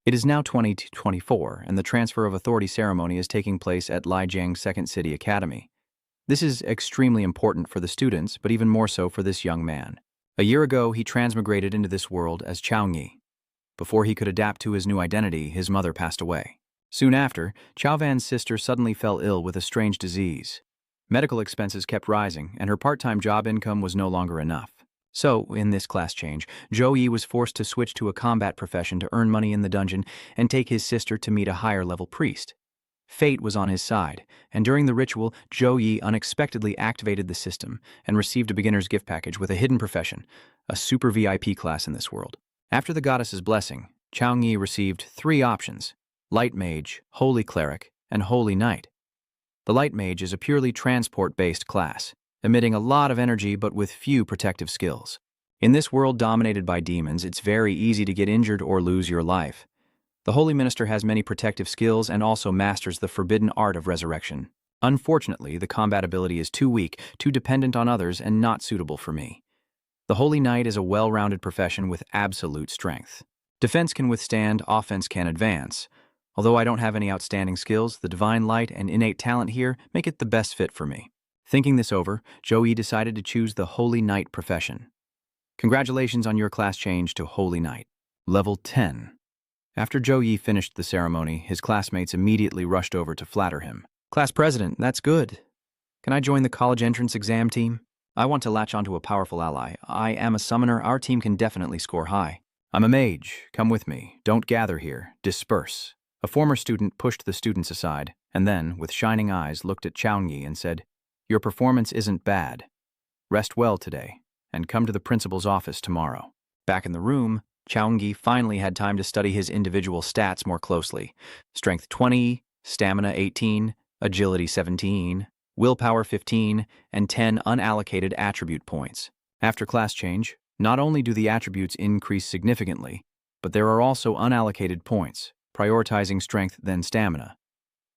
It is now 2024, and the transfer of authority ceremony is taking place at Lijiang's Second City Academy. This is extremely important for the students, but even more so for this young man. A year ago, he transmigrated into this world as Chaoyi. Before he could adapt to his new identity, his mother passed away. Soon after, Chaovan's sister suddenly fell ill with a strange disease. Medical expenses kept rising, and her part-time job income was no longer enough. So, in this class change, Zhou was forced to switch to a combat profession to earn money in the dungeon and take his sister to meet a higher-level priest. Fate was on his side, and during the ritual, Zhou unexpectedly activated the system and received a beginner's gift package with a hidden profession, a super VIP class in this world. After the goddess's blessing, Chaoyi received 3 options: Light Mage, Holy Cleric, and Holy Knight. The Light Mage is a purely transport-based class, emitting a lot of energy but with few protective skills. In this world dominated by demons, it's very easy to get injured or lose your life. The Holy Minister has many protective skills and also masters the forbidden art of resurrection. Unfortunately, the combat ability is too weak, too dependent on others, and not suitable for me. The Holy Knight is a well-rounded profession with absolute strength. Defense can withstand, offense can advance. Although I don't have any outstanding skills, the divine light and innate talent here make it the best fit for me. Thinking this over, Zhou decided to choose the Holy Knight profession. Congratulations on your class change to Holy Knight. Level 10. After Zhou finished the ceremony, his classmates immediately rushed over to flatter him. Class president, that's good. Can I join the college entrance exam team? I want to latch onto a powerful ally. I am a summoner. Our team can definitely score high. I'm a mage. Come with me. Don't gather here. Disperse. A former student pushed the students aside, and then, with shining eyes, looked at Chaoyi and said, "Your performance isn't bad. Rest well today, and come to the principal's office tomorrow." Back in the room, Chaoyi finally had time to study his individual stats more closely. Strength 20, Stamina 18, Agility 17, Willpower 15, and 10 unallocated attribute points. After class change, not only do the attributes increase significantly, but there are also unallocated points, prioritizing strength than stamina.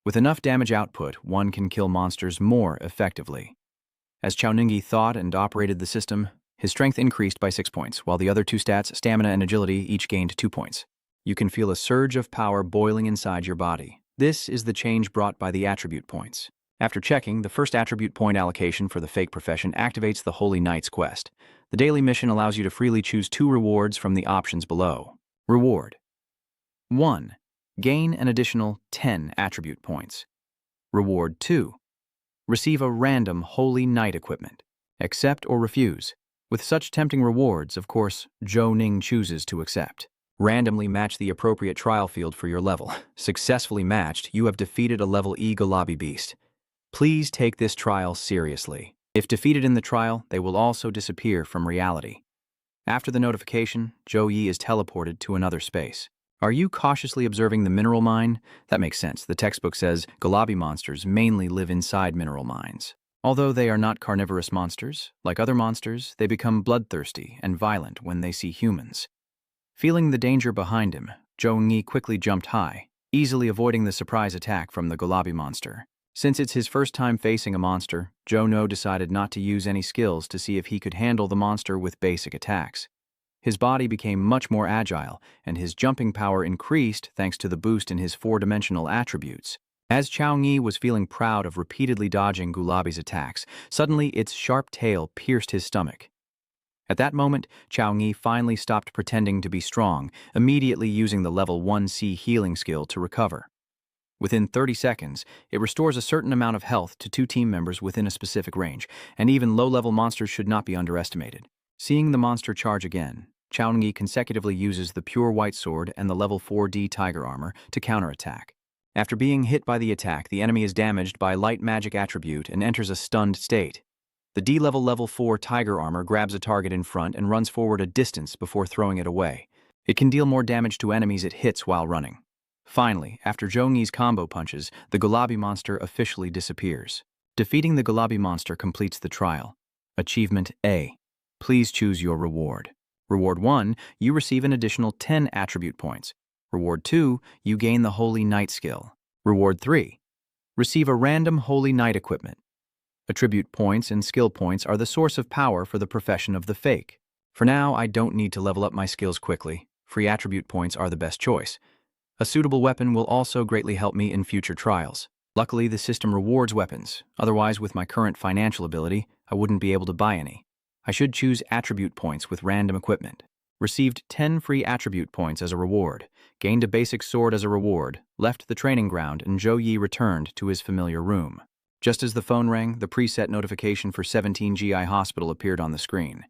With enough damage output, one can kill monsters more effectively. As Chaoyi thought and operated the system, his strength increased by 6 points, while the other 2 stats, stamina and agility, each gained 2 points. You can feel a surge of power boiling inside your body. This is the change brought by the attribute points. After checking, the first attribute point allocation for the fake profession activates the Holy Knight's quest. The daily mission allows you to freely choose 2 rewards from the options below. Reward 1. Gain an additional 10 attribute points. Reward 2. Receive a random Holy Knight equipment. Accept or refuse. With such tempting rewards, of course, Zhou chooses to accept. Randomly match the appropriate trial field for your level. Successfully matched, you have defeated a level E Gulabi beast. Please take this trial seriously. If defeated in the trial, they will also disappear from reality. After the notification, Zhou is teleported to another space. Are you cautiously observing the mineral mine? That makes sense. The textbook says Gulabi monsters mainly live inside mineral mines. Although they are not carnivorous monsters, like other monsters, they become bloodthirsty and violent when they see humans. Feeling the danger behind him, Zhou quickly jumped high, easily avoiding the surprise attack from the Gulabi monster. Since it's his first time facing a monster, Zhou decided not to use any skills to see if he could handle the monster with basic attacks. His body became much more agile, and his jumping power increased thanks to the boost in his 4-dimensional attributes. As Chaoyi was feeling proud of repeatedly dodging Gulabi's attacks, suddenly its sharp tail pierced his stomach. At that moment, Chaoyi finally stopped pretending to be strong, immediately using the level 1C healing skill to recover. Within 30 seconds, it restores a certain amount of health to 2 team members within a specific range, and even low-level monsters should not be underestimated. Seeing the monster charge again, Chaoyi consecutively uses the pure white sword and the level 4D tiger armor to counterattack. After being hit by the attack, the enemy is damaged by light magic attribute and enters a stunned state. The D-level level 4 tiger armor grabs a target in front and runs forward a distance before throwing it away. It can deal more damage to enemies it hits while running. Finally, after Zhou combo punches, the Gulabi monster officially disappears. Defeating the Gulabi monster completes the trial. Achievement A. Please choose your reward. Reward 1, you receive an additional 10 attribute points. Reward 2, you gain the Holy Knight skill. Reward 3, receive a random Holy Knight equipment. Attribute points and skill points are the source of power for the profession of the fake. For now, I don't need to level up my skills quickly. Free attribute points are the best choice. A suitable weapon will also greatly help me in future trials. Luckily, the system rewards weapons. Otherwise, with my current financial ability, I wouldn't be able to buy any. I should choose attribute points with random equipment. Received 10 free attribute points as a reward. Gained a basic sword as a reward. Left the training ground and Zhou Yi returned to his familiar room. Just as the phone rang, the preset notification for 17 GI Hospital appeared on the screen.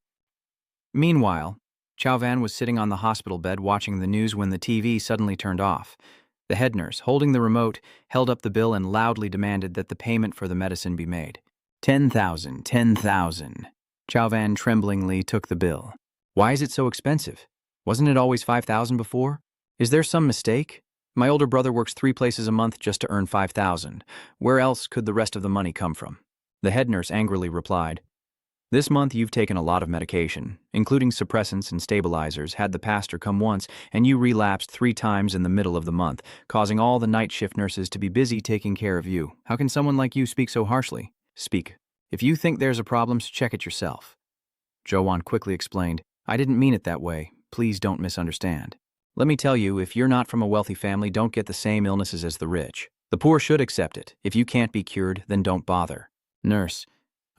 Meanwhile, Chao Van was sitting on the hospital bed watching the news when the TV suddenly turned off. The head nurse, holding the remote, held up the bill and loudly demanded that the payment for the medicine be made. 10,000, 10,000. Chao Van tremblingly took the bill. Why is it so expensive? Wasn't it always 5,000 before? Is there some mistake? My older brother works 3 places a month just to earn 5,000. Where else could the rest of the money come from? The head nurse angrily replied, This month you've taken a lot of medication, including suppressants and stabilizers, had the pastor come once, and you relapsed 3 times in the middle of the month, causing all the night shift nurses to be busy taking care of you. How can someone like you speak so harshly? Speak. If you think there's a problem, check it yourself. Joan quickly explained, I didn't mean it that way. Please don't misunderstand. Let me tell you, if you're not from a wealthy family, don't get the same illnesses as the rich. The poor should accept it. If you can't be cured, then don't bother. Nurse,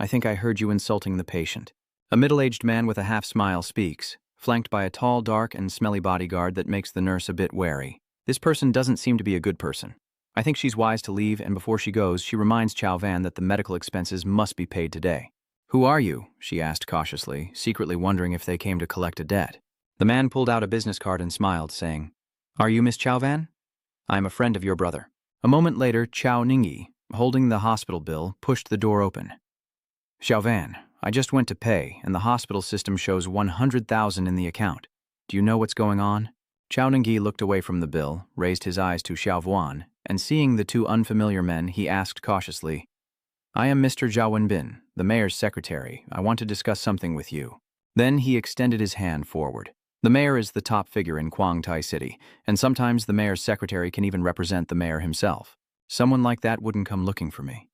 I think I heard you insulting the patient. A middle-aged man with a half-smile speaks, flanked by a tall, dark, and smelly bodyguard that makes the nurse a bit wary. This person doesn't seem to be a good person. I think she's wise to leave, and before she goes, she reminds Chao Van that the medical expenses must be paid today. Who are you? She asked cautiously, secretly wondering if they came to collect a debt. The man pulled out a business card and smiled, saying, Are you Miss Chao Van? I am a friend of your brother. A moment later, Chao Ningyi, holding the hospital bill, pushed the door open. Chao Van, I just went to pay, and the hospital system shows 100,000 in the account. Do you know what's going on? Chao Ningyi looked away from the bill, raised his eyes to Xiao Vuan, and seeing the 2 unfamiliar men, he asked cautiously, I am Mr. Zhao Wenbin, the mayor's secretary. I want to discuss something with you. Then he extended his hand forward. The mayor is the top figure in Kuang City, and sometimes the mayor's secretary can even represent the mayor himself. Someone like that wouldn't come looking for me.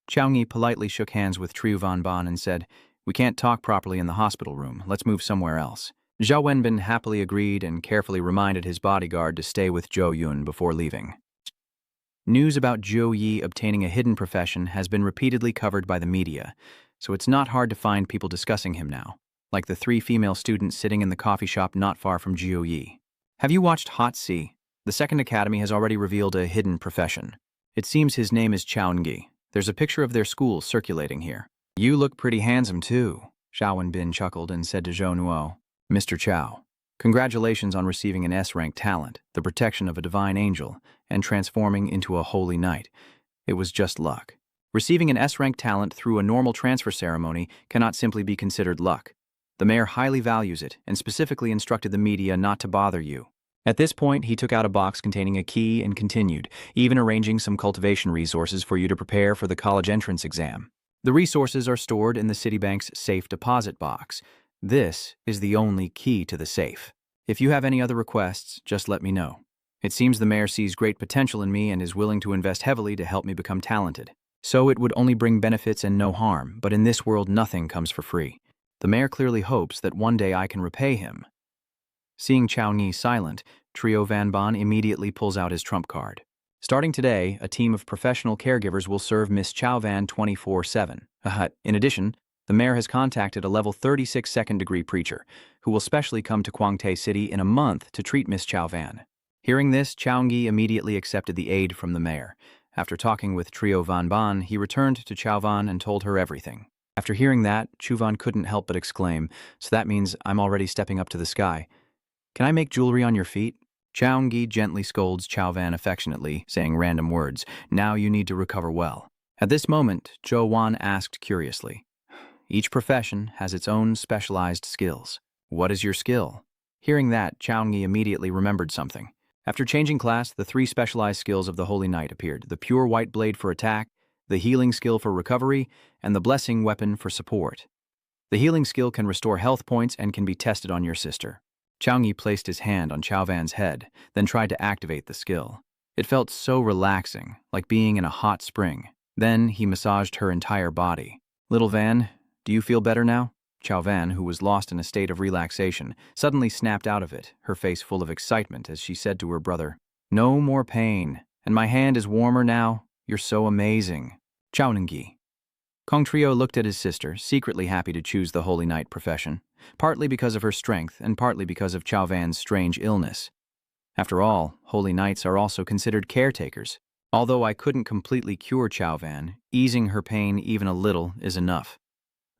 Chao Ngi politely shook hands with Triu Van Ban and said, We can't talk properly in the hospital room. Let's move somewhere else. Zhao Wenbin happily agreed and carefully reminded his bodyguard to stay with Zhou Yun before leaving. News about Zhou Yi obtaining a hidden profession has been repeatedly covered by the media, so it's not hard to find people discussing him now, like the 3 female students sitting in the coffee shop not far from Zhou Yi. Have you watched Hot Sea? The second academy has already revealed a hidden profession. It seems his name is Chao Ngi. There's a picture of their school circulating here. You look pretty handsome too, Zhao Wenbin chuckled and said to Zhou Nuo, Mr. Chao, congratulations on receiving an S-rank talent, the protection of a divine angel, and transforming into a holy knight. It was just luck. Receiving an S-rank talent through a normal transfer ceremony cannot simply be considered luck. The mayor highly values it and specifically instructed the media not to bother you. At this point, he took out a box containing a key and continued, even arranging some cultivation resources for you to prepare for the college entrance exam. The resources are stored in the Citibank's safe deposit box. This is the only key to the safe. If you have any other requests, just let me know. It seems the mayor sees great potential in me and is willing to invest heavily to help me become talented. So it would only bring benefits and no harm, but in this world nothing comes for free. The mayor clearly hopes that one day I can repay him. Seeing Chao Ni silent, Trio Van Bon immediately pulls out his trump card. Starting today, a team of professional caregivers will serve Miss Chao Van 24/7. In addition, the mayor has contacted a level 36 second-degree preacher, who will specially come to Kuang City in a month to treat Miss Chao Van. Hearing this, Chao Ngi immediately accepted the aid from the mayor. After talking with Trio Van Ban, he returned to Chao Van and told her everything. After hearing that, Chu Van couldn't help but exclaim, So that means I'm already stepping up to the sky. Can I make jewelry on your feet? Chao Ngi gently scolds Chao Van affectionately, saying random words. Now you need to recover well. At this moment, Zhou Wan asked curiously, Each profession has its own specialized skills. What is your skill? Hearing that, Chao Ngi immediately remembered something. After changing class, the 3 specialized skills of the Holy Knight appeared, the Pure White Blade for attack, the Healing skill for recovery, and the Blessing weapon for support. The Healing skill can restore health points and can be tested on your sister. Chao Ngi placed his hand on Chao Van's head, then tried to activate the skill. It felt so relaxing, like being in a hot spring. Then he massaged her entire body. Little Van, do you feel better now? Chao Van, who was lost in a state of relaxation, suddenly snapped out of it, her face full of excitement as she said to her brother, No more pain, and my hand is warmer now. You're so amazing. Chaunengi. Kong Trio looked at his sister, secretly happy to choose the Holy Knight profession, partly because of her strength and partly because of Chao Van's strange illness. After all, Holy Knights are also considered caretakers. Although I couldn't completely cure Chao Van, easing her pain even a little is enough.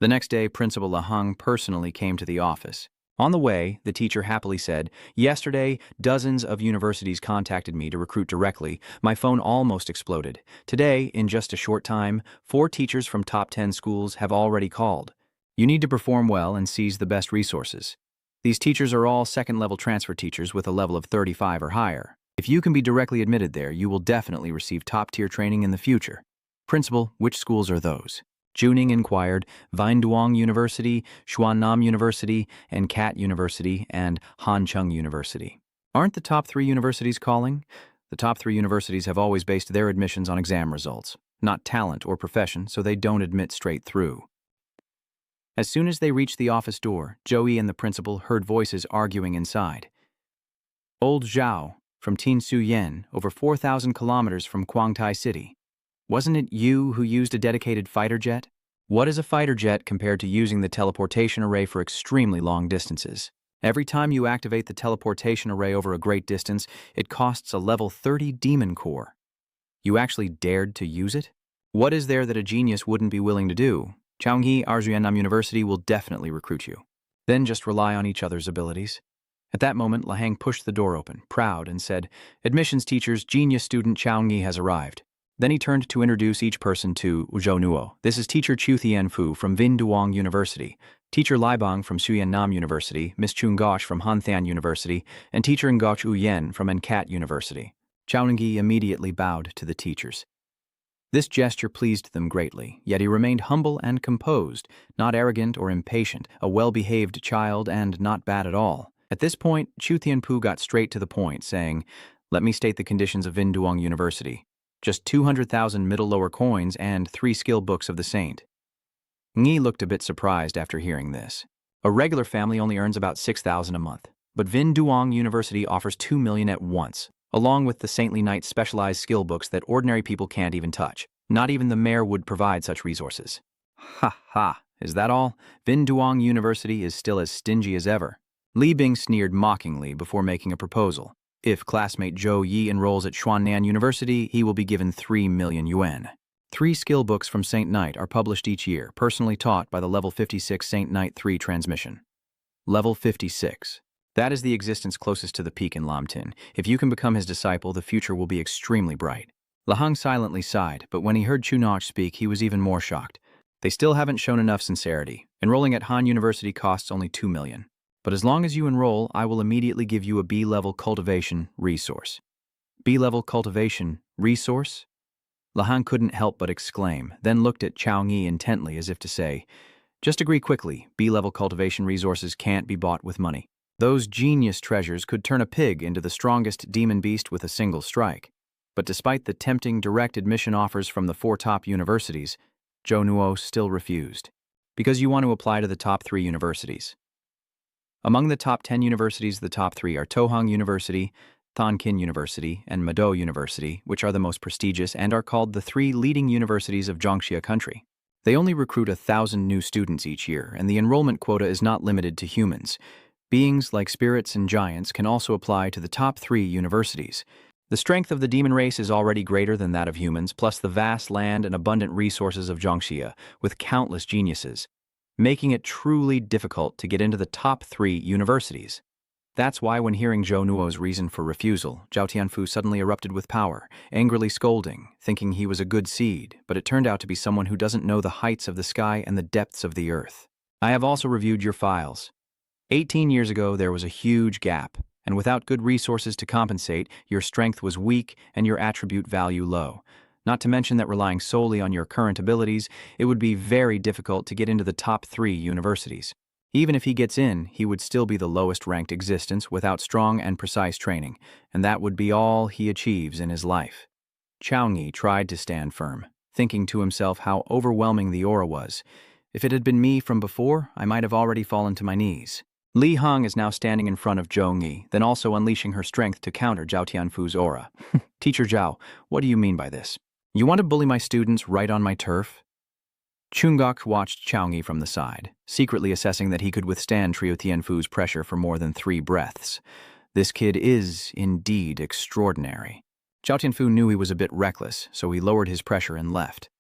The next day, Principal Laheng personally came to the office. On the way, the teacher happily said, "Yesterday, dozens of universities contacted me to recruit directly. My phone almost exploded. Today, in just a short time, 4 teachers from top 10 schools have already called. You need to perform well and seize the best resources. These teachers are all second-level transfer teachers with a level of 35 or higher. If you can be directly admitted there, you will definitely receive top-tier training in the future." "Principal, which schools are those?" Juning inquired. "Vinduong University, Xuannam University, and Cat University, and Hancheng University." "Aren't the top 3 universities calling?" "The top 3 universities have always based their admissions on exam results, not talent or profession, so they don't admit straight through." As soon as they reached the office door, Joey and the principal heard voices arguing inside. "Old Zhao, from Tin Su Yen, over 4,000 kilometers from Guangtai City. Wasn't it you who used a dedicated fighter jet? What is a fighter jet compared to using the teleportation array for extremely long distances? Every time you activate the teleportation array over a great distance, it costs a level 30 demon core. You actually dared to use it? What is there that a genius wouldn't be willing to do? Chaunghi Arzuyanam University will definitely recruit you. Then just rely on each other's abilities." At that moment, Laheng pushed the door open, proud, and said, "Admissions teachers, genius student Chaunghi has arrived." Then he turned to introduce each person to Zhou Nuo. "This is teacher Chu Thianfu from Vinduong University, teacher Liebang from Suyan University, Miss Chun Gosh from Hanthan University, and teacher Ngoch Uyen from Encat University." Chaunengi immediately bowed to the teachers. This gesture pleased them greatly, yet he remained humble and composed, not arrogant or impatient, a well-behaved child and not bad at all. At this point, Chu Thianfu got straight to the point, saying, "Let me state the conditions of Vinduong University. Just 200,000 middle-lower coins and 3 skill books of the saint." Ngi looked a bit surprised after hearing this. A regular family only earns about 6,000 a month, but Vinduong University offers 2 million at once, along with the Saintly Knight's specialized skill books that ordinary people can't even touch. Not even the mayor would provide such resources. "Ha ha, is that all? Vinduong University is still as stingy as ever." Li Bing sneered mockingly before making a proposal. "If classmate Zhou Yi enrolls at Xuannan University, he will be given 3 million yuan. 3 skill books from Saint Knight are published each year, personally taught by the Level 56 Saint Knight 3 transmission." Level 56. That is the existence closest to the peak in Lamtin. If you can become his disciple, the future will be extremely bright. Laheng silently sighed, but when he heard Chunoch speak, he was even more shocked. They still haven't shown enough sincerity. Enrolling at Han University costs only 2 million. But as long as you enroll, I will immediately give you a B-level cultivation resource. B-level cultivation resource? Laheng couldn't help but exclaim, then looked at Chaunghi intently as if to say, "Just agree quickly, B-level cultivation resources can't be bought with money. Those genius treasures could turn a pig into the strongest demon beast with a single strike." But despite the tempting direct admission offers from the 4 top universities, Zhou Nuo still refused. "Because you want to apply to the top 3 universities." Among the top 10 universities, the top 3 are Tohang University, Thonkin University, and Mado University, which are the most prestigious and are called the 3 leading universities of Zhangxia country. They only recruit 1,000 new students each year, and the enrollment quota is not limited to humans. Beings like spirits and giants can also apply to the top 3 universities. The strength of the demon race is already greater than that of humans, plus the vast land and abundant resources of Zhangxia, with countless geniuses, making it truly difficult to get into the top 3 universities. That's why when hearing Zhou Nuo's reason for refusal, Zhao Tianfu suddenly erupted with power, angrily scolding, thinking he was a good seed, but it turned out to be someone who doesn't know the heights of the sky and the depths of the earth. "I have also reviewed your files. 18 years ago, there was a huge gap, and without good resources to compensate, your strength was weak and your attribute value low. Not to mention that relying solely on your current abilities, it would be very difficult to get into the top 3 universities. Even if he gets in, he would still be the lowest-ranked existence without strong and precise training, and that would be all he achieves in his life." Chaunghi tried to stand firm, thinking to himself how overwhelming the aura was. "If it had been me from before, I might have already fallen to my knees." Li Hong is now standing in front of Zhou Yi, then also unleashing her strength to counter Zhao Tianfu's aura. Teacher Zhao, what do you mean by this? You want to bully my students right on my turf? Chungok watched Chao Yi from the side, secretly assessing that he could withstand Trio Tianfu's pressure for more than 3 breaths. This kid is, indeed, extraordinary. Zhao Tianfu knew he was a bit reckless, so he lowered his pressure and left.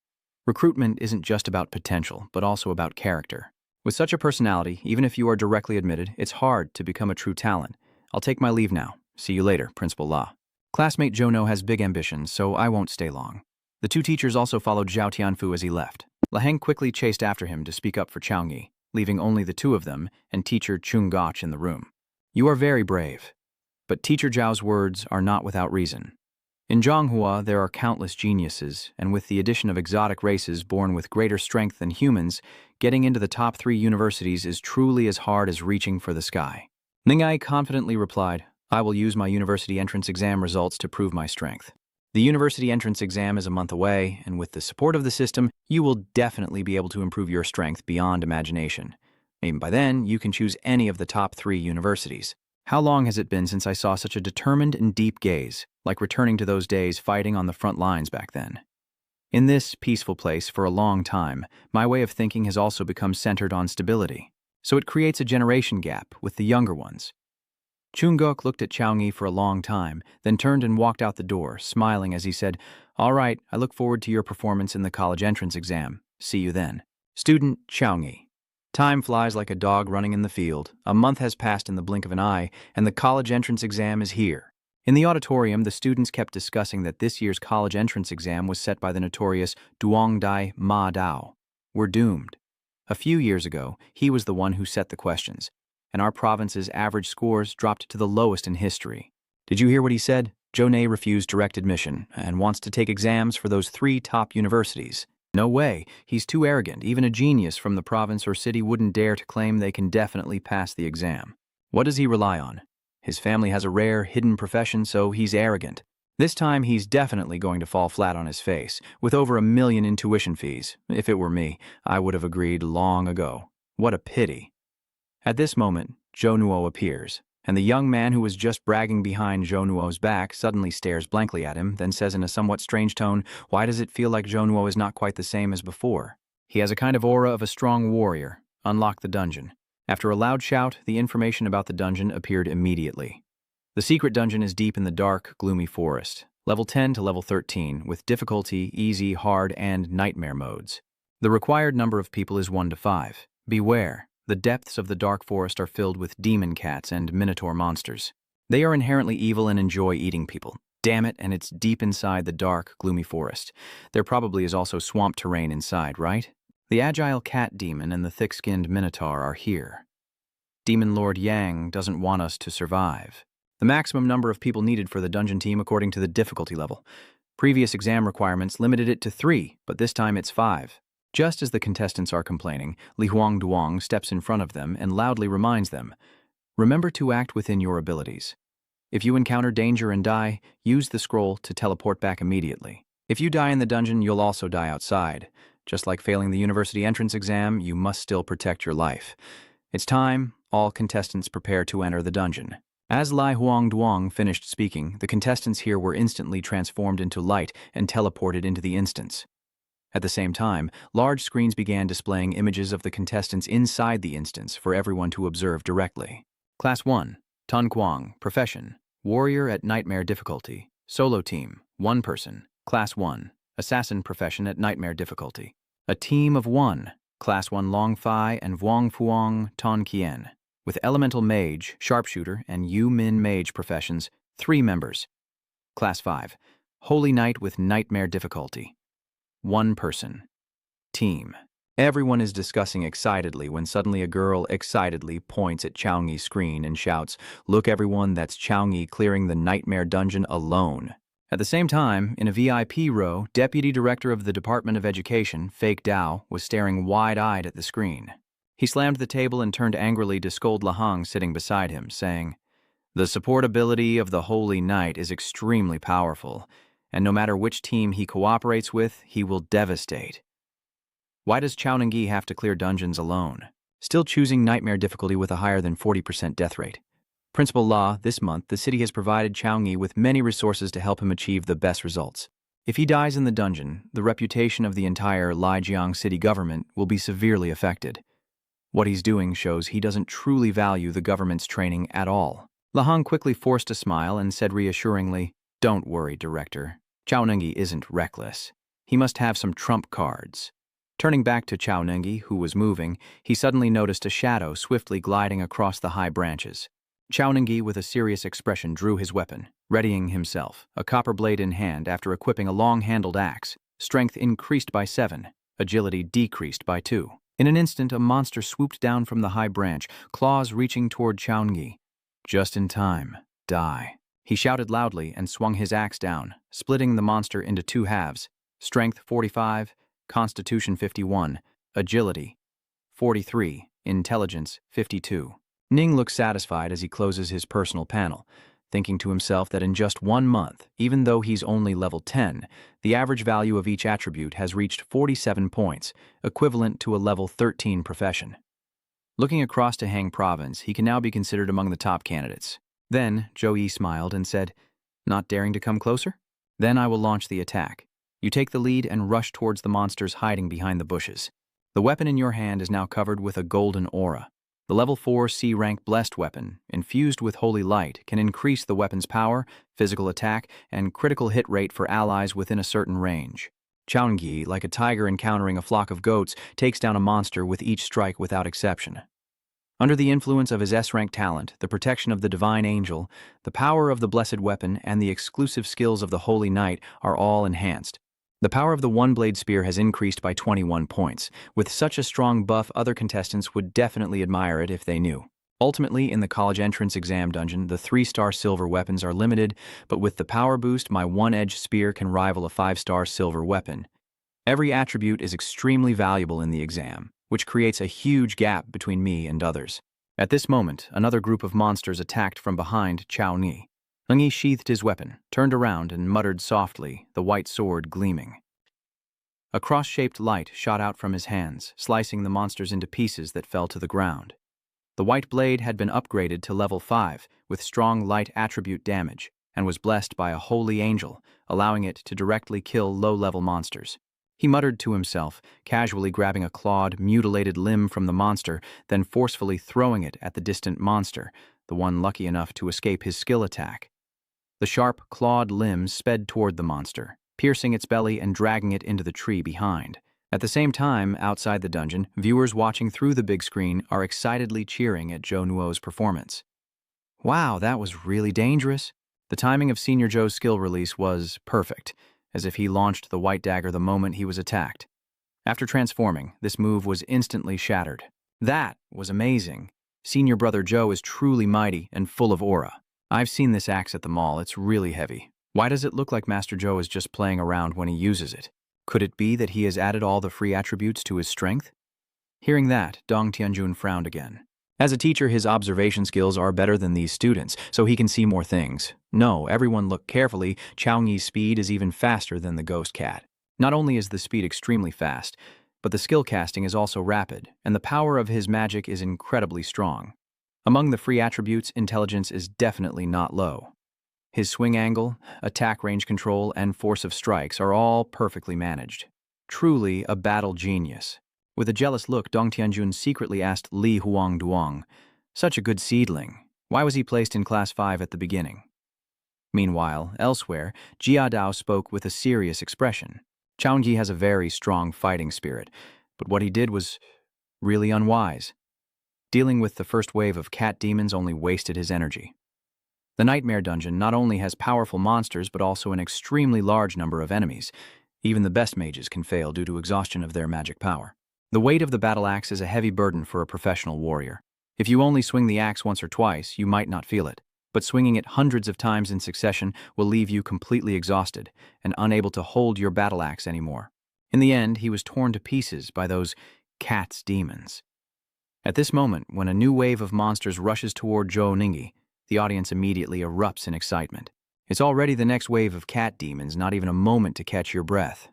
Recruitment isn't just about potential, but also about character. With such a personality, even if you are directly admitted, it's hard to become a true talent. I'll take my leave now. See you later, Principal La. Classmate Zhou has big ambitions, so I won't stay long. The 2 teachers also followed Zhao Tianfu as he left. Laheng quickly chased after him to speak up for Chao Yi, leaving only the 2 of them and teacher Chung Gach in the room. You are very brave. But teacher Zhao's words are not without reason. In Zhonghua, there are countless geniuses, and with the addition of exotic races born with greater strength than humans, getting into the top 3 universities is truly as hard as reaching for the sky. Ningai confidently replied, I will use my university entrance exam results to prove my strength. The university entrance exam is a month away, and with the support of the system, you will definitely be able to improve your strength beyond imagination. Even by then, you can choose any of the top 3 universities. How long has it been since I saw such a determined and deep gaze, like returning to those days fighting on the front lines back then? In this peaceful place for a long time, my way of thinking has also become centered on stability, so it creates a generation gap with the younger ones. Chungok looked at Chao Yi for a long time, then turned and walked out the door, smiling as he said, All right, I look forward to your performance in the college entrance exam. See you then. Student Chao Yi. Time flies like a dog running in the field. A month has passed in the blink of an eye, and the college entrance exam is here. In the auditorium, the students kept discussing that this year's college entrance exam was set by the notorious Duong Dai Ma Dao. We're doomed. A few years ago, he was the one who set the questions, and our province's average scores dropped to the lowest in history. Did you hear what he said? Zhou refused direct admission and wants to take exams for those 3 top universities. No way, he's too arrogant. Even a genius from the province or city wouldn't dare to claim they can definitely pass the exam. What does he rely on? His family has a rare, hidden profession, so he's arrogant. This time, he's definitely going to fall flat on his face, with over 1 million in tuition fees. If it were me, I would have agreed long ago. What a pity. At this moment, Zhou Nuo appears, and the young man who was just bragging behind Zhou Nuo's back suddenly stares blankly at him, then says in a somewhat strange tone, Why does it feel like Zhou Nuo is not quite the same as before? He has a kind of aura of a strong warrior. Unlock the dungeon. After a loud shout, the information about the dungeon appeared immediately. The secret dungeon is deep in the dark, gloomy forest, level 10 to level 13, with difficulty, easy, hard, and nightmare modes. The required number of people is 1 to 5. Beware. The depths of the dark forest are filled with demon cats and minotaur monsters. They are inherently evil and enjoy eating people. Damn it, and it's deep inside the dark, gloomy forest. There probably is also swamp terrain inside, right? The agile cat demon and the thick-skinned minotaur are here. Demon Lord Yang doesn't want us to survive. The maximum number of people needed for the dungeon team according to the difficulty level. Previous exam requirements limited it to 3, but this time it's 5. Just as the contestants are complaining, Li Huang Duong steps in front of them and loudly reminds them, Remember to act within your abilities. If you encounter danger and die, use the scroll to teleport back immediately. If you die in the dungeon, you'll also die outside. Just like failing the university entrance exam, you must still protect your life. It's time, all contestants prepare to enter the dungeon. As Li Huang Duong finished speaking, the contestants here were instantly transformed into light and teleported into the instance. At the same time, large screens began displaying images of the contestants inside the instance for everyone to observe directly. Class 1, Tun Quang, Profession, Warrior at Nightmare Difficulty. Solo Team, 1 person. Class 1, Assassin Profession at Nightmare Difficulty. A team of 1, Class 1 Long Fai and Vuong Fuong Ton Kien. With Elemental Mage, Sharpshooter, and Yu Min Mage professions, 3 members. Class 5, Holy Knight with Nightmare Difficulty. 1 person. Team. Everyone is discussing excitedly when suddenly a girl excitedly points at Chao Yi's screen and shouts, Look everyone, that's Chao Yi clearing the Nightmare Dungeon alone. At the same time, in a VIP row, Deputy Director of the Department of Education, Fake Dao, was staring wide-eyed at the screen. He slammed the table and turned angrily to scold Lahang sitting beside him, saying, The support ability of the Holy Knight is extremely powerful, and no matter which team he cooperates with, he will devastate. Why does Chao Ningyi have to clear dungeons alone? still choosing nightmare difficulty with a higher than 40% death rate. Principal Law, this month, the city has provided Changyi with many resources to help him achieve the best results. If he dies in the dungeon, the reputation of the entire Lijiang city government will be severely affected. What he's doing shows he doesn't truly value the government's training at all. Lahong quickly forced a smile and said reassuringly, "Don't worry, Director. Chao Nengi isn't reckless. He must have some trump cards." Turning back to Chao Nengi, who was moving, he suddenly noticed a shadow swiftly gliding across the high branches. Chao Nengi, with a serious expression, drew his weapon, readying himself, a copper blade in hand after equipping a long-handled axe. Strength increased by 7, agility decreased by 2. In an instant, a monster swooped down from the high branch, claws reaching toward Chao Nengi. "Just in time. Die." He shouted loudly and swung his axe down, splitting the monster into 2 halves. Strength 45, Constitution 51, Agility 43, Intelligence 52. Ning looks satisfied as he closes his personal panel, thinking to himself that in just 1 month, even though he's only level 10, the average value of each attribute has reached 47 points, equivalent to a level 13 profession. Looking across to Hang Province, he can now be considered among the top candidates. Then, Zhou Yi smiled and said, "Not daring to come closer? Then I will launch the attack. You take the lead and rush towards the monsters hiding behind the bushes. The weapon in your hand is now covered with a golden aura. The level 4 C-rank blessed weapon, infused with holy light, can increase the weapon's power, physical attack, and critical hit rate for allies within a certain range. Changyi, like a tiger encountering a flock of goats, takes down a monster with each strike without exception. Under the influence of his S-rank talent, the protection of the divine angel, the power of the blessed weapon, and the exclusive skills of the holy knight are all enhanced. The power of the one-blade spear has increased by 21 points. With such a strong buff, other contestants would definitely admire it if they knew. Ultimately, in the college entrance exam dungeon, the 3-star silver weapons are limited, but with the power boost, my one-edged spear can rival a 5-star silver weapon. Every attribute is extremely valuable in the exam, which creates a huge gap between me and others. At this moment, another group of monsters attacked from behind Chao Ni. Nengi sheathed his weapon, turned around, and muttered softly, the white sword gleaming. A cross-shaped light shot out from his hands, slicing the monsters into pieces that fell to the ground. The white blade had been upgraded to level 5 with strong light attribute damage and was blessed by a holy angel, allowing it to directly kill low-level monsters. He muttered to himself, casually grabbing a clawed, mutilated limb from the monster, then forcefully throwing it at the distant monster, the one lucky enough to escape his skill attack. The sharp, clawed limb sped toward the monster, piercing its belly and dragging it into the tree behind. At the same time, outside the dungeon, viewers watching through the big screen are excitedly cheering at Zhou Nuo's performance. Wow, that was really dangerous. The timing of Senior Zhou's skill release was perfect, as if he launched the white dagger the moment he was attacked. After transforming, this move was instantly shattered. That was amazing. Senior Brother Zhou is truly mighty and full of aura. I've seen this axe at the mall, it's really heavy. Why does it look like Master Zhou is just playing around when he uses it? Could it be that he has added all the free attributes to his strength? Hearing that, Dong Tianjun frowned again. As a teacher, his observation skills are better than these students, so he can see more things. No, everyone look carefully, Changyi's speed is even faster than the ghost cat. Not only is the speed extremely fast, but the skill casting is also rapid, and the power of his magic is incredibly strong. Among the free attributes, intelligence is definitely not low. His swing angle, attack range control, and force of strikes are all perfectly managed. Truly a battle genius. With a jealous look, Dong Tianjun secretly asked Li Huangduang, "Such a good seedling. Why was he placed in Class 5 at the beginning?" Meanwhile, elsewhere, Jia Dao spoke with a serious expression. Changyi has a very strong fighting spirit, but what he did was really unwise. Dealing with the first wave of cat demons only wasted his energy. The Nightmare Dungeon not only has powerful monsters but also an extremely large number of enemies. Even the best mages can fail due to exhaustion of their magic power. The weight of the battle axe is a heavy burden for a professional warrior. If you only swing the axe once or twice, you might not feel it, but swinging it hundreds of times in succession will leave you completely exhausted and unable to hold your battle axe anymore. In the end, he was torn to pieces by those cat's demons. At this moment, when a new wave of monsters rushes toward Zhou Ningyi, the audience immediately erupts in excitement. It's already the next wave of cat demons, not even a moment to catch your breath.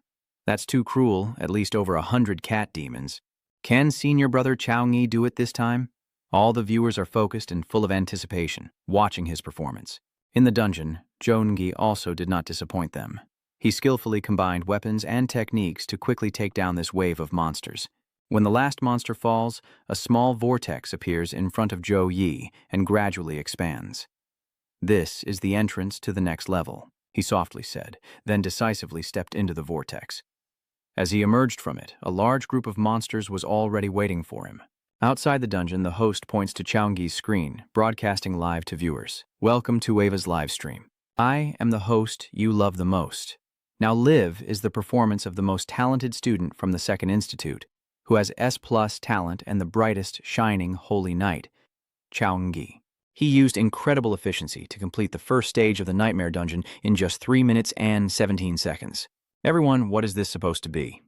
That's too cruel, at least over 100 cat demons. Can senior brother Chao Ngi do it this time? All the viewers are focused and full of anticipation, watching his performance. In the dungeon, Zhou Ngi also did not disappoint them. He skillfully combined weapons and techniques to quickly take down this wave of monsters. When the last monster falls, a small vortex appears in front of Zhou Yi and gradually expands. "This is the entrance to the next level," he softly said, then decisively stepped into the vortex. As he emerged from it, a large group of monsters was already waiting for him. Outside the dungeon, the host points to Chao Ngi's screen, broadcasting live to viewers. "Welcome to Ava's live stream. I am the host you love the most. Now Live is the performance of the most talented student from the Second Institute, who has S+ talent and the brightest, shining, holy knight, Chao Ngi. He used incredible efficiency to complete the first stage of the Nightmare Dungeon in just 3 minutes and 17 seconds. Everyone, what is this supposed to be?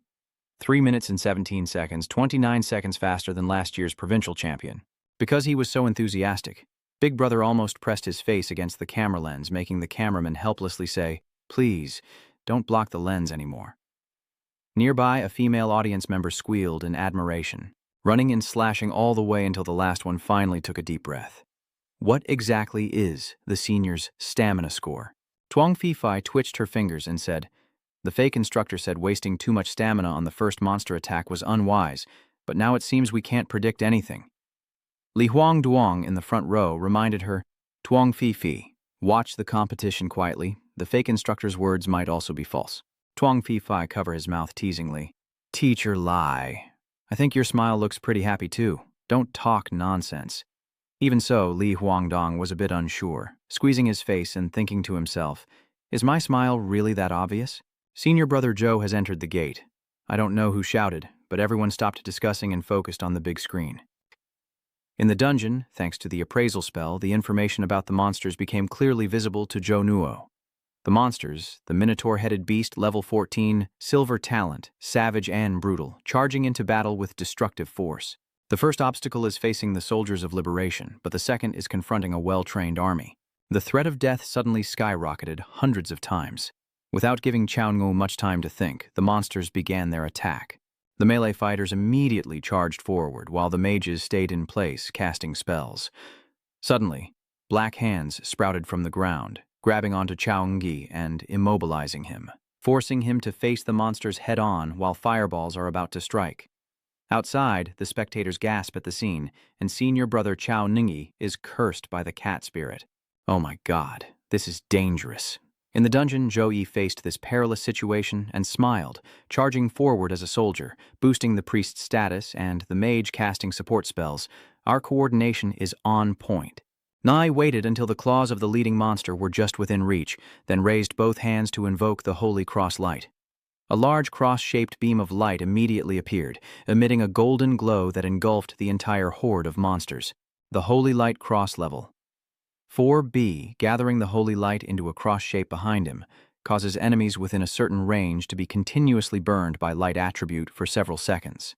3 minutes and 17 seconds, 29 seconds faster than last year's provincial champion. Because he was so enthusiastic, Big Brother almost pressed his face against the camera lens, making the cameraman helplessly say, "Please, don't block the lens anymore." Nearby, a female audience member squealed in admiration, running and slashing all the way until the last one finally took a deep breath. What exactly is the senior's stamina score? Tuang Fifai twitched her fingers and said, "The fake instructor said wasting too much stamina on the first monster attack was unwise, but now it seems we can't predict anything." Li Huang Duong in the front row reminded her, "Tuang Fifi, watch the competition quietly. The fake instructor's words might also be false." Tuang Fifai covered his mouth teasingly. "Teacher lie. I think your smile looks pretty happy too. Don't talk nonsense." Even so, Li Huangdong was a bit unsure, squeezing his face and thinking to himself, "Is my smile really that obvious?" Senior brother Zhou has entered the gate. I don't know who shouted, but everyone stopped discussing and focused on the big screen. In the dungeon, thanks to the appraisal spell, the information about the monsters became clearly visible to Zhou Nuo. The monsters, the Minotaur-headed beast level 14, silver talent, savage and brutal, charging into battle with destructive force. The first obstacle is facing the soldiers of liberation, but the second is confronting a well-trained army. The threat of death suddenly skyrocketed hundreds of times. Without giving Chao Ngu much time to think, the monsters began their attack. The melee fighters immediately charged forward, while the mages stayed in place, casting spells. Suddenly, black hands sprouted from the ground, grabbing onto Chao Ngi and immobilizing him, forcing him to face the monsters head-on while fireballs are about to strike. Outside, the spectators gasp at the scene, and senior brother Chao Ngi is cursed by the cat spirit. "Oh my God, this is dangerous." In the dungeon, Zhou Yi faced this perilous situation and smiled, charging forward as a soldier, boosting the priest's status and the mage casting support spells. Our coordination is on point. Nai waited until the claws of the leading monster were just within reach, then raised both hands to invoke the Holy Cross Light. A large cross-shaped beam of light immediately appeared, emitting a golden glow that engulfed the entire horde of monsters. The Holy Light Cross level. 4B, gathering the Holy Light into a cross shape behind him, causes enemies within a certain range to be continuously burned by light attribute for several seconds.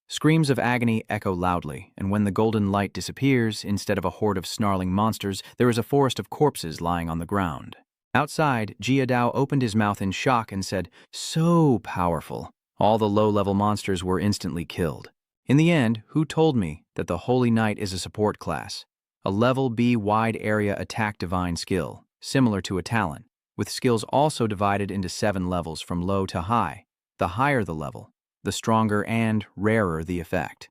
Screams of agony echo loudly, and when the golden light disappears, instead of a horde of snarling monsters, there is a forest of corpses lying on the ground. Outside, Jia Dao opened his mouth in shock and said, "So powerful." All the low-level monsters were instantly killed. In the end, who told me that the Holy Knight is a support class? A level B wide area attack divine skill, similar to a talent, with skills also divided into 7 levels from low to high. The higher the level, the stronger and rarer the effect.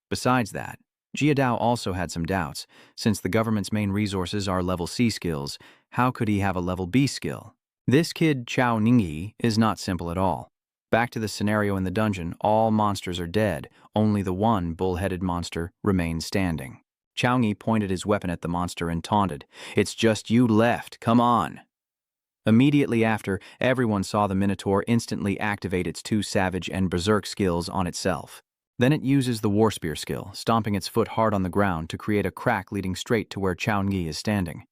Besides that, Jia Dao also had some doubts. Since the government's main resources are level C skills, how could he have a level B skill? This kid, Chao Ningyi, is not simple at all. Back to the scenario in the dungeon, all monsters are dead. Only the one bull-headed monster remains standing. Chao Ngi pointed his weapon at the monster and taunted, "It's just you left, come on." Immediately after, everyone saw the Minotaur instantly activate its 2 Savage and Berserk skills on itself. Then it uses the War Spear skill, stomping its foot hard on the ground to create a crack leading straight to where Chao Ngi is standing.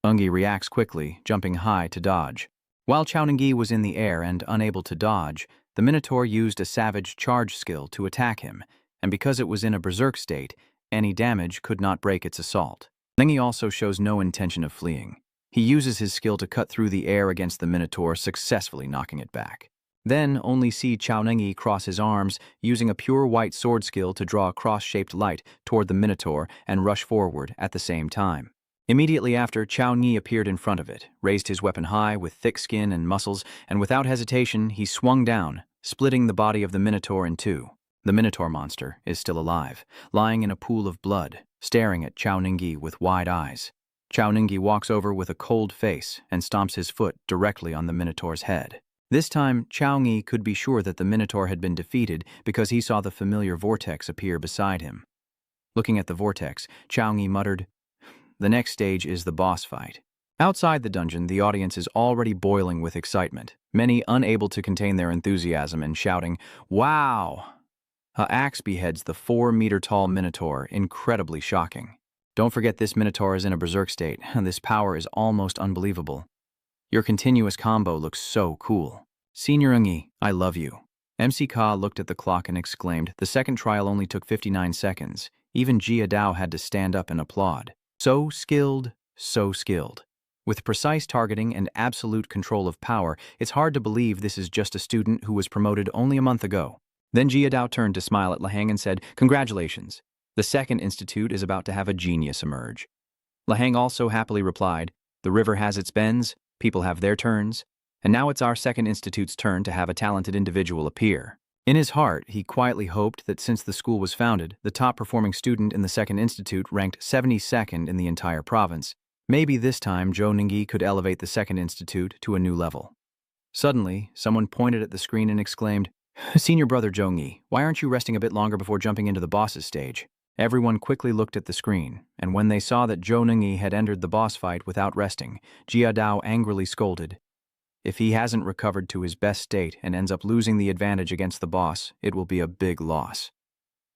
Ungi reacts quickly, jumping high to dodge. While Chao Ngi was in the air and unable to dodge, the Minotaur used a Savage Charge skill to attack him, and because it was in a Berserk state, any damage could not break its assault. Ningyi also shows no intention of fleeing. He uses his skill to cut through the air against the Minotaur, successfully knocking it back. Then only see Chao Nengi cross his arms, using a pure white sword skill to draw a cross-shaped light toward the Minotaur and rush forward at the same time. Immediately after, Chao Ni appeared in front of it, raised his weapon high with thick skin and muscles, and without hesitation he swung down, splitting the body of the Minotaur in two. The Minotaur monster is still alive, lying in a pool of blood, staring at Chao Nengi with wide eyes. Chao Nengi walks over with a cold face and stomps his foot directly on the Minotaur's head. This time, Chao Ni could be sure that the Minotaur had been defeated because he saw the familiar vortex appear beside him. Looking at the vortex, Chao Ni muttered, "The next stage is the boss fight." Outside the dungeon, the audience is already boiling with excitement, many unable to contain their enthusiasm and shouting, "Wow!" A axe beheads the 4-meter-tall Minotaur, incredibly shocking. Don't forget this Minotaur is in a berserk state, and this power is almost unbelievable. Your continuous combo looks so cool. Senior Ungi, I love you. MC Ka looked at the clock and exclaimed, the second trial only took 59 seconds. Even Jia Dao had to stand up and applaud. So skilled, so skilled. With precise targeting and absolute control of power, it's hard to believe this is just a student who was promoted only a month ago. Then Jia Dao turned to smile at Lahang and said, "Congratulations. The second institute is about to have a genius emerge." Lahang also happily replied, "The river has its bends, people have their turns, and now it's our second institute's turn to have a talented individual appear." In his heart, he quietly hoped that since the school was founded, the top-performing student in the second institute ranked 72nd in the entire province. Maybe this time Zhou Ningyi could elevate the second institute to a new level. Suddenly, someone pointed at the screen and exclaimed, "Senior brother Zhou Ngi, why aren't you resting a bit longer before jumping into the boss's stage?" Everyone quickly looked at the screen, and when they saw that Zhou Ningyi had entered the boss fight without resting, Jia Dao angrily scolded, "If he hasn't recovered to his best state and ends up losing the advantage against the boss, it will be a big loss."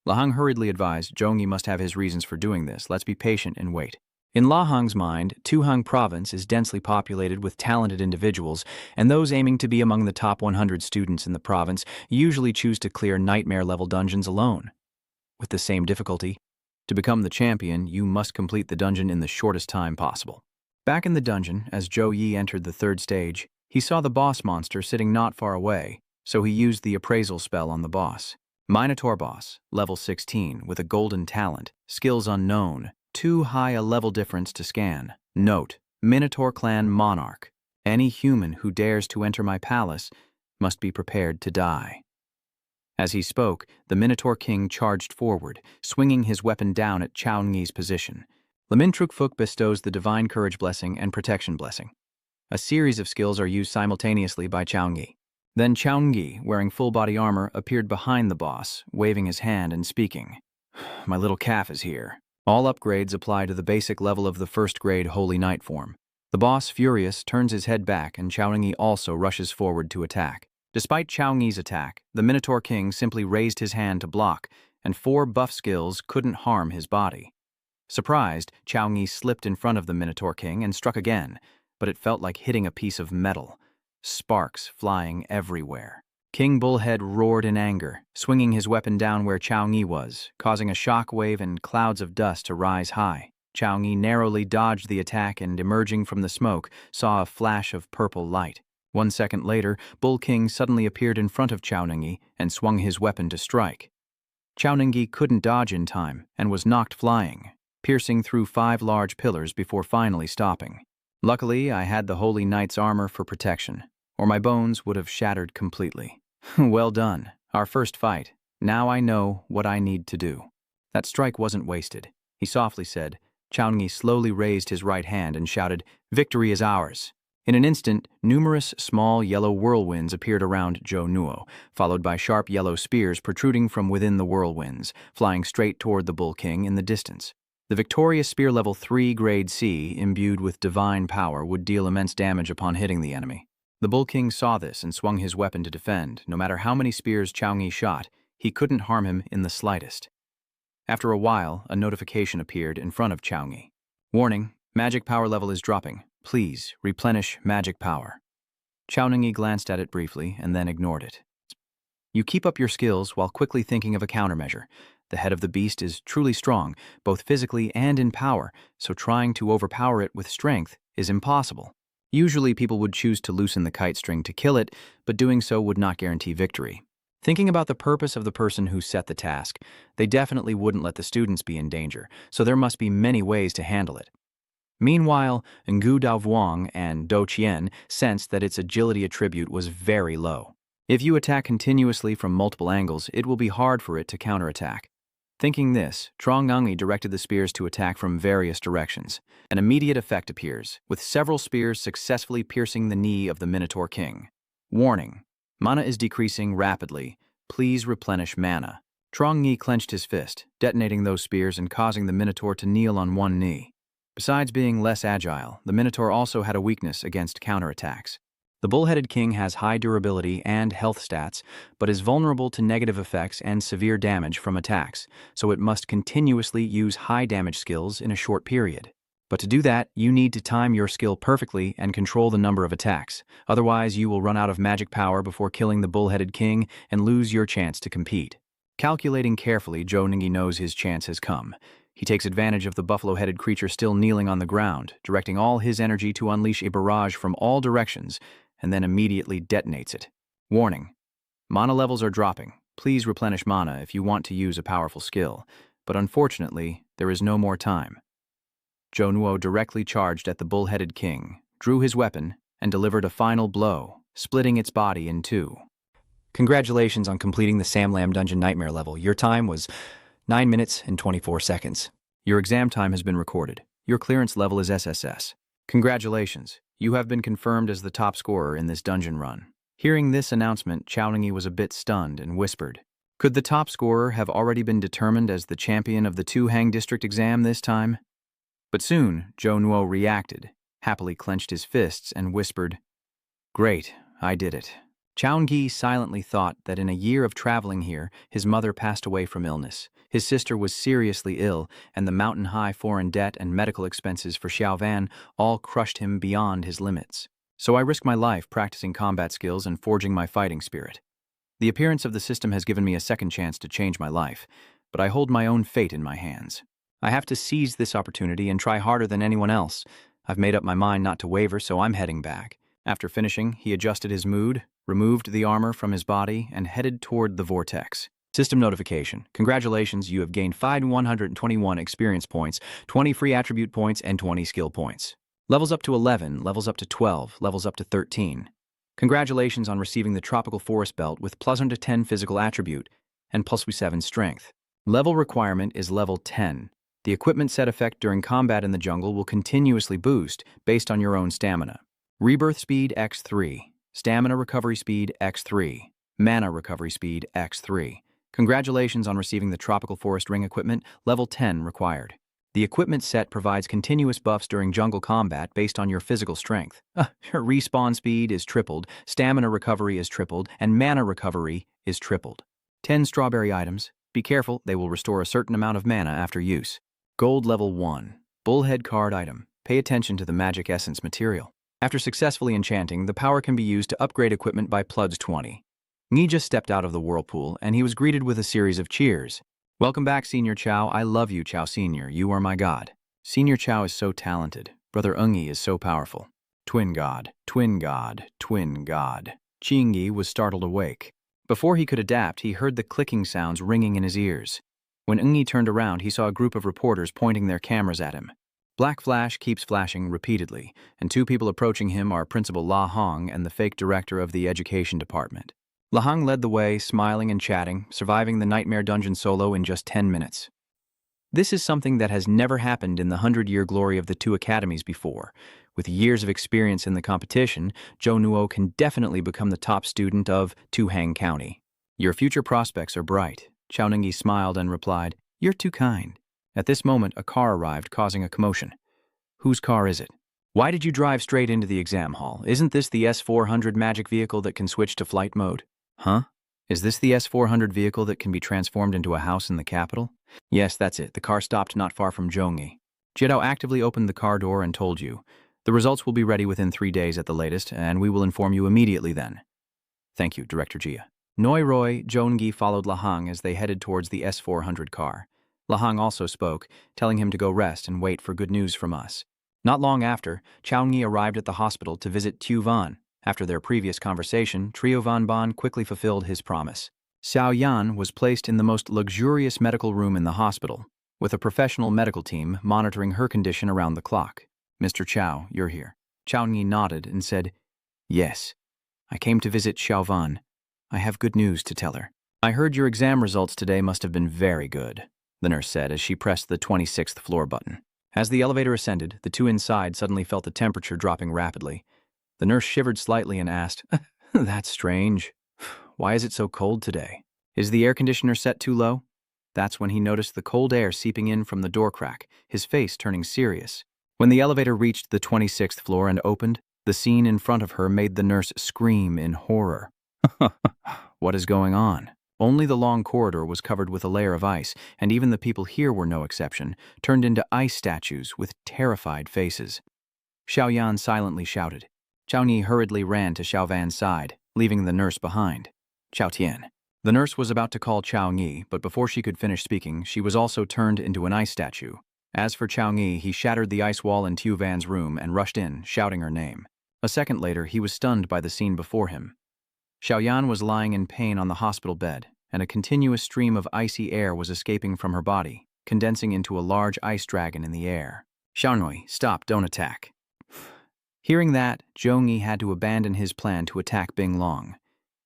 Lahang hurriedly advised, "Zhou Ngi must have his reasons for doing this. Let's be patient and wait." In Lahang's mind, Tuhang province is densely populated with talented individuals, and those aiming to be among the top 100 students in the province usually choose to clear nightmare-level dungeons alone. With the same difficulty, to become the champion, you must complete the dungeon in the shortest time possible. Back in the dungeon, as Zhou Yi entered the third stage, he saw the boss monster sitting not far away, so he used the appraisal spell on the boss. Minotaur boss, level 16, with a golden talent, skills unknown, too high a level difference to scan. Note, Minotaur clan monarch. Any human who dares to enter my palace must be prepared to die. As he spoke, the Minotaur king charged forward, swinging his weapon down at Chao Ngi's position. Lamintrukfuk bestows the Divine Courage Blessing and Protection Blessing. A series of skills are used simultaneously by Chao Ngi. Then Chao Ngi, wearing full-body armor, appeared behind the boss, waving his hand and speaking. "My little calf is here." All upgrades apply to the basic level of the first-grade Holy Knight form. The boss, furious, turns his head back, and Chao Ngi also rushes forward to attack. Despite Chao Ngi's attack, the Minotaur king simply raised his hand to block, and 4 buff skills couldn't harm his body. Surprised, Chao Ngi slipped in front of the Minotaur king and struck again, but it felt like hitting a piece of metal. Sparks flying everywhere. King Bullhead roared in anger, swinging his weapon down where Chao Ngi was, causing a shock wave and clouds of dust to rise high. Chao Ngi narrowly dodged the attack and, emerging from the smoke, saw a flash of purple light. 1 second later, Bull King suddenly appeared in front of Chao Ningyi and swung his weapon to strike. Chao Ningyi couldn't dodge in time and was knocked flying, piercing through 5 large pillars before finally stopping. Luckily, I had the Holy Knight's armor for protection, or my bones would have shattered completely. Well done, our first fight. Now I know what I need to do. That strike wasn't wasted, he softly said. Chao Ningyi slowly raised his right hand and shouted, "Victory is ours." In an instant, numerous small yellow whirlwinds appeared around Zhou Nuo, followed by sharp yellow spears protruding from within the whirlwinds, flying straight toward the Bull King in the distance. The victorious spear level 3 grade C, imbued with divine power, would deal immense damage upon hitting the enemy. The Bull King saw this and swung his weapon to defend. No matter how many spears Chao Ningyi shot, he couldn't harm him in the slightest. After a while, a notification appeared in front of Chao Ningyi. "Warning, magic power level is dropping. Please replenish magic power." Chao Ningyi glanced at it briefly and then ignored it. "You keep up your skills while quickly thinking of a countermeasure. The head of the beast is truly strong, both physically and in power, so trying to overpower it with strength is impossible." Usually, people would choose to loosen the kite string to kill it, but doing so would not guarantee victory. Thinking about the purpose of the person who set the task, they definitely wouldn't let the students be in danger, so there must be many ways to handle it. Meanwhile, Ngu Daovuang and Do Qian sensed that its agility attribute was very low. If you attack continuously from multiple angles, it will be hard for it to counterattack. Thinking this, Trong Ngangi directed the spears to attack from various directions. An immediate effect appears, with several spears successfully piercing the knee of the Minotaur King. Warning: mana is decreasing rapidly. Please replenish mana. Trong Ngi clenched his fist, detonating those spears and causing the Minotaur to kneel on one knee. Besides being less agile, the Minotaur also had a weakness against counterattacks. The bull-headed king has high durability and health stats, but is vulnerable to negative effects and severe damage from attacks, so it must continuously use high damage skills in a short period. But to do that, you need to time your skill perfectly and control the number of attacks. Otherwise, you will run out of magic power before killing the bull-headed king and lose your chance to compete. Calculating carefully, Zhou Ningyi knows his chance has come. He takes advantage of the buffalo-headed creature still kneeling on the ground, directing all his energy to unleash a barrage from all directions, and then immediately detonates it. Warning: mana levels are dropping. Please replenish mana if you want to use a powerful skill, but unfortunately, there is no more time. Zhou Nuo directly charged at the bull-headed king, drew his weapon, and delivered a final blow, splitting its body in two. Congratulations on completing the Samlam Dungeon Nightmare level. Your time was 9 minutes and 24 seconds. Your exam time has been recorded. Your clearance level is SSS. Congratulations. You have been confirmed as the top scorer in this dungeon run. Hearing this announcement, Chao Ningyi was a bit stunned and whispered, "Could the top scorer have already been determined as the champion of the Tu-Hang district exam this time?" But soon, Zhou Nuo reacted, happily clenched his fists and whispered, "Great, I did it." Chao Ningyi silently thought that in a year of traveling here, his mother passed away from illness. His sister was seriously ill, and the mountain-high foreign debt and medical expenses for Xiaovan all crushed him beyond his limits. So I risked my life practicing combat skills and forging my fighting spirit. The appearance of the system has given me a second chance to change my life, but I hold my own fate in my hands. I have to seize this opportunity and try harder than anyone else. I've made up my mind not to waver, so I'm heading back. After finishing, he adjusted his mood, removed the armor from his body, and headed toward the vortex. System notification. Congratulations, you have gained 521 experience points, 20 free attribute points, and 20 skill points. Levels up to 11, levels up to 12, levels up to 13. Congratulations on receiving the Tropical Forest Belt with plus 110 physical attribute and plus 7 strength. Level requirement is level 10. The equipment set effect during combat in the jungle will continuously boost based on your own stamina. Rebirth speed x3, stamina recovery speed x3, mana recovery speed x3. Congratulations on receiving the Tropical Forest Ring equipment, level 10 required. The equipment set provides continuous buffs during jungle combat based on your physical strength. Your respawn speed is tripled, stamina recovery is tripled, and mana recovery is tripled. 10 strawberry items. Be careful, they will restore a certain amount of mana after use. Gold level 1. Bullhead card item. Pay attention to the magic essence material. After successfully enchanting, the power can be used to upgrade equipment by plus 20. Ngi just stepped out of the whirlpool, and he was greeted with a series of cheers. "Welcome back, Senior Chao. I love you, Chao Senior. You are my god." Senior Chao is so talented. Brother Ungi is so powerful. Twin god, twin god, twin god. Qingyi was startled awake. Before he could adapt, he heard the clicking sounds ringing in his ears. When Ungi turned around, he saw a group of reporters pointing their cameras at him. Black flash keeps flashing repeatedly, and two people approaching him are Principal La Hong and the fake director of the education department. La Hong led the way, smiling and chatting, surviving the Nightmare Dungeon solo in just 10 minutes. This is something that has never happened in the 100-year glory of the two academies before. With years of experience in the competition, Zhou Nuo can definitely become the top student of Tu-Hang County. "Your future prospects are bright." Chao Ningyi smiled and replied, "You're too kind." At this moment, a car arrived, causing a commotion. "Whose car is it? Why did you drive straight into the exam hall? Isn't this the S400 magic vehicle that can switch to flight mode?" "Huh? Is this the S400 vehicle that can be transformed into a house in the capital?" "Yes, that's it. The car stopped not far from Zhongyi. Jiedao actively opened the car door and told you. The results will be ready within 3 days at the latest, and we will inform you immediately then." "Thank you, Director Jia." Noi Roy, Zhongyi followed Lahang as they headed towards the S400 car. Lahang also spoke, telling him to go rest and wait for good news from us. Not long after, Chao-ngi arrived at the hospital to visit Tu Van. After their previous conversation, Trio Van Ban quickly fulfilled his promise. Xiao Yan was placed in the most luxurious medical room in the hospital, with a professional medical team monitoring her condition around the clock. "Mr. Chao, you're here." Chao-ngi nodded and said, "Yes, I came to visit Xiao Van. I have good news to tell her." "I heard your exam results today must have been very good," the nurse said as she pressed the 26th floor button. As the elevator ascended, the two inside suddenly felt the temperature dropping rapidly. The nurse shivered slightly and asked, "That's strange. Why is it so cold today? Is the air conditioner set too low?" That's when he noticed the cold air seeping in from the door crack, his face turning serious. When the elevator reached the 26th floor and opened, the scene in front of her made the nurse scream in horror. What is going on? Only the long corridor was covered with a layer of ice, and even the people here were no exception, turned into ice statues with terrified faces. Xiao Yan silently shouted. Chao-ngi hurriedly ran to Xiao Van's side, leaving the nurse behind. "Xiao Tian." The nurse was about to call Chao-ngi, but before she could finish speaking, she was also turned into an ice statue. As for Chao-ngi, he shattered the ice wall in Tu Van's room and rushed in, shouting her name. A second later, he was stunned by the scene before him. Xiao Yan was lying in pain on the hospital bed, and a continuous stream of icy air was escaping from her body, condensing into a large ice dragon in the air. "Xiaonui, stop, don't attack." Hearing that, Zhongyi had to abandon his plan to attack Bing Long.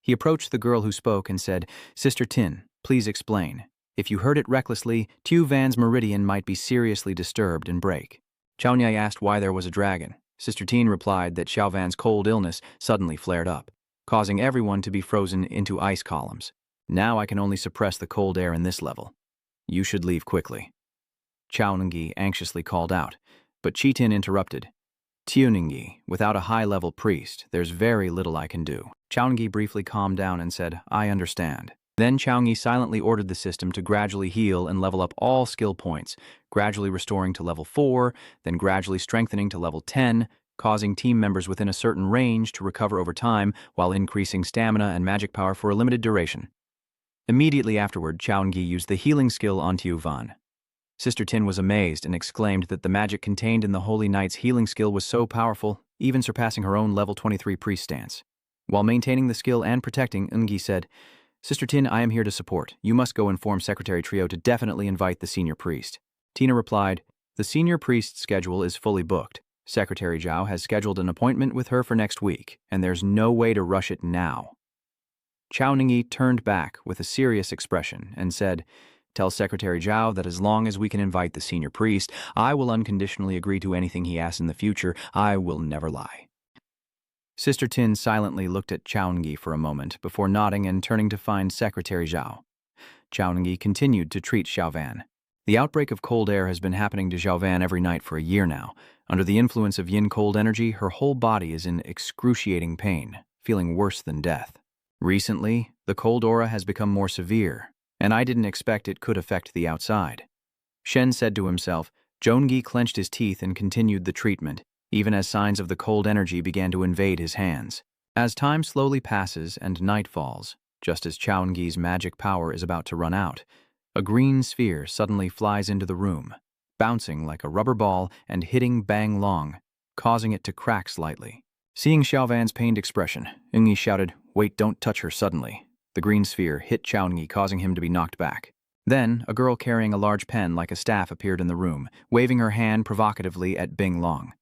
He approached the girl who spoke and said, "Sister Tin, please explain. If you hurt it recklessly, Tu Van's meridian might be seriously disturbed and break." Chao Niai asked why there was a dragon. Sister Tin replied that Xiao Van's cold illness suddenly flared up, causing everyone to be frozen into ice columns. "Now I can only suppress the cold air in this level. You should leave quickly." Chao Ningyi anxiously called out, but Chi Tin interrupted. "Tiu Ningyi, without a high-level priest, there's very little I can do." Chao Ningyi briefly calmed down and said, "I understand." Then Chao Ningyi silently ordered the system to gradually heal and level up all skill points, gradually restoring to level 4, then gradually strengthening to level 10, causing team members within a certain range to recover over time while increasing stamina and magic power for a limited duration. Immediately afterward, Chao Ningyi used the healing skill on Tiu Van. Sister Tin was amazed and exclaimed that the magic contained in the Holy Knight's healing skill was so powerful, even surpassing her own level 23 priest stance. While maintaining the skill and protecting, Ngi said, "Sister Tin, I am here to support. You must go inform Secretary Trio to definitely invite the senior priest." Tina replied, "The senior priest's schedule is fully booked. Secretary Zhao has scheduled an appointment with her for next week, and there's no way to rush it now." Chao Ningyi turned back with a serious expression and said, "Tell Secretary Zhao that as long as we can invite the senior priest, I will unconditionally agree to anything he asks in the future. I will never lie." Sister Tin silently looked at Chao Ningyi for a moment before nodding and turning to find Secretary Zhao. Chao Ningyi continued to treat Xiao Van. The outbreak of cold air has been happening to Xiao Van every night for a year now. Under the influence of yin cold energy, her whole body is in excruciating pain, feeling worse than death. Recently, the cold aura has become more severe, and I didn't expect it could affect the outside. Shen said to himself. Zhongyi clenched his teeth and continued the treatment, even as signs of the cold energy began to invade his hands. As time slowly passes and night falls, just as Chao Ngi's magic power is about to run out, a green sphere suddenly flies into the room, bouncing like a rubber ball and hitting Bang Long, causing it to crack slightly. Seeing Xiao Van's pained expression, Ngi shouted, "Wait, don't touch her suddenly." The green sphere hit Chao Ngi, causing him to be knocked back. Then, a girl carrying a large pen like a staff appeared in the room, waving her hand provocatively at Bing Long.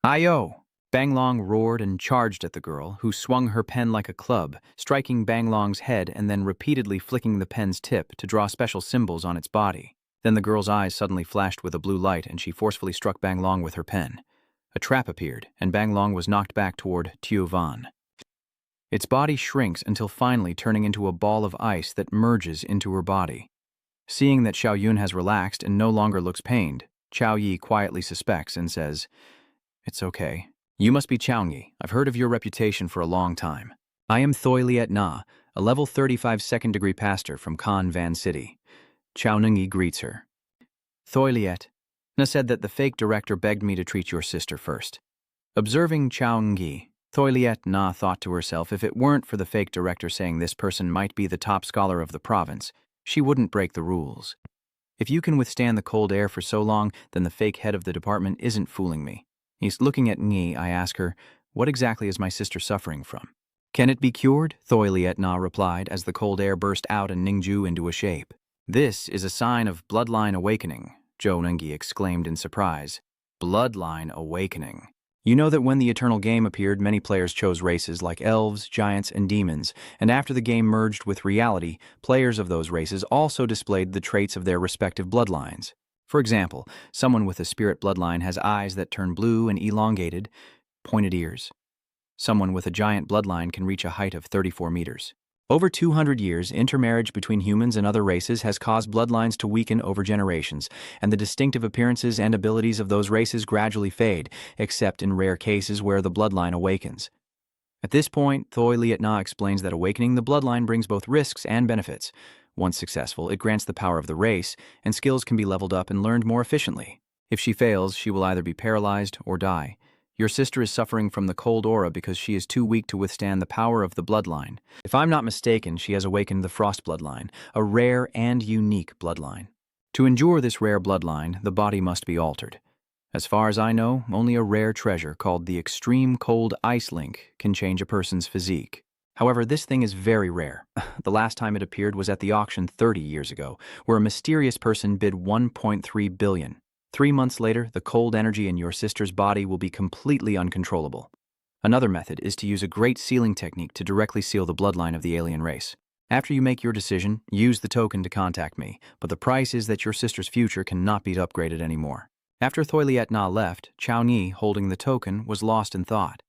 "Ayo!" Bang Long roared and charged at the girl, who swung her pen like a club, striking Bang Long's head and then repeatedly flicking the pen's tip to draw special symbols on its body. Then the girl's eyes suddenly flashed with a blue light and she forcefully struck Bang Long with her pen. A trap appeared, and Bang Long was knocked back toward Tiu Van. Its body shrinks until finally turning into a ball of ice that merges into her body. Seeing that Xiao Yun has relaxed and no longer looks pained, Chao Yi quietly suspects and says, "It's okay. You must be Chao Yi. I've heard of your reputation for a long time. I am Thoi Liet Na, a level 35 second-degree pastor from Kan Van City." Chao Nungi greets her. "Thoi Liet, Na said that the fake director begged me to treat your sister first." Observing Chao Ngi, Thoi Liet Na thought to herself if it weren't for the fake director saying this person might be the top scholar of the province, she wouldn't break the rules. If you can withstand the cold air for so long, then the fake head of the department isn't fooling me. He's looking at me. I ask her, what exactly is my sister suffering from? Can it be cured? Thoi Lietna replied as the cold air burst out and Ningju into a shape. This is a sign of Bloodline awakening, Zhou Nengyi exclaimed in surprise. Bloodline awakening. You know that when the Eternal Game appeared, many players chose races like elves, giants, and demons, and after the game merged with reality, players of those races also displayed the traits of their respective bloodlines. For example, someone with a spirit bloodline has eyes that turn blue and elongated, pointed ears. Someone with a giant bloodline can reach a height of 34 meters. Over 200 years, intermarriage between humans and other races has caused bloodlines to weaken over generations, and the distinctive appearances and abilities of those races gradually fade, except in rare cases where the bloodline awakens. At this point, Thoi Lietna explains that awakening the bloodline brings both risks and benefits. Once successful, it grants the power of the race, and skills can be leveled up and learned more efficiently. If she fails, she will either be paralyzed or die. Your sister is suffering from the cold aura because she is too weak to withstand the power of the bloodline. If I'm not mistaken, she has awakened the frost bloodline, a rare and unique bloodline. To endure this rare bloodline, the body must be altered. As far as I know, only a rare treasure called the Extreme Cold Ice Link can change a person's physique. However, this thing is very rare. The last time it appeared was at the auction 30 years ago, where a mysterious person bid 1.3 billion. 3 months later, the cold energy in your sister's body will be completely uncontrollable. Another method is to use a great sealing technique to directly seal the bloodline of the alien race. After you make your decision, use the token to contact me, but the price is that your sister's future cannot be upgraded anymore. After Thoi Lietna left, Chao Ni, holding the token, was lost in thought.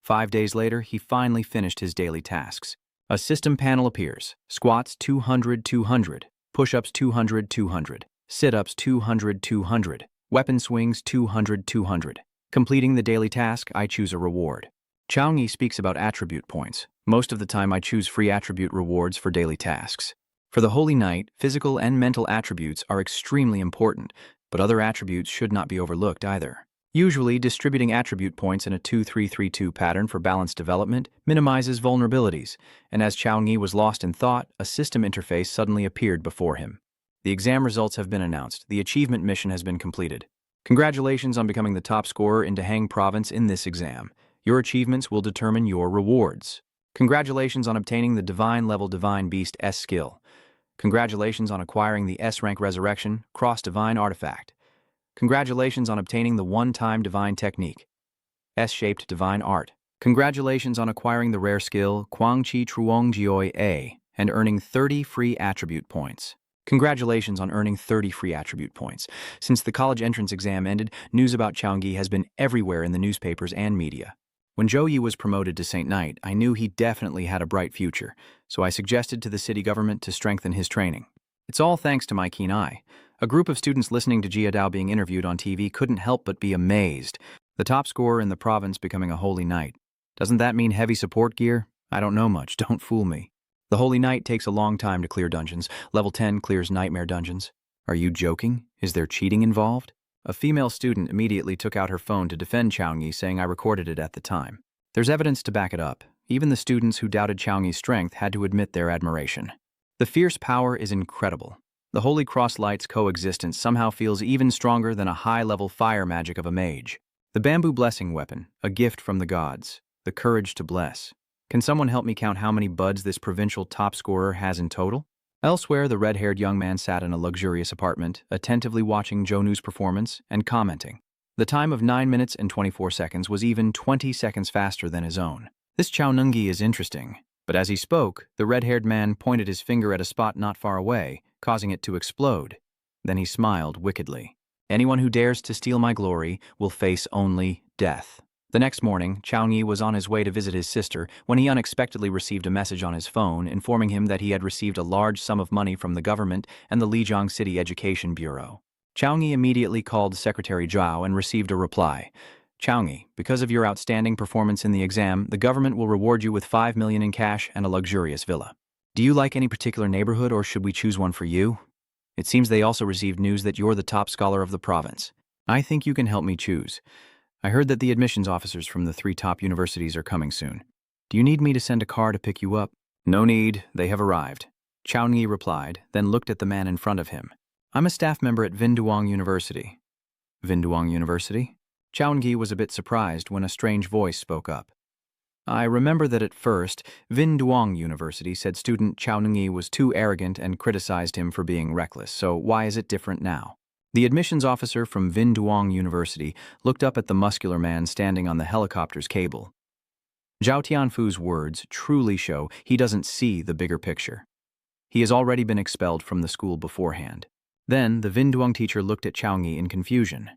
5 days later, he finally finished his daily tasks. A system panel appears. Squats 200-200, push-ups 200-200. Sit-ups 200-200, weapon swings 200-200. Completing the daily task, I choose a reward. Chao Ni speaks about attribute points. Most of the time I choose free attribute rewards for daily tasks. For the Holy Night, physical and mental attributes are extremely important, but other attributes should not be overlooked either. Usually, distributing attribute points in a 2-3-3-2 pattern for balanced development minimizes vulnerabilities, and as Chao Ni was lost in thought, a system interface suddenly appeared before him. The exam results have been announced. The achievement mission has been completed. Congratulations on becoming the top scorer in Dahang Province in this exam. Your achievements will determine your rewards. Congratulations on obtaining the Divine Level Divine Beast S skill. Congratulations on acquiring the S-Rank Resurrection Cross Divine Artifact. Congratulations on obtaining the One-Time Divine Technique, S-Shaped Divine Art. Congratulations on acquiring the rare skill Kuang Chi Truong Jioi A and earning 30 free attribute points. Congratulations on earning 30 free attribute points. Since the college entrance exam ended, news about Chaogi has been everywhere in the newspapers and media. When Zhou Yi was promoted to Saint Knight, I knew he definitely had a bright future, so I suggested to the city government to strengthen his training. It's all thanks to my keen eye. A group of students listening to Jia Dao being interviewed on TV couldn't help but be amazed. The top scorer in the province becoming a Holy Knight. Doesn't that mean heavy support gear? I don't know much, don't fool me. The Holy Knight takes a long time to clear dungeons. Level 10 clears nightmare dungeons. Are you joking? Is there cheating involved? A female student immediately took out her phone to defend Chaoyi, saying I recorded it at the time. There's evidence to back it up. Even the students who doubted Chaoyi's strength had to admit their admiration. The fierce power is incredible. The Holy Cross Light's coexistence somehow feels even stronger than a high-level fire magic of a mage. The bamboo blessing weapon, a gift from the gods. The courage to bless. Can someone help me count how many buds this provincial top scorer has in total? Elsewhere, the red-haired young man sat in a luxurious apartment, attentively watching Zhounu's performance and commenting. The time of 9 minutes and 24 seconds was even 20 seconds faster than his own. This Chao Nungi is interesting. But as he spoke, the red-haired man pointed his finger at a spot not far away, causing it to explode. Then he smiled wickedly. Anyone who dares to steal my glory will face only death. The next morning, Chaoyi was on his way to visit his sister when he unexpectedly received a message on his phone informing him that he had received a large sum of money from the government and the Lijiang City Education Bureau. Chaoyi immediately called Secretary Zhao and received a reply. Chaoyi, because of your outstanding performance in the exam, the government will reward you with 5 million in cash and a luxurious villa. Do you like any particular neighborhood or should we choose one for you? It seems they also received news that you're the top scholar of the province. I think you can help me choose. I heard that the admissions officers from the 3 top universities are coming soon. Do you need me to send a car to pick you up? No need, they have arrived. Chaoyi replied, then looked at the man in front of him. I'm a staff member at Vinduong University. Vinduong University? Chaungi was a bit surprised when a strange voice spoke up. I remember that at first, Vinduong University said student Chaungi was too arrogant and criticized him for being reckless, so why is it different now? The admissions officer from Vinduong University looked up at the muscular man standing on the helicopter's cable. Zhao Tianfu's words truly show he doesn't see the bigger picture. He has already been expelled from the school beforehand. Then, the Vinduong teacher looked at Chaungi in confusion.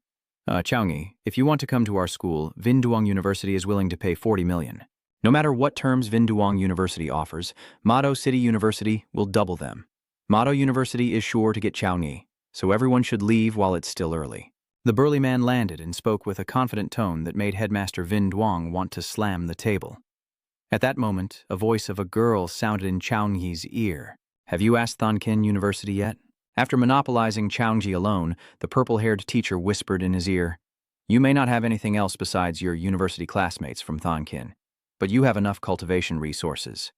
Chaungi, if you want to come to our school, Vinduong University is willing to pay 40 million. No matter what terms Vinduong University offers, Mado City University will double them. Mado University is sure to get Chaungi, so everyone should leave while it's still early. The burly man landed and spoke with a confident tone that made Headmaster Vinduong want to slam the table. At that moment, a voice of a girl sounded in Chaungi's ear. Have you asked Thonkin University yet? After monopolizing Chaungi alone, the purple-haired teacher whispered in his ear, You may not have anything else besides your university classmates from Thonkin, but you have enough cultivation resources.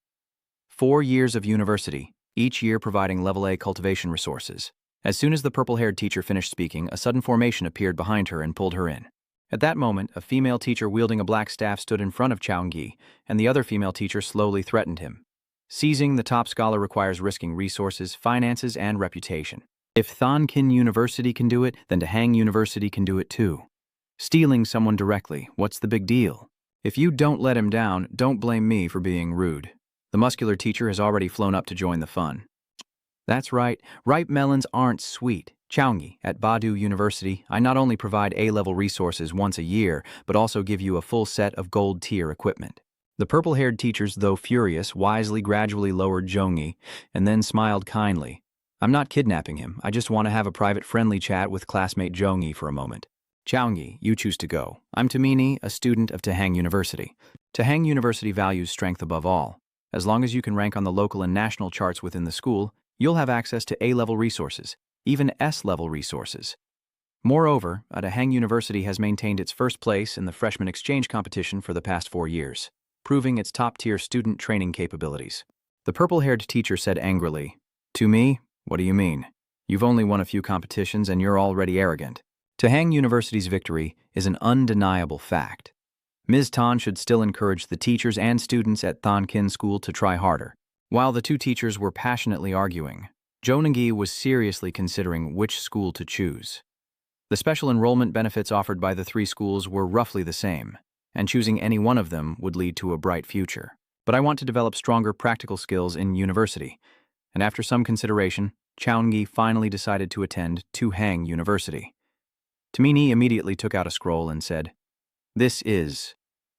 4 years of university, each year providing level A cultivation resources. As soon as the purple-haired teacher finished speaking, a sudden formation appeared behind her and pulled her in. At that moment, a female teacher wielding a black staff stood in front of Chaungi, and the other female teacher slowly threatened him. Seizing the top scholar requires risking resources, finances, and reputation. If Thonkin University can do it, then Tahang University can do it too. Stealing someone directly, what's the big deal? If you don't let him down, don't blame me for being rude. The muscular teacher has already flown up to join the fun. That's right, ripe melons aren't sweet. Chaungi, at Badu University, I not only provide A-level resources once a year, but also give you a full set of gold-tier equipment. The purple-haired teachers, though furious, wisely gradually lowered Zhongyi, and then smiled kindly. I'm not kidnapping him, I just want to have a private friendly chat with classmate Zhongyi for a moment. Chaungi, you choose to go. I'm Tamini, a student of Tahang University. Tahang University values strength above all. As long as you can rank on the local and national charts within the school, you'll have access to A-level resources, even S-level resources. Moreover, Tahang University has maintained its first place in the freshman exchange competition for the past 4 years, proving its top-tier student training capabilities. The purple-haired teacher said angrily, To me? What do you mean? You've only won a few competitions and you're already arrogant. Tahang University's victory is an undeniable fact. Ms. Tan should still encourage the teachers and students at Thonkin School to try harder. While the two teachers were passionately arguing, Zhongyi was seriously considering which school to choose. The special enrollment benefits offered by the 3 schools were roughly the same, and choosing any one of them would lead to a bright future. But I want to develop stronger practical skills in university, and after some consideration, Chaungi finally decided to attend Tahang University. Tamini immediately took out a scroll and said, This is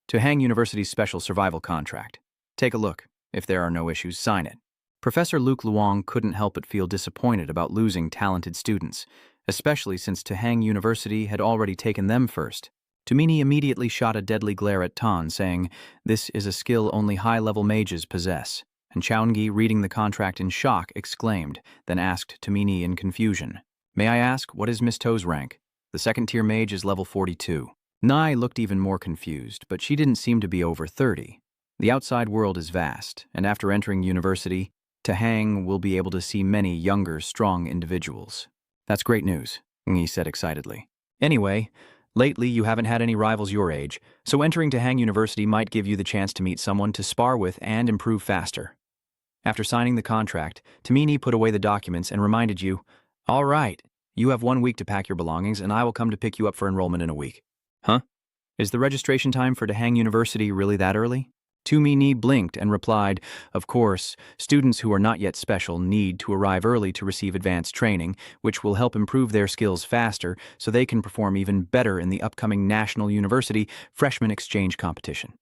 Tahang University's special survival contract. Take a look. If there are no issues, sign it. Professor Luke Luong couldn't help but feel disappointed about losing talented students, especially since Tahang University had already taken them first. Tamini immediately shot a deadly glare at Tan, saying, This is a skill only high-level mages possess. And Chaungi, reading the contract in shock, exclaimed, then asked Tamini in confusion, May I ask, what is Miss To's rank? The second-tier mage is level 42. Nai looked even more confused, but she didn't seem to be over 30. The outside world is vast, and after entering university, Tahang will be able to see many younger, strong individuals. That's great news, Ngi said excitedly. Anyway, lately you haven't had any rivals your age, so entering Tahang University might give you the chance to meet someone to spar with and improve faster. After signing the contract, Tamini put away the documents and reminded you, All right, you have 1 week to pack your belongings and I will come to pick you up for enrollment in a week. Huh? Is the registration time for Tahang University really that early? Tamini blinked and replied, Of course, students who are not yet special need to arrive early to receive advanced training, which will help improve their skills faster so they can perform even better in the upcoming National University Freshman Exchange Competition.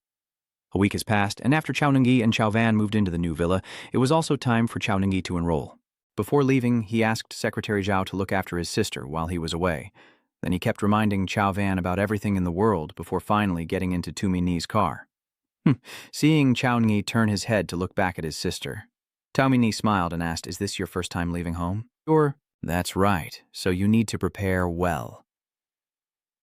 A week has passed, and after Chaunengi and Chaovan moved into the new villa, it was also time for Chaunengi to enroll. Before leaving, he asked Secretary Zhao to look after his sister while he was away. Then he kept reminding Chaovan about everything in the world before finally getting into Tamini's car. Seeing Chaunengi turn his head to look back at his sister, Tamini smiled and asked, Is this your first time leaving home? Sure. That's right, so you need to prepare well.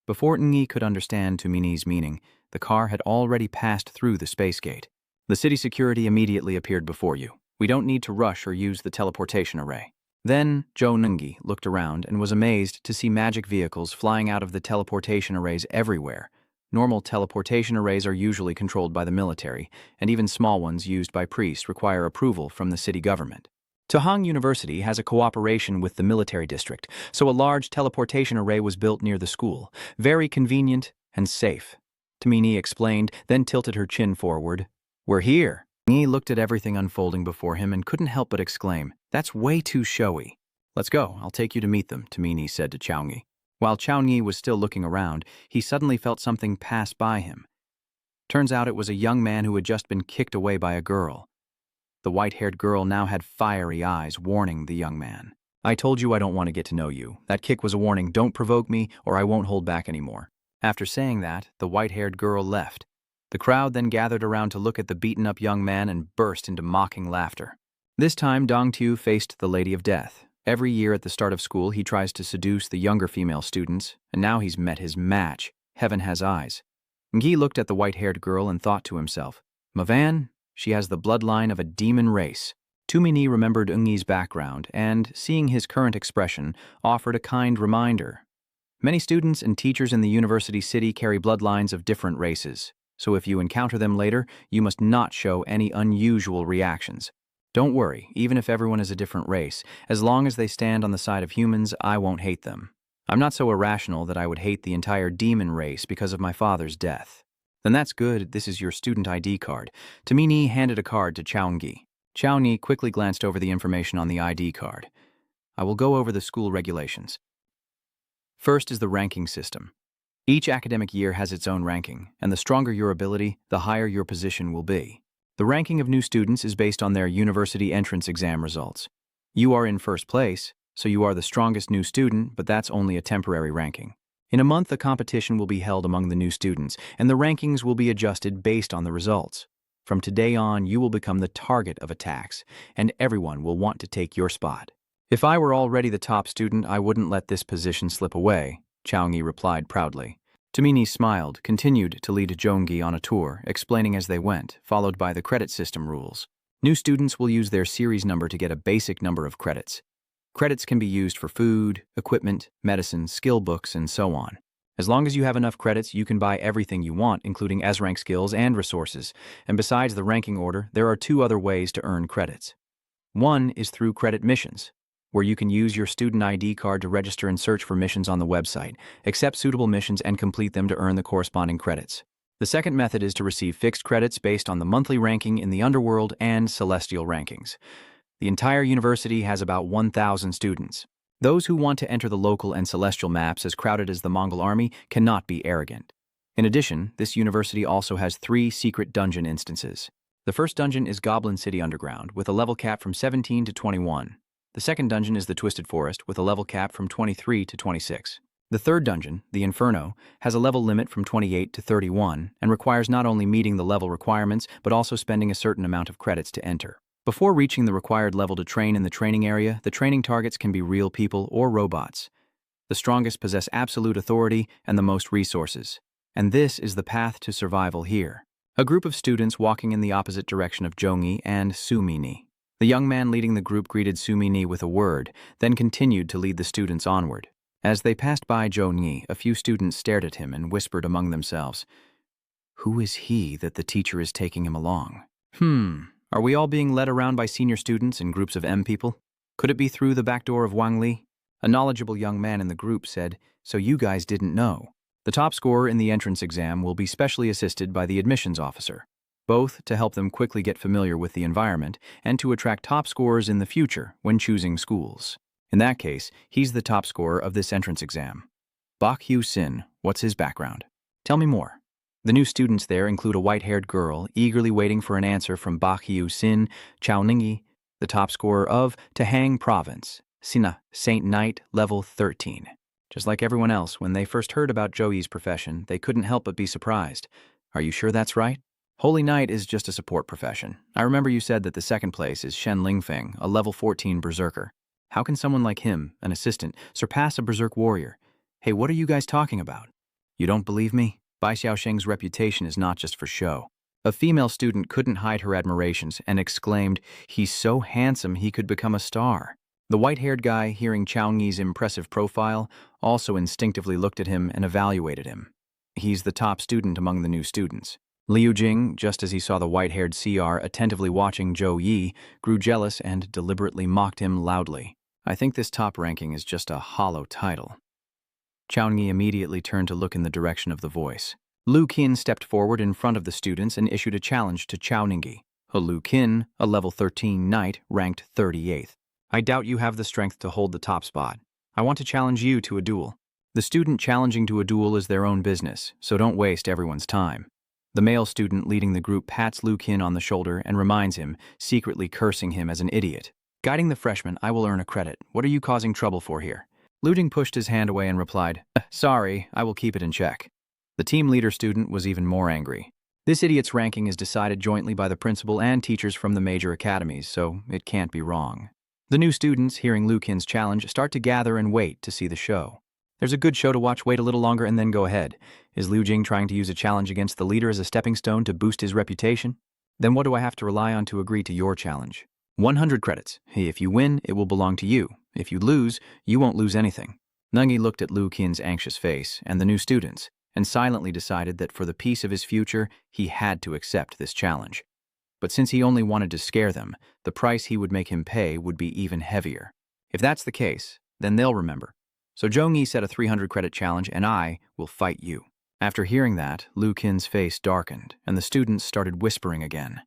Before Ngi could understand Tamini's meaning, the car had already passed through the space gate. The city security immediately appeared before you. We don't need to rush or use the teleportation array. Then Zhou Nungi looked around and was amazed to see magic vehicles flying out of the teleportation arrays everywhere. Normal teleportation arrays are usually controlled by the military, and even small ones used by priests require approval from the city government. Tahang University has a cooperation with the military district, so a large teleportation array was built near the school. Very convenient and safe. Tamini explained, then tilted her chin forward. "We're here." He looked at everything unfolding before him and couldn't help but exclaim, "That's way too showy." "Let's go, I'll take you to meet them," Tamini said to Chaoyi. While Chaoyi was still looking around, he suddenly felt something pass by him. Turns out it was a young man who had just been kicked away by a girl. The white-haired girl now had fiery eyes, warning the young man. "I told you I don't want to get to know you. That kick was a warning. Don't provoke me, or I won't hold back anymore." After saying that, the white-haired girl left. The crowd then gathered around to look at the beaten-up young man and burst into mocking laughter. This time, Dong Tu faced the Lady of Death. Every year at the start of school, he tries to seduce the younger female students, and now he's met his match. Heaven has eyes. Ngi looked at the white-haired girl and thought to himself, "Mavan, she has the bloodline of a demon race." Tumini remembered Ngi's background and, seeing his current expression, offered a kind reminder. Many students and teachers in the university city carry bloodlines of different races, so if you encounter them later, you must not show any unusual reactions. Don't worry, even if everyone is a different race, as long as they stand on the side of humans, I won't hate them. I'm not so irrational that I would hate the entire demon race because of my father's death. Then that's good, this is your student ID card. Tamini handed a card to Chaoyi. Chaoyi quickly glanced over the information on the ID card. I will go over the school regulations. First is the ranking system. Each academic year has its own ranking, and the stronger your ability, the higher your position will be. The ranking of new students is based on their university entrance exam results. You are in first place, so you are the strongest new student, but that's only a temporary ranking. In a month, a competition will be held among the new students, and the rankings will be adjusted based on the results. From today on, you will become the target of attacks, and everyone will want to take your spot. If I were already the top student, I wouldn't let this position slip away, Chaoyi replied proudly. Tamini smiled, continued to lead Zhongyi on a tour, explaining as they went, followed by the credit system rules. New students will use their series number to get a basic number of credits. Credits can be used for food, equipment, medicine, skill books, and so on. As long as you have enough credits, you can buy everything you want, including S-rank skills and resources. And besides the ranking order, there are two other ways to earn credits. One is through credit missions, where you can use your student ID card to register and search for missions on the website, accept suitable missions, and complete them to earn the corresponding credits. The second method is to receive fixed credits based on the monthly ranking in the Underworld and Celestial rankings. The entire university has about 1,000 students. Those who want to enter the local and celestial maps as crowded as the Mongol army cannot be arrogant. In addition, this university also has 3 secret dungeon instances. The first dungeon is Goblin City Underground, with a level cap from 17 to 21. The second dungeon is the Twisted Forest, with a level cap from 23 to 26. The third dungeon, the Inferno, has a level limit from 28 to 31 and requires not only meeting the level requirements, but also spending a certain amount of credits to enter. Before reaching the required level to train in the training area, the training targets can be real people or robots. The strongest possess absolute authority and the most resources. And this is the path to survival here. A group of students walking in the opposite direction of Zhongyi and Sumini. The young man leading the group greeted Sumini with a word, then continued to lead the students onward. As they passed by Zhongyi, a few students stared at him and whispered among themselves, "Who is he that the teacher is taking him along? Are we all being led around by senior students and groups of M people? Could it be through the back door of Wang Li?" A knowledgeable young man in the group said, "So you guys didn't know." The top scorer in the entrance exam will be specially assisted by the admissions officer, both to help them quickly get familiar with the environment and to attract top scorers in the future when choosing schools. In that case, he's the top scorer of this entrance exam. Bak Hyu Sin, what's his background? Tell me more. The new students there include a white-haired girl eagerly waiting for an answer from Bak Hyu Sin, Chao Ningyi, the top scorer of Tahang Province, Sina, Saint Knight, level 13. Just like everyone else, when they first heard about Zhouyi's profession, they couldn't help but be surprised. Are you sure that's right? Holy Knight is just a support profession. I remember you said that the second place is Shen Lingfeng, a level 14 berserker. How can someone like him, an assistant, surpass a berserk warrior? Hey, what are you guys talking about? You don't believe me? Bai Xiaosheng's reputation is not just for show. A female student couldn't hide her admirations and exclaimed, "He's so handsome he could become a star." The white-haired guy, hearing Chaoying's impressive profile, also instinctively looked at him and evaluated him. He's the top student among the new students. Liu Jing, just as he saw the white-haired CR attentively watching Zhou Yi, grew jealous and deliberately mocked him loudly. I think this top ranking is just a hollow title. Chaoying immediately turned to look in the direction of the voice. Lu Qin stepped forward in front of the students and issued a challenge to Chaoying. Lu Qin, a level 13 knight, ranked 38th. I doubt you have the strength to hold the top spot. I want to challenge you to a duel. The student challenging to a duel is their own business, so don't waste everyone's time. The male student leading the group pats Lu Qin on the shoulder and reminds him, secretly cursing him as an idiot. Guiding the freshman, I will earn a credit. What are you causing trouble for here? Lu Jing pushed his hand away and replied, Sorry, I will keep it in check. The team leader student was even more angry. This idiot's ranking is decided jointly by the principal and teachers from the major academies, so it can't be wrong. The new students, hearing Lu Qin's challenge, start to gather and wait to see the show. There's a good show to watch, wait a little longer, and then go ahead. Is Liu Jing trying to use a challenge against the leader as a stepping stone to boost his reputation? Then what do I have to rely on to agree to your challenge? 100 credits. If you win, it will belong to you. If you lose, you won't lose anything. Nungi looked at Lu Qin's anxious face and the new students, and silently decided that for the peace of his future, he had to accept this challenge. But since he only wanted to scare them, the price he would make him pay would be even heavier. If that's the case, then they'll remember. So Zhou Yi set a 300 credit challenge, and I will fight you. After hearing that, Lu Qin's face darkened, and the students started whispering again.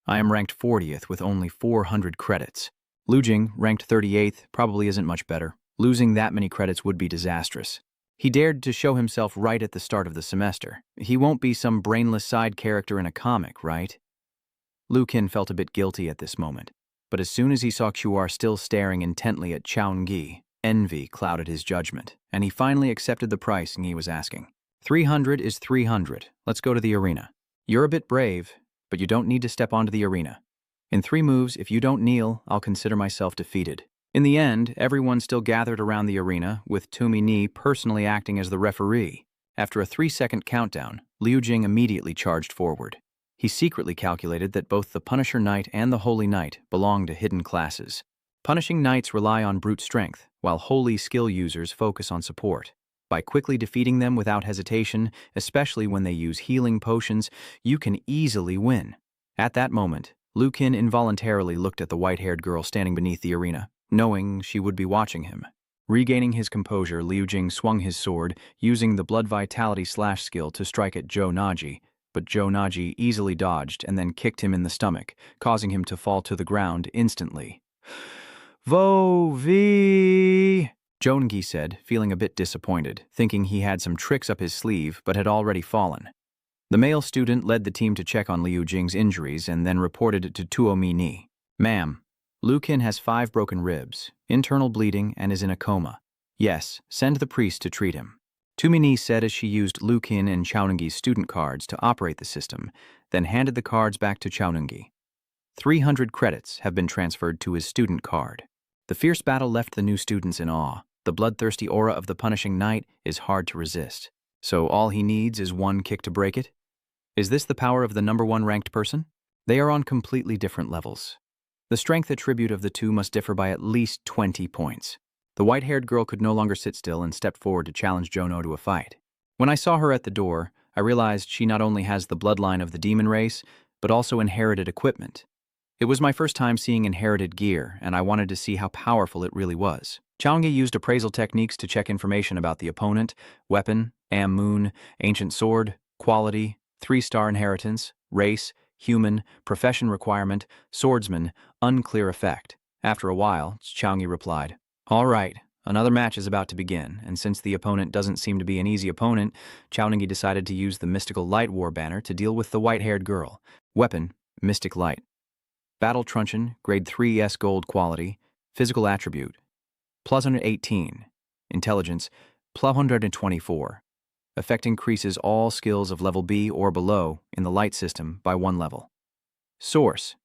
I am ranked 40th with only 400 credits. Liu Jing, ranked 38th, probably isn't much better. Losing that many credits would be disastrous. He dared to show himself right at the start of the semester. He won't be some brainless side character in a comic, right? Lu Qin felt a bit guilty at this moment, but as soon as he saw Quar still staring intently at Chaoying, envy clouded his judgment, and he finally accepted the price Yi was asking. 300 is 300. Let's go to the arena. You're a bit brave, but you don't need to step onto the arena. In 3 moves, if you don't kneel, I'll consider myself defeated. In the end, everyone still gathered around the arena, with Tumi Ni personally acting as the referee. After a 3-second countdown, Liu Jing immediately charged forward. He secretly calculated that both the Punisher Knight and the Holy Knight belong to hidden classes. Punishing Knights rely on brute strength, while Holy skill users focus on support. By quickly defeating them without hesitation, especially when they use healing potions, you can easily win. At that moment, Lu Qin involuntarily looked at the white-haired girl standing beneath the arena, knowing she would be watching him. Regaining his composure, Liu Jing swung his sword, using the Blood Vitality slash skill to strike at Zhou Naji, but Zhou Naji easily dodged and then kicked him in the stomach, causing him to fall to the ground instantly. Vo vi! Zhou said, feeling a bit disappointed, thinking he had some tricks up his sleeve but had already fallen. The male student led the team to check on Liu Jing's injuries and then reported to Tuomi Ni. Ma'am, Lu Qin has 5 broken ribs, internal bleeding, and is in a coma. Yes, send the priest to treat him. Tuomi Ni said as she used Lu Qin and Chaoying's student cards to operate the system, then handed the cards back to Chaoying. 300 credits have been transferred to his student card. The fierce battle left the new students in awe. The bloodthirsty aura of the punishing knight is hard to resist. So all he needs is 1 kick to break it? Is this the power of the #1 ranked person? They are on completely different levels. The strength attribute of the two must differ by at least 20 points. The white-haired girl could no longer sit still and stepped forward to challenge Jono to a fight. When I saw her at the door, I realized she not only has the bloodline of the demon race, but also inherited equipment. It was my first time seeing inherited gear, and I wanted to see how powerful it really was. Chaoying used appraisal techniques to check information about the opponent: weapon, moon, ancient sword, quality, 3-star inheritance, race, human, profession requirement, swordsman, unclear effect. After a while, Chaoying replied, All right, another match is about to begin, and since the opponent doesn't seem to be an easy opponent, Chaoying decided to use the Mystical Light War banner to deal with the white-haired girl. Weapon, Mystic Light. Battle Truncheon, grade 3S gold quality. Physical attribute, +118. Intelligence, +124. Effect increases all skills of level B or below in the light system by 1 level. Source,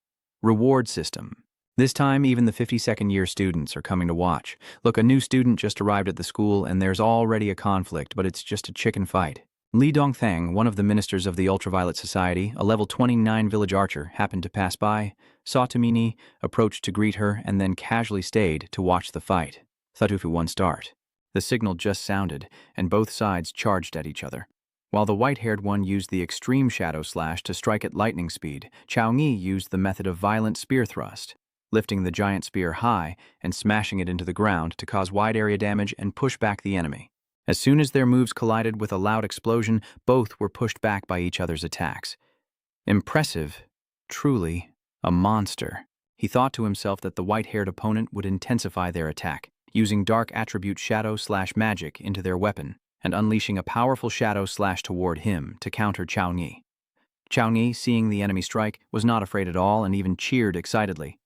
reward system. This time, even the 52nd year students are coming to watch. Look, a new student just arrived at the school and there's already a conflict, but it's just a chicken fight. Li Dongthang, one of the ministers of the Ultraviolet Society, a level 29 village archer, happened to pass by, saw Tumini, approached to greet her, and then casually stayed to watch the fight. Thatufu 1 start. The signal just sounded, and both sides charged at each other. While the white-haired one used the extreme shadow slash to strike at lightning speed, Chaoyi used the method of violent spear thrust, lifting the giant spear high and smashing it into the ground to cause wide-area damage and push back the enemy. As soon as their moves collided with a loud explosion, both were pushed back by each other's attacks. Impressive. Truly, a monster. He thought to himself that the white-haired opponent would intensify their attack, using dark attribute shadow slash magic into their weapon, and unleashing a powerful shadow slash toward him to counter Chaoyi. Chaoyi, seeing the enemy strike, was not afraid at all and even cheered excitedly.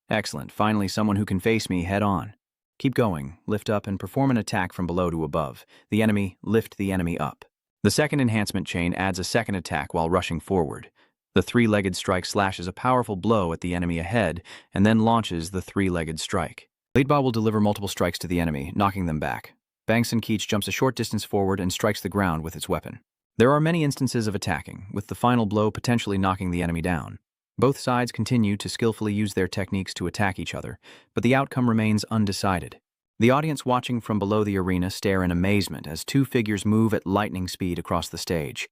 Excellent, finally someone who can face me head on. Keep going, lift up and perform an attack from below to above. The enemy, lift the enemy up. The second enhancement chain adds a second attack while rushing forward. The three-legged strike slashes a powerful blow at the enemy ahead and then launches the three-legged strike. Leadball will deliver multiple strikes to the enemy, knocking them back. Bangsun Keech jumps a short distance forward and strikes the ground with its weapon. There are many instances of attacking, with the final blow potentially knocking the enemy down. Both sides continue to skillfully use their techniques to attack each other, but the outcome remains undecided. The audience watching from below the arena stare in amazement as two figures move at lightning speed across the stage.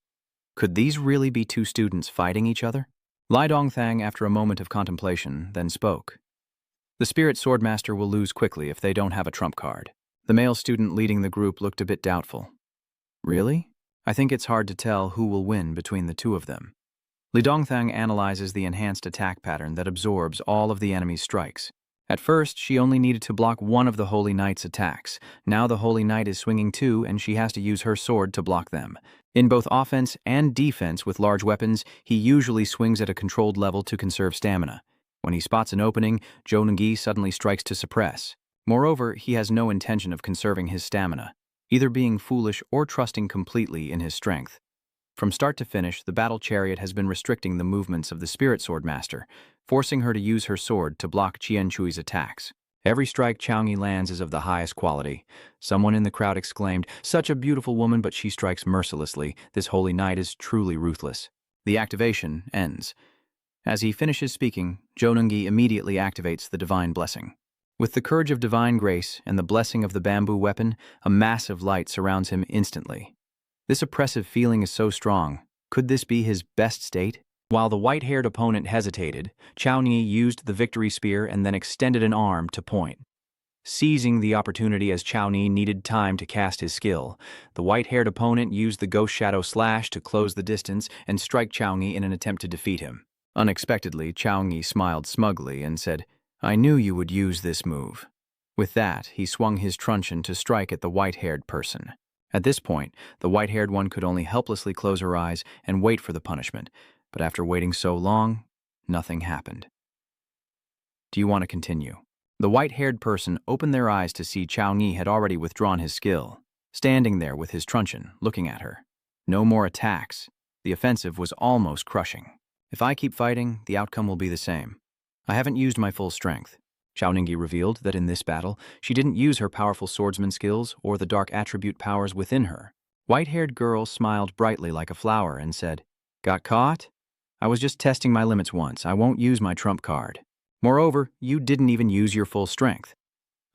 Could these really be two students fighting each other? Li Dongthang, after a moment of contemplation, then spoke. The Spirit Swordmaster will lose quickly if they don't have a trump card. The male student leading the group looked a bit doubtful. Really? I think it's hard to tell who will win between the two of them. Li Dongthang analyzes the enhanced attack pattern that absorbs all of the enemy's strikes. At first, she only needed to block one of the Holy Knight's attacks. Now the Holy Knight is swinging two, and she has to use her sword to block them. In both offense and defense with large weapons, he usually swings at a controlled level to conserve stamina. When he spots an opening, Zhou Nengyi suddenly strikes to suppress. Moreover, he has no intention of conserving his stamina, either being foolish or trusting completely in his strength. From start to finish, the battle chariot has been restricting the movements of the Spirit Swordmaster, forcing her to use her sword to block Qian Chui's attacks. Every strike Chaoyi lands is of the highest quality. Someone in the crowd exclaimed, "Such a beautiful woman, but she strikes mercilessly. This holy knight is truly ruthless." The activation ends. As he finishes speaking, Zhou Nengyi immediately activates the Divine Blessing. With the courage of divine grace and the blessing of the bamboo weapon, a massive light surrounds him instantly. This oppressive feeling is so strong. Could this be his best state? While the white-haired opponent hesitated, Chaoyi used the victory spear and then extended an arm to point. Seizing the opportunity as Chaoyi needed time to cast his skill, the white-haired opponent used the Ghost Shadow Slash to close the distance and strike Chaoyi in an attempt to defeat him. Unexpectedly, Chaoyi smiled smugly and said, "I knew you would use this move." With that, he swung his truncheon to strike at the white-haired person. At this point, the white-haired one could only helplessly close her eyes and wait for the punishment, but after waiting so long, nothing happened. Do you want to continue? The white-haired person opened their eyes to see Chaoyi had already withdrawn his skill, standing there with his truncheon, looking at her. No more attacks. The offensive was almost crushing. If I keep fighting, the outcome will be the same. I haven't used my full strength. Zhou Nengyi revealed that in this battle, she didn't use her powerful swordsman skills or the dark attribute powers within her. White-haired girl smiled brightly like a flower and said, "Got caught? I was just testing my limits once. I won't use my trump card. Moreover, you didn't even use your full strength.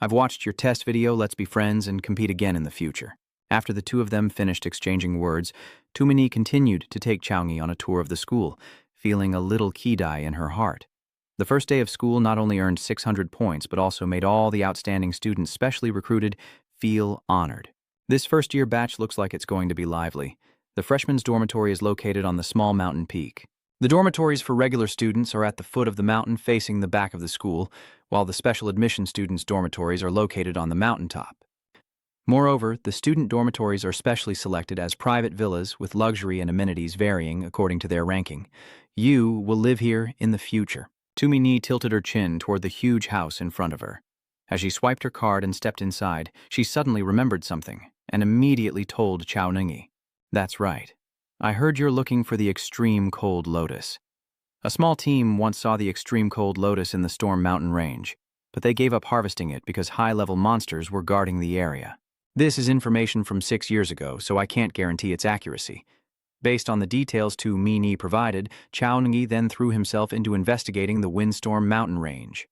I've watched your test video, let's be friends and compete again in the future." After the two of them finished exchanging words, Tumini continued to take Chaoyi on a tour of the school, feeling a little kidai in her heart. The first day of school not only earned 600 points, but also made all the outstanding students specially recruited feel honored. This first-year batch looks like it's going to be lively. The freshmen's dormitory is located on the small mountain peak. The dormitories for regular students are at the foot of the mountain facing the back of the school, while the special admission students' dormitories are located on the mountaintop. Moreover, the student dormitories are specially selected as private villas with luxury and amenities varying according to their ranking. You will live here in the future. Tumini tilted her chin toward the huge house in front of her. As she swiped her card and stepped inside, she suddenly remembered something and immediately told Zhou Nengyi. "That's right. I heard you're looking for the extreme cold lotus. A small team once saw the extreme cold lotus in the Storm Mountain range, but they gave up harvesting it because high-level monsters were guarding the area. This is information from 6 years ago, so I can't guarantee its accuracy. Based on the details Tu Mini provided, Chao Ngi then threw himself into investigating the Windstorm mountain range.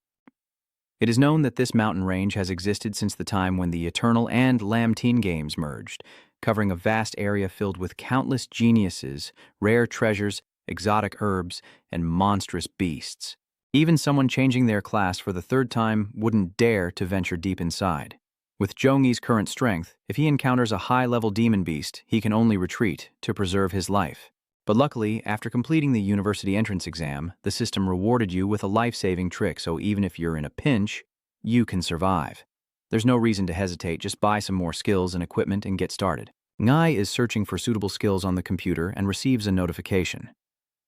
It is known that this mountain range has existed since the time when the Eternal and Lamtine games merged, covering a vast area filled with countless geniuses, rare treasures, exotic herbs, and monstrous beasts. Even someone changing their class for the third time wouldn't dare to venture deep inside. With Zhongyi's current strength, if he encounters a high-level demon beast, he can only retreat to preserve his life. But luckily, after completing the university entrance exam, the system rewarded you with a life-saving trick, so even if you're in a pinch, you can survive. There's no reason to hesitate, just buy some more skills and equipment and get started. Ngai is searching for suitable skills on the computer and receives a notification.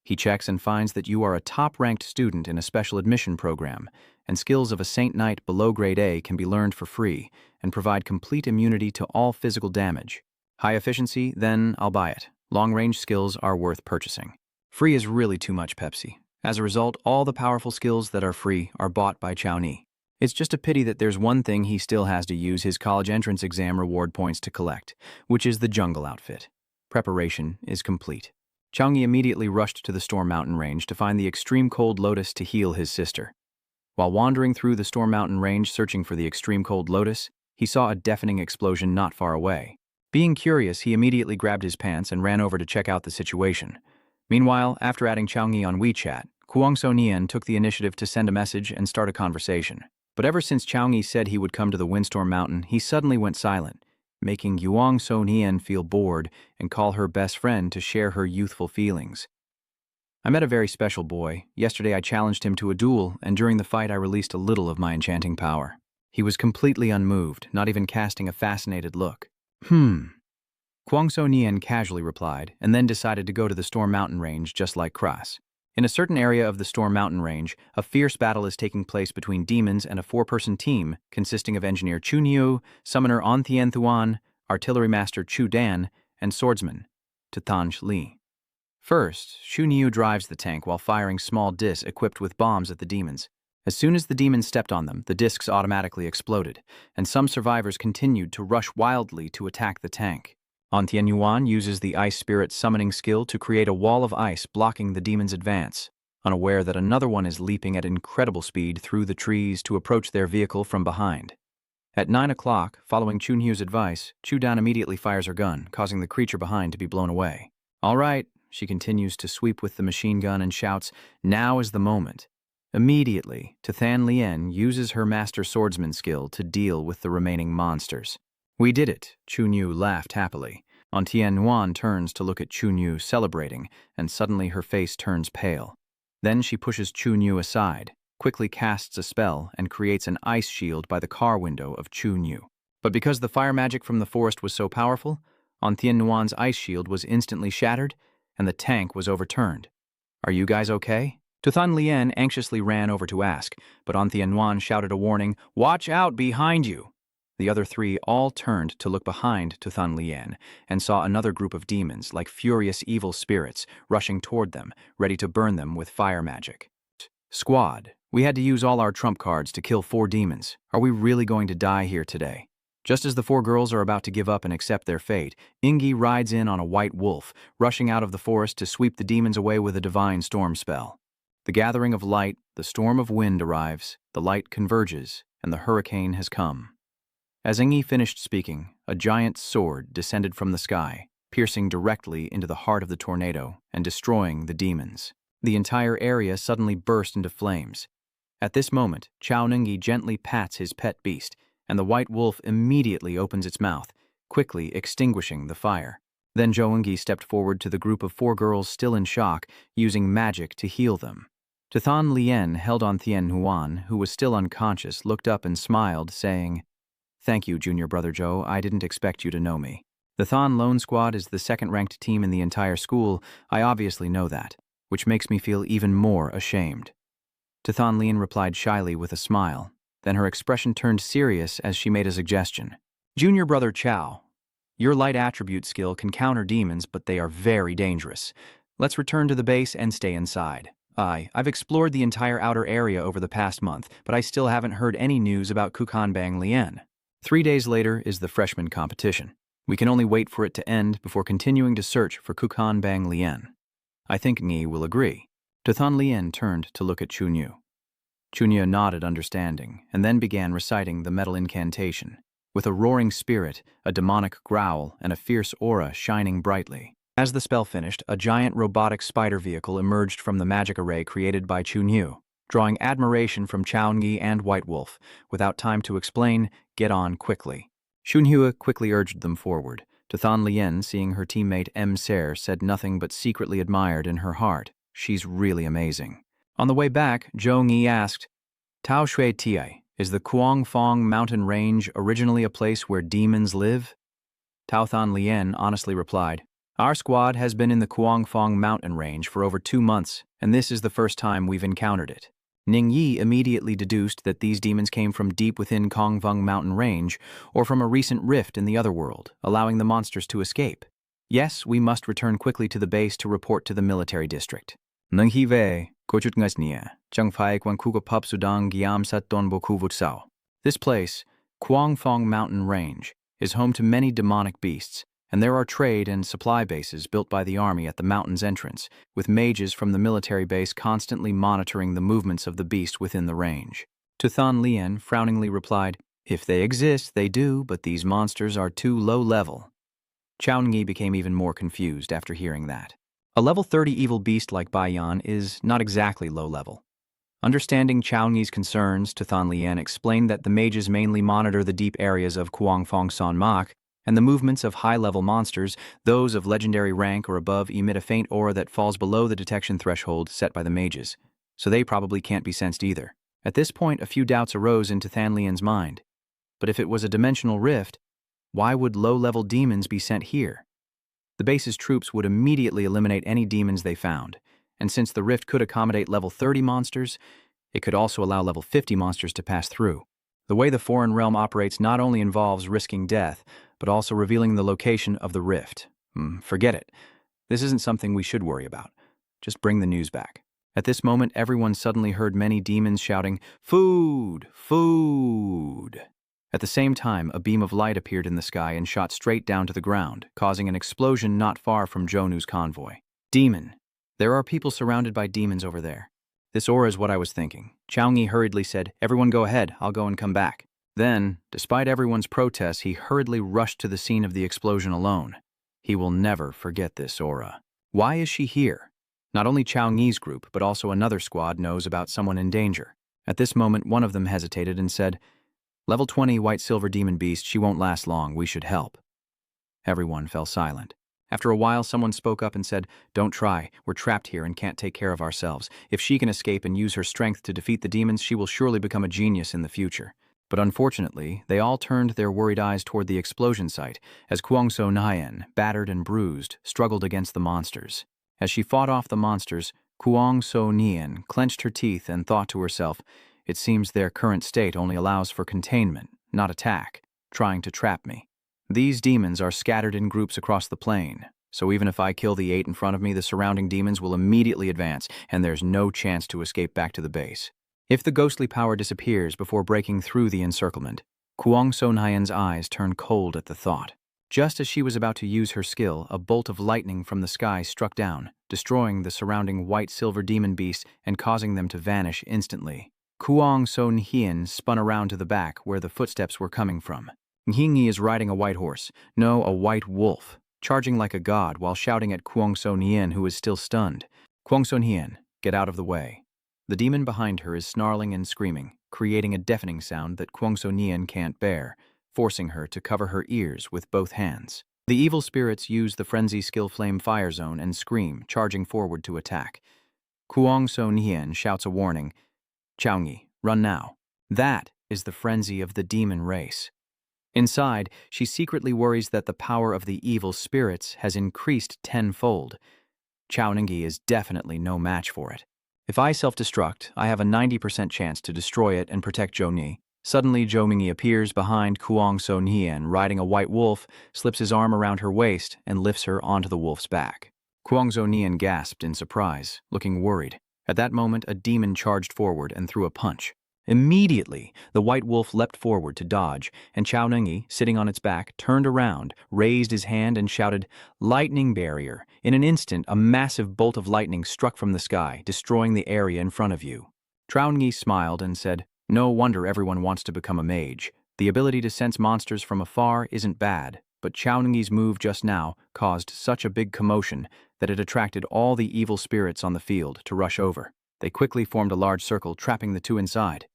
He checks and finds that you are a top-ranked student in a special admission program, and skills of a Saint Knight below grade A can be learned for free and provide complete immunity to all physical damage. High efficiency? Then I'll buy it. Long-range skills are worth purchasing. Free is really too much Pepsi. As a result, all the powerful skills that are free are bought by Chao Ni. It's just a pity that there's one thing he still has to use his college entrance exam reward points to collect, which is the jungle outfit. Preparation is complete. Chao Ni immediately rushed to the Storm Mountain Range to find the extreme cold lotus to heal his sister. While wandering through the Storm Mountain Range searching for the extreme cold lotus, he saw a deafening explosion not far away. Being curious, he immediately grabbed his pants and ran over to check out the situation. Meanwhile, after adding Chao Ni on WeChat, Kuang Sonian took the initiative to send a message and start a conversation. But ever since Chao Ni said he would come to the Windstorm Mountain, he suddenly went silent, making Kuang Sonian feel bored and call her best friend to share her youthful feelings. I met a very special boy. Yesterday I challenged him to a duel, and during the fight I released a little of my enchanting power. He was completely unmoved, not even casting a fascinated look. Kuang Sonian casually replied, and then decided to go to the Storm Mountain Range just like Kras. In a certain area of the Storm Mountain Range, a fierce battle is taking place between demons and a 4-person team consisting of Engineer Chuniu, Summoner Onthien Thuan, Artillery Master Chu Dan, and Swordsman Tatanj Li. First, Chuniu drives the tank while firing small discs equipped with bombs at the demons. As soon as the demons stepped on them, the discs automatically exploded, and some survivors continued to rush wildly to attack the tank. Onthien Yuan uses the Ice Spirit summoning skill to create a wall of ice blocking the demon's advance, unaware that another one is leaping at incredible speed through the trees to approach their vehicle from behind. At 9 o'clock, following Chunhyu's advice, Chu Dan immediately fires her gun, causing the creature behind to be blown away. All right, she continues to sweep with the machine gun and shouts, "Now is the moment." Immediately, Tathan Lien uses her master swordsman skill to deal with the remaining monsters. "We did it," Chunyu laughed happily. Onthien Yuan turns to look at Chunyu celebrating, and suddenly her face turns pale. Then she pushes Chunyu aside, quickly casts a spell, and creates an ice shield by the car window of Chunyu. But because the fire magic from the forest was so powerful, Onthien Yuan's ice shield was instantly shattered, and the tank was overturned. "Are you guys okay?" Tathan Lien anxiously ran over to ask, but Onthien Yuan shouted a warning, "Watch out behind you!" The other three all turned to look behind Tathan Lien and saw another group of demons, like furious evil spirits, rushing toward them, ready to burn them with fire magic. "Squad, we had to use all our trump cards to kill 4 demons. Are we really going to die here today?" Just as the 4 girls are about to give up and accept their fate, Ingi rides in on a white wolf, rushing out of the forest to sweep the demons away with a divine storm spell. The gathering of light, the storm of wind arrives, the light converges, and the hurricane has come. As Ingi finished speaking, a giant sword descended from the sky, piercing directly into the heart of the tornado and destroying the demons. The entire area suddenly burst into flames. At this moment, Chao Nungi gently pats his pet beast, and the white wolf immediately opens its mouth, quickly extinguishing the fire. Then Zhou Nungi stepped forward to the group of 4 girls still in shock, using magic to heal them. Tathan Lien held on Thien Huan, who was still unconscious, looked up and smiled, saying, "Thank you, Junior Brother Zhou. I didn't expect you to know me. The Than Lone Squad is the second-ranked team in the entire school. I obviously know that, which makes me feel even more ashamed." Tathan Lien replied shyly with a smile. Then her expression turned serious as she made a suggestion. "Junior Brother Chao, your light attribute skill can counter demons, but they are very dangerous. Let's return to the base and stay inside. I've explored the entire outer area over the past month, but I still haven't heard any news about Kukan Bang Lien." 3 days later is the freshman competition. We can only wait for it to end before continuing to search for Kukan Bang Lien. I think Ni will agree. Tathan Lien turned to look at Chunyu. Chunyu nodded understanding, and then began reciting the metal incantation, with a roaring spirit, a demonic growl, and a fierce aura shining brightly. As the spell finished, a giant robotic spider vehicle emerged from the magic array created by Chunyu, drawing admiration from Chaungi and White Wolf. Without time to explain, get on quickly. Chunyu quickly urged them forward. Tathan Lien, seeing her teammate M. Ser, said nothing but secretly admired in her heart. She's really amazing. On the way back, Zhou Ngi asked, Tao Shui Tiai, is the Kuang Fong mountain range originally a place where demons live? Tao Than Lien honestly replied, Our squad has been in the Kuang Fong mountain range for over 2 months, and this is the first time we've encountered it. Ning Yi immediately deduced that these demons came from deep within Kong Fong mountain range or from a recent rift in the other world, allowing the monsters to escape. Yes, we must return quickly to the base to report to the military district. Nung Hi Wei, Kochut Ngasnia, Chang Phai Kwan Kuko Pup Sudang Giam Sat Don Boku Vutsao. This place, Kuang Fong mountain range, is home to many demonic beasts, and there are trade and supply bases built by the army at the mountain's entrance, with mages from the military base constantly monitoring the movements of the beast within the range. Tathan Lien frowningly replied, If they exist, they do, but these monsters are too low level. Chaungi became even more confused after hearing that. A level 30 evil beast like Baiyan is not exactly low level. Understanding Chaungi's concerns, Tathan Lien explained that the mages mainly monitor the deep areas of Kuang Fong San Mak, and the movements of high-level monsters, those of legendary rank or above, emit a faint aura that falls below the detection threshold set by the mages, so they probably can't be sensed either. At this point, a few doubts arose into Tathan Lien's mind. But if it was a dimensional rift, why would low-level demons be sent here? The base's troops would immediately eliminate any demons they found, and since the rift could accommodate level 30 monsters, it could also allow level 50 monsters to pass through. The way the foreign realm operates not only involves risking death, but also revealing the location of the rift. Forget it. This isn't something we should worry about. Just bring the news back. At this moment, everyone suddenly heard many demons shouting, Food! Food! At the same time, a beam of light appeared in the sky and shot straight down to the ground, causing an explosion not far from Jonu's convoy. Demon! There are people surrounded by demons over there. This aura is what I was thinking. Chaungi hurriedly said, Everyone go ahead, I'll go and come back. Then, despite everyone's protests, he hurriedly rushed to the scene of the explosion alone. He will never forget this aura. Why is she here? Not only Chaungi's group, but also another squad knows about someone in danger. At this moment, one of them hesitated and said, Level 20 white-silver demon beast, she won't last long, we should help. Everyone fell silent. After a while, someone spoke up and said, Don't try, we're trapped here and can't take care of ourselves. If she can escape and use her strength to defeat the demons, she will surely become a genius in the future. But unfortunately, they all turned their worried eyes toward the explosion site, as Kuang Sonian, battered and bruised, struggled against the monsters. As she fought off the monsters, Kuang Sonian clenched her teeth and thought to herself, It seems their current state only allows for containment, not attack, trying to trap me. These demons are scattered in groups across the plain, so even if I kill the 8 in front of me, the surrounding demons will immediately advance, and there's no chance to escape back to the base. If the ghostly power disappears before breaking through the encirclement, Kuang Sonian's eyes turned cold at the thought. Just as she was about to use her skill, a bolt of lightning from the sky struck down, destroying the surrounding white-silver demon beasts and causing them to vanish instantly. Kuang Sonian spun around to the back where the footsteps were coming from. Nghingi is riding a white horse, no, a white wolf, charging like a god while shouting at Kuang Sonian, who is still stunned. Kuang Sonian, get out of the way. The demon behind her is snarling and screaming, creating a deafening sound that Kuang Sonian can't bear, forcing her to cover her ears with both hands. The evil spirits use the frenzy skill flame fire zone and scream, charging forward to attack. Kuang Sonian shouts a warning, Chaungi, run now. That is the frenzy of the demon race. Inside, she secretly worries that the power of the evil spirits has increased tenfold. Chaungi is definitely no match for it. If I self-destruct, I have a 90% chance to destroy it and protect Zhou Ni. Suddenly, Zhou Mingyi appears behind Kuang Sonian, riding a white wolf, slips his arm around her waist, and lifts her onto the wolf's back. Kuang Sonian gasped in surprise, looking worried. At that moment, a demon charged forward and threw a punch. Immediately, the white wolf leapt forward to dodge, and Chao Nungi, sitting on its back, turned around, raised his hand, and shouted, "Lightning barrier!" In an instant, a massive bolt of lightning struck from the sky, destroying the area in front of you. Chao Nungi smiled and said, "No wonder everyone wants to become a mage. The ability to sense monsters from afar isn't bad, but Chao Nungi's move just now caused such a big commotion that it attracted all the evil spirits on the field to rush over. They quickly formed a large circle, trapping the two inside.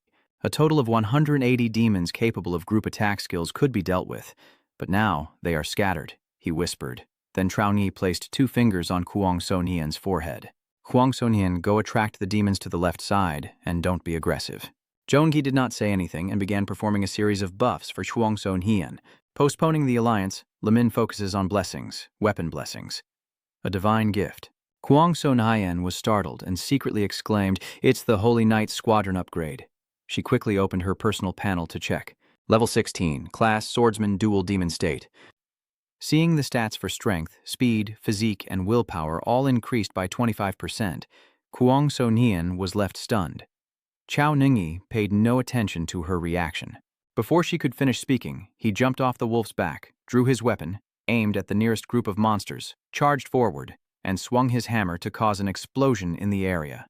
A total of 180 demons capable of group attack skills could be dealt with, but now they are scattered," he whispered. Then Chao Nungi placed 2 fingers on Kuang Sonian's forehead. "Kuang Sonian, go attract the demons to the left side, and don't be aggressive." Jongi did not say anything and began performing a series of buffs for Kuang Sonian. Postponing the alliance, Lamin focuses on blessings, weapon blessings. A divine gift. Kuang Sonian was startled and secretly exclaimed, "It's the Holy Knight Squadron upgrade." She quickly opened her personal panel to check. Level 16, Class Swordsman Dual Demon State. Seeing the stats for strength, speed, physique, and willpower all increased by 25%, Kuang Sonian was left stunned. Chao Nungi paid no attention to her reaction. Before she could finish speaking, he jumped off the wolf's back, drew his weapon, aimed at the nearest group of monsters, charged forward, and swung his hammer to cause an explosion in the area.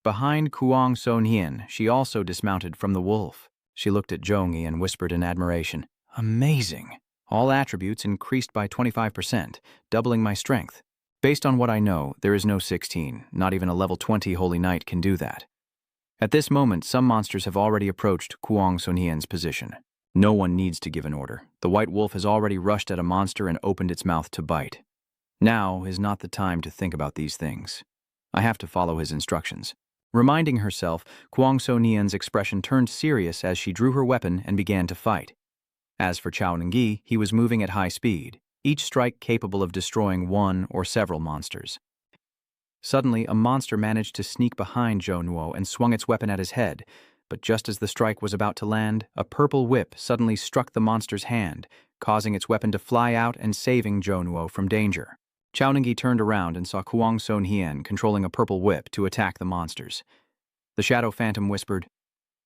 Behind Kuang Sonian, she also dismounted from the wolf. She looked at Jongi and whispered in admiration, "Amazing! All attributes increased by 25%, doubling my strength. Based on what I know, there is no 16, not even a level 20 Holy Knight can do that." At this moment, some monsters have already approached Kuang Sonian's position. No one needs to give an order. The white wolf has already rushed at a monster and opened its mouth to bite. Now is not the time to think about these things. I have to follow his instructions. Reminding herself, Kuang Sonian's expression turned serious as she drew her weapon and began to fight. As for Chao Nungi, he was moving at high speed, each strike capable of destroying one or several monsters. Suddenly, a monster managed to sneak behind Zhou Nuo and swung its weapon at his head, but just as the strike was about to land, a purple whip suddenly struck the monster's hand, causing its weapon to fly out and saving Zhou Nuo from danger. Chao Nungi turned around and saw Kuang Sonian controlling a purple whip to attack the monsters. The Shadow Phantom whispered,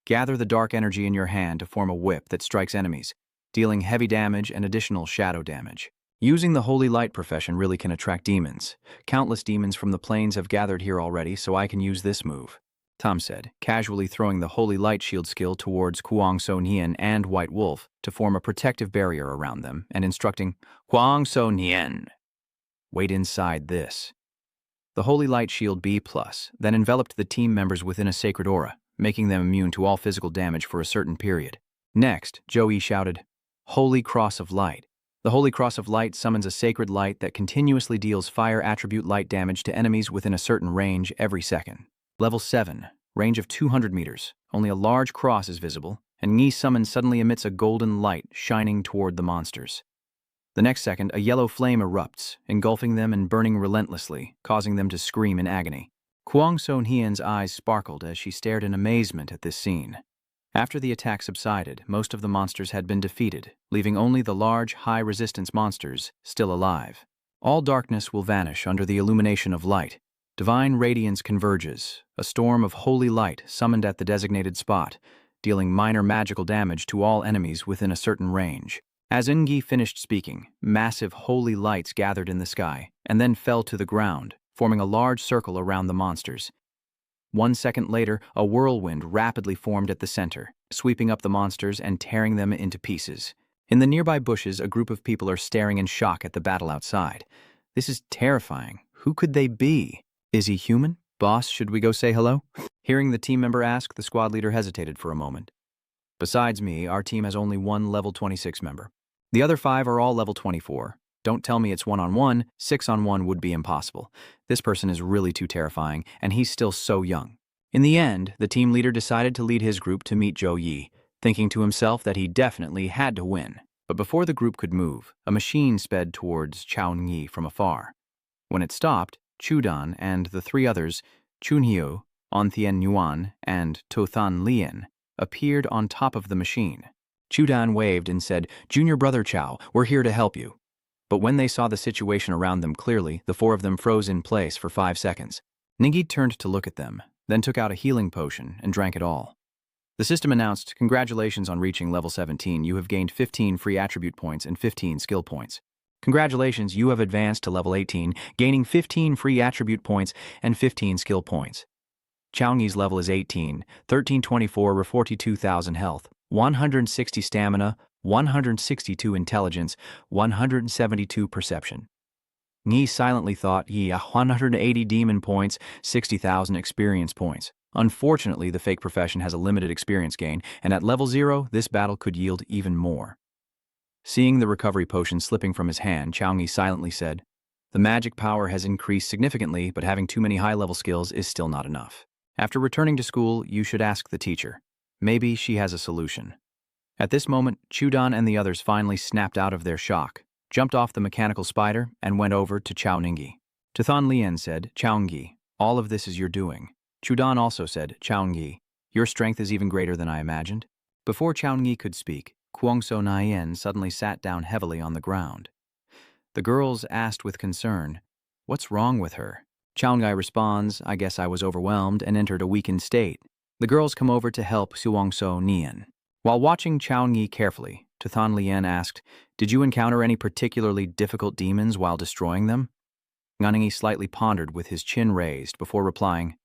"Gather the dark energy in your hand to form a whip that strikes enemies, dealing heavy damage and additional shadow damage. Using the Holy Light profession really can attract demons. Countless demons from the plains have gathered here already, so I can use this move," Tom said, casually throwing the Holy Light shield skill towards Kuang Sonian and White Wolf to form a protective barrier around them and instructing, "Kuang Sonian, wait inside this." The Holy Light Shield B+, then enveloped the team members within a sacred aura, making them immune to all physical damage for a certain period. Next, Joey shouted, "Holy Cross of Light." The Holy Cross of Light summons a sacred light that continuously deals fire attribute light damage to enemies within a certain range every second. Level 7, range of 200 meters. Only a large cross is visible, and Ngi Summon suddenly emits a golden light shining toward the monsters. The next second, a yellow flame erupts, engulfing them and burning relentlessly, causing them to scream in agony. Kuang Sonian's eyes sparkled as she stared in amazement at this scene. After the attack subsided, most of the monsters had been defeated, leaving only the large, high-resistance monsters still alive. All darkness will vanish under the illumination of light. Divine radiance converges, a storm of holy light summoned at the designated spot, dealing minor magical damage to all enemies within a certain range. As Ngi finished speaking, massive holy lights gathered in the sky and then fell to the ground, forming a large circle around the monsters. 1 second later, a whirlwind rapidly formed at the center, sweeping up the monsters and tearing them into pieces. In the nearby bushes, a group of people are staring in shock at the battle outside. This is terrifying. Who could they be? Is he human? Boss, should we go say hello? Hearing the team member ask, the squad leader hesitated for a moment. Besides me, our team has only one level 26 member. The other 5 are all level 24. Don't tell me it's 1-on-1, 6-on-1 would be impossible. This person is really too terrifying, and he's still so young. In the end, the team leader decided to lead his group to meet Zhou Yi, thinking to himself that he definitely had to win. But before the group could move, a machine sped towards Chao Nungi from afar. When it stopped, Chudan and the 3 others, Chunhyo, Onthian Yuan, and Tothan Lian, appeared on top of the machine. Chudan waved and said, "Junior brother Chao, we're here to help you." But when they saw the situation around them clearly, the 4 of them froze in place for 5 seconds. Nungi turned to look at them, then took out a healing potion and drank it all. The system announced, "Congratulations on reaching level 17. You have gained 15 free attribute points and 15 skill points. Congratulations, you have advanced to level 18, gaining 15 free attribute points and 15 skill points. Chaoyang's level is 18, 1324 or 42,000 health, 160 stamina, 162 intelligence, 172 perception. Yi silently thought he 180 demon points, 60,000 experience points. Unfortunately, the fake profession has a limited experience gain, and at level 0, this battle could yield even more. Seeing the recovery potion slipping from his hand, Chaoyang silently said, "The magic power has increased significantly, but having too many high-level skills is still not enough. After returning to school, you should ask the teacher. Maybe she has a solution." At this moment, Chudan and the others finally snapped out of their shock, jumped off the mechanical spider, and went over to Chaoyang. Tathan Lian said, "Chaoyang, all of this is your doing." Chudan also said, "Chaoyang, your strength is even greater than I imagined." Before Chaoyang could speak, Kuang Sonian suddenly sat down heavily on the ground. The girls asked with concern, "What's wrong with her?" Chaoyang responds, "I guess I was overwhelmed and entered a weakened state." The girls come over to help Kuang Sonian. While watching Chaoyang carefully, Tathan Lian asked, "Did you encounter any particularly difficult demons while destroying them?" Nganningi slightly pondered with his chin raised before replying,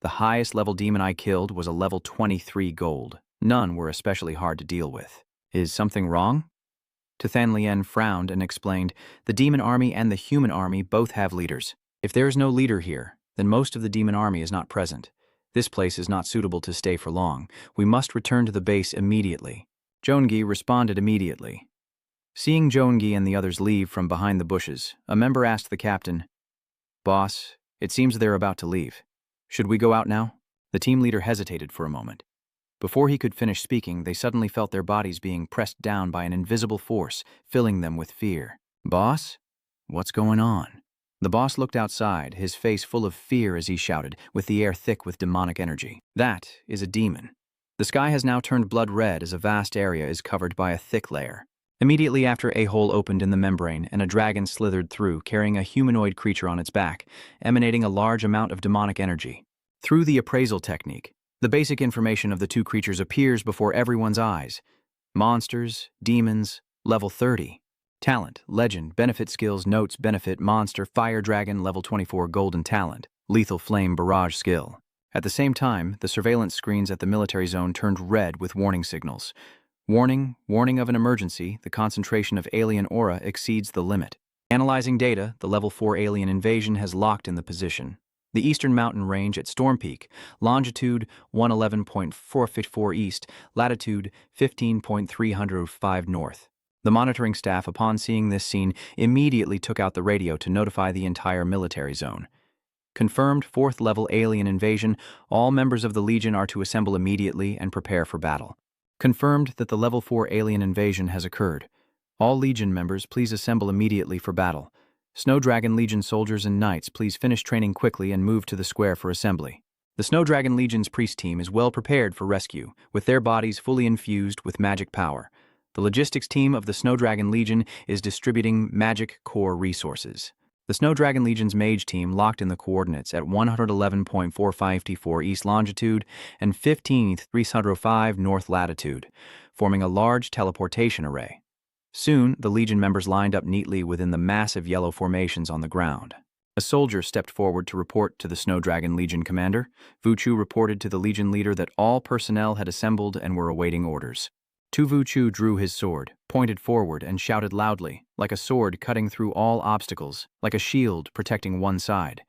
"The highest level demon I killed was a level 23 gold. None were especially hard to deal with. Is something wrong?" Tathan Lian frowned and explained, "The demon army and the human army both have leaders. If there is no leader here, then most of the demon army is not present. This place is not suitable to stay for long. We must return to the base immediately." Joangi responded immediately. Seeing Joangi and the others leave from behind the bushes, a member asked the captain, "Boss, it seems they're about to leave. Should we go out now?" The team leader hesitated for a moment. Before he could finish speaking, they suddenly felt their bodies being pressed down by an invisible force, filling them with fear. "Boss? What's going on?" The boss looked outside, his face full of fear as he shouted, with the air thick with demonic energy. "That is a demon." The sky has now turned blood red as a vast area is covered by a thick layer. Immediately after, a hole opened in the membrane and a dragon slithered through, carrying a humanoid creature on its back, emanating a large amount of demonic energy. Through the appraisal technique, the basic information of the two creatures appears before everyone's eyes. Monsters, demons, level 30. Talent, legend, benefit skills, notes, benefit, monster, fire dragon, level 24, golden talent, lethal flame, barrage skill. At the same time, the surveillance screens at the military zone turned red with warning signals. Warning, warning of an emergency, the concentration of alien aura exceeds the limit. Analyzing data, the level 4 alien invasion has locked in the position. The eastern mountain range at Storm Peak, longitude 111.454 east, latitude 15.305 north. The monitoring staff, upon seeing this scene, immediately took out the radio to notify the entire military zone. Confirmed 4th level alien invasion, all members of the Legion are to assemble immediately and prepare for battle. Confirmed that the level 4 alien invasion has occurred. All Legion members, please assemble immediately for battle. Snow Dragon Legion soldiers and knights, please finish training quickly and move to the square for assembly. The Snow Dragon Legion's priest team is well prepared for rescue, with their bodies fully infused with magic power. The logistics team of the Snow Dragon Legion is distributing magic core resources. The Snow Dragon Legion's mage team locked in the coordinates at 111.454 east longitude and 15.305 north latitude, forming a large teleportation array. Soon, the Legion members lined up neatly within the massive yellow formations on the ground. A soldier stepped forward to report to the Snow Dragon Legion commander. Vuchu reported to the Legion leader that all personnel had assembled and were awaiting orders. Tu Vuchu drew his sword, pointed forward, and shouted loudly, like a sword cutting through all obstacles, like a shield protecting one side.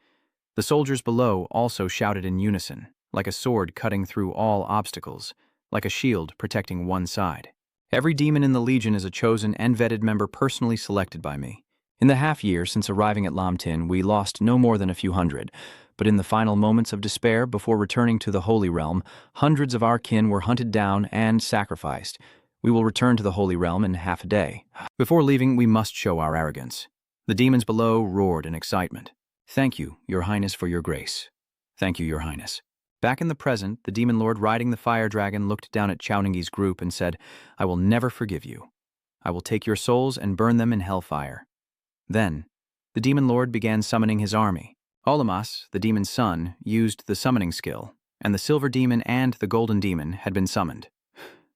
The soldiers below also shouted in unison, like a sword cutting through all obstacles, like a shield protecting one side. Every demon in the Legion is a chosen and vetted member personally selected by me. In the half-year since arriving at Lamtin, we lost no more than a few hundred, but in the final moments of despair before returning to the Holy Realm, hundreds of our kin were hunted down and sacrificed. We will return to the Holy Realm in half a day. Before leaving, we must show our arrogance. The demons below roared in excitement. "Thank you, Your Highness, for your grace." "Thank you, Your Highness." Back in the present, the demon lord riding the fire dragon looked down at Chaoyang's group and said, "I will never forgive you. I will take your souls and burn them in hellfire." Then, the demon lord began summoning his army. Olamas, the demon's son, used the summoning skill, and the Silver Demon and the Golden Demon had been summoned.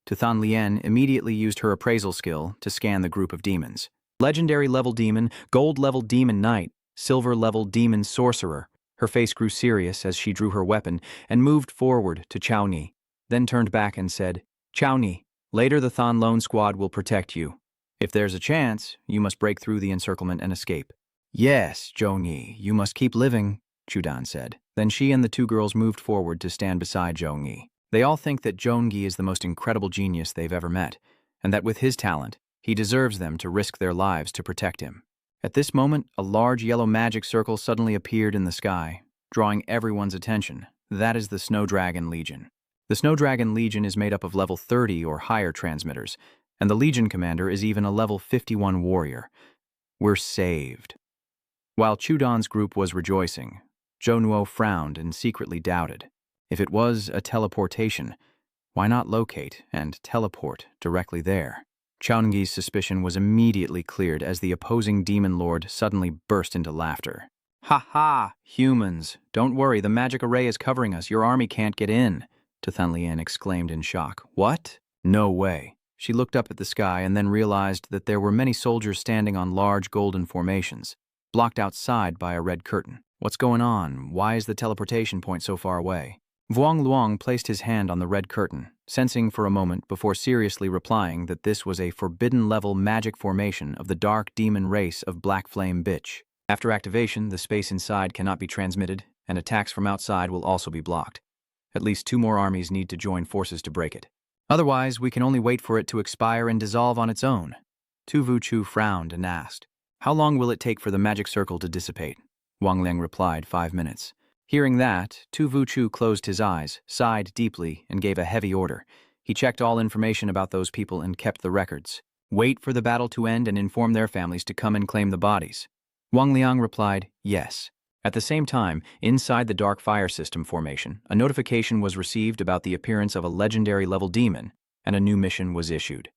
Tuthan Lien immediately used her appraisal skill to scan the group of demons. Legendary level demon, gold level demon knight, silver level demon sorcerer. Her face grew serious as she drew her weapon and moved forward to Chao Ni, then turned back and said, Chao Ni, later the Than Lone Squad will protect you. If there's a chance, you must break through the encirclement and escape. Yes, Zhou Ni, you must keep living, Chudan said. Then she and the two girls moved forward to stand beside Zhou Ni. They all think that Zhou is the most incredible genius they've ever met, and that with his talent, he deserves them to risk their lives to protect him. At this moment, a large yellow magic circle suddenly appeared in the sky, drawing everyone's attention. That is the Snow Dragon Legion. The Snow Dragon Legion is made up of level 30 or higher transmitters, and the Legion commander is even a level 51 warrior. We're saved. While Chudan's group was rejoicing, Zhou Nuo frowned and secretly doubted. If it was a teleportation, why not locate and teleport directly there? Chao Ningyi's suspicion was immediately cleared as the opposing demon lord suddenly burst into laughter. Ha ha! Humans! Don't worry, the magic array is covering us. Your army can't get in, Tuthan Lien exclaimed in shock. What? No way. She looked up at the sky and then realized that there were many soldiers standing on large golden formations, blocked outside by a red curtain. What's going on? Why is the teleportation point so far away? Vuong Luong placed his hand on the red curtain, sensing for a moment before seriously replying that this was a forbidden-level magic formation of the dark demon race of Black Flame Bitch. After activation, the space inside cannot be transmitted, and attacks from outside will also be blocked. At least 2 more armies need to join forces to break it. Otherwise, we can only wait for it to expire and dissolve on its own. Tu Vuchu frowned and asked, How long will it take for the magic circle to dissipate? Wang Liang replied, 5 minutes. Hearing that, Tu Vuchu closed his eyes, sighed deeply, and gave a heavy order. He checked all information about those people and kept the records. Wait for the battle to end and inform their families to come and claim the bodies. Wang Liang replied, yes. At the same time, inside the Dark Fire System formation, a notification was received about the appearance of a legendary-level demon, and a new mission was issued.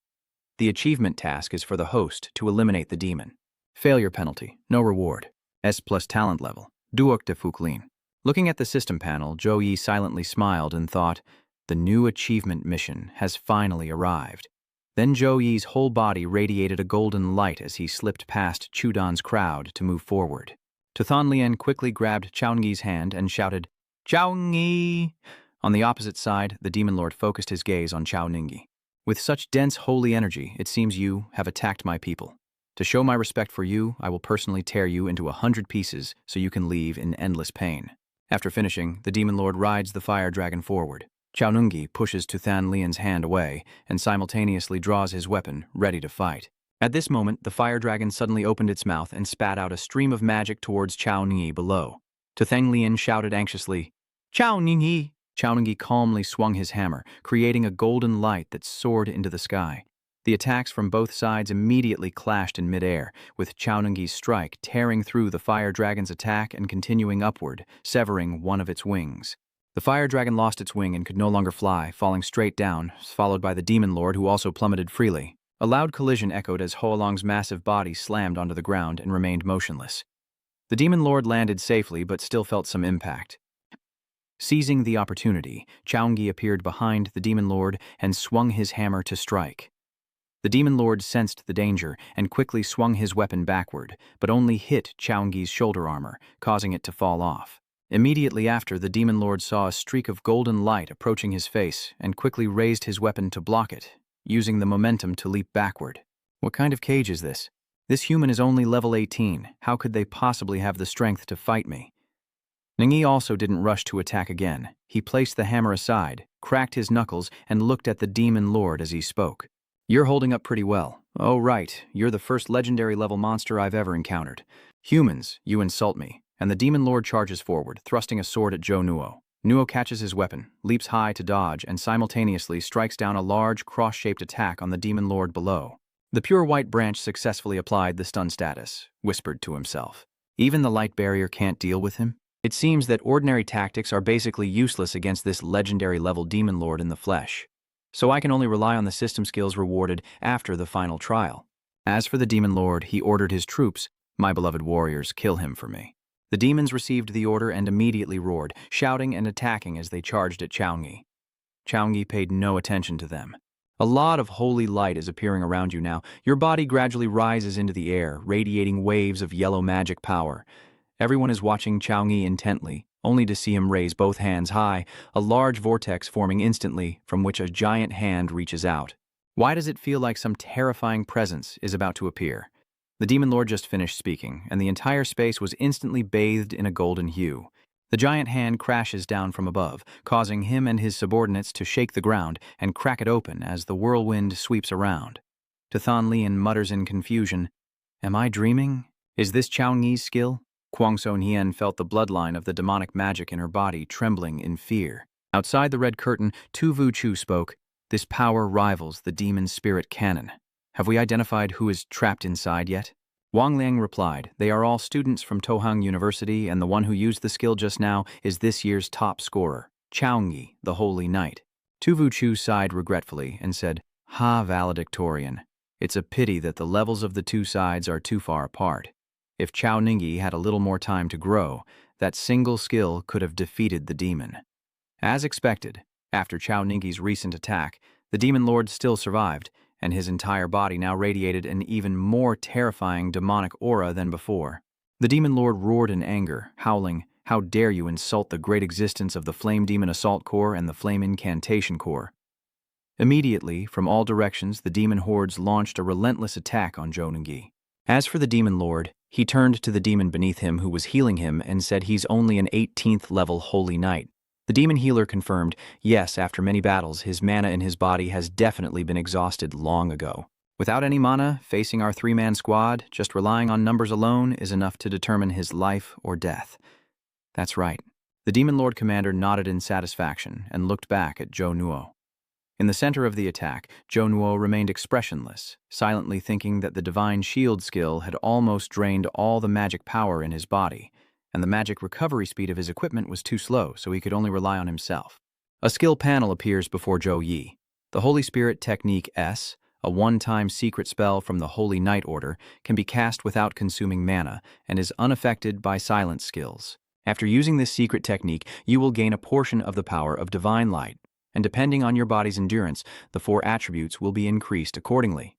The achievement task is for the host to eliminate the demon. Failure penalty, no reward. S+ talent level, Duok de Fuklin. Looking at the system panel, Zhou Yi silently smiled and thought, the new achievement mission has finally arrived. Then Zhou Yi's whole body radiated a golden light as he slipped past Chudan's crowd to move forward. Tuthan Lien quickly grabbed Chao Ningyi's hand and shouted, Chao Ningyi! On the opposite side, the demon lord focused his gaze on Chao Ningyi. With such dense holy energy, it seems you have attacked my people. To show my respect for you, I will personally tear you into 100 pieces so you can leave in endless pain. After finishing, the demon lord rides the fire dragon forward. Chao Ningyi pushes Tuthan Lien's hand away and simultaneously draws his weapon, ready to fight. At this moment, the fire dragon suddenly opened its mouth and spat out a stream of magic towards Chao Ningyi below. Tuthan Lien shouted anxiously, Chao Ningyi! Chao Ningyi calmly swung his hammer, creating a golden light that soared into the sky. The attacks from both sides immediately clashed in midair, with Chao Ningyi's strike tearing through the fire dragon's attack and continuing upward, severing one of its wings. The fire dragon lost its wing and could no longer fly, falling straight down, followed by the demon lord who also plummeted freely. A loud collision echoed as Hoalong's massive body slammed onto the ground and remained motionless. The demon lord landed safely but still felt some impact. Seizing the opportunity, Chao Ningyi appeared behind the demon lord and swung his hammer to strike. The demon lord sensed the danger and quickly swung his weapon backward, but only hit Chao Ningyi's shoulder armor, causing it to fall off. Immediately after, the demon lord saw a streak of golden light approaching his face and quickly raised his weapon to block it, using the momentum to leap backward. What kind of cage is this? This human is only level 18. How could they possibly have the strength to fight me? Ningyi also didn't rush to attack again. He placed the hammer aside, cracked his knuckles, and looked at the demon lord as he spoke. You're holding up pretty well. Oh, right. You're the first legendary-level monster I've ever encountered. Humans, you insult me. And the demon lord charges forward, thrusting a sword at Zhou Nuo. Nuo catches his weapon, leaps high to dodge, and simultaneously strikes down a large, cross-shaped attack on the demon lord below. The pure white branch successfully applied the stun status, whispered to himself. Even the light barrier can't deal with him? It seems that ordinary tactics are basically useless against this legendary-level demon lord in the flesh. So I can only rely on the system skills rewarded after the final trial. As for the demon lord, he ordered his troops, my beloved warriors, kill him for me. The demons received the order and immediately roared, shouting and attacking as they charged at Chaoyi. Chaoyi paid no attention to them. A lot of holy light is appearing around you now. Your body gradually rises into the air, radiating waves of yellow magic power. Everyone is watching Chaoyi intently, only to see him raise both hands high, a large vortex forming instantly from which a giant hand reaches out. Why does it feel like some terrifying presence is about to appear? The Demon Lord just finished speaking, and the entire space was instantly bathed in a golden hue. The giant hand crashes down from above, causing him and his subordinates to shake the ground and crack it open as the whirlwind sweeps around. Tathan Lian mutters in confusion, "Am I dreaming? Is this Chaoyi's skill?" Kuang Sonian felt the bloodline of the demonic magic in her body trembling in fear. Outside the red curtain, Tu Vu Chu spoke, "This power rivals the demon spirit cannon. Have we identified who is trapped inside yet?" Wang Liang replied, "They are all students from Tohang University, and the one who used the skill just now is this year's top scorer, Chaoyi, the Holy Knight." Tu Vu Chu sighed regretfully and said, "Ha, valedictorian. It's a pity that the levels of the two sides are too far apart. If Chaoyi had a little more time to grow, that single skill could have defeated the demon." As expected, after Chaoyi's recent attack, the Demon Lord still survived, and his entire body now radiated an even more terrifying demonic aura than before. The Demon Lord roared in anger, howling, "How dare you insult the great existence of the Flame Demon Assault Corps and the Flame Incantation Corps." Immediately, from all directions, the demon hordes launched a relentless attack on Joningi. As for the Demon Lord, he turned to the demon beneath him who was healing him and said he's only an 18th level Holy Knight. The demon healer confirmed, yes, after many battles, his mana in his body has definitely been exhausted long ago. Without any mana, facing our three-man squad, just relying on numbers alone is enough to determine his life or death. That's right. The Demon Lord Commander nodded in satisfaction and looked back at Zhou Nuo. In the center of the attack, Zhou Nuo remained expressionless, silently thinking that the Divine Shield skill had almost drained all the magic power in his body, and the magic recovery speed of his equipment was too slow, so he could only rely on himself. A skill panel appears before Zhou Yi. The Holy Spirit Technique S, a one-time secret spell from the Holy Knight Order, can be cast without consuming mana and is unaffected by silent skills. After using this secret technique, you will gain a portion of the power of Divine Light, and depending on your body's endurance, the 4 attributes will be increased accordingly.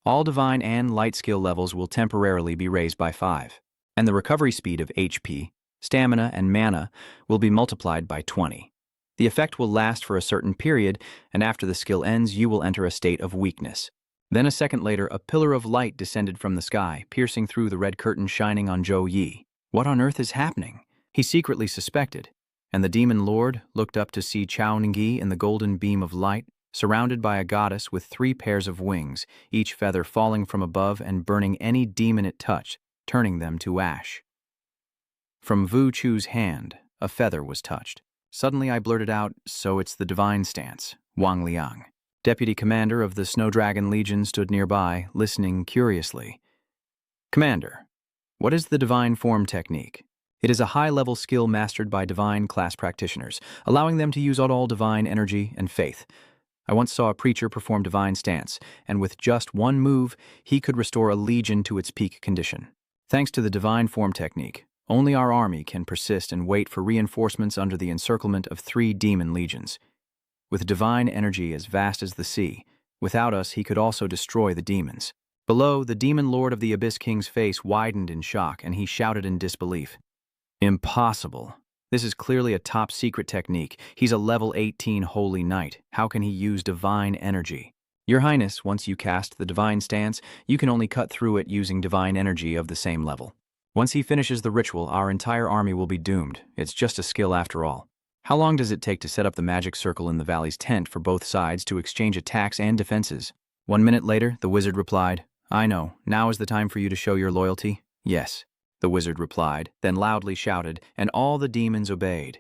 All Divine and Light skill levels will temporarily be raised by 5. And the recovery speed of HP, stamina, and mana will be multiplied by 20. The effect will last for a certain period, and after the skill ends, you will enter a state of weakness. Then a second later, a pillar of light descended from the sky, piercing through the red curtain shining on Zhou Yi. What on earth is happening? He secretly suspected, and the Demon Lord looked up to see Chaoyi in the golden beam of light, surrounded by a goddess with 3 pairs of wings, each feather falling from above and burning any demon it touched, turning them to ash. From Vu Chu's hand, a feather was touched. Suddenly I blurted out, "So it's the divine stance." Wang Liang, deputy commander of the Snow Dragon Legion, stood nearby, listening curiously. "Commander, what is the divine form technique?" It is a high-level skill mastered by divine class practitioners, allowing them to use all divine energy and faith. I once saw a preacher perform divine stance, and with just one move, he could restore a legion to its peak condition. Thanks to the divine form technique, only our army can persist and wait for reinforcements under the encirclement of 3 demon legions. With divine energy as vast as the sea, without us he could also destroy the demons. Below, the Demon Lord of the Abyss King's face widened in shock, and he shouted in disbelief. "Impossible. This is clearly a top-secret technique. He's a level 18 Holy Knight. How can he use divine energy?" "Your Highness, once you cast the divine stance, you can only cut through it using divine energy of the same level. Once he finishes the ritual, our entire army will be doomed. It's just a skill after all." "How long does it take to set up the magic circle in the valley's tent for both sides to exchange attacks and defenses?" 1 minute later, the wizard replied, "I know. Now is the time for you to show your loyalty?" "Yes," the wizard replied, then loudly shouted, and all the demons obeyed.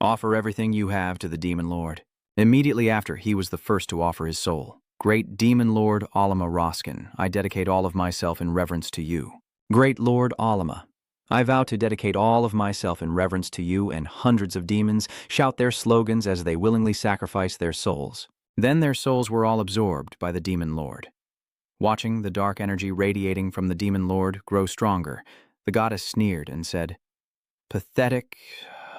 "Offer everything you have to the Demon Lord." Immediately after, he was the first to offer his soul. "Great Demon Lord Alama Roskin, I dedicate all of myself in reverence to you." "Great Lord Alama, I vow to dedicate all of myself in reverence to you," and hundreds of demons shout their slogans as they willingly sacrifice their souls. Then their souls were all absorbed by the Demon Lord. Watching the dark energy radiating from the Demon Lord grow stronger, the goddess sneered and said, Pathetic,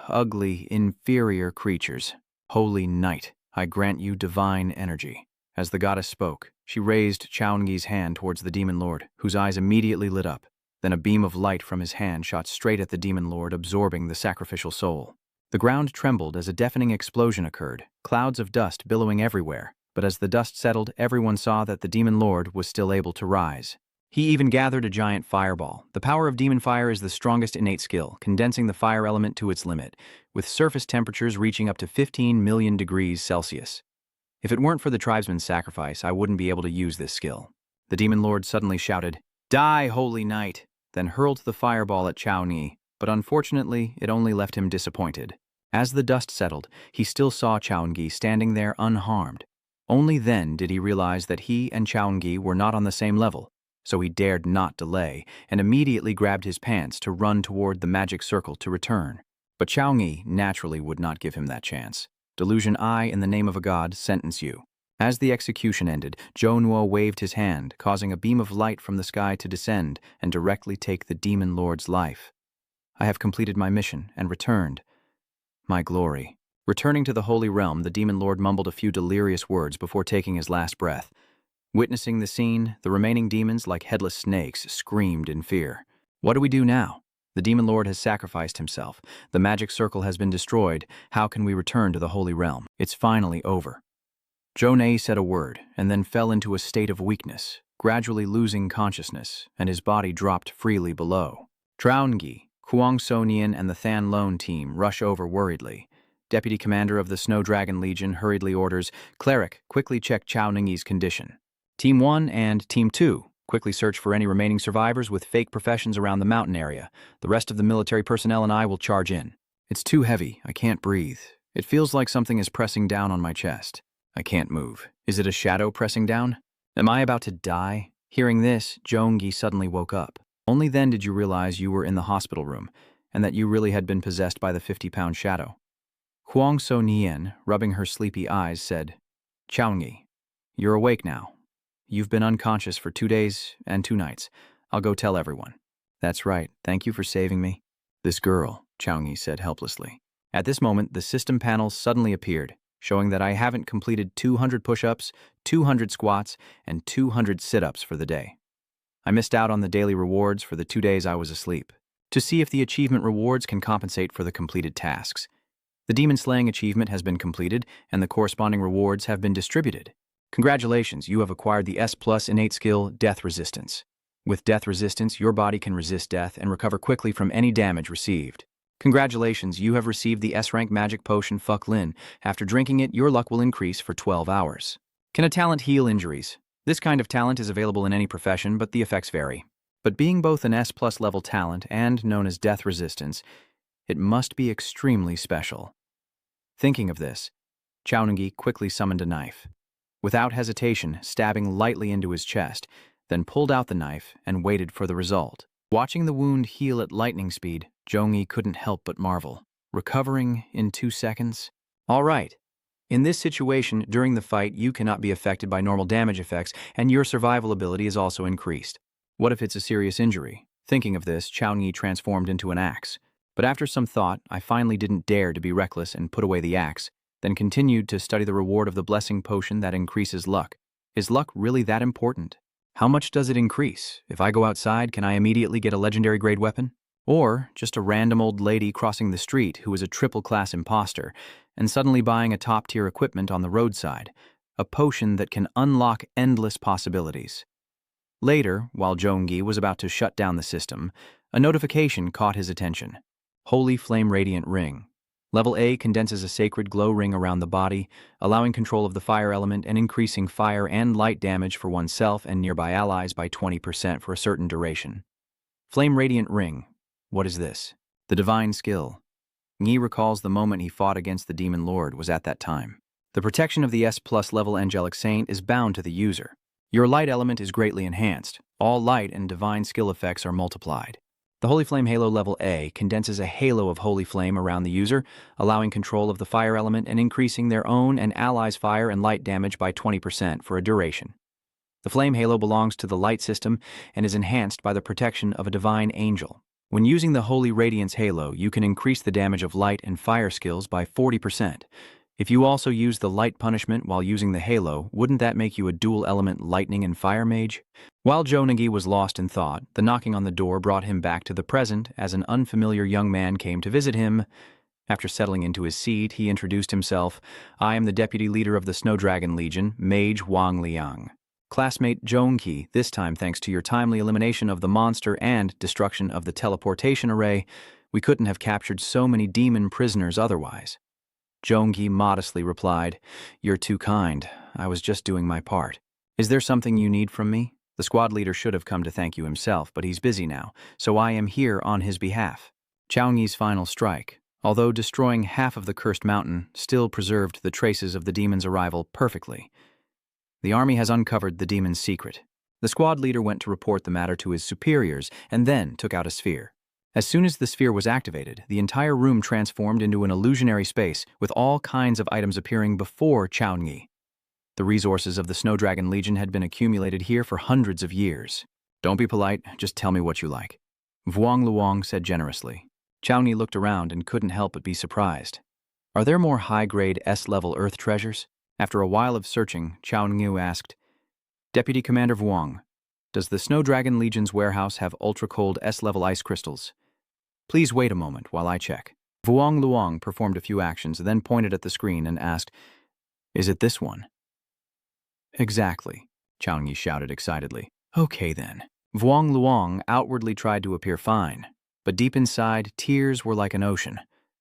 ugly, inferior creatures. Holy Knight, I grant you divine energy. As the goddess spoke, she raised Chaungi's hand towards the demon lord, whose eyes immediately lit up. Then a beam of light from his hand shot straight at the demon lord, absorbing the sacrificial soul. The ground trembled as a deafening explosion occurred, clouds of dust billowing everywhere. But as the dust settled, everyone saw that the demon lord was still able to rise. He even gathered a giant fireball. The power of demon fire is the strongest innate skill, condensing the fire element to its limit, with surface temperatures reaching up to 15 million degrees Celsius. If it weren't for the tribesman's sacrifice, I wouldn't be able to use this skill. The demon lord suddenly shouted, "Die, Holy Knight!" then hurled the fireball at Chuni, but unfortunately, it only left him disappointed. As the dust settled, he still saw Chuni standing there unharmed. Only then did he realize that he and Chuni were not on the same level, so he dared not delay and immediately grabbed his pants to run toward the magic circle to return. But Chuni naturally would not give him that chance. Delusion, I, in the name of a god, sentence you. As the execution ended, Jonwo waved his hand, causing a beam of light from the sky to descend and directly take the demon lord's life. I have completed my mission and returned. My glory. Returning to the holy realm, the demon lord mumbled a few delirious words before taking his last breath. Witnessing the scene, the remaining demons, like headless snakes, screamed in fear. What do we do now? The demon lord has sacrificed himself. The magic circle has been destroyed. How can we return to the holy realm? It's finally over. Jonei said a word and then fell into a state of weakness, gradually losing consciousness, and his body dropped freely below. Traungi, Kuang Sonian, and the Than Lone team rush over worriedly. Deputy Commander of the Snow Dragon Legion hurriedly orders, "Cleric, quickly check Chaungi's condition. Team 1 and Team 2, quickly search for any remaining survivors with fake professions around the mountain area. The rest of the military personnel and I will charge in." It's too heavy. I can't breathe. It feels like something is pressing down on my chest. I can't move. Is it a shadow pressing down? Am I about to die? Hearing this, Jongi suddenly woke up. Only then did you realize you were in the hospital room, and that you really had been possessed by the 50-pound shadow. Kuang Sonian, rubbing her sleepy eyes, said, "Chaungi, you're awake now. You've been unconscious for 2 days and 2 nights. I'll go tell everyone." "That's right. Thank you for saving me." "This girl," Chaungi said helplessly. At this moment, the system panel suddenly appeared, showing that I haven't completed 200 push-ups, 200 squats, and 200 sit-ups for the day. I missed out on the daily rewards for the 2 days I was asleep. To see if the achievement rewards can compensate for the completed tasks. The demon slaying achievement has been completed, and the corresponding rewards have been distributed. Congratulations, you have acquired the S+ innate skill, Death Resistance. With Death Resistance, your body can resist death and recover quickly from any damage received. Congratulations, you have received the S-rank magic potion Fuck Lin. After drinking it, your luck will increase for 12 hours. Can a talent heal injuries? This kind of talent is available in any profession, but the effects vary. But being both an S+ level talent and known as Death Resistance, it must be extremely special. Thinking of this, Chaungi quickly summoned a knife. Without hesitation, stabbing lightly into his chest, then pulled out the knife and waited for the result. Watching the wound heal at lightning speed, Jongi couldn't help but marvel. Recovering in 2 seconds? All right. In this situation, during the fight, you cannot be affected by normal damage effects, and your survival ability is also increased. What if it's a serious injury? Thinking of this, Chaungi transformed into an axe. But after some thought, I finally didn't dare to be reckless and put away the axe, then continued to study the reward of the blessing potion that increases luck. Is luck really that important? How much does it increase? If I go outside, can I immediately get a legendary grade weapon? Or just a random old lady crossing the street who is a triple-class imposter and suddenly buying a top-tier equipment on the roadside, a potion that can unlock endless possibilities. Later, while Jongi was about to shut down the system, a notification caught his attention. Holy Flame Radiant Ring. Level A condenses a sacred glow ring around the body, allowing control of the fire element and increasing fire and light damage for oneself and nearby allies by 20% for a certain duration. Flame Radiant Ring. What is this? The divine skill. Yi recalls the moment he fought against the demon lord was at that time. The protection of the S+ level angelic saint is bound to the user. Your light element is greatly enhanced. All light and divine skill effects are multiplied. The Holy Flame Halo Level A condenses a halo of holy flame around the user, allowing control of the fire element and increasing their own and allies' fire and light damage by 20% for a duration. The flame halo belongs to the light system and is enhanced by the protection of a divine angel. When using the Holy Radiance Halo, you can increase the damage of light and fire skills by 40%. If you also use the light punishment while using the Halo, wouldn't that make you a dual-element lightning and fire mage? While Jonagi was lost in thought, the knocking on the door brought him back to the present as an unfamiliar young man came to visit him. After settling into his seat, he introduced himself. I am the deputy leader of the Snow Dragon Legion, Mage Wang Liang. Classmate Jongi, this time thanks to your timely elimination of the monster and destruction of the teleportation array, we couldn't have captured so many demon prisoners otherwise. Jongi modestly replied, You're too kind. I was just doing my part. Is there something you need from me? The squad leader should have come to thank you himself, but he's busy now, so I am here on his behalf. Chaoyang's final strike, although destroying half of the cursed mountain, still preserved the traces of the demon's arrival perfectly. The army has uncovered the demon's secret. The squad leader went to report the matter to his superiors and then took out a sphere. As soon as the sphere was activated, the entire room transformed into an illusionary space with all kinds of items appearing before Chaoyang. The resources of the Snow Dragon Legion had been accumulated here for hundreds of years. Don't be polite, just tell me what you like. Vuong Luong said generously. Chaoyang looked around and couldn't help but be surprised. Are there more high-grade S-level Earth treasures? After a while of searching, Chaoyang asked, Deputy Commander Vuong, does the Snow Dragon Legion's warehouse have ultra-cold S-level ice crystals? Please wait a moment while I check. Vuong Luong performed a few actions, then pointed at the screen and asked, Is it this one? Exactly, Chaoyang shouted excitedly. Okay then. Vuong Luong outwardly tried to appear fine, but deep inside, tears were like an ocean.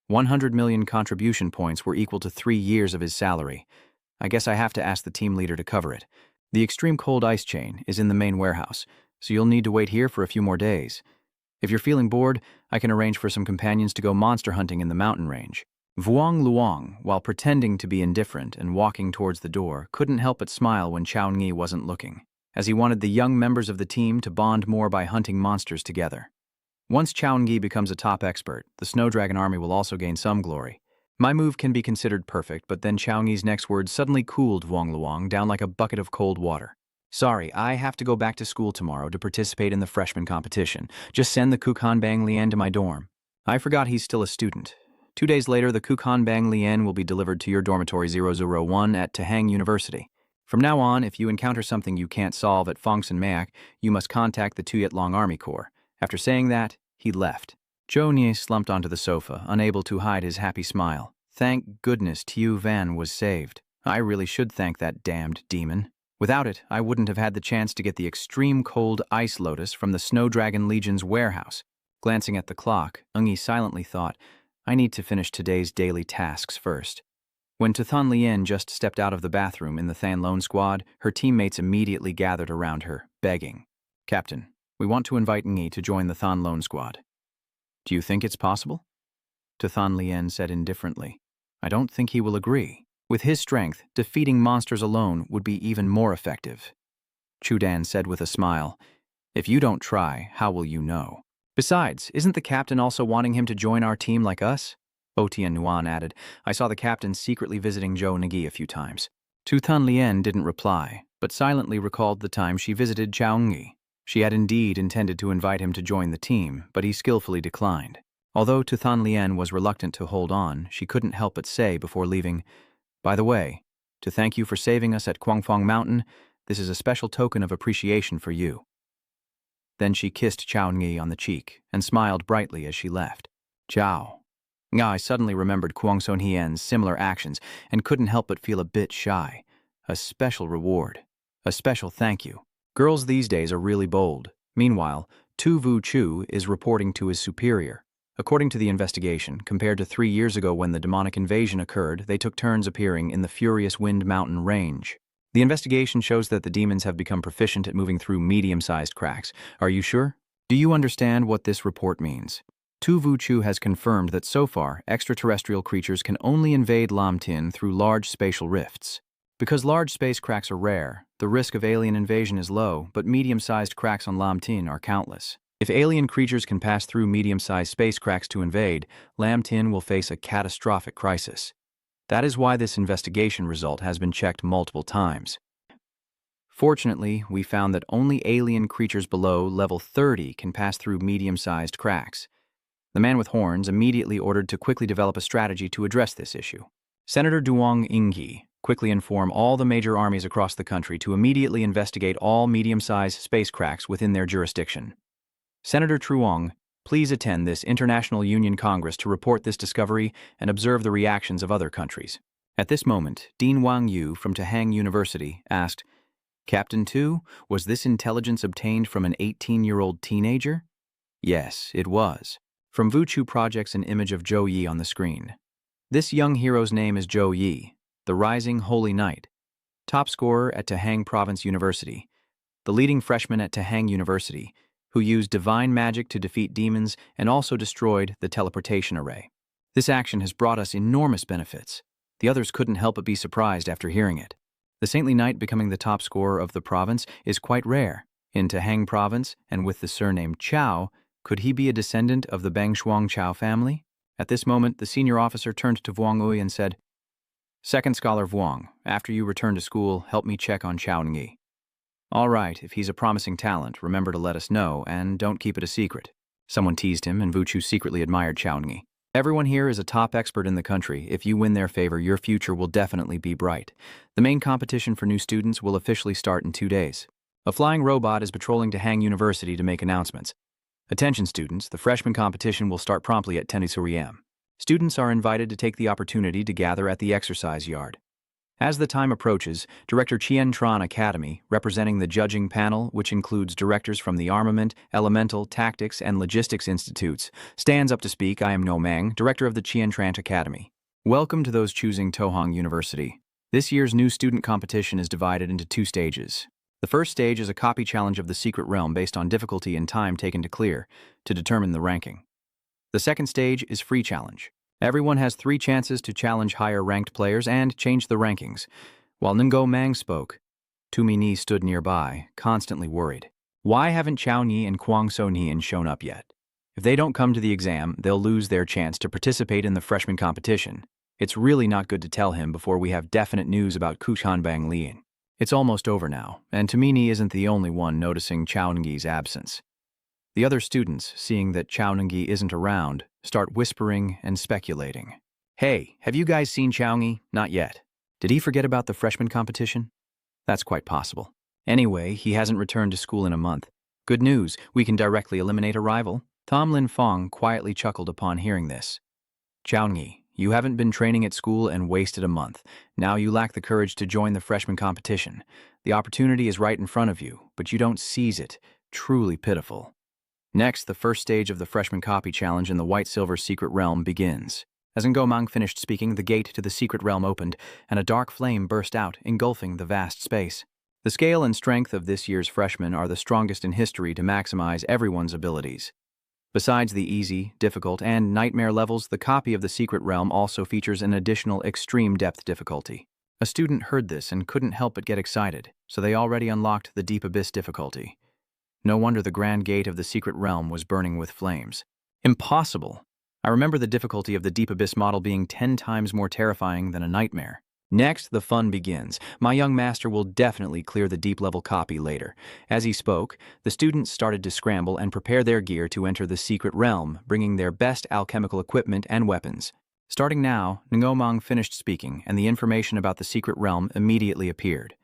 100 million contribution points were equal to 3 years of his salary. I guess I have to ask the team leader to cover it. The extreme cold ice chain is in the main warehouse, so you'll need to wait here for a few more days. If you're feeling bored, I can arrange for some companions to go monster hunting in the mountain range. Vuong Luong, while pretending to be indifferent and walking towards the door, couldn't help but smile when Chaoyang wasn't looking, as he wanted the young members of the team to bond more by hunting monsters together. Once Chaoyang becomes a top expert, the Snow Dragon army will also gain some glory. My move can be considered perfect, but then Chaoyang's next words suddenly cooled Vuong Luong down like a bucket of cold water. Sorry, I have to go back to school tomorrow to participate in the freshman competition. Just send the Kukan Bang Lian to my dorm. I forgot he's still a student. 2 days later, the Kukan Bang Lian will be delivered to your dormitory 001 at Tahang University. From now on, if you encounter something you can't solve at Fongsan Mayak, you must contact the Tuyet Long Army Corps. After saying that, he left. Zhou Nie slumped onto the sofa, unable to hide his happy smile. Thank goodness Tu Van was saved. I really should thank that damned demon. Without it, I wouldn't have had the chance to get the extreme cold ice lotus from the Snow Dragon Legion's warehouse. Glancing at the clock, Eungi silently thought, I need to finish today's daily tasks first. When Tuthan Lien just stepped out of the bathroom in the Than Lone squad, her teammates immediately gathered around her, begging, Captain, we want to invite Eungi to join the Than Lone squad. Do you think it's possible? Tuthan Lien said indifferently, I don't think he will agree. With his strength, defeating monsters alone would be even more effective. Chudan said with a smile, If you don't try, how will you know? Besides, isn't the captain also wanting him to join our team like us? Otian Nuan added, I saw the captain secretly visiting Zhou Nagi a few times. Tu Thun Lien didn't reply, but silently recalled the time she visited Chaoyang. She had indeed intended to invite him to join the team, but he skillfully declined. Although Tu Thun Lien was reluctant to hold on, she couldn't help but say before leaving, By the way, to thank you for saving us at Quangfong Mountain, this is a special token of appreciation for you. Then she kissed Chaoyang on the cheek and smiled brightly as she left. Chao. I suddenly remembered Kuang Sonian's similar actions and couldn't help but feel a bit shy. A special reward. A special thank you. Girls these days are really bold. Meanwhile, Tu Vu Chu is reporting to his superior. According to the investigation, compared to 3 years ago when the demonic invasion occurred, they took turns appearing in the Furious Wind Mountain range. The investigation shows that the demons have become proficient at moving through medium-sized cracks. Are you sure? Do you understand what this report means? Tu Vu Chu has confirmed that so far, extraterrestrial creatures can only invade Lam Tin through large spatial rifts. Because large space cracks are rare, the risk of alien invasion is low, but medium-sized cracks on Lam Tin are countless. If alien creatures can pass through medium-sized space cracks to invade, Lam Tin will face a catastrophic crisis. That is why this investigation result has been checked multiple times. Fortunately, we found that only alien creatures below level 30 can pass through medium-sized cracks. The man with horns immediately ordered to quickly develop a strategy to address this issue. Senator Duong Ingyi quickly informed all the major armies across the country to immediately investigate all medium-sized space cracks within their jurisdiction. Senator Truong, please attend this International Union Congress to report this discovery and observe the reactions of other countries. At this moment, Dean Wang Yu from Tahang University asked, Captain Tu, was this intelligence obtained from an 18-year-old teenager? Yes, it was. From Vuchu projects an image of Zhou Yi on the screen. This young hero's name is Zhou Yi, the rising holy knight, top scorer at Tahang Province University, the leading freshman at Tahang University, who used divine magic to defeat demons and also destroyed the teleportation array. This action has brought us enormous benefits. The others couldn't help but be surprised after hearing it. The saintly knight becoming the top scorer of the province is quite rare. In Tahang Province, and with the surname Chao, could he be a descendant of the Bangshuang Chao family? At this moment, the senior officer turned to Vuong Ui and said, Second Scholar Vuong, after you return to school, help me check on Chao Ngi. All right, if he's a promising talent, remember to let us know, and don't keep it a secret. Someone teased him, and Vuchu secretly admired Chao Ngi. Everyone here is a top expert in the country. If you win their favor, your future will definitely be bright. The main competition for new students will officially start in 2 days. A flying robot is patrolling Tahang University to make announcements. Attention students, the freshman competition will start promptly at 10 a.m. Students are invited to take the opportunity to gather at the exercise yard. As the time approaches, Director Chien Tran Academy, representing the judging panel, which includes directors from the Armament, Elemental, Tactics, and Logistics Institutes, stands up to speak. I am No Mang, Director of the Chien Tran Academy. Welcome to those choosing Tohang University. This year's new student competition is divided into 2 stages. The first stage is a copy challenge of the Secret Realm based on difficulty and time taken to clear, to determine the ranking. The second stage is free challenge. Everyone has 3 chances to challenge higher-ranked players and change the rankings. While Ngo Mang spoke, Tumi Ni stood nearby, constantly worried. Why haven't Chao Ni and Kuang Sonian shown up yet? If they don't come to the exam, they'll lose their chance to participate in the freshman competition. It's really not good to tell him before we have definite news about Kuchanbang Lian. It's almost over now, and Tumi Ni isn't the only one noticing Chao Ngi's absence. The other students, seeing that Chao Ngi isn't around, start whispering and speculating. Hey, have you guys seen Chao Ngi? Not yet. Did he forget about the freshman competition? That's quite possible. Anyway, he hasn't returned to school in a month. Good news, we can directly eliminate a rival. Tham Lin Fong quietly chuckled upon hearing this. Chao Ngi, you haven't been training at school and wasted a month. Now you lack the courage to join the freshman competition. The opportunity is right in front of you, but you don't seize it. Truly pitiful. Next, the first stage of the freshman copy challenge in the White-Silver Secret Realm begins. As Ngo Mang finished speaking, the gate to the Secret Realm opened, and a dark flame burst out, engulfing the vast space. The scale and strength of this year's freshmen are the strongest in history to maximize everyone's abilities. Besides the easy, difficult, and nightmare levels, the copy of the Secret Realm also features an additional extreme depth difficulty. A student heard this and couldn't help but get excited, so they already unlocked the Deep Abyss difficulty. No wonder the Grand Gate of the Secret Realm was burning with flames. Impossible! I remember the difficulty of the Deep Abyss model being 10 times more terrifying than a nightmare. Next, the fun begins. My young master will definitely clear the deep-level copy later. As he spoke, the students started to scramble and prepare their gear to enter the Secret Realm, bringing their best alchemical equipment and weapons. Starting now, Ngo Mang finished speaking, and the information about the Secret Realm immediately appeared.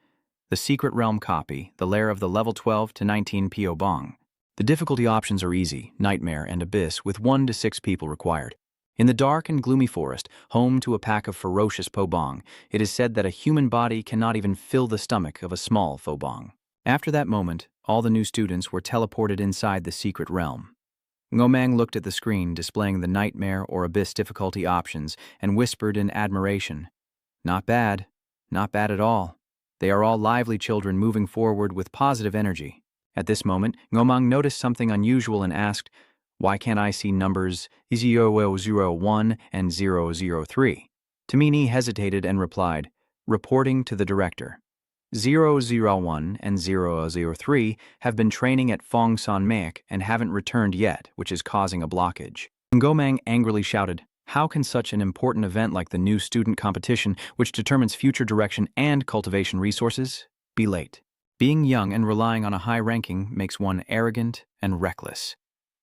The Secret Realm copy, the lair of the level 12 to 19 Po Bong. The difficulty options are easy, nightmare, and abyss, with 1 to 6 people required. In the dark and gloomy forest, home to a pack of ferocious Po Bong, it is said that a human body cannot even fill the stomach of a small Pho Bong. After that moment, all the new students were teleported inside the Secret Realm. Ngo Mang looked at the screen displaying the nightmare or abyss difficulty options and whispered in admiration. Not bad. Not bad at all. They are all lively children moving forward with positive energy. At this moment, Ngo Mang noticed something unusual and asked, why can't I see numbers 001 and 003? Tamini hesitated and replied, reporting to the director. 001 and 003 have been training at Fong San Mek and haven't returned yet, which is causing a blockage. Ngo Mang angrily shouted, how can such an important event like the new student competition, which determines future direction and cultivation resources, be late? Being young and relying on a high ranking makes one arrogant and reckless.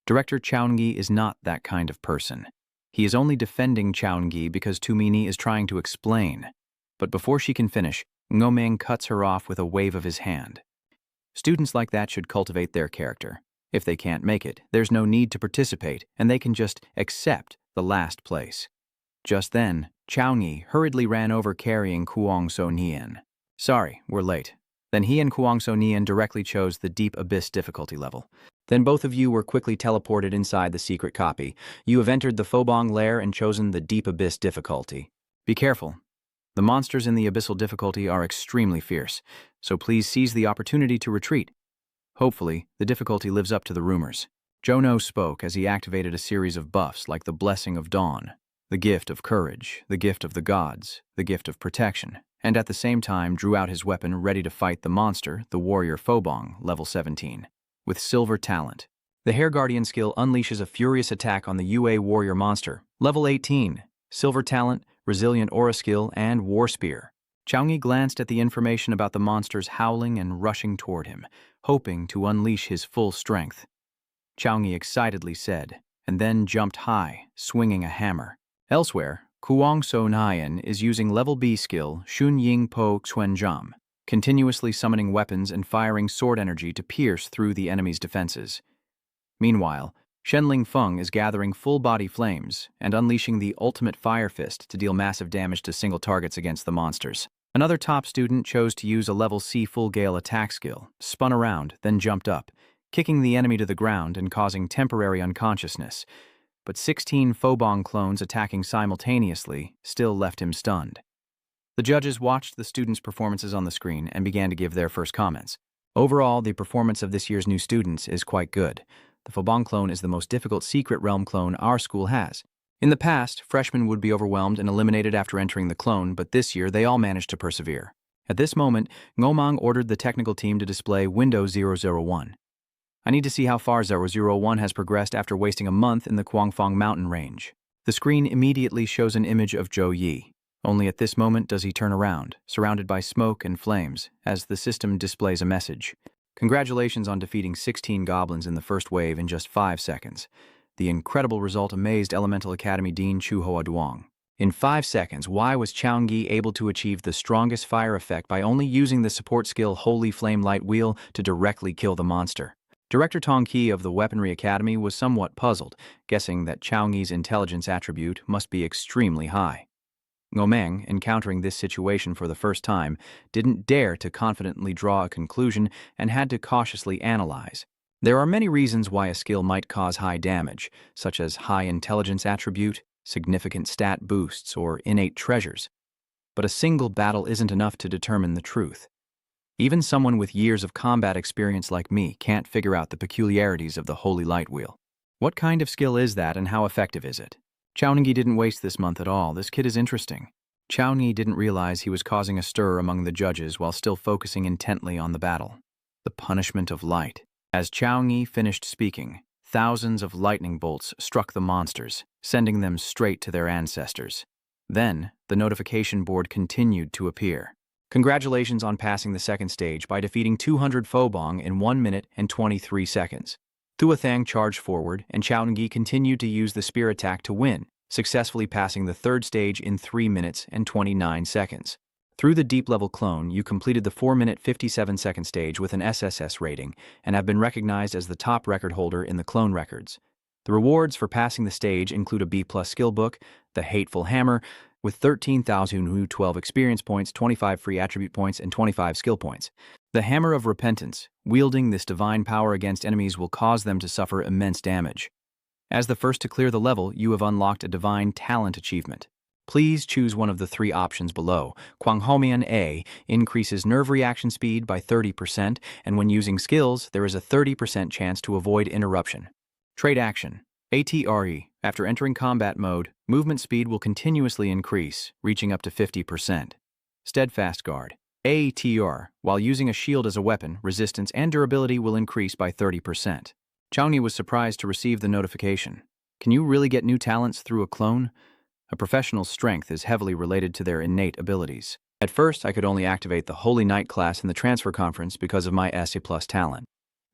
Director Chaungi is not that kind of person. He is only defending Chaungi because Tumini is trying to explain. But before she can finish, Ngomeng cuts her off with a wave of his hand. Students like that should cultivate their character. If they can't make it, there's no need to participate, and they can just accept the last place. Just then, Chaungi hurriedly ran over carrying Kuang Sonian. Sorry, we're late. Then he and Kuang Sonian directly chose the Deep Abyss difficulty level. Then both of you were quickly teleported inside the secret copy. You have entered the Phobong lair and chosen the Deep Abyss difficulty. Be careful. The monsters in the abyssal difficulty are extremely fierce, so please seize the opportunity to retreat. Hopefully, the difficulty lives up to the rumors. Jono spoke as he activated a series of buffs like the Blessing of Dawn, the Gift of Courage, the Gift of the Gods, the Gift of Protection, and at the same time drew out his weapon ready to fight the monster, the Warrior Phobong, level 17, with Silver Talent. The Hair Guardian skill unleashes a furious attack on the UA Warrior monster, level 18, Silver Talent, Resilient Aura skill, and War Spear. Chaungi glanced at the information about the monsters howling and rushing toward him, hoping to unleash his full strength. Chaungi excitedly said, and then jumped high, swinging a hammer. Elsewhere, Kuang Sonian is using level B skill Shun Ying Po Xuanjam, continuously summoning weapons and firing sword energy to pierce through the enemy's defenses. Meanwhile, Shenling Feng is gathering full-body flames and unleashing the ultimate fire fist to deal massive damage to single targets against the monsters. Another top student chose to use a level C full gale attack skill, spun around, then jumped up, kicking the enemy to the ground and causing temporary unconsciousness. But 16 Phobong clones attacking simultaneously still left him stunned. The judges watched the students' performances on the screen and began to give their first comments. Overall, the performance of this year's new students is quite good. The Phobong clone is the most difficult secret realm clone our school has. In the past, freshmen would be overwhelmed and eliminated after entering the clone, but this year they all managed to persevere. At this moment, Ngomang ordered the technical team to display Window 001. I need to see how far 001 has progressed after wasting a month in the Guangfang mountain range. The screen immediately shows an image of Zhou Yi. Only at this moment does he turn around, surrounded by smoke and flames, as the system displays a message. Congratulations on defeating 16 goblins in the first wave in just 5 seconds. The incredible result amazed Elemental Academy Dean Chu Hoa Duong. In 5 seconds, why was Chaungi able to achieve the strongest fire effect by only using the support skill Holy Flame Light Wheel to directly kill the monster? Director Tong Qi of the Weaponry Academy was somewhat puzzled, guessing that Chaungi's intelligence attribute must be extremely high. Ngomeng, encountering this situation for the first time, didn't dare to confidently draw a conclusion and had to cautiously analyze. There are many reasons why a skill might cause high damage, such as high intelligence attribute, significant stat boosts, or innate treasures. But a single battle isn't enough to determine the truth. Even someone with years of combat experience like me can't figure out the peculiarities of the Holy Light Wheel. What kind of skill is that and how effective is it? Chaungi didn't waste this month at all. This kid is interesting. Chaungi didn't realize he was causing a stir among the judges while still focusing intently on the battle. The punishment of light. As Chaungi finished speaking, thousands of lightning bolts struck the monsters, sending them straight to their ancestors. Then, the notification board continued to appear. Congratulations on passing the second stage by defeating 200 Phobong in 1 minute and 23 seconds. Thuathang charged forward, and Chaungi continued to use the spear attack to win, successfully passing the third stage in 3 minutes and 29 seconds. Through the deep-level clone, you completed the 4-minute 57-second stage with an SSS rating and have been recognized as the top record holder in the clone records. The rewards for passing the stage include a B+ skill book, the Hateful Hammer, with 13,012 experience points, 25 free attribute points, and 25 skill points. The Hammer of Repentance, wielding this divine power against enemies will cause them to suffer immense damage. As the first to clear the level, you have unlocked a Divine Talent achievement. Please choose one of the 3 options below. Kuang Sonian A increases nerve reaction speed by 30%, and when using skills, there is a 30% chance to avoid interruption. Trade action. ATRE. After entering combat mode, movement speed will continuously increase, reaching up to 50%. Steadfast Guard. ATR. While using a shield as a weapon, resistance and durability will increase by 30%. Chaungi was surprised to receive the notification. Can you really get new talents through a clone? A professional's strength is heavily related to their innate abilities. At first, I could only activate the Holy Knight class in the transfer conference because of my SE Plus talent.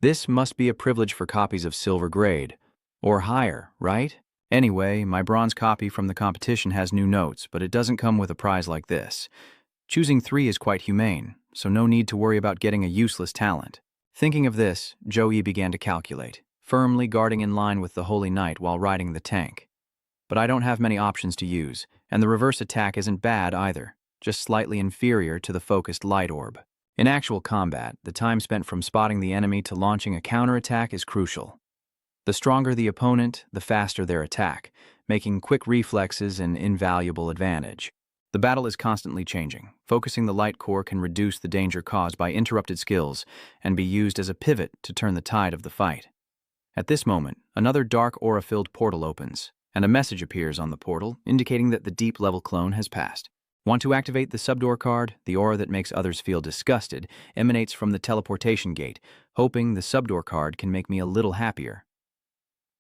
This must be a privilege for copies of silver grade, or higher, right? Anyway, my bronze copy from the competition has new notes, but it doesn't come with a prize like this. Choosing 3 is quite humane, so no need to worry about getting a useless talent. Thinking of this, Joey began to calculate, firmly guarding in line with the Holy Knight while riding the tank. But I don't have many options to use, and the reverse attack isn't bad either, just slightly inferior to the focused light orb. In actual combat, the time spent from spotting the enemy to launching a counterattack is crucial. The stronger the opponent, the faster their attack, making quick reflexes an invaluable advantage. The battle is constantly changing. Focusing the light core can reduce the danger caused by interrupted skills and be used as a pivot to turn the tide of the fight. At this moment, another dark aura-filled portal opens, and a message appears on the portal indicating that the deep-level clone has passed. Want to activate the subdoor card? The aura that makes others feel disgusted emanates from the teleportation gate, hoping the subdoor card can make me a little happier.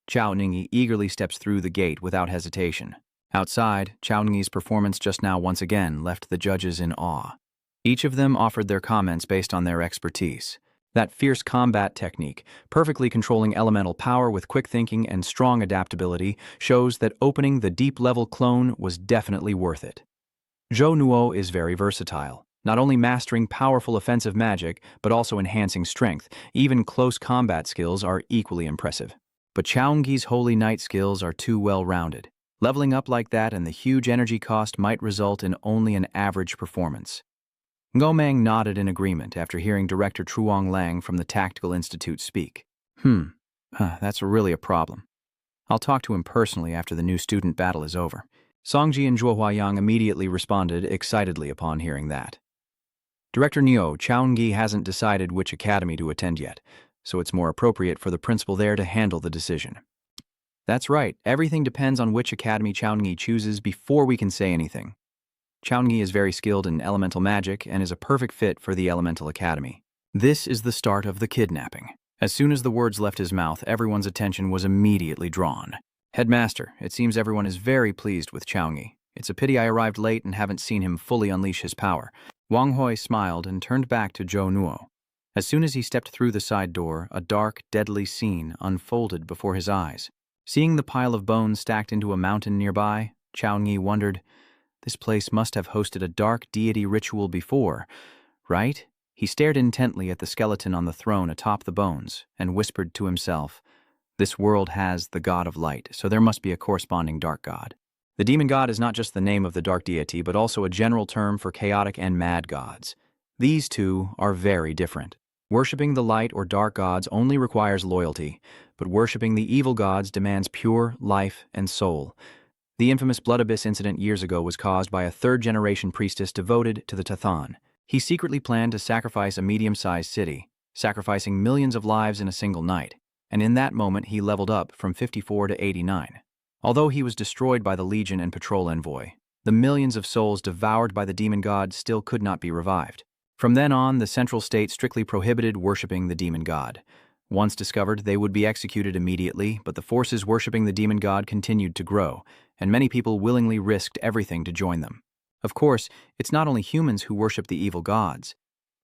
Chao Ningyi eagerly steps through the gate without hesitation. Outside, Chao Ningyi's performance just now once again left the judges in awe. Each of them offered their comments based on their expertise. That fierce combat technique, perfectly controlling elemental power with quick thinking and strong adaptability, shows that opening the deep-level clone was definitely worth it. Zhou Nuo is very versatile, not only mastering powerful offensive magic, but also enhancing strength. Even close combat skills are equally impressive. But Chao Ningyi's Holy Knight skills are too well-rounded. Leveling up like that and the huge energy cost might result in only an average performance. Ngomang nodded in agreement after hearing Director Truong Lang from the Tactical Institute speak. That's really a problem. I'll talk to him personally after the new student battle is over. Songji and Zhuo Huayang immediately responded excitedly upon hearing that. Director Neo, Chao Ningyi hasn't decided which academy to attend yet, so it's more appropriate for the principal there to handle the decision. That's right, everything depends on which academy Chao Ningyi chooses before we can say anything. Chao Ningyi is very skilled in elemental magic and is a perfect fit for the Elemental Academy. This is the start of the kidnapping. As soon as the words left his mouth, everyone's attention was immediately drawn. Headmaster, it seems everyone is very pleased with Chao Ningyi. It's a pity I arrived late and haven't seen him fully unleash his power. Wang Hui smiled and turned back to Zhou Nuo. As soon as he stepped through the side door, a dark, deadly scene unfolded before his eyes. Seeing the pile of bones stacked into a mountain nearby, Chao Ningyi wondered, this place must have hosted a dark deity ritual before, right? He stared intently at the skeleton on the throne atop the bones and whispered to himself, this world has the god of light, so there must be a corresponding dark god. The demon god is not just the name of the dark deity, but also a general term for chaotic and mad gods. These two are very different. Worshipping the light or dark gods only requires loyalty, but worshipping the evil gods demands pure life and soul. The infamous Blood Abyss incident years ago was caused by a third-generation priestess devoted to the Tathan. He secretly planned to sacrifice a medium-sized city, sacrificing millions of lives in a single night, and in that moment he leveled up from 54 to 89. Although he was destroyed by the Legion and Patrol Envoy, the millions of souls devoured by the demon god still could not be revived. From then on, the Central State strictly prohibited worshipping the demon god. Once discovered, they would be executed immediately, but the forces worshipping the demon god continued to grow, and many people willingly risked everything to join them. Of course, it's not only humans who worship the evil gods.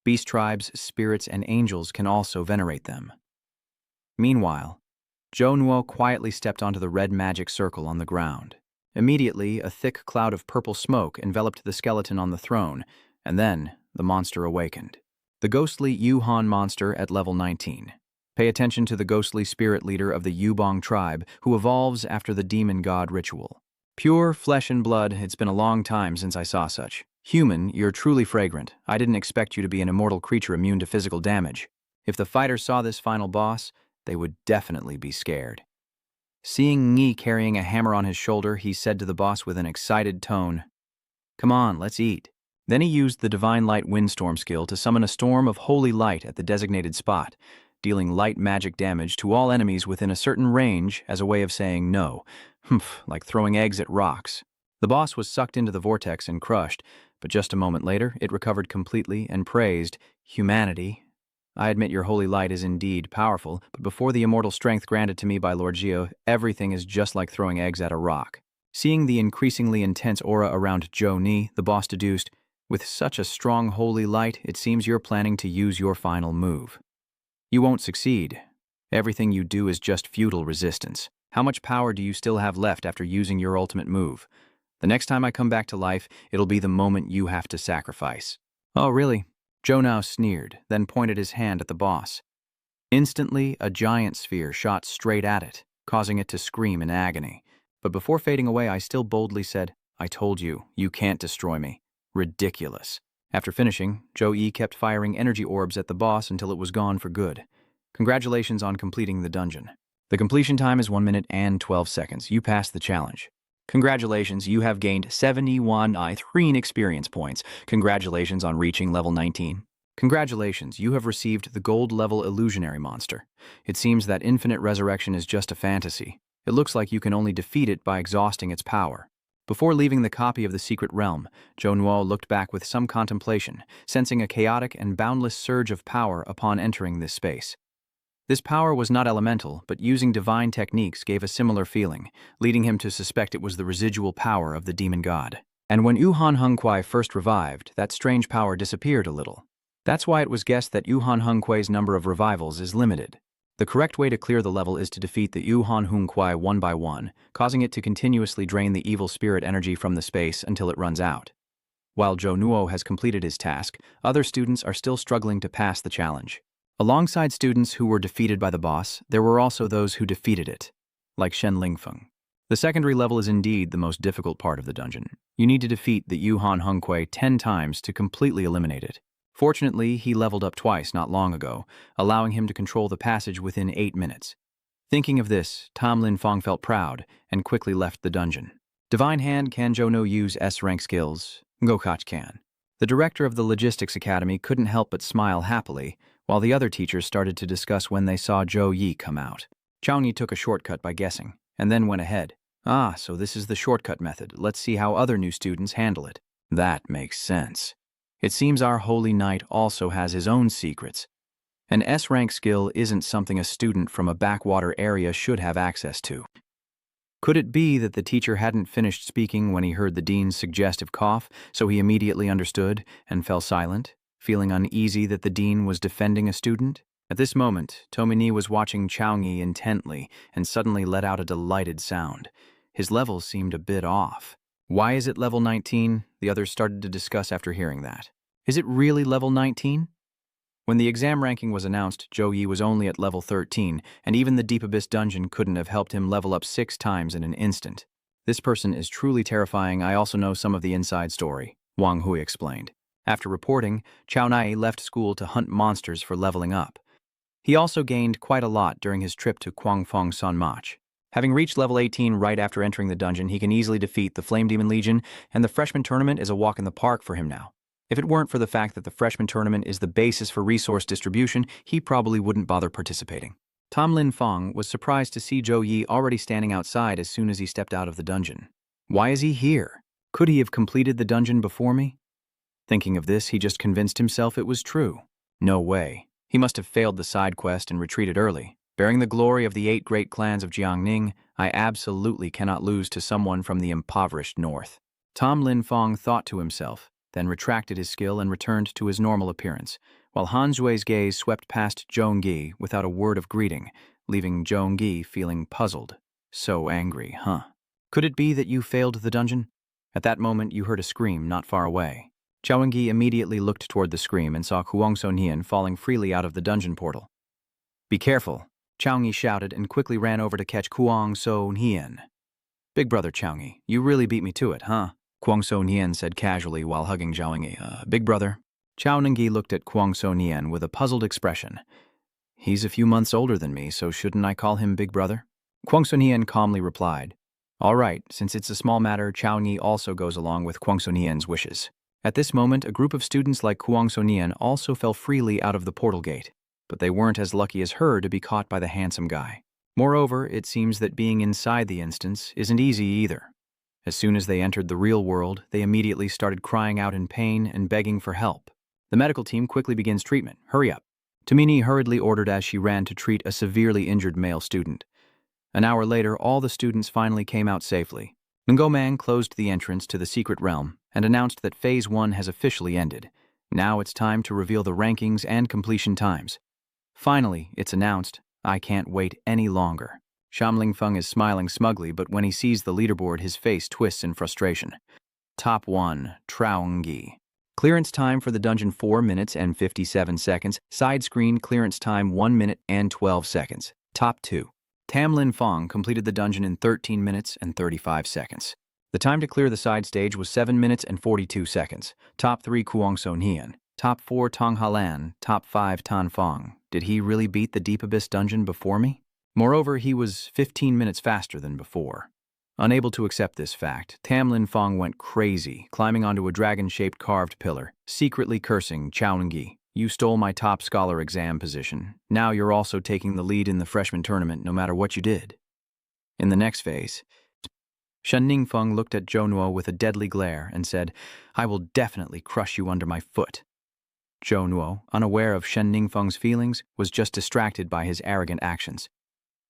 Beast tribes, spirits, and angels can also venerate them. Meanwhile, Zhou Nuo quietly stepped onto the red magic circle on the ground. Immediately, a thick cloud of purple smoke enveloped the skeleton on the throne, and then the monster awakened. The ghostly Yuhan monster at level 19. Pay attention to the ghostly spirit leader of the Yubong tribe who evolves after the demon god ritual. Pure flesh and blood, it's been a long time since I saw such. Human, you're truly fragrant. I didn't expect you to be an immortal creature immune to physical damage. If the fighters saw this final boss, they would definitely be scared. Seeing Ngi carrying a hammer on his shoulder, he said to the boss with an excited tone, "Come on, let's eat." Then he used the Divine Light Windstorm skill to summon a storm of holy light at the designated spot, dealing light magic damage to all enemies within a certain range as a way of saying no, like throwing eggs at rocks. The boss was sucked into the vortex and crushed, but just a moment later it recovered completely and praised, "Humanity, I admit your holy light is indeed powerful, but before the immortal strength granted to me by Lord Gio, everything is just like throwing eggs at a rock." Seeing the increasingly intense aura around Zhou Ni, the boss deduced, With such a strong holy light, it seems you're planning to use your final move. You won't succeed. Everything you do is just futile resistance. How much power do you still have left after using your ultimate move? The next time I come back to life, it'll be the moment you have to sacrifice. Oh, really? Joe now sneered, then pointed his hand at the boss. Instantly, a giant sphere shot straight at it, causing it to scream in agony. But before fading away, I still boldly said, "I told you, you can't destroy me." Ridiculous. After finishing, Joe E kept firing energy orbs at the boss until it was gone for good. Congratulations on completing the dungeon. The completion time is 1 minute and 12 seconds. You passed the challenge. Congratulations, you have gained 71 I3 experience points. Congratulations on reaching level 19. Congratulations, you have received the gold level illusionary monster. It seems that infinite resurrection is just a fantasy. It looks like you can only defeat it by exhausting its power. Before leaving the copy of the secret realm, Zhou Nuo looked back with some contemplation, sensing a chaotic and boundless surge of power upon entering this space. This power was not elemental, but using divine techniques gave a similar feeling, leading him to suspect it was the residual power of the demon god. And when Yuhan Hengkuai first revived, that strange power disappeared a little. That's why it was guessed that Yuhan Hengkuai's number of revivals is limited. The correct way to clear the level is to defeat the Yuhan Hengkuai one by one, causing it to continuously drain the evil spirit energy from the space until it runs out. While Zhou Nuo has completed his task, other students are still struggling to pass the challenge. Alongside students who were defeated by the boss, there were also those who defeated it, like Shen Lingfeng. The secondary level is indeed the most difficult part of the dungeon. You need to defeat the Yuhan Hengkuai 10 times to completely eliminate it. Fortunately, he leveled up twice not long ago, allowing him to control the passage within 8 minutes. Thinking of this, Tam Lin Fong felt proud and quickly left the dungeon. Divine Hand can Zhou No use S-rank skills? Gokach can. The director of the Logistics Academy couldn't help but smile happily, while the other teachers started to discuss when they saw Zhou Yi come out. Chuni took a shortcut by guessing, and then went ahead. Ah, so this is the shortcut method. Let's see how other new students handle it. That makes sense. It seems our holy knight also has his own secrets. An S-rank skill isn't something a student from a backwater area should have access to. Could it be that the teacher hadn't finished speaking when he heard the dean's suggestive cough, so he immediately understood and fell silent, feeling uneasy that the dean was defending a student? At this moment, Tomini was watching Chaoyi intently and suddenly let out a delighted sound. His levels seemed a bit off. Why is it level 19? The others started to discuss after hearing that. Is it really level 19? When the exam ranking was announced, Zhou Yi was only at level 13, and even the Deep Abyss dungeon couldn't have helped him level up 6 times in an instant. This person is truly terrifying. I also know some of the inside story, Wang Hui explained. After reporting, Chao Nai left school to hunt monsters for leveling up. He also gained quite a lot during his trip to Kuang Sonian. Having reached level 18 right after entering the dungeon, he can easily defeat the Flame Demon Legion, and the freshman tournament is a walk in the park for him now. If it weren't for the fact that the freshman tournament is the basis for resource distribution, he probably wouldn't bother participating. Tam Lin Fong was surprised to see Zhou Yi already standing outside as soon as he stepped out of the dungeon. Why is he here? Could he have completed the dungeon before me? Thinking of this, he just convinced himself it was true. No way. He must have failed the side quest and retreated early. Bearing the glory of the 8 great clans of Jiangning, I absolutely cannot lose to someone from the impoverished north. Tam Lin Fong thought to himself, then retracted his skill and returned to his normal appearance, while Han Xue's gaze swept past Zhongyi without a word of greeting, leaving Zhongyi feeling puzzled. So angry, huh? Could it be that you failed the dungeon? At that moment, you heard a scream not far away. Zhongyi immediately looked toward the scream and saw Kuang Sonian falling freely out of the dungeon portal. Be careful, Chaoyi shouted and quickly ran over to catch Kuang Sonian. Big brother Chaoyi, you really beat me to it, huh? Kuang Sonian said casually while hugging Zhaoyi. Big brother. Chao Ningyi looked at Kuang Sonian with a puzzled expression. He's a few months older than me, so shouldn't I call him big brother? Kuang Sonian calmly replied. All right, since it's a small matter, Chaoyi also goes along with Kuang Sonian's wishes. At this moment, a group of students like Kuang Sonian also fell freely out of the portal gate, but they weren't as lucky as her to be caught by the handsome guy. Moreover, it seems that being inside the instance isn't easy either. As soon as they entered the real world, they immediately started crying out in pain and begging for help. The medical team quickly begins treatment. Hurry up. Tomini hurriedly ordered as she ran to treat a severely injured male student. An hour later, all the students finally came out safely. Ngomang closed the entrance to the secret realm, and announced that Phase 1 has officially ended. Now it's time to reveal the rankings and completion times. Finally, it's announced. I can't wait any longer. Shamling Feng is smiling smugly, but when he sees the leaderboard, his face twists in frustration. Top 1, Traungi. Clearance time for the dungeon 4 minutes and 57 seconds. Side screen clearance time 1 minute and 12 seconds. Top 2. Tamlin Fong completed the dungeon in 13 minutes and 35 seconds. The time to clear the side stage was 7 minutes and 42 seconds. Top 3 Kuang Sonian. Top 4 Tong Halan. Top 5 Tan Fong. Did he really beat the Deep Abyss dungeon before me? Moreover, he was 15 minutes faster than before. Unable to accept this fact, Tamlin Fong went crazy, climbing onto a dragon-shaped carved pillar, secretly cursing Chaoningi. You stole my top scholar exam position. Now you're also taking the lead in the freshman tournament no matter what you did. In the next phase, Shen Ningfeng looked at Zhou Nuo with a deadly glare and said, I will definitely crush you under my foot. Zhou Nuo, unaware of Shen Ningfeng's feelings, was just distracted by his arrogant actions.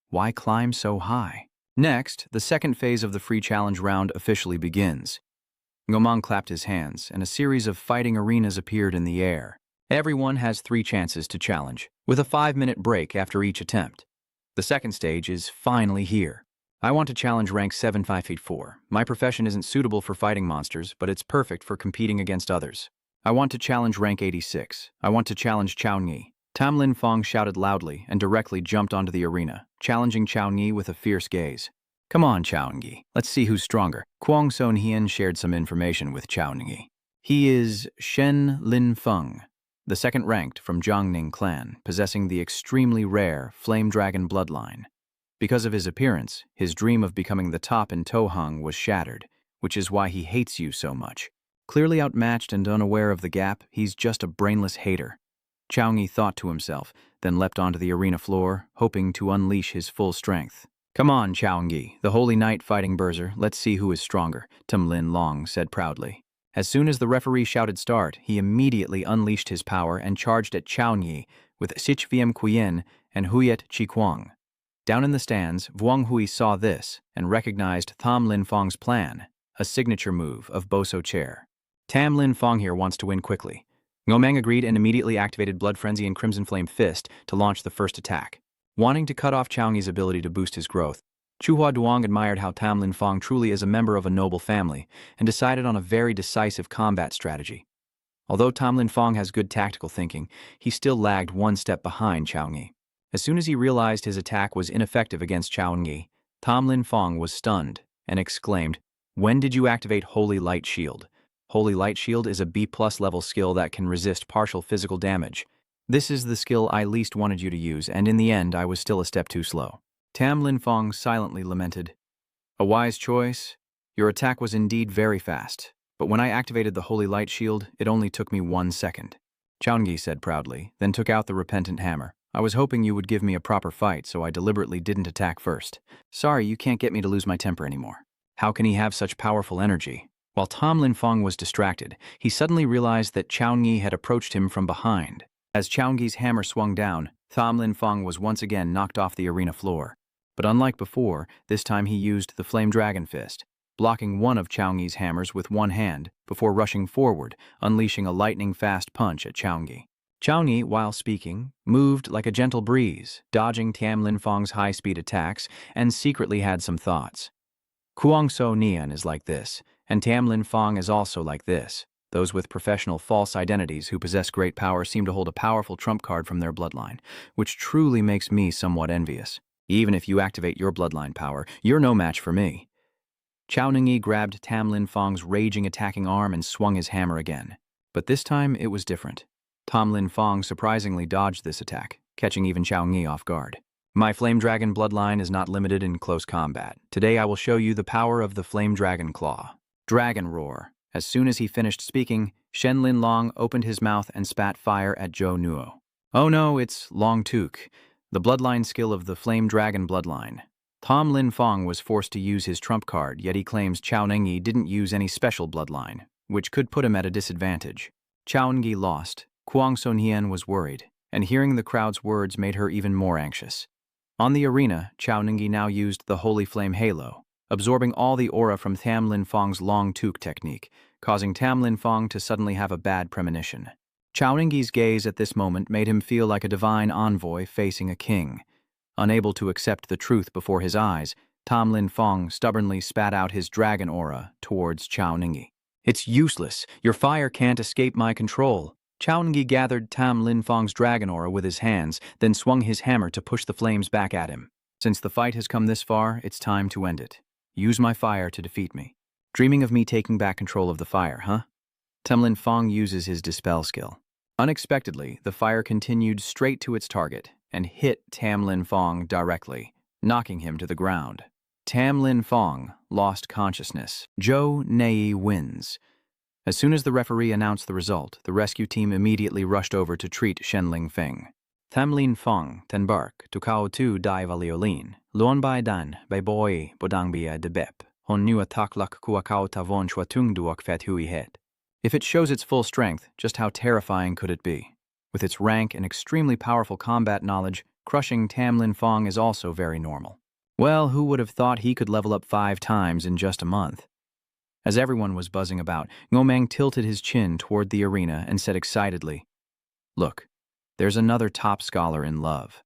Why climb so high? Next, the second phase of the free challenge round officially begins. Ngomang clapped his hands, and a series of fighting arenas appeared in the air. Everyone has 3 chances to challenge, with a 5-minute break after each attempt. The second stage is finally here. I want to challenge rank 7584. My profession isn't suitable for fighting monsters, but it's perfect for competing against others. I want to challenge rank 86. I want to challenge Chaoningi. Tamlin Fong shouted loudly and directly jumped onto the arena, challenging Chaoningi with a fierce gaze. Come on, Chaoningi, let's see who's stronger. Kuang Sonian shared some information with Chaoningi. He is Shen Lin Feng, the second-ranked from Jiangning clan, possessing the extremely rare Flame Dragon bloodline. Because of his appearance, his dream of becoming the top in Tohang was shattered, which is why he hates you so much. Clearly outmatched and unaware of the gap, he's just a brainless hater. Chaoningi thought to himself, then leapt onto the arena floor, hoping to unleash his full strength. Come on, Chaoningi, the Holy Knight fighting Berser, let's see who is stronger, Tamlin Long said proudly. As soon as the referee shouted start, he immediately unleashed his power and charged at Chaoningi with Sich Viem Kuyen and Huyet Chiquang. Down in the stands, Vuong Hui saw this and recognized Tham Lin Fong's plan, a signature move of Boso Chair. Tam Lin Fong here wants to win quickly. Ngomang agreed and immediately activated Blood Frenzy and Crimson Flame Fist to launch the first attack. Wanting to cut off Chaoningi's ability to boost his growth, Chuhua Duong admired how Tam Lin Fong truly is a member of a noble family and decided on a very decisive combat strategy. Although Tam Lin Fong has good tactical thinking, he still lagged 1 step behind Chaoningi. As soon as he realized his attack was ineffective against Chaoningi, Tam Lin Fong was stunned and exclaimed, When did you activate Holy Light Shield? Holy Light Shield is a B+ level skill that can resist partial physical damage. This is the skill I least wanted you to use, and in the end I was still a step too slow. Tam Lin Fong silently lamented. A wise choice. Your attack was indeed very fast, but when I activated the Holy Light Shield, it only took me 1 second. Chaoningi said proudly, then took out the repentant hammer. I was hoping you would give me a proper fight, so I deliberately didn't attack first. Sorry, you can't get me to lose my temper anymore. How can he have such powerful energy? While Tam Lin Fong was distracted, he suddenly realized that Chaoningi had approached him from behind. As Chaoningi's hammer swung down, Tam Lin Fong was once again knocked off the arena floor. But unlike before, this time he used the Flame Dragon Fist, blocking one of Chaoningi's hammers with one hand before rushing forward, unleashing a lightning-fast punch at Chaoningi. Chaoningi, while speaking, moved like a gentle breeze, dodging Tam Lin Fong's high-speed attacks, and secretly had some thoughts. Kuang Sonian is like this, and Tam Lin Fong is also like this. Those with professional false identities who possess great power seem to hold a powerful trump card from their bloodline, which truly makes me somewhat envious. Even if you activate your bloodline power, you're no match for me. Chaoningi grabbed Tam Lin Fong's raging attacking arm and swung his hammer again. But this time it was different. Tam Lin Fong surprisingly dodged this attack, catching even Chaoningi off guard. My Flame Dragon bloodline is not limited in close combat. Today I will show you the power of the Flame Dragon Claw. Dragon Roar. As soon as he finished speaking, Shen Lin Long opened his mouth and spat fire at Zhou Nuo. Oh no, it's Long Tuk, the bloodline skill of the Flame Dragon bloodline. Tam Lin Fong was forced to use his trump card, yet he claims Chaoningi didn't use any special bloodline, which could put him at a disadvantage. Chaoningi lost. Kuang Sonian was worried, and hearing the crowd's words made her even more anxious. On the arena, Chaoningi now used the Holy Flame Halo, absorbing all the aura from Tam Lin Fong's Long Tuk technique, causing Tam Lin Fong to suddenly have a bad premonition. Chao Ningyi's gaze at this moment made him feel like a divine envoy facing a king. Unable to accept the truth before his eyes, Tam Lin Fong stubbornly spat out his dragon aura towards Chao Ningyi. "It's useless. Your fire can't escape my control." Chao Ningyi gathered Tam Lin Fong's dragon aura with his hands, then swung his hammer to push the flames back at him. "Since the fight has come this far, it's time to end it. Use my fire to defeat me. Dreaming of me taking back control of the fire, huh?" Tam Lin Fong uses his dispel skill. Unexpectedly, the fire continued straight to its target and hit Tam Lin Fong directly, knocking him to the ground. Tam Lin Fong lost consciousness. Zhou Nei wins. As soon as the referee announced the result, the rescue team immediately rushed over to treat Shen Lingfeng. Tam Lin Fong, ten bark, tu kao tu dai valiolin, luon bai dan, bai boi, bodang bia de bep, hon nu atak lak kua kao ta von chua tung duok fet hui het. If it shows its full strength, just how terrifying could it be? With its rank and extremely powerful combat knowledge, crushing Tam Lin Fong is also very normal. Well, who would have thought he could level up 5 times in just a month? As everyone was buzzing about, Ngomang tilted his chin toward the arena and said excitedly, "Look, there's another top scholar in love.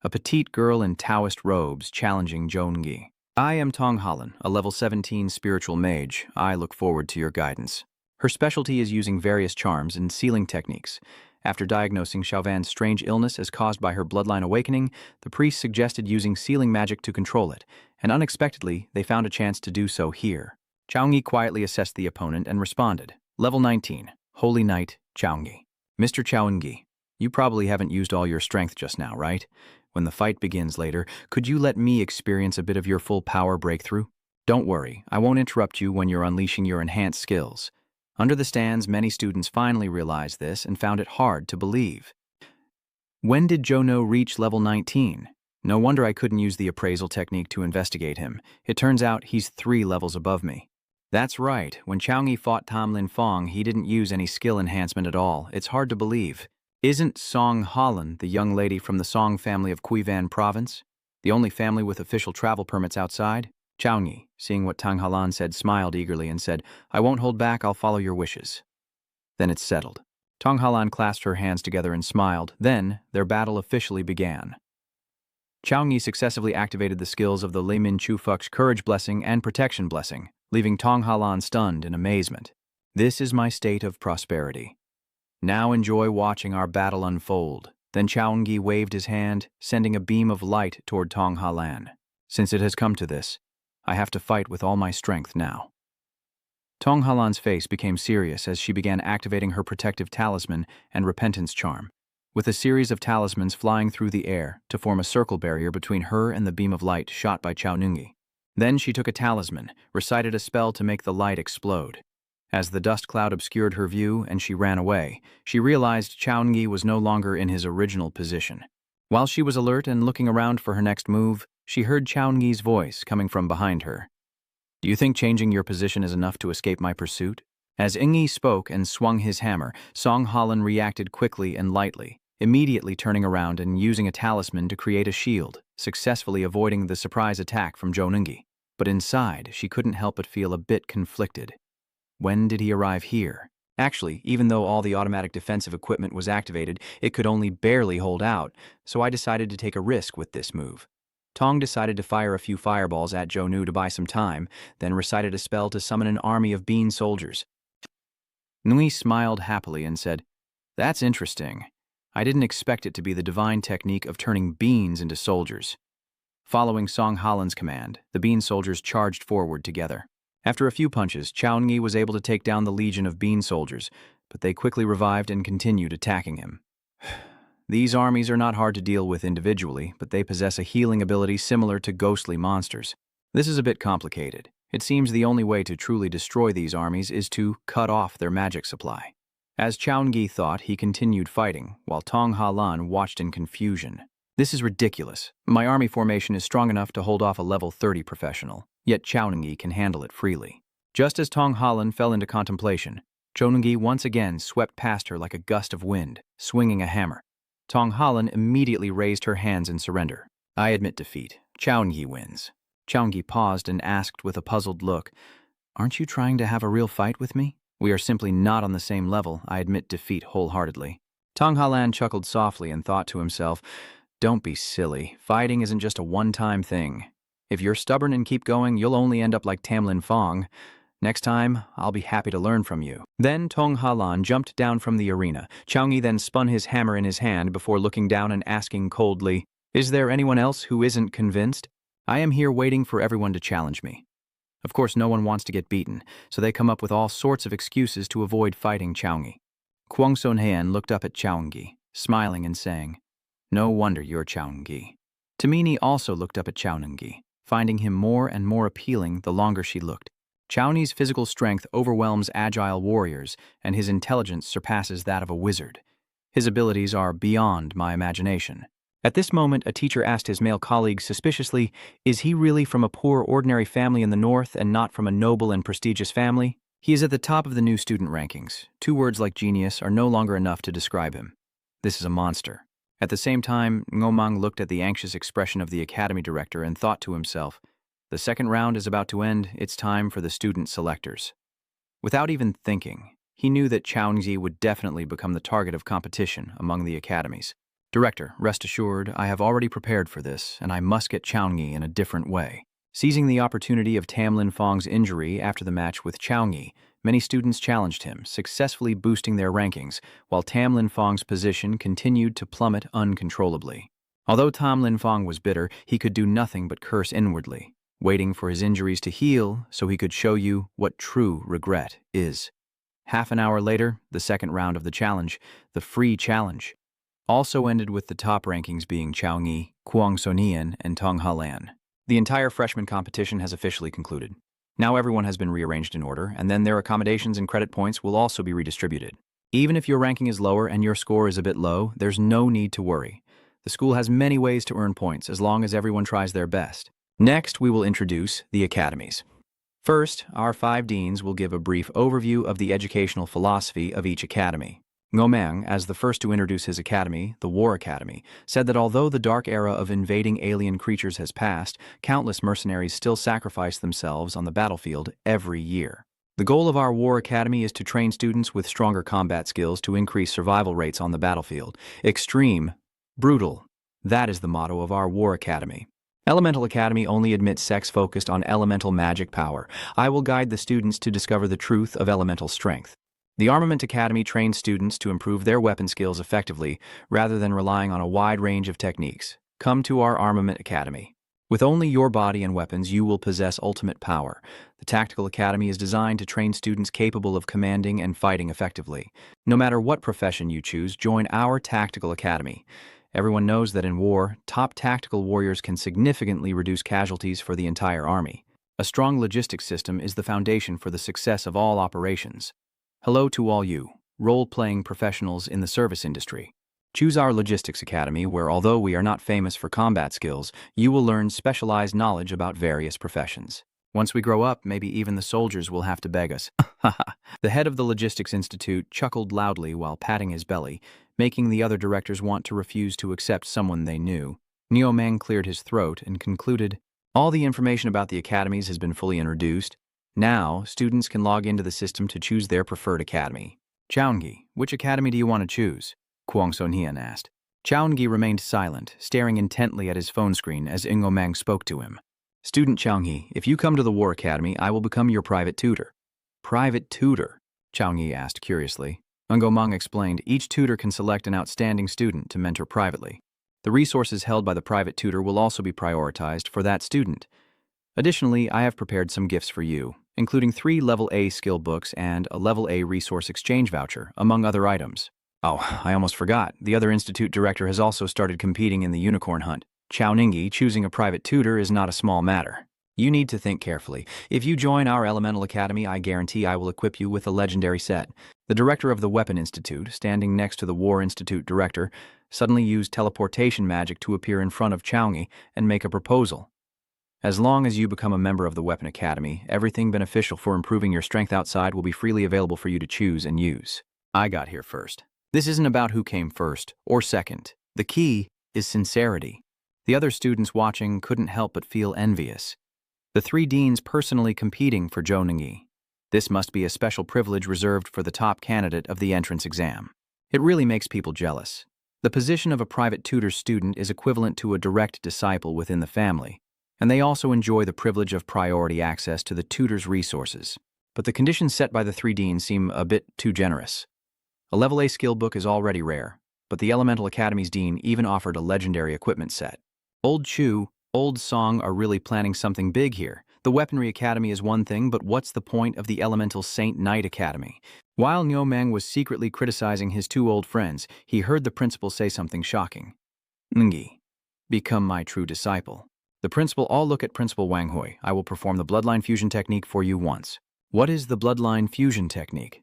A petite girl in Taoist robes challenging Zhongyi. I am Tong Holland, a level 17 spiritual mage. I look forward to your guidance." Her specialty is using various charms and sealing techniques. After diagnosing Xiaovan's strange illness as caused by her bloodline awakening, the priest suggested using sealing magic to control it, and unexpectedly, they found a chance to do so here. Chaoyi quietly assessed the opponent and responded, "Level 19, Holy Knight, Chaoyi. Mr. Chaoyi, you probably haven't used all your strength just now, right? When the fight begins later, could you let me experience a bit of your full power breakthrough? Don't worry, I won't interrupt you when you're unleashing your enhanced skills." Under the stands, many students finally realized this and found it hard to believe. When did Jono reach level 19? No wonder I couldn't use the appraisal technique to investigate him. It turns out he's 3 levels above me. That's right, when Chaoyi fought Tam Lin Fong, he didn't use any skill enhancement at all. It's hard to believe. Isn't Song Holland the young lady from the Song family of Kuivan province? The only family with official travel permits outside? Chaoyi, seeing what Tang Halan said, smiled eagerly and said, "I won't hold back, I'll follow your wishes." Then it's settled. Tang Halan clasped her hands together and smiled. Then, their battle officially began. Chaoyi successively activated the skills of the Lei Min Chu Fux's Courage Blessing and Protection Blessing, leaving Tang Halan stunned in amazement. This is my state of prosperity. Now enjoy watching our battle unfold. Then Chaoyi waved his hand, sending a beam of light toward Tang Halan. Since it has come to this, I have to fight with all my strength now. Tong Halan's face became serious as she began activating her protective talisman and repentance charm, with a series of talismans flying through the air to form a circle barrier between her and the beam of light shot by Chao Ningyi. Then she took a talisman, recited a spell to make the light explode. As the dust cloud obscured her view and she ran away, she realized Chao Ningyi was no longer in his original position. While she was alert and looking around for her next move, she heard Chao Ningyi's voice coming from behind her. "Do you think changing your position is enough to escape my pursuit?" As Ingyi spoke and swung his hammer, Song Holland reacted quickly and lightly, immediately turning around and using a talisman to create a shield, successfully avoiding the surprise attack from Zhou Ningyi. But inside, she couldn't help but feel a bit conflicted. When did he arrive here? Actually, even though all the automatic defensive equipment was activated, it could only barely hold out, so I decided to take a risk with this move. Tong decided to fire a few fireballs at Zhou Nu to buy some time, then recited a spell to summon an army of bean soldiers. Nui smiled happily and said, "That's interesting. I didn't expect it to be the divine technique of turning beans into soldiers." Following Song Holland's command, the bean soldiers charged forward together. After a few punches, Chao Ningyi was able to take down the legion of bean soldiers, but they quickly revived and continued attacking him. These armies are not hard to deal with individually, but they possess a healing ability similar to ghostly monsters. This is a bit complicated. It seems the only way to truly destroy these armies is to cut off their magic supply. As Chao Ningyi thought, he continued fighting, while Tong Halan watched in confusion. This is ridiculous. My army formation is strong enough to hold off a level 30 professional, yet Chao Ningyi can handle it freely. Just as Tong Halan fell into contemplation, Chao Ningyi once again swept past her like a gust of wind, swinging a hammer. Tong Halan immediately raised her hands in surrender. "I admit defeat. Chao Ningyi wins." Chao Ningyi paused and asked with a puzzled look, "Aren't you trying to have a real fight with me?" We are simply not on the same level, I admit defeat wholeheartedly. Tong Halan chuckled softly and thought to himself, don't be silly. Fighting isn't just a one-time thing. If you're stubborn and keep going, you'll only end up like Tamlin Fong. Next time, I'll be happy to learn from you. Then Tong Halan jumped down from the arena. Chaoyi then spun his hammer in his hand before looking down and asking coldly, is there anyone else who isn't convinced? I am here waiting for everyone to challenge me. Of course, no one wants to get beaten, so they come up with all sorts of excuses to avoid fighting Chaoyi. Kuang Sonian looked up at Chaoyi, smiling and saying, no wonder you're Chaoyi. Tamini also looked up at Chaoyi, finding him more and more appealing the longer she looked. Chaoyi's physical strength overwhelms agile warriors, and his intelligence surpasses that of a wizard. His abilities are beyond my imagination. At this moment, a teacher asked his male colleague suspiciously, is he really from a poor, ordinary family in the north and not from a noble and prestigious family? He is at the top of the new student rankings. 2 words like genius are no longer enough to describe him. This is a monster. At the same time, Ngomang looked at the anxious expression of the academy director and thought to himself, the second round is about to end, it's time for the student selectors. Without even thinking, he knew that Chaoyi would definitely become the target of competition among the academies. Director, rest assured, I have already prepared for this, and I must get Chaoyi in a different way. Seizing the opportunity of Tamlin Fong's injury after the match with Chaoyi, many students challenged him, successfully boosting their rankings, while Tamlin Fong's position continued to plummet uncontrollably. Although Tamlin Fong was bitter, he could do nothing but curse inwardly, waiting for his injuries to heal so he could show you what true regret is. Half an hour later, the second round of the challenge, the free challenge, also ended with the top rankings being Chaoyi, Kuang Sonian, and Tong Halan. The entire freshman competition has officially concluded. Now everyone has been rearranged in order, and then their accommodations and credit points will also be redistributed. Even if your ranking is lower and your score is a bit low, there's no need to worry. The school has many ways to earn points as long as everyone tries their best. Next, we will introduce the academies. First, our 5 deans will give a brief overview of the educational philosophy of each academy. Ngomang, as the first to introduce his academy, the War Academy, said that although the dark era of invading alien creatures has passed, countless mercenaries still sacrifice themselves on the battlefield every year. The goal of our War Academy is to train students with stronger combat skills to increase survival rates on the battlefield. Extreme, brutal, that is the motto of our War Academy. Elemental Academy only admits sex focused on elemental magic power. I will guide the students to discover the truth of elemental strength. The Armament Academy trains students to improve their weapon skills effectively, rather than relying on a wide range of techniques. Come to our Armament Academy. With only your body and weapons, you will possess ultimate power. The Tactical Academy is designed to train students capable of commanding and fighting effectively. No matter what profession you choose, join our Tactical Academy. Everyone knows that in war, top tactical warriors can significantly reduce casualties for the entire army. A strong logistics system is the foundation for the success of all operations. Hello to all you, role-playing professionals in the service industry. Choose our Logistics Academy where, although we are not famous for combat skills, you will learn specialized knowledge about various professions. Once we grow up, maybe even the soldiers will have to beg us. The head of the Logistics Institute chuckled loudly while patting his belly, making the other directors want to refuse to accept someone they knew. Ngomang cleared his throat and concluded, all the information about the academies has been fully introduced. Now, students can log into the system to choose their preferred academy. Chaoyi, which academy do you want to choose? Kuang Sonian asked. Chaoyi remained silent, staring intently at his phone screen as Ngomang spoke to him. Student Chaoyi, if you come to the War Academy, I will become your private tutor. Private tutor? Chaoyi asked curiously. Ngomang explained, each tutor can select an outstanding student to mentor privately. The resources held by the private tutor will also be prioritized for that student. Additionally, I have prepared some gifts for you, including 3 Level A skill books and a Level A resource exchange voucher, among other items. Oh, I almost forgot. The other institute director has also started competing in the unicorn hunt. Chaoyi, choosing a private tutor is not a small matter. You need to think carefully. If you join our Elemental Academy, I guarantee I will equip you with a legendary set. The director of the Weapon Institute, standing next to the War Institute director, suddenly used teleportation magic to appear in front of Chaoyi and make a proposal. As long as you become a member of the Weapon Academy, everything beneficial for improving your strength outside will be freely available for you to choose and use. I got here first. This isn't about who came first or second. The key is sincerity. The other students watching couldn't help but feel envious. The 3 deans personally competing for Chaoyi. This must be a special privilege reserved for the top candidate of the entrance exam. It really makes people jealous. The position of a private tutor student is equivalent to a direct disciple within the family, and they also enjoy the privilege of priority access to the tutor's resources. But the conditions set by the three deans seem a bit too generous. A level A skill book is already rare, but the Elemental Academy's dean even offered a legendary equipment set. Old Chu, Old Song are really planning something big here. The Weaponry Academy is one thing, but what's the point of the Elemental Saint Knight Academy? While Niu Meng was secretly criticizing his two old friends, he heard the principal say something shocking. Ngi, become my true disciple. The principal all look at Principal Wang Hui. I will perform the Bloodline Fusion Technique for you once. What is the Bloodline Fusion Technique?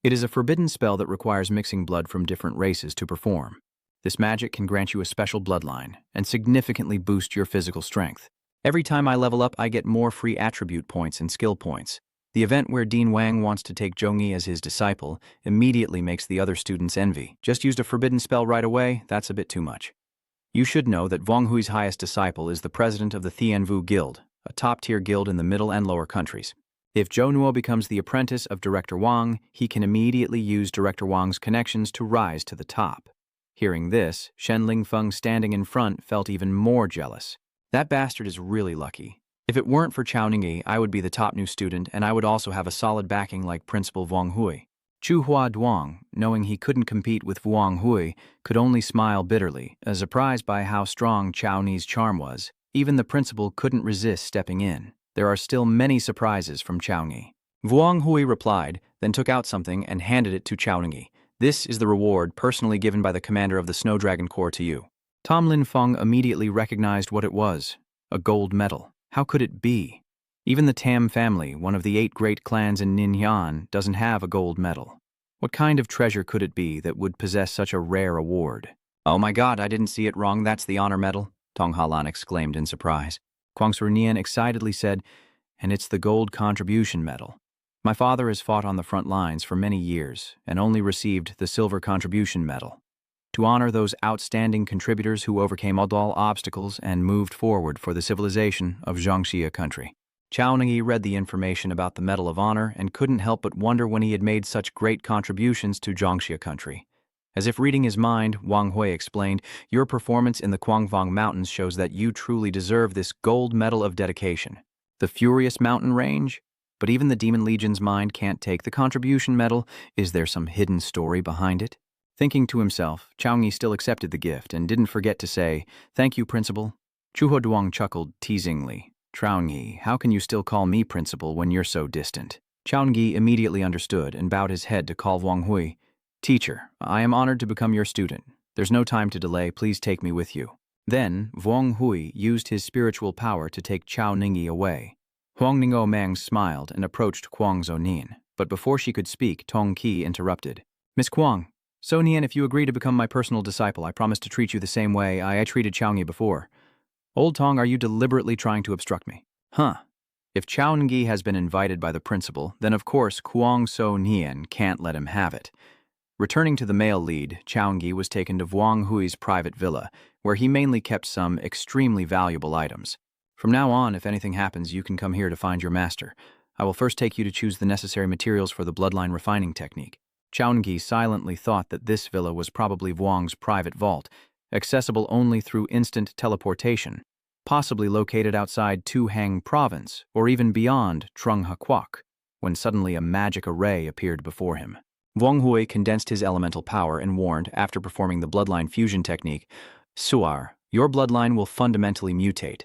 It is a forbidden spell that requires mixing blood from different races to perform. This magic can grant you a special bloodline and significantly boost your physical strength. Every time I level up, I get more free attribute points and skill points. The event where Dean Wang wants to take Zhongyi as his disciple immediately makes the other students envy. Just used a forbidden spell right away? That's a bit too much. You should know that Wang Hui's highest disciple is the president of the Thianvu Guild, a top-tier guild in the middle and lower countries. If Zhou Nuo becomes the apprentice of Director Wang, he can immediately use Director Wang's connections to rise to the top. Hearing this, Shen Lingfeng standing in front felt even more jealous. That bastard is really lucky. If it weren't for Chao Ningyi, I would be the top new student, and I would also have a solid backing like Principal Wang Hui. Chu Hua Duang, knowing he couldn't compete with Wang Hui, could only smile bitterly, surprised by how strong Chao Ni's charm was. Even the principal couldn't resist stepping in. There are still many surprises from Chao Ni. Wang Hui replied, then took out something and handed it to Chao Ningyi. This is the reward personally given by the commander of the Snow Dragon Corps to you. Tom Lin Feng immediately recognized what it was. A gold medal. How could it be? Even the Tam family, one of the 8 great clans in Ningyan, doesn't have a gold medal. What kind of treasure could it be that would possess such a rare award? Oh my god, I didn't see it wrong, that's the honor medal, Tong Halan exclaimed in surprise. Kuang Sonian excitedly said, and it's the gold contribution medal. My father has fought on the front lines for many years and only received the silver contribution medal. To honor those outstanding contributors who overcame all obstacles and moved forward for the civilization of Zhangxia country. Chao Ningyi read the information about the Medal of Honor and couldn't help but wonder when he had made such great contributions to Zhangxia country. As if reading his mind, Wang Hui explained, your performance in the Guangfang Mountains shows that you truly deserve this gold medal of dedication. The Furious Mountain Range? But even the Demon Legion's mind can't take the contribution medal. Is there some hidden story behind it? Thinking to himself, Chao Ningyi still accepted the gift and didn't forget to say, thank you, Principal. Chu Duang chuckled teasingly. Chao Ningyi, how can you still call me Principal when you're so distant? Chao Ningyi immediately understood and bowed his head to call Wang Hui. Teacher, I am honored to become your student. There's no time to delay, please take me with you. Then, Wang Hui used his spiritual power to take Chao Ningyi away. Huang Ningyo Meng smiled and approached Kuang Sonian, but before she could speak, Tong Qi interrupted. Miss Kuang, Sonian, if you agree to become my personal disciple, I promise to treat you the same way I treated Chao Ningyi before. Old Tong, are you deliberately trying to obstruct me? Huh. If Chao Ningyi has been invited by the principal, then of course Kuang Sonian can't let him have it. Returning to the male lead, Chao Ningyi was taken to Wang Hui's private villa, where he mainly kept some extremely valuable items. From now on, if anything happens, you can come here to find your master. I will first take you to choose the necessary materials for the bloodline refining technique. Chao Ningyi silently thought that this villa was probably Wang's private vault, accessible only through instant teleportation, possibly located outside Tuhang province, or even beyond Trung Hakuak, when suddenly a magic array appeared before him. Wang Hui condensed his elemental power and warned, after performing the bloodline fusion technique, Suar, your bloodline will fundamentally mutate.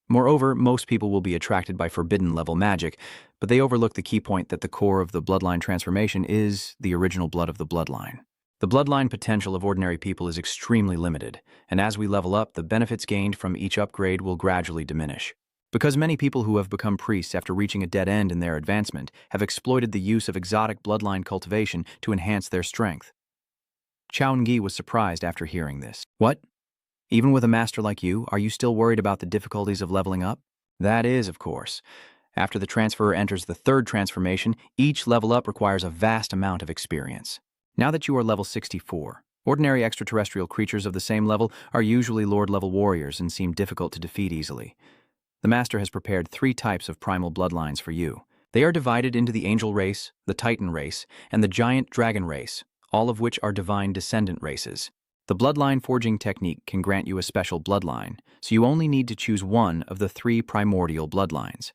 Moreover, most people will be attracted by forbidden-level magic, but they overlook the key point that the core of the bloodline transformation is the original blood of the bloodline. The bloodline potential of ordinary people is extremely limited, and as we level up, the benefits gained from each upgrade will gradually diminish. Because many people who have become priests after reaching a dead end in their advancement have exploited the use of exotic bloodline cultivation to enhance their strength. Chao Ningyi was surprised after hearing this. What? Even with a master like you, are you still worried about the difficulties of leveling up? That is, of course. After the transferer enters the third transformation, each level up requires a vast amount of experience. Now that you are level 64, ordinary extraterrestrial creatures of the same level are usually Lord-level warriors and seem difficult to defeat easily. The Master has prepared 3 types of primal bloodlines for you. They are divided into the angel race, the titan race, and the giant dragon race, all of which are divine descendant races. The bloodline forging technique can grant you a special bloodline, so you only need to choose one of the 3 primordial bloodlines.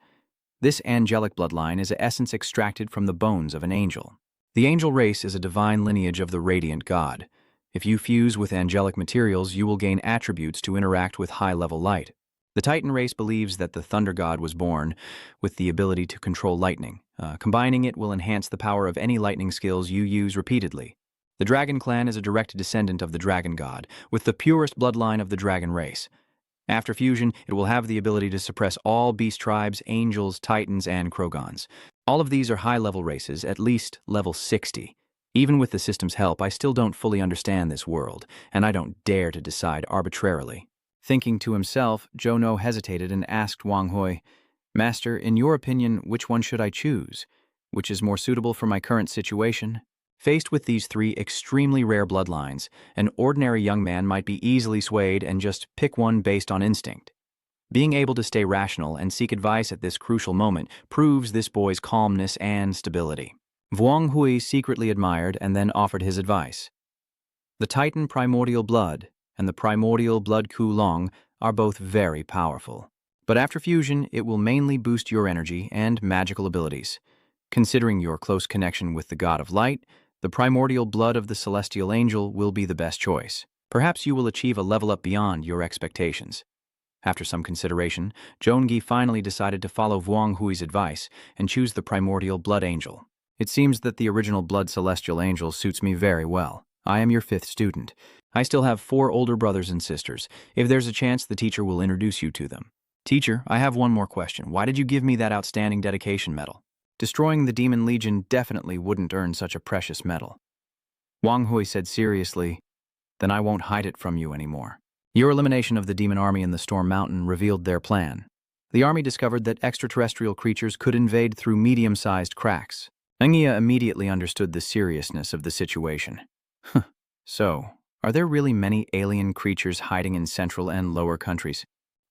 This angelic bloodline is an essence extracted from the bones of an angel. The angel race is a divine lineage of the radiant god. If you fuse with angelic materials, you will gain attributes to interact with high-level light. The Titan race believes that the thunder god was born with the ability to control lightning. Combining it will enhance the power of any lightning skills you use repeatedly. The dragon clan is a direct descendant of the dragon god, with the purest bloodline of the dragon race. After fusion, it will have the ability to suppress all beast tribes, angels, titans, and krogons. All of these are high-level races, at least level 60. Even with the system's help, I still don't fully understand this world, and I don't dare to decide arbitrarily. Thinking to himself, Zhou No hesitated and asked Wang Hui, "Master, in your opinion, which one should I choose? Which is more suitable for my current situation?" Faced with these 3 extremely rare bloodlines, an ordinary young man might be easily swayed and just pick one based on instinct. Being able to stay rational and seek advice at this crucial moment proves this boy's calmness and stability. Wang Hui secretly admired and then offered his advice. The Titan primordial blood and the primordial blood Kulong are both very powerful. But after fusion, it will mainly boost your energy and magical abilities. Considering your close connection with the god of light, the primordial blood of the celestial angel will be the best choice. Perhaps you will achieve a level up beyond your expectations. After some consideration, Zhongyi finally decided to follow Wang Hui's advice and choose the primordial blood angel. It seems that the original blood celestial angel suits me very well. I am your 5th student. I still have 4 older brothers and sisters. If there's a chance, the teacher will introduce you to them. Teacher, I have one more question. Why did you give me that outstanding dedication medal? Destroying the Demon Legion definitely wouldn't earn such a precious medal. Wang Hui said seriously, "Then I won't hide it from you anymore." Your elimination of the demon army in the Storm Mountain revealed their plan. The army discovered that extraterrestrial creatures could invade through medium-sized cracks. Engia immediately understood the seriousness of the situation. So, are there really many alien creatures hiding in central and lower countries?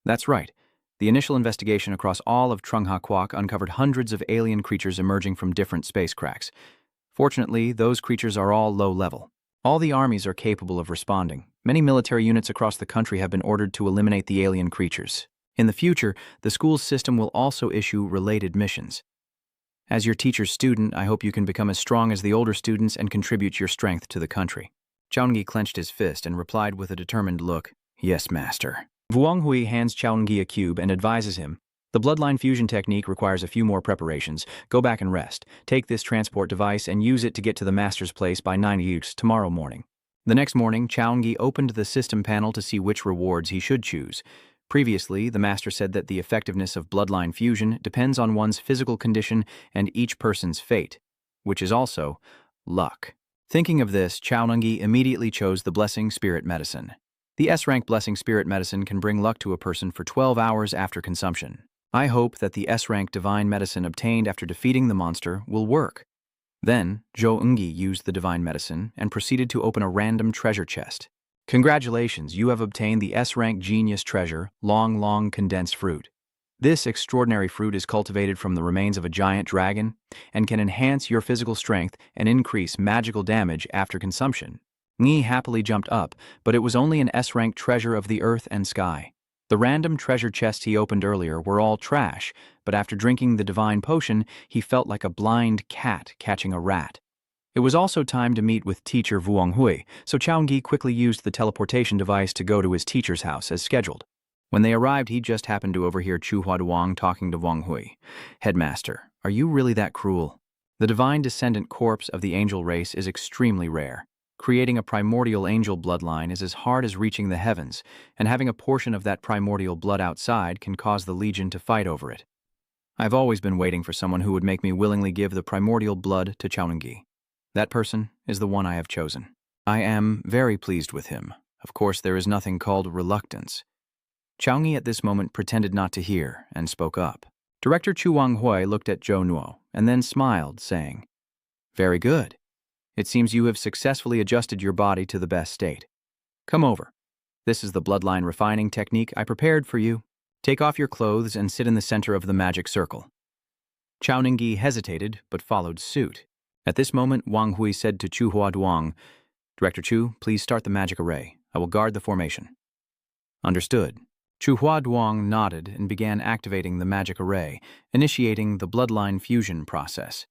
That's right. The initial investigation across all of Trungha Quoc uncovered hundreds of alien creatures emerging from different space cracks. Fortunately, those creatures are all low level. All the armies are capable of responding. Many military units across the country have been ordered to eliminate the alien creatures. In the future, the school's system will also issue related missions. As your teacher's student, I hope you can become as strong as the older students and contribute your strength to the country. Chaoengyi clenched his fist and replied with a determined look, "Yes, master." Wang Hui hands Chaoengyi a cube and advises him, "The bloodline fusion technique requires a few more preparations. Go back and rest. Take this transport device and use it to get to the master's place by 9 Yux tomorrow morning." The next morning, Chaoengyi opened the system panel to see which rewards he should choose. Previously, the master said that the effectiveness of bloodline fusion depends on one's physical condition and each person's fate, which is also luck. Thinking of this, Chaoengyi immediately chose the Blessing Spirit Medicine. The S-rank Blessing Spirit Medicine can bring luck to a person for 12 hours after consumption. I hope that the S-rank Divine Medicine obtained after defeating the monster will work. Then, Zhou used the Divine Medicine and proceeded to open a random treasure chest. Congratulations, you have obtained the S-rank Genius Treasure, Long Condensed Fruit. This extraordinary fruit is cultivated from the remains of a giant dragon and can enhance your physical strength and increase magical damage after consumption. Ngi happily jumped up, but it was only an S-rank treasure of the earth and sky. The random treasure chests he opened earlier were all trash, but after drinking the divine potion, he felt like a blind cat catching a rat. It was also time to meet with teacher Wang Hui, so Chaoengyi quickly used the teleportation device to go to his teacher's house as scheduled. When they arrived, he just happened to overhear Chu Huaduang talking to Wang Hui. "Headmaster, are you really that cruel? The divine descendant corpse of the angel race is extremely rare. Creating a primordial angel bloodline is as hard as reaching the heavens, and having a portion of that primordial blood outside can cause the Legion to fight over it. I've always been waiting for someone who would make me willingly give the primordial blood to Chaoengyi. That person is the one I have chosen. I am very pleased with him. Of course, there is nothing called reluctance." Chaoengyi at this moment pretended not to hear and spoke up. Director Chu Wang Hui looked at Zhou Nuo and then smiled, saying, "Very good. It seems you have successfully adjusted your body to the best state. Come over. This is the bloodline refining technique I prepared for you. Take off your clothes and sit in the center of the magic circle." Chao Ningyi hesitated, but followed suit. At this moment, Wang Hui said to Chu Huaduang, "Director Chu, please start the magic array. I will guard the formation." Understood. Chu Huaduang nodded and began activating the magic array, initiating the bloodline fusion process.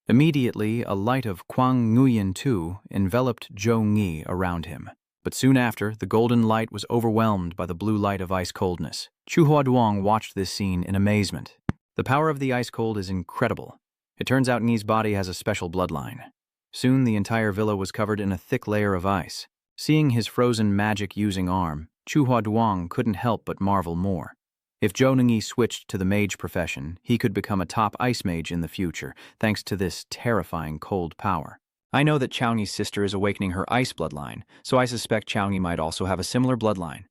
Immediately, a light of Kuang Nguyen Tu enveloped Zhou Ngi around him. But soon after, the golden light was overwhelmed by the blue light of ice coldness. Chu Huaduang watched this scene in amazement. The power of the ice cold is incredible. It turns out Ngi's body has a special bloodline. Soon the entire villa was covered in a thick layer of ice. Seeing his frozen magic-using arm, Chu Huaduang couldn't help but marvel more. If Zhou Ningyi switched to the mage profession, he could become a top ice mage in the future, thanks to this terrifying cold power. I know that Chao Ngi's sister is awakening her ice bloodline, so I suspect Chao Ngi might also have a similar bloodline.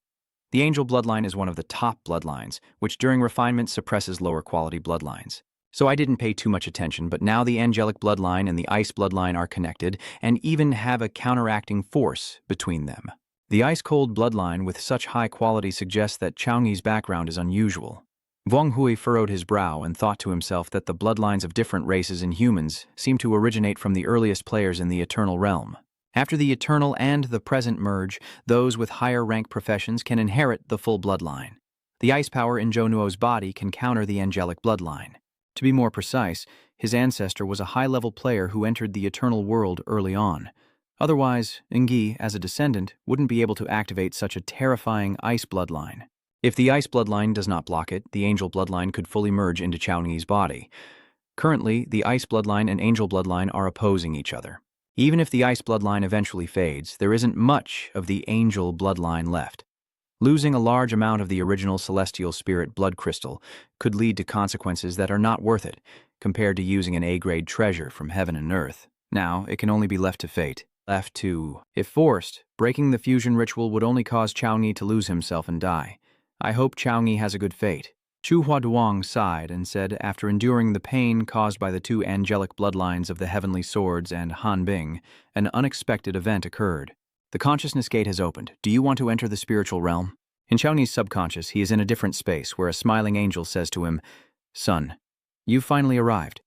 The angel bloodline is one of the top bloodlines, which during refinement suppresses lower quality bloodlines. So I didn't pay too much attention, but now the angelic bloodline and the ice bloodline are connected and even have a counteracting force between them. The ice-cold bloodline with such high quality suggests that Chao Ngi's background is unusual. Wang Hui furrowed his brow and thought to himself that the bloodlines of different races in humans seem to originate from the earliest players in the eternal realm. After the eternal and the present merge, those with higher rank professions can inherit the full bloodline. The ice power in Zhou Nuo's body can counter the angelic bloodline. To be more precise, his ancestor was a high-level player who entered the eternal world early on. Otherwise, Ngi, as a descendant, wouldn't be able to activate such a terrifying ice bloodline. If the ice bloodline does not block it, the angel bloodline could fully merge into Chao Ngi's body. Currently, the ice bloodline and angel bloodline are opposing each other. Even if the ice bloodline eventually fades, there isn't much of the angel bloodline left. Losing a large amount of the original celestial spirit blood crystal could lead to consequences that are not worth it, compared to using an A-grade treasure from heaven and earth. Now, it can only be left to fate. If forced, breaking the fusion ritual would only cause Chao Ngi to lose himself and die. I hope Chao Ngi has a good fate. Chu Huaduang sighed and said, after enduring the pain caused by the two angelic bloodlines of the Heavenly Swords and Han Bing, an unexpected event occurred. The consciousness gate has opened. Do you want to enter the spiritual realm? In Chao Ngi's subconscious, he is in a different space where a smiling angel says to him, "Son, you've finally arrived.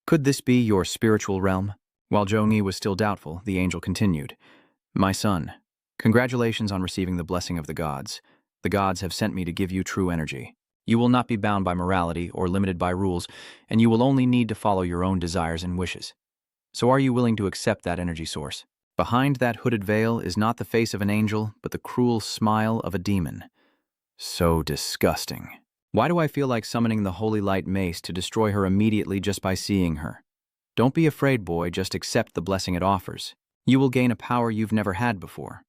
Could this be your spiritual realm?" While Zhou Ngi was still doubtful, the angel continued, "My son, congratulations on receiving the blessing of the gods. The gods have sent me to give you true energy. You will not be bound by morality or limited by rules, and you will only need to follow your own desires and wishes. So are you willing to accept that energy source? Behind that hooded veil is not the face of an angel, but the cruel smile of a demon. So disgusting. Why do I feel like summoning the holy light mace to destroy her immediately just by seeing her? Don't be afraid, boy, just accept the blessing it offers. You will gain a power you've never had before."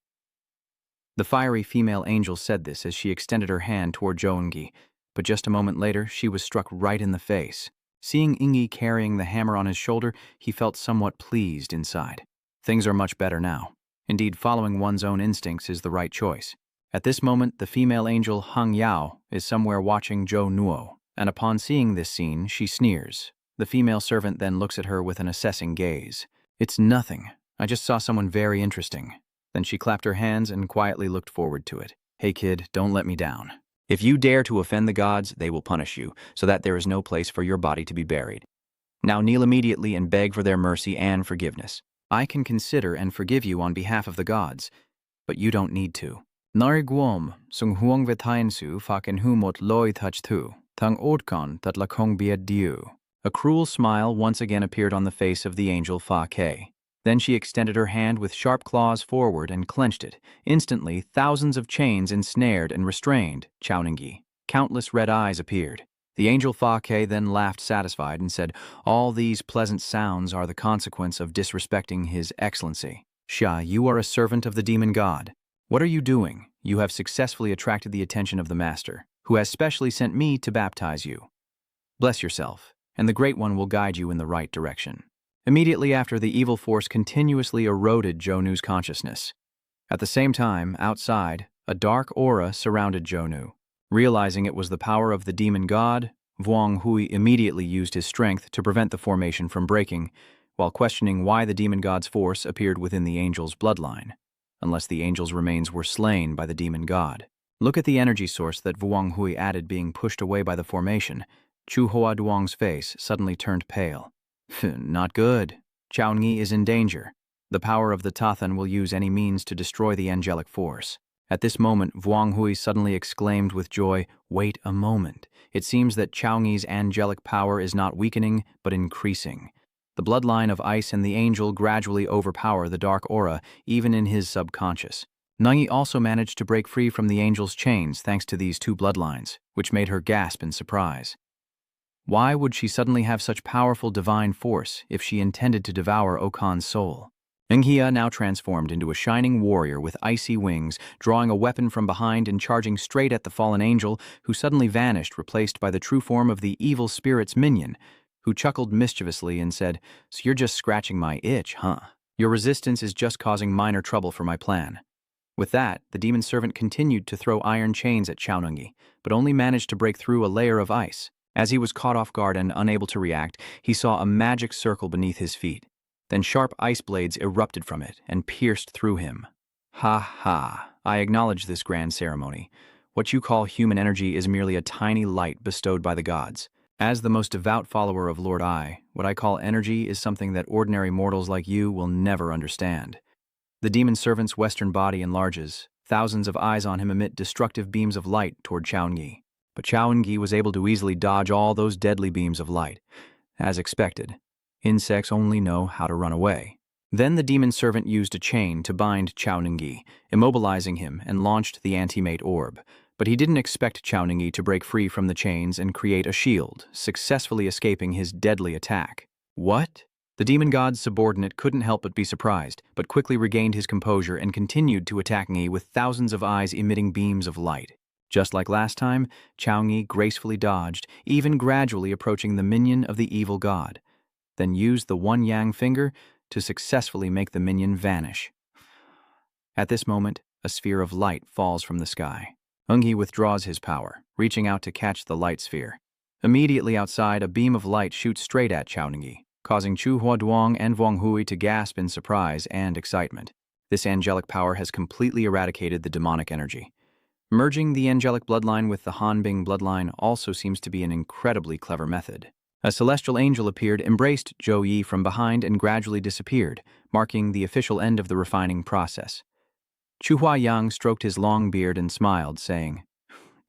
The fiery female angel said this as she extended her hand toward Zhou Ngi, but just a moment later she was struck right in the face. Seeing Ngi carrying the hammer on his shoulder, he felt somewhat pleased inside. Things are much better now. Indeed, following one's own instincts is the right choice. At this moment, the female angel Hang Yao is somewhere watching Zhou Nuo, and upon seeing this scene, she sneers. The female servant then looks at her with an assessing gaze. "It's nothing. I just saw someone very interesting." Then she clapped her hands and quietly looked forward to it. "Hey kid, don't let me down. If you dare to offend the gods, they will punish you, so that there is no place for your body to be buried. Now kneel immediately and beg for their mercy and forgiveness. I can consider and forgive you on behalf of the gods, but you don't need to." Nari guom, sung huang vetainsu faken humot loi touch tu, tang otkon tat lakong biad diu. A cruel smile once again appeared on the face of the angel Fa Ke. Then she extended her hand with sharp claws forward and clenched it. Instantly, thousands of chains ensnared and restrained Chao Ningyi. Countless red eyes appeared. The angel Fa Ke then laughed satisfied and said, "All these pleasant sounds are the consequence of disrespecting His Excellency. Xia, you are a servant of the demon god. What are you doing? You have successfully attracted the attention of the Master, who has specially sent me to baptize you. Bless yourself, and the Great One will guide you in the right direction." Immediately after, the evil force continuously eroded Zhou Nu's consciousness. At the same time, outside, a dark aura surrounded Zhou Nu. Realizing it was the power of the demon god, Wang Hui immediately used his strength to prevent the formation from breaking, while questioning why the demon god's force appeared within the angel's bloodline, unless the angel's remains were slain by the demon god. Look at the energy source that Wang Hui added being pushed away by the formation. Chu Hoa Duong's face suddenly turned pale. Not good. Chao Ngi is in danger. The power of the Tathan will use any means to destroy the angelic force. At this moment, Vuong Hui suddenly exclaimed with joy, "Wait a moment. It seems that Chao Ngi's angelic power is not weakening, but increasing. The bloodline of ice and the angel gradually overpower the dark aura, even in his subconscious." Nangi also managed to break free from the angel's chains thanks to these two bloodlines, which made her gasp in surprise. Why would she suddenly have such powerful divine force if she intended to devour Okan's soul? Ngia now transformed into a shining warrior with icy wings, drawing a weapon from behind and charging straight at the fallen angel, who suddenly vanished, replaced by the true form of the evil spirit's minion, who chuckled mischievously and said, "So you're just scratching my itch, huh? Your resistance is just causing minor trouble for my plan." With that, the demon servant continued to throw iron chains at Chaunungi, but only managed to break through a layer of ice. As he was caught off guard and unable to react, he saw a magic circle beneath his feet. Then sharp ice blades erupted from it and pierced through him. "Ha ha, I acknowledge this grand ceremony. What you call human energy is merely a tiny light bestowed by the gods. As the most devout follower of Lord I, what I call energy is something that ordinary mortals like you will never understand." The demon servant's western body enlarges. Thousands of eyes on him emit destructive beams of light toward Chaungi. But Chaungi was able to easily dodge all those deadly beams of light. As expected, insects only know how to run away. Then the demon servant used a chain to bind Chaungi, immobilizing him, and launched the antimate orb. But he didn't expect Chaungi to break free from the chains and create a shield, successfully escaping his deadly attack. What? The demon god's subordinate couldn't help but be surprised, but quickly regained his composure and continued to attack Ngi with thousands of eyes emitting beams of light. Just like last time, Chaungi gracefully dodged, even gradually approaching the minion of the evil god, then used the one yang finger to successfully make the minion vanish. At this moment, a sphere of light falls from the sky. Ngi withdraws his power, reaching out to catch the light sphere. Immediately outside, a beam of light shoots straight at Chaungi, causing Chu Hua Duong and Vuong Hui to gasp in surprise and excitement. This angelic power has completely eradicated the demonic energy. Merging the angelic bloodline with the Hanbing bloodline also seems to be an incredibly clever method. A celestial angel appeared, embraced Zhou Yi from behind, and gradually disappeared, marking the official end of the refining process. Chu Hua Yang stroked his long beard and smiled, saying,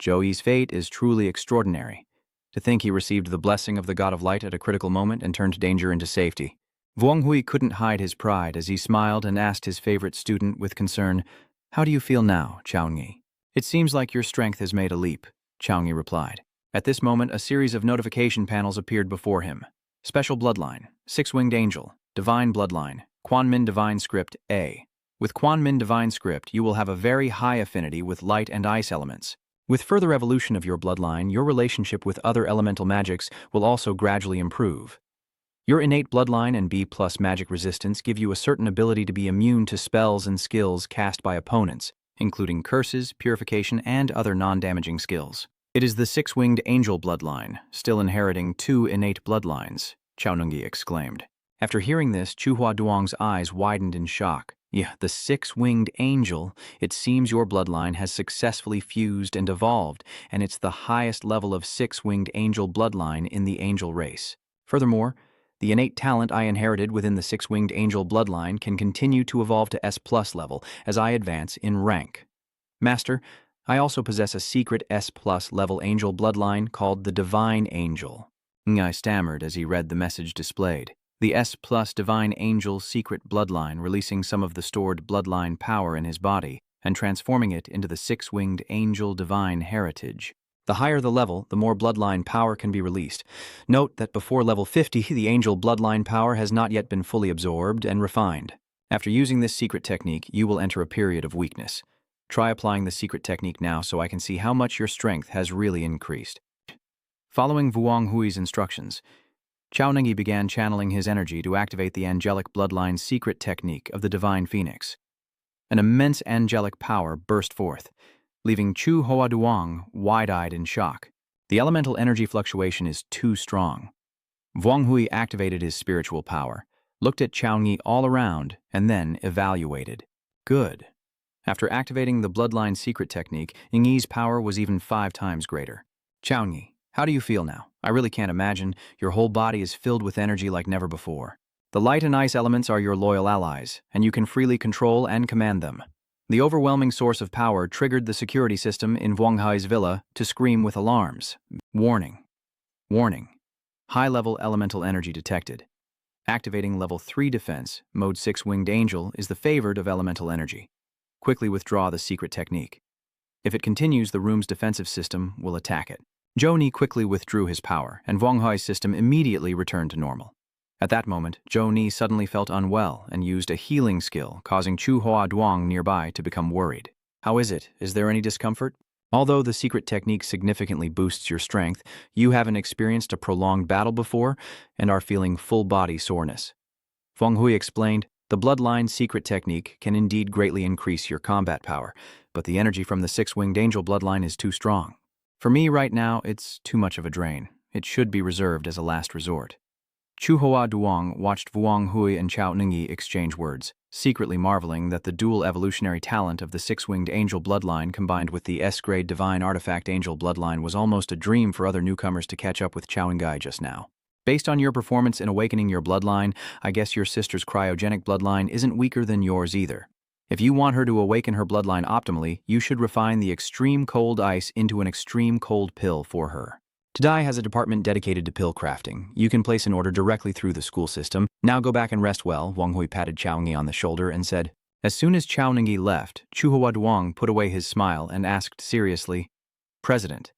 "Zhou Yi's fate is truly extraordinary. To think he received the blessing of the God of Light at a critical moment and turned danger into safety." Vuong Hui couldn't hide his pride as he smiled and asked his favorite student with concern, "How do you feel now, Chaungi?" "It seems like your strength has made a leap," Chaungi replied. At this moment, a series of notification panels appeared before him. Special Bloodline, Six-Winged Angel, Divine Bloodline, Quanmin Divine Script A. With Quanmin Divine Script, you will have a very high affinity with light and ice elements. With further evolution of your bloodline, your relationship with other elemental magics will also gradually improve. Your innate bloodline and B+ magic resistance give you a certain ability to be immune to spells and skills cast by opponents, including curses, purification, and other non-damaging skills. It is the Six-Winged Angel bloodline, still inheriting 2 innate bloodlines, Chaunungi exclaimed. After hearing this, Chu Hua Duong's eyes widened in shock. "Yeah, the Six-Winged Angel. It seems your bloodline has successfully fused and evolved, and it's the highest level of Six-Winged Angel bloodline in the angel race. Furthermore, the innate talent I inherited within the Six-Winged Angel bloodline can continue to evolve to S+ level as I advance in rank. Master, I also possess a secret S+ level angel bloodline called the Divine Angel." Ngai stammered as he read the message displayed. The S+ Divine Angel secret bloodline, releasing some of the stored bloodline power in his body and transforming it into the Six-Winged Angel Divine Heritage. The higher the level, the more bloodline power can be released. Note that before level 50, the angel bloodline power has not yet been fully absorbed and refined. After using this secret technique, you will enter a period of weakness. Try applying the secret technique now so I can see how much your strength has really increased. Following Vuong Hui's instructions, Chaunungi began channeling his energy to activate the angelic bloodline secret technique of the Divine Phoenix. An immense angelic power burst forth, leaving Chu Hoa Duong wide-eyed in shock. The elemental energy fluctuation is too strong. Vuong Hui activated his spiritual power, looked at Chaungi all around, and then evaluated. Good. After activating the bloodline secret technique, Yingyi's power was even 5 times greater. "Chaungi, how do you feel now? I really can't imagine. Your whole body is filled with energy like never before. The light and ice elements are your loyal allies, and you can freely control and command them. The overwhelming source of power triggered the security system in Wang Hai's villa to scream with alarms. Warning. Warning. High-level elemental energy detected. Activating Level 3 defense, Mode 6 Winged Angel is the favored of elemental energy. Quickly withdraw the secret technique. If it continues, the room's defensive system will attack it. Chuni quickly withdrew his power, and Wang Hai's system immediately returned to normal. At that moment, Chuni suddenly felt unwell and used a healing skill, causing Chu Hua Duang nearby to become worried. How is it? Is there any discomfort? Although the secret technique significantly boosts your strength, you haven't experienced a prolonged battle before and are feeling full-body soreness. Feng Hui explained, the Bloodline secret technique can indeed greatly increase your combat power, but the energy from the Six-Winged Angel Bloodline is too strong. For me right now, it's too much of a drain. It should be reserved as a last resort. Chu Hua Duang watched Wang Hui and Chao Ningyi exchange words, secretly marveling that the dual evolutionary talent of the Six-Winged Angel Bloodline combined with the S-grade Divine Artifact Angel Bloodline was almost a dream for other newcomers to catch up with Chao Ningyi just now. Based on your performance in awakening your bloodline, I guess your sister's cryogenic bloodline isn't weaker than yours either. If you want her to awaken her bloodline optimally, you should refine the extreme cold ice into an extreme cold pill for her. Tadai has a department dedicated to pill crafting. You can place an order directly through the school system. Now go back and rest well. Wang Hui patted Chao Ningyi on the shoulder and said. As soon as Chao Ningyi left, Chu Hua Duang put away his smile and asked seriously, President,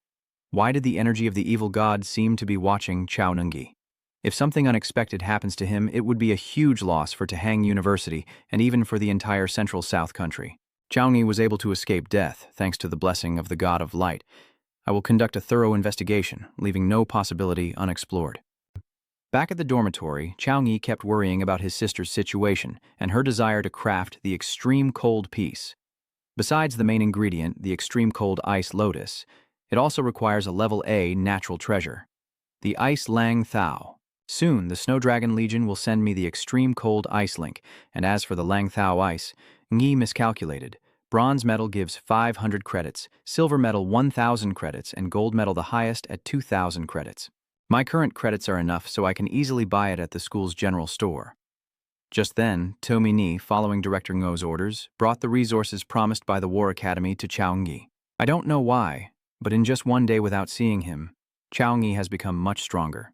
why did the energy of the evil god seem to be watching Chao Ningyi? If something unexpected happens to him, it would be a huge loss for Tahang University and even for the entire Central South country. Chao Ningyi was able to escape death thanks to the blessing of the god of light. I will conduct a thorough investigation, leaving no possibility unexplored. Back at the dormitory, Chao Ningyi kept worrying about his sister's situation and her desire to craft the extreme cold piece. Besides the main ingredient, the extreme cold ice lotus, it also requires a level A natural treasure, the Ice Lang Thao. Soon, the Snow Dragon Legion will send me the extreme cold ice link, and as for the Lang Thao ice, Ngi miscalculated. Bronze medal gives 500 credits, silver medal 1,000 credits, and gold medal the highest at 2,000 credits. My current credits are enough so I can easily buy it at the school's general store. Just then, Tomi Ni, following Director Ngo's orders, brought the resources promised by the War Academy to Chao Ningyi. I don't know why, but in just one day without seeing him, Chao Ningyi has become much stronger.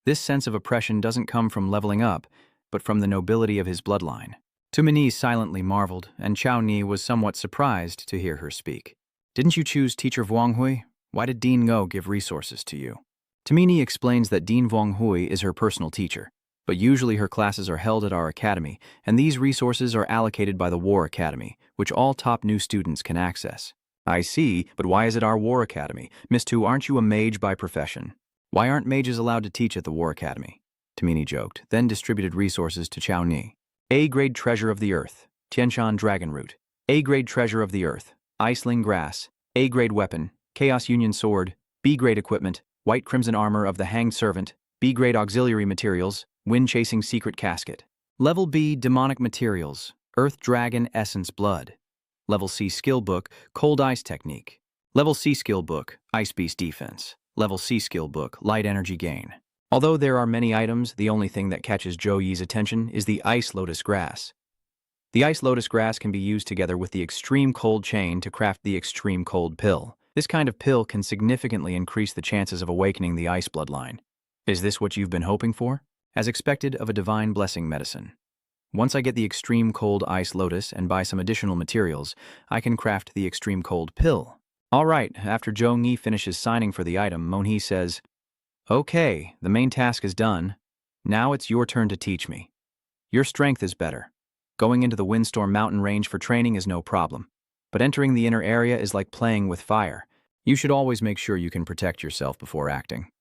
This sense of oppression doesn't come from leveling up, but from the nobility of his bloodline. Tumini silently marveled, and Chao Ningyi was somewhat surprised to hear her speak. Didn't you choose Teacher Wang Hui? Why did Dean Ngo give resources to you? Tumini explains that Dean Wang Hui is her personal teacher, but usually her classes are held at our academy, and these resources are allocated by the War Academy, which all top new students can access. I see, but why is it our War Academy? Miss Tu, aren't you a mage by profession? Why aren't mages allowed to teach at the War Academy? Tumini joked, then distributed resources to Chao Ningyi. A-grade treasure of the earth, Tianshan dragon root. A-grade treasure of the earth, Iceling grass. A-grade weapon, Chaos Union sword. B-grade equipment, white crimson armor of the hanged servant. B-grade auxiliary materials, wind-chasing secret casket. Level B demonic materials, earth dragon essence blood. Level C skill book, cold ice technique. Level C skill book, ice beast defense. Level C skill book, light energy gain. Although there are many items, the only thing that catches Zhou Yi's attention is the ice lotus grass. The ice lotus grass can be used together with the extreme cold chain to craft the extreme cold pill. This kind of pill can significantly increase the chances of awakening the ice bloodline. Is this what you've been hoping for? As expected of a divine blessing medicine. Once I get the extreme cold ice lotus and buy some additional materials, I can craft the extreme cold pill. All right, after Zhou Ngi finishes signing for the item, Monhee says, Okay, the main task is done. Now it's your turn to teach me. Your strength is better. Going into the Windstorm Mountain range for training is no problem. But entering the inner area is like playing with fire. You should always make sure you can protect yourself before acting.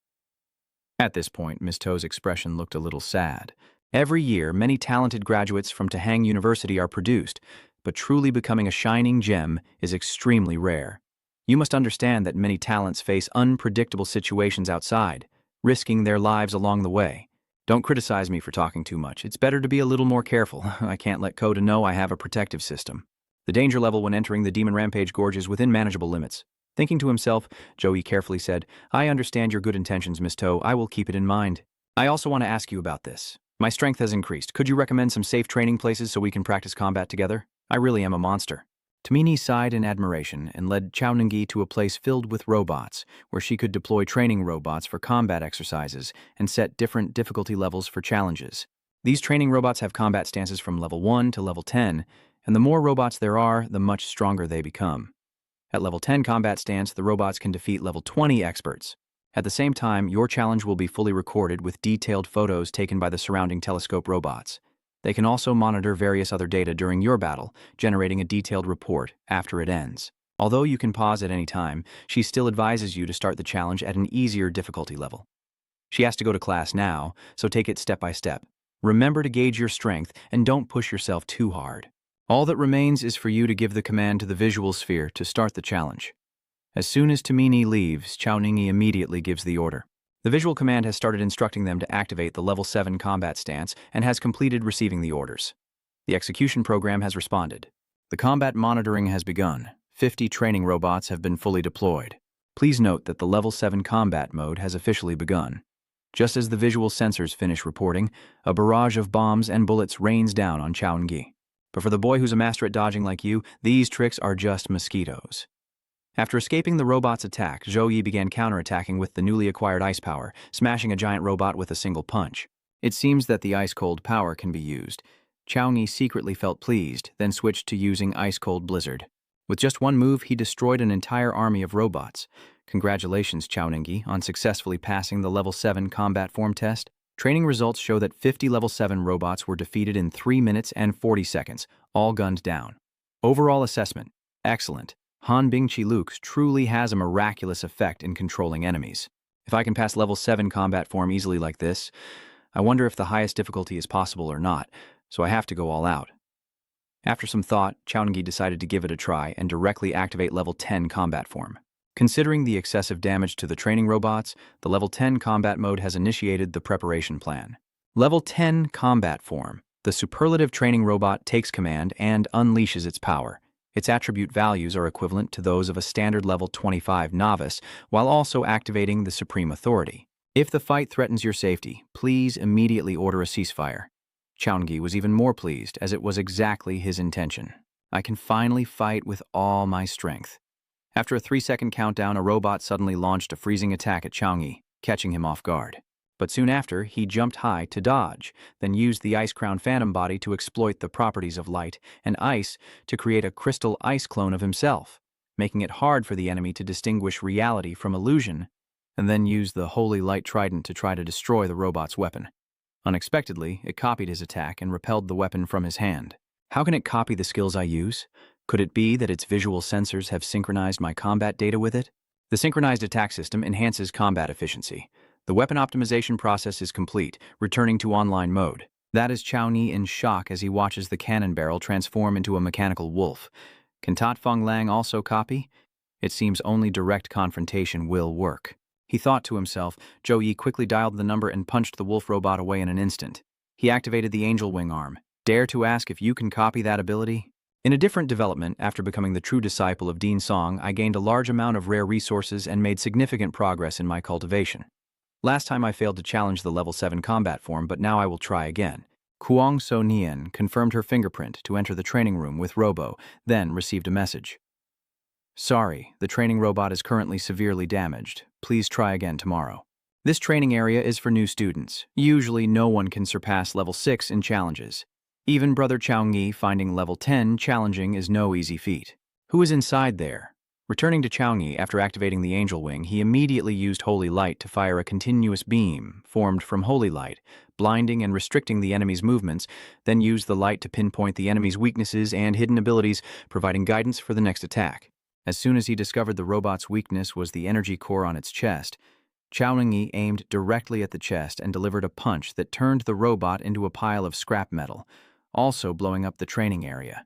At this point, Miss To's expression looked a little sad. Every year, many talented graduates from Tahang University are produced, but truly becoming a shining gem is extremely rare. You must understand that many talents face unpredictable situations outside, risking their lives along the way. Don't criticize me for talking too much. It's better to be a little more careful. I can't let Koda know I have a protective system. The danger level when entering the Demon Rampage Gorge is within manageable limits. Thinking to himself, Joey carefully said, I understand your good intentions, Miss Toe. I will keep it in mind. I also want to ask you about this. My strength has increased. Could you recommend some safe training places so we can practice combat together? I really am a monster. Tamini sighed in admiration and led Chaoningi to a place filled with robots, where she could deploy training robots for combat exercises and set different difficulty levels for challenges. These training robots have combat stances from level 1 to level 10, and the more robots there are, the much stronger they become. At level 10 combat stance, the robots can defeat level 20 experts. At the same time, your challenge will be fully recorded with detailed photos taken by the surrounding telescope robots. They can also monitor various other data during your battle, generating a detailed report after it ends. Although you can pause at any time, she still advises you to start the challenge at an easier difficulty level. She has to go to class now, so take it step by step. Remember to gauge your strength and don't push yourself too hard. All that remains is for you to give the command to the visual sphere to start the challenge. As soon as Tamini leaves, Chaoningi immediately gives the order. The visual command has started instructing them to activate the level 7 combat stance and has completed receiving the orders. The execution program has responded. The combat monitoring has begun. 50 training robots have been fully deployed. Please note that the level 7 combat mode has officially begun. Just as the visual sensors finish reporting, a barrage of bombs and bullets rains down on Chaoningi. But for the boy who's a master at dodging like you, these tricks are just mosquitoes. After escaping the robot's attack, Zhou Yi began counterattacking with the newly acquired ice power, smashing a giant robot with a single punch. It seems that the ice-cold power can be used. Chaoningi secretly felt pleased, then switched to using ice-cold blizzard. With just one move, he destroyed an entire army of robots. Congratulations, Chaoningi, on successfully passing the level 7 combat form test. Training results show that 50 level 7 robots were defeated in 3 minutes and 40 seconds, all gunned down. Overall assessment: excellent. Han Bingqi Luke truly has a miraculous effect in controlling enemies. If I can pass level 7 combat form easily like this, I wonder if the highest difficulty is possible or not, so I have to go all out. After some thought, Chaoningi decided to give it a try and directly activate level 10 combat form. Considering the excessive damage to the training robots, the level 10 combat mode has initiated the preparation plan. Level 10 combat form. The superlative training robot takes command and unleashes its power. Its attribute values are equivalent to those of a standard level 25 novice, while also activating the supreme authority. If the fight threatens your safety, please immediately order a ceasefire. Chaoningi was even more pleased, as it was exactly his intention. I can finally fight with all my strength. After a 3-second countdown, a robot suddenly launched a freezing attack at Chaoningi, catching him off guard. But soon after, he jumped high to dodge, then used the Ice Crown Phantom Body to exploit the properties of light and ice to create a crystal ice clone of himself, making it hard for the enemy to distinguish reality from illusion, and then used the Holy Light Trident to try to destroy the robot's weapon. Unexpectedly, it copied his attack and repelled the weapon from his hand. How can it copy the skills I use? Could it be that its visual sensors have synchronized my combat data with it? The synchronized attack system enhances combat efficiency. The weapon optimization process is complete, returning to online mode. That is Chaoningi in shock as he watches the cannon barrel transform into a mechanical wolf. Can Tat Feng Lang also copy? It seems only direct confrontation will work. He thought to himself. Zhou Yi quickly dialed the number and punched the wolf robot away in an instant. He activated the angel wing arm. Dare to ask if you can copy that ability? In a different development, after becoming the true disciple of Dean Song, I gained a large amount of rare resources and made significant progress in my cultivation. Last time I failed to challenge the level 7 combat form, but now I will try again. Kuang Sonian confirmed her fingerprint to enter the training room with Robo, then received a message. Sorry, the training robot is currently severely damaged. Please try again tomorrow. This training area is for new students. Usually no one can surpass level 6 in challenges. Even Brother Chaoningi finding level 10 challenging is no easy feat. Who is inside there? Returning to Chaoningi after activating the angel wing, he immediately used Holy Light to fire a continuous beam formed from Holy Light, blinding and restricting the enemy's movements, then used the light to pinpoint the enemy's weaknesses and hidden abilities, providing guidance for the next attack. As soon as he discovered the robot's weakness was the energy core on its chest, Chaoningi aimed directly at the chest and delivered a punch that turned the robot into a pile of scrap metal, also blowing up the training area.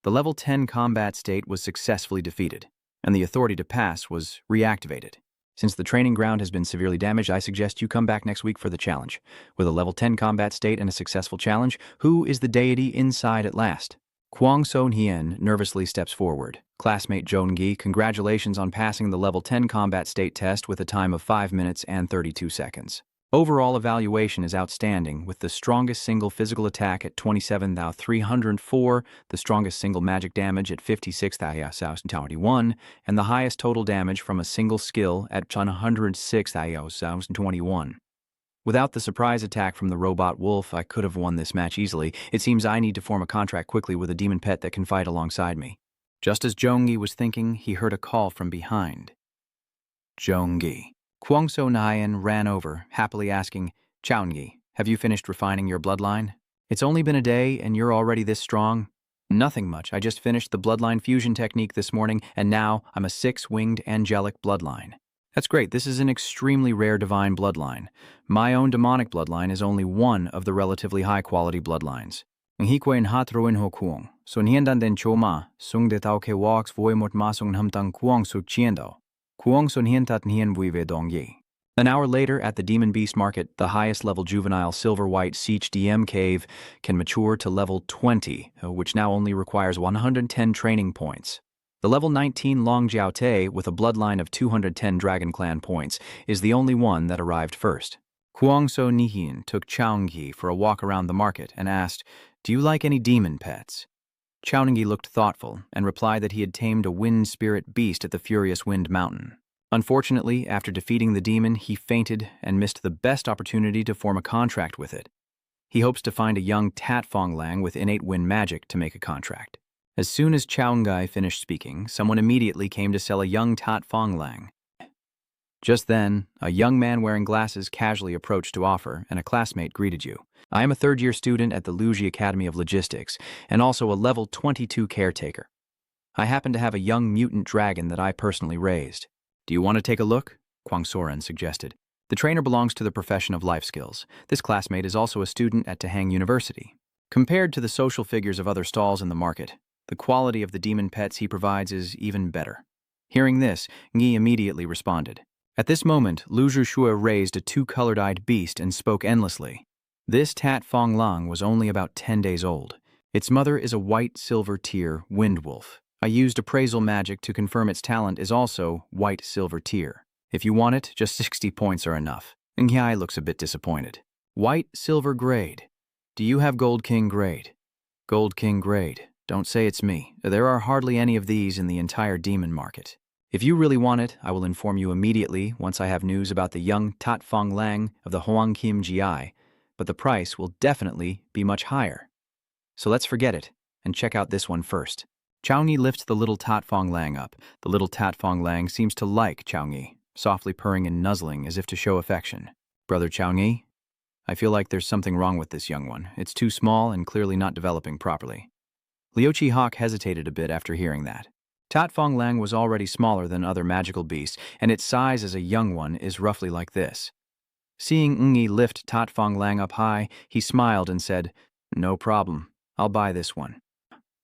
The level 10 combat state was successfully defeated, and the authority to pass was reactivated. Since the training ground has been severely damaged, I suggest you come back next week for the challenge. With a level 10 combat state and a successful challenge, who is the deity inside at last? Kuang Sonian nervously steps forward. Classmate Jongi, congratulations on passing the level 10 combat state test with a time of 5 minutes and 32 seconds. Overall evaluation is outstanding, with the strongest single physical attack at 27,304, the strongest single magic damage at 56,021, and the highest total damage from a single skill at 106,021. Without the surprise attack from the robot wolf, I could have won this match easily. It seems I need to form a contract quickly with a demon pet that can fight alongside me. Just as Jongi was thinking, he heard a call from behind. Jongi. Kuang Sonian ran over, happily asking, "Chaungi, have you finished refining your bloodline? It's only been a day and you're already this strong?" "Nothing much. I just finished the bloodline fusion technique this morning, and now I'm a 6-winged angelic bloodline." "That's great. This is an extremely rare divine bloodline. My own demonic bloodline is only one of the relatively high-quality bloodlines. Nghiquain hatroin ho kuong, so niendan den choma, sung de tau ke walks voi mot masung hamtang kuong su chiendo. Kuong sun hientat nien vuive dong yi." An hour later, at the Demon Beast Market, the highest-level juvenile silver-white Siege DM cave can mature to level 20, which now only requires 110 training points. The level 19 Long Jiao Te, with a bloodline of 210 Dragon Clan points, is the only one that arrived first. Kuang Sonian took Chaungi for a walk around the market and asked, "Do you like any demon pets?" Chaungi looked thoughtful and replied that he had tamed a wind spirit beast at the Furious Wind Mountain. Unfortunately, after defeating the demon, he fainted and missed the best opportunity to form a contract with it. He hopes to find a young Tat Fong Lang with innate wind magic to make a contract. As soon as Chaungi finished speaking, someone immediately came to sell a young Tat Fong Lang. Just then, a young man wearing glasses casually approached to offer, and a classmate greeted you. "I am a third-year student at the Luji Academy of Logistics, and also a level 22 caretaker. I happen to have a young mutant dragon that I personally raised. Do you want to take a look?" Kuang Sonian suggested. The trainer belongs to the profession of life skills. This classmate is also a student at Tahang University. Compared to the social figures of other stalls in the market, the quality of the demon pets he provides is even better. Hearing this, Ngi immediately responded. At this moment, Lu Zhushue raised a 2-colored-eyed beast and spoke endlessly. This Tat Fong Lang was only about 10 days old. Its mother is a white silver tear wind wolf. I used appraisal magic to confirm its talent is also white silver tear. If you want it, just 60 points are enough. Ngi looks a bit disappointed. White silver grade. Do you have Gold King grade? Gold King grade. Don't say it's me. There are hardly any of these in the entire demon market. If you really want it, I will inform you immediately once I have news about the young Tat Fong Lang of the Hoang Kim GI, but the price will definitely be much higher. So let's forget it and check out this one first. Chaungi lifts the little Tat Fong Lang up. The little Tat Fong Lang seems to like Chaungi, softly purring and nuzzling as if to show affection. "Brother Chaungi, I feel like there's something wrong with this young one. It's too small and clearly not developing properly." Liu Chi Hawk hesitated a bit after hearing that. Tat Fong Lang was already smaller than other magical beasts, and its size as a young one is roughly like this. Seeing Ngi lift Tat Fong Lang up high, he smiled and said, "No problem. I'll buy this one.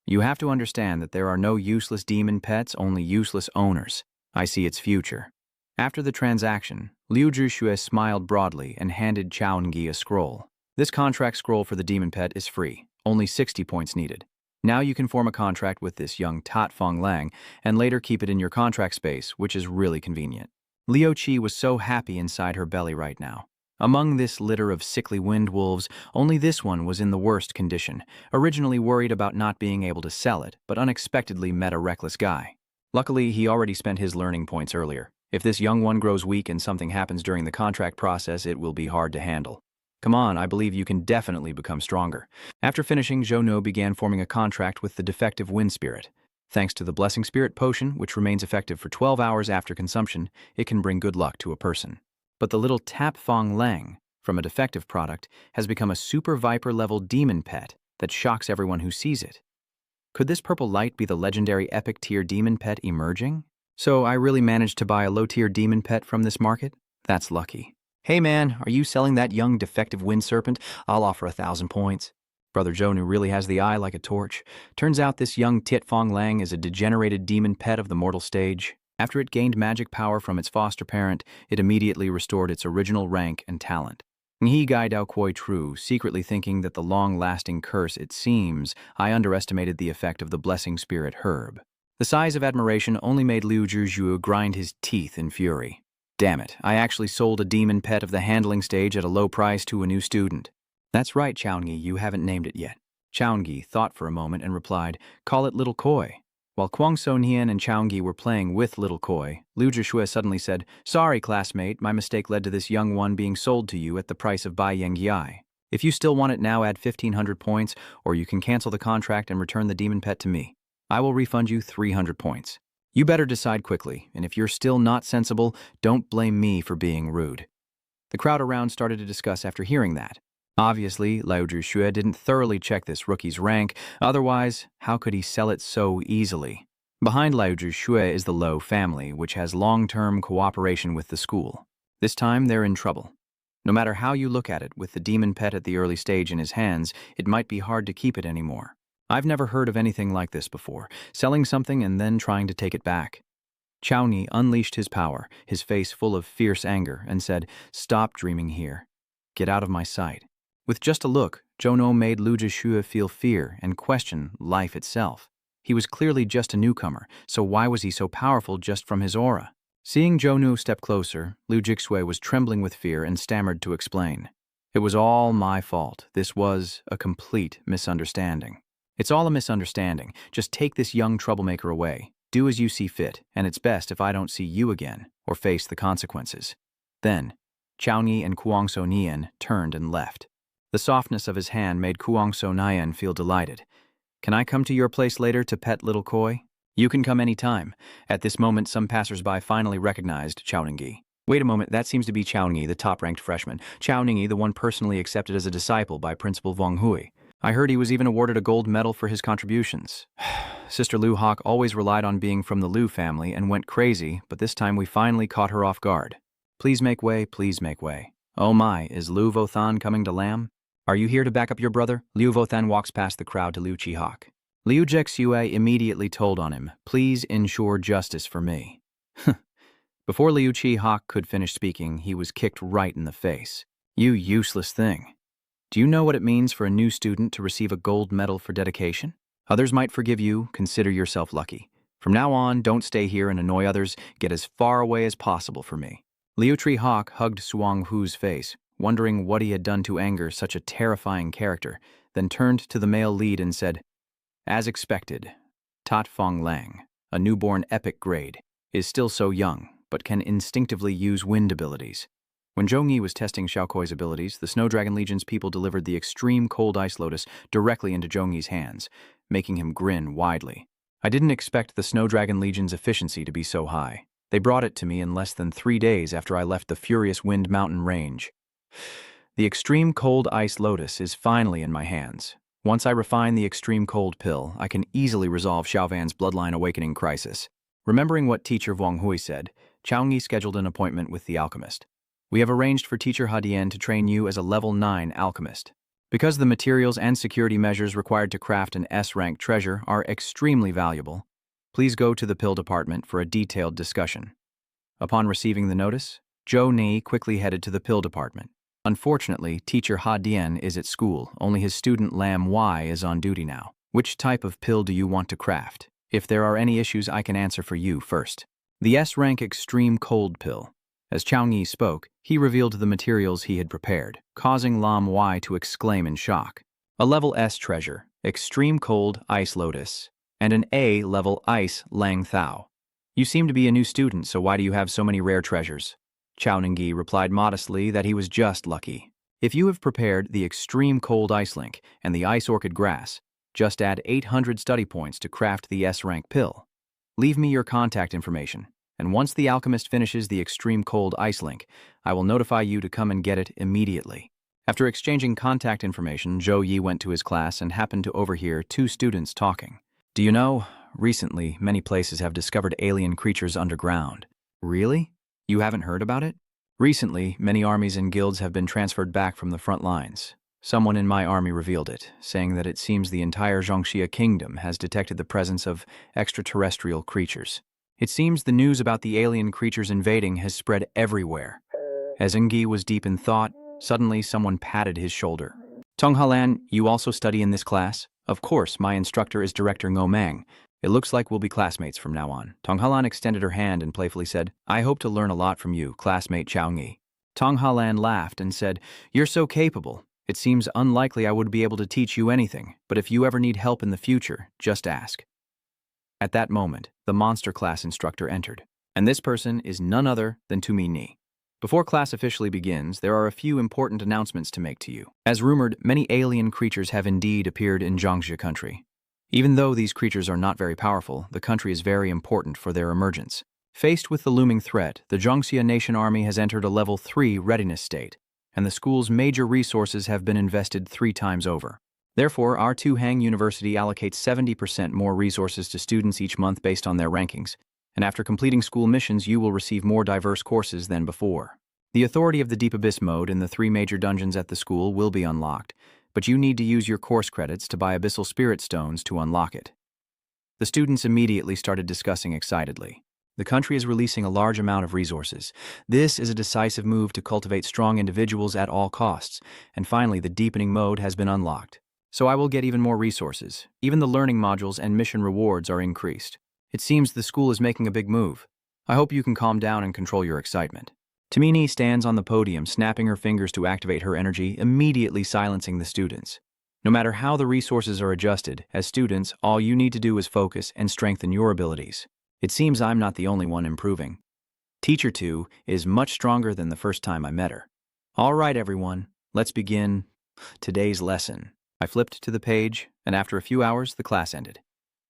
You have to understand that there are no useless demon pets, only useless owners. I see its future." After the transaction, Liu Zhushue smiled broadly and handed Chaungi a scroll. This contract scroll for the demon pet is free, only 60 points needed. Now you can form a contract with this young Tat Fong Lang and later keep it in your contract space, which is really convenient. Liu Chi was so happy inside her belly right now. Among this litter of sickly wind wolves, only this one was in the worst condition, originally worried about not being able to sell it, but unexpectedly met a reckless guy. Luckily, he already spent his learning points earlier. If this young one grows weak and something happens during the contract process, it will be hard to handle. Come on, I believe you can definitely become stronger. After finishing, Zhou began forming a contract with the defective wind spirit. Thanks to the Blessing Spirit potion, which remains effective for 12 hours after consumption, it can bring good luck to a person. But the little Tap Fong Lang, from a defective product, has become a super viper-level demon pet that shocks everyone who sees it. Could this purple light be the legendary epic tier demon pet emerging? So I really managed to buy a low-tier demon pet from this market? That's lucky. "Hey man, are you selling that young defective wind serpent? I'll offer 1,000 points. Brother Zhou really has the eye like a torch. Turns out this young Tit Fong Lang is a degenerated demon pet of the mortal stage. After it gained magic power from its foster parent, it immediately restored its original rank and talent. He gai dao koi true, secretly thinking that the long-lasting curse, it seems, I underestimated the effect of the blessing spirit herb. The sighs of admiration only made Liu Zhuzhu grind his teeth in fury. Damn it, I actually sold a demon pet of the handling stage at a low price to a new student. That's right, Chaungi, you haven't named it yet. Chaungi thought for a moment and replied, call it Little Koi. While Kuang Sonian and Chaungi were playing with Little Koi, Liu Zhishue suddenly said, sorry, classmate, my mistake led to this young one being sold to you at the price of Bai Yang Yi. If you still want it now, add 1,500 points, or you can cancel the contract and return the demon pet to me. I will refund you 300 points. You better decide quickly, and if you're still not sensible, don't blame me for being rude. The crowd around started to discuss after hearing that. Obviously, Liu Zhishue didn't thoroughly check this rookie's rank, otherwise, how could he sell it so easily? Behind Liu Zhishue is the Lo family, which has long-term cooperation with the school. This time, they're in trouble. No matter how you look at it, with the demon pet at the early stage in his hands, it might be hard to keep it anymore. I've never heard of anything like this before, selling something and then trying to take it back. Chauni unleashed his power, his face full of fierce anger, and said, stop dreaming here. Get out of my sight. With just a look, Zhounou made Liu Zhishue feel fear and question life itself. He was clearly just a newcomer, so why was he so powerful just from his aura? Seeing Zhounou step closer, Liu Zhishue was trembling with fear and stammered to explain. It was all my fault. This was a complete misunderstanding. It's all a misunderstanding. Just take this young troublemaker away. Do as you see fit, and it's best if I don't see you again, or face the consequences. Then, Chauni and Kuang Sonian turned and left. The softness of his hand made Kuang Sonian feel delighted. Can I come to your place later to pet Little Koi? You can come any time. At this moment, some passersby finally recognized Chauningyi. Wait a moment, that seems to be Chauningyi, the top-ranked freshman. Chauningyi, the one personally accepted as a disciple by Principal Wang Hui. I heard he was even awarded a gold medal for his contributions. Sister Liu Hawk always relied on being from the Liu family and went crazy, but this time we finally caught her off guard. Please make way, please make way. Oh my, is Liu Vothan coming to Lam? Are you here to back up your brother? Liu Vothan walks past the crowd to Liu Chi-hawk. Liu Jexue immediately told on him, please ensure justice for me. Before Liu Chi-hawk could finish speaking, he was kicked right in the face. You useless thing. Do you know what it means for a new student to receive a gold medal for dedication? Others might forgive you, consider yourself lucky. From now on, don't stay here and annoy others, get as far away as possible for me. Liu Chi-hawk hugged Suang Hu's face, wondering what he had done to anger such a terrifying character, then turned to the male lead and said, as expected, Tat Fong Lang, a newborn epic grade, is still so young, but can instinctively use wind abilities. When Zhongyi was testing Xiaokui's abilities, the Snow Dragon Legion's people delivered the extreme cold ice lotus directly into Zhongyi's hands, making him grin widely. I didn't expect the Snow Dragon Legion's efficiency to be so high. They brought it to me in less than 3 days after I left the Furious Wind Mountain range. The extreme cold ice lotus is finally in my hands. Once I refine the extreme cold pill, I can easily resolve Xiaovan's bloodline awakening crisis. Remembering what teacher Wang Hui said, Chaungi scheduled an appointment with the alchemist. We have arranged for teacher Hadian to train you as a level 9 alchemist. Because the materials and security measures required to craft an S-rank treasure are extremely valuable, please go to the pill department for a detailed discussion. Upon receiving the notice, Zhou Ni quickly headed to the pill department. Unfortunately, teacher Hadian is at school. Only his student Lam Y is on duty now. Which type of pill do you want to craft? If there are any issues, I can answer for you first. The S-rank extreme cold pill. As Chaungi spoke, he revealed the materials he had prepared, causing Lam Y to exclaim in shock. A level S treasure, extreme cold ice lotus, and an A level ice lang thao. You seem to be a new student, so why do you have so many rare treasures? Chauningyi replied modestly that he was just lucky. If you have prepared the extreme cold ice link and the ice orchid grass, just add 800 study points to craft the S-rank pill. Leave me your contact information, and once the alchemist finishes the extreme cold ice link, I will notify you to come and get it immediately. After exchanging contact information, Zhou Yi went to his class and happened to overhear 2 students talking. Do you know, recently many places have discovered alien creatures underground. Really? You haven't heard about it? Recently, many armies and guilds have been transferred back from the front lines. Someone in my army revealed it, saying that it seems the entire Zhongxia kingdom has detected the presence of extraterrestrial creatures. It seems the news about the alien creatures invading has spread everywhere. As Engi was deep in thought, Suddenly, someone patted his shoulder. Tonghalan, you also study in this class? Of course, my instructor is Director Ngo Mang. It looks like we'll be classmates from now on. Tonghalan extended her hand and playfully said, I hope to learn a lot from you, classmate Chao Ngi. Tonghalan laughed and said, You're so capable. It seems unlikely I would be able to teach you anything, but if you ever need help in the future, just ask. At that moment, the monster class instructor entered, and this person is none other than Tumi Ni. Before class officially begins, there are a few important announcements to make to you. As rumored, many alien creatures have indeed appeared in Zhangzhi country. Even though these creatures are not very powerful, the country is very important for their emergence. Faced with the looming threat, the Zhangxia Nation Army has entered a level 3 readiness state, and the school's major resources have been invested 3 times over. Therefore, our Tuhang University allocates 70% more resources to students each month based on their rankings, and after completing school missions, you will receive more diverse courses than before. The authority of the Deep Abyss mode in the 3 major dungeons at the school will be unlocked, but you need to use your course credits to buy Abyssal Spirit Stones to unlock it. The students immediately started discussing excitedly. The country is releasing a large amount of resources. This is a decisive move to cultivate strong individuals at all costs, and finally the deepening mode has been unlocked. So I will get even more resources. Even the learning modules and mission rewards are increased. It seems the school is making a big move. I hope you can calm down and control your excitement. Tamini stands on the podium, snapping her fingers to activate her energy, immediately silencing the students. No matter how the resources are adjusted, as students, all you need to do is focus and strengthen your abilities. It seems I'm not the only one improving. Teacher 2 is much stronger than the first time I met her. All right, everyone, let's begin today's lesson. I flipped to the page, and after a few hours, the class ended.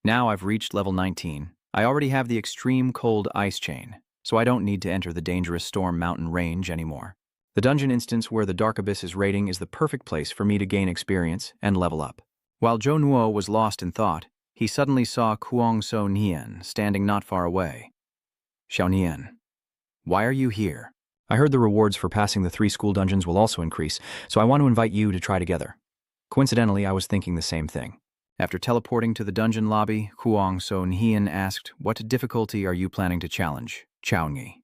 Now I've reached level 19. I already have the extreme cold ice chain, so I don't need to enter the dangerous storm mountain range anymore. The dungeon instance where the Dark Abyss's rating is the perfect place for me to gain experience and level up. While Zhou Nuo was lost in thought, he suddenly saw Kuang Sonian standing not far away. Xiaonian, why are you here? I heard the rewards for passing the 3 school dungeons will also increase, so I want to invite you to try together. Coincidentally, I was thinking the same thing. After teleporting to the dungeon lobby, Kuang Sonian asked, What difficulty are you planning to challenge? Chao Ngi.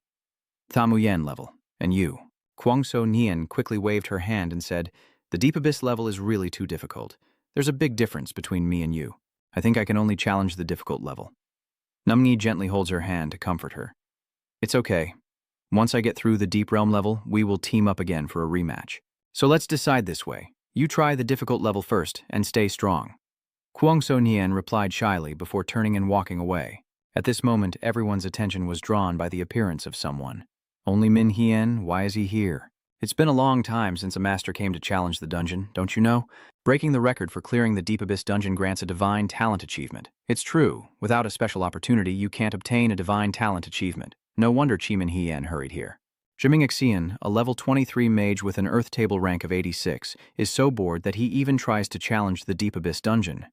Tamuyen level. And you? Kuang Sonian quickly waved her hand and said, The Deep Abyss level is really too difficult. There's a big difference between me and you. I think I can only challenge the difficult level. Numngi gently holds her hand to comfort her. It's okay. Once I get through the Deep Realm level, we will team up again for a rematch. So let's decide this way. You try the difficult level first and stay strong. Kuang Sonian replied shyly before turning and walking away. At this moment, everyone's attention was drawn by the appearance of someone. Only Min Hien, why is he here? It's been a long time since a master came to challenge the dungeon, don't you know? Breaking the record for clearing the Deep Abyss dungeon grants a divine talent achievement. It's true, without a special opportunity, you can't obtain a divine talent achievement. No wonder Chi Min Hien hurried here. Jiming Xian, a level 23 mage with an Earth Table rank of 86, is so bored that he even tries to challenge the Deep Abyss dungeon.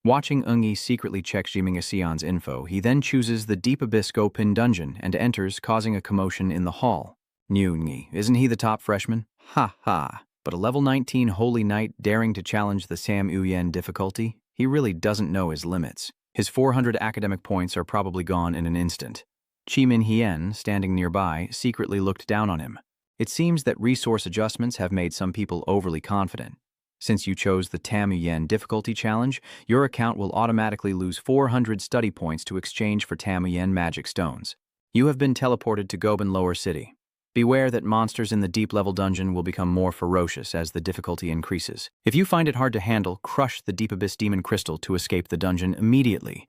Watching Eungi secretly check Jiming Xian's info, he then chooses the Deep Abyss Gopin dungeon and enters, causing a commotion in the hall. New Eungi, isn't he the top freshman? Ha ha. But a level 19 Holy Knight daring to challenge the Sam Uyen difficulty? He really doesn't know his limits. His 400 academic points are probably gone in an instant. Chi Min Hien, standing nearby, secretly looked down on him. It seems that resource adjustments have made some people overly confident. Since you chose the Tamuyen difficulty challenge, your account will automatically lose 400 study points to exchange for Tamuyen magic stones. You have been teleported to Goban Lower City. Beware that monsters in the deep level dungeon will become more ferocious as the difficulty increases. If you find it hard to handle, crush the Deep Abyss Demon Crystal to escape the dungeon immediately.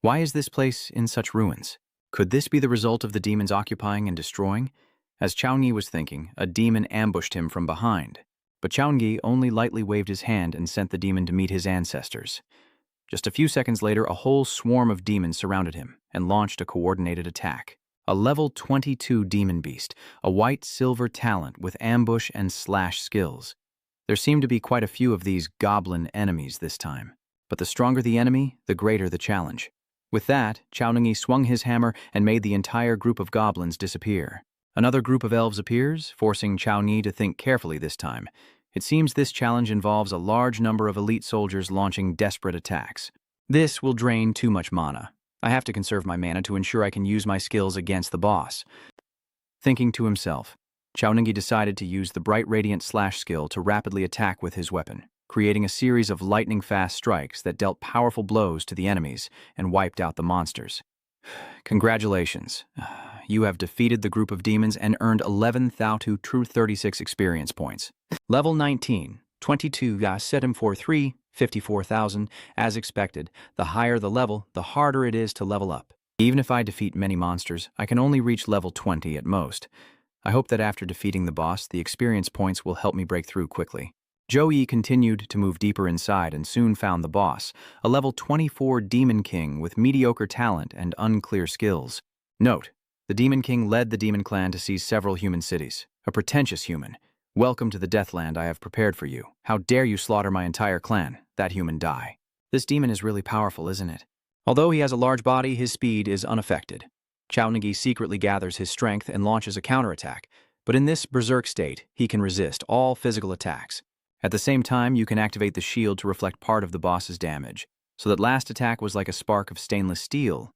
Why is this place in such ruins? Could this be the result of the demons occupying and destroying? As Chaoyi was thinking, a demon ambushed him from behind. But Chaoyi only lightly waved his hand and sent the demon to meet his ancestors. Just a few seconds later, a whole swarm of demons surrounded him and launched a coordinated attack. A level 22 demon beast, a white-silver talent with ambush and slash skills. There seemed to be quite a few of these goblin enemies this time. But the stronger the enemy, the greater the challenge. With that, Chaoyi swung his hammer and made the entire group of goblins disappear. Another group of elves appears, forcing Chaoyi to think carefully this time. It seems this challenge involves a large number of elite soldiers launching desperate attacks. This will drain too much mana. I have to conserve my mana to ensure I can use my skills against the boss. Thinking to himself, Xiaoningi decided to use the Bright Radiant Slash skill to rapidly attack with his weapon, creating a series of lightning-fast strikes that dealt powerful blows to the enemies and wiped out the monsters. Congratulations. You have defeated the group of demons and earned 11,236 experience points. Level 19, 22,743, 54,000. As expected, the higher the level, the harder it is to level up. Even if I defeat many monsters, I can only reach level 20 at most. I hope that after defeating the boss, the experience points will help me break through quickly. Zhou continued to move deeper inside and soon found the boss, a level 24 Demon King with mediocre talent and unclear skills. Note, the Demon King led the Demon Clan to seize several human cities. A pretentious human. Welcome to the Deathland I have prepared for you. How dare you slaughter my entire clan? That human die. This demon is really powerful, isn't it? Although he has a large body, his speed is unaffected. Xiaoningi secretly gathers his strength and launches a counterattack, but in this berserk state, he can resist all physical attacks. At the same time, you can activate the shield to reflect part of the boss's damage, so that last attack was like a spark of stainless steel.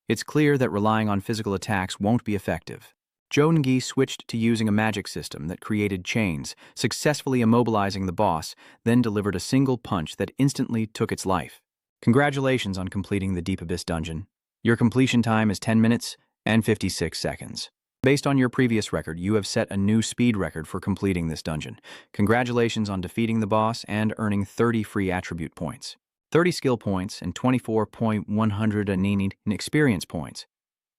It's clear that relying on physical attacks won't be effective. Xiaoningi switched to using a magic system that created chains, successfully immobilizing the boss, then delivered a single punch that instantly took its life. Congratulations on completing the Deep Abyss dungeon. Your completion time is 10 minutes and 56 seconds. Based on your previous record, you have set a new speed record for completing this dungeon. Congratulations on defeating the boss and earning 30 free attribute points, 30 skill points, and 24,180 in experience points.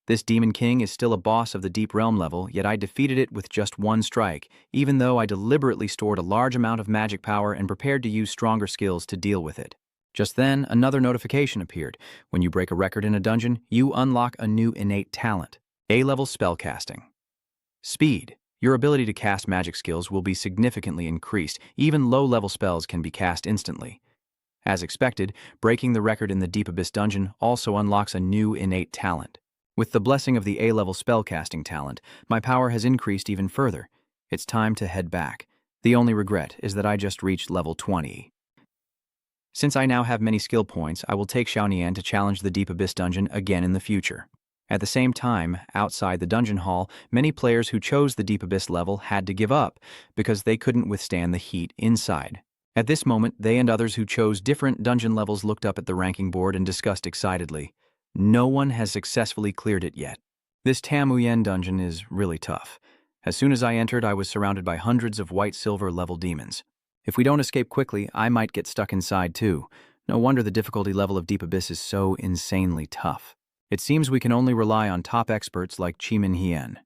This Demon King is still a boss of the Deep Realm level, yet I defeated it with just one strike, even though I deliberately stored a large amount of magic power and prepared to use stronger skills to deal with it. Just then, another notification appeared. When you break a record in a dungeon, you unlock a new innate talent. A-level spellcasting. Speed. Your ability to cast magic skills will be significantly increased. Even low-level spells can be cast instantly. As expected, breaking the record in the Deep Abyss dungeon also unlocks a new innate talent. With the blessing of the A-level spellcasting talent, my power has increased even further. It's time to head back. The only regret is that I just reached level 20. Since I now have many skill points, I will take Xiaonian to challenge the Deep Abyss dungeon again in the future. At the same time, outside the dungeon hall, many players who chose the Deep Abyss level had to give up because they couldn't withstand the heat inside. At this moment, they and others who chose different dungeon levels looked up at the ranking board and discussed excitedly. No one has successfully cleared it yet. This Tamuyen dungeon is really tough. As soon as I entered, I was surrounded by hundreds of white-silver level demons. If we don't escape quickly, I might get stuck inside too. No wonder the difficulty level of Deep Abyss is so insanely tough. It seems we can only rely on top experts like Chimin Hien.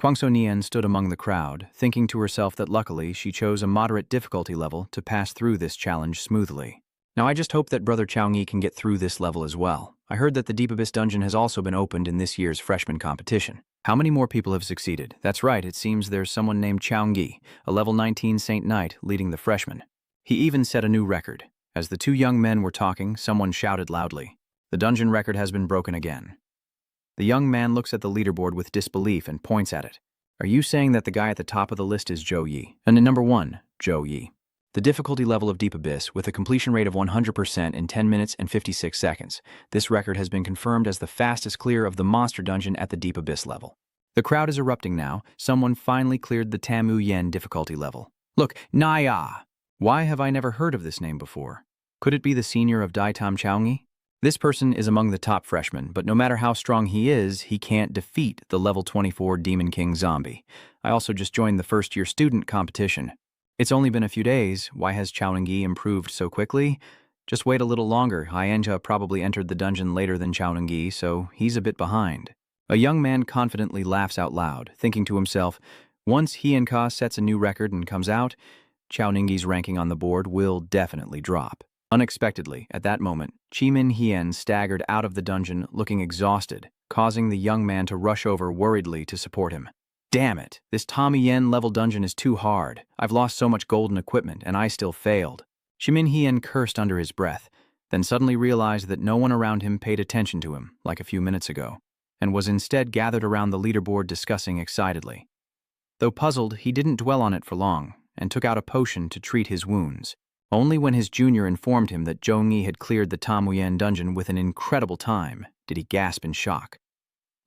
Kuang Sonian stood among the crowd, thinking to herself that luckily she chose a moderate difficulty level to pass through this challenge smoothly. Now I just hope that Brother Chaoyi can get through this level as well. I heard that the Deep Abyss dungeon has also been opened in this year's freshman competition. How many more people have succeeded? That's right, it seems there's someone named Chaoyi, a level 19 Saint Knight, leading the freshmen. He even set a new record. As the two young men were talking, someone shouted loudly, "The dungeon record has been broken again." The young man looks at the leaderboard with disbelief and points at it. Are you saying that the guy at the top of the list is Zhou Yi? And number 1, Zhou Yi. The difficulty level of Deep Abyss with a completion rate of 100% in 10 minutes and 56 seconds. This record has been confirmed as the fastest clear of the monster dungeon at the Deep Abyss level. The crowd is erupting now. Someone finally cleared the Tamu Yen difficulty level. Look, Naya! Why have I never heard of this name before? Could it be the senior of Dai Tam Chaoyi? This person is among the top freshmen, but no matter how strong he is, he can't defeat the level 24 Demon King zombie. I also just joined the first-year student competition. It's only been a few days. Why has Xiaoningi improved so quickly? Just wait a little longer. Hyenja probably entered the dungeon later than Xiaoningi, so he's a bit behind. A young man confidently laughs out loud, thinking to himself, once Hyenka sets a new record and comes out, Xiaoningi's ranking on the board will definitely drop. Unexpectedly, at that moment, Chimin Hien staggered out of the dungeon looking exhausted, causing the young man to rush over worriedly to support him. Damn it, this Tommy Yen level dungeon is too hard. I've lost so much golden equipment and I still failed. Chimin Hien cursed under his breath, then suddenly realized that no one around him paid attention to him, like a few minutes ago, and was instead gathered around the leaderboard discussing excitedly. Though puzzled, he didn't dwell on it for long, and took out a potion to treat his wounds. Only when his junior informed him that Zhou had cleared the Tamuyen dungeon with an incredible time did he gasp in shock.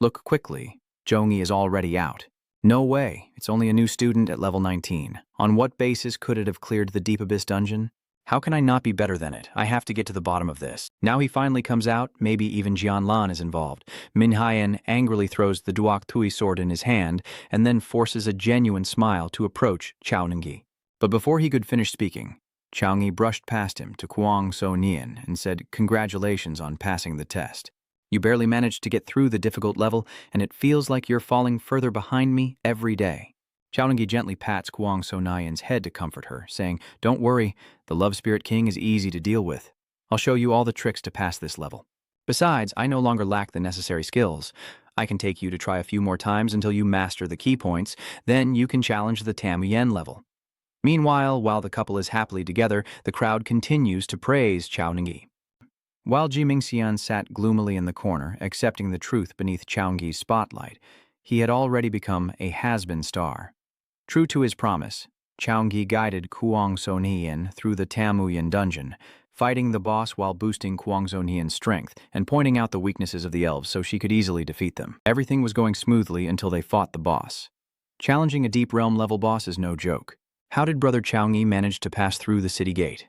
Look quickly, Zhou is already out. No way. It's only a new student at level 19. On what basis could it have cleared the Deep Abyss dungeon? How can I not be better than it? I have to get to the bottom of this. Now he finally comes out, maybe even Jianlan is involved. Minhyan angrily throws the Duok Tui sword in his hand and then forces a genuine smile to approach Chao Ningyi. But before he could finish speaking, Chao Ningyi brushed past him to Kuang Sonian and said, "Congratulations on passing the test. You barely managed to get through the difficult level, and it feels like you're falling further behind me every day." Chao Ningyi gently pats Kuang Sonian's head to comfort her, saying, "Don't worry, the Love Spirit King is easy to deal with. I'll show you all the tricks to pass this level. Besides, I no longer lack the necessary skills. I can take you to try a few more times until you master the key points, then you can challenge the Tamuyen level." Meanwhile, while the couple is happily together, the crowd continues to praise Chao Ningyi. While Ji Mingxian sat gloomily in the corner, accepting the truth beneath Chao Ningyi's spotlight, he had already become a has-been star. True to his promise, Chao Ningyi guided Kuang Sonian through the Tamuyen dungeon, fighting the boss while boosting Kuang Sonian's strength and pointing out the weaknesses of the elves so she could easily defeat them. Everything was going smoothly until they fought the boss. Challenging a deep realm level boss is no joke. How did Brother Chao Ningyi manage to pass through the city gate?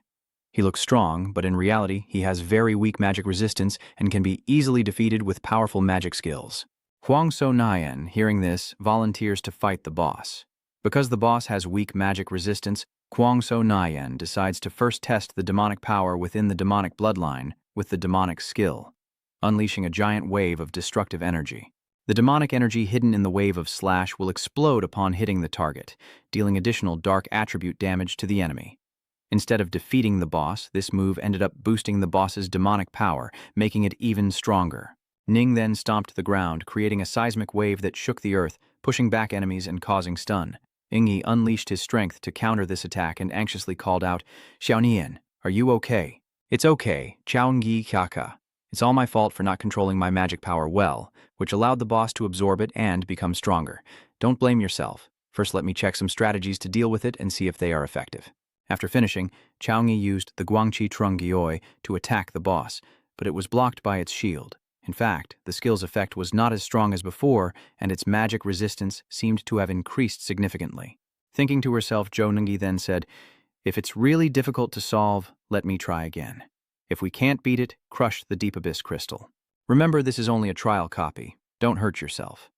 He looks strong, but in reality, he has very weak magic resistance and can be easily defeated with powerful magic skills. Kuang Sonian, hearing this, volunteers to fight the boss. Because the boss has weak magic resistance, Kuang Sonian decides to first test the demonic power within the demonic bloodline with the demonic skill, unleashing a giant wave of destructive energy. The demonic energy hidden in the wave of slash will explode upon hitting the target, dealing additional dark attribute damage to the enemy. Instead of defeating the boss, this move ended up boosting the boss's demonic power, making it even stronger. Ning then stomped the ground, creating a seismic wave that shook the earth, pushing back enemies and causing stun. Ingyi unleashed his strength to counter this attack and anxiously called out, "Xiaonian, are you okay?" "It's okay, Chao Ningyi Kaka. It's all my fault for not controlling my magic power well, which allowed the boss to absorb it and become stronger. Don't blame yourself. First let me check some strategies to deal with it and see if they are effective." After finishing, Chao Ningyi used the Guangqi Trungyoi to attack the boss, but it was blocked by its shield. In fact, the skill's effect was not as strong as before, and its magic resistance seemed to have increased significantly. Thinking to herself, Chao Ningyi then said, "If it's really difficult to solve, let me try again. If we can't beat it, crush the Deep Abyss crystal. Remember, this is only a trial copy. Don't hurt yourself."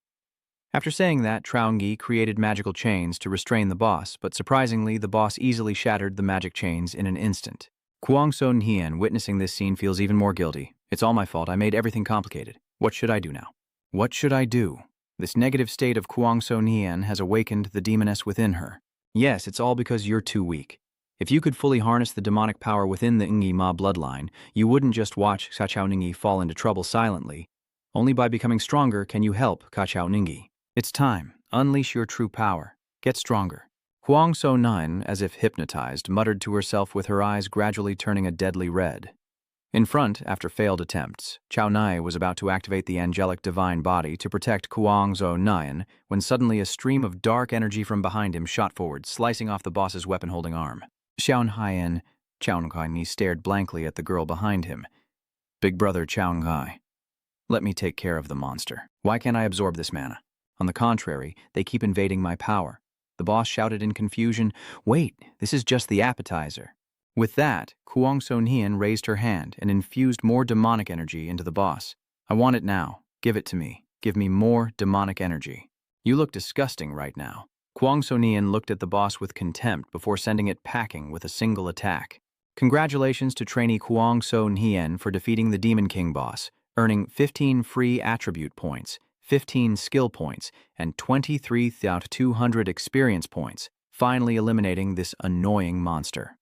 After saying that, Chao Ningyi created magical chains to restrain the boss, but surprisingly, the boss easily shattered the magic chains in an instant. Kuang Sonian, witnessing this scene, feels even more guilty. "It's all my fault. I made everything complicated. What should I do now? What should I do?" This negative state of Kuang Sonian has awakened the demoness within her. Yes, it's all because you're too weak. If you could fully harness the demonic power within the Ingyi Ma bloodline, you wouldn't just watch Kachao Ningyi fall into trouble silently. Only by becoming stronger can you help Kachao Ningyi. It's time. Unleash your true power. Get stronger. Kuang Sonian, as if hypnotized, muttered to herself with her eyes gradually turning a deadly red. In front, after failed attempts, Chao Ningyi was about to activate the angelic divine body to protect Kuang Sonian when suddenly a stream of dark energy from behind him shot forward, slicing off the boss's weapon-holding arm. Chao Ningyi stared blankly at the girl behind him. "Big brother Chao Ningyi, let me take care of the monster. Why can't I absorb this mana? On the contrary, they keep invading my power." The boss shouted in confusion, "Wait, this is just the appetizer." With that, Kuang Sonian raised her hand and infused more demonic energy into the boss. "I want it now. Give it to me. Give me more demonic energy. You look disgusting right now." Kuang Sonian looked at the boss with contempt before sending it packing with a single attack. Congratulations to trainee Kuang Sonian for defeating the Demon King boss, earning 15 free attribute points, 15 skill points, and 23,200 experience points, finally eliminating this annoying monster.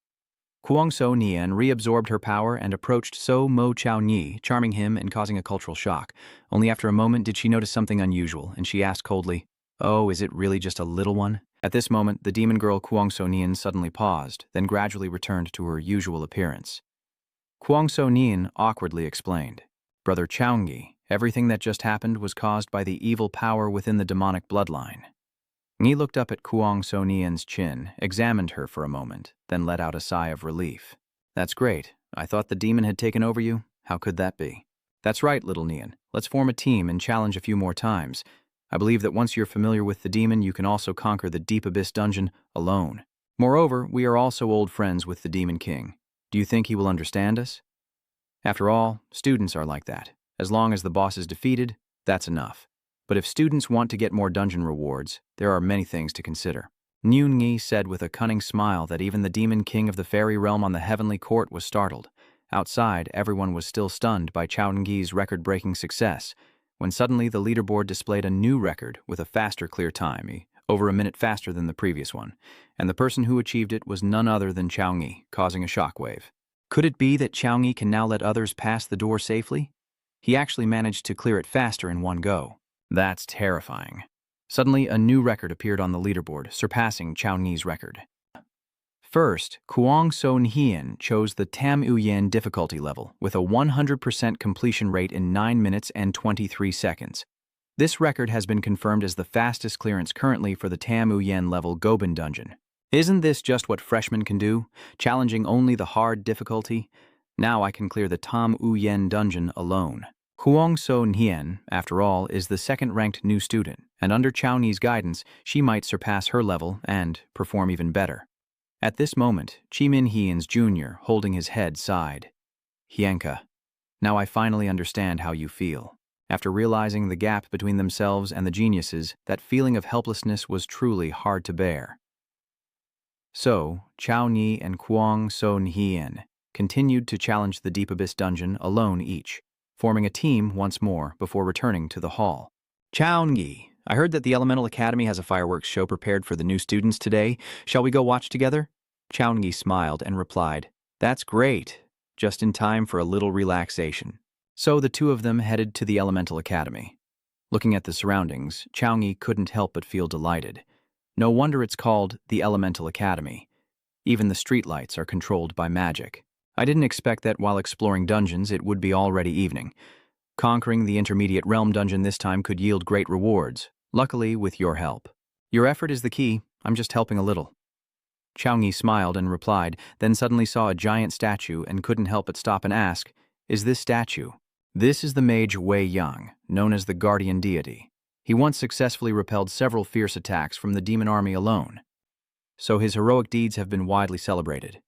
Kuang Sonian reabsorbed her power and approached Mo Chao Ningyi, charming him and causing a cultural shock. Only after a moment did she notice something unusual, and she asked coldly, "Oh, is it really just a little one?" At this moment, the demon girl Kuang Sonian suddenly paused, then gradually returned to her usual appearance. Kuang Sonian awkwardly explained, "Brother Chao Ningyi, everything that just happened was caused by the evil power within the demonic bloodline." Ngi looked up at Kuang Sonian's chin, examined her for a moment, then let out a sigh of relief. "That's great. I thought the demon had taken over you. How could that be?" "That's right, little Nian. Let's form a team and challenge a few more times. I believe that once you're familiar with the demon, you can also conquer the Deep Abyss dungeon alone. Moreover, we are also old friends with the Demon King. Do you think he will understand us? After all, students are like that. As long as the boss is defeated, that's enough. But if students want to get more dungeon rewards, there are many things to consider. Nyun-Ngi said with a cunning smile that even the Demon King of the fairy realm on the heavenly court was startled. Outside, everyone was still stunned by Chao-Ngi's record-breaking success, when suddenly the leaderboard displayed a new record with a faster clear time, over a minute faster than the previous one, and the person who achieved it was none other than Chao-Ngi, causing a shockwave. Could it be that Chao-Ngi can now let others pass the door safely? He actually managed to clear it faster in one go. That's terrifying. Suddenly, a new record appeared on the leaderboard, surpassing Chao-Ngi's record. First, Kuang Sonian chose the Tam Uyen difficulty level with a 100% completion rate in 9 minutes and 23 seconds. This record has been confirmed as the fastest clearance currently for the Tam Uyen level Gobin dungeon. Isn't this just what freshmen can do, challenging only the hard difficulty? Now I can clear the Tam Uyen dungeon alone. Kuang Sonian, after all, is the second-ranked new student, and under Chao-Ngi's guidance, she might surpass her level and perform even better. At this moment, Chi-Min Hyun's Jr., holding his head, sighed. Hyenka, now I finally understand how you feel. After realizing the gap between themselves and the geniuses, that feeling of helplessness was truly hard to bear. So, Chao-Ngi and Kuang Sonian continued to challenge the Deep Abyss dungeon alone each, forming a team once more before returning to the hall. Chao-Ngi, I heard that the Elemental Academy has a fireworks show prepared for the new students today. Shall we go watch together? Chao-Ngi smiled and replied, That's great, just in time for a little relaxation. So the two of them headed to the Elemental Academy. Looking at the surroundings, Chao-Ngi couldn't help but feel delighted. No wonder it's called the Elemental Academy. Even the streetlights are controlled by magic. I didn't expect that while exploring dungeons it would be already evening. Conquering the intermediate realm dungeon this time could yield great rewards, luckily with your help. Your effort is the key, I'm just helping a little. Chao-Ngi smiled and replied, then suddenly saw a giant statue and couldn't help but stop and ask, Is this statue? This is the mage Wei Yang, known as the guardian deity. He once successfully repelled several fierce attacks from the demon army alone. So his heroic deeds have been widely celebrated.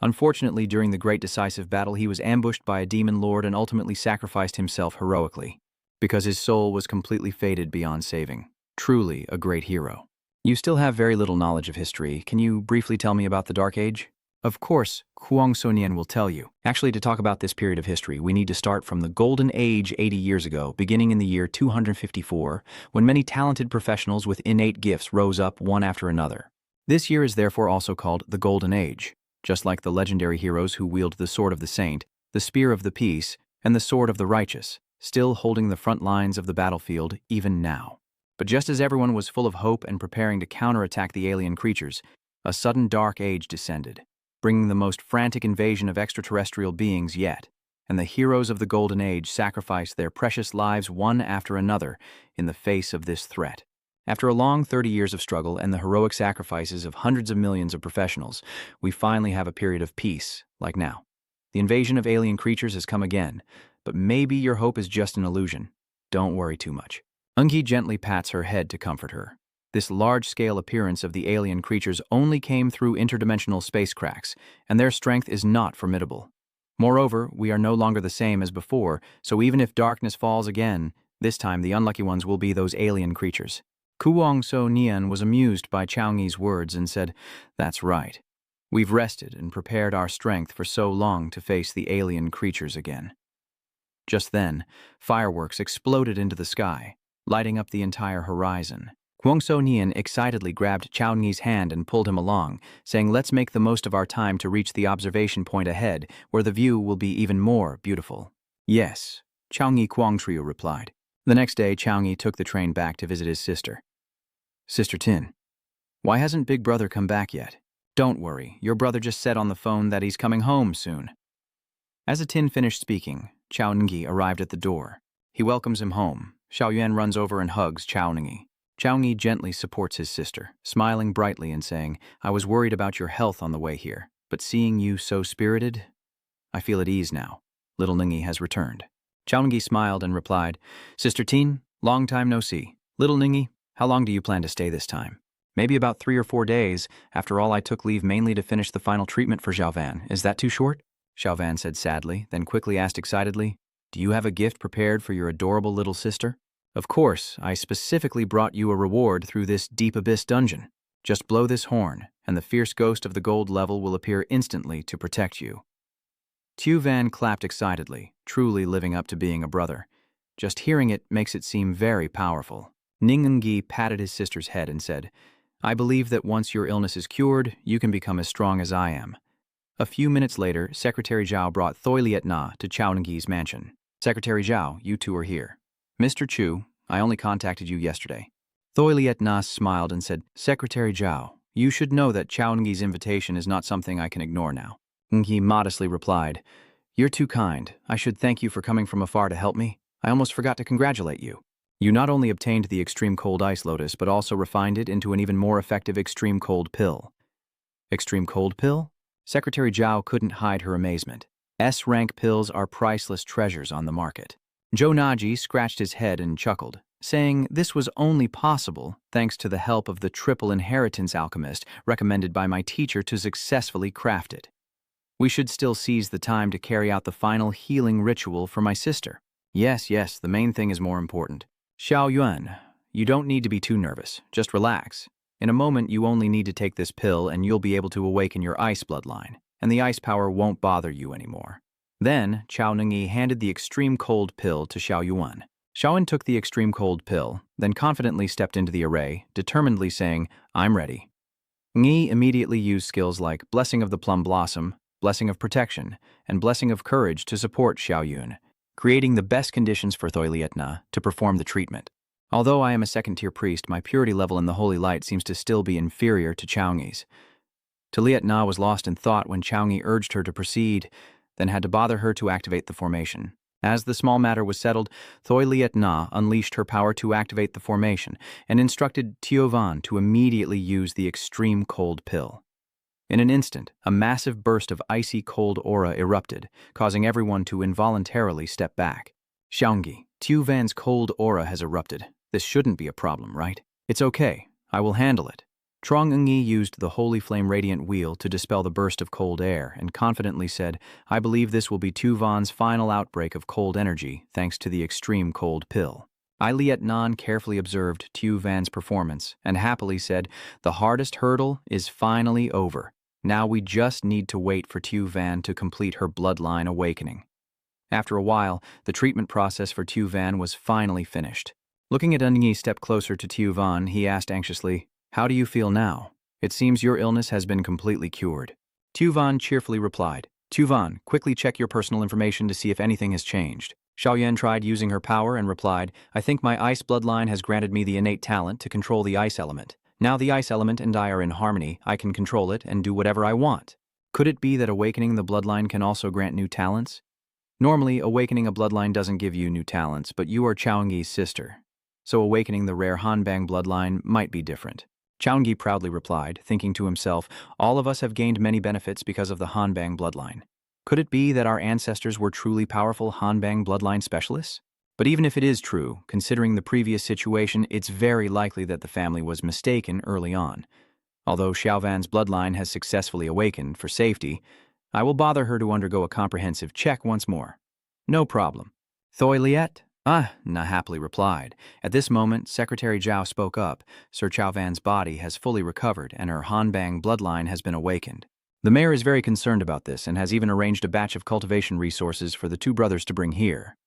Unfortunately, during the great decisive battle, he was ambushed by a demon lord and ultimately sacrificed himself heroically, because his soul was completely fated beyond saving. Truly a great hero. You still have very little knowledge of history. Can you briefly tell me about the Dark Age? Of course, Kuang Sonian will tell you. Actually, to talk about this period of history, we need to start from the Golden Age 80 years ago, beginning in the year 254, when many talented professionals with innate gifts rose up one after another. This year is therefore also called the Golden Age. Just like the legendary heroes who wield the Sword of the Saint, the Spear of the Peace, and the Sword of the Righteous, still holding the front lines of the battlefield even now. But just as everyone was full of hope and preparing to counterattack the alien creatures, a sudden dark age descended, bringing the most frantic invasion of extraterrestrial beings yet, and the heroes of the Golden Age sacrificed their precious lives one after another in the face of this threat. After a long 30 years of struggle and the heroic sacrifices of hundreds of millions of professionals, we finally have a period of peace, like now. The invasion of alien creatures has come again, but maybe your hope is just an illusion. Don't worry too much. Ungi gently pats her head to comfort her. This large-scale appearance of the alien creatures only came through interdimensional space cracks, and their strength is not formidable. Moreover, we are no longer the same as before, so even if darkness falls again, this time the unlucky ones will be those alien creatures. Kuang Sonian was amused by Chao-Ngi's words and said, That's right. We've rested and prepared our strength for so long to face the alien creatures again. Just then, fireworks exploded into the sky, lighting up the entire horizon. Kuang Sonian excitedly grabbed Chao-Ngi's hand and pulled him along, saying, Let's make the most of our time to reach the observation point ahead, where the view will be even more beautiful. Yes, Chao-Ngi Kuang Trio replied. The next day, Chao-Ngi took the train back to visit his sister. Sister Tin, why hasn't Big Brother come back yet? Don't worry, your brother just said on the phone that he's coming home soon. As Tin finished speaking, Chao-Ngi arrived at the door. He welcomes him home. Xiaoyuan runs over and hugs Chao-Ngi. Chao-Ngi gently supports his sister, smiling brightly and saying, I was worried about your health on the way here, but seeing you so spirited, I feel at ease now. Little Ningi has returned. Chao-Ngi smiled and replied, Sister Tin, long time no see. Little Ningy, how long do you plan to stay this time? Maybe about 3 or 4 days. After all, I took leave mainly to finish the final treatment for Xiaovan. Is that too short? Xiaovan said sadly, then quickly asked excitedly, Do you have a gift prepared for your adorable little sister? Of course, I specifically brought you a reward through this deep abyss dungeon. Just blow this horn, and the fierce ghost of the gold level will appear instantly to protect you. Tu Van clapped excitedly, truly living up to being a brother. Just hearing it makes it seem very powerful. Ningengyi patted his sister's head and said, I believe that once your illness is cured, you can become as strong as I am. A few minutes later, Secretary Zhao brought Thoi Liet Na to Chao Ningyi's mansion. Secretary Zhao, you two are here. Mr. Chu, I only contacted you yesterday. Thoi Liet Na smiled and said, Secretary Zhao, you should know that Chao Ningyi's invitation is not something I can ignore now. Ngyi modestly replied, You're too kind. I should thank you for coming from afar to help me. I almost forgot to congratulate you. You not only obtained the extreme cold ice lotus, but also refined it into an even more effective extreme cold pill. Extreme cold pill? Secretary Zhao couldn't hide her amazement. S-rank pills are priceless treasures on the market. Zhou Naji scratched his head and chuckled, saying this was only possible thanks to the help of the triple inheritance alchemist recommended by my teacher to successfully craft it. We should still seize the time to carry out the final healing ritual for my sister. Yes, the main thing is more important. Xiao Yuan, you don't need to be too nervous. Just relax. In a moment, you only need to take this pill and you'll be able to awaken your ice bloodline, and the ice power won't bother you anymore. Then, Chao Ningyi handed the extreme cold pill to Xiao Yuan. Xiaoyan took the extreme cold pill, then confidently stepped into the array, determinedly saying, I'm ready. Ngi immediately used skills like Blessing of the Plum Blossom, Blessing of Protection, and Blessing of Courage to support Xiao Yun, creating the best conditions for Thoi Liet Na to perform the treatment. Although I am a second-tier priest, my purity level in the Holy Light seems to still be inferior to Chaongi's. Liet Na was lost in thought when Chaongi urged her to proceed, then had to bother her to activate the formation. As the small matter was settled, Thoi Liet Na unleashed her power to activate the formation and instructed Tiovan to immediately use the extreme cold pill. In an instant, a massive burst of icy cold aura erupted, causing everyone to involuntarily step back. Xiaongi, Tiovan's cold aura has erupted. This shouldn't be a problem, right? It's okay. I will handle it. Trong Ngyi used the Holy Flame Radiant Wheel to dispel the burst of cold air and confidently said, I believe this will be Tiovan's final outbreak of cold energy thanks to the extreme cold pill. I Liet Nan carefully observed Tiovan's performance and happily said, the hardest hurdle is finally over. Now we just need to wait for Tiovan to complete her bloodline awakening. After a while, the treatment process for Tiovan was finally finished. Looking at Ngyi step closer to Tiovan, he asked anxiously, How do you feel now? It seems your illness has been completely cured. Tiovan cheerfully replied, Tiovan, quickly check your personal information to see if anything has changed. Xiaoyan tried using her power and replied, I think my ice bloodline has granted me the innate talent to control the ice element. Now the ice element and I are in harmony, I can control it and do whatever I want. Could it be that awakening the bloodline can also grant new talents? Normally, awakening a bloodline doesn't give you new talents, but you are Chaongi's sister. So awakening the rare Hanbang bloodline might be different. Chaongi proudly replied, thinking to himself, all of us have gained many benefits because of the Hanbang bloodline. Could it be that our ancestors were truly powerful Hanbang bloodline specialists? But even if it is true, considering the previous situation, it's very likely that the family was mistaken early on. Although Xiaovan's bloodline has successfully awakened for safety, I will bother her to undergo a comprehensive check once more. No problem. Thoi Liet? Na happily replied. At this moment, Secretary Zhao spoke up. Sir Chaovan's body has fully recovered and her Hanbang bloodline has been awakened. The mayor is very concerned about this and has even arranged a batch of cultivation resources for the two brothers to bring here.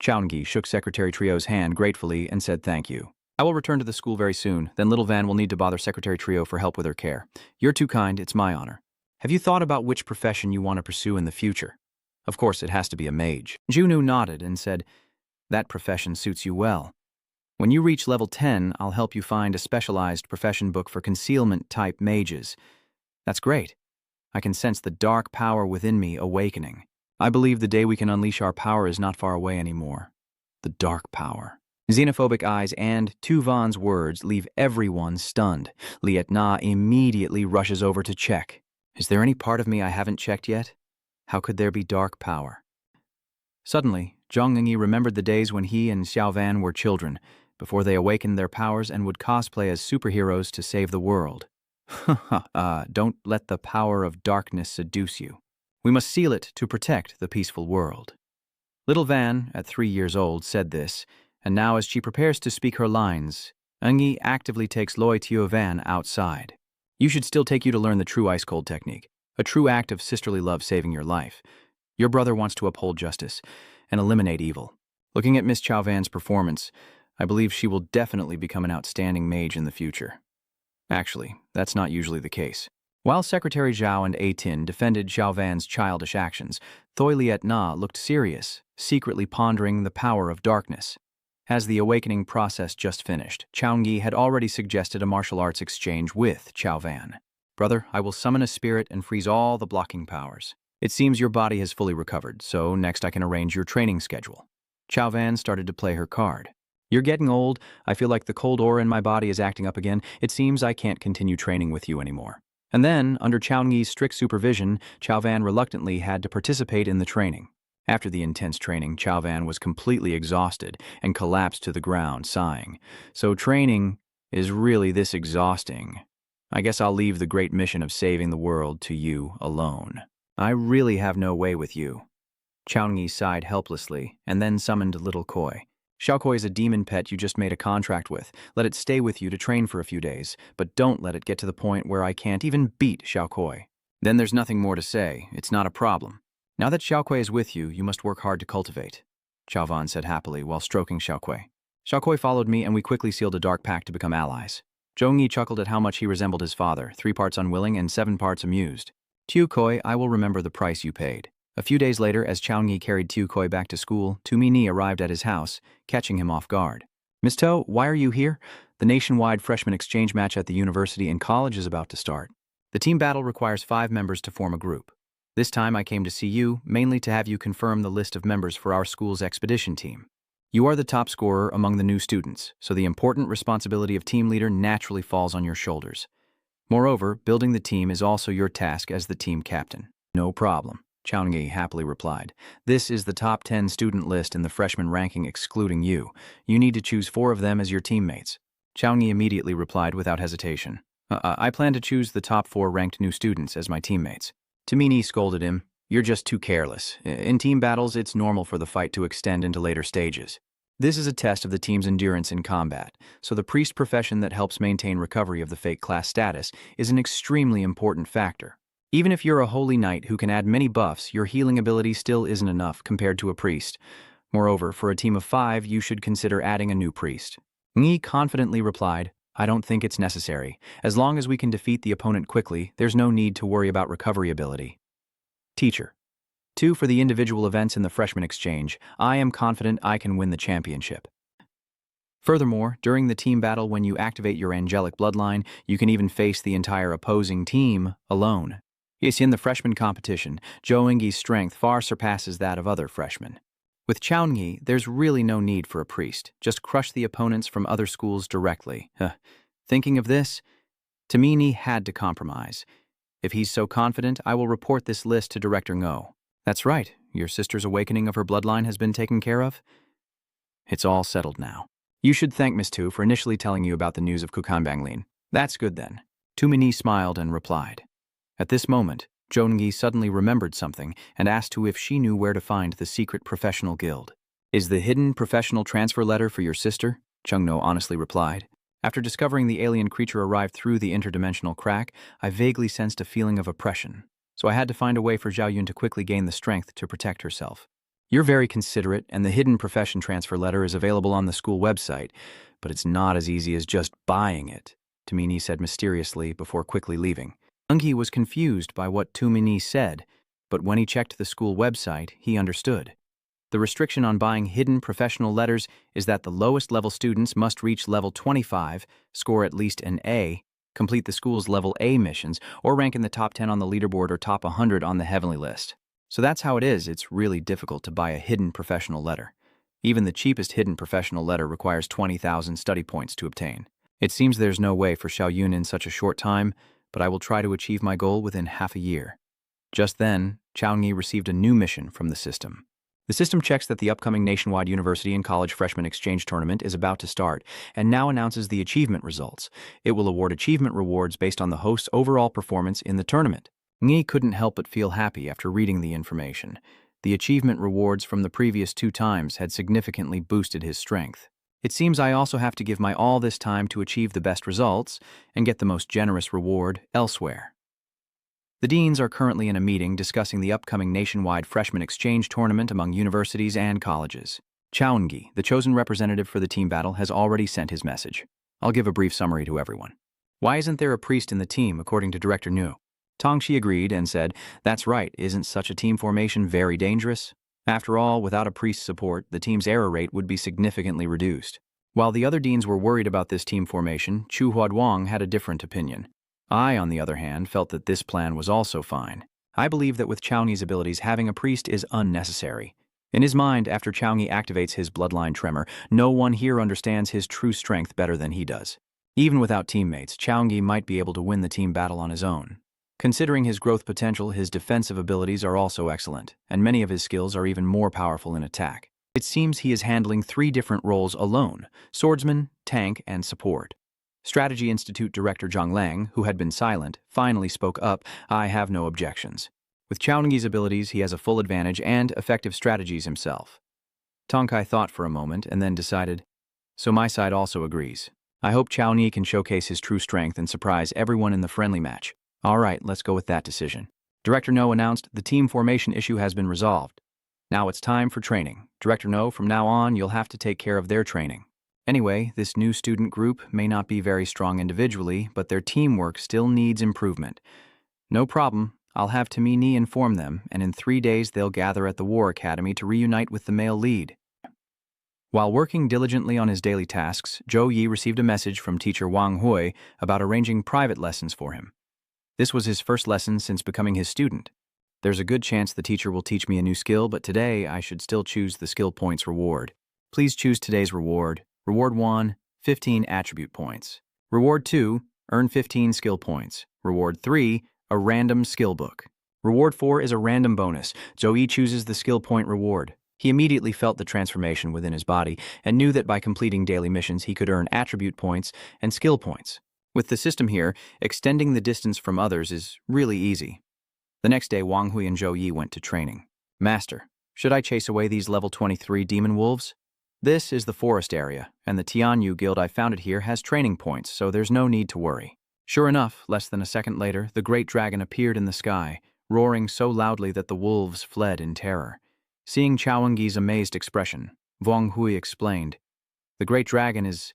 Chaongi shook Secretary Trio's hand gratefully and said thank you. I will return to the school very soon, then little Van will need to bother Secretary Trio for help with her care. You're too kind, it's my honor. Have you thought about which profession you want to pursue in the future? Of course, it has to be a mage. Junu nodded and said, that profession suits you well. When you reach level 10, I'll help you find a specialized profession book for concealment-type mages. That's great. I can sense the dark power within me awakening. I believe the day we can unleash our power is not far away anymore. The dark power. Xenophobic eyes and Tiovan's words leave everyone stunned. Liet Na immediately rushes over to check. Is there any part of me I haven't checked yet? How could there be dark power? Suddenly, Zhang Ngyi remembered the days when he and Xiaovan were children, before they awakened their powers and would cosplay as superheroes to save the world. Don't let the power of darkness seduce you. We must seal it to protect the peaceful world. Little Van, at 3 years old, said this, and now as she prepares to speak her lines, Eungi actively takes Loi Teo Van outside. You should still take you to learn the true ice-cold technique, a true act of sisterly love saving your life. Your brother wants to uphold justice and eliminate evil. Looking at Miss Chao Van's performance, I believe she will definitely become an outstanding mage in the future. Actually, that's not usually the case. While Secretary Zhao and A-Tin defended Xiao Van's childish actions, Thoi Liet Na looked serious, secretly pondering the power of darkness. As the awakening process just finished, Chaoyi had already suggested a martial arts exchange with Xiao Van. Brother, I will summon a spirit and freeze all the blocking powers. It seems your body has fully recovered, so next I can arrange your training schedule. Xiao Van started to play her card. You're getting old. I feel like the cold aura in my body is acting up again. It seems I can't continue training with you anymore. And then, under Chaoyi's strict supervision, Xiao Van reluctantly had to participate in the training. After the intense training, Xiao Van was completely exhausted and collapsed to the ground, sighing. So training is really this exhausting. I guess I'll leave the great mission of saving the world to you alone. I really have no way with you. Chaoyi sighed helplessly and then summoned little Koi. Xiaokoi is a demon pet you just made a contract with. Let it stay with you to train for a few days, but don't let it get to the point where I can't even beat Xiaokoi. Then there's nothing more to say. It's not a problem. Now that Xiaokoi is with you, you must work hard to cultivate, Xiao Van said happily while stroking Xiaokoi. Xiaokoi followed me and we quickly sealed a dark pact to become allies. Zhongyi chuckled at how much he resembled his father, 3 parts unwilling and 7 parts amused. Tiu Koi, I will remember the price you paid. A few days later, as Chaoyi carried Tiu Koi back to school, Tu Mini arrived at his house, catching him off guard. Miss To, why are you here? The nationwide freshman exchange match at the university and college is about to start. The team battle requires 5 members to form a group. This time I came to see you, mainly to have you confirm the list of members for our school's expedition team. You are the top scorer among the new students, so the important responsibility of team leader naturally falls on your shoulders. Moreover, building the team is also your task as the team captain. No problem, Chaoyi happily replied. This is the top 10 student list in the freshman ranking excluding you. You need to choose 4 of them as your teammates. Chaoyi immediately replied without hesitation. I plan to choose the top 4 ranked new students as my teammates. Tamini scolded him. You're just too careless. In team battles, it's normal for the fight to extend into later stages. This is a test of the team's endurance in combat, so the priest profession that helps maintain recovery of the fake class status is an extremely important factor. Even if you're a holy knight who can add many buffs, your healing ability still isn't enough compared to a priest. Moreover, for a team of 5, you should consider adding a new priest. Ngi confidently replied, I don't think it's necessary. As long as we can defeat the opponent quickly, there's no need to worry about recovery ability. Teacher. 2 for the individual events in the freshman exchange. I am confident I can win the championship. Furthermore, during the team battle when you activate your angelic bloodline, you can even face the entire opposing team alone. Yes, in the freshman competition, Zhou Yingyi's strength far surpasses that of other freshmen. With Chaoyi, there's really no need for a priest. Just crush the opponents from other schools directly. Thinking of this, Tamini had to compromise. If he's so confident, I will report this list to Director Ngo. That's right, your sister's awakening of her bloodline has been taken care of? It's all settled now. You should thank Miss Tu for initially telling you about the news of Kukanbanglin. That's good then. Tumini smiled and replied. At this moment, Zhongyi suddenly remembered something and asked Tu if she knew where to find the secret professional guild. Is the hidden professional transfer letter for your sister? Chungno honestly replied. After discovering the alien creature arrived through the interdimensional crack, I vaguely sensed a feeling of oppression. So I had to find a way for Zhao Yun to quickly gain the strength to protect herself. You're very considerate, and the hidden profession transfer letter is available on the school website, but it's not as easy as just buying it, Tumini said mysteriously before quickly leaving. Ungi was confused by what Tumini said, but when he checked the school website, he understood. The restriction on buying hidden professional letters is that the lowest level students must reach level 25, score at least an A, complete the school's level A missions, or rank in the top 10 on the leaderboard or top 100 on the heavenly list. So that's how it is. It's really difficult to buy a hidden professional letter. Even the cheapest hidden professional letter requires 20,000 study points to obtain. It seems there's no way for Xiao Yun in such a short time, but I will try to achieve my goal within half a year. Just then, Chaoyi received a new mission from the system. The system checks that the upcoming nationwide university and college freshman exchange tournament is about to start and now announces the achievement results. It will award achievement rewards based on the host's overall performance in the tournament. Ngi couldn't help but feel happy after reading the information. The achievement rewards from the previous 2 times had significantly boosted his strength. It seems I also have to give my all this time to achieve the best results and get the most generous reward elsewhere. The deans are currently in a meeting discussing the upcoming nationwide freshman exchange tournament among universities and colleges. Chaungi, the chosen representative for the team battle, has already sent his message. I'll give a brief summary to everyone. Why isn't there a priest in the team, according to Director Nu? Tongxi agreed and said, "That's right, isn't such a team formation very dangerous? After all, without a priest's support, the team's error rate would be significantly reduced." While the other deans were worried about this team formation, Chu Huaduang had a different opinion. I, on the other hand, felt that this plan was also fine. I believe that with Chaungi's abilities, having a priest is unnecessary. In his mind, after Chaungi activates his bloodline tremor, no one here understands his true strength better than he does. Even without teammates, Chaungi might be able to win the team battle on his own. Considering his growth potential, his defensive abilities are also excellent, and many of his skills are even more powerful in attack. It seems he is handling 3 different roles alone: swordsman, tank, and support. Strategy Institute Director Zhang Lang, who had been silent, finally spoke up. "I have no objections. With Chaungi's abilities, he has a full advantage and effective strategies himself." Tongkai thought for a moment and then decided, "So my side also agrees. I hope Chaungi can showcase his true strength and surprise everyone in the friendly match." "All right, let's go with that decision." Director No announced the team formation issue has been resolved. "Now it's time for training. Director No, from now on, you'll have to take care of their training. Anyway, this new student group may not be very strong individually, but their teamwork still needs improvement." "No problem. I'll have Tamini inform them, and in 3 days they'll gather at the War Academy to reunite with the male lead." While working diligently on his daily tasks, Zhou Yi received a message from teacher Wang Hui about arranging private lessons for him. This was his first lesson since becoming his student. "There's a good chance the teacher will teach me a new skill, but today I should still choose the skill points reward. Please choose today's reward. Reward 1, 15 attribute points. Reward 2, earn 15 skill points. Reward 3, a random skill book. Reward 4 is a random bonus." Zhou Yi chooses the skill point reward. He immediately felt the transformation within his body and knew that by completing daily missions he could earn attribute points and skill points. With the system here, extending the distance from others is really easy. The next day, Wang Hui and Zhou Yi went to training. "Master, should I chase away these level 23 demon wolves? This is the forest area, and the Tianyu guild I founded here has training points, so there's no need to worry." Sure enough, less than a second later, the great dragon appeared in the sky, roaring so loudly that the wolves fled in terror. Seeing Chaungi's amazed expression, Wang Hui explained, "The great dragon is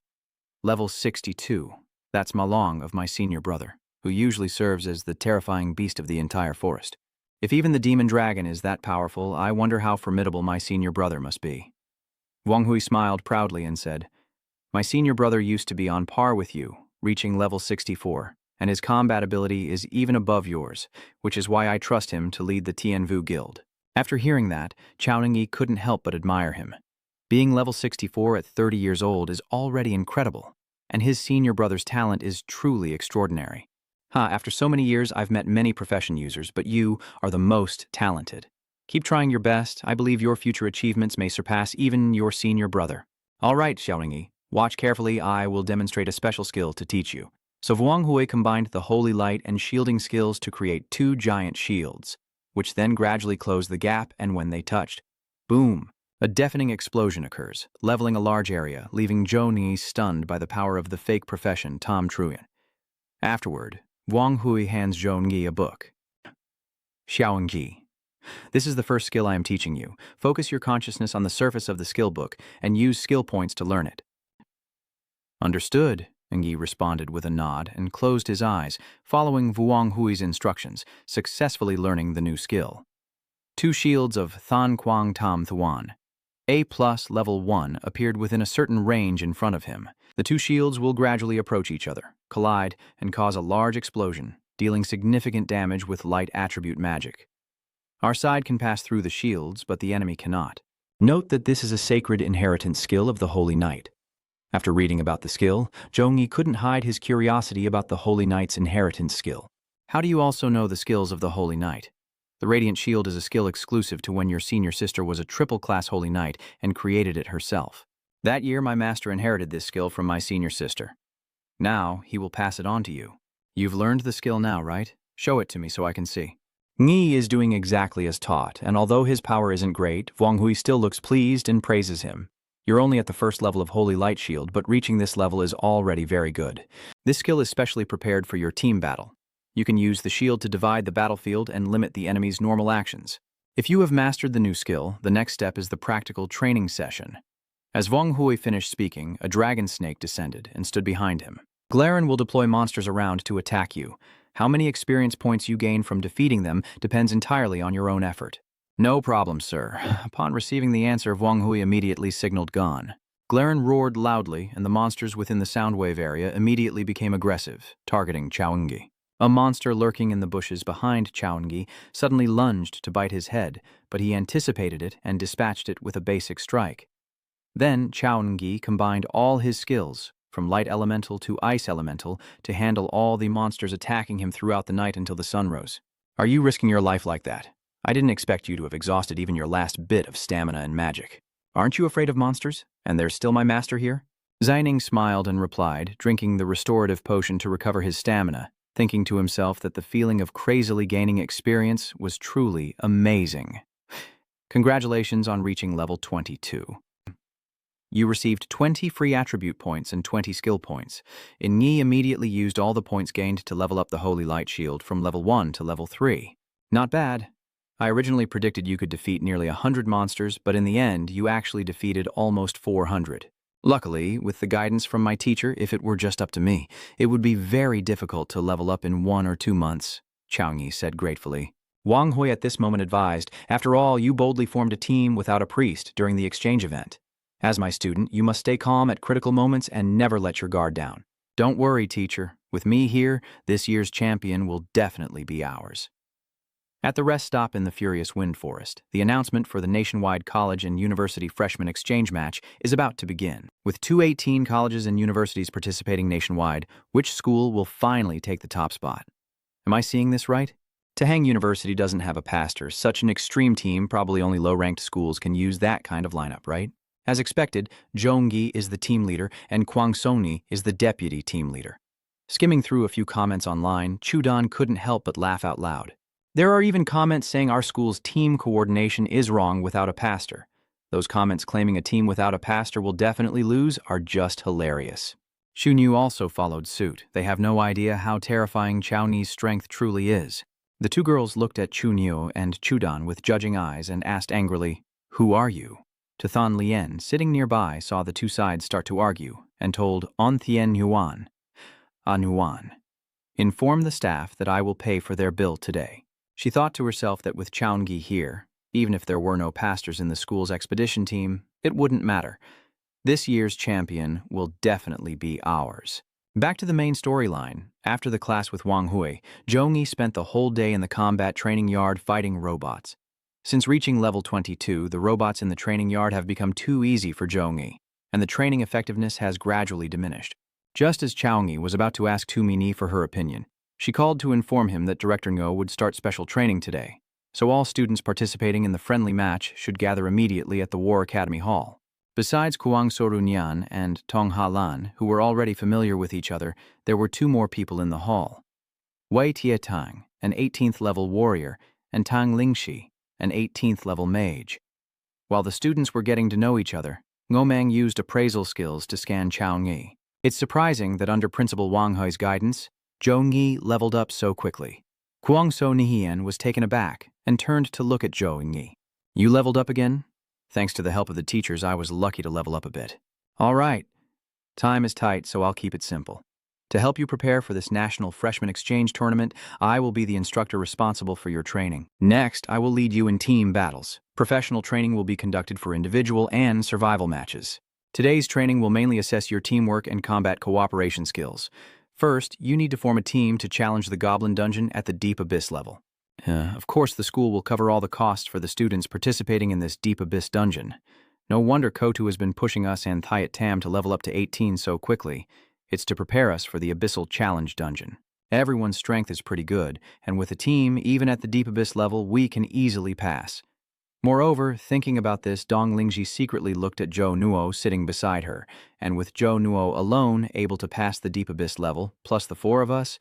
level 62. That's Malong of my senior brother, who usually serves as the terrifying beast of the entire forest. If even the demon dragon is that powerful, I wonder how formidable my senior brother must be." Wang Hui smiled proudly and said, "My senior brother used to be on par with you, reaching level 64, and his combat ability is even above yours, which is why I trust him to lead the Tianvu guild." After hearing that, Chaungi couldn't help but admire him. Being level 64 at 30 years old is already incredible, and his senior brother's talent is truly extraordinary. After so many years, I've met many profession users, but you are the most talented. Keep trying your best. I believe your future achievements may surpass even your senior brother. All right, Xiaoringi, watch carefully. I will demonstrate a special skill to teach you. So Wang Hui combined the holy light and shielding skills to create 2 giant shields, which then gradually closed the gap, and when they touched, boom, a deafening explosion occurs, leveling a large area, leaving Zhou Ni stunned by the power of the fake profession Tom Truyan. Afterward, Wang Hui hands Zhou Ni a book. "Xiaoingji. This is the first skill I am teaching you. Focus your consciousness on the surface of the skill book and use skill points to learn it." "Understood," Ngyi responded with a nod and closed his eyes, following Wang Hui's instructions, successfully learning the new skill. 2 shields of Than Quang Tam Thuan. A+ level 1 appeared within a certain range in front of him. The 2 shields will gradually approach each other, collide, and cause a large explosion, dealing significant damage with light attribute magic. Our side can pass through the shields, but the enemy cannot. Note that this is a sacred inheritance skill of the Holy Knight. After reading about the skill, Zhongyi couldn't hide his curiosity about the Holy Knight's inheritance skill. "How do you also know the skills of the Holy Knight?" The Radiant Shield is a skill exclusive to when your senior sister was a triple-class Holy Knight and created it herself. That year, my master inherited this skill from my senior sister. Now, he will pass it on to you. You've learned the skill now, right? Show it to me so I can see. Ngi is doing exactly as taught, and although his power isn't great, Wang Hui still looks pleased and praises him. You're only at the first level of Holy Light Shield, but reaching this level is already very good. This skill is specially prepared for your team battle. You can use the shield to divide the battlefield and limit the enemy's normal actions. If you have mastered the new skill, the next step is the practical training session. As Wang Hui finished speaking, a dragon snake descended and stood behind him. Glaren will deploy monsters around to attack you. How many experience points you gain from defeating them depends entirely on your own effort. No problem, sir. Upon receiving the answer, Wang Hui immediately signaled gone. Glaren roared loudly, and the monsters within the sound wave area immediately became aggressive, targeting Chaoyungi. A monster lurking in the bushes behind Chaoyungi suddenly lunged to bite his head, but he anticipated it and dispatched it with a basic strike. Then Chaoyungi combined all his skills, from light elemental to ice elemental, to handle all the monsters attacking him throughout the night until the sun rose. Are you risking your life like that? I didn't expect you to have exhausted even your last bit of stamina and magic. Aren't you afraid of monsters? And there's still my master here? Xining smiled and replied, drinking the restorative potion to recover his stamina, thinking to himself that the feeling of crazily gaining experience was truly amazing. Congratulations on reaching level 22. You received 20 free attribute points and 20 skill points. Ngi immediately used all the points gained to level up the Holy Light Shield from level 1 to level 3. Not bad. I originally predicted you could defeat nearly 100 monsters, but in the end, you actually defeated almost 400. Luckily, with the guidance from my teacher, if it were just up to me, it would be very difficult to level up in 1 or 2 months, Chaoyungi said gratefully. Wang Hui at this moment advised, after all, you boldly formed a team without a priest during the exchange event. As my student, you must stay calm at critical moments and never let your guard down. Don't worry, teacher. With me here, this year's champion will definitely be ours. At the rest stop in the Furious Wind Forest, the announcement for the nationwide college and university freshman exchange match is about to begin. With 218 colleges and universities participating nationwide, which school will finally take the top spot? Am I seeing this right? Tahang University doesn't have a pastor. Such an extreme team, probably only low-ranked schools can use that kind of lineup, right? As expected, Zhongyi is the team leader and Kuang Sonian is the deputy team leader. Skimming through a few comments online, Chudan couldn't help but laugh out loud. There are even comments saying our school's team coordination is wrong without a pastor. Those comments claiming a team without a pastor will definitely lose are just hilarious. Shunyu also followed suit. They have no idea how terrifying Chaoyungi's strength truly is. The two girls looked at Chunyu and Chudan with judging eyes and asked angrily, "Who are you?" Tathan Lien, sitting nearby, saw the two sides start to argue and told On Thien Yuan, Nuan, inform the staff that I will pay for their bill today. She thought to herself that with Chaoyungi here, even if there were no pastors in the school's expedition team, it wouldn't matter. This year's champion will definitely be ours. Back to the main storyline. After the class with Wang Hui, Zhongyi spent the whole day in the combat training yard fighting robots. Since reaching level 22, the robots in the training yard have become too easy for Zhongyi, and the training effectiveness has gradually diminished. Just as Chaoyungi was about to ask Tu Mini for her opinion, she called to inform him that Director Ngo would start special training today, so all students participating in the friendly match should gather immediately at the War Academy Hall. Besides Kuang Sonian and Tong Halan, who were already familiar with each other, there were 2 more people in the hall. Wei Tietang, an 18th level warrior, and Tang Lingxi, an 18th level mage. While the students were getting to know each other, Ngomang used appraisal skills to scan Chaoyungi. It's surprising that under Principal Wang Hui's guidance, Zhongyi leveled up so quickly. Kuang Sonian was taken aback and turned to look at Zhongyi. You leveled up again? Thanks to the help of the teachers, I was lucky to level up a bit. All right. Time is tight, so I'll keep it simple. To help you prepare for this National Freshman Exchange Tournament, I will be the instructor responsible for your training. Next, I will lead you in team battles. Professional training will be conducted for individual and survival matches. Today's training will mainly assess your teamwork and combat cooperation skills. First, you need to form a team to challenge the Goblin Dungeon at the Deep Abyss level. Of course, the school will cover all the costs for the students participating in this Deep Abyss dungeon. No wonder Kotu has been pushing us and Thiat Tam to level up to 18 so quickly. It's to prepare us for the Abyssal Challenge dungeon. Everyone's strength is pretty good, and with a team, even at the Deep Abyss level, we can easily pass. Moreover, thinking about this, Dong Lingji secretly looked at Zhou Nuo sitting beside her, and with Zhou Nuo alone able to pass the Deep Abyss level, plus the four of us,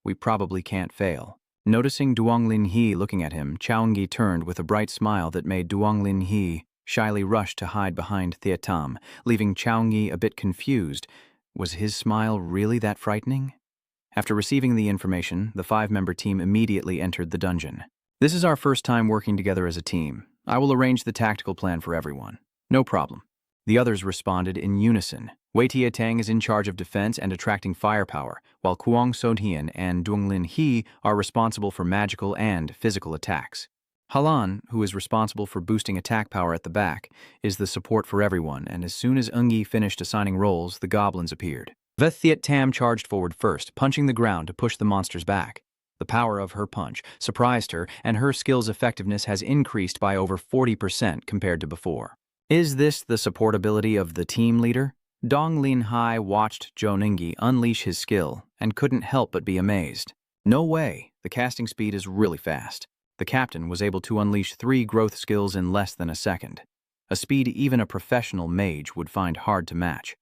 we probably can't fail. Noticing Duong Lin He looking at him, Chaoenggi turned with a bright smile that made Duong Lin He shyly rush to hide behind Theatam, leaving Chaoenggi a bit confused. Was his smile really that frightening? After receiving the information, the five-member team immediately entered the dungeon. This is our first time working together as a team. I will arrange the tactical plan for everyone. No problem. The others responded in unison. Wei Tiatang is in charge of defense and attracting firepower, while Kuang Sonian and Duonglin He are responsible for magical and physical attacks. Halan, who is responsible for boosting attack power at the back, is the support for everyone, and as soon as Eungi finished assigning roles, the goblins appeared. Thiet Tam charged forward first, punching the ground to push the monsters back. The power of her punch surprised her, and her skill's effectiveness has increased by over 40% compared to before. Is this the supportability of the team leader? Dong Lin Hai watched Zhou Ningyi unleash his skill and couldn't help but be amazed. No way, the casting speed is really fast. The captain was able to unleash 3 growth skills in less than a second, a speed even a professional mage would find hard to match.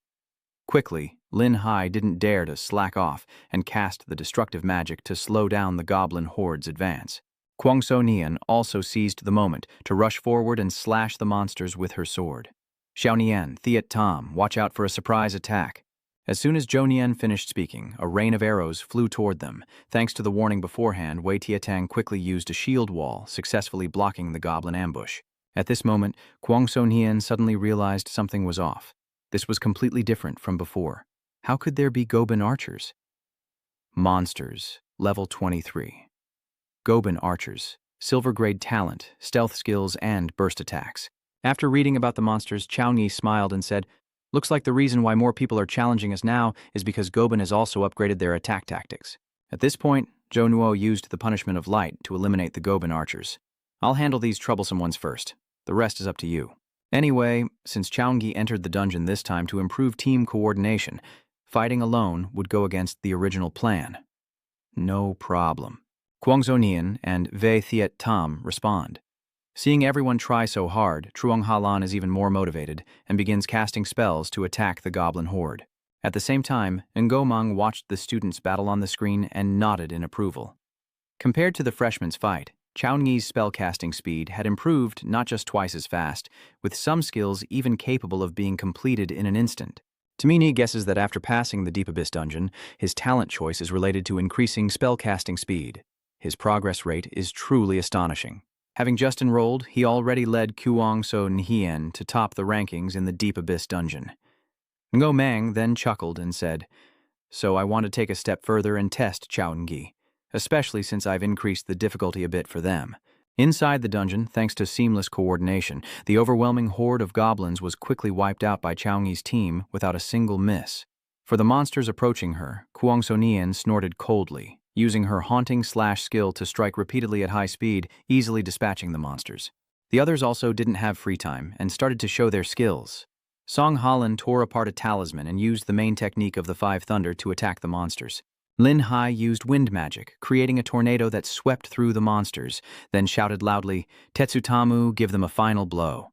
Quickly, Lin Hai didn't dare to slack off and cast the destructive magic to slow down the goblin horde's advance. Kuang Sonian also seized the moment to rush forward and slash the monsters with her sword. Xiaonian, Thiet Tam, watch out for a surprise attack. As soon as Zhou Nian finished speaking, a rain of arrows flew toward them. Thanks to the warning beforehand, Wei Tiatang quickly used a shield wall, successfully blocking the goblin ambush. At this moment, Kuang Sonian suddenly realized something was off. This was completely different from before. How could there be Goban archers? Monsters, level 23. Goban archers, silver grade talent, stealth skills, and burst attacks. After reading about the monsters, Chaoenggi smiled and said, "Looks like the reason why more people are challenging us now is because Goban has also upgraded their attack tactics." At this point, Zhou Nuo used the punishment of light to eliminate the Goban archers. "I'll handle these troublesome ones first. The rest is up to you." Anyway, since Chaoenggi entered the dungeon this time to improve team coordination, fighting alone would go against the original plan. No problem. Kuang Sonian and Wei Thiet Tam respond. Seeing everyone try so hard, Truong Halan is even more motivated and begins casting spells to attack the goblin horde. At the same time, Ngomang watched the students battle on the screen and nodded in approval. Compared to the freshmen's fight, Chaoenggi's spellcasting speed had improved not just twice as fast, with some skills even capable of being completed in an instant. Tamini guesses that after passing the Deep Abyss dungeon, his talent choice is related to increasing spellcasting speed. His progress rate is truly astonishing. Having just enrolled, he already led Kuang Sonian to top the rankings in the Deep Abyss dungeon. Ngomang then chuckled and said, "So I want to take a step further and test Chaoenggi, especially since I've increased the difficulty a bit for them." Inside the dungeon, thanks to seamless coordination, the overwhelming horde of goblins was quickly wiped out by Chaoenggi's team without a single miss. For the monsters approaching her, Kuang Sonian snorted coldly, using her haunting slash skill to strike repeatedly at high speed, easily dispatching the monsters. The others also didn't have free time and started to show their skills. Song Halan tore apart a talisman and used the main technique of the Five Thunder to attack the monsters. Lin Hai used wind magic, creating a tornado that swept through the monsters, then shouted loudly, "Tetsutamu, give them a final blow."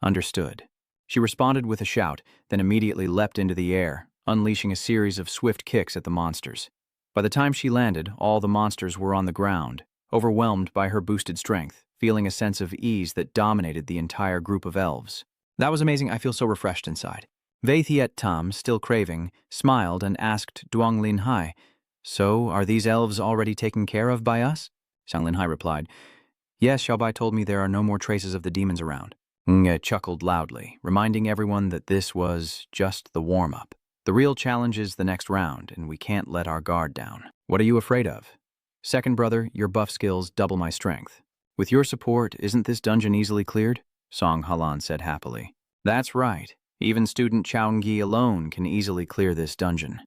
Understood. She responded with a shout, then immediately leapt into the air, unleashing a series of swift kicks at the monsters. By the time she landed, all the monsters were on the ground, overwhelmed by her boosted strength, feeling a sense of ease that dominated the entire group of elves. "That was amazing. I feel so refreshed inside." Wei Thiet Tam, still craving, smiled and asked Duong Lin Hai, "So, are these elves already taken care of by us?" Xiang Lin Hai replied, "Yes, Xiaobai told me there are no more traces of the demons around." Nge chuckled loudly, reminding everyone that this was just the warm-up. The real challenge is the next round, and we can't let our guard down. "What are you afraid of?" "Second brother, your buff skills double my strength. With your support, isn't this dungeon easily cleared?" Song Halan said happily. "That's right. Even student Chaoenggi alone can easily clear this dungeon."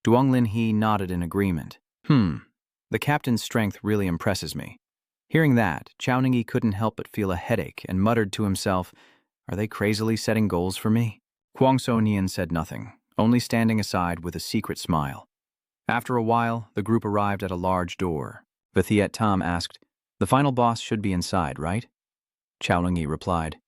Duong Lin He nodded in agreement. The captain's strength really impresses me." Hearing that, Chaoenggi couldn't help but feel a headache and muttered to himself, "Are they crazily setting goals for me?" Kuang Sonian said nothing, only standing aside with a secret smile. After a while, the group arrived at a large door. Vithiet Tom asked, "The final boss should be inside, right?" Chao Lingyi replied,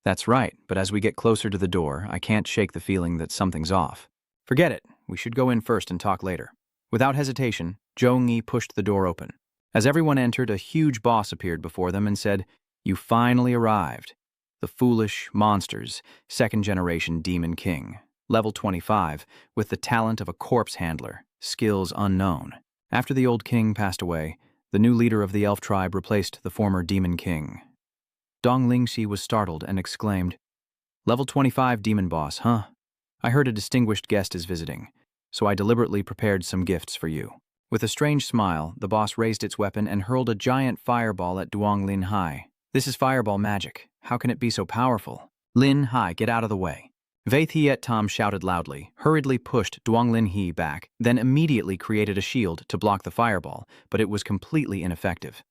"That's right, but as we get closer to the door, I can't shake the feeling that something's off." "Forget it. We should go in first and talk later." Without hesitation, Zhou Yi pushed the door open. As everyone entered, a huge boss appeared before them and said, "You finally arrived. The foolish monsters, second-generation Demon King, level 25, with the talent of a corpse handler, skills unknown." After the old king passed away, the new leader of the elf tribe replaced the former Demon King. Dong Lingxi was startled and exclaimed, "Level 25 demon boss, huh? I heard a distinguished guest is visiting, so I deliberately prepared some gifts for you." With a strange smile, the boss raised its weapon and hurled a giant fireball at Duang Lin Hai. "This is fireball magic. How can it be so powerful?" "Lin Hai, get out of the way." Vaithiet Tom shouted loudly, hurriedly pushed Duang Lin He back, then immediately created a shield to block the fireball, but it was completely ineffective.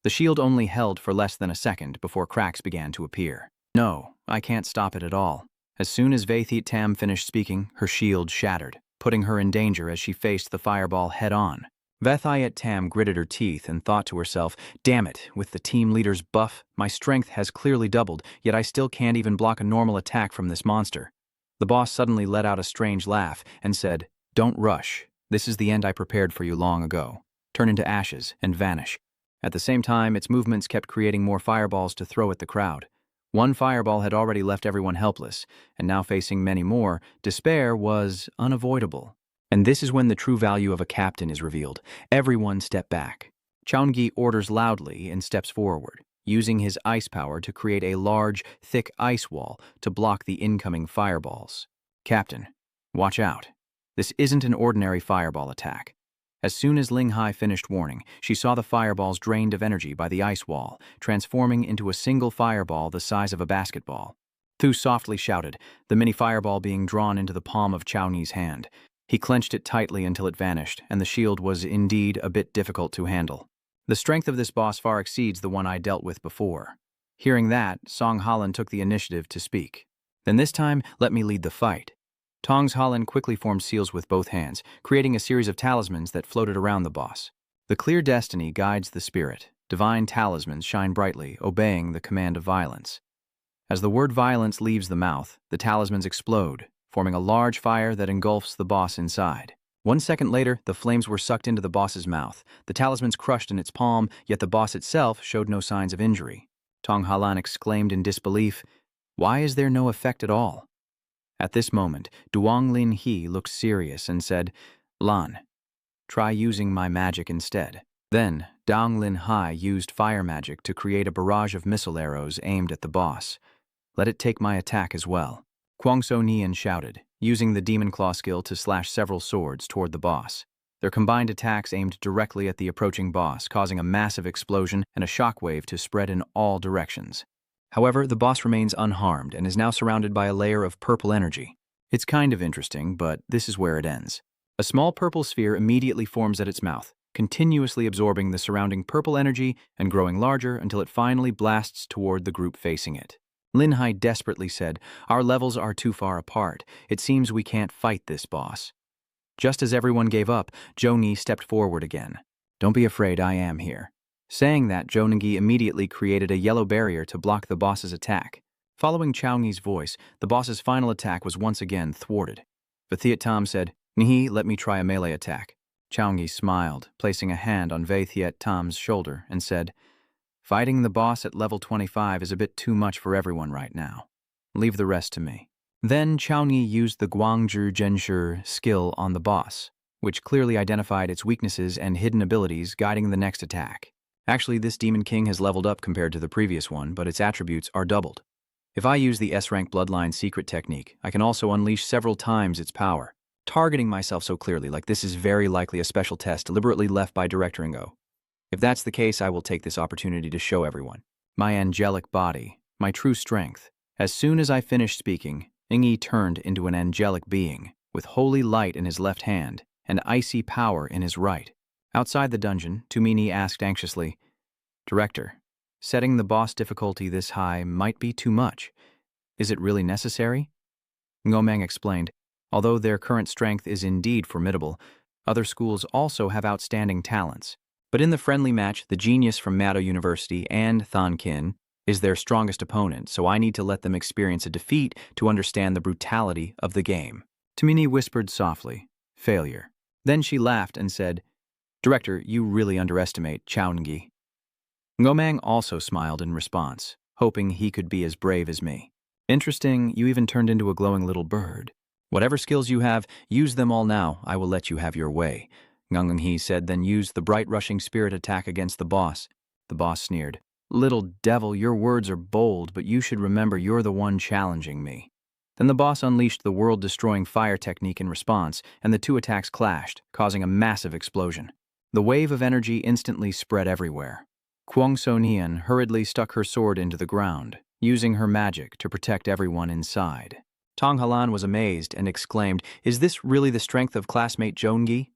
The shield only held for less than a second before cracks began to appear. "No, I can't stop it at all." As soon as Vaithiet Tam finished speaking, her shield shattered, putting her in danger as she faced the fireball head-on. Vaithiet Tam gritted her teeth and thought to herself, "Damn it, with the team leader's buff, my strength has clearly doubled, yet I still can't even block a normal attack from this monster." The boss suddenly let out a strange laugh and said, "Don't rush. This is the end I prepared for you long ago. Turn into ashes and vanish." At the same time, its movements kept creating more fireballs to throw at the crowd. One fireball had already left everyone helpless, and now facing many more, despair was unavoidable. And this is when the true value of a captain is revealed. Everyone step back. Chaungi orders loudly and steps forward, using his ice power to create a large, thick ice wall to block the incoming fireballs. "Captain, watch out. This isn't an ordinary fireball attack." As soon as Ling Hai finished warning, she saw the fireballs drained of energy by the ice wall, transforming into a single fireball the size of a basketball. Thu softly shouted, the mini fireball being drawn into the palm of Chao Ni's hand. He clenched it tightly until it vanished, and the shield was indeed a bit difficult to handle. "The strength of this boss far exceeds the one I dealt with before." Hearing that, Song Holland took the initiative to speak. "Then this time, let me lead the fight." Tong's Holland quickly formed seals with both hands, creating a series of talismans that floated around the boss. The clear destiny guides the spirit. Divine talismans shine brightly, obeying the command of violence. As the word violence leaves the mouth, the talismans explode, forming a large fire that engulfs the boss inside. 1 second later, the flames were sucked into the boss's mouth, the talismans crushed in its palm, yet the boss itself showed no signs of injury. Tong Halan exclaimed in disbelief, "Why is there no effect at all?" At this moment, Duang Lin He looked serious and said, "Lan, try using my magic instead." Then, Dong Lin Hai used fire magic to create a barrage of missile arrows aimed at the boss. "Let it take my attack as well." Kuang Sonian shouted, using the Demon Claw skill to slash several swords toward the boss. Their combined attacks aimed directly at the approaching boss, causing a massive explosion and a shockwave to spread in all directions. However, the boss remains unharmed and is now surrounded by a layer of purple energy. It's kind of interesting, but this is where it ends. A small purple sphere immediately forms at its mouth, continuously absorbing the surrounding purple energy and growing larger until it finally blasts toward the group facing it. Lin Hai desperately said, "Our levels are too far apart. It seems we can't fight this boss." Just as everyone gave up, Zhou Ni stepped forward again. "Don't be afraid, I am here." Saying that, Zhou Ningyi immediately created a yellow barrier to block the boss's attack. Following Chao Ni's voice, the boss's final attack was once again thwarted. Vaithiet Tam said, "Nihi, let me try a melee attack." Chao Ni smiled, placing a hand on Vaithiet Tam's shoulder, and said, "Fighting the boss at level 25 is a bit too much for everyone right now. Leave the rest to me." Then Chao Ni used the Guangzhi Zhenshi skill on the boss, which clearly identified its weaknesses and hidden abilities, guiding the next attack. Actually, this Demon King has leveled up compared to the previous one, but its attributes are doubled. If I use the S-rank Bloodline secret technique, I can also unleash several times its power, targeting myself so clearly, like this is very likely a special test deliberately left by Director Ingo. If that's the case, I will take this opportunity to show everyone my angelic body, my true strength. As soon as I finished speaking, Ingyi turned into an angelic being, with holy light in his left hand and icy power in his right. Outside the dungeon, Tumini asked anxiously, "Director, setting the boss difficulty this high might be too much. Is it really necessary?" Ngomeng explained, "Although their current strength is indeed formidable, Other schools also have outstanding talents. But in the friendly match, the genius from Mado University and Thonkin is their strongest opponent, so I need to let them experience a defeat to understand the brutality of the game. Tamini whispered softly, failure. Then she laughed and said, Director, you really underestimate Chaungi. Ngomang also smiled in response, hoping he could be as brave as me. Interesting, you even turned into a glowing little bird. Whatever skills you have, use them all now. I will let you have your way. Ngangung said, then used the bright rushing spirit attack against the boss. The boss sneered. Little devil, your words are bold, but you should remember you're the one challenging me. Then the boss unleashed the world-destroying fire technique in response, and the two attacks clashed, causing a massive explosion. The wave of energy instantly spread everywhere. Kuang Sonian hurriedly stuck her sword into the ground, using her magic to protect everyone inside. Tong Halan was amazed and exclaimed, Is this really the strength of classmate Zhongyi?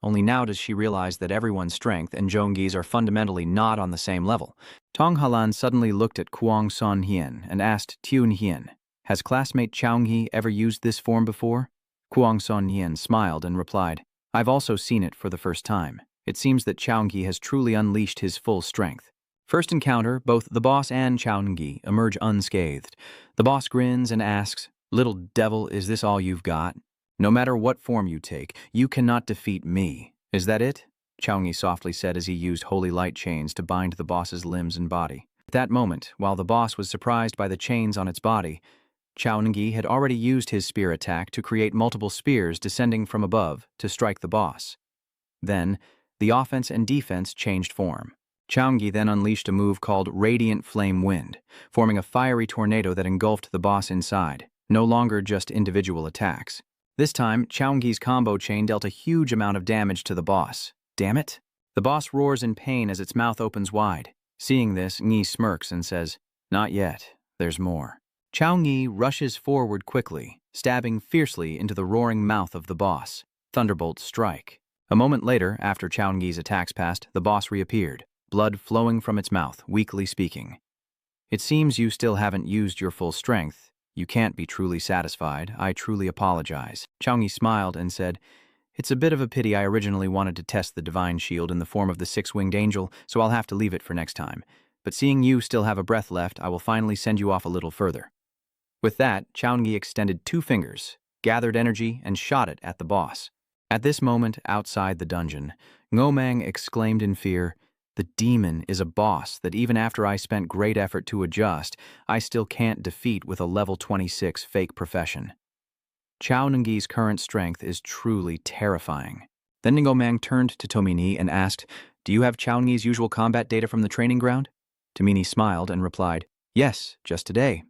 Only now does she realize that everyone's strength and Zhongyi's are fundamentally not on the same level. Tong Halan suddenly looked at Kuang Sonian and asked Tun Hien, Has classmate Chaungyi ever used this form before? Kuang Sonian smiled and replied, I've also seen it for the first time. It seems that Chaungyi has truly unleashed his full strength. First encounter, both the boss and Chaungyi emerge unscathed. The boss grins and asks, Little devil, is this all you've got? No matter what form you take, you cannot defeat me. Is that it? Chaungyi softly said as he used holy light chains to bind the boss's limbs and body. At that moment, while the boss was surprised by the chains on its body, Chaungyi had already used his spear attack to create multiple spears descending from above to strike the boss. Then, the offense and defense changed form. Chaungyi then unleashed a move called Radiant Flame Wind, forming a fiery tornado that engulfed the boss inside, no longer just individual attacks. This time, Chaungyi's combo chain dealt a huge amount of damage to the boss. Damn it! The boss roars in pain as its mouth opens wide. Seeing this, Ngi smirks and says, Not yet, there's more. Chaungyi rushes forward quickly, stabbing fiercely into the roaring mouth of the boss. Thunderbolts strike. A moment later, after Chaungyi's attacks passed, the boss reappeared, blood flowing from its mouth, weakly speaking. It seems you still haven't used your full strength. You can't be truly satisfied. I truly apologize. Chaungyi smiled and said, It's a bit of a pity. I originally wanted to test the divine shield in the form of the six-winged angel, so I'll have to leave it for next time. But seeing you still have a breath left, I will finally send you off a little further. With that, Chaungyi extended 2 fingers, gathered energy, and shot it at the boss. At this moment, outside the dungeon, Ngomang exclaimed in fear, The demon is a boss that even after I spent great effort to adjust, I still can't defeat with a level 26 fake profession. Chaungyi's current strength is truly terrifying. Then Ngomang turned to Tomini and asked, Do you have Chaungyi's usual combat data from the training ground? Tomini smiled and replied, Yes, just today.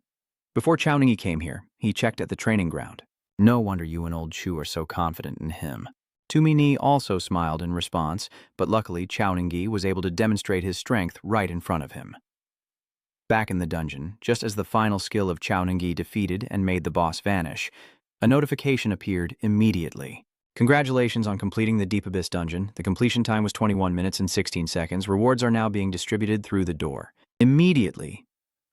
Before Chaungyi came here, he checked at the training ground. No wonder you and old Chu are so confident in him. Tomini also smiled in response, but luckily Chaungyi was able to demonstrate his strength right in front of him. Back in the dungeon, just as the final skill of Chaungyi defeated and made the boss vanish, a notification appeared immediately. Congratulations on completing the Deep Abyss dungeon. The completion time was 21 minutes and 16 seconds. Rewards are now being distributed through the door. Immediately,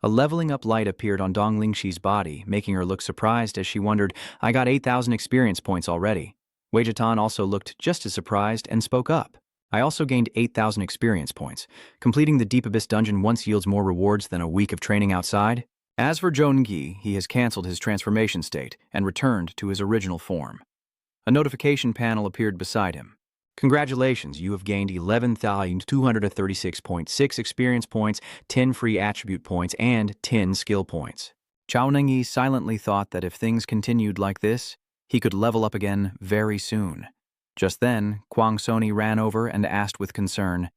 a leveling up light appeared on Dong Lingxi's body, making her look surprised as she wondered, I got 8,000 experience points already. Wei Jitan also looked just as surprised and spoke up. I also gained 8,000 experience points. Completing the Deep Abyss dungeon once yields more rewards than a week of training outside. As for Zhongyi, he has canceled his transformation state and returned to his original form. A notification panel appeared beside him. Congratulations, you have gained 11,236.6 experience points, 10 free attribute points, and 10 skill points. Chaungyi silently thought that if things continued like this, he could level up again very soon. Just then, Kuang Sonian ran over and asked with concern,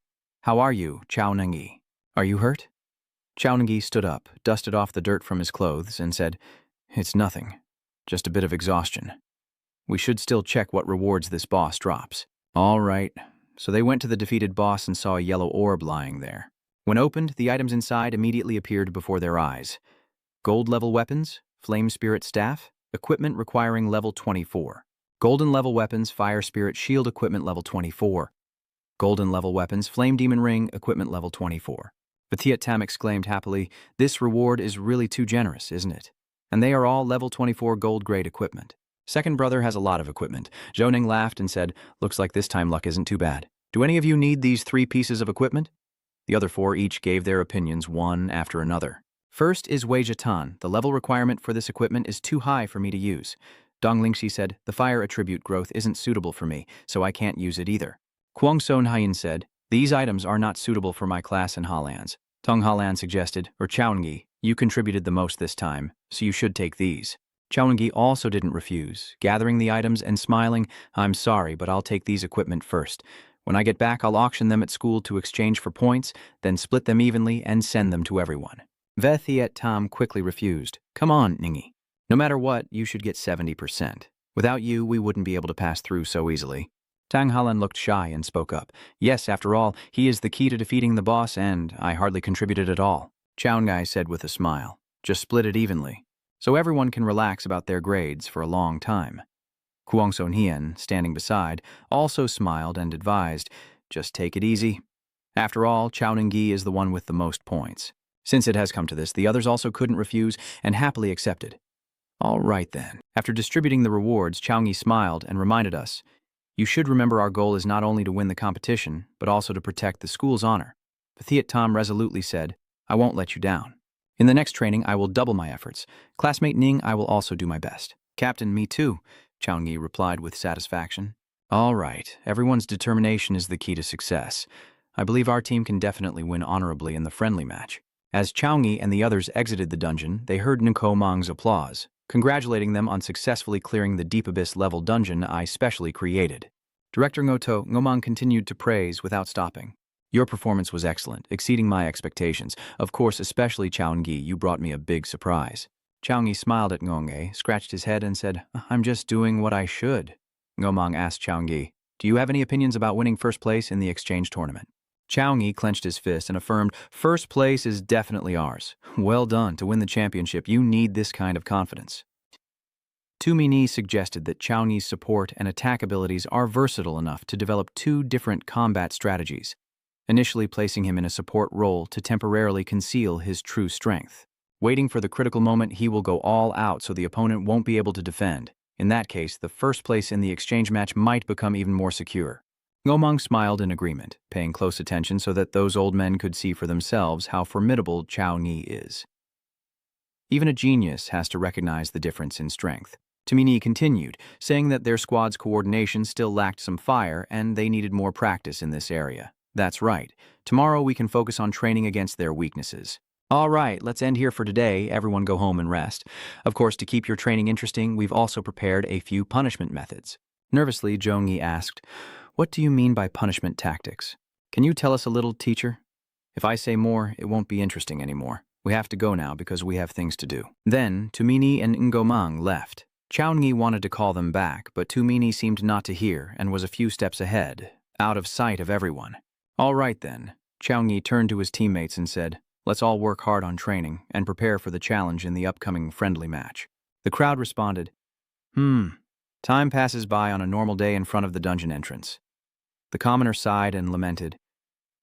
How are you, Chaungyi? Are you hurt? Chaungyi stood up, dusted off the dirt from his clothes, and said, It's nothing, just a bit of exhaustion. We should still check what rewards this boss drops. All right, so they went to the defeated boss and saw a yellow orb lying there. When opened, the items inside immediately appeared before their eyes. Gold-level weapons, flame spirit staff, equipment requiring level 24. Golden-level weapons, fire spirit shield equipment level 24. Golden-level weapons, flame demon ring, equipment level 24. Vatiat Tam exclaimed happily, This reward is really too generous, isn't it? And they are all level 24 gold-grade equipment. Second brother has a lot of equipment. Zhou Ning laughed and said, looks like this time luck isn't too bad. Do any of you need these 3 pieces of equipment? The other 4 each gave their opinions one after another. First is Wei Jitan. The level requirement for this equipment is too high for me to use. Dong Lingxi said, the fire attribute growth isn't suitable for me, so I can't use it either. Kuang Sonian said, these items are not suitable for my class in Halan's. Tong Halan suggested, or Chaoengyi, you contributed the most this time, so you should take these. Chaoengyi also didn't refuse, gathering the items and smiling, I'm sorry, but I'll take these equipment first. When I get back, I'll auction them at school to exchange for points, then split them evenly and send them to everyone. Vethiet Tom quickly refused. Come on, Ningi. No matter what, you should get 70%. Without you, we wouldn't be able to pass through so easily. Tang Halan looked shy and spoke up. Yes, after all, he is the key to defeating the boss, and I hardly contributed at all. Chaoengyi said with a smile. Just split it evenly, so everyone can relax about their grades for a long time. Kuang Sonian, standing beside, also smiled and advised, just take it easy. After all, Chaoengyi is the one with the most points. Since it has come to this, the others also couldn't refuse and happily accepted. All right then. After distributing the rewards, Chaoengyi smiled and reminded us, you should remember our goal is not only to win the competition, but also to protect the school's honor. Pathiat Tom resolutely said, I won't let you down. In the next training, I will double my efforts. Classmate Ning, I will also do my best. Captain, me too, Chaoengyi replied with satisfaction. All right, everyone's determination is the key to success. I believe our team can definitely win honorably in the friendly match. As Chaoengyi and the others exited the dungeon, they heard Nko Mang's applause, congratulating them on successfully clearing the Deep Abyss level dungeon I specially created. Director Ngoto Ngomang continued to praise without stopping. Your performance was excellent, exceeding my expectations. Of course, especially Chaoengyi, you brought me a big surprise. Chaoengyi smiled at Ngongye, scratched his head and said, I'm just doing what I should. Ngomang asked Chaoengyi, do you have any opinions about winning first place in the exchange tournament? Chaoengyi clenched his fist and affirmed, first place is definitely ours. Well done. To win the championship, you need this kind of confidence. Tumini suggested that Chaoengyi's support and attack abilities are versatile enough to develop 2 different combat strategies, initially placing him in a support role to temporarily conceal his true strength. Waiting for the critical moment, he will go all out so the opponent won't be able to defend. In that case, the first place in the exchange match might become even more secure. Ngomang smiled in agreement, paying close attention so that those old men could see for themselves how formidable Chaoengyi is. Even a genius has to recognize the difference in strength. Tumini continued, saying that their squad's coordination still lacked some fire and they needed more practice in this area. That's right. Tomorrow we can focus on training against their weaknesses. All right, let's end here for today. Everyone go home and rest. Of course, to keep your training interesting, we've also prepared a few punishment methods. Nervously, Zhongyi asked, what do you mean by punishment tactics? Can you tell us a little, teacher? If I say more, it won't be interesting anymore. We have to go now because we have things to do. Then, Tumini and Ngomang left. Chaoengyi wanted to call them back, but Tumini seemed not to hear and was a few steps ahead, out of sight of everyone. All right then. Chaoengyi turned to his teammates and said, let's all work hard on training and prepare for the challenge in the upcoming friendly match. The crowd responded, Time passes by on a normal day in front of the dungeon entrance. The commoner sighed and lamented,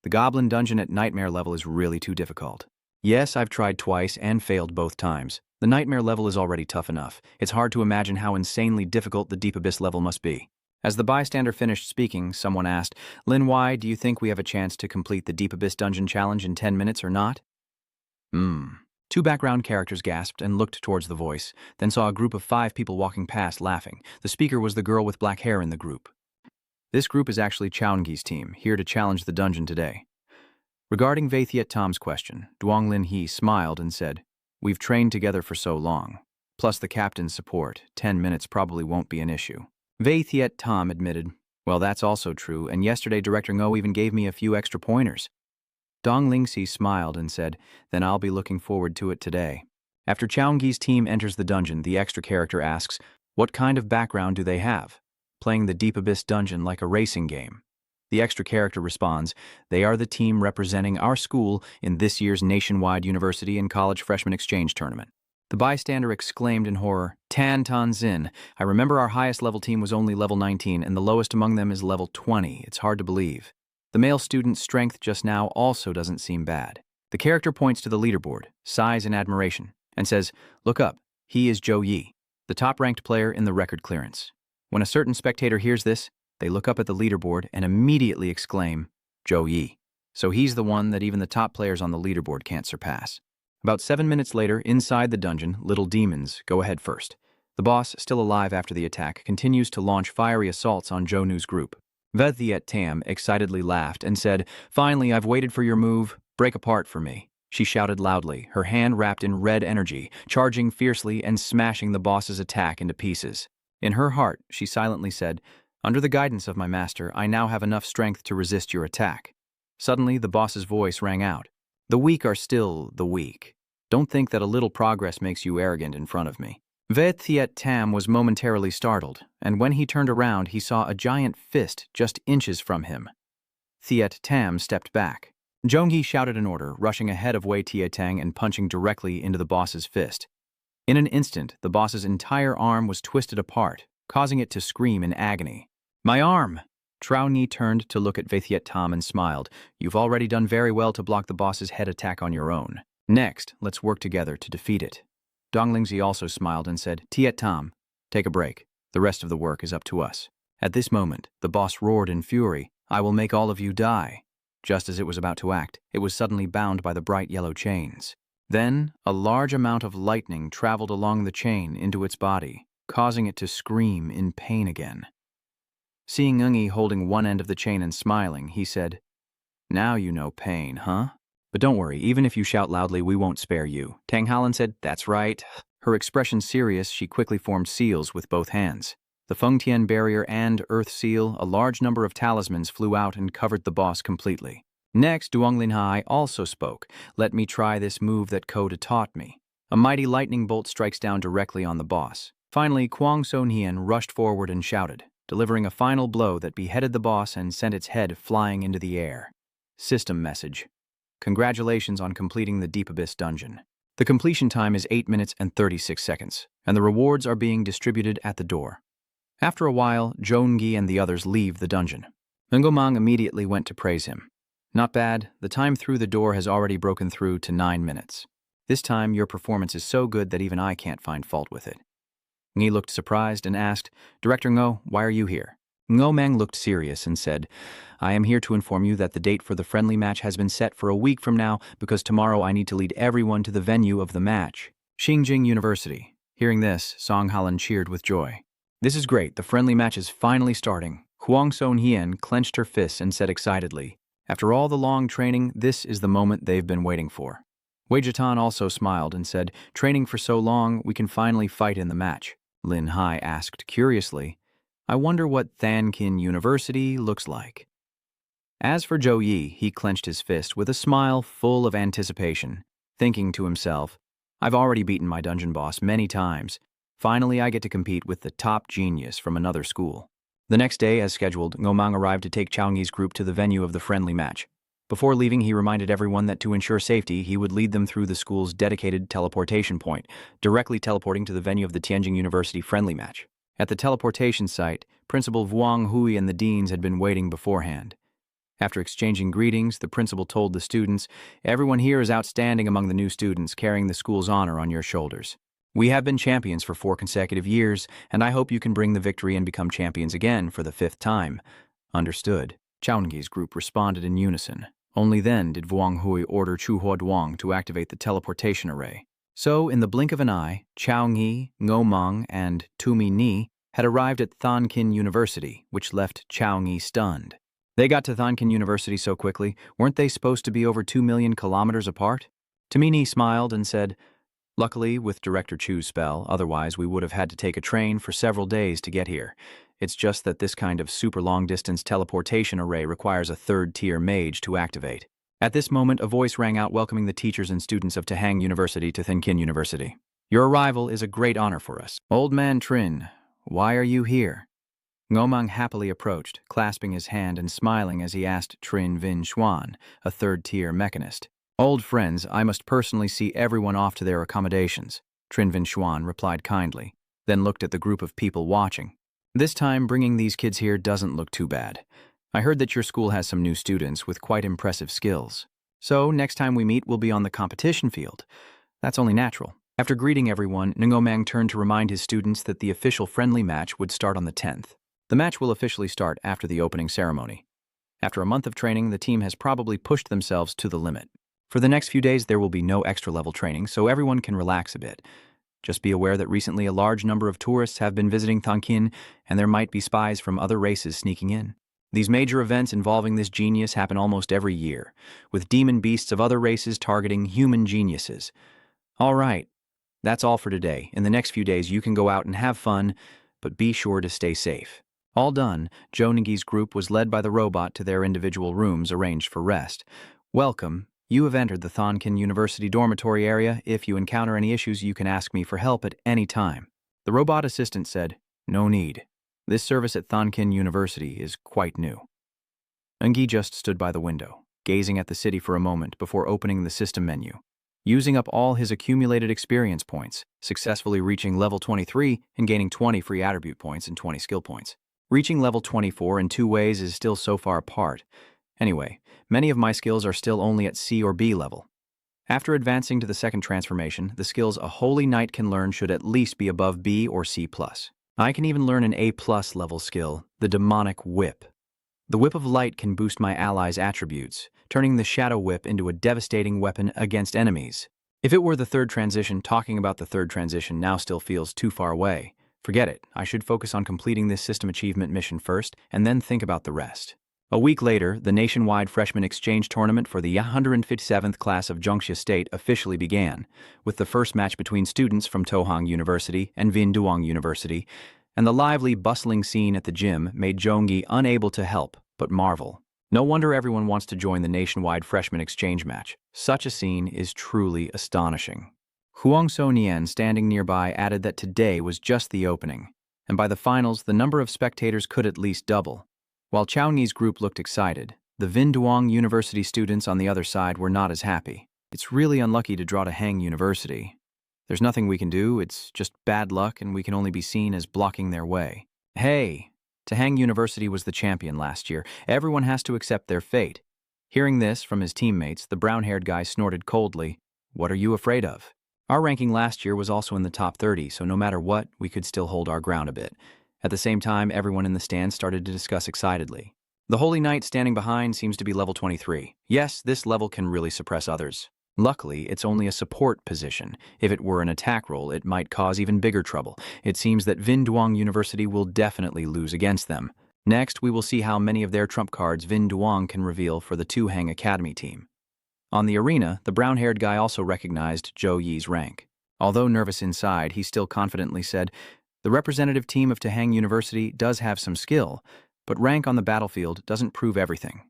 the goblin dungeon at nightmare level is really too difficult. Yes, I've tried twice and failed both times. The nightmare level is already tough enough. It's hard to imagine how insanely difficult the Deep Abyss level must be. As the bystander finished speaking, someone asked, Lin Wai, do you think we have a chance to complete the Deep Abyss dungeon challenge in 10 minutes or not? 2 background characters gasped and looked towards the voice, then saw a group of 5 people walking past laughing. The speaker was the girl with black hair in the group. This group is actually Chaoengyi's team, here to challenge the dungeon today. Regarding Vaithiet Tom's question, Duong Lin He smiled and said, we've trained together for so long. Plus the captain's support, 10 minutes probably won't be an issue. Vaithiet Tom admitted, well, that's also true, and yesterday Director Ngo even gave me a few extra pointers. Dong Lingxi smiled and said, then I'll be looking forward to it today. After Chaoengyi's team enters the dungeon, the extra character asks, what kind of background do they have? Playing the Deep Abyss dungeon like a racing game. The extra character responds, they are the team representing our school in this year's nationwide university and college freshman exchange tournament. The bystander exclaimed in horror, Tan Tan Zin, I remember our highest level team was only level 19 and the lowest among them is level 20. It's hard to believe. The male student's strength just now also doesn't seem bad. The character points to the leaderboard, sighs in admiration, and says, look up, he is Zhou Yi. the top-ranked player in the record clearance. When a certain spectator hears this, they look up at the leaderboard and immediately exclaim, Zhou Yi. So he's the one that even the top players on the leaderboard can't surpass. About 7 minutes later, inside the dungeon, little demons go ahead first. The boss, still alive after the attack, continues to launch fiery assaults on Zhou Nu's group. Viet Tam excitedly laughed and said, Finally, I've waited for your move. Break apart for me. She shouted loudly, her hand wrapped in red energy, charging fiercely and smashing the boss's attack into pieces. In her heart, she silently said, Under the guidance of my master, I now have enough strength to resist your attack. Suddenly, the boss's voice rang out. The weak are still the weak. Don't think that a little progress makes you arrogant in front of me. Viet Tam was momentarily startled, and when he turned around, he saw a giant fist just inches from him. Viet Tam stepped back. Zhongyi shouted an order, rushing ahead of Wei Tietang and punching directly into the boss's fist. In an instant, the boss's entire arm was twisted apart, causing it to scream in agony. My arm! Trao Ni turned to look at Viet Tam and smiled. You've already done very well to block the boss's head attack on your own. Next, let's work together to defeat it. Dong Lingzi also smiled and said, Tiet Tam, take a break. The rest of the work is up to us. At this moment, the boss roared in fury, I will make all of you die. Just as it was about to act, it was suddenly bound by the bright yellow chains. Then, a large amount of lightning traveled along the chain into its body, causing it to scream in pain again. Seeing Ungi holding one end of the chain and smiling, he said, Now you know pain, huh? But don't worry, even if you shout loudly, we won't spare you. Tang Halan said, That's right. Her expression serious, she quickly formed seals with both hands. The Fengtian barrier and Earth seal, a large number of talismans flew out and covered the boss completely. Next, Duong Linhai also spoke. Let me try this move that Koda taught me. A mighty lightning bolt strikes down directly on the boss. Finally, Kuang Sonian rushed forward and shouted, delivering a final blow that beheaded the boss and sent its head flying into the air. System message. Congratulations on completing the Deep Abyss dungeon. The completion time is 8 minutes and 36 seconds, and the rewards are being distributed at the door. After a while, Zhongyi and the others leave the dungeon. Ngomang immediately went to praise him. Not bad, the time through the door has already broken through to 9 minutes. This time, your performance is so good that even I can't find fault with it. Ngi looked surprised and asked, Director Ngo, why are you here? Ngomang looked serious and said, I am here to inform you that the date for the friendly match has been set for a week from now because tomorrow I need to lead everyone to the venue of the match. Xinjiang University. Hearing this, Song Halan cheered with joy. This is great, the friendly match is finally starting. Kuang Sonian clenched her fists and said excitedly, After all the long training, this is the moment they've been waiting for. Wei Jitan also smiled and said, Training for so long, we can finally fight in the match. Lin Hai asked curiously, I wonder what Thankin University looks like. As for Zhou Yi, he clenched his fist with a smile full of anticipation, thinking to himself, I've already beaten my dungeon boss many times. Finally, I get to compete with the top genius from another school. The next day, as scheduled, Ngomang arrived to take Chaoyi's group to the venue of the friendly match. Before leaving, he reminded everyone that to ensure safety, he would lead them through the school's dedicated teleportation point, directly teleporting to the venue of the Tianjin University friendly match. At the teleportation site, Principal Wang Hui and the deans had been waiting beforehand. After exchanging greetings, the principal told the students, Everyone here is outstanding among the new students, carrying the school's honor on your shoulders. We have been champions for 4 consecutive years, and I hope you can bring the victory and become champions again for the 5th time. Understood. Chaoyi's group responded in unison. Only then did Wang Hui order Chu Huoduang to activate the teleportation array. So, in the blink of an eye, Chaoyi, Ngomang, and Tumi Ni had arrived at Thankin University, which left Chaoyi stunned. They got to Thankin University so quickly, weren't they supposed to be over 2 million kilometers apart? Tumi Ni smiled and said, Luckily, with Director Chu's spell, otherwise we would have had to take a train for several days to get here. It's just that this kind of super long-distance teleportation array requires a 3rd-tier mage to activate. At this moment, a voice rang out welcoming the teachers and students of Tahang University to Thankin University. Your arrival is a great honor for us. Old man Trin, why are you here? Ngomang happily approached, clasping his hand and smiling as he asked Trin Vin Xuan, a 3rd-tier mechanist. Old friends, I must personally see everyone off to their accommodations, Trin Vin Xuan replied kindly, then looked at the group of people watching. This time, bringing these kids here doesn't look too bad. I heard that your school has some new students with quite impressive skills. So, next time we meet, we'll be on the competition field. That's only natural. After greeting everyone, Ngomang turned to remind his students that the official friendly match would start on the 10th. The match will officially start after the opening ceremony. After a month of training, the team has probably pushed themselves to the limit. For the next few days, there will be no extra-level training, so everyone can relax a bit. Just be aware that recently a large number of tourists have been visiting Tonkin, and there might be spies from other races sneaking in. These major events involving this genius happen almost every year, with demon beasts of other races targeting human geniuses. All right, that's all for today. In the next few days, you can go out and have fun, but be sure to stay safe. All done, Joe Ngi's group was led by the robot to their individual rooms arranged for rest. Welcome. You have entered the Thonkin University dormitory area. If you encounter any issues, you can ask me for help at any time. The robot assistant said, "No need. This service at Thonkin University is quite new." Ngi just stood by the window, gazing at the city for a moment before opening the system menu. Using up all his accumulated experience points, successfully reaching level 23 and gaining 20 free attribute points and 20 skill points. Reaching level 24 in 2 ways is still so far apart. Anyway, many of my skills are still only at C or B level. After advancing to the second transformation, the skills a Holy Knight can learn should at least be above B or C+. I can even learn an A+ level skill, the Demonic Whip. The Whip of Light can boost my allies' attributes, turning the Shadow Whip into a devastating weapon against enemies. If it were the third transition, talking about the third transition now still feels too far away. Forget it, I should focus on completing this system achievement mission first, and then think about the rest. A week later, the nationwide freshman exchange tournament for the 157th class of Zhongsha State officially began, with the first match between students from Tohang University and Vinduang University, and the lively, bustling scene at the gym made Zhongyi unable to help but marvel. No wonder everyone wants to join the nationwide freshman exchange match. Such a scene is truly astonishing. Kuang Sonian, standing nearby, added that today was just the opening, and by the finals, the number of spectators could at least double. While Chaoni's group looked excited, the Vinduang University students on the other side were not as happy. It's really unlucky to draw to Hang University. There's nothing we can do, it's just bad luck, and we can only be seen as blocking their way. Hey, Tahang University was the champion last year. Everyone has to accept their fate. Hearing this from his teammates, the brown-haired guy snorted coldly. What are you afraid of? Our ranking last year was also in the top 30, so no matter what, we could still hold our ground a bit. At the same time, everyone in the stands started to discuss excitedly. The Holy Knight standing behind seems to be level 23. Yes, this level can really suppress others. Luckily, it's only a support position. If it were an attack role, it might cause even bigger trouble. It seems that Vinduang University will definitely lose against them. Next, we will see how many of their trump cards Vinduang can reveal for the Tuhang Academy team. On the arena, the brown-haired guy also recognized Zhou Yi's rank. Although nervous inside, he still confidently said, "The representative team of Tahang University does have some skill, but rank on the battlefield doesn't prove everything."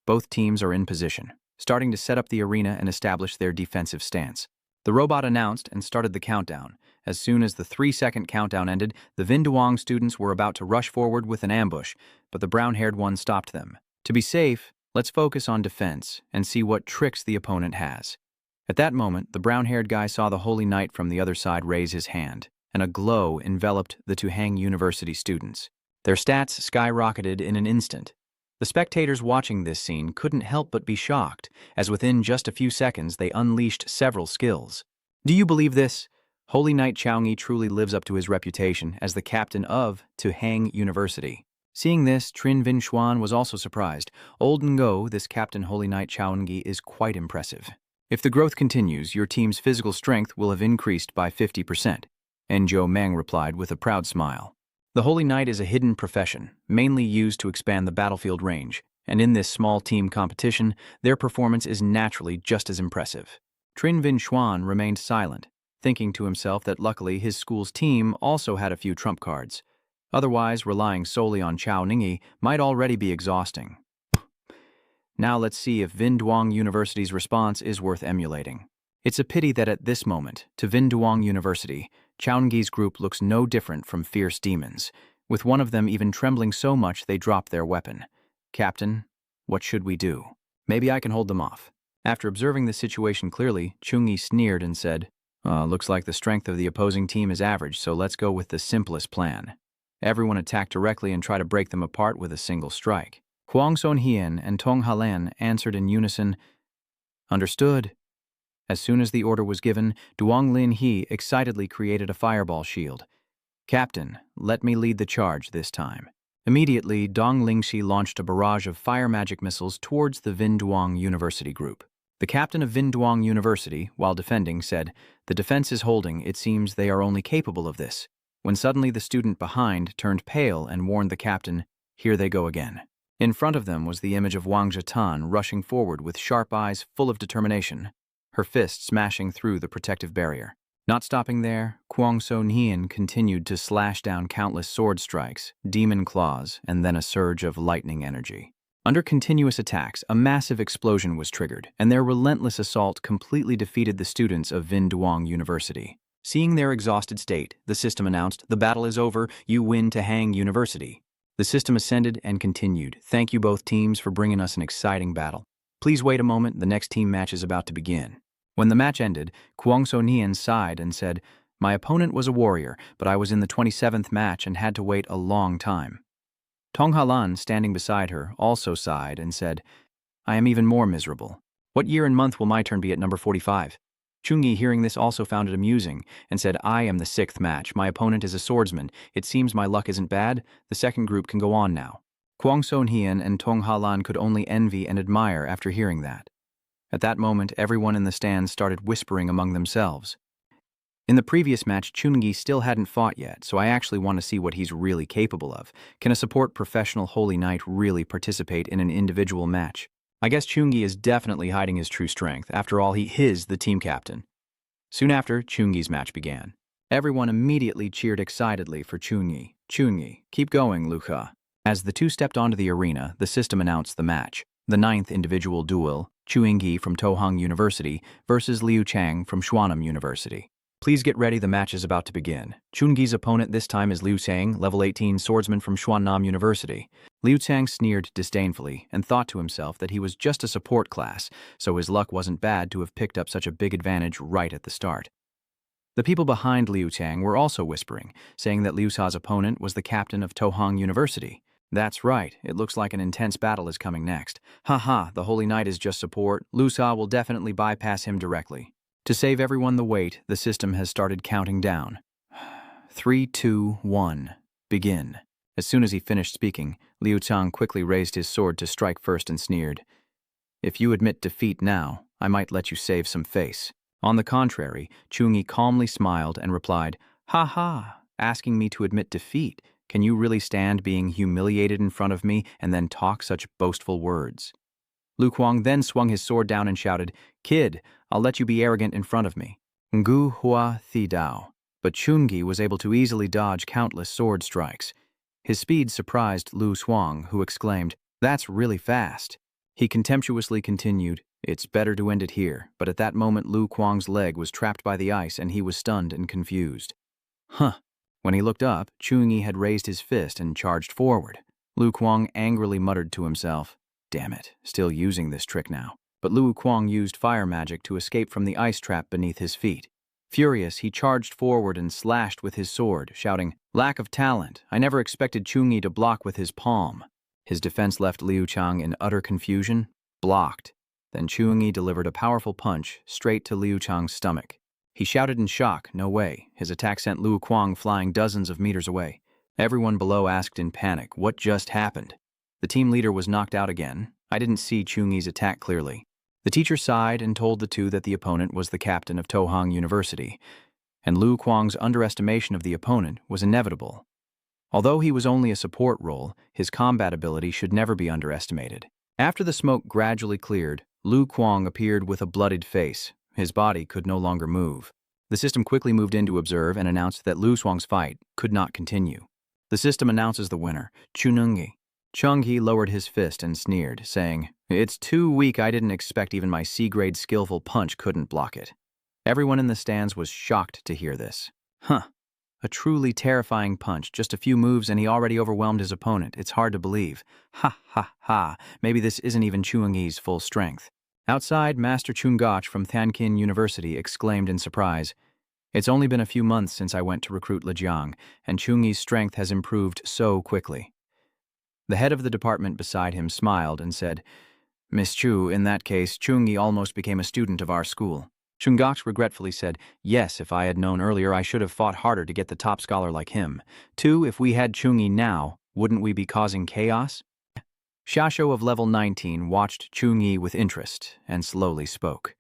Both teams are in position, starting to set up the arena and establish their defensive stance. The robot announced and started the countdown. As soon as the 3-second countdown ended, the Vinduang students were about to rush forward with an ambush, but the brown-haired one stopped them. To be safe, let's focus on defense and see what tricks the opponent has. At that moment, the brown-haired guy saw the Holy Knight from the other side raise his hand, and a glow enveloped the Tuhang University students. Their stats skyrocketed in an instant. The spectators watching this scene couldn't help but be shocked, as within just a few seconds they unleashed several skills. Do you believe this? Holy Knight Chaoyi truly lives up to his reputation as the captain of Tuhang University. Seeing this, Trin Vin Xuan was also surprised. Old Ngo, this Captain Holy Knight Chaoyi, is quite impressive. If the growth continues, your team's physical strength will have increased by 50%. Zhou Meng replied with a proud smile. The Holy Knight is a hidden profession, mainly used to expand the battlefield range, and in this small team competition, their performance is naturally just as impressive. Trin Vin Xuan remained silent, thinking to himself that luckily his school's team also had a few trump cards. Otherwise, relying solely on Chao Ningyi might already be exhausting. Now let's see if Vinduang University's response is worth emulating. It's a pity that at this moment, to Vinduang University, Chaoyi's group looks no different from fierce demons, with one of them even trembling so much they drop their weapon. Captain, what should we do? Maybe I can hold them off. After observing the situation clearly, Chungi sneered and said, looks like the strength of the opposing team is average, so let's go with the simplest plan. Everyone attack directly and try to break them apart with a single strike. Kuang Sonian and Tong Halan answered in unison, Understood. As soon as the order was given, Duong Lin He excitedly created a fireball shield. "Captain, let me lead the charge this time." Immediately, Dong Lingxi launched a barrage of fire magic missiles towards the Vinduong University group. The captain of Vinduong University, while defending, said, "The defense is holding, it seems they are only capable of this," when suddenly the student behind turned pale and warned the captain, "Here they go again." In front of them was the image of Wang Zhetan rushing forward with sharp eyes full of determination, her fist smashing through the protective barrier. Not stopping there, Kuang Sonian continued to slash down countless sword strikes, demon claws, and then a surge of lightning energy. Under continuous attacks, a massive explosion was triggered, and their relentless assault completely defeated the students of Vinduong University. Seeing their exhausted state, the system announced, "The battle is over, you win to hang University." The system ascended and continued, "Thank you both teams for bringing us an exciting battle. Please wait a moment, the next team match is about to begin." When the match ended, Kuang Sonian sighed and said, "My opponent was a warrior, but I was in the 27th match and had to wait a long time." Tong Halan, standing beside her, also sighed and said, "I am even more miserable. What year and month will my turn be at number 45? Chungi, hearing this, also found it amusing and said, "I am the 6th match. My opponent is a swordsman. It seems my luck isn't bad. The second group can go on now." Kuang Sonian and Tong Halan could only envy and admire after hearing that. At that moment, everyone in the stands started whispering among themselves. In the previous match, Chungi still hadn't fought yet, so I actually want to see what he's really capable of. Can a support professional Holy Knight really participate in an individual match? I guess Chungi is definitely hiding his true strength. After all, he is the team captain. Soon after, Chungi's match began. Everyone immediately cheered excitedly for Chungi. "Chungi, keep going, Luka." As the two stepped onto the arena, the system announced the match. The 9th individual duel, Chuingyi from Tohang University versus Liu Chang from Xuanam University. "Please get ready, the match is about to begin." Chungi's opponent this time is Liu Chang, level 18 swordsman from Xuannam University. Liu Chang sneered disdainfully and thought to himself that he was just a support class, so his luck wasn't bad to have picked up such a big advantage right at the start. The people behind Liu Chang were also whispering, saying that Liu Sha's opponent was the captain of Tohang University. That's right, it looks like an intense battle is coming next. Haha, the Holy Knight is just support. Liu Sha will definitely bypass him directly. To save everyone the wait, the system has started counting down. 3, 2, 1, begin. As soon as he finished speaking, Liu Chang quickly raised his sword to strike first and sneered, "If you admit defeat now, I might let you save some face." On the contrary, Chungi calmly smiled and replied, "Ha ha, asking me to admit defeat. Can you really stand being humiliated in front of me and then talk such boastful words?" Lu Kuang then swung his sword down and shouted, "Kid, I'll let you be arrogant in front of me." Ngu Hua Thi Dao. But Chungi was able to easily dodge countless sword strikes. His speed surprised Lu Xuang, who exclaimed, "That's really fast." He contemptuously continued, "It's better to end it here," but at that moment Lu Kuang's leg was trapped by the ice and he was stunned and confused. Huh. When he looked up, Chungi had raised his fist and charged forward. Lu Kuang angrily muttered to himself, "Damn it, still using this trick now." But Lu Kuang used fire magic to escape from the ice trap beneath his feet. Furious, he charged forward and slashed with his sword, shouting, "Lack of talent! I never expected Chungi to block with his palm." His defense left Liu Chang in utter confusion. Blocked. Then Chungi delivered a powerful punch straight to Liu Chang's stomach. He shouted in shock, "No way." His attack sent Lu Kuang flying dozens of meters away. Everyone below asked in panic, "What just happened?" The team leader was knocked out again. I didn't see Chungi's attack clearly. The teacher sighed and told the two that the opponent was the captain of Tohang University, and Lu Kuang's underestimation of the opponent was inevitable. Although he was only a support role, his combat ability should never be underestimated. After the smoke gradually cleared, Lu Kuang appeared with a bloodied face. His body could no longer move. The system quickly moved in to observe and announced that Lu Xuang's fight could not continue. The system announces the winner, Chunungi. Chungi lowered his fist and sneered, saying, "It's too weak, I didn't expect even my C-grade skillful punch couldn't block it." Everyone in the stands was shocked to hear this. Huh. A truly terrifying punch, just a few moves and he already overwhelmed his opponent. It's hard to believe. Ha ha ha, maybe this isn't even Chungi's full strength. Outside, Master Chungoch from Thankin University exclaimed in surprise, "It's only been a few months since I went to recruit Lijiang, and Chungi's strength has improved so quickly." The head of the department beside him smiled and said, "Miss Chu, in that case, Chungi almost became a student of our school." Chungak regretfully said, yes, if I had known earlier I should have fought harder to get the top scholar like him. 2. If we had Chungi now, wouldn't we be causing chaos? Xiaoshu of level 19 watched Chungi with interest and slowly spoke.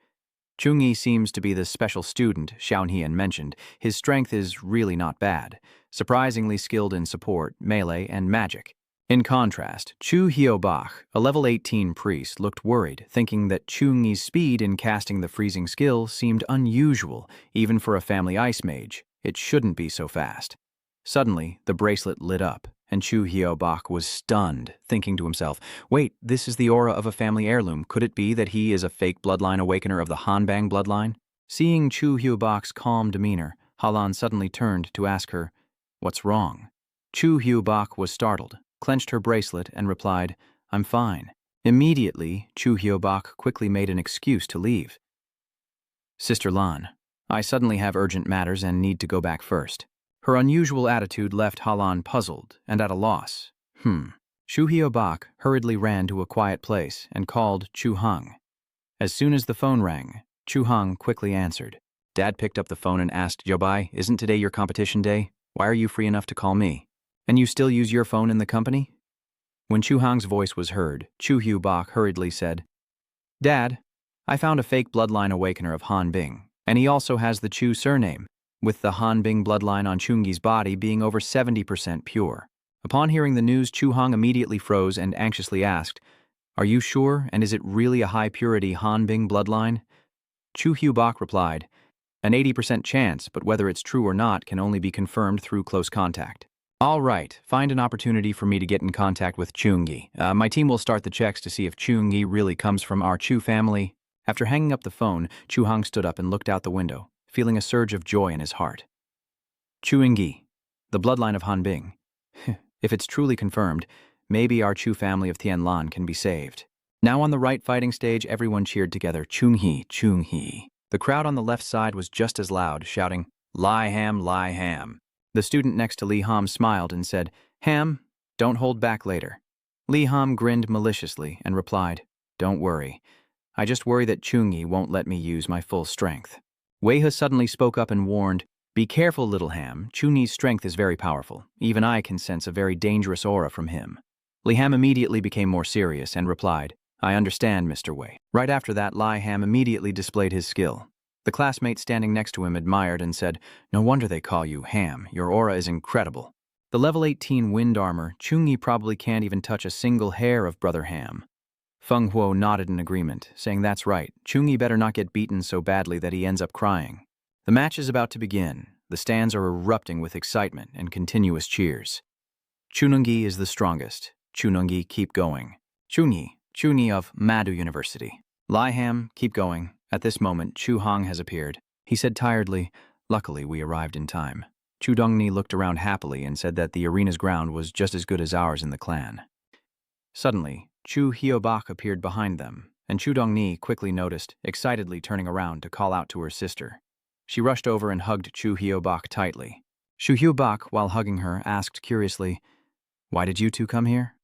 Chungi seems to be the special student Xiaohian mentioned. His strength is really not bad, surprisingly skilled in support, melee, and magic. In contrast, Chu Hyobach, a level 18 priest, looked worried, thinking that Chungi's speed in casting the freezing skill seemed unusual, even for a family ice mage. It shouldn't be so fast. Suddenly, the bracelet lit up, and Chu Hyobach was stunned, thinking to himself, wait, this is the aura of a family heirloom. Could it be that he is a fake bloodline awakener of the Hanbang bloodline? Seeing Chu Hyobach's calm demeanor, Halan suddenly turned to ask her, what's wrong? Chu Hyobach was startled, clenched her bracelet, and replied, I'm fine. Immediately, Chu Hyobach quickly made an excuse to leave. Sister Lan, I suddenly have urgent matters and need to go back first. Her unusual attitude left Halan puzzled and at a loss. Chu Hyobach hurriedly ran to a quiet place and called Chu Hong. As soon as the phone rang, Chu Hong quickly answered. Dad picked up the phone and asked, Jobai, isn't today your competition day? Why are you free enough to call me? And you still use your phone in the company? When Chu Hong's voice was heard, Chu Hyobach hurriedly said, Dad, I found a fake bloodline awakener of Han Bing, and he also has the Chu surname, with the Han Bing bloodline on Chungi's body being over 70% pure. Upon hearing the news, Chu Hong immediately froze and anxiously asked, Are you sure, and is it really a high-purity Han Bing bloodline? Chu Hyobach replied, An 80% chance, but whether it's true or not can only be confirmed through close contact. All right, find an opportunity for me to get in contact with Chungi. My team will start the checks to see if Chungi really comes from our Chu family. After hanging up the phone, Chu Hong stood up and looked out the window, feeling a surge of joy in his heart. Chungi, the bloodline of Han Bing. If it's truly confirmed, maybe our Chu family of Tianlan can be saved. Now on the right fighting stage, everyone cheered together, Chungi, Chungi. The crowd on the left side was just as loud, shouting, Lie Ham, Lie Ham. The student next to Li Ham smiled and said, Ham, don't hold back later. Li Ham grinned maliciously and replied, Don't worry. I just worry that Chungi won't let me use my full strength. Wei He suddenly spoke up and warned, Be careful, little Ham. Chungi's strength is very powerful. Even I can sense a very dangerous aura from him. Li Ham immediately became more serious and replied, I understand, Mr. Wei. Right after that, Li Ham immediately displayed his skill. The classmate standing next to him admired and said, No wonder they call you Ham. Your aura is incredible. The level 18 wind armor, Chungi probably can't even touch a single hair of Brother Ham. Feng Huo nodded in agreement, saying that's right. Chungi better not get beaten so badly that he ends up crying. The match is about to begin. The stands are erupting with excitement and continuous cheers. Chunungi is the strongest. Chunungi, keep going. Chuni of Madu University. Li Ham, keep going. At this moment, Chu Hong has appeared. He said tiredly, Luckily, we arrived in time. Chu Dongni looked around happily and said that the arena's ground was just as good as ours in the clan. Suddenly, Chu Hyobach appeared behind them, and Chu Dongni quickly noticed, excitedly turning around to call out to her sister. She rushed over and hugged Chu Hyobach tightly. Chu Hyobach, while hugging her, asked curiously, Why did you two come here?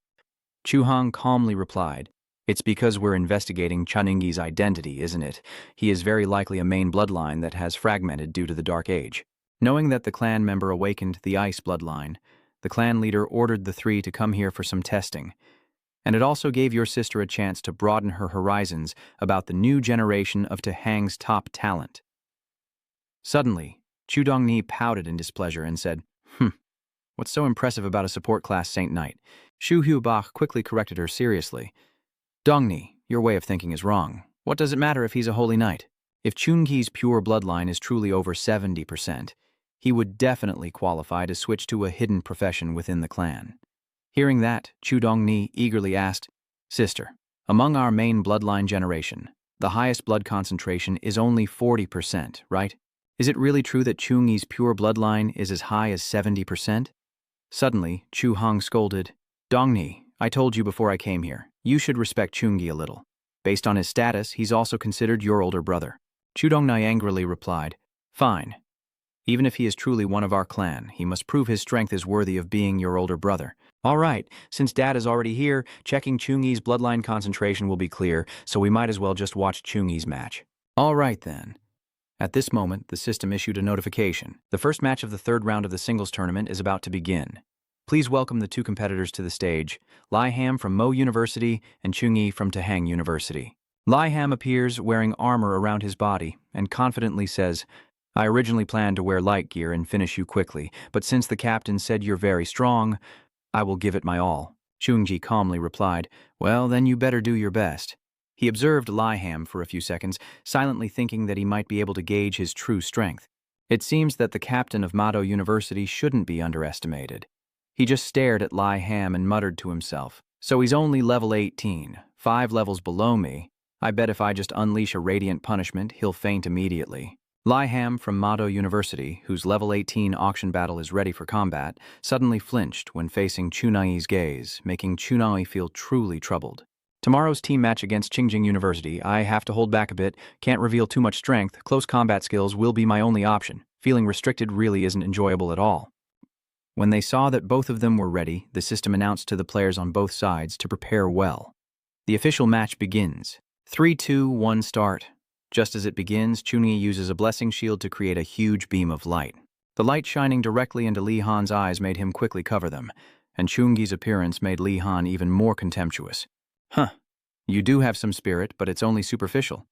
Chu Hong calmly replied, It's because we're investigating Chunungi's identity, isn't it? He is very likely a main bloodline that has fragmented due to the Dark Age. Knowing that the clan member awakened the Ice bloodline, the clan leader ordered the three to come here for some testing, and it also gave your sister a chance to broaden her horizons about the new generation of Tehang's top talent. Suddenly, Chu Dongni pouted in displeasure and said, What's so impressive about a support class Saint Knight? Chu Hyobach quickly corrected her seriously. Dongni, your way of thinking is wrong. What does it matter if he's a holy knight? If Chungi's pure bloodline is truly over 70%, he would definitely qualify to switch to a hidden profession within the clan. Hearing that, Chu Dongni eagerly asked, Sister, among our main bloodline generation, the highest blood concentration is only 40%, right? Is it really true that Chungi's pure bloodline is as high as 70%? Suddenly, Chu Hong scolded, Dongni, I told you before I came here, you should respect Chungi a little. Based on his status, he's also considered your older brother. Chu Dongni angrily replied, Fine. Even if he is truly one of our clan, he must prove his strength is worthy of being your older brother. All right, since Dad is already here, checking Chungi's bloodline concentration will be clear, so we might as well just watch Chungi's match. All right then. At this moment, the system issued a notification. The first match of the third round of the singles tournament is about to begin. Please welcome the two competitors to the stage, Lai Ham from Mo University and Chuni from Tahang University. Lai Ham appears wearing armor around his body and confidently says, I originally planned to wear light gear and finish you quickly, but since the captain said you're very strong, I will give it my all. Chunji calmly replied, well, then you better do your best. He observed Lai Ham for a few seconds, silently thinking that he might be able to gauge his true strength. It seems that the captain of Mado University shouldn't be underestimated. He just stared at Lai Ham and muttered to himself, so he's only level 18, 5 levels below me. I bet if I just unleash a radiant punishment, he'll faint immediately. Lai Ham from Mado University, whose level 18 auction battle is ready for combat, suddenly flinched when facing Chunai's gaze, making Chunai feel truly troubled. Tomorrow's team match against Qingjing University, I have to hold back a bit, can't reveal too much strength, close combat skills will be my only option. Feeling restricted really isn't enjoyable at all. When they saw that both of them were ready, the system announced to the players on both sides to prepare well. The official match begins. 3, 2, 1, start. Just as it begins, Chuni uses a blessing shield to create a huge beam of light. The light shining directly into Li Han's eyes made him quickly cover them, and Chungi's appearance made Li Han even more contemptuous. Huh, you do have some spirit, but it's only superficial.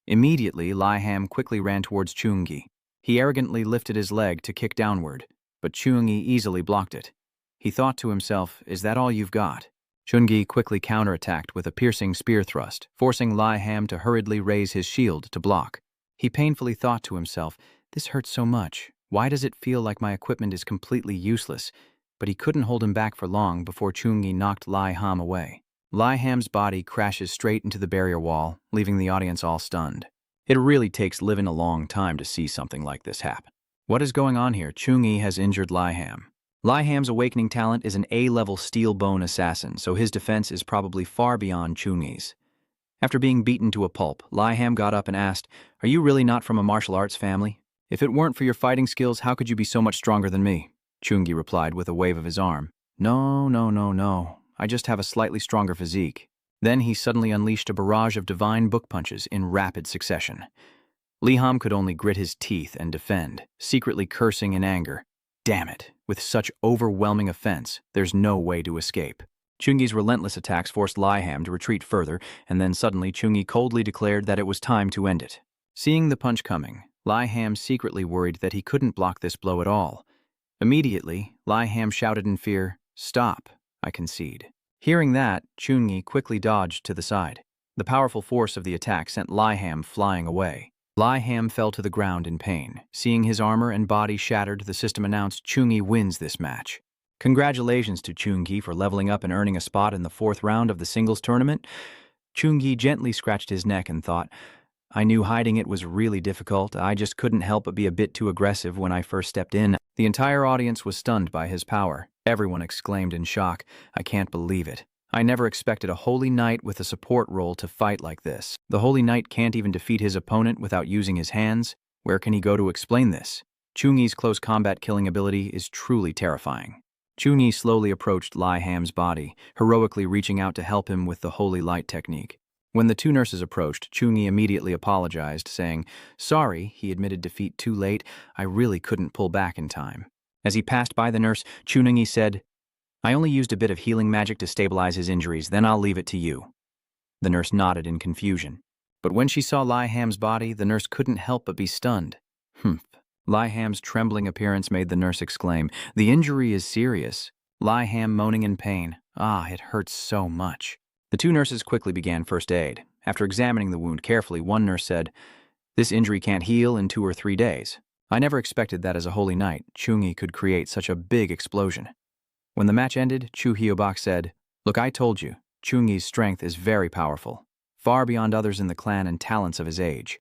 Immediately, Lai Ham quickly ran towards Chungi. He arrogantly lifted his leg to kick downward, but Chungi easily blocked it. He thought to himself, is that all you've got? Chungi quickly counterattacked with a piercing spear thrust, forcing Lai Ham to hurriedly raise his shield to block. He painfully thought to himself, this hurts so much. Why does it feel like my equipment is completely useless? But he couldn't hold him back for long before Chungi knocked Lai Ham away. Lai Ham's body crashes straight into the barrier wall, leaving the audience all stunned. It really takes living a long time to see something like this happen. What is going on here? Chungi has injured Lai Ham. Lai Ham's awakening talent is an A-level steel bone assassin, so his defense is probably far beyond Chungi's. After being beaten to a pulp, Lai Ham got up and asked, are you really not from a martial arts family? If it weren't for your fighting skills, how could you be so much stronger than me? Chungi replied with a wave of his arm. No. I just have a slightly stronger physique. Then he suddenly unleashed a barrage of divine book punches in rapid succession. Li Han could only grit his teeth and defend, secretly cursing in anger. Damn it, with such overwhelming offense, there's no way to escape. Chungi's relentless attacks forced Lai Ham to retreat further, and then suddenly Chungi coldly declared that it was time to end it. Seeing the punch coming, Lai Ham secretly worried that he couldn't block this blow at all. Immediately, Lai Ham shouted in fear, stop. I concede. Hearing that, Chungi quickly dodged to the side. The powerful force of the attack sent Lai Ham flying away. Lai Ham fell to the ground in pain. Seeing his armor and body shattered, the system announced Chungi wins this match. Congratulations to Chungi for leveling up and earning a spot in the 4th round of the singles tournament. Chungi gently scratched his neck and thought, I knew hiding it was really difficult. I just couldn't help but be a bit too aggressive when I first stepped in. The entire audience was stunned by his power. Everyone exclaimed in shock, I can't believe it. I never expected a Holy Knight with a support role to fight like this. The Holy Knight can't even defeat his opponent without using his hands. Where can he go to explain this? Chungi's close combat killing ability is truly terrifying. Chuni slowly approached Lai Ham's body, heroically reaching out to help him with the Holy Light technique. When the two nurses approached, Chuni immediately apologized, saying, sorry, he admitted defeat too late. I really couldn't pull back in time. As he passed by the nurse, Chungi said, I only used a bit of healing magic to stabilize his injuries, then I'll leave it to you. The nurse nodded in confusion. But when she saw Lai Ham's body, the nurse couldn't help but be stunned. Humph. Lai Ham's trembling appearance made the nurse exclaim, the injury is serious. Lai Ham moaning in pain. Ah, it hurts so much. The two nurses quickly began first aid. After examining the wound carefully, one nurse said, this injury can't heal in 2 or 3 days. I never expected that as a Holy Knight, Chungi could create such a big explosion. When the match ended, Chu Hyobak said, look, I told you, Chungi's strength is very powerful, far beyond others in the clan and talents of his age.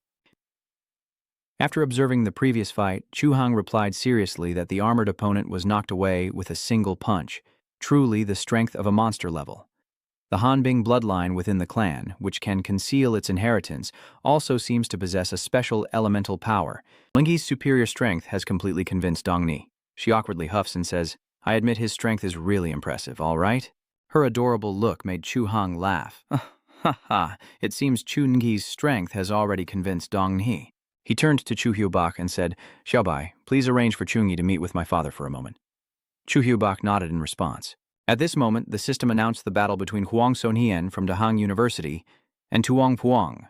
After observing the previous fight, Chu Hang replied seriously that the armored opponent was knocked away with a single punch, truly the strength of a monster level. The Hanbing bloodline within the clan, which can conceal its inheritance, also seems to possess a special elemental power. Lingyi's superior strength has completely convinced Dongni. She awkwardly huffs and says, I admit his strength is really impressive, all right? Her adorable look made Chu Hang laugh. Ha ha, it seems Chungi's strength has already convinced Dongni. He turned to Chu Hyubak and said, Xiaobai, please arrange for Chungi to meet with my father for a moment. Chu Hyubak nodded in response. At this moment, the system announced the battle between Kuang Sonian from Dahang University and Tuong Puang.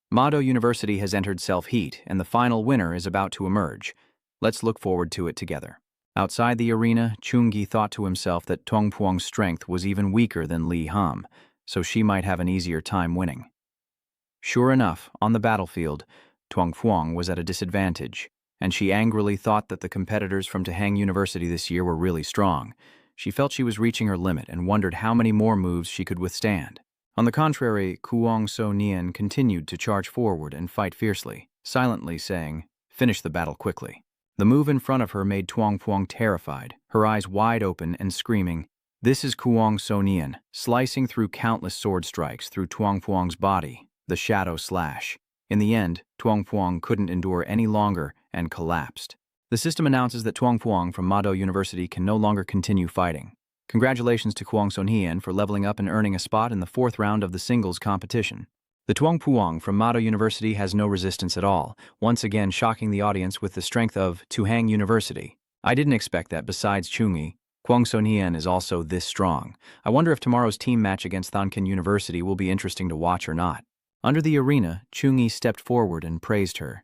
Mado University has entered self-heat, and the final winner is about to emerge. Let's look forward to it together. Outside the arena, Chungi thought to himself that Tuong Puang's strength was even weaker than Li Ham, so she might have an easier time winning. Sure enough, on the battlefield, Tuong Puang was at a disadvantage, and she angrily thought that the competitors from Dahang University this year were really strong. She felt she was reaching her limit and wondered how many more moves she could withstand. On the contrary, Kuang Sonian continued to charge forward and fight fiercely, silently saying, "Finish the battle quickly." The move in front of her made Tuong Puang terrified, her eyes wide open and screaming, "This is Kuang Sonian," slicing through countless sword strikes through Tuong Puang's body, the shadow slash. In the end, Tuong Puang couldn't endure any longer and collapsed. The system announces that Tuong Puang from Mado University can no longer continue fighting. Congratulations to Kuang Sonian for leveling up and earning a spot in the 4th round of the singles competition. The Tuong Puang from Mado University has no resistance at all, once again shocking the audience with the strength of Dahang University. I didn't expect that besides Chungi, Kuang Sonian is also this strong. I wonder if tomorrow's team match against Dahang University will be interesting to watch or not. Under the arena, Chungi stepped forward and praised her.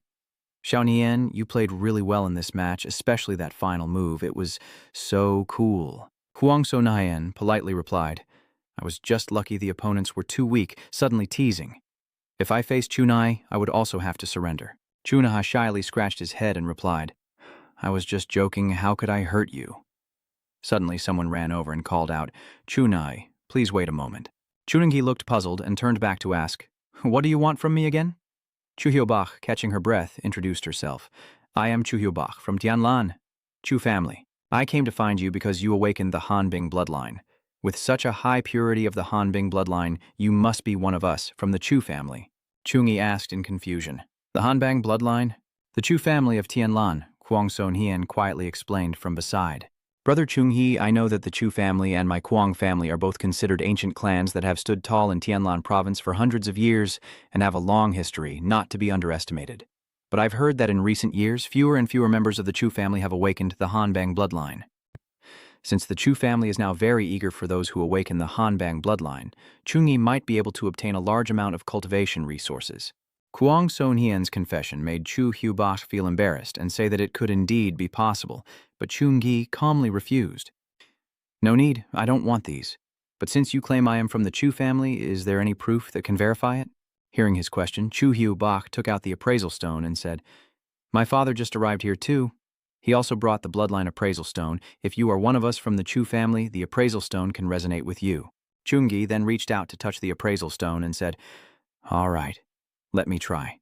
Xiaonian, you played really well in this match, especially that final move. It was so cool. Kuang Sonian politely replied, I was just lucky the opponents were too weak, suddenly teasing. If I faced Chunai, I would also have to surrender. Chunaha shyly scratched his head and replied, I was just joking, how could I hurt you? Suddenly someone ran over and called out, Chunai, please wait a moment. Chunangi looked puzzled and turned back to ask, What do you want from me again? Chu Hyobak, catching her breath, introduced herself. I am Chu Hyobak from Tianlan, Chu family. I came to find you because you awakened the Hanbing bloodline. With such a high purity of the Hanbing bloodline, you must be one of us from the Chu family. Chungi asked in confusion. The Hanbang bloodline? The Chu family of Tianlan, Kuang Sonian quietly explained from beside. Brother Chunghi, I know that the Chu family and my Kuang family are both considered ancient clans that have stood tall in Tianlan province for hundreds of years and have a long history, not to be underestimated. But I've heard that in recent years, fewer and fewer members of the Chu family have awakened the Hanbang bloodline. Since the Chu family is now very eager for those who awaken the Hanbang bloodline, Chungi might be able to obtain a large amount of cultivation resources. Kuang Sonian's confession made Chu Hyubak feel embarrassed and say that it could indeed be possible, but Chungi calmly refused. No need, I don't want these. But since you claim I am from the Chu family, is there any proof that can verify it? Hearing his question, Chu Hyubak took out the appraisal stone and said, My father just arrived here too. He also brought the bloodline appraisal stone. If you are one of us from the Chu family, the appraisal stone can resonate with you. Chungi then reached out to touch the appraisal stone and said, All right, let me try.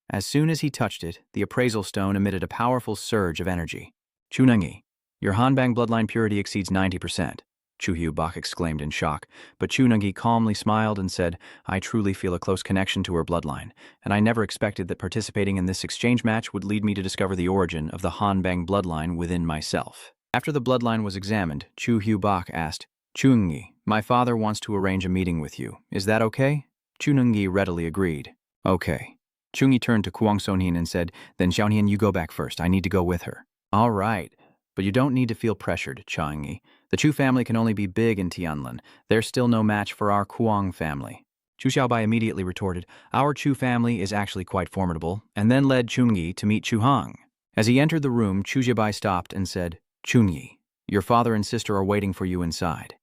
As soon as he touched it, the appraisal stone emitted a powerful surge of energy. Chunangi, your Hanbang bloodline purity exceeds 90%, Chu Hyubak exclaimed in shock, but Chunangi calmly smiled and said, I truly feel a close connection to her bloodline, and I never expected that participating in this exchange match would lead me to discover the origin of the Hanbang bloodline within myself. After the bloodline was examined, Chu Hyubak asked, Chunangi, my father wants to arrange a meeting with you. Is that okay? Chunangi readily agreed. Okay. Chungi turned to Kuang Sonian and said, Then Xiaonian, you go back first. I need to go with her. All right. But you don't need to feel pressured, Changyi. The Chu family can only be big in Tianlan. There's still no match for our Kuang family. Chu Xiaobai immediately retorted, Our Chu family is actually quite formidable, and then led Chunyi to meet Chu Hang. As he entered the room, Chu Xiaobai stopped and said, Chunyi, your father and sister are waiting for you inside.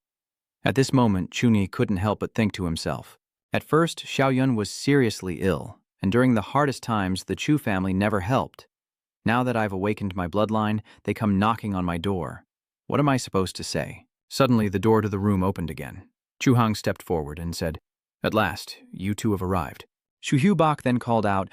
At this moment, Chunyi couldn't help but think to himself. At first, Xiaoyun was seriously ill, and during the hardest times, the Chu family never helped. Now that I've awakened my bloodline, they come knocking on my door. What am I supposed to say? Suddenly, the door to the room opened again. Chu Hang stepped forward and said, At last, you two have arrived. Chu Hyubak then called out,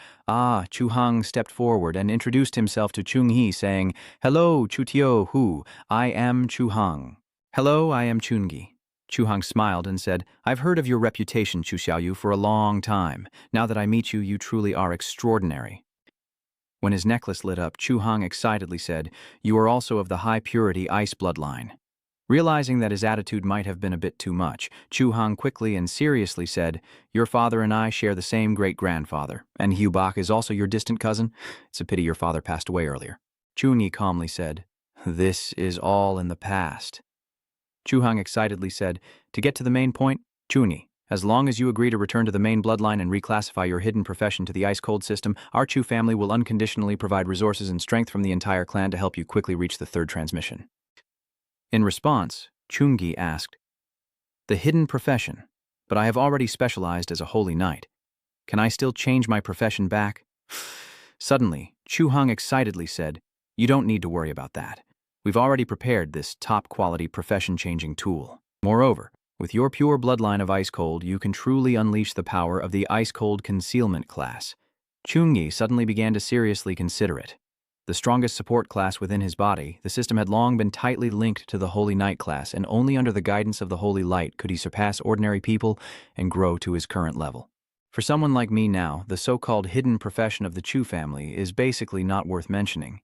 Chu Hang stepped forward and introduced himself to Chung Hee, saying, Hello, Chu Tio Hu, I am Chu Hang. Hello, I am Chungi. Chu Hang smiled and said, I've heard of your reputation, Chu Xiaoyu, for a long time. Now that I meet you, you truly are extraordinary. When his necklace lit up, Chu Hang excitedly said, You are also of the high-purity ice bloodline. Realizing that his attitude might have been a bit too much, Chu Hong quickly and seriously said, "Your father and I share the same great-grandfather, and Hugh Bak is also your distant cousin? It's a pity your father passed away earlier." Chuni calmly said, "This is all in the past." Chu Hong excitedly said, "To get to the main point, Chuni, as long as you agree to return to the main bloodline and reclassify your hidden profession to the ice-cold system, our Chu family will unconditionally provide resources and strength from the entire clan to help you quickly reach the third transmission." In response, Chungi asked, "The hidden profession, but I have already specialized as a holy knight. Can I still change my profession back?" Suddenly, Chu Hong excitedly said, "You don't need to worry about that. We've already prepared this top-quality profession-changing tool. Moreover, with your pure bloodline of Ice Cold, you can truly unleash the power of the Ice Cold Concealment class." Chungi suddenly began to seriously consider it. The strongest support class within his body, the system had long been tightly linked to the Holy Knight class, and only under the guidance of the Holy Light could he surpass ordinary people and grow to his current level. For someone like me now, the so-called hidden profession of the Chu family is basically not worth mentioning.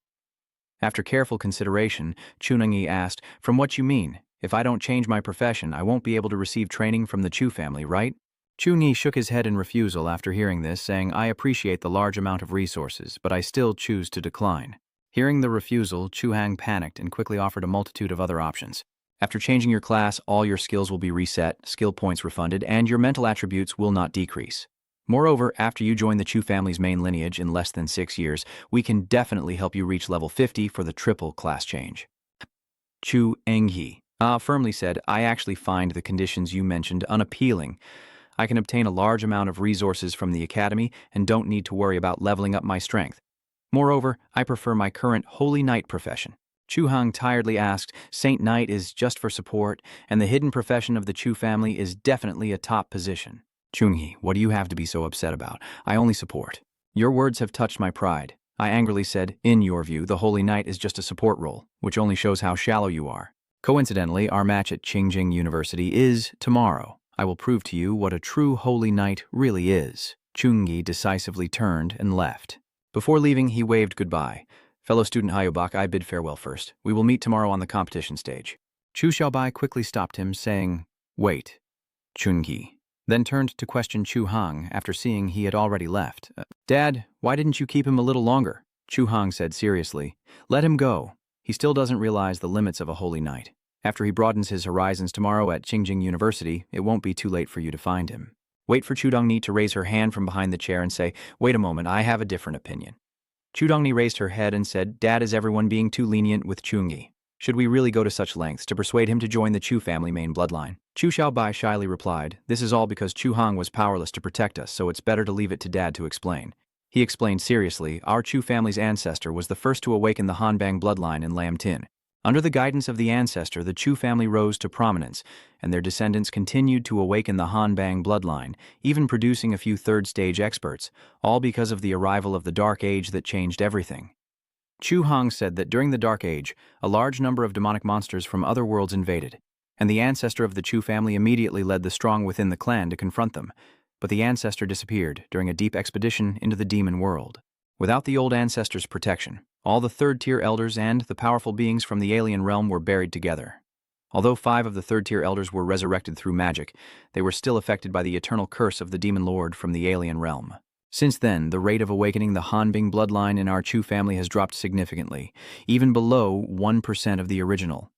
After careful consideration, Chunangi asked, "From what you mean? If I don't change my profession, I won't be able to receive training from the Chu family, right?" Chunyi shook his head in refusal after hearing this, saying, "I appreciate the large amount of resources, but I still choose to decline." Hearing the refusal, Chu Hang panicked and quickly offered a multitude of other options. "After changing your class, all your skills will be reset, skill points refunded, and your mental attributes will not decrease. Moreover, after you join the Chu family's main lineage in less than 6 years, we can definitely help you reach level 50 for the triple class change." Chu Enghi firmly said, "I actually find the conditions you mentioned unappealing. I can obtain a large amount of resources from the academy and don't need to worry about leveling up my strength. Moreover, I prefer my current Holy Knight profession." Chu Hang tiredly asked, "Saint Knight is just for support, and the hidden profession of the Chu family is definitely a top position." "Chunghee, what do you have to be so upset about? I only support." "Your words have touched my pride." I angrily said, "In your view, the Holy Knight is just a support role, which only shows how shallow you are. Coincidentally, our match at Qingjing University is tomorrow. I will prove to you what a true Holy Knight really is." Chungi decisively turned and left. Before leaving, he waved goodbye. "Fellow student Hayubak, I bid farewell first. We will meet tomorrow on the competition stage." Chu Xiaobai quickly stopped him, saying, "Wait." Chungi then turned to question Chu Hang after seeing he had already left. "Dad, why didn't you keep him a little longer?" Chu Hang said seriously, "Let him go. He still doesn't realize the limits of a Holy Knight. After he broadens his horizons tomorrow at Qingjing University, it won't be too late for you to find him." Wait for Chu Dongni to raise her hand from behind the chair and say, "Wait a moment, I have a different opinion." Chu Dongni raised her head and said, "Dad, is everyone being too lenient with Chungi? Should we really go to such lengths to persuade him to join the Chu family main bloodline?" Chu Xiaobai shyly replied, "This is all because Chu Hang was powerless to protect us, so it's better to leave it to Dad to explain." He explained seriously, "Our Chu family's ancestor was the first to awaken the Hanbang bloodline in Lam Tin. Under the guidance of the ancestor, the Chu family rose to prominence, and their descendants continued to awaken the Hanbang bloodline, even producing a few third-stage experts, all because of the arrival of the Dark Age that changed everything." Chu Hang said that during the Dark Age, a large number of demonic monsters from other worlds invaded, and the ancestor of the Chu family immediately led the strong within the clan to confront them. But the ancestor disappeared during a deep expedition into the demon world. Without the old ancestor's protection, all the third-tier elders and the powerful beings from the alien realm were buried together. Although 5 of the third-tier elders were resurrected through magic, they were still affected by the eternal curse of the demon lord from the alien realm. Since then, the rate of awakening the Hanbing bloodline in our Chu family has dropped significantly, even below 1% of the original.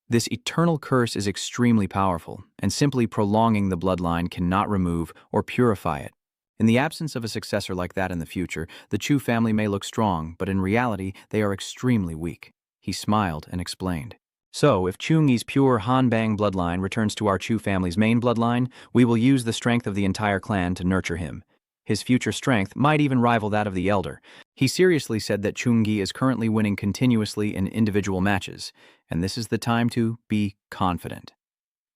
This eternal curse is extremely powerful, and simply prolonging the bloodline cannot remove or purify it. In the absence of a successor like that in the future, the Chu family may look strong, but in reality, they are extremely weak. He smiled and explained. "So, if Chungi's pure Hanbang bloodline returns to our Chu family's main bloodline, we will use the strength of the entire clan to nurture him. His future strength might even rival that of the elder." He seriously said that Chungi is currently winning continuously in individual matches, and this is the time to be confident.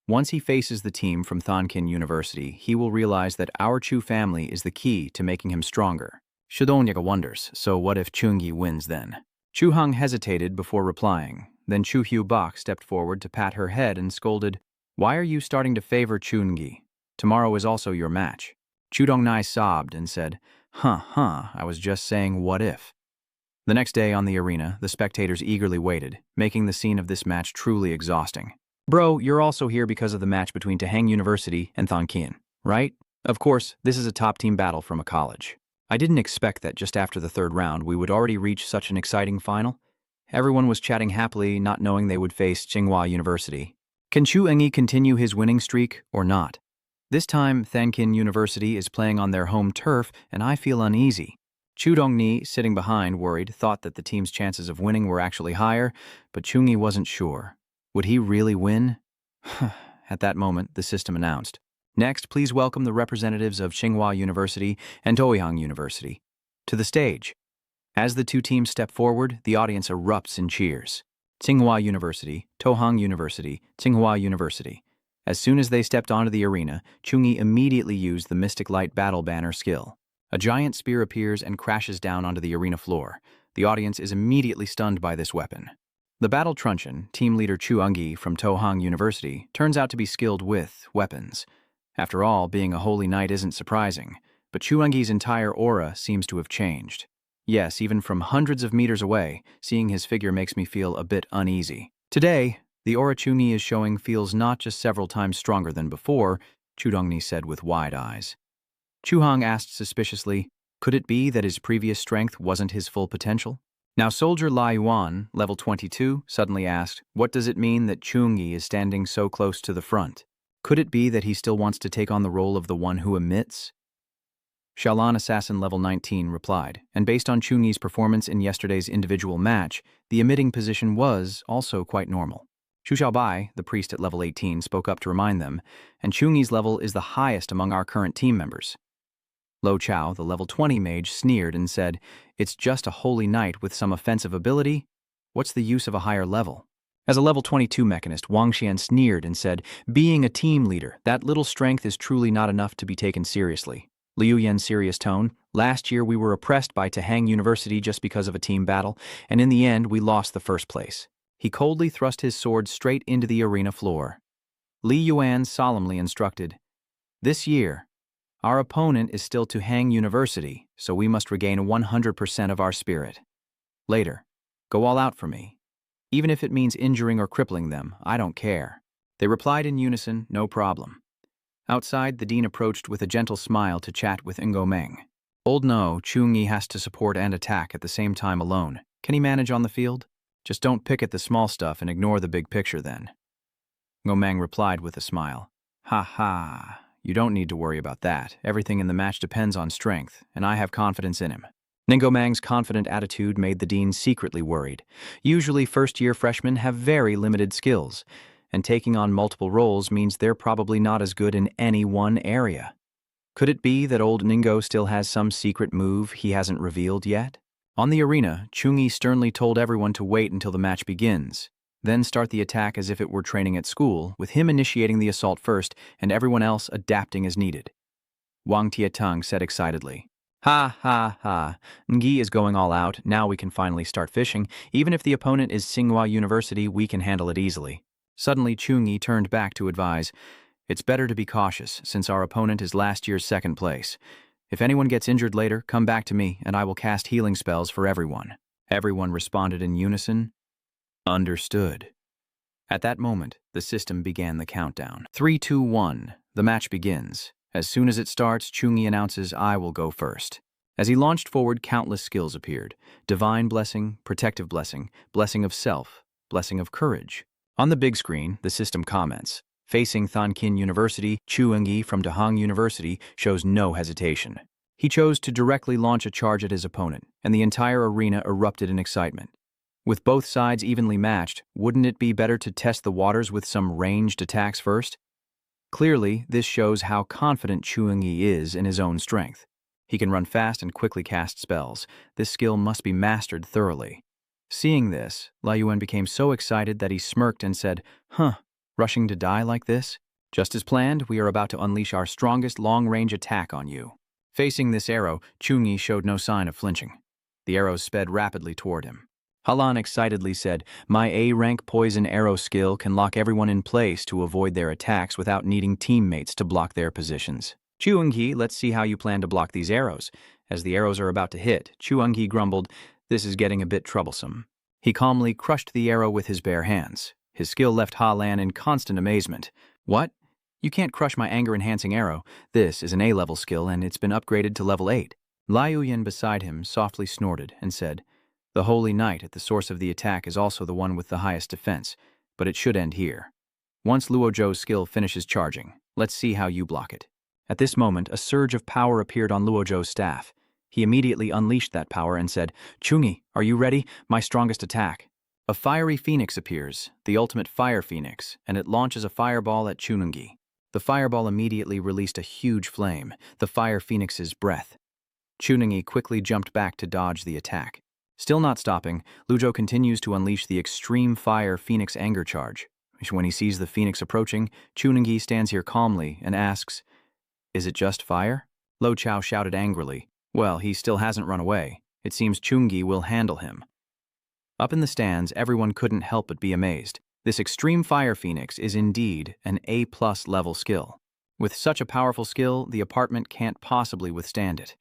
Once he faces the team from Thonkin University, he will realize that our Chu family is the key to making him stronger. Shudonyaga wonders, so what if Chungi wins then? Chu Hang hesitated before replying. Then Chu Hu Bak stepped forward to pat her head and scolded, "Why are you starting to favor Chungi? Tomorrow is also your match." Chu Dongnai sobbed and said, I was just saying what if." The next day on the arena, the spectators eagerly waited, making the scene of this match truly exhausting. Bro, you're also here because of the match between Tahang University and Thonkin, right? Of course, this is a top-team battle from a college. I didn't expect that just after the third round we would already reach such an exciting final. Everyone was chatting happily, not knowing they would face Tsinghua University. Can Chu Engi continue his winning streak or not? This time, Thonkin University is playing on their home turf, and I feel uneasy. Chu Dongni, sitting behind, worried, thought that the team's chances of winning were actually higher, but Chungi wasn't sure. Would he really win? At that moment, the system announced. Next, please welcome the representatives of Tsinghua University and Toyang University to the stage. As the two teams step forward, the audience erupts in cheers. Tsinghua University, Tohang University, Tsinghua University. As soon as they stepped onto the arena, Chungi immediately used the Mystic Light Battle Banner skill. A giant spear appears and crashes down onto the arena floor. The audience is immediately stunned by this weapon. The battle truncheon, team leader Chu Engi from Tohang University, turns out to be skilled with weapons. After all, being a holy knight isn't surprising, but Chu Engi's entire aura seems to have changed. Yes, even from hundreds of meters away, seeing his figure makes me feel a bit uneasy. Today, the aura Chungi is showing feels not just several times stronger than before, Chu Dongni said with wide eyes. Chu Hong asked suspiciously, could it be that his previous strength wasn't his full potential? Now soldier Lai Yuan, level 22, suddenly asked, what does it mean that Chungi is standing so close to the front? Could it be that he still wants to take on the role of the one who emits? Shaolan Assassin level 19 replied, and based on Chungi's performance in yesterday's individual match, the emitting position was also quite normal. Xu Xiaobai, the priest at level 18, spoke up to remind them, and Chungi's level is the highest among our current team members. Lo Chao, the level 20 mage, sneered and said, it's just a holy knight with some offensive ability? What's the use of a higher level? As a level 22 mechanist, Wang Xian sneered and said, being a team leader, that little strength is truly not enough to be taken seriously. Liu Yan's serious tone, last year we were oppressed by Tahang University just because of a team battle, and in the end we lost the first place. He coldly thrust his sword straight into the arena floor. Li Yuan solemnly instructed, this year, our opponent is still Tahang University, so we must regain 100% of our spirit. Later, go all out for me. Even if it means injuring or crippling them, I don't care. They replied in unison, no problem. Outside, the dean approached with a gentle smile to chat with Ngo Meng. Old no, Chungi has to support and attack at the same time alone. Can he manage on the field? Just don't pick at the small stuff and ignore the big picture then. Ngo Meng replied with a smile. Ha ha. You don't need to worry about that. Everything in the match depends on strength, and I have confidence in him. Ngo Meng's confident attitude made the dean secretly worried. Usually first-year freshmen have very limited skills, and taking on multiple roles means they're probably not as good in any one area. Could it be that old Ningo still has some secret move he hasn't revealed yet? On the arena, Chungi sternly told everyone to wait until the match begins. Then start the attack as if it were training at school, with him initiating the assault first and everyone else adapting as needed. Wang Tietang said excitedly, ha ha ha, Ngi is going all out, now we can finally start fishing. Even if the opponent is Tsinghua University, we can handle it easily. Suddenly Chungi turned back to advise, it's better to be cautious, since our opponent is last year's second place. If anyone gets injured later, come back to me, and I will cast healing spells for everyone. Everyone responded in unison, understood. At that moment, the system began the countdown. 3, 2, 1. The match begins. As soon as it starts, Chungi announces, I will go first. As he launched forward, countless skills appeared. Divine blessing, protective blessing, blessing of self, blessing of courage. On the big screen, the system comments. Facing Thonkin University, Chu Engi from Dahang University shows no hesitation. He chose to directly launch a charge at his opponent, and the entire arena erupted in excitement. With both sides evenly matched, wouldn't it be better to test the waters with some ranged attacks first? Clearly, this shows how confident Chu Engi is in his own strength. He can run fast and quickly cast spells. This skill must be mastered thoroughly. Seeing this, Lai Yuan became so excited that he smirked and said, rushing to die like this? Just as planned, we are about to unleash our strongest long-range attack on you. Facing this arrow, Chungi showed no sign of flinching. The arrows sped rapidly toward him. Halan excitedly said, my A-rank poison arrow skill can lock everyone in place to avoid their attacks without needing teammates to block their positions. Chu Engi, let's see how you plan to block these arrows. As the arrows are about to hit, Chu Engi grumbled, This is getting a bit troublesome. He calmly crushed the arrow with his bare hands. His skill left Ha Lan in constant amazement. What? You can't crush my anger-enhancing arrow. This is an A-level skill and it's been upgraded to level 8. Liu Yin beside him softly snorted and said, the Holy Knight at the source of the attack is also the one with the highest defense, but it should end here. Once Luo Zhou's skill finishes charging, let's see how you block it. At this moment, a surge of power appeared on Luo Zhou's staff. He immediately unleashed that power and said, Chuni, are you ready? My strongest attack. A fiery phoenix appears, the ultimate fire phoenix, and it launches a fireball at Chunungi. The fireball immediately released a huge flame, the fire phoenix's breath. Chunungi quickly jumped back to dodge the attack. Still not stopping, Luo Zhou continues to unleash the extreme fire phoenix anger charge. When he sees the phoenix approaching, Chunungi stands here calmly and asks, is it just fire? Lo Chao shouted angrily. Well, he still hasn't run away. It seems Chungi will handle him. Up in the stands, everyone couldn't help but be amazed. This extreme fire phoenix is indeed an A+ level skill. With such a powerful skill, the apartment can't possibly withstand it.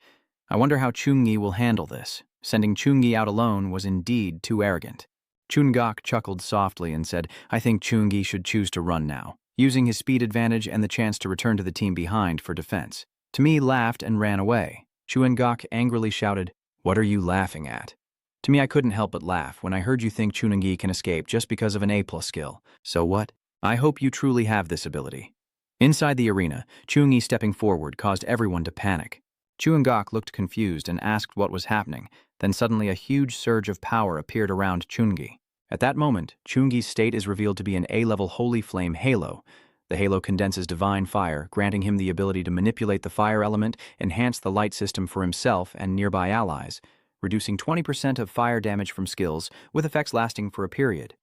I wonder how Chungi will handle this. Sending Chungi out alone was indeed too arrogant. Chungak chuckled softly and said, I think Chungi should choose to run now, using his speed advantage and the chance to return to the team behind for defense. Tami laughed and ran away. Chungak angrily shouted, what are you laughing at? To me, I couldn't help but laugh when I heard you think Chunungi can escape just because of an A+ skill. So what? I hope you truly have this ability. Inside the arena, Chungi stepping forward caused everyone to panic. Chungak looked confused and asked what was happening. Then suddenly a huge surge of power appeared around Chungi. At that moment, Chungi's state is revealed to be an A-level Holy Flame Halo. The halo condenses divine fire, granting him the ability to manipulate the fire element, enhance the light system for himself and nearby allies, reducing 20% of fire damage from skills, with effects lasting for a period.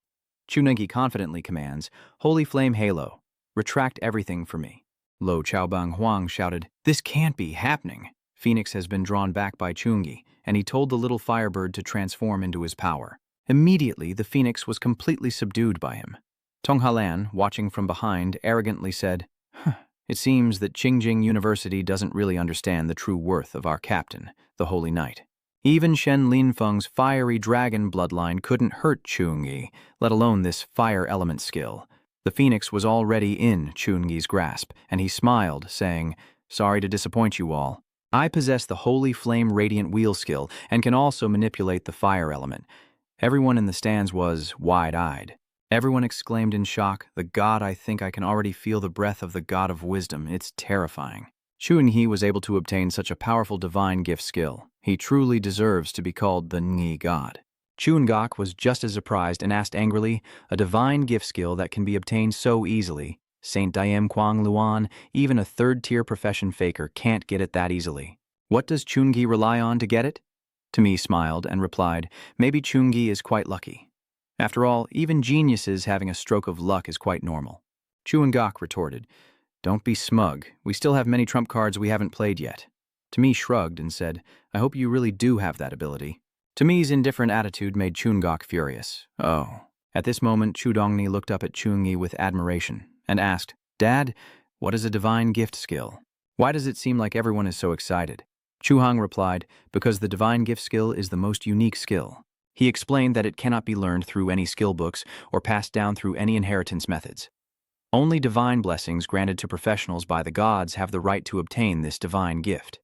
Chunungi confidently commands, Holy Flame Halo, retract everything for me. Lo Chaobang Huang shouted, this can't be happening. Phoenix has been drawn back by Chungi, and he told the little firebird to transform into his power. Immediately, the phoenix was completely subdued by him. Tong Halan, watching from behind, arrogantly said, it seems that Qingjing University doesn't really understand the true worth of our captain, the Holy Knight. Even Shen Linfeng's fiery dragon bloodline couldn't hurt Chungi, let alone this fire element skill. The phoenix was already in Chungi's grasp, and he smiled, saying, sorry to disappoint you all. I possess the Holy Flame Radiant Wheel skill and can also manipulate the fire element. Everyone in the stands was wide-eyed. Everyone exclaimed in shock, the god, I think I can already feel the breath of the god of wisdom. It's terrifying. Chunhi was able to obtain such a powerful divine gift skill. He truly deserves to be called the Ngi god. Chungak was just as surprised and asked angrily, a divine gift skill that can be obtained so easily. Saint Diem Quang Luan, even a third-tier profession faker can't get it that easily. What does Chungi rely on to get it? Tami smiled and replied, maybe Chungi is quite lucky. After all, even geniuses having a stroke of luck is quite normal. Chungak retorted, don't be smug. We still have many trump cards we haven't played yet. Tami shrugged and said, I hope you really do have that ability. Tami's indifferent attitude made Chungak furious. Oh. At this moment, Chudongni looked up at Chungi with admiration and asked, Dad, what is a divine gift skill? Why does it seem like everyone is so excited? Chuhang replied, because the divine gift skill is the most unique skill. He explained that it cannot be learned through any skill books or passed down through any inheritance methods. Only divine blessings granted to professionals by the gods have the right to obtain this divine gift.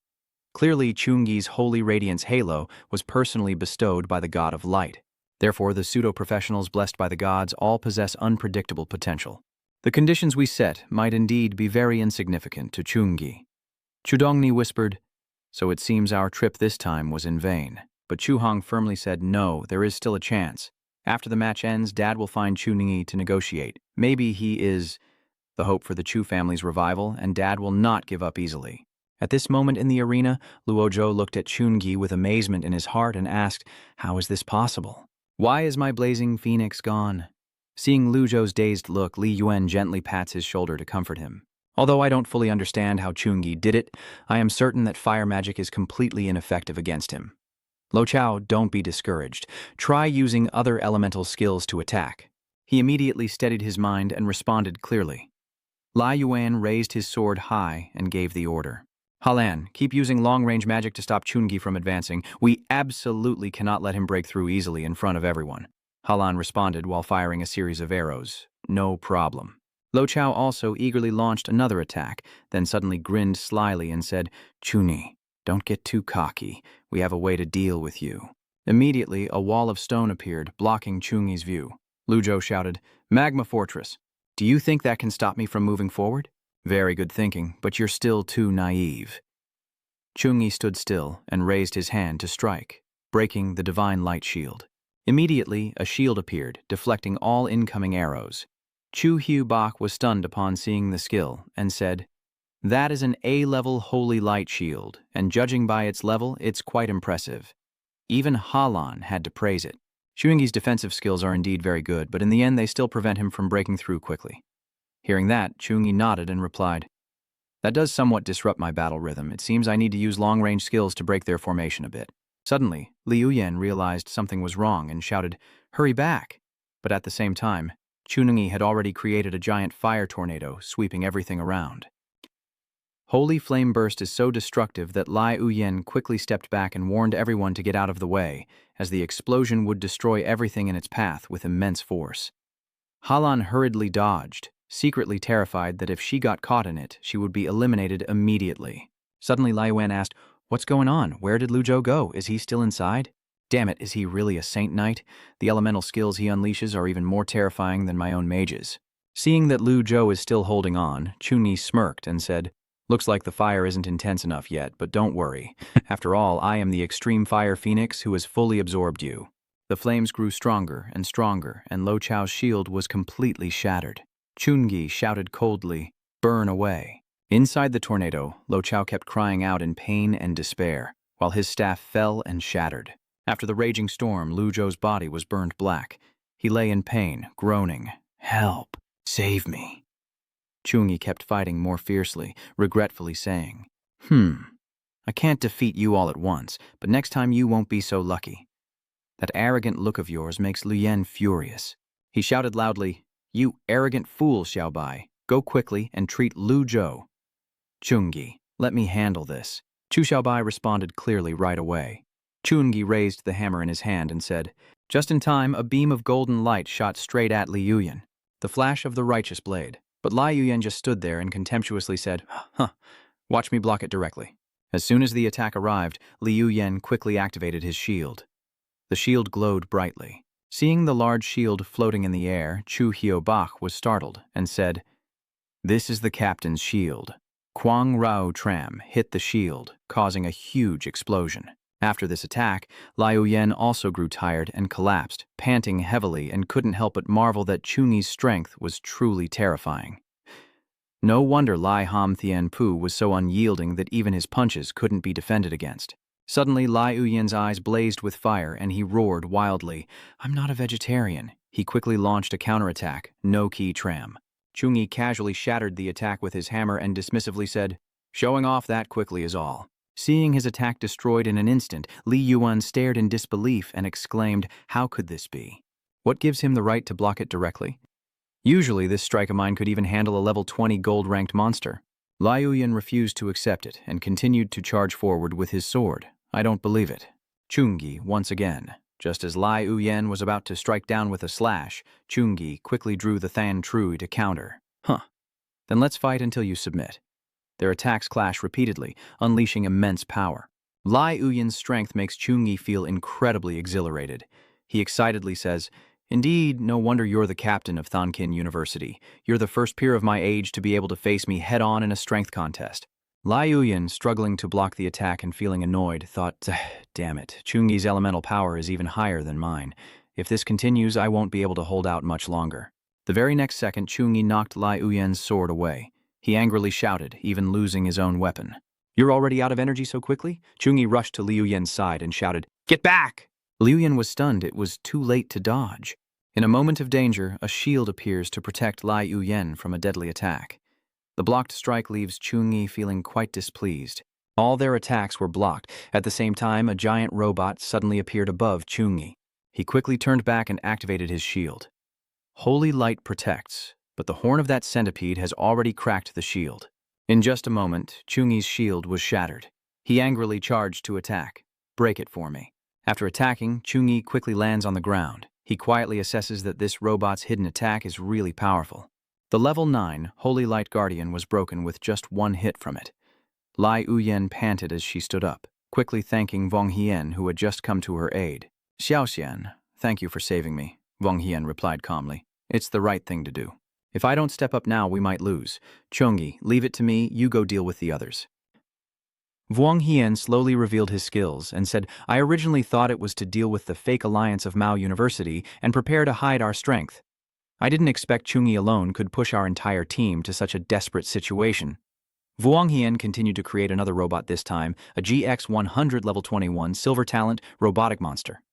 Clearly, Chungi's Holy Radiance Halo was personally bestowed by the god of light. Therefore, the pseudo-professionals blessed by the gods all possess unpredictable potential. The conditions we set might indeed be very insignificant to Chungi. Chudongni whispered, so it seems our trip this time was in vain. But Chuhang firmly said, no, there is still a chance. After the match ends, Dad will find Chungi to negotiate. Maybe he is the hope for the Chu family's revival, and Dad will not give up easily. At this moment in the arena, Luo Zhou looked at Chungi with amazement in his heart and asked, how is this possible? Why is my blazing phoenix gone? Seeing Luo Zhou's dazed look, Li Yuan gently pats his shoulder to comfort him. Although I don't fully understand how Chungi did it, I am certain that fire magic is completely ineffective against him. Lo Chao, don't be discouraged. Try using other elemental skills to attack. He immediately steadied his mind and responded clearly. Lai Yuan raised his sword high and gave the order. Halan, keep using long-range magic to stop Chungi from advancing. We absolutely cannot let him break through easily in front of everyone. Halan responded while firing a series of arrows. No problem. Lo Chao also eagerly launched another attack, then suddenly grinned slyly and said, Chuni, don't get too cocky. We have a way to deal with you. Immediately, a wall of stone appeared, blocking Chungi's view. Lu Zhou shouted, Magma Fortress. Do you think that can stop me from moving forward? Very good thinking, but you're still too naive. Chungi stood still and raised his hand to strike, breaking the divine light shield. Immediately, a shield appeared, deflecting all incoming arrows. Chu Hiu Bak was stunned upon seeing the skill and said, That is an A-level holy light shield, and judging by its level, it's quite impressive. Even Halan had to praise it. Chungi's defensive skills are indeed very good, but in the end they still prevent him from breaking through quickly. Hearing that, Chungi nodded and replied, That does somewhat disrupt my battle rhythm. It seems I need to use long-range skills to break their formation a bit. Suddenly, Liu Yan realized something was wrong and shouted, Hurry back! But at the same time, Chungi had already created a giant fire tornado, sweeping everything around. Holy Flame Burst is so destructive that Lai Uyen quickly stepped back and warned everyone to get out of the way, as the explosion would destroy everything in its path with immense force. Halan hurriedly dodged, secretly terrified that if she got caught in it, she would be eliminated immediately. Suddenly Lai Yuan asked, What's going on? Where did Lu Zhou go? Is he still inside? Damn it, is he really a Saint Knight? The elemental skills he unleashes are even more terrifying than my own mages. Seeing that Lu Zhou is still holding on, Chuni smirked and said, Looks like the fire isn't intense enough yet, but don't worry. After all, I am the extreme fire phoenix who has fully absorbed you. The flames grew stronger, and Lo Chao's shield was completely shattered. Chungi shouted coldly, Burn away. Inside the tornado, Lo Chao kept crying out in pain and despair, while his staff fell and shattered. After the raging storm, Lu Zhou's body was burned black. He lay in pain, groaning, Help! Save me! Chungi kept fighting more fiercely, regretfully saying, I can't defeat you all at once, but next time you won't be so lucky. That arrogant look of yours makes Lu Yan furious. He shouted loudly, You arrogant fool, Xiaobai, go quickly and treat Lu Zhou. Chungi, let me handle this. Chu Xiaobai responded clearly right away. Chungi raised the hammer in his hand and said, Just in time, a beam of golden light shot straight at Li Yuyan, the flash of the righteous blade. But Lai Yuyan just stood there and contemptuously said, Watch me block it directly. As soon as the attack arrived, Liu Yan quickly activated his shield. The shield glowed brightly. Seeing the large shield floating in the air, Chu Hio Bak was startled and said, This is the captain's shield. Kuang Rao Tram hit the shield, causing a huge explosion. After this attack, Liu Yan also grew tired and collapsed, panting heavily, and couldn't help but marvel that Chuni's strength was truly terrifying. No wonder Lai Ham Thien Pu was so unyielding that even his punches couldn't be defended against. Suddenly, Lai Uyan's eyes blazed with fire, and he roared wildly, I'm not a vegetarian. He quickly launched a counterattack, No-Ki Tram. Chungi casually shattered the attack with his hammer and dismissively said, Showing off that quickly is all. Seeing his attack destroyed in an instant, Li Yuan stared in disbelief and exclaimed, How could this be? What gives him the right to block it directly? Usually, this strike of mine could even handle a level 20 gold-ranked monster. Lai Yuan refused to accept it and continued to charge forward with his sword. I don't believe it. Chungi, once again. Just as Lai Yuan was about to strike down with a slash, Chungi quickly drew the Than Trui to counter. Then let's fight until you submit. Their attacks clash repeatedly, unleashing immense power. Lai Yuyan's strength makes Chungi feel incredibly exhilarated. He excitedly says, Indeed, no wonder you're the captain of Thankin University. You're the first peer of my age to be able to face me head-on in a strength contest. Lai Yuyan, struggling to block the attack and feeling annoyed, thought, Damn it, Chungi's elemental power is even higher than mine. If this continues, I won't be able to hold out much longer. The very next second, Chungi knocked Lai Yuyan's sword away. He angrily shouted, even losing his own weapon. You're already out of energy so quickly? Chungi rushed to Liu Yan's side and shouted, Get back! Liu Yan was stunned. It was too late to dodge. In a moment of danger, a shield appears to protect Lai Yuyan from a deadly attack. The blocked strike leaves Chungi feeling quite displeased. All their attacks were blocked. At the same time, a giant robot suddenly appeared above Chungi. He quickly turned back and activated his shield. Holy light protects, but the horn of that centipede has already cracked the shield. In just a moment, Chungi's shield was shattered. He angrily charged to attack. "Break it for me." After attacking, Chungi quickly lands on the ground. He quietly assesses that this robot's hidden attack is really powerful. The level 9 Holy Light Guardian was broken with just one hit from it. Lai Uyen panted as she stood up, quickly thanking Wang Hien, who had just come to her aid. "Xiaoxian, thank you for saving me," Wang Hien replied calmly. "It's the right thing to do. If I don't step up now, we might lose. Chungi, leave it to me, you go deal with the others." Wang Hien slowly revealed his skills and said, "I originally thought it was to deal with the fake alliance of Mao University and prepare to hide our strength. I didn't expect Chungi alone could push our entire team to such a desperate situation." Wang Hien continued to create another robot, this time a GX-100 level 21 silver talent robotic monster.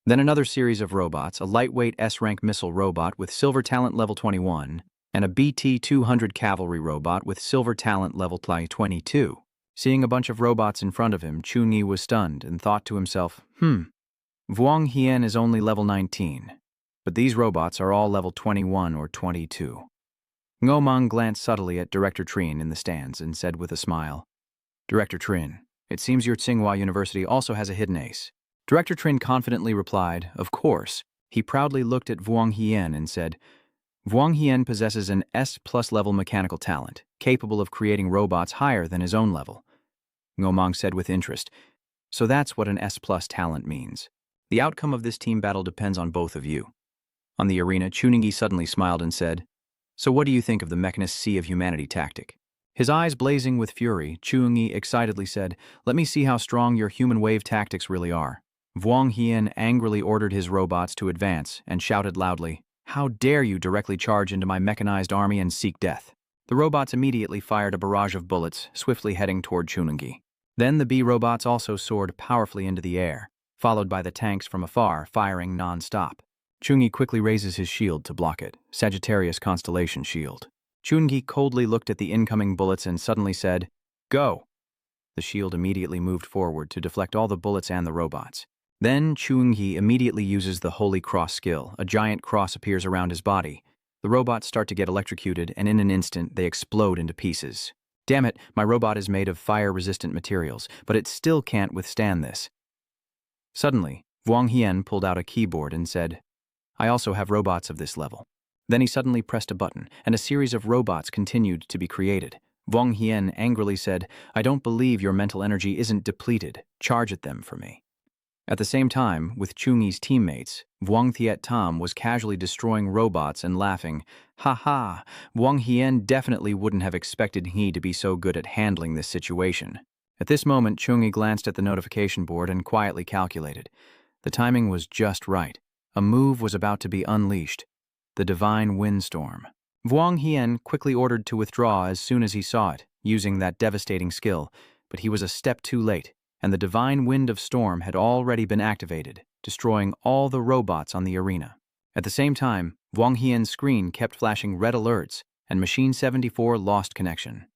Then another series of robots, a lightweight S-rank missile robot with silver talent level 21, and a BT-200 cavalry robot with silver talent level 22. Seeing a bunch of robots in front of him, Chungi was stunned and thought to himself, Wang Hien is only level 19, but these robots are all level 21 or 22. Ngomang glanced subtly at Director Trin in the stands and said with a smile, "Director Trin, it seems your Tsinghua University also has a hidden ace." Director Trin confidently replied, "Of course." He proudly looked at Wang Hien and said, "Wang Hien possesses an S+ level mechanical talent, capable of creating robots higher than his own level." Ngomang said with interest, "So that's what an S+ talent means. The outcome of this team battle depends on both of you." On the arena, Chungi suddenly smiled and said, "So what do you think of the Mechanist Sea of Humanity tactic?" His eyes blazing with fury, Chungi excitedly said, "Let me see how strong your human wave tactics really are." Wang Hien angrily ordered his robots to advance and shouted loudly, "How dare you directly charge into my mechanized army and seek death?" The robots immediately fired a barrage of bullets, swiftly heading toward Chungi. Then the B-robots also soared powerfully into the air, followed by the tanks from afar firing non-stop. Chungi quickly raises his shield to block it, Sagittarius Constellation Shield. Chungi coldly looked at the incoming bullets and suddenly said, "Go!" The shield immediately moved forward to deflect all the bullets and the robots. Then Chungi immediately uses the Holy Cross skill. A giant cross appears around his body. The robots start to get electrocuted, and in an instant, they explode into pieces. "Damn it, my robot is made of fire-resistant materials, but it still can't withstand this." Suddenly, Wang Hien pulled out a keyboard and said, "I also have robots of this level." Then he suddenly pressed a button, and a series of robots continued to be created. Wang Hien angrily said, "I don't believe your mental energy isn't depleted. Charge at them for me." At the same time, with Chungi's teammates, Wang Thiet Tam was casually destroying robots and laughing, "Ha ha, Wang Hien definitely wouldn't have expected he to be so good at handling this situation." At this moment, Chungi glanced at the notification board and quietly calculated. The timing was just right. A move was about to be unleashed. The Divine Windstorm. Wang Hien quickly ordered to withdraw as soon as he saw it, using that devastating skill, but he was a step too late, and the Divine Wind of Storm had already been activated, destroying all the robots on the arena. At the same time, Wang Hien's screen kept flashing red alerts, and Machine 74 lost connection.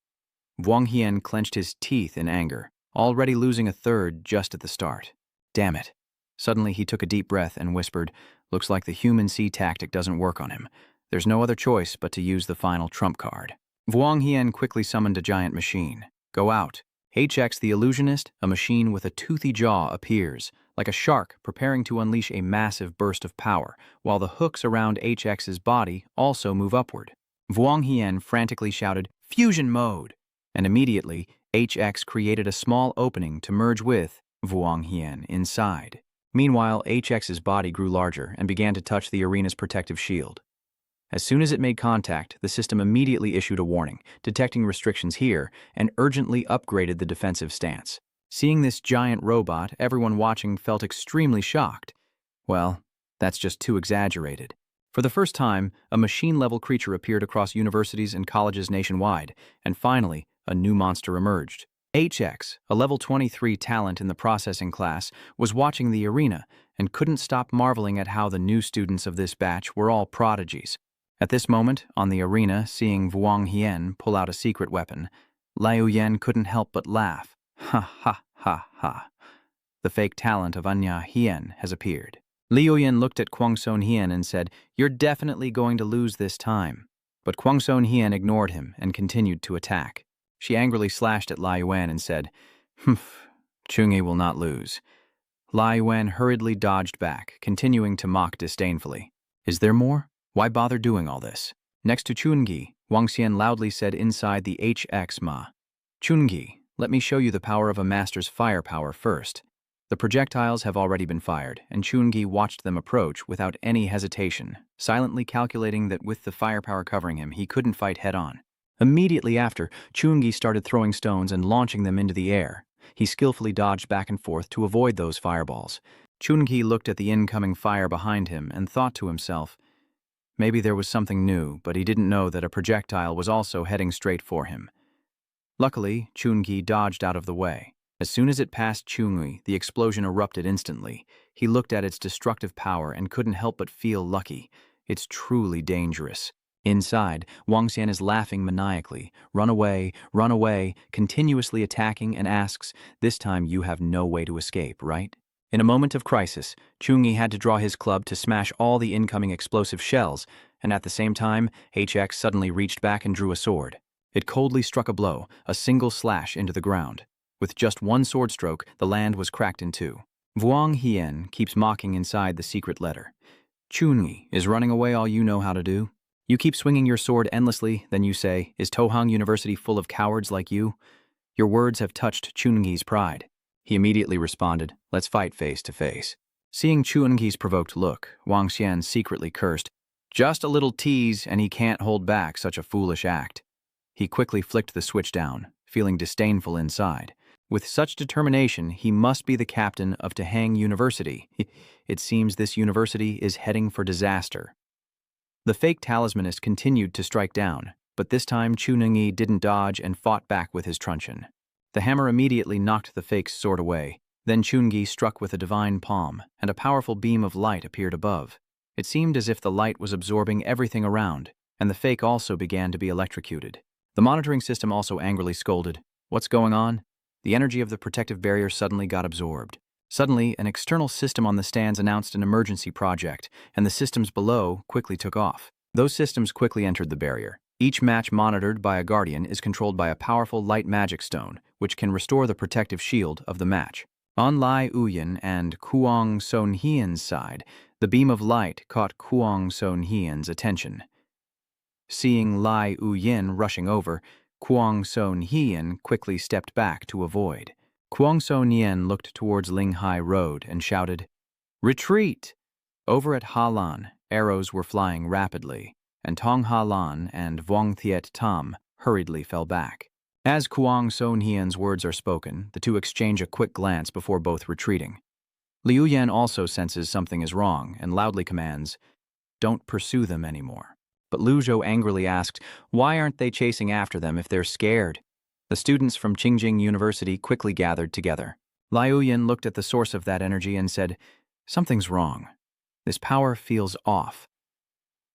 Wang Hien clenched his teeth in anger, already losing a third just at the start. Damn it. Suddenly he took a deep breath and whispered, "Looks like the human sea tactic doesn't work on him. There's no other choice but to use the final trump card." Wang Hien quickly summoned a giant machine. "Go out." HX the Illusionist, a machine with a toothy jaw, appears, like a shark preparing to unleash a massive burst of power, while the hooks around HX's body also move upward. Wang Hien frantically shouted, "Fusion mode!" And immediately, HX created a small opening to merge with Wang Hien inside. Meanwhile, HX's body grew larger and began to touch the arena's protective shield. As soon as it made contact, the system immediately issued a warning, detecting restrictions here, and urgently upgraded the defensive stance. Seeing this giant robot, everyone watching felt extremely shocked. Well, that's just too exaggerated. For the first time, a machine-level creature appeared across universities and colleges nationwide, and finally, a new monster emerged. HX, a level 23 talent in the processing class, was watching the arena and couldn't stop marveling at how the new students of this batch were all prodigies. At this moment, on the arena, seeing Wang Hien pull out a secret weapon, Liu Yan couldn't help but laugh. "Ha ha ha ha. The fake talent of Anya Hien has appeared." Liu Yan looked at Kuang Sonian and said, "You're definitely going to lose this time." But Kuang Sonian ignored him and continued to attack. She angrily slashed at Lai Yuan and said, "Humph, Chungi will not lose." Lai Yuan hurriedly dodged back, continuing to mock disdainfully. "Is there more? Why bother doing all this?" Next to Chungi, Wang Xian loudly said inside the HX Ma, "Chungi, let me show you the power of a master's firepower first." The projectiles have already been fired, and Chungi watched them approach without any hesitation, silently calculating that with the firepower covering him, he couldn't fight head-on. Immediately after, Chungi started throwing stones and launching them into the air. He skillfully dodged back and forth to avoid those fireballs. Chungi looked at the incoming fire behind him and thought to himself, maybe there was something new, but he didn't know that a projectile was also heading straight for him. Luckily, Chungi dodged out of the way. As soon as it passed Chungi, the explosion erupted instantly. He looked at its destructive power and couldn't help but feel lucky. It's truly dangerous. Inside, Wang Xian is laughing maniacally. Run away, continuously attacking and asks, "This time you have no way to escape, right?" In a moment of crisis, Chungi had to draw his club to smash all the incoming explosive shells, and at the same time, HX suddenly reached back and drew a sword. It coldly struck a blow, a single slash into the ground. With just one sword stroke, the land was cracked in two. Wang Hien keeps mocking inside the secret letter. "Chungi, is running away all you know how to do? You keep swinging your sword endlessly, then you say, 'Is Tohang University full of cowards like you?' Your words have touched Chungi's pride." He immediately responded, "Let's fight face to face." Seeing Chungi's provoked look, Wang Xian secretly cursed, "Just a little tease and he can't hold back such a foolish act." He quickly flicked the switch down, feeling disdainful inside. With such determination, he must be the captain of Tohang University. It seems this university is heading for disaster. The fake talismanist continued to strike down, but this time Chungi didn't dodge and fought back with his truncheon. The hammer immediately knocked the fake's sword away. Then Chungi struck with a divine palm, and a powerful beam of light appeared above. It seemed as if the light was absorbing everything around, and the fake also began to be electrocuted. The monitoring system also angrily scolded, "What's going on?" The energy of the protective barrier suddenly got absorbed. Suddenly, an external system on the stands announced an emergency project, and the systems below quickly took off. Those systems quickly entered the barrier. Each match monitored by a guardian is controlled by a powerful light magic stone, which can restore the protective shield of the match. On Lai Uyan and Kuang Sonian's side, the beam of light caught Kuang Sonian's attention. Seeing Lai Uyan rushing over, Kuang Sonian quickly stepped back to avoid. Kuang Sonian looked towards Linghai Road and shouted, "Retreat!" Over at Halan, arrows were flying rapidly, and Tong Halan and Vuong Thiet Tam hurriedly fell back. As Kuang Sonian's words are spoken, the two exchange a quick glance before both retreating. Liu Yan also senses something is wrong and loudly commands, "Don't pursue them anymore." But Lu Zhou angrily asked, "Why aren't they chasing after them if they're scared?" The students from Qingjing University quickly gathered together. Liu Yan looked at the source of that energy and said, "Something's wrong. This power feels off."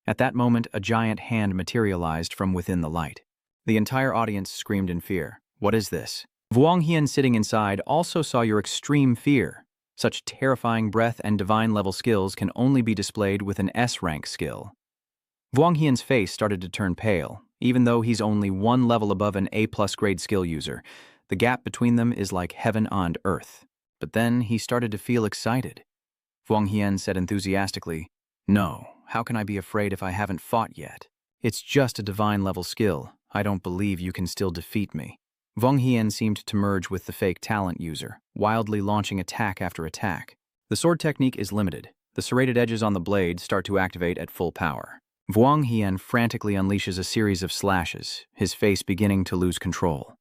At that moment, a giant hand materialized from within the light. The entire audience screamed in fear. "What is this?" Vuong Hian sitting inside also saw your extreme fear. Such terrifying breath and divine-level skills can only be displayed with an S-rank skill. Vuong Hian's face started to turn pale, even though he's only one level above an A+ grade skill user. The gap between them is like heaven on earth. But then he started to feel excited. Vuong Hian said enthusiastically, "No, how can I be afraid if I haven't fought yet? It's just a divine-level skill. I don't believe you can still defeat me." Vuong Hian seemed to merge with the fake talent user, wildly launching attack after attack. The sword technique is limited. The serrated edges on the blade start to activate at full power. Vuong Hian frantically unleashes a series of slashes, his face beginning to lose control.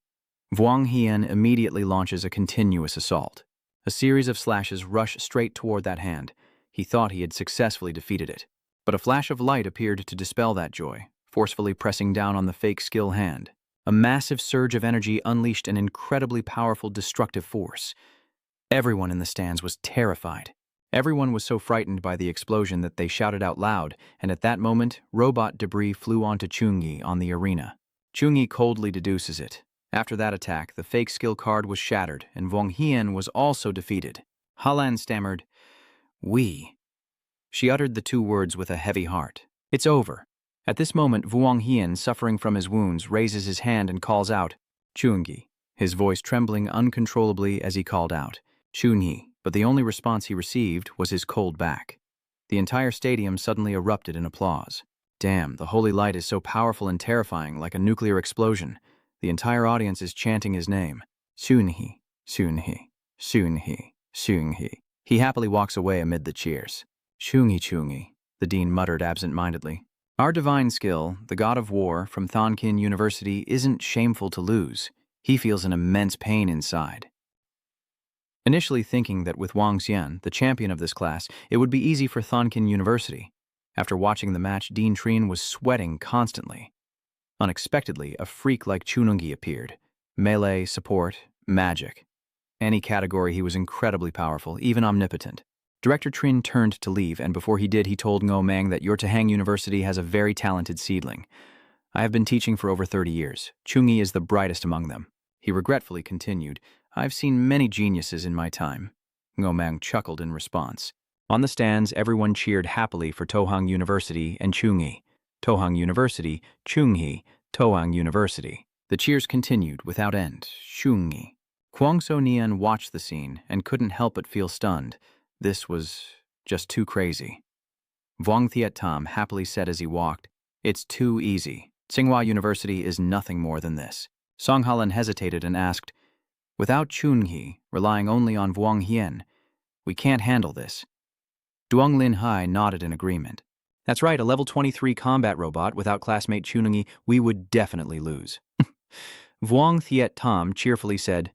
Vuong Hian immediately launches a continuous assault. A series of slashes rush straight toward that hand. He thought he had successfully defeated it. But a flash of light appeared to dispel that joy, forcefully pressing down on the fake skill hand. A massive surge of energy unleashed an incredibly powerful destructive force. Everyone in the stands was terrified. Everyone was so frightened by the explosion that they shouted out loud, and at that moment, robot debris flew onto Chungi on the arena. Chungi coldly deduces it. After that attack, the fake skill card was shattered, and Vuong Hian was also defeated. Halan stammered, "We." She uttered the two words with a heavy heart. "It's over." At this moment, Vuong Hian, suffering from his wounds, raises his hand and calls out, Chungi, his voice trembling uncontrollably as he called out, Chunhi, but the only response he received was his cold back. The entire stadium suddenly erupted in applause. Damn, the holy light is so powerful and terrifying, like a nuclear explosion. The entire audience is chanting his name. Chunhi, Chunhi, Chunhi, Chunhi. He happily walks away amid the cheers. Chungi Chungi, the dean muttered absent-mindedly. Our divine skill, the god of war from Thonkin University, isn't shameful to lose. He feels an immense pain inside. Initially thinking that with Wang Xian, the champion of this class, it would be easy for Thonkin University. After watching the match, Dean Trien was sweating constantly. Unexpectedly, a freak like Chunungi appeared. Melee, support, magic. Any category, he was incredibly powerful, even omnipotent. Director Trien turned to leave, and before he did, he told Ngo Mang that your Tahang University has a very talented seedling. I have been teaching for over 30 years. Chungi is the brightest among them. He regretfully continued, I've seen many geniuses in my time. Ngo Mang chuckled in response. On the stands, everyone cheered happily for Tohang University and Chungi. Tohang University, Chungi, Tohang University. The cheers continued without end. Chungi. Kuang Sonian watched the scene and couldn't help but feel stunned. This was just too crazy. Vuong Thiet Tam happily said as he walked, It's too easy. Tsinghua University is nothing more than this. Song Halan hesitated and asked, Without Chunhi, relying only on Vuong Hien, we can't handle this. Duong Lin Hai nodded in agreement. That's right, a level 23 combat robot without classmate Chunungi, we would definitely lose. Vuong Thiet Tam cheerfully said,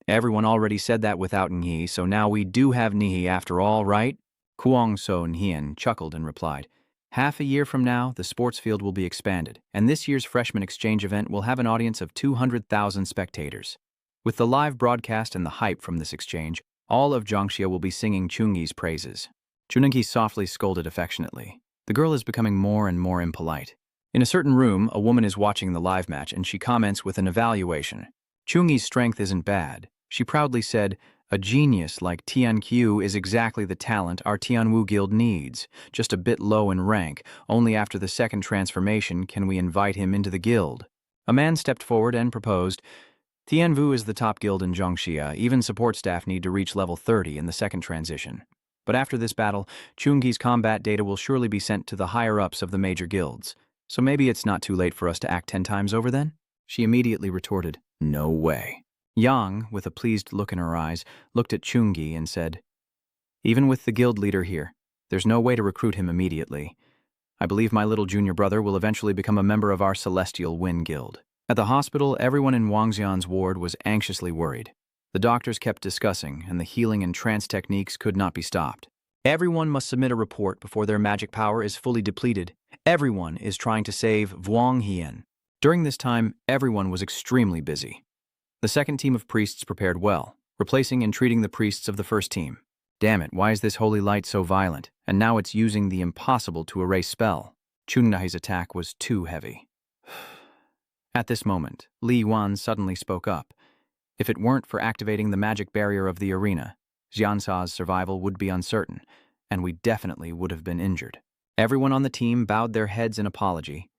Everyone already said that without Nhi, so now we do have Nhi after all, right? Kuang Sonian chuckled and replied, Half a year from now, the sports field will be expanded, and this year's freshman exchange event will have an audience of 200,000 spectators. With the live broadcast and the hype from this exchange, all of Jiangxia will be singing Chungi's praises. Chunungi softly scolded affectionately. The girl is becoming more and more impolite. In a certain room, a woman is watching the live match and she comments with an evaluation. Chungi's strength isn't bad. She proudly said, A genius like Tianqiu is exactly the talent our Tianwu guild needs. Just a bit low in rank. Only after the second transformation can we invite him into the guild. A man stepped forward and proposed, Tianwu is the top guild in Jiangxia. Even support staff need to reach level 30 in the second transition. But after this battle, Chungi's combat data will surely be sent to the higher-ups of the major guilds. So maybe it's not too late for us to act 10 times over then? She immediately retorted, No way. Yang, with a pleased look in her eyes, looked at Chungi and said, Even with the guild leader here, there's no way to recruit him immediately. I believe my little junior brother will eventually become a member of our Celestial Wind Guild. At the hospital, everyone in Wang Xian's ward was anxiously worried. The doctors kept discussing, and the healing and trance techniques could not be stopped. Everyone must submit a report before their magic power is fully depleted. Everyone is trying to save Vuong Hien. During this time, everyone was extremely busy. The second team of priests prepared well, replacing and treating the priests of the first team. Damn it, why is this holy light so violent? And now it's using the impossible to erase spell. Chungnai's attack was too heavy. At this moment, Li Yuan suddenly spoke up. If it weren't for activating the magic barrier of the arena, Xianxa's survival would be uncertain, and we definitely would have been injured. Everyone on the team bowed their heads in apology.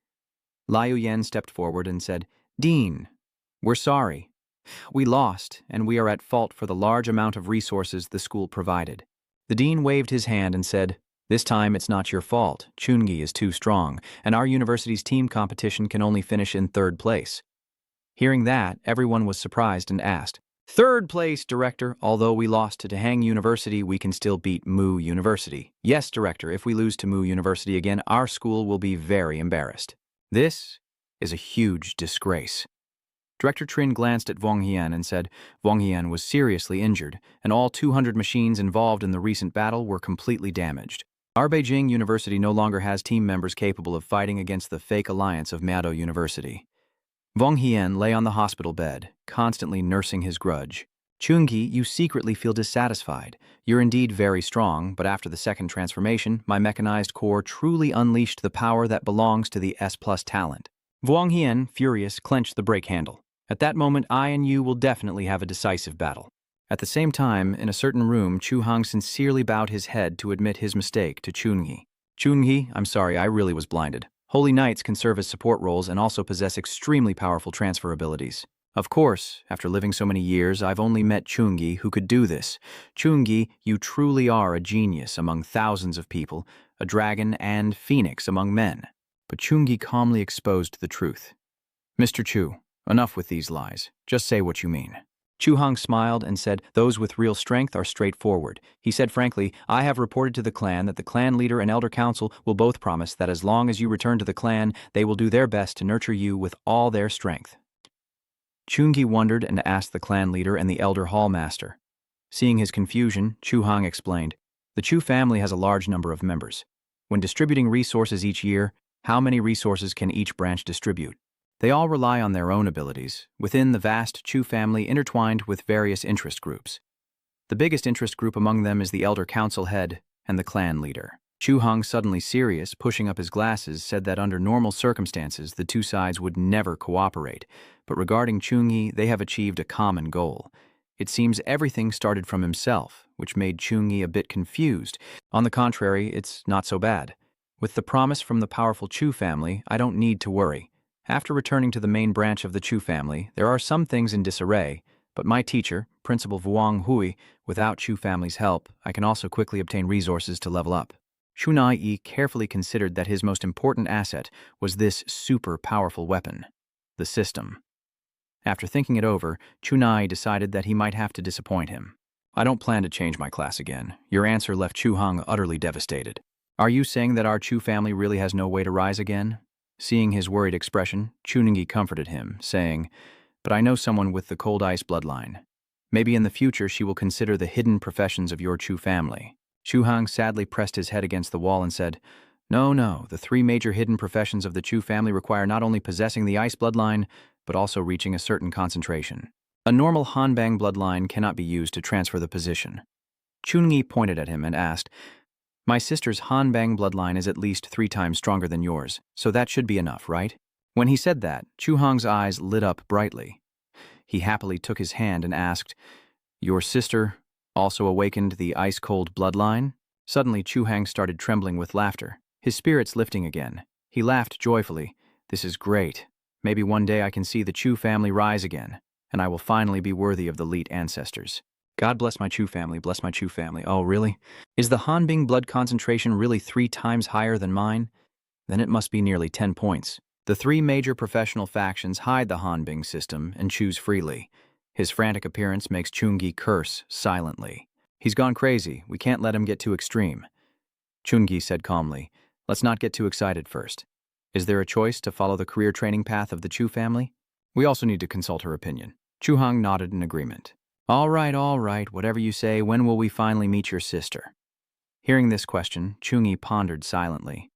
Liu Yan stepped forward and said, Dean, we're sorry. We lost, and we are at fault for the large amount of resources the school provided. The dean waved his hand and said, This time it's not your fault. Chungi is too strong, and our university's team competition can only finish in 3rd place. Hearing that, everyone was surprised and asked, 3rd place, Director. Although we lost to Tahang University, we can still beat Mu University. Yes, Director, if we lose to Mu University again, our school will be very embarrassed. This is a huge disgrace. Director Trien glanced at Vuong Hien and said Vuong Hien was seriously injured, and all 200 machines involved in the recent battle were completely damaged. Our Beijing University no longer has team members capable of fighting against the fake alliance of Miado University. Vuong Hien lay on the hospital bed, constantly nursing his grudge. Chungi, you secretly feel dissatisfied. You're indeed very strong, but after the second transformation, my mechanized core truly unleashed the power that belongs to the S+ talent. Vuong Hien, furious, clenched the brake handle. At that moment, I and you will definitely have a decisive battle. At the same time, in a certain room, Chu Hang sincerely bowed his head to admit his mistake to Chungi. Chungi, I'm sorry, I really was blinded. Holy Knights can serve as support roles and also possess extremely powerful transfer abilities. Of course, after living so many years, I've only met Chungi who could do this. Chungi, you truly are a genius among thousands of people, a dragon and phoenix among men. But Chungi calmly exposed the truth. Mr. Chu, enough with these lies. Just say what you mean. Chu Hong smiled and said, those with real strength are straightforward. He said frankly, I have reported to the clan that the clan leader and elder council will both promise that as long as you return to the clan, they will do their best to nurture you with all their strength. Chungi wondered and asked the clan leader and the elder hall master. Seeing his confusion, Chu Hong explained, the Chu family has a large number of members. When distributing resources each year, how many resources can each branch distribute? They all rely on their own abilities, within the vast Chu family intertwined with various interest groups. The biggest interest group among them is the elder council head and the clan leader. Chu Hong, suddenly serious, pushing up his glasses, said that under normal circumstances the two sides would never cooperate, but regarding Chungi, they have achieved a common goal. It seems everything started from himself, which made Chungi a bit confused. On the contrary, it's not so bad. With the promise from the powerful Chu family, I don't need to worry. After returning to the main branch of the Chu family, there are some things in disarray, but my teacher, Principal Vuong Hui, without Chu family's help, I can also quickly obtain resources to level up. Chunai carefully considered that his most important asset was this super powerful weapon, the system. After thinking it over, Chunai decided that he might have to disappoint him. I don't plan to change my class again. Your answer left Chu Hong utterly devastated. Are you saying that our Chu family really has no way to rise again? Seeing his worried expression, Chungi comforted him, saying, but I know someone with the cold ice bloodline. Maybe in the future she will consider the hidden professions of your Chu family. Chu Hong sadly pressed his head against the wall and said, no, the three major hidden professions of the Chu family require not only possessing the ice bloodline, but also reaching a certain concentration. A normal Hanbang bloodline cannot be used to transfer the position. Chungi pointed at him and asked, my sister's Hanbang bloodline is at least 3 times stronger than yours, so that should be enough, right? When he said that, Chu Hong's eyes lit up brightly. He happily took his hand and asked, your sister also awakened the ice-cold bloodline? Suddenly, Chu Hong started trembling with laughter, his spirits lifting again. He laughed joyfully. This is great. Maybe one day I can see the Chu family rise again, and I will finally be worthy of the elite ancestors. God bless my Chu family, bless my Chu family. Oh, really? Is the Hanbing blood concentration really 3 times higher than mine? Then it must be nearly 10 points. The 3 major professional factions hide the Hanbing system and choose freely. His frantic appearance makes Chungi curse silently. He's gone crazy. We can't let him get too extreme. Chungi said calmly, let's not get too excited first. Is there a choice to follow the career training path of the Chu family? We also need to consult her opinion. Chu Hong nodded in agreement. All right, whatever you say, when will we finally meet your sister? Hearing this question, Chungi pondered silently.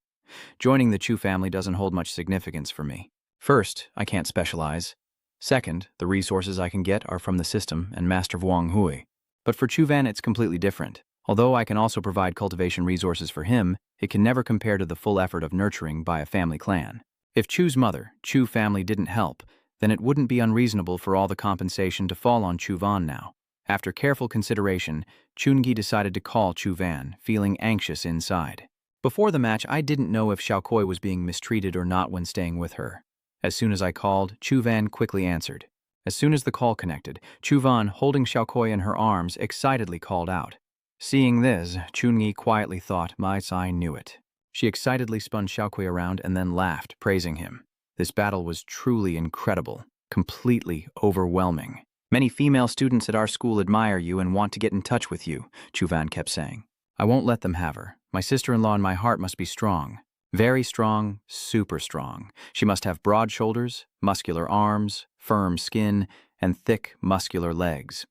Joining the Chu family doesn't hold much significance for me. First, I can't specialize. Second, the resources I can get are from the system and Master Vuong Hui. But for Chu Van, it's completely different. Although I can also provide cultivation resources for him, it can never compare to the full effort of nurturing by a family clan. If Chu's mother, Chu family, didn't help, then it wouldn't be unreasonable for all the compensation to fall on Chu Van now. After careful consideration, Chungi decided to call Chu Van, feeling anxious inside. Before the match, I didn't know if Xiaokoi was being mistreated or not when staying with her. As soon as I called, Chu Van quickly answered. As soon as the call connected, Chu Van, holding Xiaokoi in her arms, excitedly called out. Seeing this, Chungi quietly thought, my I knew it. She excitedly spun Xiaokoi around and then laughed, praising him. This battle was truly incredible, completely overwhelming. Many female students at our school admire you and want to get in touch with you, Chu Van kept saying. I won't let them have her. My sister-in-law in my heart must be strong. Very strong, super strong. She must have broad shoulders, muscular arms, firm skin, and thick, muscular legs.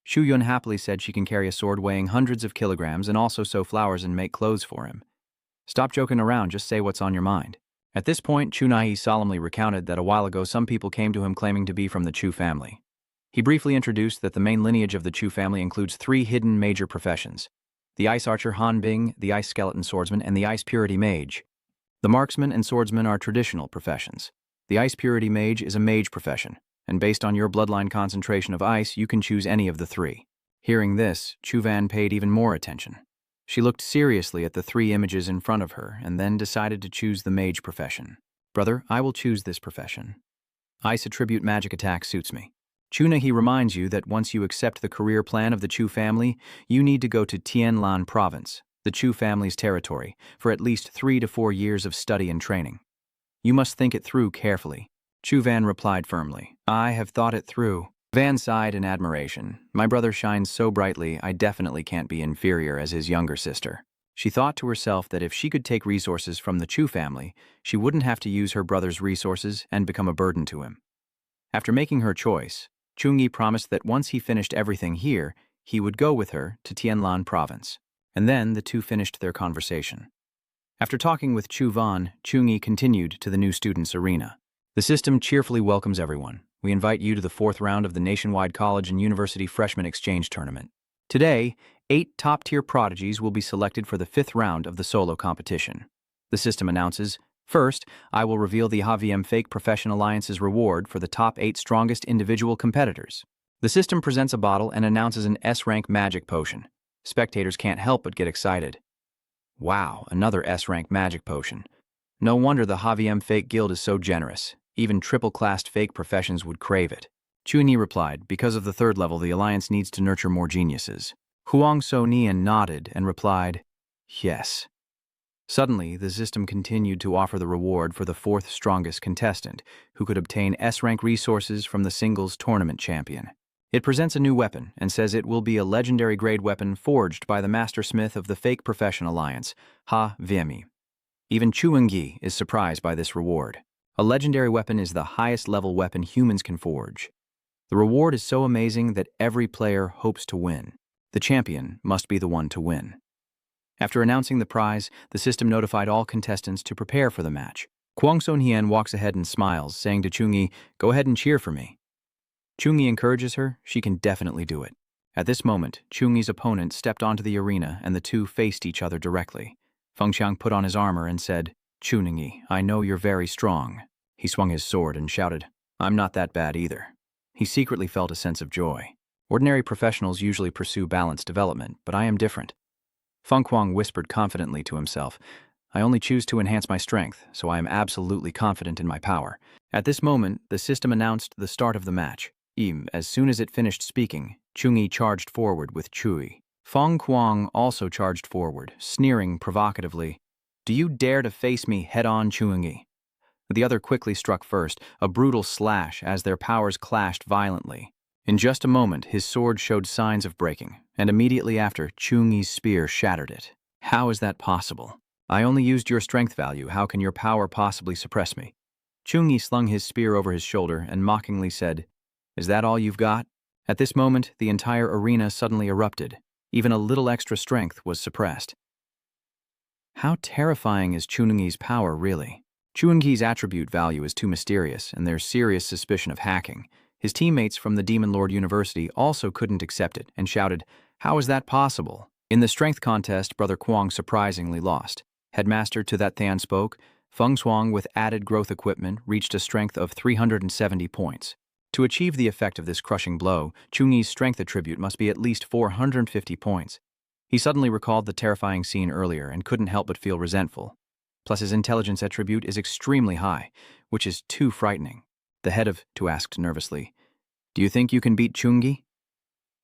Shu Yun happily said she can carry a sword weighing hundreds of kilograms and also sew flowers and make clothes for him. Stop joking around, just say what's on your mind. At this point, Chunai solemnly recounted that a while ago some people came to him claiming to be from the Chu family. He briefly introduced that the main lineage of the Chu family includes 3 hidden major professions: the Ice Archer Han Bing, the Ice Skeleton Swordsman, and the Ice Purity Mage. The Marksman and Swordsman are traditional professions. The Ice Purity Mage is a mage profession, and based on your bloodline concentration of ice, you can choose any of the 3. Hearing this, Chu Van paid even more attention. She looked seriously at the 3 images in front of her and then decided to choose the mage profession. Brother, I will choose this profession. Ice attribute magic attack suits me. Chuni reminds you that once you accept the career plan of the Chu family, you need to go to Tianlan province, the Chu family's territory, for at least 3 to 4 years of study and training. You must think it through carefully. Chu Van replied firmly. I have thought it through. Van sighed in admiration. My brother shines so brightly, I definitely can't be inferior as his younger sister. She thought to herself that if she could take resources from the Chu family, she wouldn't have to use her brother's resources and become a burden to him. After making her choice, Chungi promised that once he finished everything here, he would go with her to Tianlan province. And then the two finished their conversation. After talking with Chu Van, Chungi continued to the new students' arena. The system cheerfully welcomes everyone. We invite you to the 4th round of the nationwide college and university freshman exchange tournament. Today, 8 top-tier prodigies will be selected for the 5th round of the solo competition. The system announces, first, I will reveal the HVM Fake Profession Alliance's reward for the top 8 strongest individual competitors. The system presents a bottle and announces an S-rank magic potion. Spectators can't help but get excited. Wow, another S-rank magic potion. No wonder the HVM Fake Guild is so generous. Even triple-classed fake professions would crave it. Chuni replied, because of the 3rd level, the Alliance needs to nurture more geniuses. Kuang Sonian nodded and replied, yes. Suddenly, the system continued to offer the reward for the 4th strongest contestant, who could obtain S-rank resources from the singles tournament champion. It presents a new weapon and says it will be a legendary grade weapon forged by the mastersmith of the Fake Profession Alliance, Ha Viemi. Even Chuengi is surprised by this reward. A legendary weapon is the highest level weapon humans can forge. The reward is so amazing that every player hopes to win. The champion must be the one to win. After announcing the prize, the system notified all contestants to prepare for the match. Kuang Sonian walks ahead and smiles, saying to Chungi, go ahead and cheer for me. Chungi encourages her, she can definitely do it. At this moment, Chungi's opponent stepped onto the arena and the two faced each other directly. Fengxiang put on his armor and said, Chungi, I know you're very strong. He swung his sword and shouted, I'm not that bad either. He secretly felt a sense of joy. Ordinary professionals usually pursue balanced development, but I am different. Feng Kuang whispered confidently to himself, I only choose to enhance my strength, so I am absolutely confident in my power. At this moment, the system announced the start of the match. As soon as it finished speaking, Chungi charged forward with Chui. Feng Kuang also charged forward, sneering provocatively, Do you dare to face me head-on, Chungi? The other quickly struck first, a brutal slash as their powers clashed violently. In just a moment, his sword showed signs of breaking, and immediately after, Chungi's spear shattered it. How is that possible? I only used your strength value. How can your power possibly suppress me? Chungi slung his spear over his shoulder and mockingly said, Is that all you've got? At this moment, the entire arena suddenly erupted. Even a little extra strength was suppressed. How terrifying is Chungi's power, really? Chungi's attribute value is too mysterious, and there's serious suspicion of hacking. His teammates from the Demon Lord University also couldn't accept it and shouted, How is that possible? In the strength contest, Brother Kuang surprisingly lost. Headmaster to that Thian spoke, Feng Xuang with added growth equipment reached a strength of 370 points. To achieve the effect of this crushing blow, Chungi's strength attribute must be at least 450 points. He suddenly recalled the terrifying scene earlier and couldn't help but feel resentful. Plus his intelligence attribute is extremely high, which is too frightening. The head of Tu asked nervously, Do you think you can beat Chungi?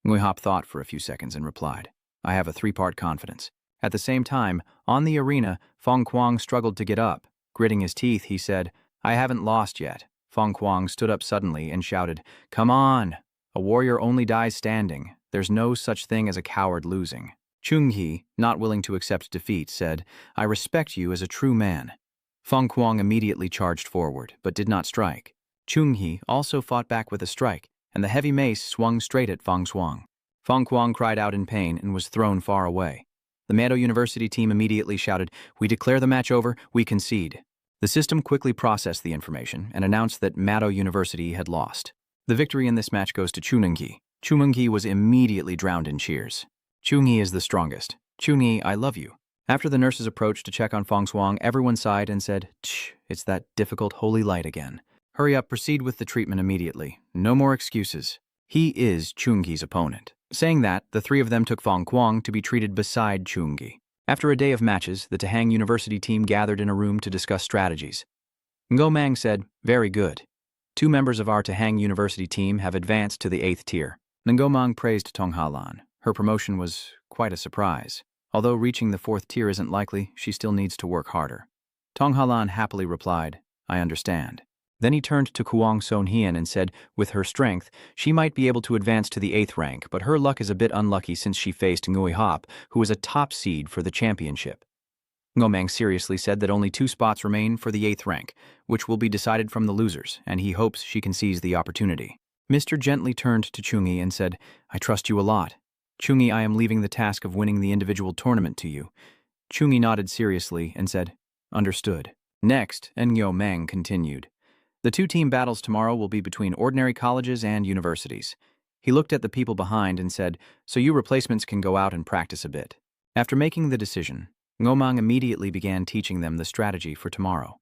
Nguihop thought for a few seconds and replied, I have a 3-part confidence. At the same time, on the arena, Feng Kuang struggled to get up. Gritting his teeth, he said, I haven't lost yet. Feng Kuang stood up suddenly and shouted, Come on! A warrior only dies standing. There's no such thing as a coward losing. Chungi, not willing to accept defeat, said, I respect you as a true man. Feng Kuang immediately charged forward, but did not strike. Chungi also fought back with a strike, and the heavy mace swung straight at Feng Xuang. Feng Kuang cried out in pain and was thrown far away. The Mado University team immediately shouted, We declare the match over, we concede. The system quickly processed the information and announced that Mado University had lost. The victory in this match goes to Chungi. Chungi was immediately drowned in cheers. Chungi is the strongest. Chungi, I love you. After the nurses approached to check on Feng Xuang, everyone sighed and said, Tch, it's that difficult holy light again. Hurry up, proceed with the treatment immediately. No more excuses. He is Chungi's opponent. Saying that, the 3 of them took Feng Kuang to be treated beside Chungi. After a day of matches, the Tahang University team gathered in a room to discuss strategies. Ngo Mang said, Very good. 2 members of our Tahang University team have advanced to the 8th tier. Ngomang praised Tong Halan. Her promotion was quite a surprise. Although reaching the 4th tier isn't likely, she still needs to work harder. Tong Halan happily replied, I understand. Then he turned to Kuang Sonian and said, with her strength, she might be able to advance to the 8th rank, but her luck is a bit unlucky since she faced Ngui Hop, who is a top seed for the championship. Ngomang seriously said that only 2 spots remain for the 8th rank, which will be decided from the losers, and he hopes she can seize the opportunity. Mr. gently turned to Chungi and said, I trust you a lot. Chungi, I am leaving the task of winning the individual tournament to you. Chungi nodded seriously and said, Understood. Next, Ngomang continued. The 2-team battles tomorrow will be between ordinary colleges and universities. He looked at the people behind and said, So you replacements can go out and practice a bit. After making the decision, Ngomang immediately began teaching them the strategy for tomorrow.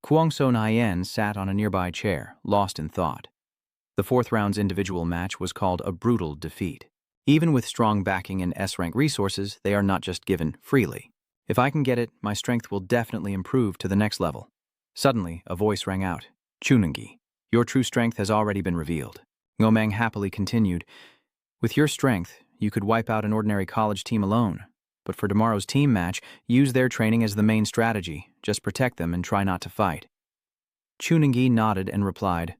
Kuang Sonian sat on a nearby chair, lost in thought. The 4th round's individual match was called a brutal defeat. Even with strong backing and S-rank resources, they are not just given freely. If I can get it, my strength will definitely improve to the next level. Suddenly, a voice rang out. Chunungi, your true strength has already been revealed. Ngomang happily continued, With your strength, you could wipe out an ordinary college team alone. But for tomorrow's team match, use their training as the main strategy. Just protect them and try not to fight. Chunungi nodded and replied,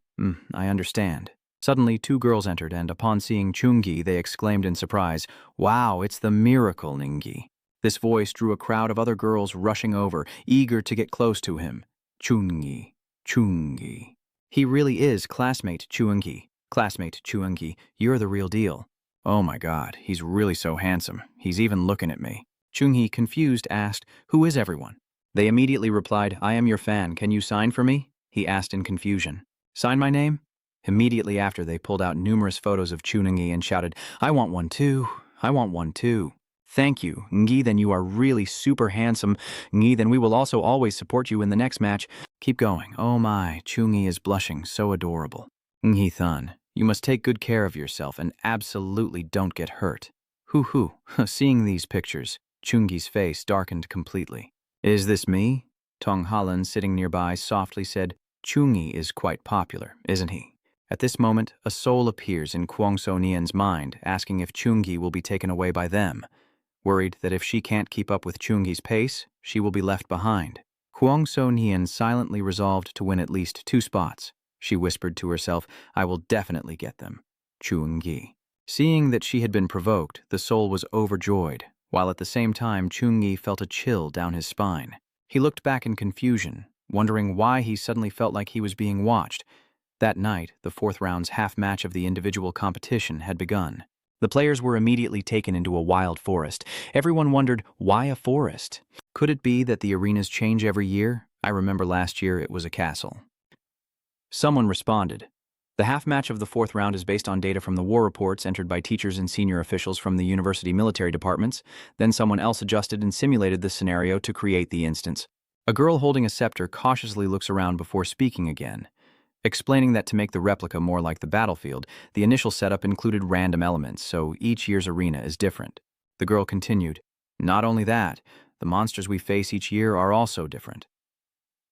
I understand. Suddenly, 2 girls entered, and upon seeing Chungi, they exclaimed in surprise, Wow, it's the miracle Ningi. This voice drew a crowd of other girls rushing over, eager to get close to him. Chungi. Chungi. He really is classmate Chungi. Classmate Chungi, you're the real deal. Oh my God, he's really so handsome. He's even looking at me. Chungi, confused, asked, Who is everyone? They immediately replied, I am your fan. Can you sign for me? He asked in confusion. Sign my name? Immediately after, they pulled out numerous photos of Chungi and shouted, I want one too. I want one too. Thank you, Ngi, then you are really super handsome. Ngi, then we will also always support you in the next match. Keep going. Oh my, Chungi is blushing, so adorable. Ngi-thun, you must take good care of yourself and absolutely don't get hurt. Hoo-hoo, seeing these pictures, Chungi's face darkened completely. Is this me? Tong Halan, sitting nearby, softly said, Chungi is quite popular, isn't he? At this moment, a soul appears in Kuang Sonian's mind, asking if Chungi will be taken away by them. Worried that if she can't keep up with Chungi's pace, she will be left behind. Kuang Sonian silently resolved to win at least 2 spots. She whispered to herself, I will definitely get them. Chungi. Seeing that she had been provoked, the soul was overjoyed, while at the same time Chungi felt a chill down his spine. He looked back in confusion, wondering why he suddenly felt like he was being watched. That night, the 4th round's half match of the individual competition had begun. The players were immediately taken into a wild forest. Everyone wondered, why a forest? Could it be that the arenas change every year? I remember last year it was a castle. Someone responded. The half match of the 4th round is based on data from the war reports entered by teachers and senior officials from the university military departments. Then someone else adjusted and simulated the scenario to create the instance. A girl holding a scepter cautiously looks around before speaking again. Explaining that to make the replica more like the battlefield, the initial setup included random elements, so each year's arena is different. The girl continued, Not only that, the monsters we face each year are also different.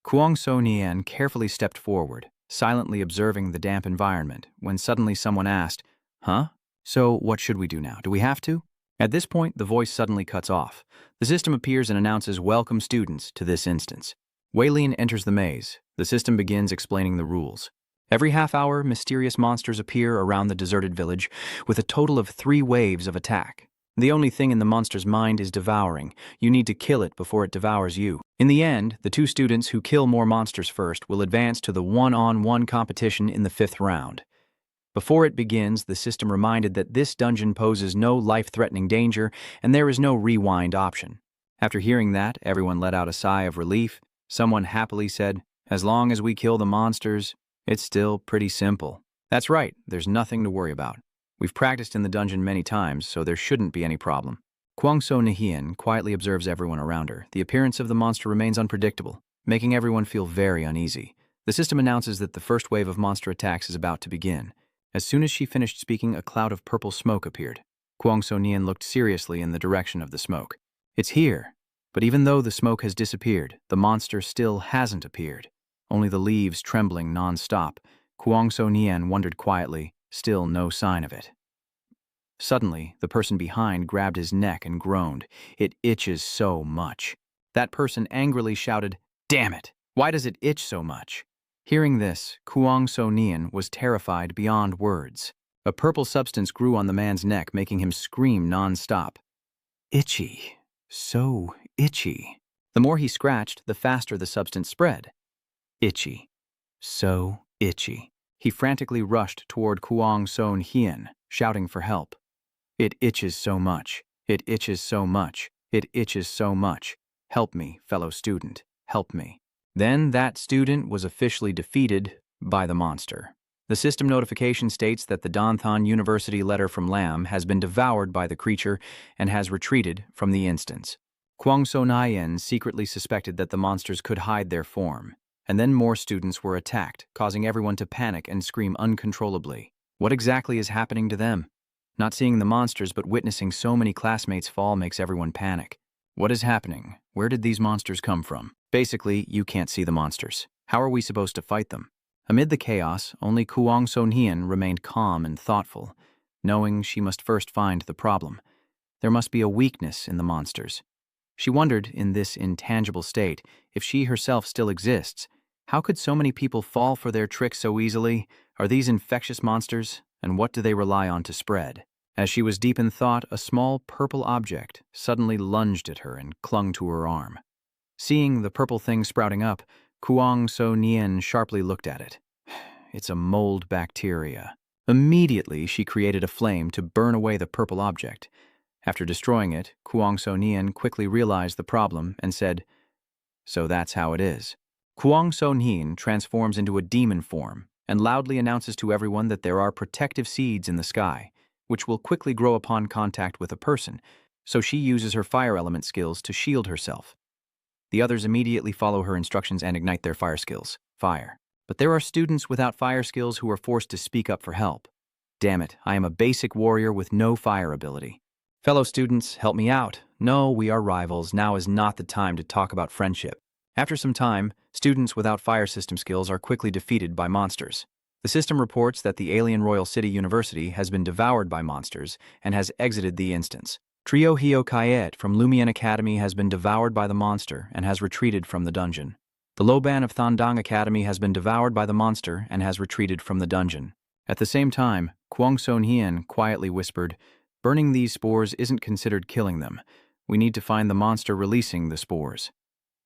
Kuang Sonian carefully stepped forward, silently observing the damp environment, when suddenly someone asked, Huh? So what should we do now? Do we have to? At this point, the voice suddenly cuts off. The system appears and announces welcome students to this instance. Weilin enters the maze. The system begins explaining the rules. Every half hour, mysterious monsters appear around the deserted village, with a total of 3 waves of attack. The only thing in the monster's mind is devouring. You need to kill it before it devours you. In the end, the 2 students who kill more monsters first will advance to the one-on-one competition in the 5th round. Before it begins, the system reminded that this dungeon poses no life-threatening danger, and there is no rewind option. After hearing that, everyone let out a sigh of relief. Someone happily said, As long as we kill the monsters, it's still pretty simple. That's right, there's nothing to worry about. We've practiced in the dungeon many times, so there shouldn't be any problem. Kuang Sonian quietly observes everyone around her. The appearance of the monster remains unpredictable, making everyone feel very uneasy. The system announces that the first wave of monster attacks is about to begin. As soon as she finished speaking, a cloud of purple smoke appeared. Kuang Sonian looked seriously in the direction of the smoke. It's here. But even though the smoke has disappeared, the monster still hasn't appeared. Only the leaves trembling non-stop. Kuang Sonian wondered quietly, still no sign of it. Suddenly, the person behind grabbed his neck and groaned. "It itches so much." That person angrily shouted, "Damn it! Why does it itch so much?" Hearing this, Kuang Sonian was terrified beyond words. A purple substance grew on the man's neck, making him scream non-stop. Itchy. So itchy. The more he scratched, the faster the substance spread. Itchy. So itchy. He frantically rushed toward Kuang Sonian, shouting for help. "It itches so much. It itches so much. It itches so much. Help me, fellow student. Help me." Then that student was officially defeated by the monster. The system notification states that the Danthon University letter from Lam has been devoured by the creature and has retreated from the instance. Kuang Sonian secretly suspected that the monsters could hide their form, and then more students were attacked, causing everyone to panic and scream uncontrollably. What exactly is happening to them? Not seeing the monsters but witnessing so many classmates fall makes everyone panic. What is happening? Where did these monsters come from? Basically, you can't see the monsters. How are we supposed to fight them? Amid the chaos, only Kuang Sonian remained calm and thoughtful, knowing she must first find the problem. There must be a weakness in the monsters. She wondered, in this intangible state, if she herself still exists. How could so many people fall for their tricks so easily? Are these infectious monsters? And what do they rely on to spread? As she was deep in thought, a small purple object suddenly lunged at her and clung to her arm. Seeing the purple thing sprouting up, Kuang Sonian sharply looked at it. It's a mold bacteria. Immediately, she created a flame to burn away the purple object. After destroying it, Kuang Sonian quickly realized the problem and said, "So that's how it is." Kuang Sonian transforms into a demon form and loudly announces to everyone that there are protective seeds in the sky, which will quickly grow upon contact with a person, so she uses her fire element skills to shield herself. The others immediately follow her instructions and ignite their fire skills. Fire. But there are students without fire skills who are forced to speak up for help. Damn it, I am a basic warrior with no fire ability. Fellow students, help me out. No, we are rivals. Now is not the time to talk about friendship. After some time, students without fire system skills are quickly defeated by monsters. The system reports that the alien Royal City University has been devoured by monsters and has exited the instance. Trio Hio Kayet from Lumion Academy has been devoured by the monster and has retreated from the dungeon. The Loban of Thandang Academy has been devoured by the monster and has retreated from the dungeon. At the same time, Kuang Sonian quietly whispered, "Burning these spores isn't considered killing them. We need to find the monster releasing the spores."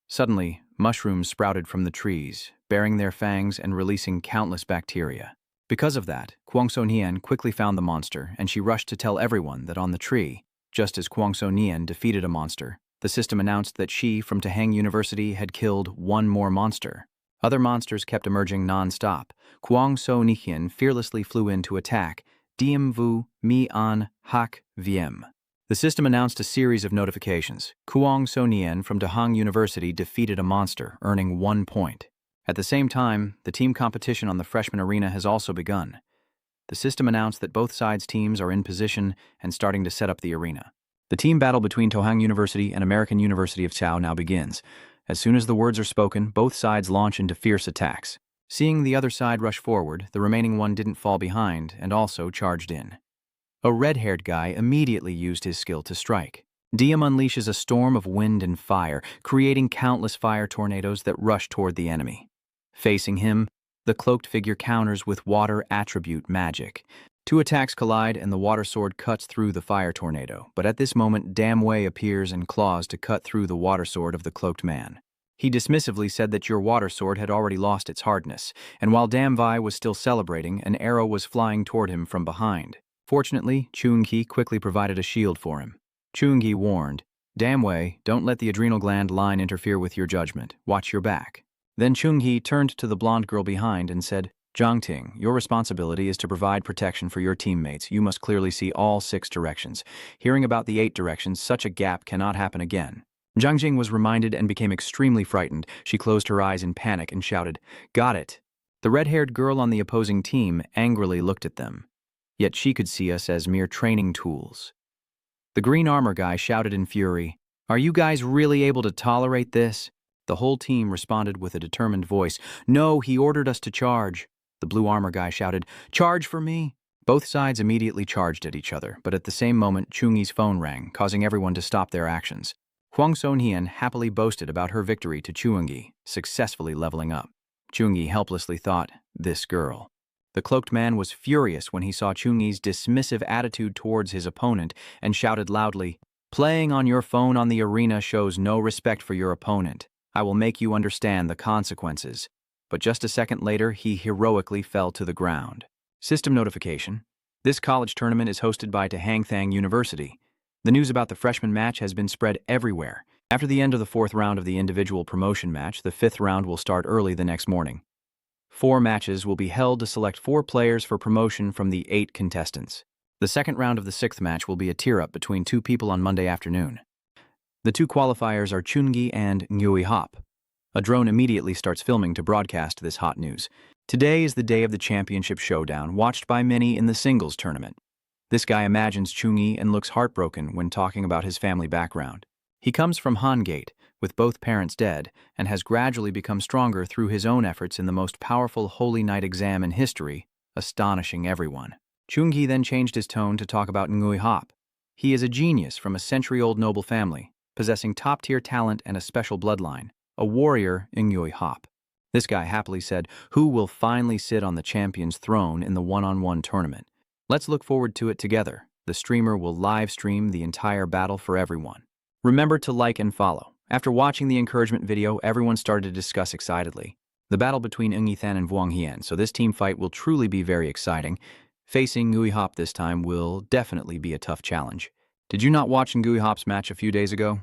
Suddenly, mushrooms sprouted from the trees, bearing their fangs and releasing countless bacteria. Because of that, Kuang Sonian quickly found the monster, and she rushed to tell everyone that on the tree, just as Kuang Sonian defeated a monster, the system announced that she, from Tahang University, had killed one more monster. Other monsters kept emerging non-stop. Kuang Sonian fearlessly flew in to attack. Diem vu mi an hak viem. The system announced a series of notifications. Kuang Sonian from Tahang University defeated a monster, earning 1 point. At the same time, the team competition on the freshman arena has also begun. The system announced that both sides' teams are in position and starting to set up the arena. The team battle between Tohang University and American University of Tao now begins. As soon as the words are spoken, both sides launch into fierce attacks. Seeing the other side rush forward, the remaining one didn't fall behind and also charged in. A red-haired guy immediately used his skill to strike. Diem unleashes a storm of wind and fire, creating countless fire tornadoes that rush toward the enemy. Facing him, the cloaked figure counters with water attribute magic. 2 attacks collide and the water sword cuts through the fire tornado, but at this moment Damwei appears and claws to cut through the water sword of the cloaked man. He dismissively said that your water sword had already lost its hardness, and while Damwei was still celebrating, an arrow was flying toward him from behind. Fortunately, Chungi quickly provided a shield for him. Chungi warned, "Damwei, don't let the adrenal gland line interfere with your judgment. Watch your back." Then Chungi turned to the blonde girl behind and said, "Zhangting, your responsibility is to provide protection for your teammates. You must clearly see all 6 directions. Hearing about the 8 directions, such a gap cannot happen again." Zhang Jing was reminded and became extremely frightened. She closed her eyes in panic and shouted, "Got it." The red-haired girl on the opposing team angrily looked at them. Yet she could see us as mere training tools. The green armor guy shouted in fury, "Are you guys really able to tolerate this?" The whole team responded with a determined voice, "No, he ordered us to charge." the blue armor guy shouted, "Charge for me!" Both sides immediately charged at each other, but at the same moment, Chungi's phone rang, causing everyone to stop their actions. Kuang Sonian happily boasted about her victory to Chungi, successfully leveling up. Chungi helplessly thought, "This girl." The cloaked man was furious when he saw Chungi's dismissive attitude towards his opponent and shouted loudly, "Playing on your phone on the arena shows no respect for your opponent. I will make you understand the consequences." But just a second later, he heroically fell to the ground. System notification. This college tournament is hosted by Hangthang University. The news about the freshman match has been spread everywhere. After the end of the 4th round of the individual promotion match, the 5th round will start early the next morning. 4 matches will be held to select 4 players for promotion from the 8 contestants. The second round of the 6th match will be a tear-up between 2 people on Monday afternoon. The 2 qualifiers are Chungi and Ngui Hop. A drone immediately starts filming to broadcast this hot news. Today is the day of the championship showdown, watched by many in the singles tournament. This guy imagines Chungi and looks heartbroken when talking about his family background. He comes from Han Gate, with both parents dead, and has gradually become stronger through his own efforts in the most powerful Holy Night exam in history, astonishing everyone. Chungi then changed his tone to talk about Ngui Hop. He is a genius from a century-old noble family, possessing top-tier talent and a special bloodline, a warrior in Ngui Hop. This guy happily said, "Who will finally sit on the champion's throne in the one-on-one tournament? Let's look forward to it together." The streamer will live stream the entire battle for everyone. Remember to like and follow. After watching the encouragement video, everyone started to discuss excitedly the battle between Ngui and Vuong Hien, so this team fight will truly be very exciting. Facing Ngui Hop this time will definitely be a tough challenge. Did you not watch Ngui Hop's match a few days ago?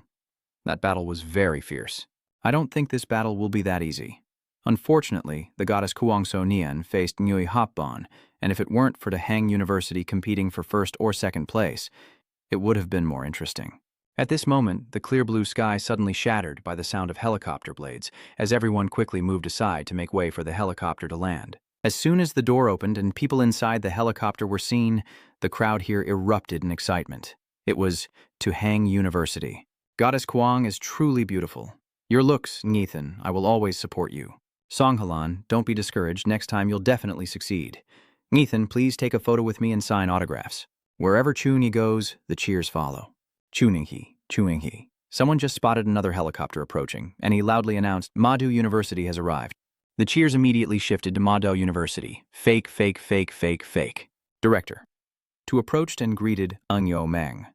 That battle was very fierce. I don't think this battle will be that easy. Unfortunately, the goddess Kuang Sonian faced Ngui Hopbon, and if it weren't for Hang University competing for 1st or 2nd place, it would have been more interesting. At this moment, the clear blue sky suddenly shattered by the sound of helicopter blades, as everyone quickly moved aside to make way for the helicopter to land. As soon as the door opened and people inside the helicopter were seen, the crowd here erupted in excitement. It was to Hang University. Goddess Kuang is truly beautiful. Your looks, Ngithan, I will always support you. Songhalan, don't be discouraged, next time you'll definitely succeed. Ngithan, please take a photo with me and sign autographs. Wherever Chuni goes, the cheers follow. Chuninghi, Chuninghi. Someone just spotted another helicopter approaching, and he loudly announced, "Madu University has arrived." The cheers immediately shifted to Madu University. Fake, fake, fake, fake, fake. Director. To approached and greeted Ungyo Meng.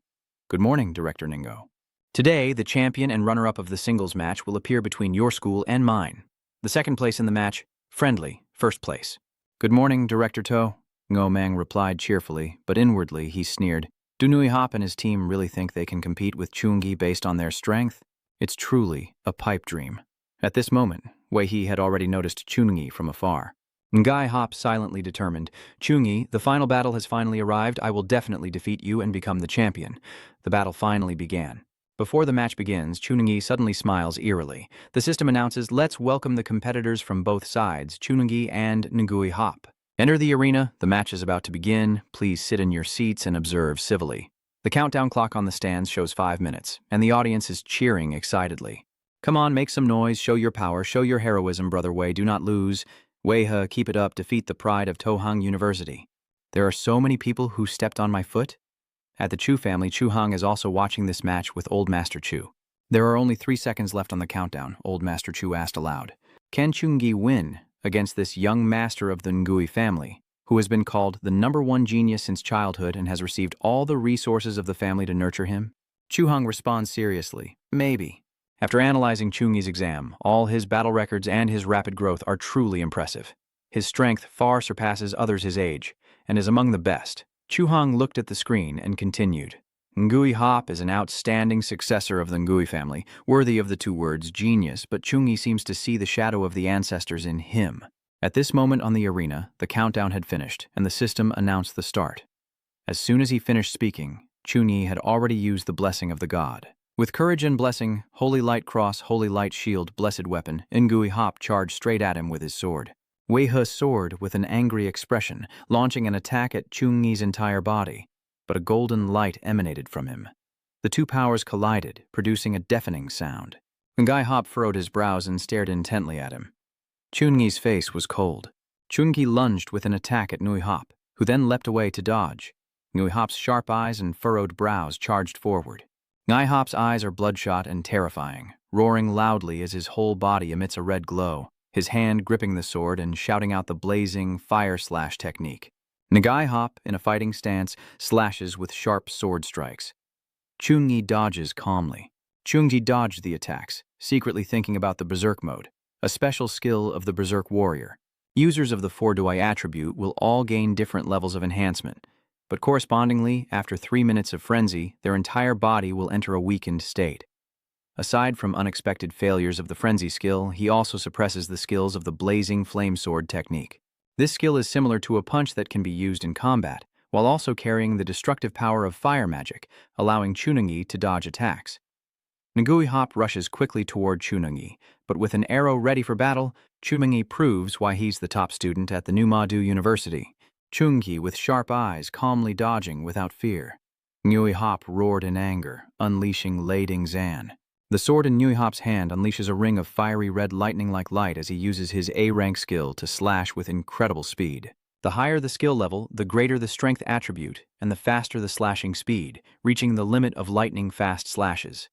Good morning, Director Ningo. Today, the champion and runner-up of the singles match will appear between your school and mine. The 2nd place in the match, friendly, 1st place. Good morning, Director To. Ngo Meng replied cheerfully, but inwardly he sneered. Do Ngui Hop and his team really think they can compete with Chungi based on their strength? It's truly a pipe dream. At this moment, Wei He had already noticed Chungi from afar. Ngui Hop silently determined, "Chungi, the final battle has finally arrived. I will definitely defeat you and become the champion." The battle finally began. Before the match begins, Chungi suddenly smiles eerily. The system announces, "Let's welcome the competitors from both sides, Chungi and Ngui Hop. Enter the arena, the match is about to begin. Please sit in your seats and observe civilly." The countdown clock on the stands shows 5 minutes, and the audience is cheering excitedly. "Come on, make some noise, show your power, show your heroism, Brother Wei, do not lose. Wei-he, keep it up, defeat the pride of Tohang University." There are so many people who stepped on my foot. At the Chu family, Chu Hang is also watching this match with Old Master Chu. There are only 3 seconds left on the countdown, Old Master Chu asked aloud. Can Chungi win against this young master of the Ngui family, who has been called the #1 genius since childhood and has received all the resources of the family to nurture him? Chu Hang responds seriously, maybe. After analyzing Chungi's exam, all his battle records and his rapid growth are truly impressive. His strength far surpasses others his age, and is among the best. Chu Hang looked at the screen and continued. Ngui Hop is an outstanding successor of the Ngui family, worthy of the 2 words genius, but Chungi seems to see the shadow of the ancestors in him. At this moment on the arena, the countdown had finished, and the system announced the start. As soon as he finished speaking, Chuni had already used the blessing of the god. With courage and blessing, holy light cross, holy light shield, blessed weapon, Ngui Hop charged straight at him with his sword. Wei-he soared with an angry expression, launching an attack at Chungi's entire body, but a golden light emanated from him. The 2 powers collided, producing a deafening sound. Ngui Hop furrowed his brows and stared intently at him. Chungi's face was cold. Chungi lunged with an attack at Ngui Hop, who then leapt away to dodge. Ngui Hop's sharp eyes and furrowed brows charged forward. Ngui Hop's eyes are bloodshot and terrifying, roaring loudly as his whole body emits a red glow, his hand gripping the sword and shouting out the blazing fire slash technique. Ngui Hop, in a fighting stance, slashes with sharp sword strikes. Chungi dodges calmly. Chungi dodged the attacks, secretly thinking about the Berserk mode, a special skill of the Berserk warrior. Users of the 4-Dui attribute will all gain different levels of enhancement, but correspondingly, after 3 minutes of frenzy, their entire body will enter a weakened state. Aside from unexpected failures of the frenzy skill, he also suppresses the skills of the blazing flame sword technique. This skill is similar to a punch that can be used in combat, while also carrying the destructive power of fire magic, allowing Chunungi to dodge attacks. Ngui Hop rushes quickly toward Chunungi, but with an arrow ready for battle, Chunungi proves why he's the top student at the New Madu University. Chungi, with sharp eyes, calmly dodging without fear. Ngui Hop roared in anger, unleashing Lading Zan. The sword in Ngui Hop's hand unleashes a ring of fiery red lightning-like light as he uses his A-rank skill to slash with incredible speed. The higher the skill level, the greater the strength attribute, and the faster the slashing speed, reaching the limit of lightning-fast slashes.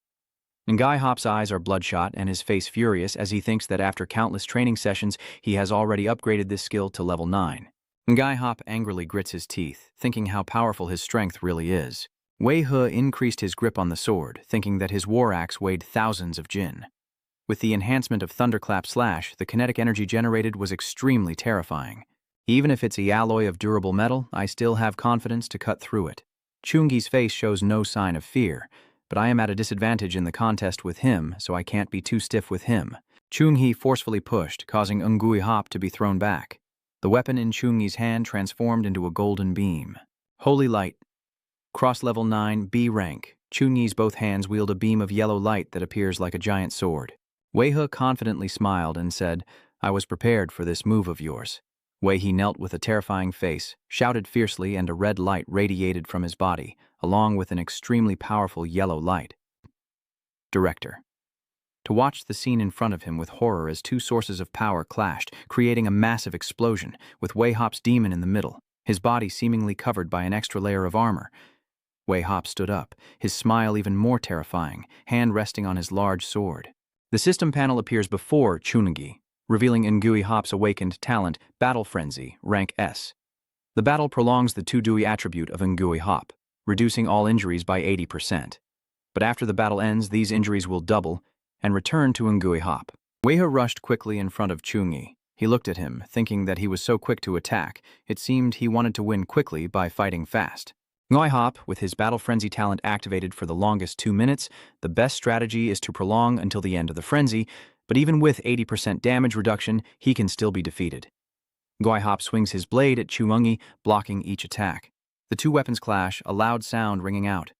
Ngui Hop's eyes are bloodshot and his face furious as he thinks that after countless training sessions, he has already upgraded this skill to level 9. Ngui Hop angrily grits his teeth, thinking how powerful his strength really is. Wei He increased his grip on the sword, thinking that his war axe weighed thousands of jin. With the enhancement of Thunderclap Slash, the kinetic energy generated was extremely terrifying. Even if it's a alloy of durable metal, I still have confidence to cut through it. Chungi's face shows no sign of fear, but I am at a disadvantage in the contest with him, so I can't be too stiff with him. Chungi forcefully pushed, causing Ngui Hop to be thrown back. The weapon in Chungi's hand transformed into a golden beam. Holy Light. Cross level 9, B rank. Chungi's both hands wield a beam of yellow light that appears like a giant sword. Wei He confidently smiled and said, "I was prepared for this move of yours." Wei He knelt with a terrifying face, shouted fiercely, and a red light radiated from his body, along with an extremely powerful yellow light. Director. To watch the scene in front of him with horror as two sources of power clashed, creating a massive explosion, with Wei Hop's demon in the middle, his body seemingly covered by an extra layer of armor. Wei Hop stood up, his smile even more terrifying, hand resting on his large sword. The system panel appears before Chunungi, revealing Ngui Hop's awakened talent, Battle Frenzy, rank S. The battle prolongs the 2-Dui attribute of Ngui Hop, reducing all injuries by 80%. But after the battle ends, these injuries will double and return to Ngui Hop. Wei He rushed quickly in front of Chungi. He looked at him, thinking that he was so quick to attack, it seemed he wanted to win quickly by fighting fast. Ngui Hop, with his Battle Frenzy talent activated for the longest 2 minutes, the best strategy is to prolong until the end of the frenzy, but even with 80% damage reduction, he can still be defeated. Ngui Hop swings his blade at Chunungi, blocking each attack. The two weapons clash, a loud sound ringing out.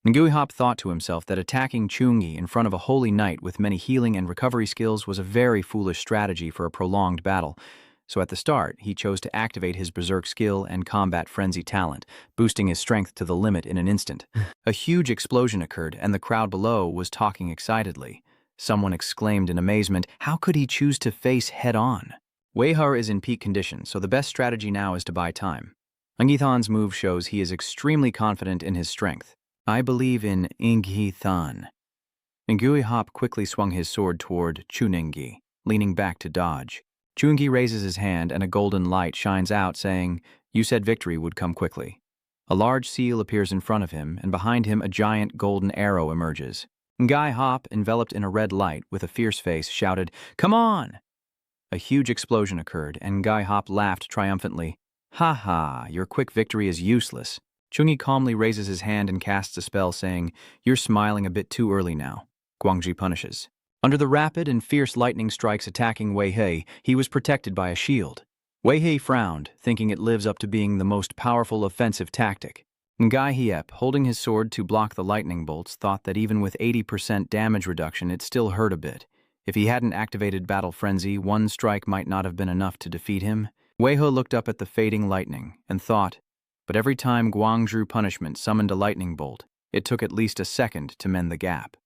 Ngui Hop thought to himself that attacking Chungi in front of a holy knight with many healing and recovery skills was a very foolish strategy for a prolonged battle, so at the start, he chose to activate his Berserk skill and Combat Frenzy talent, boosting his strength to the limit in an instant. A huge explosion occurred, and the crowd below was talking excitedly. Someone exclaimed in amazement, "How could he choose to face head-on?" Wei He is in peak condition, so the best strategy now is to buy time. Ngithan's move shows he is extremely confident in his strength. "I believe in Ngithan." Ngui Hop quickly swung his sword toward Chunungi, leaning back to dodge. Chunungi raises his hand and a golden light shines out, saying, "You said victory would come quickly." A large seal appears in front of him, and behind him a giant golden arrow emerges. Ngui Hop, enveloped in a red light with a fierce face, shouted, "Come on!" A huge explosion occurred, and Ngui Hop laughed triumphantly. "Ha ha, your quick victory is useless." Chungi calmly raises his hand and casts a spell, saying, "You're smiling a bit too early now." Guangji punishes. Under the rapid and fierce lightning strikes attacking Wei He, he was protected by a shield. Wei He frowned, thinking it lives up to being the most powerful offensive tactic. Ngui Hiep, holding his sword to block the lightning bolts, thought that even with 80% damage reduction, it still hurt a bit. If he hadn't activated Battle Frenzy, one strike might not have been enough to defeat him. Wei He looked up at the fading lightning and thought, but every time Guangzhu punishment summoned a lightning bolt, it took at least a second to mend the gap.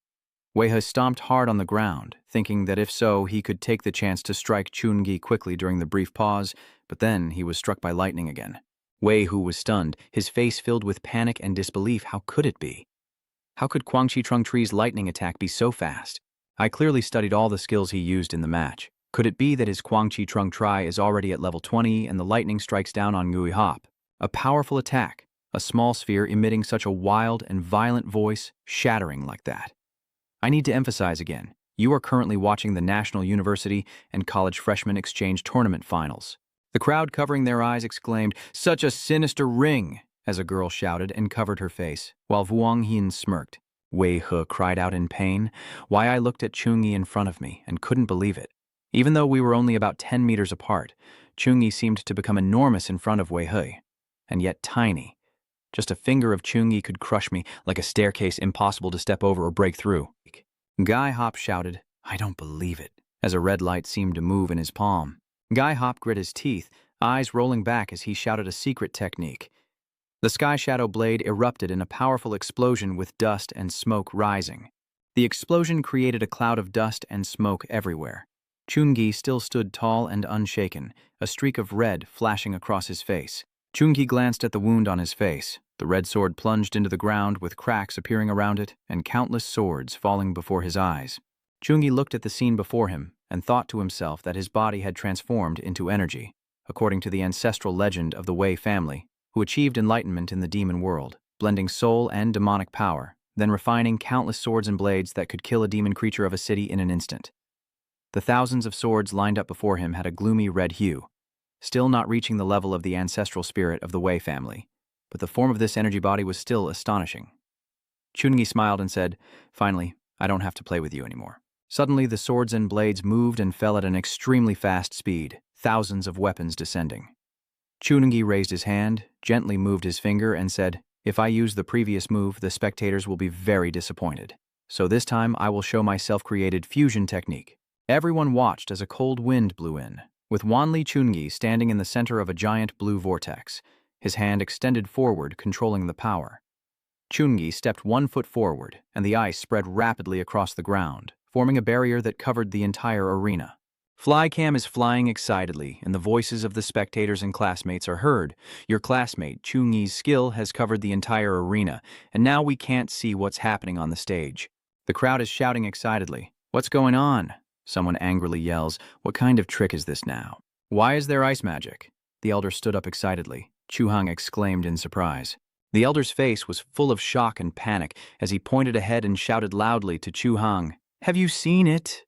Wei He stomped hard on the ground, thinking that if so, he could take the chance to strike Chun-gi quickly during the brief pause, but then he was struck by lightning again. Wei Hu was stunned, his face filled with panic and disbelief. How could it be? How could Kuang Chi Tree's lightning attack be so fast? I clearly studied all the skills he used in the match. Could it be that his Kuang Chi Tri is already at level 20 and the lightning strikes down on Ngui Hop? A powerful attack, a small sphere emitting such a wild and violent voice, shattering like that. I need to emphasize again, you are currently watching the National University and College Freshman Exchange Tournament Finals. The crowd covering their eyes exclaimed, "Such a sinister ring!" as a girl shouted and covered her face, while Wang Yin smirked. Wei He cried out in pain. Why, I looked at Chun-gi in front of me and couldn't believe it. Even though we were only about 10 meters apart, Chun-gi seemed to become enormous in front of Wei He, and yet tiny. Just a finger of Chun-gi could crush me, like a staircase impossible to step over or break through. Guy Hop shouted, "I don't believe it," as a red light seemed to move in his palm. Guy Hop grit his teeth, eyes rolling back as he shouted a secret technique. The Sky Shadow blade erupted in a powerful explosion with dust and smoke rising. The explosion created a cloud of dust and smoke everywhere. Chun-gi still stood tall and unshaken, a streak of red flashing across his face. Chun-gi glanced at the wound on his face. The red sword plunged into the ground with cracks appearing around it and countless swords falling before his eyes. Chun-gi looked at the scene before him and thought to himself that his body had transformed into energy, according to the ancestral legend of the Wei family, who achieved enlightenment in the demon world, blending soul and demonic power, then refining countless swords and blades that could kill a demon creature of a city in an instant. The thousands of swords lined up before him had a gloomy red hue, still not reaching the level of the ancestral spirit of the Wei family, but the form of this energy body was still astonishing. Chun-gi smiled and said, "Finally, I don't have to play with you anymore." Suddenly, the swords and blades moved and fell at an extremely fast speed, thousands of weapons descending. Chun-gi raised his hand, gently moved his finger, and said, "If I use the previous move, the spectators will be very disappointed. So this time, I will show my self-created fusion technique." Everyone watched as a cold wind blew in, with Wanli Chun-gi standing in the center of a giant blue vortex, his hand extended forward, controlling the power. Chun-gi stepped 1 foot forward, and the ice spread rapidly across the ground, forming a barrier that covered the entire arena. Flycam is flying excitedly, and the voices of the spectators and classmates are heard. "Your classmate, Chun-gi's skill has covered the entire arena, and now we can't see what's happening on the stage." The crowd is shouting excitedly. "What's going on?" Someone angrily yells, "What kind of trick is this now? Why is there ice magic?" The elder stood up excitedly. Chu Hang exclaimed in surprise. The elder's face was full of shock and panic as he pointed ahead and shouted loudly to Chu Hang, "Have you seen it?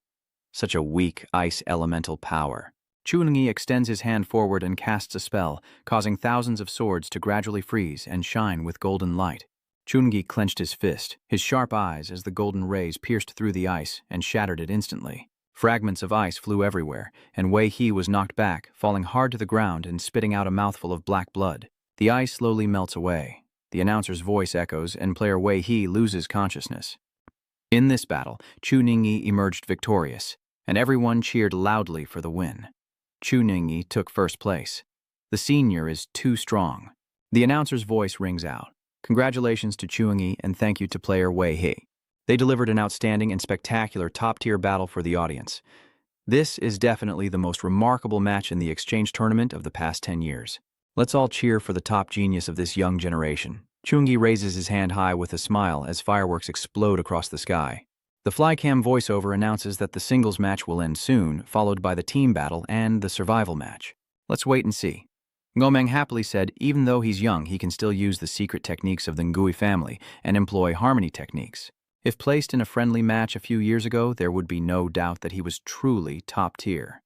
Such a weak ice elemental power." Chun-gi extends his hand forward and casts a spell, causing thousands of swords to gradually freeze and shine with golden light. Chun-gi clenched his fist, his sharp eyes as the golden rays pierced through the ice and shattered it instantly. Fragments of ice flew everywhere, and Wei He was knocked back, falling hard to the ground and spitting out a mouthful of black blood. The ice slowly melts away. The announcer's voice echoes, and player Wei He loses consciousness. In this battle, Chun-gi emerged victorious, and everyone cheered loudly for the win. Chun-gi took first place. "The senior is too strong." The announcer's voice rings out. "Congratulations to Chun-gi and thank you to player Wei He." They delivered an outstanding and spectacular top-tier battle for the audience. This is definitely the most remarkable match in the exchange tournament of the past 10 years. Let's all cheer for the top genius of this young generation. Chun-gi raises his hand high with a smile as fireworks explode across the sky. The Flycam voiceover announces that the singles match will end soon, followed by the team battle and the survival match. Let's wait and see. Ngomeng happily said even though he's young, he can still use the secret techniques of the Ngui family and employ harmony techniques. If placed in a friendly match a few years ago, there would be no doubt that he was truly top tier.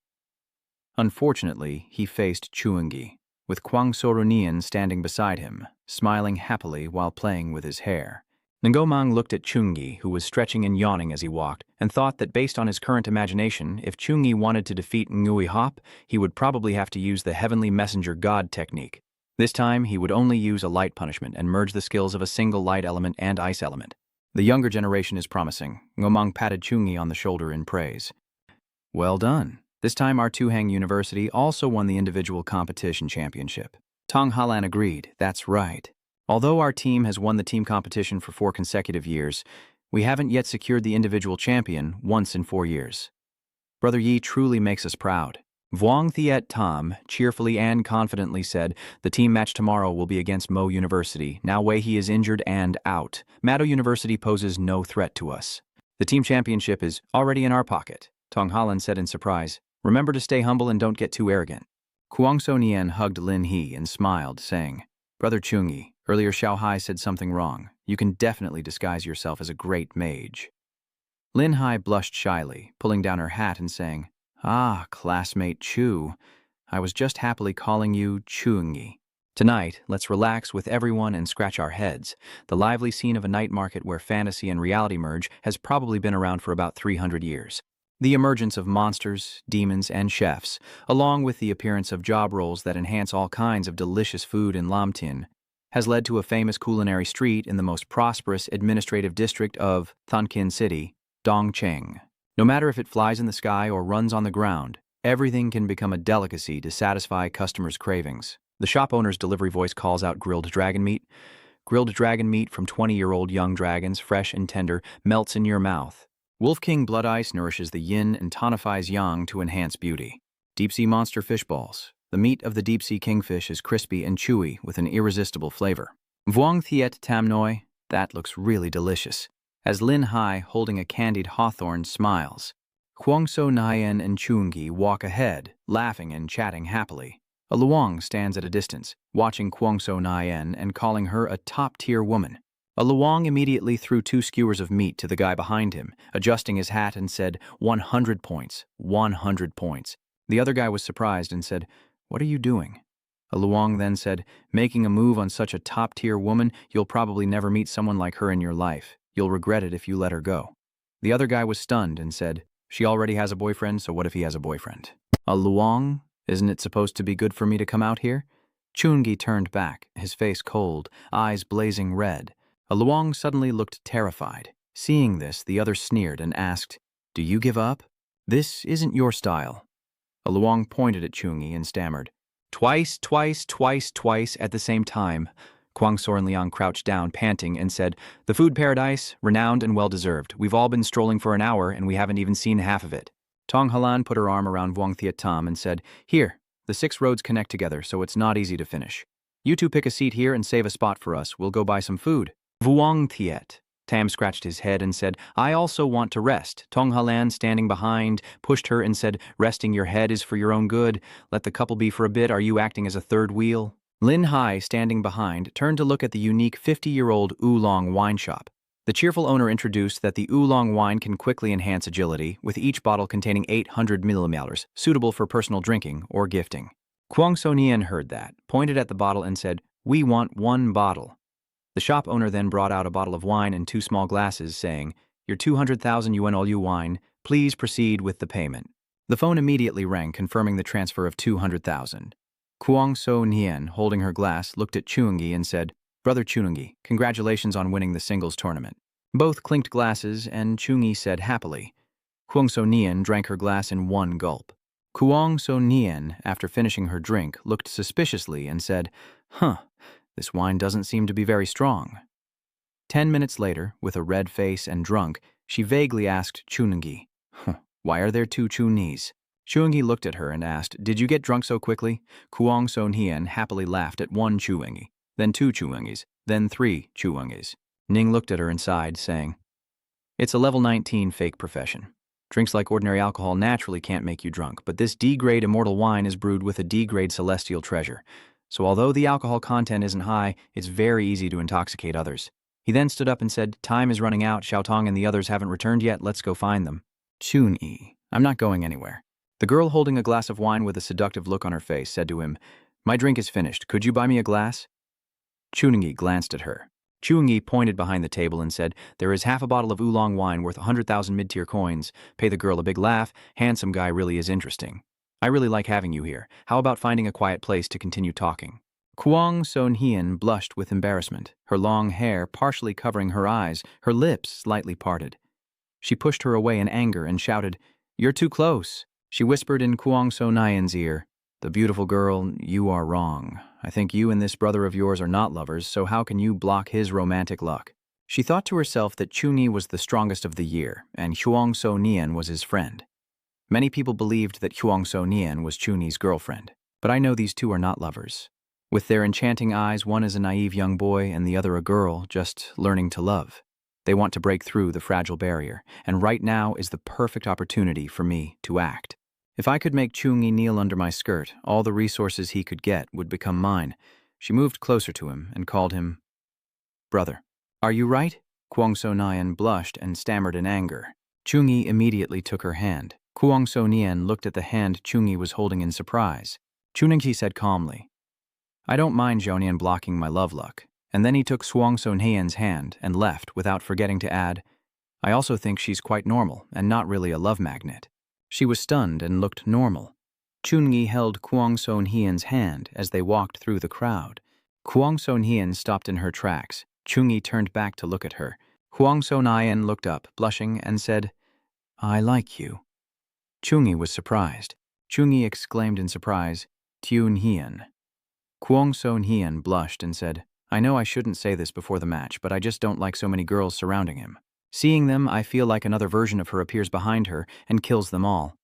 Unfortunately, he faced Chun-gi, with Kuang Sonian standing beside him, smiling happily while playing with his hair. Ngomeng looked at Chun-gi, who was stretching and yawning as he walked, and thought that based on his current imagination, if Chun-gi wanted to defeat Ngui Hop, he would probably have to use the Heavenly Messenger God technique. This time, he would only use a light punishment and merge the skills of a single light element and ice element. The younger generation is promising. Ngomeng patted Chun-gi on the shoulder in praise. "Well done. This time our Tuhang University also won the individual competition championship." Tong Halan agreed. "That's right. Although our team has won the team competition for 4 consecutive years, We haven't yet secured the individual champion once in 4 years. Brother Yi truly makes us proud. Vuong Thiet Tam cheerfully and confidently said, the team match tomorrow will be against Mo University. Now Wei He is injured and out. Mado University poses no threat to us. The team championship is already in our pocket, Tong Halan said in surprise. Remember to stay humble and don't get too arrogant. Kuang Sonian hugged Lin He and smiled, saying, Brother Chungi, earlier Xiao Hai said something wrong. You can definitely disguise yourself as a great mage. Lin Hai blushed shyly, pulling down her hat and saying, Ah, classmate Chu. I was just happily calling you Chungi. Tonight, let's relax with everyone and scratch our heads. The lively scene of a night market where fantasy and reality merge has probably been around for about 300 years. The emergence of monsters, demons, and chefs, along with the appearance of job roles that enhance all kinds of delicious food in Lamtin, has led to a famous culinary street in the most prosperous administrative district of Thonkin City, Dongcheng. No matter if it flies in the sky or runs on the ground, everything can become a delicacy to satisfy customers' cravings. The shop owner's delivery voice calls out grilled dragon meat. Grilled dragon meat from 20-year-old young dragons, fresh and tender, melts in your mouth. Wolf King Blood Ice nourishes the yin and tonifies yang to enhance beauty. Deep-sea monster fish balls. The meat of the deep-sea kingfish is crispy and chewy with an irresistible flavor. Vuong Thiet Tam Noi, that looks really delicious. As Lin Hai, holding a candied hawthorn, smiles. Kuang Sonian and Chungi walk ahead, laughing and chatting happily. A Luong stands at a distance, watching Kuang Sonian and calling her a top-tier woman. A Luong immediately threw 2 skewers of meat to the guy behind him, adjusting his hat and said, 100 points, 100 points. The other guy was surprised and said, What are you doing? A Luong then said, Making a move on such a top-tier woman, you'll probably never meet someone like her in your life. You'll regret it if you let her go. The other guy was stunned and said, She already has a boyfriend, so what if he has a boyfriend? A Luong? Isn't it supposed to be good for me to come out here? Chungi turned back, his face cold, eyes blazing red. A Luong suddenly looked terrified. Seeing this, the other sneered and asked, Do you give up? This isn't your style. A Luong pointed at Chungi and stammered, Twice, twice, twice, twice at the same time. Kuang Sonian crouched down, panting, and said, The food paradise, renowned and well-deserved. We've all been strolling for an hour, and we haven't even seen half of it. Tong Halan put her arm around Vuong Thiet Tam and said, Here, the 6 roads connect together, so it's not easy to finish. You 2 pick a seat here and save a spot for us. We'll go buy some food. Vuong Thiet. Tam scratched his head and said, I also want to rest. Tong Halan, standing behind, pushed her and said, Resting your head is for your own good. Let the couple be for a bit. Are you acting as a third wheel? Lin Hai, standing behind, turned to look at the unique 50-year-old oolong wine shop. The cheerful owner introduced that the oolong wine can quickly enhance agility, with each bottle containing 800 milliliters, suitable for personal drinking or gifting. Kuang Sonian heard that, pointed at the bottle and said, We want 1 bottle. The shop owner then brought out a bottle of wine and 2 small glasses, saying, Your 200,000 yuan all you wine, please proceed with the payment. The phone immediately rang, confirming the transfer of 200,000. Kuang Sonian, holding her glass, looked at Chungi and said, Brother Chungi, congratulations on winning the singles tournament. Both clinked glasses, and Chungi said happily. Kuang Sonian drank her glass in 1 gulp. Kuang Sonian, after finishing her drink, looked suspiciously and said, This wine doesn't seem to be very strong. 10 minutes later, with a red face and drunk, she vaguely asked Chungi, Why are there 2 Chunis? Chungi looked at her and asked, Did you get drunk so quickly? Kuang Sonian happily laughed at 1 Chungi, then 2 Chungis, then 3 Chungis. Ning looked at her and sighed, saying, It's a level 19 fake profession. Drinks like ordinary alcohol naturally can't make you drunk, but this D-grade immortal wine is brewed with a D-grade celestial treasure. So although the alcohol content isn't high, it's very easy to intoxicate others. He then stood up and said, Time is running out. Xiaotong and the others haven't returned yet. Let's go find them. Chuni, I'm not going anywhere. The girl holding a glass of wine with a seductive look on her face said to him, My drink is finished. Could you buy me a glass? Chungi glanced at her. Chungi pointed behind the table and said, There is half a bottle of oolong wine worth 100,000 mid-tier coins. Pay the girl a big laugh. Handsome guy really is interesting. I really like having you here. How about finding a quiet place to continue talking? Kuang Sonian blushed with embarrassment, her long hair partially covering her eyes, her lips slightly parted. She pushed her away in anger and shouted, You're too close. She whispered in Kuang Sonian's ear, The beautiful girl, you are wrong. I think you and this brother of yours are not lovers, so how can you block his romantic luck? She thought to herself that Chuni was the strongest of the year, and Kuang Sonian was his friend. Many people believed that Kuang Sonian was Chuni's girlfriend, but I know these two are not lovers. With their enchanting eyes, one is a naive young boy and the other a girl just learning to love. They want to break through the fragile barrier, and right now is the perfect opportunity for me to act. If I could make Chungi kneel under my skirt, all the resources he could get would become mine. She moved closer to him and called him brother. Are you right? Kuang Sonian blushed and stammered in anger. Chungi immediately took her hand. Kuang Sonian looked at the hand Chungi was holding in surprise. Chuningki said calmly, I don't mind Jonian blocking my love luck. And then he took Kuang Sonian's hand and left without forgetting to add, I also think she's quite normal and not really a love magnet. She was stunned and looked normal. Chungi held Kuang Sonian's hand as they walked through the crowd. Kuang Sonian stopped in her tracks. Chungi turned back to look at her. Kuang Sonian looked up, blushing, and said, I like you. Chungi was surprised. Chungi exclaimed in surprise, Tun Hian. Kuang Sonian blushed and said, I know I shouldn't say this before the match, but I just don't like so many girls surrounding him. Seeing them, I feel like another version of her appears behind her and kills them all.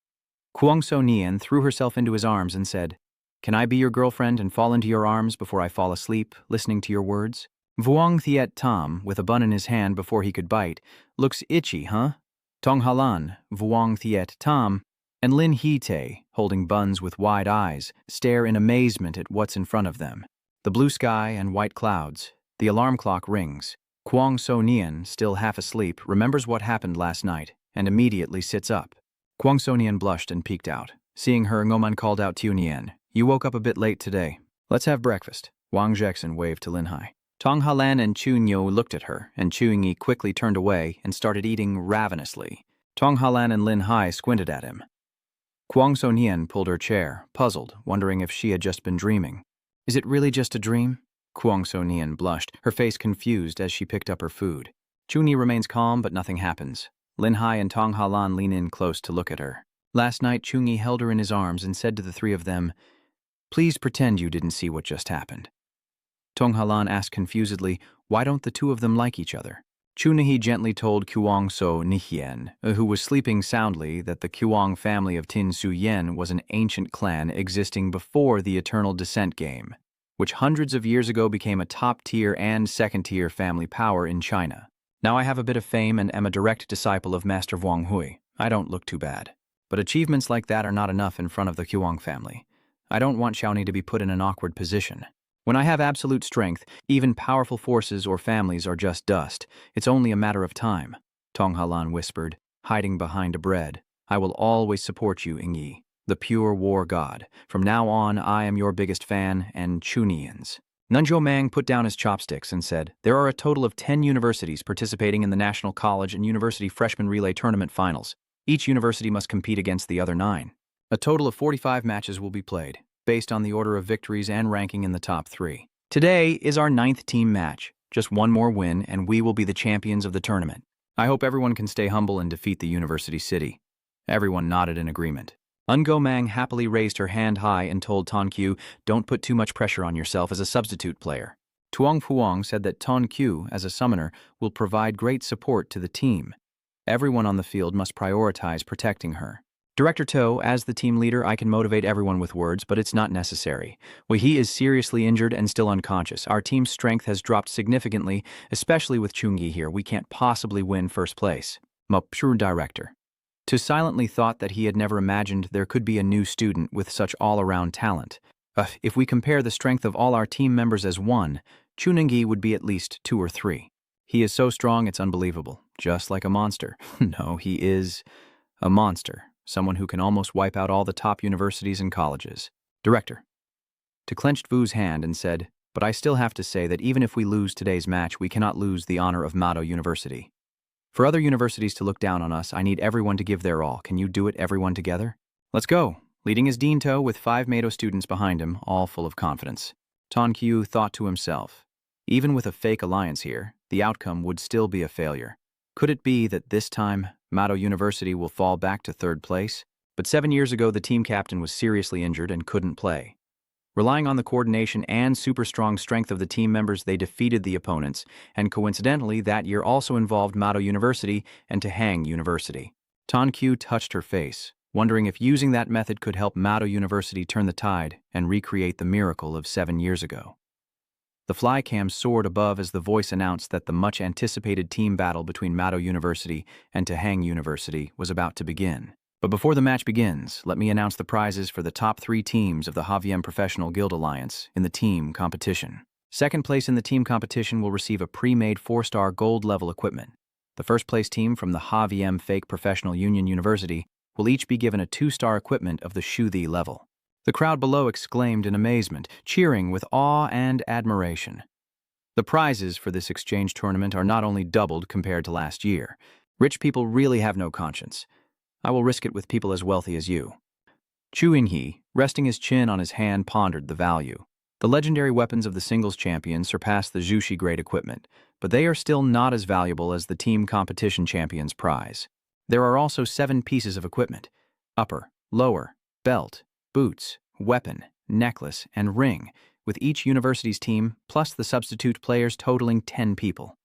Kuang Sonian threw herself into his arms and said, Can I be your girlfriend and fall into your arms before I fall asleep, listening to your words? Vuong Thiet Tam, with a bun in his hand before he could bite, looks itchy, huh? Tong Halan, Vuong Thiet Tam, and Lin Hee-tae, holding buns with wide eyes, stare in amazement at what's in front of them. The blue sky and white clouds. The alarm clock rings. Kuang Sonian, still half asleep, remembers what happened last night and immediately sits up. Kuang Sonian blushed and peeked out. Seeing her, Ngoman called out Tianyan, You woke up a bit late today. Let's have breakfast. Wang Jackson waved to Lin Hai. Tong Halan and Chu Nyo looked at her, and Chu Yi quickly turned away and started eating ravenously. Tong Halan and Lin Hai squinted at him. Kuang Sonian pulled her chair, puzzled, wondering if she had just been dreaming. Is it really just a dream? Kuang Sonian blushed, her face confused as she picked up her food. Chuni remains calm, but nothing happens. Lin Hai and Tong Halan lean in close to look at her. Last night, Chungi held her in his arms and said to the three of them, Please pretend you didn't see what just happened. Tong Halan asked confusedly, Why don't the two of them like each other? Chuni gently told Kuang Sonian, who was sleeping soundly, that the Kuang family of Tin Su Yen was an ancient clan existing before the Eternal Descent game, which hundreds of years ago became a top-tier and second-tier family power in China. Now I have a bit of fame and am a direct disciple of Master Wang Hui. I don't look too bad. But achievements like that are not enough in front of the Kuang family. I don't want Xiaoni to be put in an awkward position. When I have absolute strength, even powerful forces or families are just dust. It's only a matter of time, Tong Halan whispered, hiding behind a bread. I will always support you, Ingyi, the pure war god. From now on, I am your biggest fan and Chunians. Nunzhou Mang put down his chopsticks and said, There are a total of 10 universities participating in the National College and University Freshman Relay Tournament finals. Each university must compete against the other 9. A total of 45 matches will be played, based on the order of victories and ranking in the top 3. Today is our 9th team match. Just one more win, and we will be the champions of the tournament. I hope everyone can stay humble and defeat the University City. Everyone nodded in agreement. Ungo Mang happily raised her hand high and told Ton Q, Don't put too much pressure on yourself as a substitute player. Tuong Puong said that Ton Q, as a summoner, will provide great support to the team. Everyone on the field must prioritize protecting her. Director To, as the team leader, I can motivate everyone with words, but it's not necessary. He is seriously injured and still unconscious. Our team's strength has dropped significantly, especially with Chungi here. We can't possibly win first place. Pure director. To silently thought that he had never imagined there could be a new student with such all-around talent. If we compare the strength of all our team members as one, Chunengi would be at least 2 or 3. He is so strong it's unbelievable, just like a monster. No, he is a monster. Someone who can almost wipe out all the top universities and colleges. Director. To clenched Vu's hand and said, But I still have to say that even if we lose today's match, we cannot lose the honor of Mado University. For other universities to look down on us, I need everyone to give their all. Can you do it, everyone together? Let's go. Leading his Dean To with 5 Mado students behind him, all full of confidence. Ton Q thought to himself, even with a fake alliance here, the outcome would still be a failure. Could it be that this time, Mado University will fall back to 3rd place? But 7 years ago, the team captain was seriously injured and couldn't play. Relying on the coordination and super strong strength of the team members, they defeated the opponents, and coincidentally, that year also involved Mado University and Tahang University. Tonkyu touched her face, wondering if using that method could help Mado University turn the tide and recreate the miracle of 7 years ago. The flycam soared above as the voice announced that the much-anticipated team battle between Mado University and Tahang University was about to begin. But before the match begins, let me announce the prizes for the top 3 teams of the HVM Professional Guild Alliance in the team competition. Second place in the team competition will receive a pre-made 4-star gold-level equipment. The first-place team from the HVM Fake Professional Union University will each be given a 2-star equipment of the Shuthi level. The crowd below exclaimed in amazement, cheering with awe and admiration. The prizes for this exchange tournament are not only doubled compared to last year. Rich people really have no conscience. I will risk it with people as wealthy as you. Chu Yinghe, resting his chin on his hand, pondered the value. The legendary weapons of the singles champion surpass the Jushi grade equipment, but they are still not as valuable as the team competition champion's prize. There are also 7 pieces of equipment: upper, lower, belt, boots, weapon, necklace, and ring, with each university's team plus the substitute players totaling 10 people.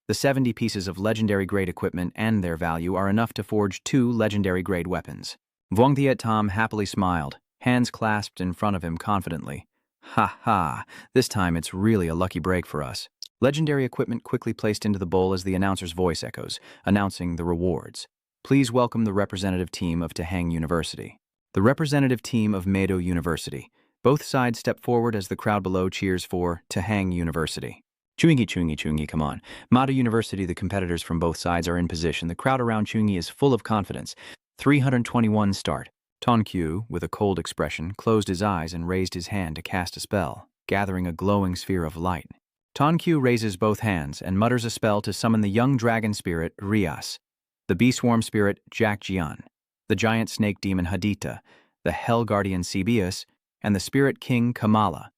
The 70 pieces of legendary-grade equipment and their value are enough to forge 2 legendary-grade weapons. Vuong Thiet Tam happily smiled, hands clasped in front of him confidently. Ha ha, this time it's really a lucky break for us. Legendary equipment quickly placed into the bowl as the announcer's voice echoes, announcing the rewards. Please welcome the representative team of Tahang University. The representative team of Mado University. Both sides step forward as the crowd below cheers for Tahang University. Chungi, come on. Mado University, the competitors from both sides are in position. The crowd around Chungi is full of confidence. 321 start. Tonkyu, with a cold expression, closed his eyes and raised his hand to cast a spell, gathering a glowing sphere of light. Tonkyu raises both hands and mutters a spell to summon the young dragon spirit, Rias, the bee swarm spirit, Jack Jian, the giant snake demon Hadita, the hell guardian Cebius, and the spirit king Kamala.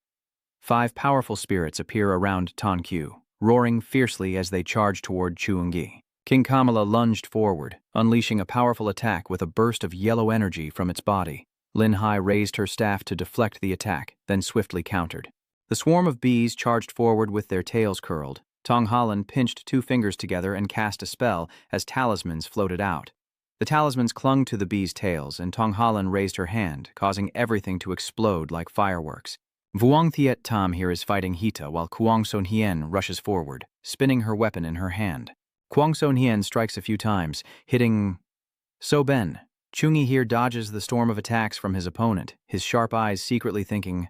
5 powerful spirits appear around Tonkyu, roaring fiercely as they charge toward Chu Yinghe. King Kamala lunged forward, unleashing a powerful attack with a burst of yellow energy from its body. Lin Hai raised her staff to deflect the attack, then swiftly countered. The swarm of bees charged forward with their tails curled. Tong Holland pinched 2 fingers together and cast a spell as talismans floated out. The talismans clung to the bees' tails, and Tong Holland raised her hand, causing everything to explode like fireworks. Vuong Thiet Tam here is fighting Hita while Kuang Sonian rushes forward, spinning her weapon in her hand. Kuang Sonian strikes a few times, hitting So Ben. Chungi here dodges the storm of attacks from his opponent, his sharp eyes secretly thinking,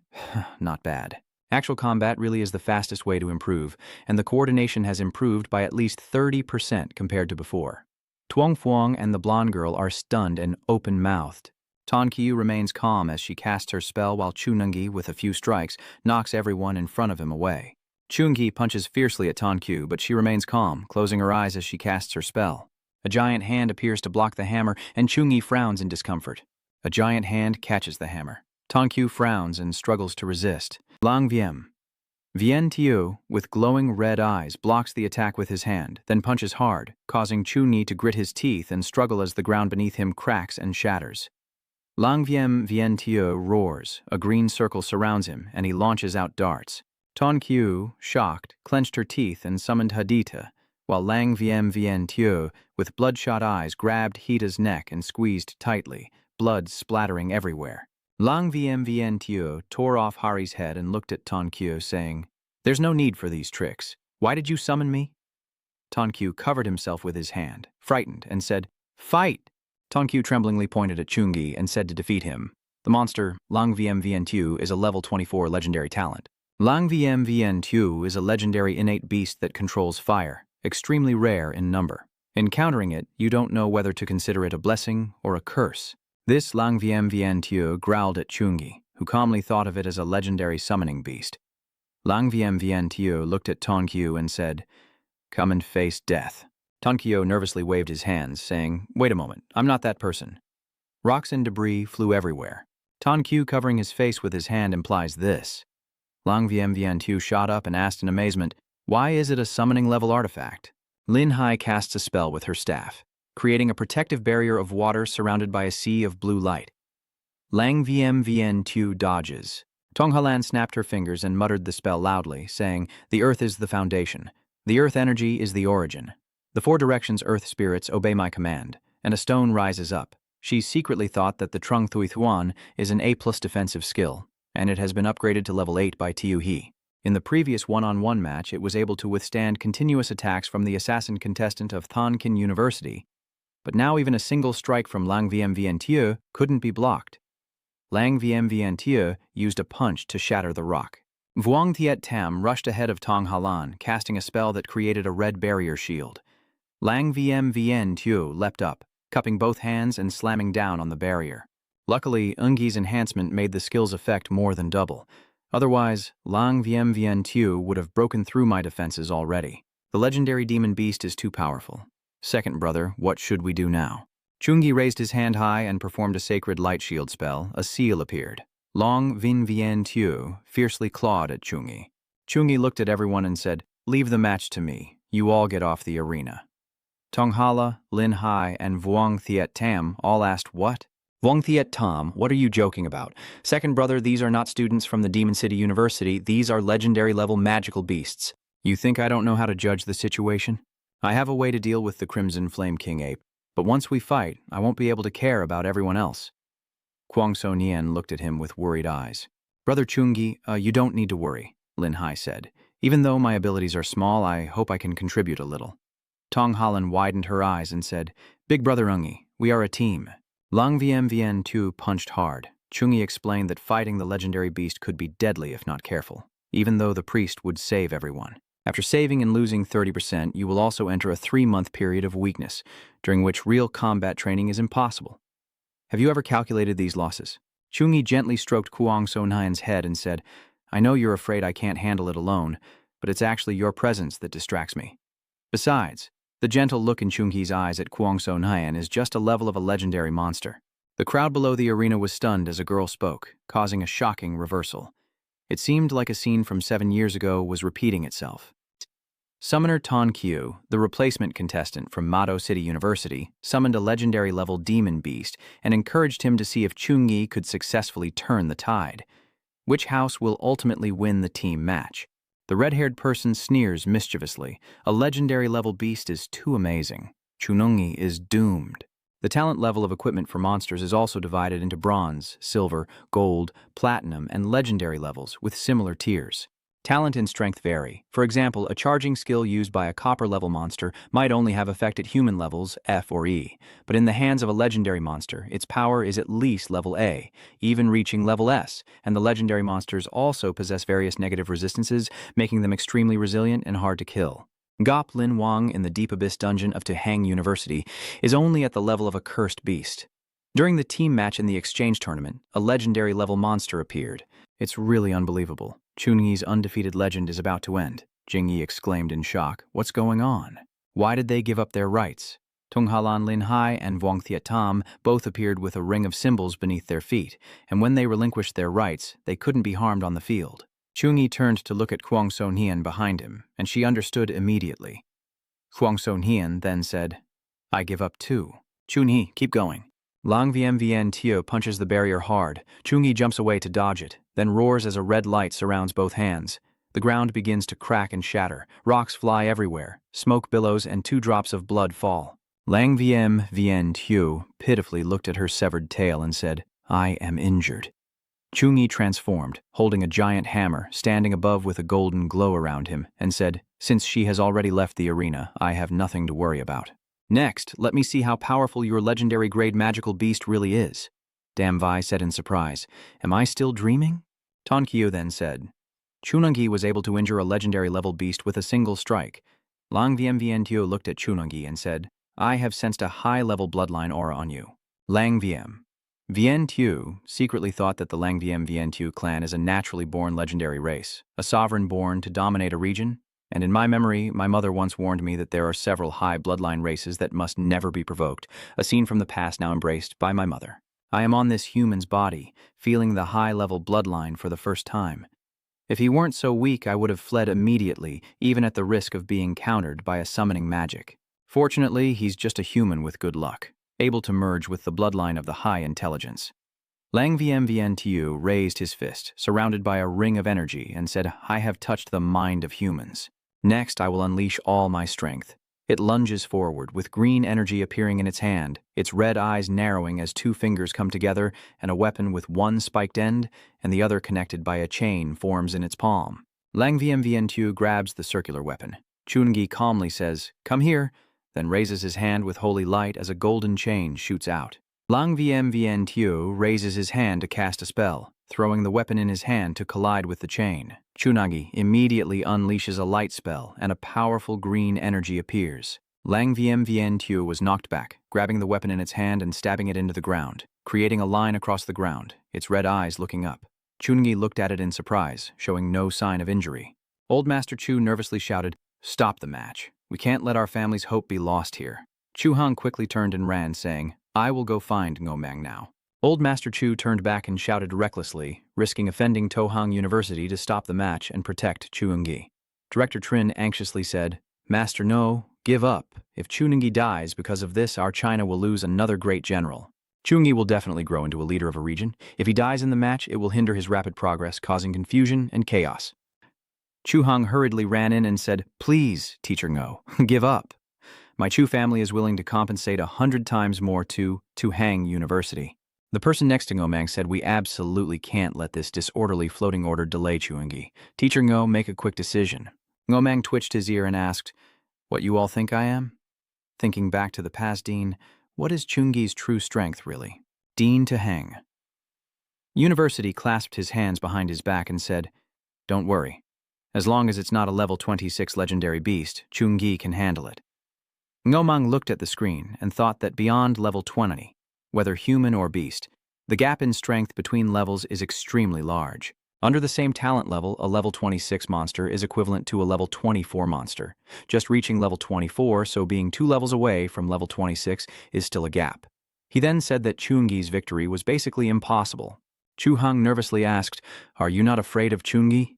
not bad. Actual combat really is the fastest way to improve, and the coordination has improved by at least 30% compared to before. Tuong Fuong and the blonde girl are stunned and open-mouthed. Tonkyu remains calm as she casts her spell while Chungi, with a few strikes, knocks everyone in front of him away. Chungi punches fiercely at Tonkyu, but she remains calm, closing her eyes as she casts her spell. A giant hand appears to block the hammer, and Chungi frowns in discomfort. A giant hand catches the hammer. Tonkyu frowns and struggles to resist. Lang Vien Tiu, with glowing red eyes, blocks the attack with his hand, then punches hard, causing Chuni to grit his teeth and struggle as the ground beneath him cracks and shatters. Lang Vien Tiu roars, a green circle surrounds him, and he launches out darts. Tonkyu, shocked, clenched her teeth and summoned Hadita, while Lang Vien Tiu, with bloodshot eyes, grabbed Hita's neck and squeezed tightly, blood splattering everywhere. Lang Vien Tiu tore off Hari's head and looked at Tonkyu, saying, "There's no need for these tricks. Why did you summon me?" Tonkyu covered himself with his hand, frightened, and said, "Fight!" Tonkyu tremblingly pointed at Chungi and said to defeat him. The monster, Lang Vien Tiu, is a level 24 legendary talent. Lang Vien Tiu is a legendary innate beast that controls fire, extremely rare in number. Encountering it, you don't know whether to consider it a blessing or a curse. This Lang Vien Tiu growled at Chungi, who calmly thought of it as a legendary summoning beast. Lang Vien Tiu looked at Tonkyu and said, "Come and face death." Tonkyu nervously waved his hands, saying, "Wait a moment, I'm not that person." Rocks and debris flew everywhere. Tonkyu covering his face with his hand implies this. Lang Vien Tiu shot up and asked in amazement, "Why is it a summoning-level artifact?" Lin Hai casts a spell with her staff, creating a protective barrier of water surrounded by a sea of blue light. Lang Vien Tiu dodges, Tong Halan snapped her fingers and muttered the spell loudly, saying, "The earth is the foundation. The earth energy is the origin. The four directions earth spirits obey my command, and a stone rises up." She secretly thought that the Trung Thui Thuan is an A+ defensive skill, and it has been upgraded to level 8 by Tiu He. In the previous one-on-one match, it was able to withstand continuous attacks from the assassin contestant of Thonkin University, but now even a single strike from Lang Vien Vien Tieu couldn't be blocked. Lang Vien Vien Tieu used a punch to shatter the rock. Vuong Thiet Tam rushed ahead of Tong Halan, casting a spell that created a red barrier shield. Lang Vien Vien Tieu leapt up, cupping both hands and slamming down on the barrier. Luckily, Ungi's enhancement made the skill's effect more than double. Otherwise, Lang Vien Vien Tieu would have broken through my defenses already. The legendary demon beast is too powerful. Second brother, what should we do now? Chungi raised his hand high and performed a sacred light shield spell. A seal appeared. Long Vin Vien Tieu fiercely clawed at Chungi. Chungi looked at everyone and said, "Leave the match to me. You all get off the arena." Tong Hala, Lin Hai, and Vuong Thiet Tam all asked, "What?" "Vuong Thiet Tam, what are you joking about? Second brother, these are not students from the Demon City University. These are legendary-level magical beasts. You think I don't know how to judge the situation? I have a way to deal with the Crimson Flame King Ape, but once we fight, I won't be able to care about everyone else." Kuang Sonian looked at him with worried eyes. "Brother Chungi, you don't need to worry," Lin Hai said. "Even though my abilities are small, I hope I can contribute a little." Tong Halan widened her eyes and said, "Big brother Ungi, we are a team." Lang Vien Vien Tu punched hard. Chungi explained that fighting the legendary beast could be deadly if not careful, even though the priest would save everyone. After saving and losing 30%, you will also enter a 3-month period of weakness, during which real combat training is impossible. Have you ever calculated these losses? Chungi gently stroked Kuang Sonian's head and said, "I know you're afraid I can't handle it alone, but it's actually your presence that distracts me. Besides, the gentle look in Chungi's eyes at Kuang Sonian is just a level of a legendary monster." The crowd below the arena was stunned as a girl spoke, causing a shocking reversal. It seemed like a scene from 7 years ago was repeating itself. Summoner Tan Qiu, the replacement contestant from Mado City University, summoned a legendary-level demon beast and encouraged him to see if Chungi could successfully turn the tide. Which house will ultimately win the team match? The red-haired person sneers mischievously. A legendary-level beast is too amazing. Chunungi is doomed. The talent level of equipment for monsters is also divided into bronze, silver, gold, platinum, and legendary levels with similar tiers. Talent and strength vary. For example, a charging skill used by a copper-level monster might only have effect at human levels F or E, but in the hands of a legendary monster, its power is at least level A, even reaching level S, and the legendary monsters also possess various negative resistances, making them extremely resilient and hard to kill. Gop Lin Wang in the Deep Abyss dungeon of Tuhang University is only at the level of a cursed beast. During the team match in the exchange tournament, a legendary-level monster appeared. It's really unbelievable. Chunyi's undefeated legend is about to end, Jingyi exclaimed in shock. What's going on? Why did they give up their rights? Tung Halan Lin Hai and Vuong Thiet Tam both appeared with a ring of symbols beneath their feet, and when they relinquished their rights, they couldn't be harmed on the field. Chunyi turned to look at Kuang Sonian behind him, and she understood immediately. Kuang Sonian then said, "I give up too. Chunyi, keep going." Lang Vien Vien Tieu punches the barrier hard. Chunyi jumps away to dodge it, then roars as a red light surrounds both hands. The ground begins to crack and shatter. Rocks fly everywhere. Smoke billows and 2 drops of blood fall. Lang Vien Vien Tieu pitifully looked at her severed tail and said, "I am injured." Chunyi transformed, holding a giant hammer, standing above with a golden glow around him, and said, "Since she has already left the arena, I have nothing to worry about. Next, let me see how powerful your legendary-grade magical beast really is." Damvai said in surprise, "Am I still dreaming?" Tonkyo then said, "Chunungi was able to injure a legendary-level beast with a single strike." Lang Vien Vien Tieu looked at Chunungi and said, "I have sensed a high-level bloodline aura on you." Lang Vien Vien Tieu secretly thought that the Lang Vien Vien Tieu clan is a naturally born legendary race, a sovereign born to dominate a region, and in my memory, my mother once warned me that there are several high bloodline races that must never be provoked, a scene from the past now embraced by my mother. I am on this human's body, feeling the high-level bloodline for the first time. If he weren't so weak, I would have fled immediately, even at the risk of being countered by a summoning magic. Fortunately, he's just a human with good luck, able to merge with the bloodline of the high intelligence. Lang Vmvntu raised his fist, surrounded by a ring of energy, and said, I have touched the mind of humans. Next, I will unleash all my strength. It lunges forward, with green energy appearing in its hand, its red eyes narrowing as two fingers come together, and a weapon with one spiked end and the other connected by a chain forms in its palm. Lang Vmvntu grabs the circular weapon. Chungi calmly says, Come here, then raises his hand with holy light as a golden chain shoots out. Lang Vmvntu raises his hand to cast a spell, throwing the weapon in his hand to collide with the chain. Chunagi immediately unleashes a light spell, and a powerful green energy appears. Lang Vmvntu was knocked back, grabbing the weapon in its hand and stabbing it into the ground, creating a line across the ground, its red eyes looking up. Chungi looked at it in surprise, showing no sign of injury. Old Master Chu nervously shouted, Stop the match. We can't let our family's hope be lost here. Chu Hong quickly turned and ran, saying, I will go find Ngomang now. Old Master Chu turned back and shouted recklessly, risking offending Tohang University to stop the match and protect Chuungi. Director Trin anxiously said, Master No, give up. If Chuungi dies because of this, our China will lose another great general. Chuungi will definitely grow into a leader of a region. If he dies in the match, it will hinder his rapid progress, causing confusion and chaos. Chu Hong hurriedly ran in and said, Please, Teacher Ngo, give up. My Chu family is willing to compensate 100 times more to Hang University. The person next to Ngomang said, We absolutely can't let this disorderly floating order delay Chuungi. Teacher Ngo, make a quick decision. Ngomang twitched his ear and asked, What you all think I am? Thinking back to the past Dean, what is Chungi's true strength really? Dean to Hang. University clasped his hands behind his back and said, Don't worry. As long as it's not a level 26 legendary beast, Chungi can handle it. Ngomang looked at the screen and thought that beyond level 20, whether human or beast, the gap in strength between levels is extremely large. Under the same talent level, a level 26 monster is equivalent to a level 24 monster. Just reaching level 24, so being 2 levels away from level 26, is still a gap. He then said that Chungi's victory was basically impossible. Chu Hong nervously asked, Are you not afraid of Chungi?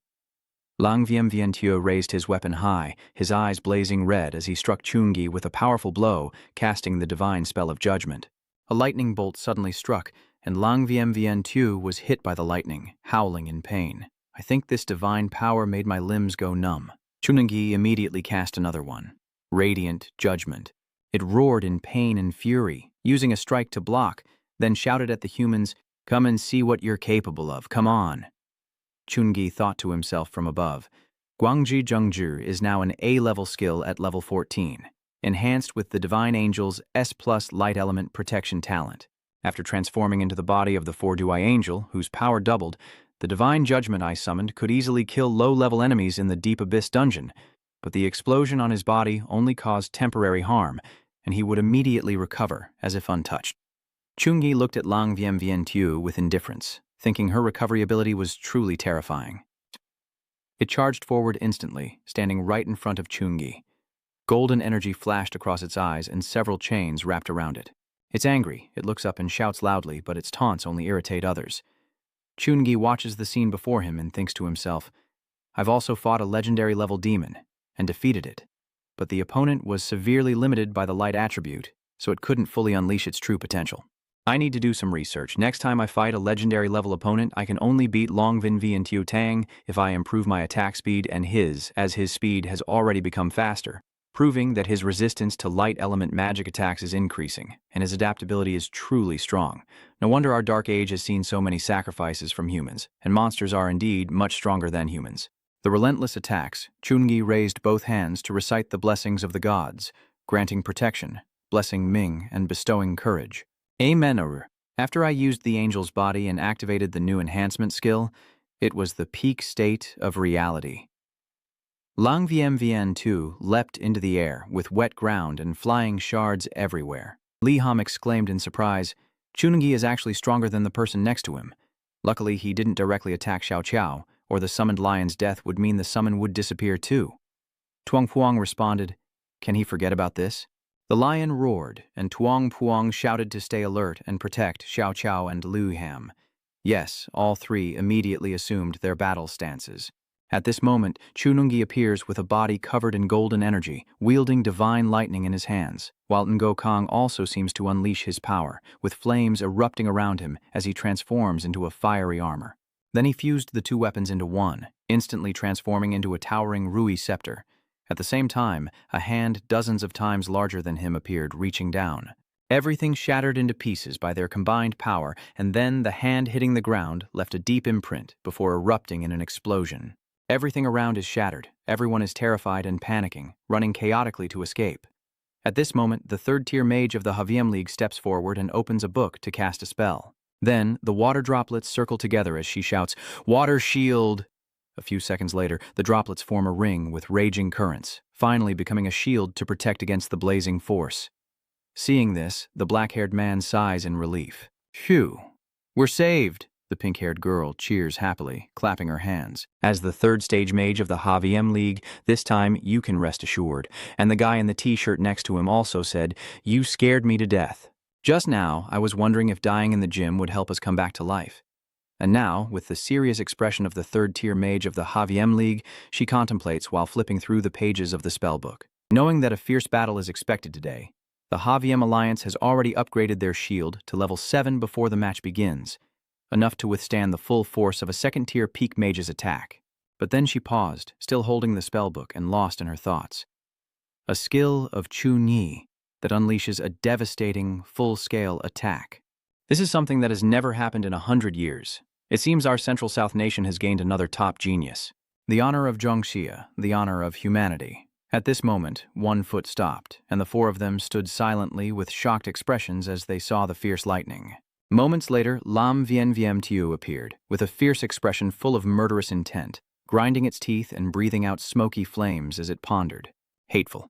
Lang Vmvntu raised his weapon high, his eyes blazing red as he struck Chungi with a powerful blow, casting the divine spell of judgment. A lightning bolt suddenly struck, and Lang Vmvntu was hit by the lightning, howling in pain. I think this divine power made my limbs go numb. Chungi immediately cast another one. Radiant Judgment. It roared in pain and fury, using a strike to block, then shouted at the humans, Come and see what you're capable of, come on. Chungi thought to himself from above, Guangji Zhengzhi is now an A-level skill at level 14, enhanced with the Divine Angel's S+ Light Element Protection talent. After transforming into the body of the 4-Dui Angel, whose power doubled, the Divine Judgment I summoned could easily kill low-level enemies in the Deep Abyss dungeon, but the explosion on his body only caused temporary harm, and he would immediately recover, as if untouched. Chungi looked at Lang Vmvntu with indifference, thinking her recovery ability was truly terrifying. It charged forward instantly, standing right in front of Chungi. Golden energy flashed across its eyes and several chains wrapped around it. It's angry, it looks up and shouts loudly, but its taunts only irritate others. Chungi watches the scene before him and thinks to himself, I've also fought a legendary level demon, and defeated it, but the opponent was severely limited by the light attribute, so it couldn't fully unleash its true potential. I need to do some research. Next time I fight a legendary level opponent, I can only beat Long Vmvntu Tang if I improve my attack speed and as his speed has already become faster, proving that his resistance to light element magic attacks is increasing, and his adaptability is truly strong. No wonder our Dark Age has seen so many sacrifices from humans, and monsters are indeed much stronger than humans. The relentless attacks, Chungi raised both hands to recite the blessings of the gods, granting protection, blessing Ming, and bestowing courage. Amen. After I used the angel's body and activated the new enhancement skill, it was the peak state of reality. Lang Vmvntu leapt into the air with wet ground and flying shards everywhere. Li Hom exclaimed in surprise, Chungi is actually stronger than the person next to him. Luckily, he didn't directly attack Xiao Qiao, or the summoned lion's death would mean the summon would disappear too. Tuang Puang responded, Can he forget about this? The lion roared, and Tuang Puang shouted to stay alert and protect Xiao Qiao and Lu Ham. Yes, all three immediately assumed their battle stances. At this moment, Chunungi appears with a body covered in golden energy, wielding divine lightning in his hands, while Ngokang also seems to unleash his power, with flames erupting around him as he transforms into a fiery armor. Then he fused the two weapons into one, instantly transforming into a towering Rui scepter. At the same time, a hand dozens of times larger than him appeared, reaching down. Everything shattered into pieces by their combined power, and then the hand hitting the ground left a deep imprint before erupting in an explosion. Everything around is shattered, everyone is terrified and panicking, running chaotically to escape. At this moment, the third-tier mage of the Haviem League steps forward and opens a book to cast a spell. Then, the water droplets circle together as she shouts, "Water shield!" A few seconds later, the droplets form a ring with raging currents, finally becoming a shield to protect against the blazing force. Seeing this, the black-haired man sighs in relief. "Phew! We're saved!" The pink-haired girl cheers happily, clapping her hands. As the third-stage mage of the Haviem League, this time you can rest assured. And the guy in the t-shirt next to him also said, "You scared me to death. Just now, I was wondering if dying in the gym would help us come back to life." And now, with the serious expression of the third-tier mage of the Haviem League, she contemplates while flipping through the pages of the spellbook. Knowing that a fierce battle is expected today, the Haviem Alliance has already upgraded their shield to level 7 before the match begins, enough to withstand the full force of a second-tier peak mage's attack. But then she paused, still holding the spellbook and lost in her thoughts. A skill of Chuni that unleashes a devastating, full-scale attack. This is something that has never happened in 100 years. It seems our Central South nation has gained another top genius. The honor of Zhongxia, the honor of humanity. At this moment, one foot stopped, and the four of them stood silently with shocked expressions as they saw the fierce lightning. Moments later, Lam Vien Viem Tiu appeared, with a fierce expression full of murderous intent, grinding its teeth and breathing out smoky flames as it pondered. Hateful.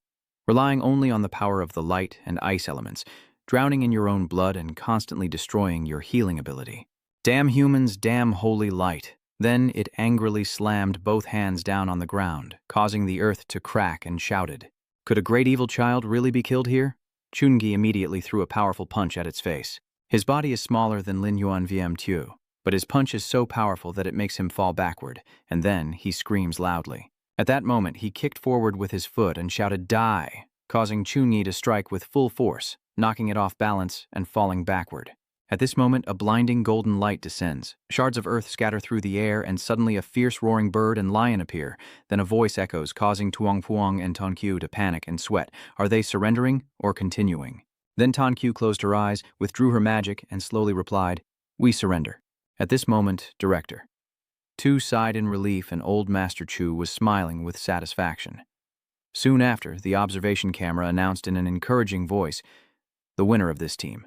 Relying only on the power of the light and ice elements, drowning in your own blood and constantly destroying your healing ability. Damn humans, damn holy light. Then it angrily slammed both hands down on the ground, causing the earth to crack, and shouted, "Could a great evil child really be killed here?" Chungi immediately threw a powerful punch at its face. His body is smaller than Lin Yuan Viem Tu, but his punch is so powerful that it makes him fall backward, and then he screams loudly. At that moment, he kicked forward with his foot and shouted, "Die!" causing Chunyi to strike with full force, knocking it off balance and falling backward. At this moment, a blinding golden light descends. Shards of earth scatter through the air, and suddenly a fierce roaring bird and lion appear. Then a voice echoes, causing Tuong Puong and Tonkyu to panic and sweat. Are they surrendering or continuing? Then Tonkyu closed her eyes, withdrew her magic, and slowly replied, "We surrender." At this moment, Director Tu sighed in relief, and old Master Chu was smiling with satisfaction. Soon after, the observation camera announced in an encouraging voice, "The winner of this team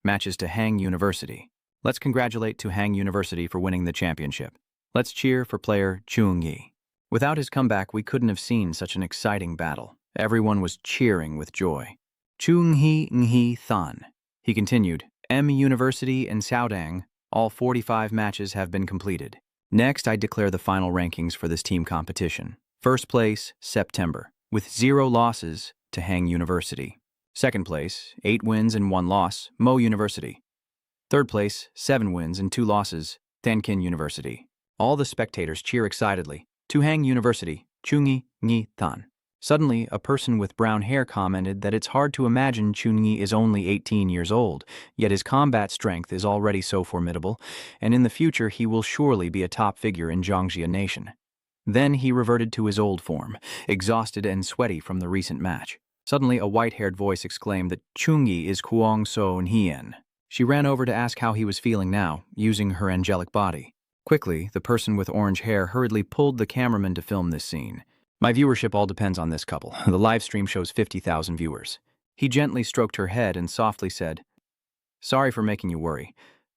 matches to Hang University. Let's congratulate to Hang University for winning the championship. Let's cheer for player Chung Yi." Without his comeback, we couldn't have seen such an exciting battle. Everyone was cheering with joy. Chung Hee Nghi Than. He continued, "M University and Xiaodang, all 45 matches have been completed. Next, I declare the final rankings for this team competition. First place, September, with 0 losses to Hang University. Second place, 8 wins and 1 loss, Mo University. Third place, 7 wins and 2 losses, Tenkin University." All the spectators cheer excitedly. "To Hang University, Chungi Ngi Than." Suddenly, a person with brown hair commented that it's hard to imagine Chunyi is only 18 years old, yet his combat strength is already so formidable, and in the future he will surely be a top figure in Zhongxia Nation. Then he reverted to his old form, exhausted and sweaty from the recent match. Suddenly, a white-haired voice exclaimed that Chunyi is Kuang Sonian. She ran over to ask how he was feeling now, using her angelic body. Quickly, the person with orange hair hurriedly pulled the cameraman to film this scene. "My viewership all depends on this couple. The live stream shows 50,000 viewers." He gently stroked her head and softly said, "Sorry for making you worry.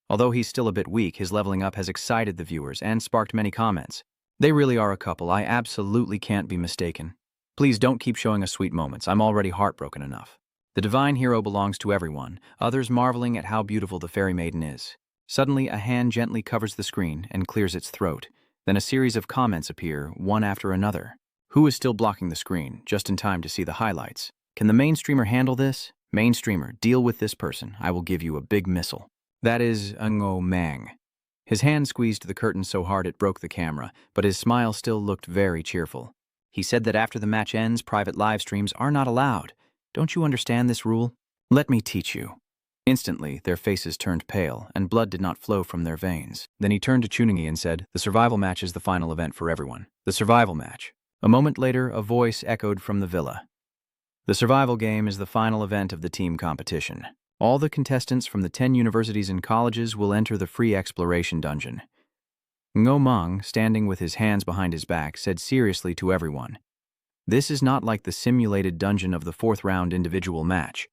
Although he's still a bit weak, his leveling up has excited the viewers and sparked many comments. They really are a couple. I absolutely can't be mistaken. Please don't keep showing us sweet moments. I'm already heartbroken enough. The divine hero belongs to everyone, others marveling at how beautiful the fairy maiden is." Suddenly, a hand gently covers the screen and clears its throat. Then a series of comments appear, one after another. Who is still blocking the screen, just in time to see the highlights? Can the main streamer handle this? Main streamer, deal with this person. I will give you a big missile. That is Ngo Mang. His hand squeezed the curtain so hard it broke the camera, but his smile still looked very cheerful. He said that after the match ends, private live streams are not allowed. Don't you understand this rule? Let me teach you. Instantly, their faces turned pale, and blood did not flow from their veins. Then he turned to Chuni and said, "The survival match is the final event for everyone. The survival match." A moment later, a voice echoed from the villa. The survival game is the final event of the team competition. All the contestants from the 10 universities and colleges will enter the free exploration dungeon. Ngo Meng, standing with his hands behind his back, said seriously to everyone, "This is not like the simulated dungeon of the 4th round individual match.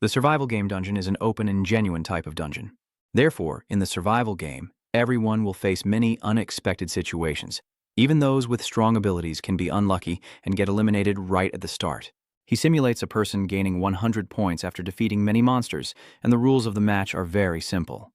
The survival game dungeon is an open and genuine type of dungeon. Therefore, in the survival game, everyone will face many unexpected situations. Even those with strong abilities can be unlucky and get eliminated right at the start." He simulates a person gaining 100 points after defeating many monsters, and the rules of the match are very simple.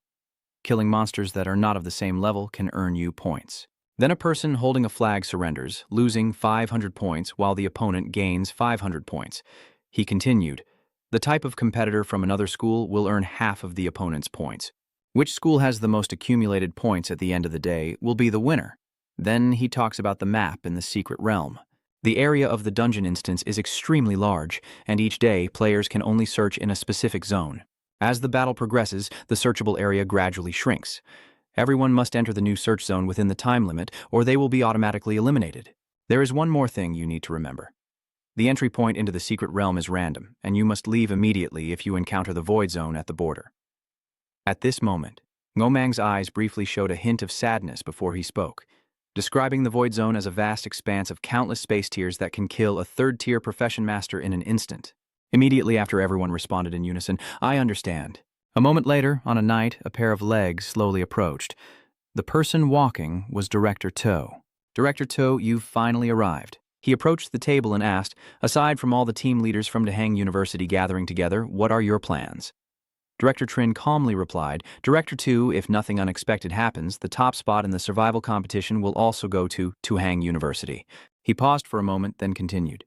Killing monsters that are not of the same level can earn you points. Then a person holding a flag surrenders, losing 500 points while the opponent gains 500 points. He continued, "The type of competitor from another school will earn half of the opponent's points. Which school has the most accumulated points at the end of the day will be the winner." Then he talks about the map in the secret realm. The area of the dungeon instance is extremely large, and each day players can only search in a specific zone. As the battle progresses, the searchable area gradually shrinks. Everyone must enter the new search zone within the time limit, or they will be automatically eliminated. There is one more thing you need to remember. The entry point into the secret realm is random, and you must leave immediately if you encounter the void zone at the border. At this moment, Ngo Meng's eyes briefly showed a hint of sadness before he spoke, describing the void zone as a vast expanse of countless space tiers that can kill a 3rd-tier profession master in an instant. Immediately after, everyone responded in unison, "I understand." A moment later, on a night, a pair of legs slowly approached. The person walking was Director To. "Director To, you've finally arrived." He approached the table and asked, "Aside from all the team leaders from Dahang University gathering together, what are your plans?" Director Trin calmly replied, "Director To, if nothing unexpected happens, the top spot in the survival competition will also go to Dahang University." He paused for a moment, then continued,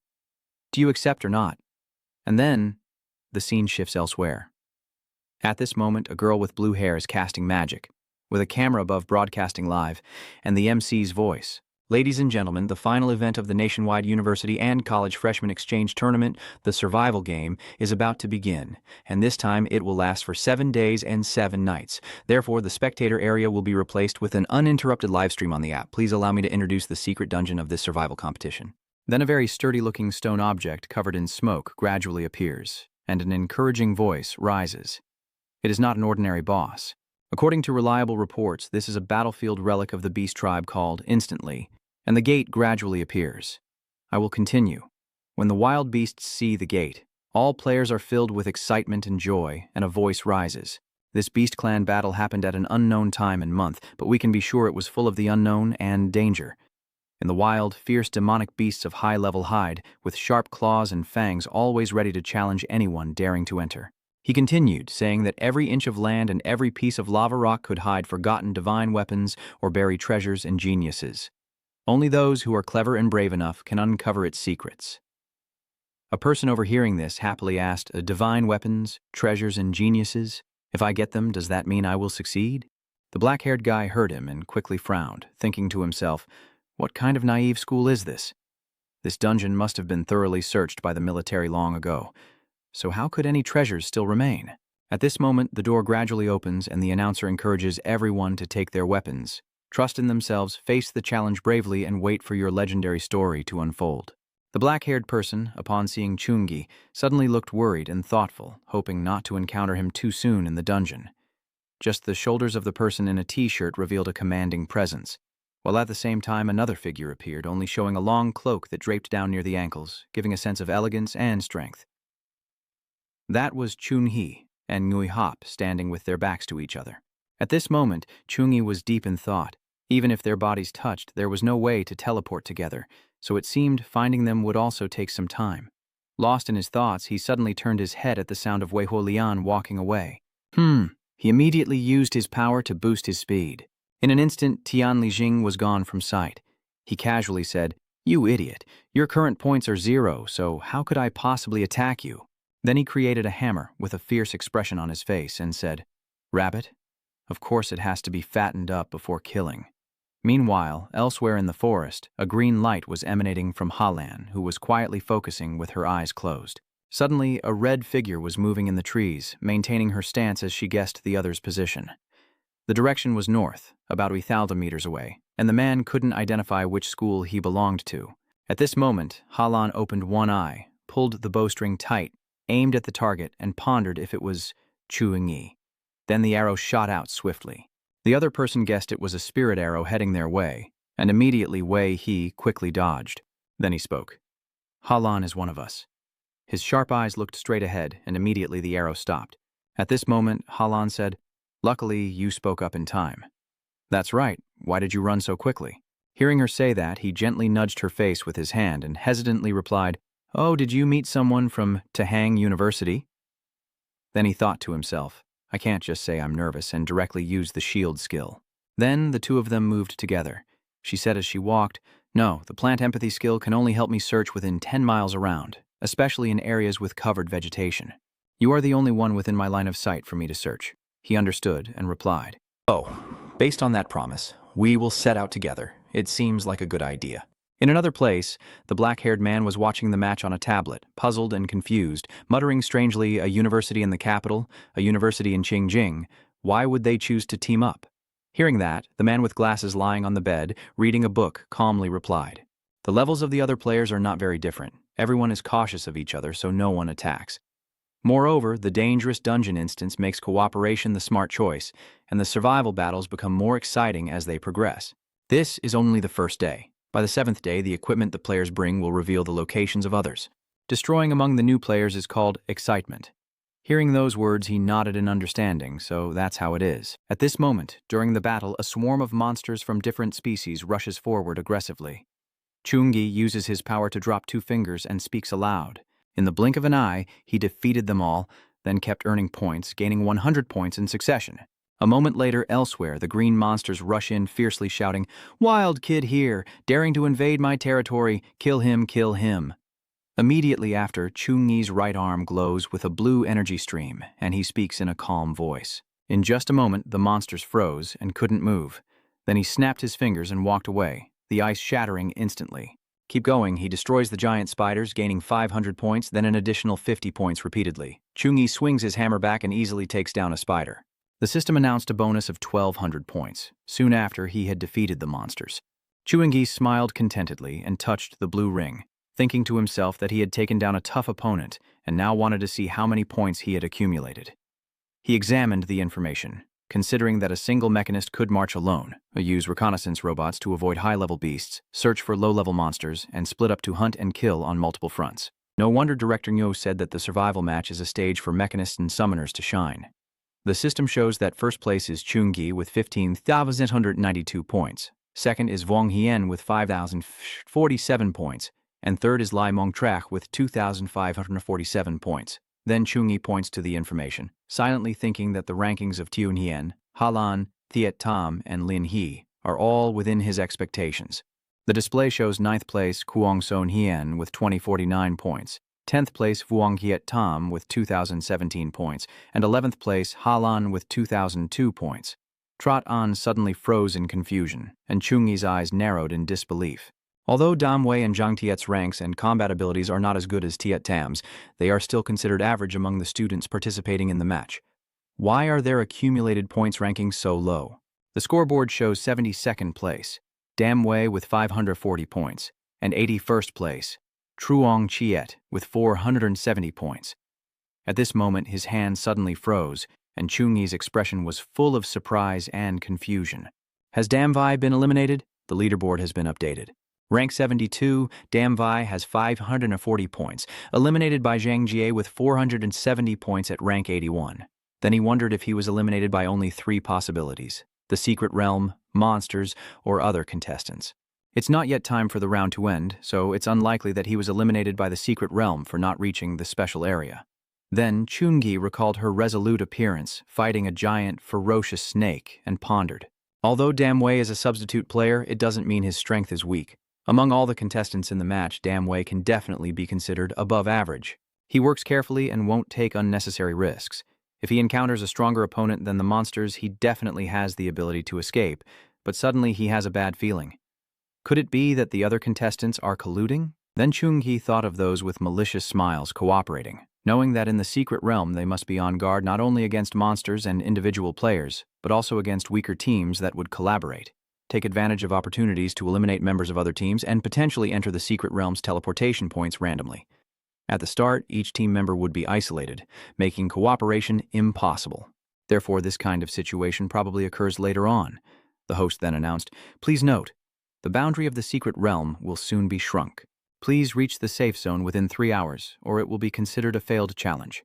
"Do you accept or not?" And then, the scene shifts elsewhere. At this moment, a girl with blue hair is casting magic, with a camera above broadcasting live, and the MC's voice. "Ladies and gentlemen, the final event of the nationwide university and college freshman exchange tournament, the survival game, is about to begin, and this time it will last for 7 days and 7 nights. Therefore, the spectator area will be replaced with an uninterrupted live stream on the app. Please allow me to introduce the secret dungeon of this survival competition." Then a very sturdy-looking stone object covered in smoke gradually appears, and an encouraging voice rises. It is not an ordinary boss. According to reliable reports, this is a battlefield relic of the beast tribe called Instantly, and the gate gradually appears. I will continue. When the wild beasts see the gate, all players are filled with excitement and joy, and a voice rises. This beast clan battle happened at an unknown time and month, but we can be sure it was full of the unknown and danger. In the wild, fierce demonic beasts of high-level hide, with sharp claws and fangs always ready to challenge anyone daring to enter. He continued, saying that every inch of land and every piece of lava rock could hide forgotten divine weapons or bury treasures and geniuses. Only those who are clever and brave enough can uncover its secrets. A person overhearing this happily asked, "Divine weapons, treasures, and geniuses? If I get them, does that mean I will succeed?" The black-haired guy heard him and quickly frowned, thinking to himself, "What kind of naive school is this? This dungeon must have been thoroughly searched by the military long ago. So how could any treasures still remain?" At this moment, the door gradually opens and the announcer encourages everyone to take their weapons, trust in themselves, face the challenge bravely, and wait for your legendary story to unfold. The black-haired person, upon seeing Chungi, suddenly looked worried and thoughtful, hoping not to encounter him too soon in the dungeon. Just the shoulders of the person in a t-shirt revealed a commanding presence, while at the same time another figure appeared, only showing a long cloak that draped down near the ankles, giving a sense of elegance and strength. That was Chun-hee and Ngui Hop standing with their backs to each other. At this moment, Chungi was deep in thought. Even if their bodies touched, there was no way to teleport together, so it seemed finding them would also take some time. Lost in his thoughts, he suddenly turned his head at the sound of Wei Huolian walking away. He immediately used his power to boost his speed. In an instant, Tian Lijing was gone from sight. He casually said, "You idiot, your current points are 0, so how could I possibly attack you?" Then he created a hammer with a fierce expression on his face and said, "Rabbit, Of course it has to be fattened up before killing. Meanwhile, elsewhere in the forest, a green light was emanating from Halan, who was quietly focusing with her eyes closed. Suddenly, a red figure was moving in the trees, maintaining her stance as she guessed the other's position. The direction was north, about 1,000 meters away, and the man couldn't identify which school he belonged to. At this moment, Halan opened one eye, pulled the bowstring tight, aimed at the target, and pondered if it was Chuni. Then the arrow shot out swiftly. The other person guessed it was a spirit arrow heading their way, and immediately he quickly dodged. Then he spoke. Halan is one of us. His sharp eyes looked straight ahead, and immediately the arrow stopped. At this moment, Halan said, "Luckily, you spoke up in time." "That's right. Why did you run so quickly?" Hearing her say that, he gently nudged her face with his hand and hesitantly replied, "Oh, did you meet someone from Tahang University?" Then he thought to himself, I can't just say I'm nervous and directly use the shield skill. Then the two of them moved together. She said as she walked, "No, the plant empathy skill can only help me search within 10 miles around, especially in areas with covered vegetation. You are the only one within my line of sight for me to search." He understood and replied, "Oh, based on that promise, we will set out together. It seems like a good idea." In another place, the black-haired man was watching the match on a tablet, puzzled and confused, muttering strangely, "A university in the capital, a university in Qingjing. Why would they choose to team up?" Hearing that, the man with glasses lying on the bed, reading a book, calmly replied, "The levels of the other players are not very different. Everyone is cautious of each other, so no one attacks. Moreover, the dangerous dungeon instance makes cooperation the smart choice, and the survival battles become more exciting as they progress. This is only the first day. By the 7th day, the equipment the players bring will reveal the locations of others. Destroying among the new players is called excitement." Hearing those words, he nodded in understanding, so that's how it is. At this moment, during the battle, a swarm of monsters from different species rushes forward aggressively. Chungi uses his power to drop 2 fingers and speaks aloud. In the blink of an eye, he defeated them all, then kept earning points, gaining 100 points in succession. A moment later, elsewhere, the green monsters rush in fiercely shouting, "Wild kid here, daring to invade my territory, kill him, kill him." Immediately after, Chungi's right arm glows with a blue energy stream, and he speaks in a calm voice. In just a moment, the monsters froze and couldn't move. Then he snapped his fingers and walked away, the ice shattering instantly. Keep going, he destroys the giant spiders, gaining 500 points, then an additional 50 points repeatedly. Chungi swings his hammer back and easily takes down a spider. The system announced a bonus of 1,200 points. Soon after, he had defeated the monsters. Chungi smiled contentedly and touched the blue ring, thinking to himself that he had taken down a tough opponent and now wanted to see how many points he had accumulated. He examined the information, considering that a single mechanist could march alone, use reconnaissance robots to avoid high-level beasts, search for low-level monsters, and split up to hunt and kill on multiple fronts. No wonder Director Nyo said that the survival match is a stage for mechanists and summoners to shine. The system shows that first place is Chungi with 15,192 points, second is Wang Hien with 5,047 points, and third is Lai Mongtrach with 2,547 points. Then Chungi points to the information, silently thinking that the rankings of Tian Hien, Halan, Thiet Tam, and Lin He are all within his expectations. The display shows 9th place Kuang Sonian with 2,049 points, 10th place Vuong Hiet Tam with 2,017 points, and 11th place Halan with 2,002 points. Trot An suddenly froze in confusion, and Chungi's eyes narrowed in disbelief. Although Dam Wei and Zhang Tiet's ranks and combat abilities are not as good as Tiet Tam's, they are still considered average among the students participating in the match. Why are their accumulated points rankings so low? The scoreboard shows 72nd place, Dam Wei with 540 points, and 81st place, Truong Chiet with 470 points. At this moment, his hand suddenly froze, and Chungi's expression was full of surprise and confusion. Has Dam Wei been eliminated? The leaderboard has been updated. Rank 72, Dam Wei has 540 points, eliminated by Zhang Jie with 470 points at rank 81. Then he wondered if he was eliminated by only 3 possibilities: the secret realm, monsters, or other contestants. It's not yet time for the round to end, so it's unlikely that he was eliminated by the secret realm for not reaching the special area. Then Chungi recalled her resolute appearance, fighting a giant, ferocious snake, and pondered. Although Dam Wei is a substitute player, it doesn't mean his strength is weak. Among all the contestants in the match, Dam Wei can definitely be considered above average. He works carefully and won't take unnecessary risks. If he encounters a stronger opponent than the monsters, he definitely has the ability to escape, but suddenly he has a bad feeling. Could it be that the other contestants are colluding? Then Chung-gi thought of those with malicious smiles cooperating, knowing that in the secret realm they must be on guard not only against monsters and individual players, but also against weaker teams that would collaborate, take advantage of opportunities to eliminate members of other teams, and potentially enter the secret realm's teleportation points randomly. At the start, each team member would be isolated, making cooperation impossible. Therefore, this kind of situation probably occurs later on. The host then announced, "Please note, the boundary of the secret realm will soon be shrunk. Please reach the safe zone within 3 hours, or it will be considered a failed challenge."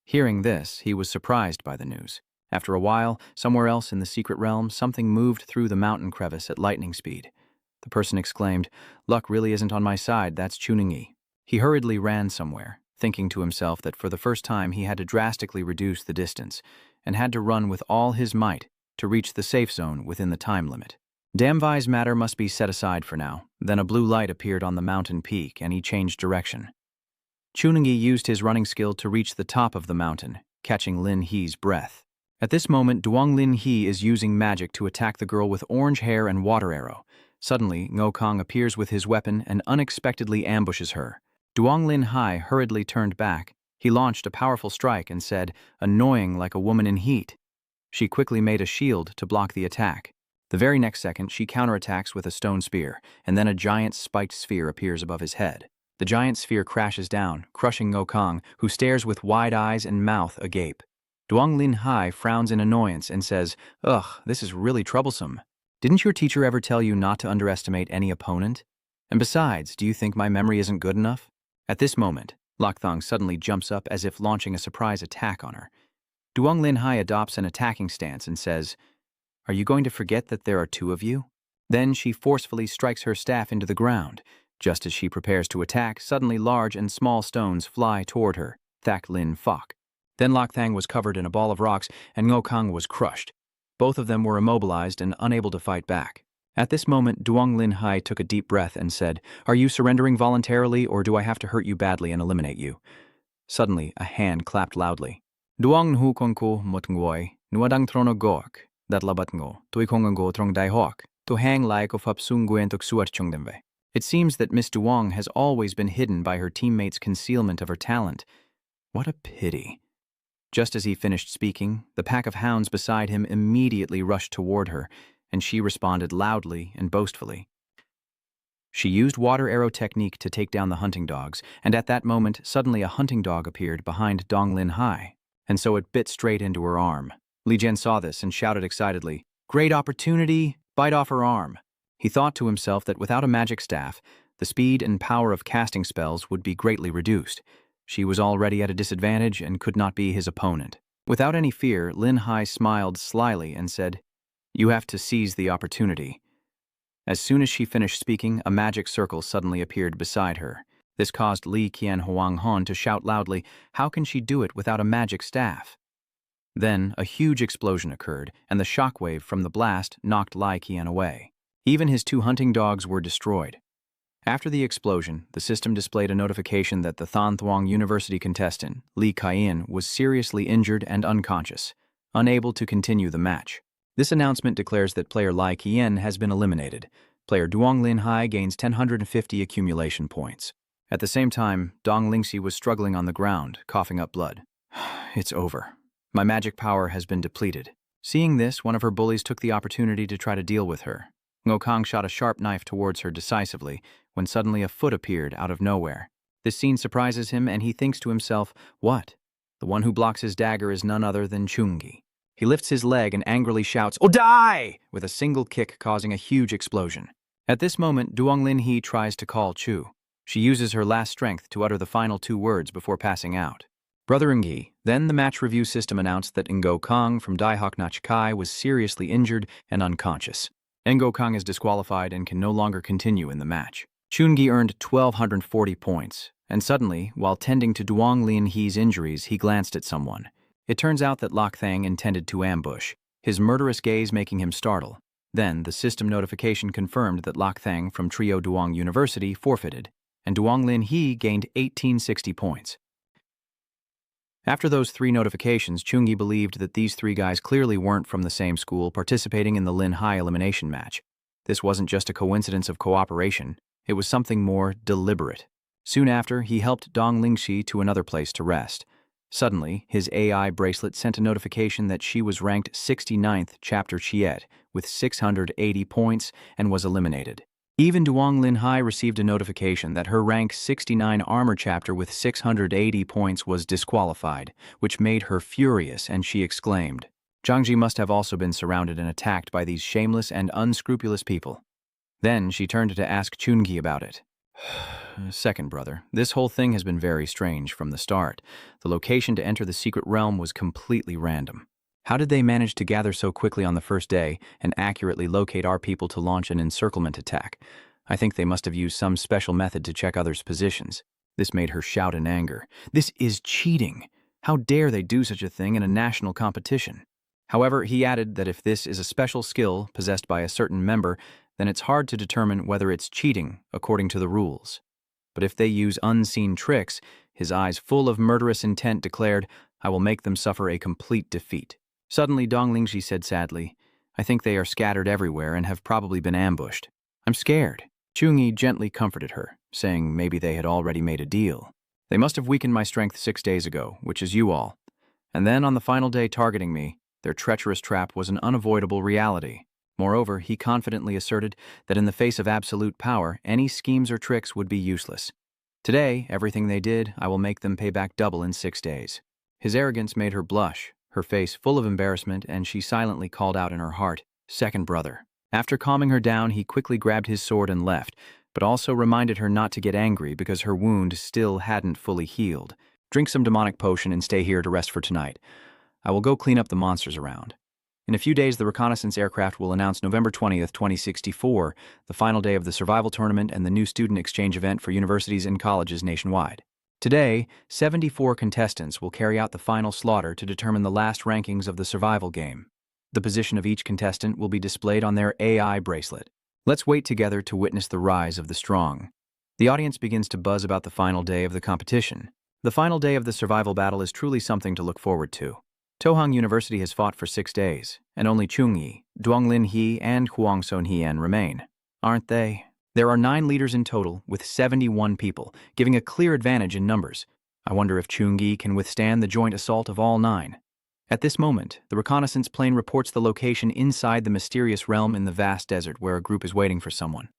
Hearing this, he was surprised by the news. After a while, somewhere else in the secret realm, something moved through the mountain crevice at lightning speed. The person exclaimed, "Luck really isn't on my side, that's Chuni." He hurriedly ran somewhere, thinking to himself that for the first time he had to drastically reduce the distance, and had to run with all his might to reach the safe zone within the time limit. Damvai's matter must be set aside for now. Then a blue light appeared on the mountain peak, and he changed direction. Chuni used his running skill to reach the top of the mountain, catching Lin He's breath. At this moment, Duong Lin He is using magic to attack the girl with orange hair and water arrow. Suddenly, Ngo Kong appears with his weapon and unexpectedly ambushes her. Duong Lin Hai hurriedly turned back. He launched a powerful strike and said, "Annoying like a woman in heat." She quickly made a shield to block the attack. The very next second, she counterattacks with a stone spear, and then a giant spiked sphere appears above his head. The giant sphere crashes down, crushing Ngo Kong, who stares with wide eyes and mouth agape. Duong Lin Hai frowns in annoyance and says, "Ugh, this is really troublesome. Didn't your teacher ever tell you not to underestimate any opponent? And besides, do you think my memory isn't good enough?" At this moment, Lokthong suddenly jumps up as if launching a surprise attack on her. Duong Lin Hai adopts an attacking stance and says, "Are you going to forget that there are two of you?" Then she forcefully strikes her staff into the ground. Just as she prepares to attack, suddenly large and small stones fly toward her. Thak Lin Fok. Then Lokthang was covered in a ball of rocks, and Ngo Kong was crushed. Both of them were immobilized and unable to fight back. At this moment, Duong Lin Hai took a deep breath and said, "Are you surrendering voluntarily, or do I have to hurt you badly and eliminate you?" Suddenly, a hand clapped loudly. Duong Nhu Kongko Mutngwoi, Nuadang Trono Goak, that Labatngo, Tuikongo Trong Dai Hawk, to hang like of Hapsung Guentok Suat Chungdemve. It seems that Miss Duong has always been hidden by her teammates' concealment of her talent. What a pity. Just as he finished speaking, the pack of hounds beside him immediately rushed toward her, and she responded loudly and boastfully. She used water arrow technique to take down the hunting dogs, and at that moment, suddenly a hunting dog appeared behind Dong Lin Hai, and so it bit straight into her arm. Li Jian saw this and shouted excitedly, "Great opportunity! Bite off her arm!" He thought to himself that without a magic staff, the speed and power of casting spells would be greatly reduced. She was already at a disadvantage and could not be his opponent. Without any fear, Lin Hai smiled slyly and said, "You have to seize the opportunity." As soon as she finished speaking, a magic circle suddenly appeared beside her. This caused Li Qian Huang Han to shout loudly, "How can she do it without a magic staff?" Then, a huge explosion occurred, and the shockwave from the blast knocked Li Qian away. Even his two hunting dogs were destroyed. After the explosion, the system displayed a notification that the Than Thuong University contestant, Li Kaiyan, was seriously injured and unconscious, unable to continue the match. This announcement declares that player Li Qian has been eliminated. Player Duong Lin Hai gains 1050 accumulation points. At the same time, Dong Lingxi was struggling on the ground, coughing up blood. "It's over. My magic power has been depleted." Seeing this, one of her bullies took the opportunity to try to deal with her. Ngo Kong shot a sharp knife towards her decisively, when suddenly a foot appeared out of nowhere. This scene surprises him, and he thinks to himself, "What? The one who blocks his dagger is none other than Chungi." He lifts his leg and angrily shouts, "Oh, die!" with a single kick causing a huge explosion. At this moment, Duong Lin He tries to call Chu. She uses her last strength to utter the final two words before passing out. Brother Ngi. Then the match review system announced that Ngo Kong from Daihok Nach Kai was seriously injured and unconscious. Ngo Kong is disqualified and can no longer continue in the match. Chungi earned 1,240 points, and suddenly, while tending to Duong Lin He's injuries, he glanced at someone. It turns out that Lokthang intended to ambush, his murderous gaze making him startle. Then, the system notification confirmed that Lokthang from Trio Duong University forfeited, and Duong Lin He gained 1,860 points. After those 3 notifications, Chungi believed that these 3 guys clearly weren't from the same school participating in the Lin Hai elimination match. This wasn't just a coincidence of cooperation, it was something more deliberate. Soon after, he helped Dong Lingxi to another place to rest. Suddenly, his AI bracelet sent a notification that she was ranked 69th Chapter Chiet with 680 points and was eliminated. Even Duong Lin Hai received a notification that her rank 69 armor chapter with 680 points was disqualified, which made her furious, and she exclaimed, "Zhangji must have also been surrounded and attacked by these shameless and unscrupulous people." Then she turned to ask Chungi about it. "Second brother, this whole thing has been very strange from the start. The location to enter the secret realm was completely random. How did they manage to gather so quickly on the first day and accurately locate our people to launch an encirclement attack? I think they must have used some special method to check others' positions." This made her shout in anger. "This is cheating! How dare they do such a thing in a national competition?" However, he added that if this is a special skill possessed by a certain member, then it's hard to determine whether it's cheating according to the rules. But if they use unseen tricks, his eyes full of murderous intent declared, "I will make them suffer a complete defeat." Suddenly, Dong Lingxi said sadly, "I think they are scattered everywhere and have probably been ambushed. I'm scared." Chungi gently comforted her, saying maybe they had already made a deal. "They must have weakened my strength 6 days ago, which is you all. And then on the final day targeting me, their treacherous trap was an unavoidable reality." Moreover, he confidently asserted that in the face of absolute power, any schemes or tricks would be useless. "Today, everything they did, I will make them pay back double in 6 days." His arrogance made her blush, her face full of embarrassment, and she silently called out in her heart, "Second brother." After calming her down, he quickly grabbed his sword and left, but also reminded her not to get angry because her wound still hadn't fully healed. "Drink some demonic potion and stay here to rest for tonight. I will go clean up the monsters around." In a few days, the reconnaissance aircraft will announce November 20th, 2064, the final day of the survival tournament and the new student exchange event for universities and colleges nationwide. Today, 74 contestants will carry out the final slaughter to determine the last rankings of the survival game. The position of each contestant will be displayed on their AI bracelet. Let's wait together to witness the rise of the strong. The audience begins to buzz about the final day of the competition. The final day of the survival battle is truly something to look forward to. Tohang University has fought for 6 days, and only Chungyi, Duonglin He, and Kuang Sonian remain. Aren't they? There are 9 leaders in total, with 71 people, giving a clear advantage in numbers. I wonder if Chungyi can withstand the joint assault of all 9. At this moment, the reconnaissance plane reports the location inside the mysterious realm in the vast desert where a group is waiting for someone.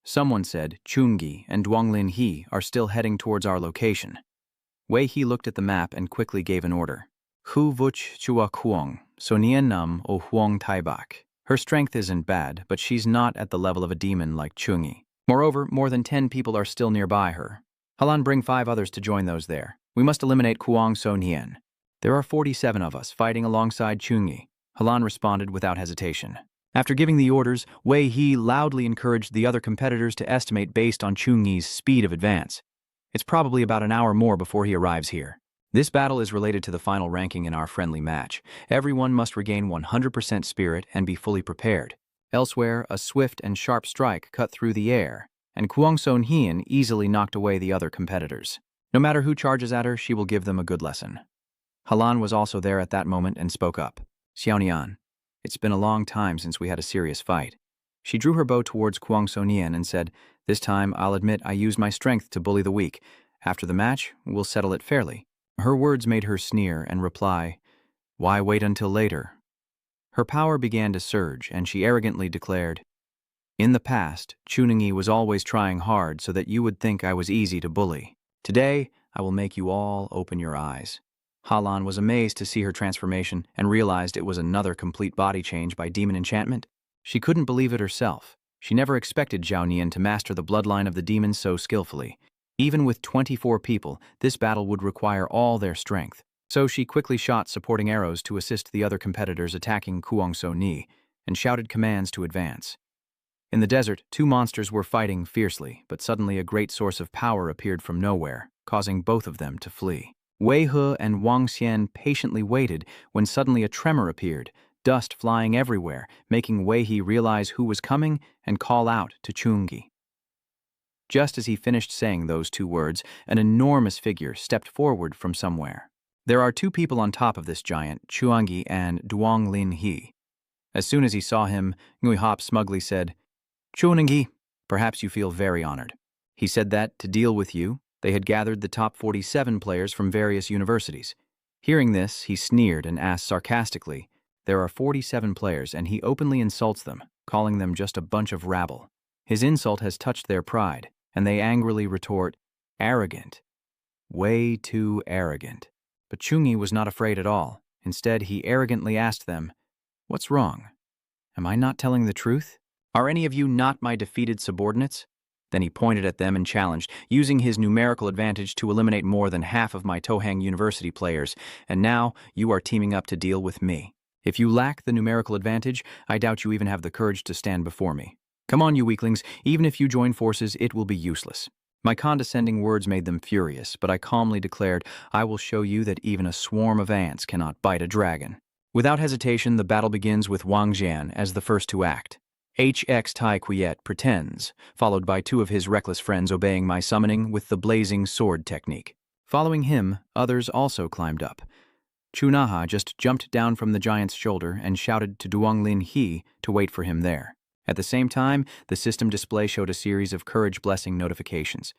Someone said Chungyi and Duonglin He are still heading towards our location. Wei He looked at the map and quickly gave an order. "Hu vuch chua kuang, Sonian nam o huang tai bak." Her strength isn't bad, but she's not at the level of a demon like Chungyi. Moreover, more than 10 people are still nearby her. "Halan, bring 5 others to join those there. We must eliminate Kuang Sonian." "There are 47 of us fighting alongside Chungyi," Halan responded without hesitation. After giving the orders, Wei He loudly encouraged the other competitors to estimate based on Chungyi's speed of advance. It's probably about an hour more before he arrives here. This battle is related to the final ranking in our friendly match. Everyone must regain 100% spirit and be fully prepared. Elsewhere, a swift and sharp strike cut through the air, and Kuang Sonian easily knocked away the other competitors. No matter who charges at her, she will give them a good lesson. Halan was also there at that moment and spoke up. "Xiaonian, it's been a long time since we had a serious fight." She drew her bow towards Kuang Sonian and said, "This time, I'll admit I used my strength to bully the weak. After the match, we'll settle it fairly." Her words made her sneer and reply, "Why wait until later?" Her power began to surge, and she arrogantly declared, "In the past, Chunyi was always trying hard so that you would think I was easy to bully. Today, I will make you all open your eyes." Halan was amazed to see her transformation and realized it was another complete body change by demon enchantment. She couldn't believe it herself. She never expected Zhao Nian to master the bloodline of the demons so skillfully. Even with 24 people, this battle would require all their strength. So she quickly shot supporting arrows to assist the other competitors attacking Kuang Sonian and shouted commands to advance. In the desert, 2 monsters were fighting fiercely, but suddenly a great source of power appeared from nowhere, causing both of them to flee. Wei He and Wang Xian patiently waited when suddenly a tremor appeared, dust flying everywhere, making Wei He realize who was coming and call out to Chungyi. Just as he finished saying those two words, an enormous figure stepped forward from somewhere. There are two people on top of this giant, Chuangyi and Duang Lin He. As soon as he saw him, Ngui Hop smugly said, "Chuangyi, perhaps you feel very honored." He said that, to deal with you, they had gathered the top 47 players from various universities. Hearing this, he sneered and asked sarcastically, "There are 47 players, and he openly insults them, calling them just a bunch of rabble. His insult has touched their pride, and they angrily retort, 'Arrogant. Way too arrogant.'" But Chungi was not afraid at all. Instead, he arrogantly asked them, "What's wrong? Am I not telling the truth? Are any of you not my defeated subordinates?" Then he pointed at them and challenged, "Using his numerical advantage to eliminate more than half of my Tohang University players, and now you are teaming up to deal with me. If you lack the numerical advantage, I doubt you even have the courage to stand before me. Come on, you weaklings, even if you join forces, it will be useless." My condescending words made them furious, but I calmly declared, "I will show you that even a swarm of ants cannot bite a dragon." Without hesitation, the battle begins with Wang Jian as the first to act. HX Tai Quiet pretends, followed by two of his reckless friends obeying my summoning with the blazing sword technique. Following him, others also climbed up. Chunaha just jumped down from the giant's shoulder and shouted to Duang Lin He to wait for him there. At the same time, the system display showed a series of courage blessing notifications.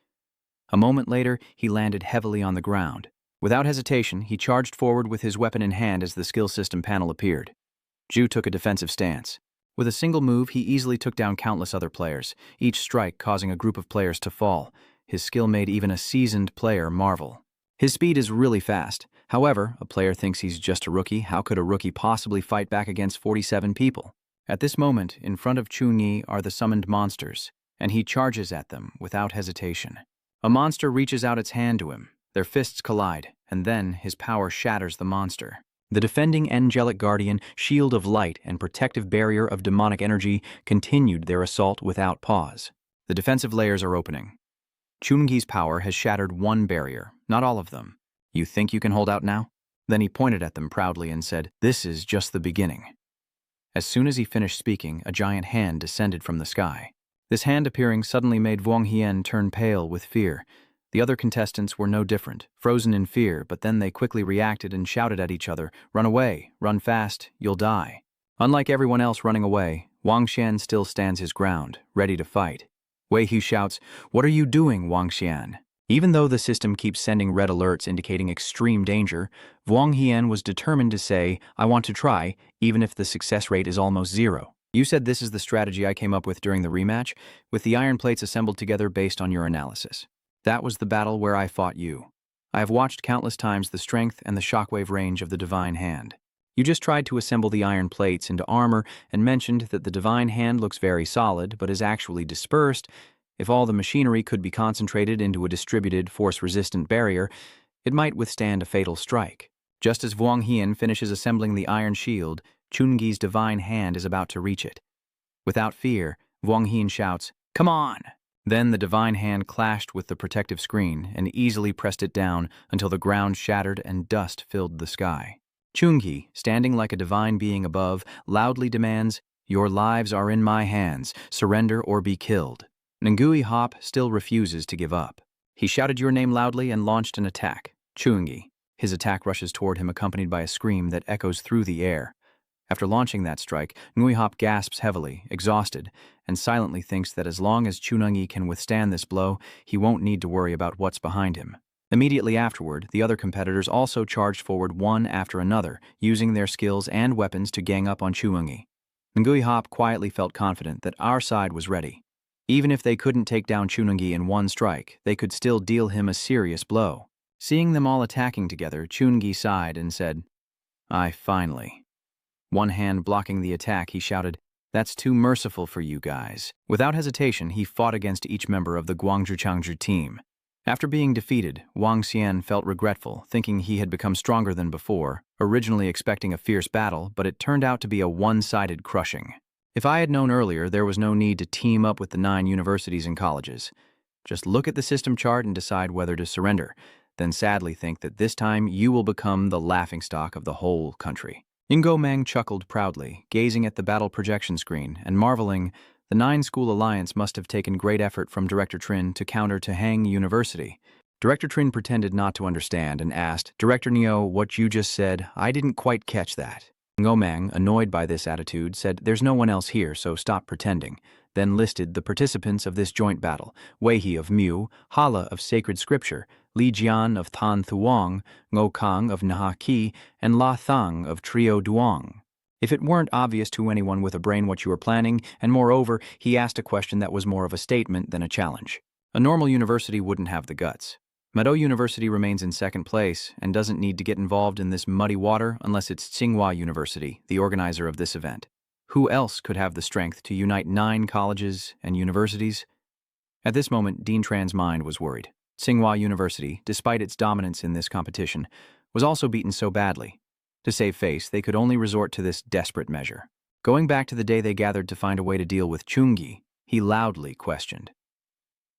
A moment later, he landed heavily on the ground. Without hesitation, he charged forward with his weapon in hand as the skill system panel appeared. Ju took a defensive stance. With a single move, he easily took down countless other players, each strike causing a group of players to fall. His skill made even a seasoned player marvel. His speed is really fast. However, a player thinks he's just a rookie. How could a rookie possibly fight back against 47 people? At this moment, in front of Chunyi are the summoned monsters, and he charges at them without hesitation. A monster reaches out its hand to him. Their fists collide, and then his power shatters the monster. The defending angelic guardian, shield of light, and protective barrier of demonic energy continued their assault without pause. The defensive layers are opening. Chungi's power has shattered one barrier, not all of them. "You think you can hold out now?" Then he pointed at them proudly and said, "This is just the beginning." As soon as he finished speaking, a giant hand descended from the sky. This hand appearing suddenly made Wang Hien turn pale with fear. The other contestants were no different, frozen in fear, but then they quickly reacted and shouted at each other, "Run away, run fast, you'll die." Unlike everyone else running away, Wang Xian still stands his ground, ready to fight. Wei He shouts, "What are you doing, Wang Xian?" Even though the system keeps sending red alerts indicating extreme danger, Wang Hien was determined to say, "I want to try, even if the success rate is almost zero." "You said this is the strategy I came up with during the rematch, with the iron plates assembled together based on your analysis. That was the battle where I fought you. I have watched countless times the strength and the shockwave range of the divine hand. You just tried to assemble the iron plates into armor and mentioned that the divine hand looks very solid but is actually dispersed. If all the machinery could be concentrated into a distributed, force-resistant barrier, it might withstand a fatal strike." Just as Wang Hien finishes assembling the iron shield, Chungi's divine hand is about to reach it. Without fear, Wang Hien shouts, "Come on!" Then the divine hand clashed with the protective screen and easily pressed it down until the ground shattered and dust filled the sky. Chungi, standing like a divine being above, loudly demands, "Your lives are in my hands. Surrender or be killed." Ngui Hop still refuses to give up. He shouted your name loudly and launched an attack. Chungi. His attack rushes toward him accompanied by a scream that echoes through the air. After launching that strike, Ngui Hop gasps heavily, exhausted, and silently thinks that as long as Chunungi can withstand this blow, he won't need to worry about what's behind him. Immediately afterward, the other competitors also charged forward one after another, using their skills and weapons to gang up on Chunungi. Ngui Hop quietly felt confident that our side was ready. Even if they couldn't take down Chunungi in one strike, they could still deal him a serious blow. Seeing them all attacking together, Chunungi sighed and said, "I finally." One hand blocking the attack, he shouted, "That's too merciful for you guys." Without hesitation, he fought against each member of the Guangzhou team. After being defeated, Wang Xian felt regretful, thinking he had become stronger than before, originally expecting a fierce battle, but it turned out to be a one-sided crushing. If I had known earlier, there was no need to team up with the 9 universities and colleges. Just look at the system chart and decide whether to surrender, then sadly think that this time you will become the laughingstock of the whole country. Ingo Mang chuckled proudly, gazing at the battle projection screen and marveling, The 9-school alliance must have taken great effort from Director Trin to counter to Hang University. Director Trin pretended not to understand and asked, "Director Neo, what you just said, I didn't quite catch that." Ngomang, annoyed by this attitude, said, "There's no one else here, so stop pretending," then listed the participants of this joint battle: Weihe of Mu, Hala of Sacred Scripture, Li Jian of Tan Thuong, Ngo Kang of Nha Ki, and La Thang of Trio Duong. If it weren't obvious to anyone with a brain what you were planning, and moreover, he asked a question that was more of a statement than a challenge. A normal university wouldn't have the guts. Mado University remains in second place and doesn't need to get involved in this muddy water unless it's Tsinghua University, the organizer of this event. Who else could have the strength to unite 9 colleges and universities? At this moment, Dean Tran's mind was worried. Tsinghua University, despite its dominance in this competition, was also beaten so badly. To save face, they could only resort to this desperate measure. Going back to the day they gathered to find a way to deal with Chungi, he loudly questioned,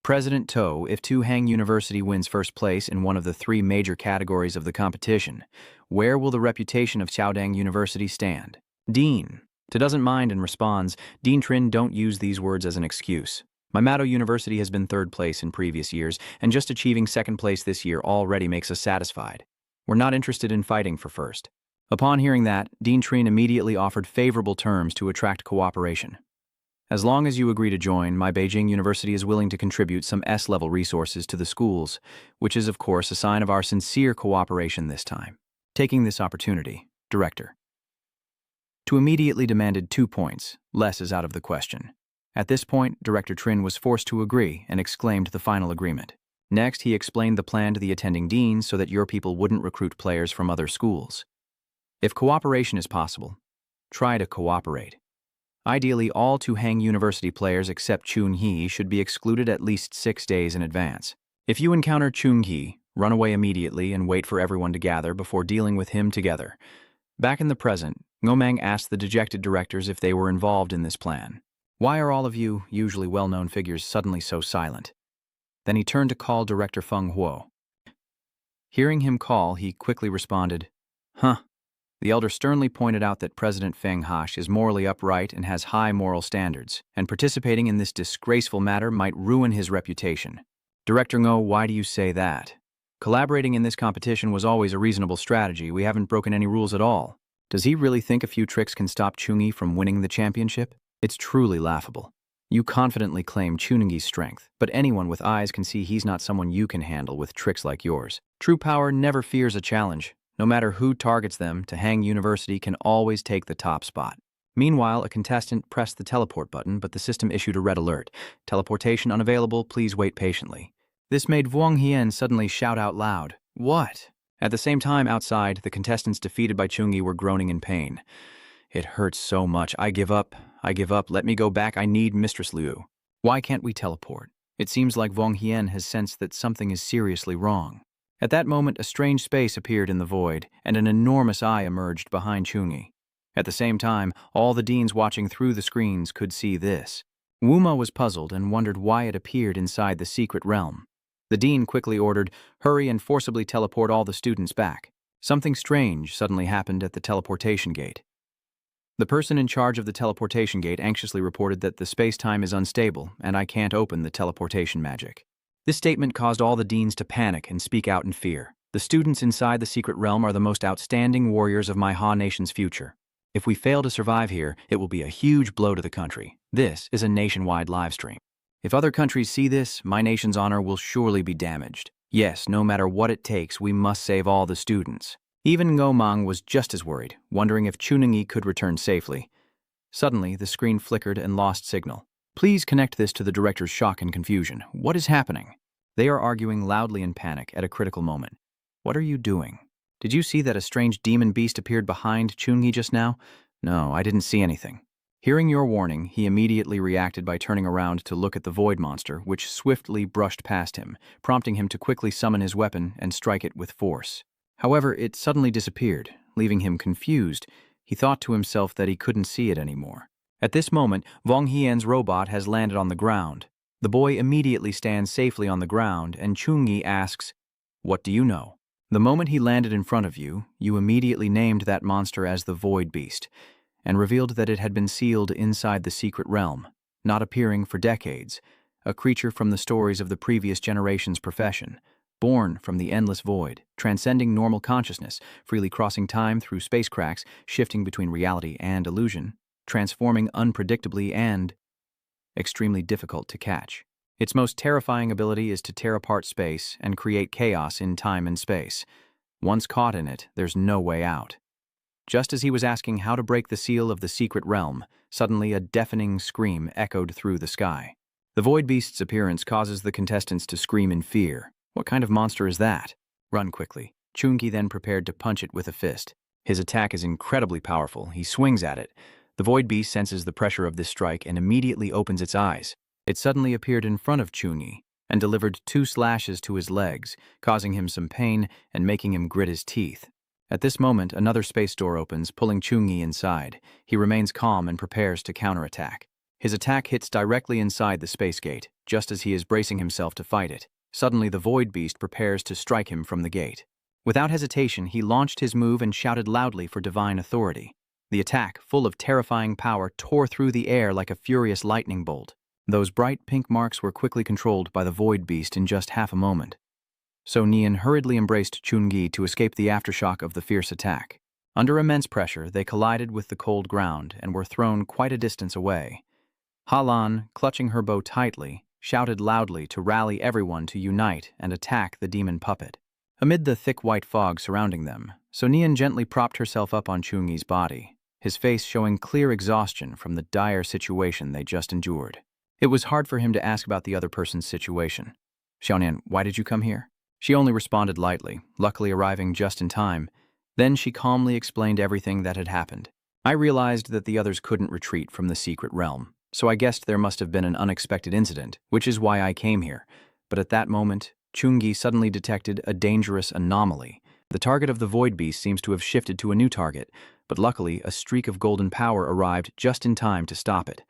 "President To, if Tu Hang University wins first place in one of the 3 major categories of the competition, where will the reputation of Chaodang University stand?" Dean To doesn't mind and responds, "Dean Trin, don't use these words as an excuse. My Mado University has been 3rd place in previous years, and just achieving 2nd place this year already makes us satisfied. We're not interested in fighting for first." Upon hearing that, Dean Trin immediately offered favorable terms to attract cooperation. "As long as you agree to join, my Beijing University is willing to contribute some S-level resources to the schools, which is, of course, a sign of our sincere cooperation this time." Taking this opportunity, Director To immediately demanded 2 points. Less is out of the question. At this point, Director Trin was forced to agree and exclaimed the final agreement. Next, he explained the plan to the attending deans so that your people wouldn't recruit players from other schools. If cooperation is possible, try to cooperate. Ideally, all Tu Hang University players except Chun Hee should be excluded at least 6 days in advance. If you encounter Chun Hee, run away immediately and wait for everyone to gather before dealing with him together. Back in the present, Ngomang asked the dejected directors if they were involved in this plan. "Why are all of you, usually well-known figures, suddenly so silent?" Then he turned to call Director Feng Huo. Hearing him call, he quickly responded, "Huh." The elder sternly pointed out that President Feng Hash is morally upright and has high moral standards, and participating in this disgraceful matter might ruin his reputation. "Director Ngo, why do you say that? Collaborating in this competition was always a reasonable strategy. We haven't broken any rules at all. Does he really think a few tricks can stop Chungi from winning the championship? It's truly laughable. You confidently claim Chungi's strength, but anyone with eyes can see he's not someone you can handle with tricks like yours. True power never fears a challenge. No matter who targets them, To Hang University can always take the top spot." Meanwhile, a contestant pressed the teleport button, but the system issued a red alert. "Teleportation unavailable, please wait patiently." This made Vuong Hien suddenly shout out loud, "What?" At the same time, outside, the contestants defeated by Chungi were groaning in pain. "It hurts so much. I give up. Let me go back. I need Mistress Liu. Why can't we teleport?" It seems like Vuong Hien has sensed that something is seriously wrong. At that moment, a strange space appeared in the void, and an enormous eye emerged behind Chungi. At the same time, all the deans watching through the screens could see this. Wuma was puzzled and wondered why it appeared inside the secret realm. The dean quickly ordered, "Hurry and forcibly teleport all the students back." Something strange suddenly happened at the teleportation gate. The person in charge of the teleportation gate anxiously reported that the space-time is unstable, and I can't open the teleportation magic. This statement caused all the deans to panic and speak out in fear. "The students inside the secret realm are the most outstanding warriors of my Ha nation's future. If we fail to survive here, it will be a huge blow to the country. This is a nationwide live stream. If other countries see this, my nation's honor will surely be damaged. Yes, no matter what it takes, we must save all the students." Even Ngomang was just as worried, wondering if Chunungi could return safely. Suddenly, the screen flickered and lost signal. Please connect this to the director's shock and confusion. What is happening? They are arguing loudly in panic at a critical moment. What are you doing? Did you see that a strange demon beast appeared behind Chungi just now? No, I didn't see anything. Hearing your warning, he immediately reacted by turning around to look at the void monster, which swiftly brushed past him, prompting him to quickly summon his weapon and strike it with force. However, it suddenly disappeared, leaving him confused. He thought to himself that he couldn't see it anymore. At this moment, Vong Hien's robot has landed on the ground. The boy immediately stands safely on the ground, and Chungi asks, "What do you know?" The moment he landed in front of you, you immediately named that monster as the Void Beast, and revealed that it had been sealed inside the secret realm. not appearing for decades, a creature from the stories of the previous generation's profession, born from the endless void, transcending normal consciousness, freely crossing time through space cracks, shifting between reality and illusion, transforming unpredictably and extremely difficult to catch. Its most terrifying ability is to tear apart space and create chaos in time and space. Once caught in it, there's no way out. Just as he was asking how to break the seal of the secret realm, suddenly a deafening scream echoed through the sky. The Void Beast's appearance causes the contestants to scream in fear. What kind of monster is that? Run quickly. Chungi then prepared to punch it with a fist. His attack is incredibly powerful. He swings at it. The Void Beast senses the pressure of this strike and immediately opens its eyes. It suddenly appeared in front of Chungi and delivered 2 slashes to his legs, causing him some pain and making him grit his teeth. At this moment, another space door opens, pulling Chungi inside. He remains calm and prepares to counterattack. His attack hits directly inside the space gate, just as he is bracing himself to fight it. Suddenly, the Void Beast prepares to strike him from the gate. Without hesitation, he launched his move and shouted loudly for divine authority. The attack, full of terrifying power, tore through the air like a furious lightning bolt. Those bright pink marks were quickly controlled by the Void Beast in just half a moment. Sonian hurriedly embraced Chungi to escape the aftershock of the fierce attack. Under immense pressure, they collided with the cold ground and were thrown quite a distance away. Halan, clutching her bow tightly, shouted loudly to rally everyone to unite and attack the demon puppet. Amid the thick white fog surrounding them, Sonian gently propped herself up on Chungi's body, his face showing clear exhaustion from the dire situation they just endured. It was hard for him to ask about the other person's situation. "Xiaonian, why did you come here?" She only responded lightly, luckily arriving just in time. Then she calmly explained everything that had happened. "I realized that the others couldn't retreat from the secret realm, so I guessed there must have been an unexpected incident, which is why I came here. But at that moment, Chungi suddenly detected a dangerous anomaly. The target of the Void Beast seems to have shifted to a new target, but luckily a streak of golden power arrived just in time to stop it.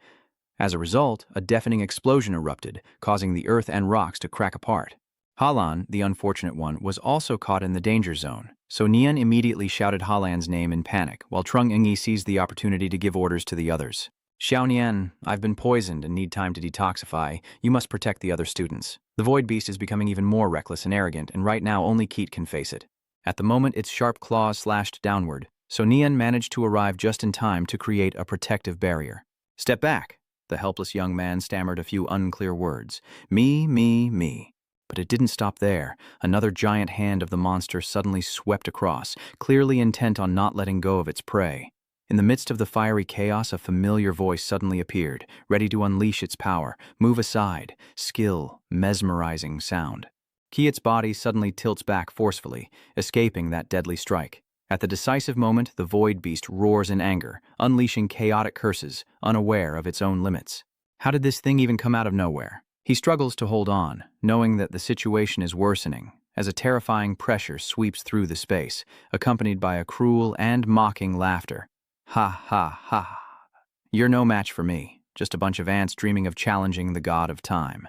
As a result, a deafening explosion erupted, causing the earth and rocks to crack apart. Halan, the unfortunate one, was also caught in the danger zone, so Nian immediately shouted Halan's name in panic, while Trung Ingi seized the opportunity to give orders to the others. "Xiaonian, I've been poisoned and need time to detoxify. You must protect the other students. The Void Beast is becoming even more reckless and arrogant, and right now only Keat can face it." At the moment its sharp claws slashed downward, so Nian managed to arrive just in time to create a protective barrier. "Step back." The helpless young man stammered a few unclear words. Me. But it didn't stop there. Another giant hand of the monster suddenly swept across, clearly intent on not letting go of its prey. In the midst of the fiery chaos, a familiar voice suddenly appeared, ready to unleash its power. Move aside. Skill, mesmerizing sound. Kiat's body suddenly tilts back forcefully, escaping that deadly strike. At the decisive moment, the Void Beast roars in anger, unleashing chaotic curses, unaware of its own limits. How did this thing even come out of nowhere? He struggles to hold on, knowing that the situation is worsening, as a terrifying pressure sweeps through the space, accompanied by a cruel and mocking laughter. "Ha ha ha. You're no match for me, just a bunch of ants dreaming of challenging the god of time."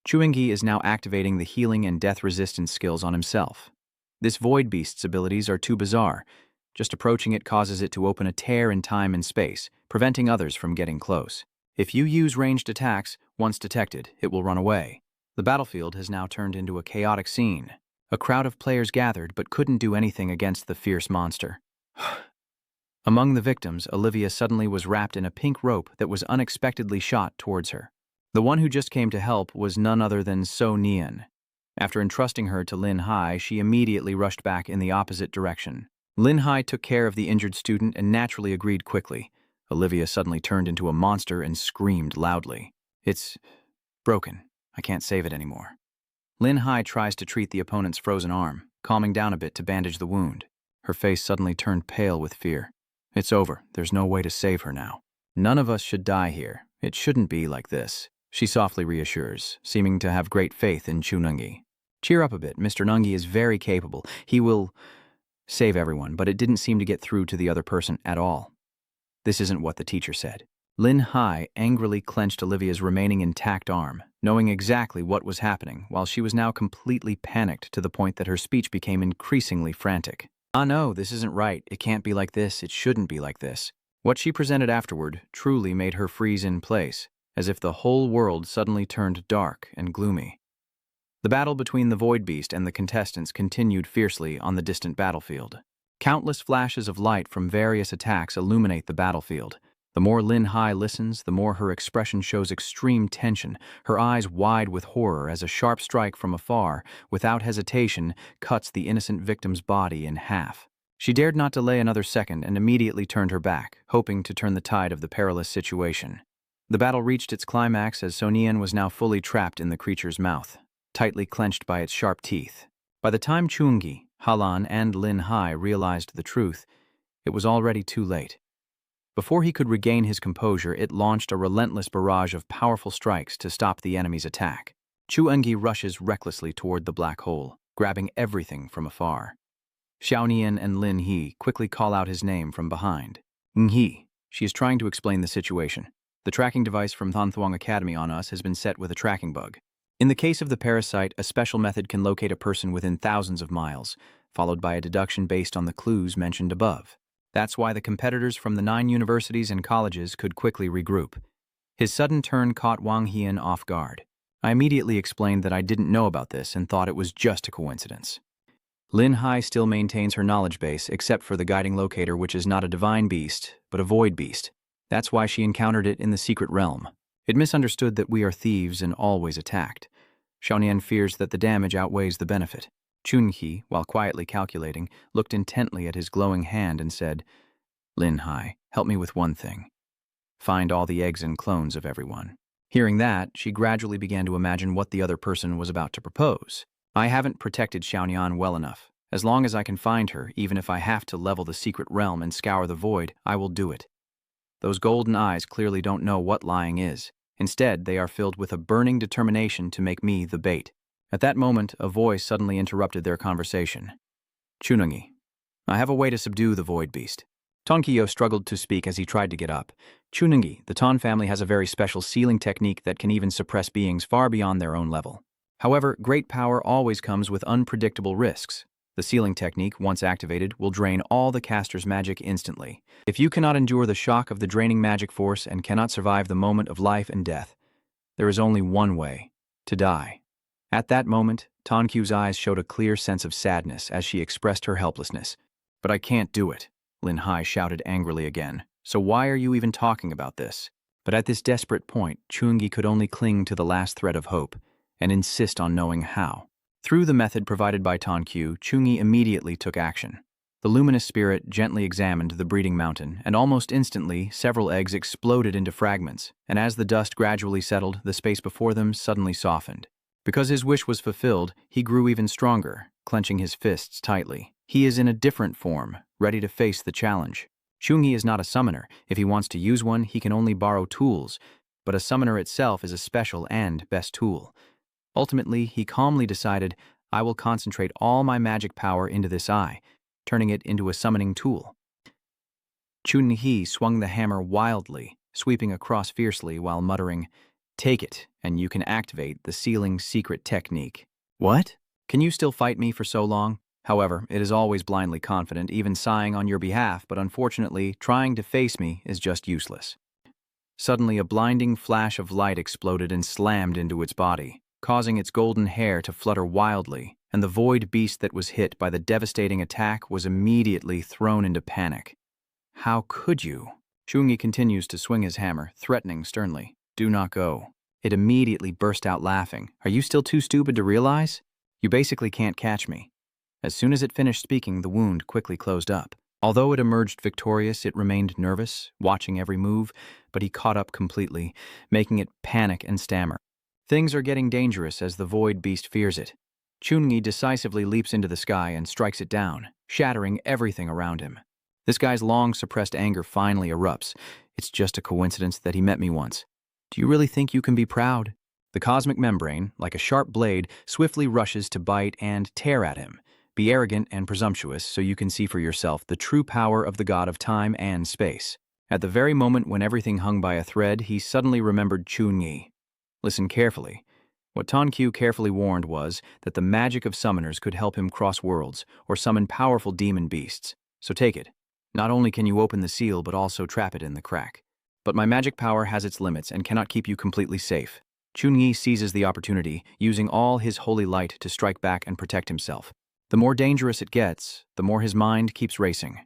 Chuingi is now activating the healing and death resistance skills on himself. This Void Beast's abilities are too bizarre. Just approaching it causes it to open a tear in time and space, preventing others from getting close. If you use ranged attacks, once detected, it will run away. The battlefield has now turned into a chaotic scene. A crowd of players gathered but couldn't do anything against the fierce monster. Among the victims, Olivia suddenly was wrapped in a pink rope that was unexpectedly shot towards her. The one who just came to help was none other than So Nian. After entrusting her to Lin Hai, she immediately rushed back in the opposite direction. Lin Hai took care of the injured student and naturally agreed quickly. Olivia suddenly turned into a monster and screamed loudly. "It's broken. I can't save it anymore." Lin Hai tries to treat the opponent's frozen arm, calming down a bit to bandage the wound. Her face suddenly turned pale with fear. "It's over. There's no way to save her now. None of us should die here. It shouldn't be like this," she softly reassures, seeming to have great faith in Chunungi. "Cheer up a bit. Mr. Nungi is very capable. He will save everyone," but it didn't seem to get through to the other person at all. This isn't what the teacher said. Lin Hai angrily clenched Olivia's remaining intact arm, knowing exactly what was happening, while she was now completely panicked to the point that her speech became increasingly frantic. "Ah no, this isn't right. It can't be like this. It shouldn't be like this." What she presented afterward truly made her freeze in place, as if the whole world suddenly turned dark and gloomy. The battle between the Void Beast and the contestants continued fiercely on the distant battlefield. Countless flashes of light from various attacks illuminate the battlefield. The more Lin Hai listens, the more her expression shows extreme tension, her eyes wide with horror as a sharp strike from afar, without hesitation, cuts the innocent victim's body in half. She dared not delay another second and immediately turned her back, hoping to turn the tide of the perilous situation. The battle reached its climax as Sonian was now fully trapped in the creature's mouth, tightly clenched by its sharp teeth. By the time Chungi, Halan, and Lin Hai realized the truth, it was already too late. Before he could regain his composure, it launched a relentless barrage of powerful strikes to stop the enemy's attack. Chungi rushes recklessly toward the black hole, grabbing everything from afar. Xiaonian and Lin He quickly call out his name from behind. He. She is trying to explain the situation. The tracking device from Thuong Academy on us has been set with a tracking bug. In the case of the parasite, a special method can locate a person within thousands of miles, followed by a deduction based on the clues mentioned above. That's why the competitors from the 9 universities and colleges could quickly regroup. His sudden turn caught Wang Hian off guard. I immediately explained that I didn't know about this and thought it was just a coincidence. Lin Hai still maintains her knowledge base, except for the guiding locator, which is not a divine beast, but a void beast. That's why she encountered it in the secret realm. It misunderstood that we are thieves and always attacked. Xiaonian fears that the damage outweighs the benefit. Chunhi, while quietly calculating, looked intently at his glowing hand and said, "Lin Hai, help me with one thing. Find all the eggs and clones of everyone." Hearing that, she gradually began to imagine what the other person was about to propose. I haven't protected Xiaonian well enough. As long as I can find her, even if I have to level the secret realm and scour the void, I will do it. Those golden eyes clearly don't know what lying is. Instead, they are filled with a burning determination to make me the bait. At that moment, a voice suddenly interrupted their conversation. "Chunungi, I have a way to subdue the void beast." Tonkyo struggled to speak as he tried to get up. "Chunungi, the Ton family has a very special sealing technique that can even suppress beings far beyond their own level. However, great power always comes with unpredictable risks. The sealing technique, once activated, will drain all the caster's magic instantly. If you cannot endure the shock of the draining magic force and cannot survive the moment of life and death, there is only one way: to die." At that moment, Tonkyu's eyes showed a clear sense of sadness as she expressed her helplessness. "But I can't do it," Lin Hai shouted angrily again. "So why are you even talking about this?" But at this desperate point, Chungi could only cling to the last thread of hope and insist on knowing how. Through the method provided by Tonkyu, Chungi immediately took action. The luminous spirit gently examined the breeding mountain, and almost instantly, several eggs exploded into fragments, and as the dust gradually settled, the space before them suddenly softened. Because his wish was fulfilled, he grew even stronger, clenching his fists tightly. He is in a different form, ready to face the challenge. Chungi is not a summoner. If he wants to use one, he can only borrow tools, but a summoner itself is a special and best tool. Ultimately, he calmly decided, "I will concentrate all my magic power into this eye," turning it into a summoning tool. Chunhi swung the hammer wildly, sweeping across fiercely while muttering, "Take it, and you can activate the sealing secret technique." "What? Can you still fight me for so long?" However, it is always blindly confident, even sighing on your behalf, but unfortunately, trying to face me is just useless. Suddenly, a blinding flash of light exploded and slammed into its body, causing its golden hair to flutter wildly, and the void beast that was hit by the devastating attack was immediately thrown into panic. "How could you?" Chungi continues to swing his hammer, threatening sternly, "Do not go." It immediately burst out laughing. "Are you still too stupid to realize? You basically can't catch me." As soon as it finished speaking, the wound quickly closed up. Although it emerged victorious, it remained nervous, watching every move, but he caught up completely, making it panic and stammer. Things are getting dangerous as the void beast fears it. Chungi decisively leaps into the sky and strikes it down, shattering everything around him. This guy's long-suppressed anger finally erupts. "It's just a coincidence that he met me once. Do you really think you can be proud?" The cosmic membrane, like a sharp blade, swiftly rushes to bite and tear at him. "Be arrogant and presumptuous so you can see for yourself the true power of the god of time and space." At the very moment when everything hung by a thread, he suddenly remembered Chunyi. Listen carefully. What Tonkyu carefully warned was that the magic of summoners could help him cross worlds or summon powerful demon beasts. So take it. Not only can you open the seal, but also trap it in the crack. But my magic power has its limits and cannot keep you completely safe. Chuni seizes the opportunity, using all his holy light to strike back and protect himself. The more dangerous it gets, the more his mind keeps racing.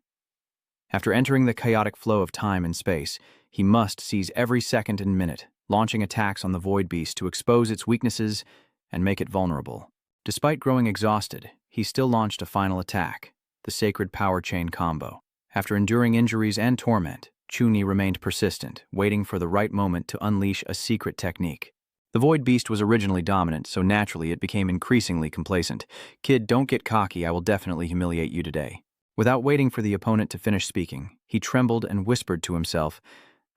After entering the chaotic flow of time and space, he must seize every second and minute, launching attacks on the Void Beast to expose its weaknesses and make it vulnerable. Despite growing exhausted, he still launched a final attack, the Sacred Power Chain combo. After enduring injuries and torment, Chuni remained persistent, waiting for the right moment to unleash a secret technique. The Void Beast was originally dominant, so naturally it became increasingly complacent. "Kid, don't get cocky, I will definitely humiliate you today." Without waiting for the opponent to finish speaking, he trembled and whispered to himself,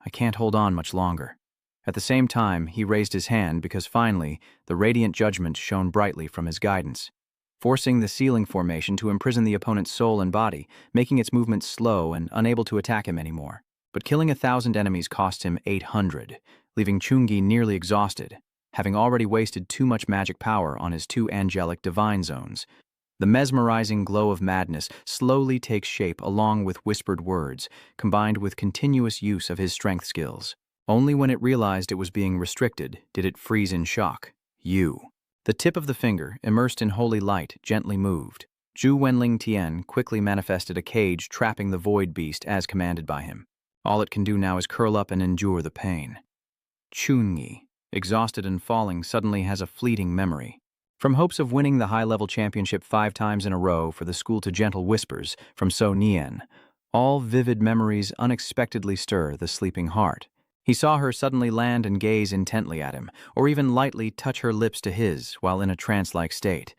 "I can't hold on much longer." At the same time, he raised his hand because finally, the radiant judgment shone brightly from his guidance, forcing the sealing formation to imprison the opponent's soul and body, making its movements slow and unable to attack him anymore. But killing 1,000 enemies cost him 800, leaving Chungi nearly exhausted, having already wasted too much magic power on his 2 angelic divine zones. The mesmerizing glow of madness slowly takes shape along with whispered words, combined with continuous use of his strength skills. Only when it realized it was being restricted did it freeze in shock. "You." The tip of the finger, immersed in holy light, gently moved. Zhu Wenling Tian quickly manifested a cage trapping the Void Beast as commanded by him. All it can do now is curl up and endure the pain. Chunyi, exhausted and falling, suddenly has a fleeting memory. From hopes of winning the high-level championship 5 times in a row for the school to gentle whispers from So Nian, all vivid memories unexpectedly stir the sleeping heart. He saw her suddenly land and gaze intently at him, or even lightly touch her lips to his while in a trance-like state,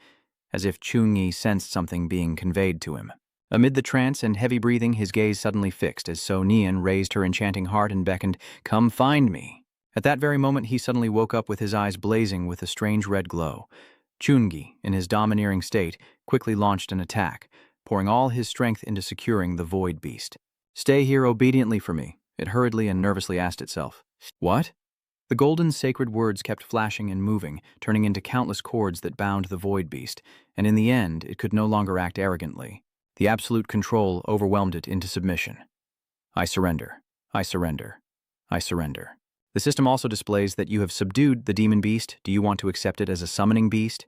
as if Chunyi sensed something being conveyed to him. Amid the trance and heavy breathing, his gaze suddenly fixed as So Nian raised her enchanting heart and beckoned, "Come find me." At that very moment, he suddenly woke up with his eyes blazing with a strange red glow. Chungi, in his domineering state, quickly launched an attack, pouring all his strength into securing the Void Beast. "Stay here obediently for me," it hurriedly and nervously asked itself. "What?" The golden sacred words kept flashing and moving, turning into countless cords that bound the Void Beast, and in the end, it could no longer act arrogantly. The absolute control overwhelmed it into submission. "I surrender. I surrender. I surrender." The system also displays that you have subdued the demon beast. Do you want to accept it as a summoning beast?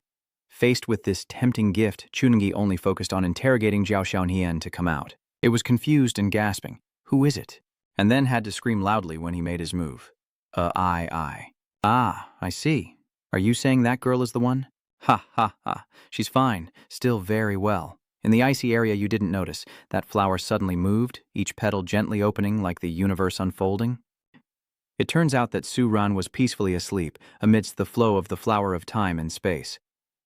Faced with this tempting gift, Chungi only focused on interrogating Jiao Xiaonian to come out. It was confused and gasping, "Who is it?" And then had to scream loudly when he made his move. I. "Ah, I see. Are you saying that girl is the one?" "Ha ha ha. She's fine, still very well." In the icy area you didn't notice, that flower suddenly moved, each petal gently opening like the universe unfolding. It turns out that Su Ran was peacefully asleep amidst the flow of the flower of time and space.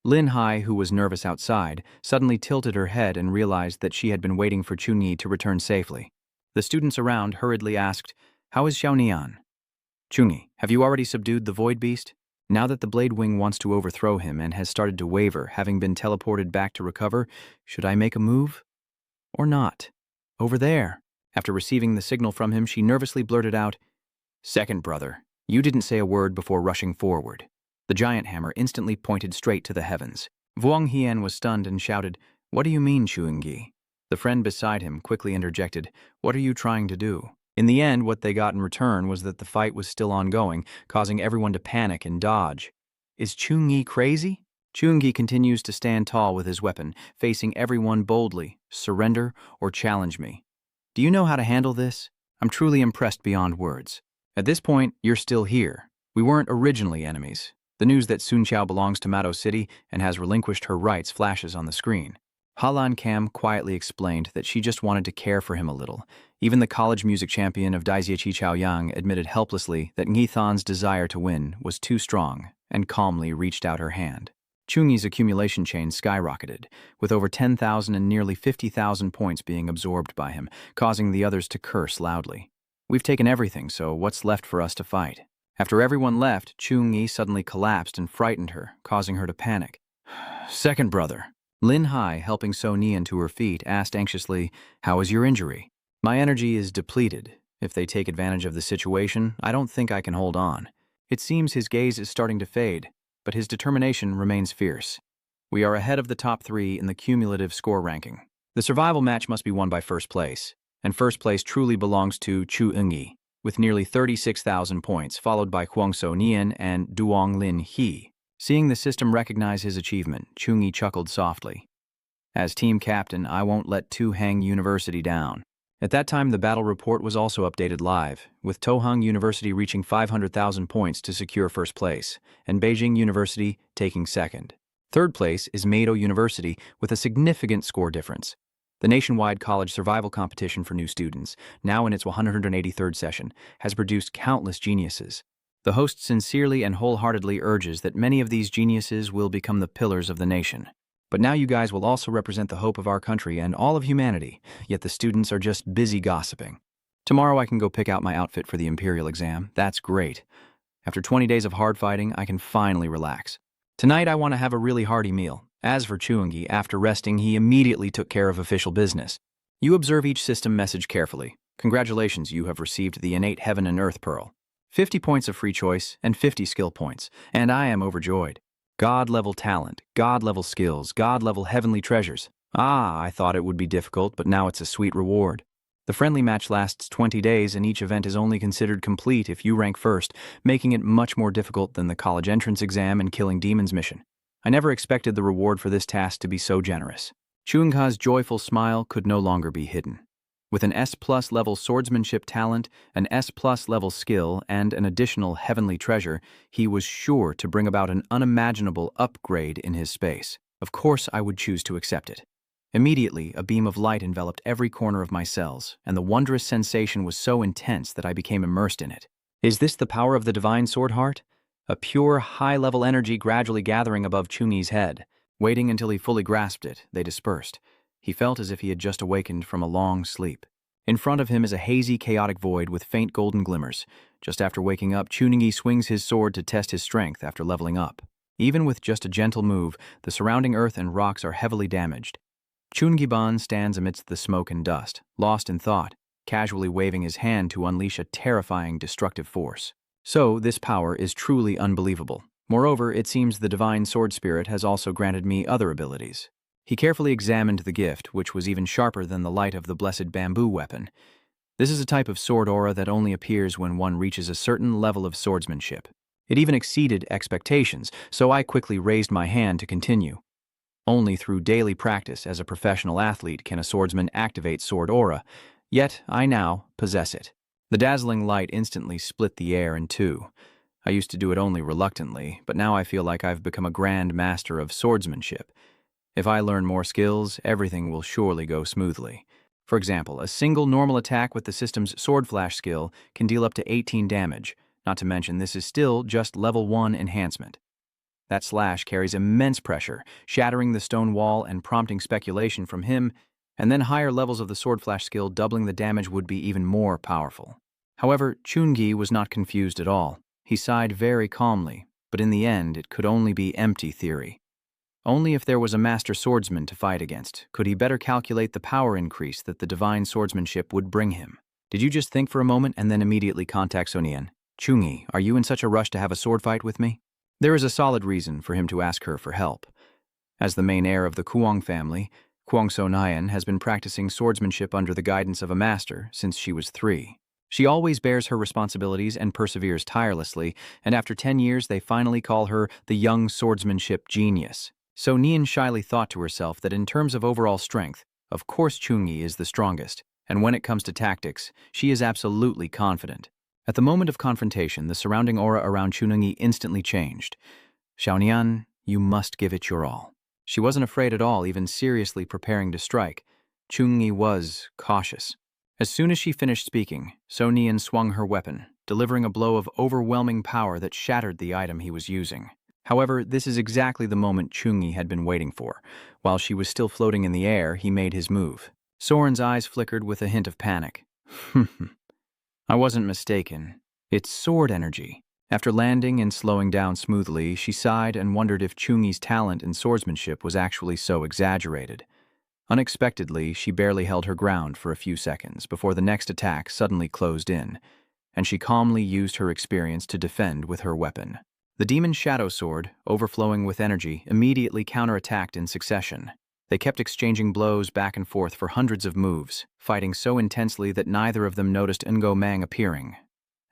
Lin Hai, who was nervous outside, suddenly tilted her head and realized that she had been waiting for Chunyi to return safely. The students around hurriedly asked, "How is Xiaonian?" "Chunyi, have you already subdued the Void Beast?" Now that the Blade Wing wants to overthrow him and has started to waver, having been teleported back to recover, should I make a move? Or not? "Over there." After receiving the signal from him, she nervously blurted out, "Second brother, you didn't say a word before rushing forward." The giant hammer instantly pointed straight to the heavens. Vuong Hian was stunned and shouted, "What do you mean, Chuingyi?" The friend beside him quickly interjected, "What are you trying to do?" In the end, what they got in return was that the fight was still ongoing, causing everyone to panic and dodge. Is Chunyi crazy? Chunyi continues to stand tall with his weapon, facing everyone boldly, "Surrender or challenge me." "Do you know how to handle this? I'm truly impressed beyond words. At this point, you're still here. We weren't originally enemies." The news that Sun Qiao belongs to Mado City and has relinquished her rights flashes on the screen. Halan Kam quietly explained that she just wanted to care for him a little. Even the college music champion of Daiziechi Chaoyang admitted helplessly that Ngithan's desire to win was too strong and calmly reached out her hand. Chunyi's accumulation chain skyrocketed, with over 10,000 and nearly 50,000 points being absorbed by him, causing the others to curse loudly. "We've taken everything, so what's left for us to fight?" After everyone left, Chunyi suddenly collapsed and frightened her, causing her to panic. "Second brother." Lin Hai, helping So Nian to her feet, asked anxiously, "How is your injury?" "My energy is depleted. If they take advantage of the situation, I don't think I can hold on." It seems his gaze is starting to fade, but his determination remains fierce. "We are ahead of the top 3 in the cumulative score ranking. The survival match must be won by first place." and first place truly belongs to Chu Eungi, with nearly 36,000 points, followed by Kuang Sonian and Duong Lin He. Seeing the system recognize his achievement, Chungi chuckled softly. As team captain, I won't let Tuhang University down. At that time, the battle report was also updated live, with Tohang University reaching 500,000 points to secure first place, and Beijing University taking second. Third place is Meido University with a significant score difference. The nationwide college survival competition for new students, now in its 183rd session, has produced countless geniuses. The host sincerely and wholeheartedly urges that many of these geniuses will become the pillars of the nation. But now you guys will also represent the hope of our country and all of humanity, yet the students are just busy gossiping. Tomorrow I can go pick out my outfit for the Imperial exam. That's great. After 20 days of hard fighting, I can finally relax. Tonight I want to have a really hearty meal. As for Chuangi, after resting, he immediately took care of official business. You observe each system message carefully. Congratulations, you have received the innate heaven and earth pearl. 50 points of free choice and 50 skill points, and I am overjoyed. God-level talent, God-level skills, God-level heavenly treasures. Ah, I thought it would be difficult, but now it's a sweet reward. The friendly match lasts 20 days, and each event is only considered complete if you rank first, making it much more difficult than the college entrance exam and killing demons mission. I never expected the reward for this task to be so generous. Chungha's joyful smile could no longer be hidden. With an S+ level swordsmanship talent, an S+ level skill, and an additional heavenly treasure, he was sure to bring about an unimaginable upgrade in his space. Of course, I would choose to accept it. Immediately, a beam of light enveloped every corner of my cells, and the wondrous sensation was so intense that I became immersed in it. Is this the power of the divine sword heart? A pure, high-level energy gradually gathering above Chungi's head. Waiting until he fully grasped it, they dispersed. He felt as if he had just awakened from a long sleep. In front of him is a hazy, chaotic void with faint golden glimmers. Just after waking up, Chungi swings his sword to test his strength after leveling up. Even with just a gentle move, the surrounding earth and rocks are heavily damaged. Chungiban stands amidst the smoke and dust, lost in thought, casually waving his hand to unleash a terrifying, destructive force. So, this power is truly unbelievable. Moreover, it seems the divine sword spirit has also granted me other abilities. He carefully examined the gift, which was even sharper than the light of the blessed bamboo weapon. This is a type of sword aura that only appears when one reaches a certain level of swordsmanship. It even exceeded expectations, so I quickly raised my hand to continue. Only through daily practice as a professional athlete can a swordsman activate sword aura, yet I now possess it. The dazzling light instantly split the air in two. I used to do it only reluctantly, but now I feel like I've become a grand master of swordsmanship. If I learn more skills, everything will surely go smoothly. For example, a single normal attack with the system's Sword Flash skill can deal up to 18 damage, not to mention this is still just level 1 enhancement. That slash carries immense pressure, shattering the stone wall and prompting speculation from him, and then higher levels of the Sword Flash skill doubling the damage would be even more powerful. However, Chungi was not confused at all. He sighed very calmly, but in the end it could only be empty theory. Only if there was a master swordsman to fight against could he better calculate the power increase that the divine swordsmanship would bring him. Did you just think for a moment and then immediately contact Sonian? Chungi, are you in such a rush to have a sword fight with me? There is a solid reason for him to ask her for help. As the main heir of the Kuang family, Kuang Sonian has been practicing swordsmanship under the guidance of a master since she was 3. She always bears her responsibilities and perseveres tirelessly, and after 10 years they finally call her the young swordsmanship genius. So Nian shyly thought to herself that in terms of overall strength, of course Chungi is the strongest, and when it comes to tactics, she is absolutely confident. At the moment of confrontation, the surrounding aura around Chungi instantly changed. Xiaonian, you must give it your all. She wasn't afraid at all, even seriously preparing to strike. Chungi was cautious. As soon as she finished speaking, Sonian swung her weapon, delivering a blow of overwhelming power that shattered the item he was using. However, this is exactly the moment Chungi had been waiting for. While she was still floating in the air, he made his move. Soren's eyes flickered with a hint of panic. I wasn't mistaken. It's sword energy. After landing and slowing down smoothly, she sighed and wondered if Chungi's talent in swordsmanship was actually so exaggerated. Unexpectedly, she barely held her ground for a few seconds before the next attack suddenly closed in, and she calmly used her experience to defend with her weapon. The Demon Shadow Sword, overflowing with energy, immediately counterattacked in succession. They kept exchanging blows back and forth for hundreds of moves, fighting so intensely that neither of them noticed Mang appearing.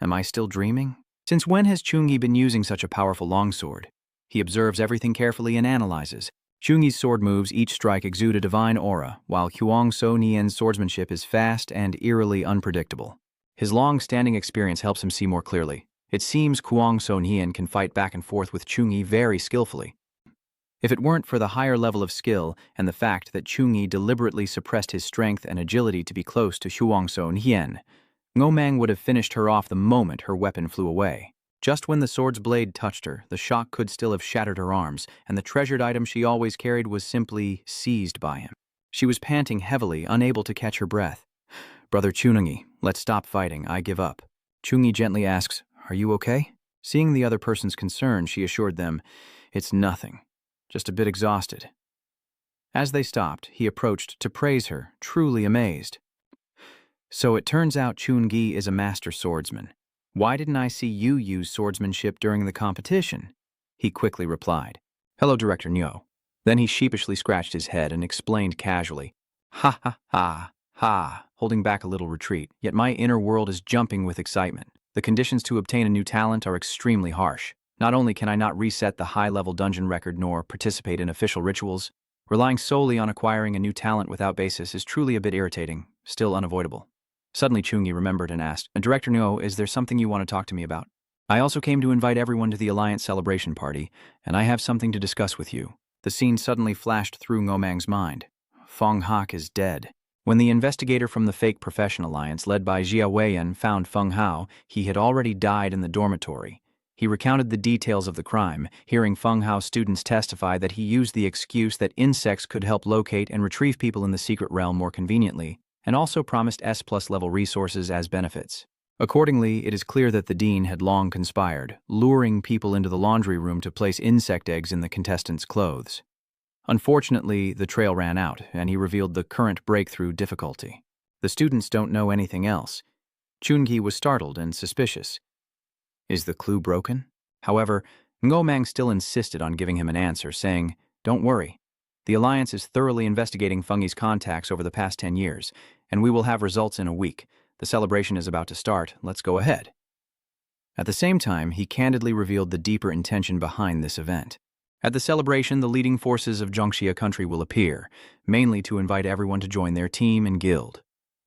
Am I still dreaming? Since when has Chungi been using such a powerful longsword? He observes everything carefully and analyzes. Chungi's sword moves, each strike exude a divine aura, while Kuang Sonian's swordsmanship is fast and eerily unpredictable. His long-standing experience helps him see more clearly. It seems Kuang Sonian can fight back and forth with Chungi very skillfully. If it weren't for the higher level of skill and the fact that Chungi deliberately suppressed his strength and agility to be close to Kuang Sonian, Mang would have finished her off the moment her weapon flew away. Just when the sword's blade touched her, the shock could still have shattered her arms, and the treasured item she always carried was simply seized by him. She was panting heavily, unable to catch her breath. "Brother Chungi, let's stop fighting. I give up." Chungi gently asks, "Are you okay?" Seeing the other person's concern, she assured them, "It's nothing. Just a bit exhausted." As they stopped, he approached to praise her, truly amazed. "So it turns out Chungi is a master swordsman. Why didn't I see you use swordsmanship during the competition?" He quickly replied, "Hello, Director Nyo." Then he sheepishly scratched his head and explained casually, "Ha ha ha ha," holding back a little retreat, yet my inner world is jumping with excitement. The conditions to obtain a new talent are extremely harsh. Not only can I not reset the high-level dungeon record nor participate in official rituals, relying solely on acquiring a new talent without basis is truly a bit irritating, still unavoidable. Suddenly Chungi remembered and asked, "Director Nyo, is there something you want to talk to me about? I also came to invite everyone to the Alliance celebration party, and I have something to discuss with you." The scene suddenly flashed through Ngomang's mind. Feng Hak is dead. When the investigator from the fake profession alliance led by Jia Weiyan found Feng Hao, he had already died in the dormitory. He recounted the details of the crime, hearing Feng Hao's students testify that he used the excuse that insects could help locate and retrieve people in the secret realm more conveniently, and also promised S+ level resources as benefits. Accordingly, it is clear that the dean had long conspired, luring people into the laundry room to place insect eggs in the contestants' clothes. Unfortunately, the trail ran out, and he revealed the current breakthrough difficulty. The students don't know anything else. Chungi was startled and suspicious. Is the clue broken? However, Ngomang still insisted on giving him an answer, saying, "Don't worry. The Alliance is thoroughly investigating Fenghi's contacts over the past 10 years, and we will have results in a week. The celebration is about to start. Let's go ahead." At the same time, he candidly revealed the deeper intention behind this event. At the celebration, the leading forces of Zhongxia country will appear, mainly to invite everyone to join their team and guild.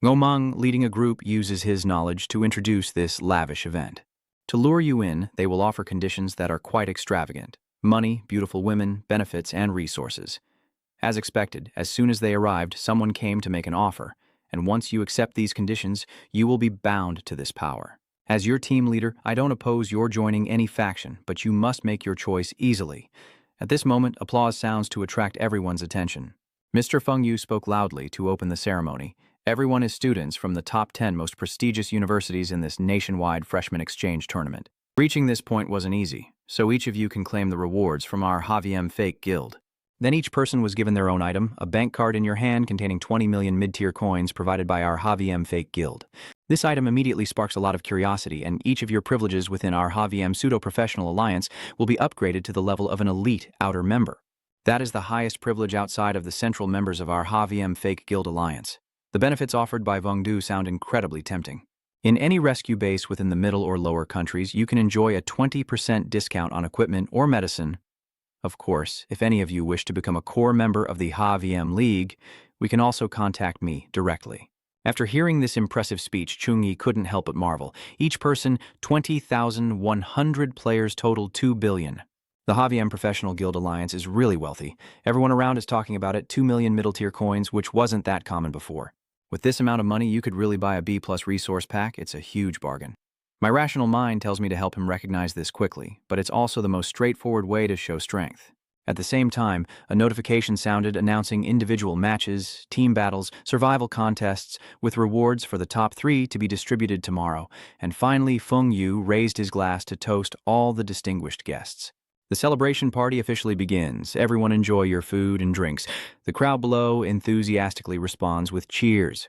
Ngomang, leading a group, uses his knowledge to introduce this lavish event. To lure you in, they will offer conditions that are quite extravagant: money, beautiful women, benefits, and resources. As expected, as soon as they arrived, someone came to make an offer, and once you accept these conditions, you will be bound to this power. As your team leader, I don't oppose your joining any faction, but you must make your choice easily. At this moment, applause sounds to attract everyone's attention. Mr. Feng Yu spoke loudly to open the ceremony. Everyone is students from the top 10 most prestigious universities in this nationwide freshman exchange tournament. Reaching this point wasn't easy, so each of you can claim the rewards from our HVM Fake Guild. Then each person was given their own item, a bank card in your hand containing 20 million mid-tier coins provided by our HVM Fake Guild. This item immediately sparks a lot of curiosity, and each of your privileges within our HVM Pseudo-Professional Alliance will be upgraded to the level of an elite outer member. That is the highest privilege outside of the central members of our HVM Fake Guild Alliance. The benefits offered by Vengdu sound incredibly tempting. In any rescue base within the middle or lower countries, you can enjoy a 20% discount on equipment or medicine. Of course, if any of you wish to become a core member of the HVM League, we can also contact me directly. After hearing this impressive speech, Chungi couldn't help but marvel. Each person, 20,100 players total 2 billion. The HVM Professional Guild Alliance is really wealthy. Everyone around is talking about it, 2 million middle-tier coins, which wasn't that common before. With this amount of money, you could really buy a B+ resource pack. It's a huge bargain. My rational mind tells me to help him recognize this quickly, but it's also the most straightforward way to show strength. At the same time, a notification sounded announcing individual matches, team battles, survival contests, with rewards for the top 3 to be distributed tomorrow, and finally Feng Yu raised his glass to toast all the distinguished guests. The celebration party officially begins. Everyone enjoy your food and drinks. The crowd below enthusiastically responds with cheers.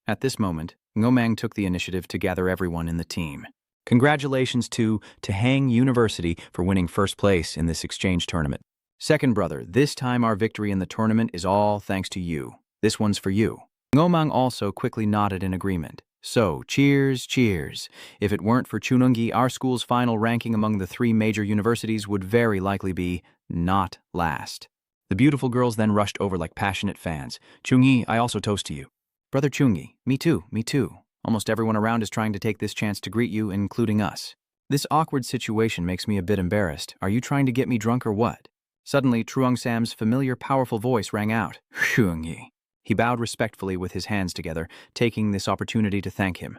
At this moment, Ngomang took the initiative to gather everyone in the team. Congratulations to Tahang University for winning first place in this exchange tournament. Second brother, this time our victory in the tournament is all thanks to you. This one's for you. Ngomang also quickly nodded in agreement. So, cheers, cheers. If it weren't for Chunungi, our school's final ranking among the 3 major universities would very likely be not last. The beautiful girls then rushed over like passionate fans. Chungi, I also toast to you. Brother Chungi, me too, me too. Almost everyone around is trying to take this chance to greet you, including us. This awkward situation makes me a bit embarrassed. Are you trying to get me drunk or what? Suddenly, Truong Sam's familiar, powerful voice rang out. Chungi. He bowed respectfully with his hands together, taking this opportunity to thank him.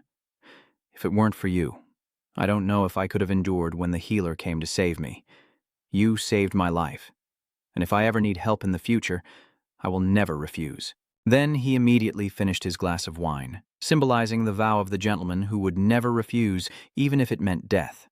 If it weren't for you, I don't know if I could have endured when the healer came to save me. You saved my life. And if I ever need help in the future, I will never refuse. Then he immediately finished his glass of wine, symbolizing the vow of the gentleman who would never refuse, even if it meant death.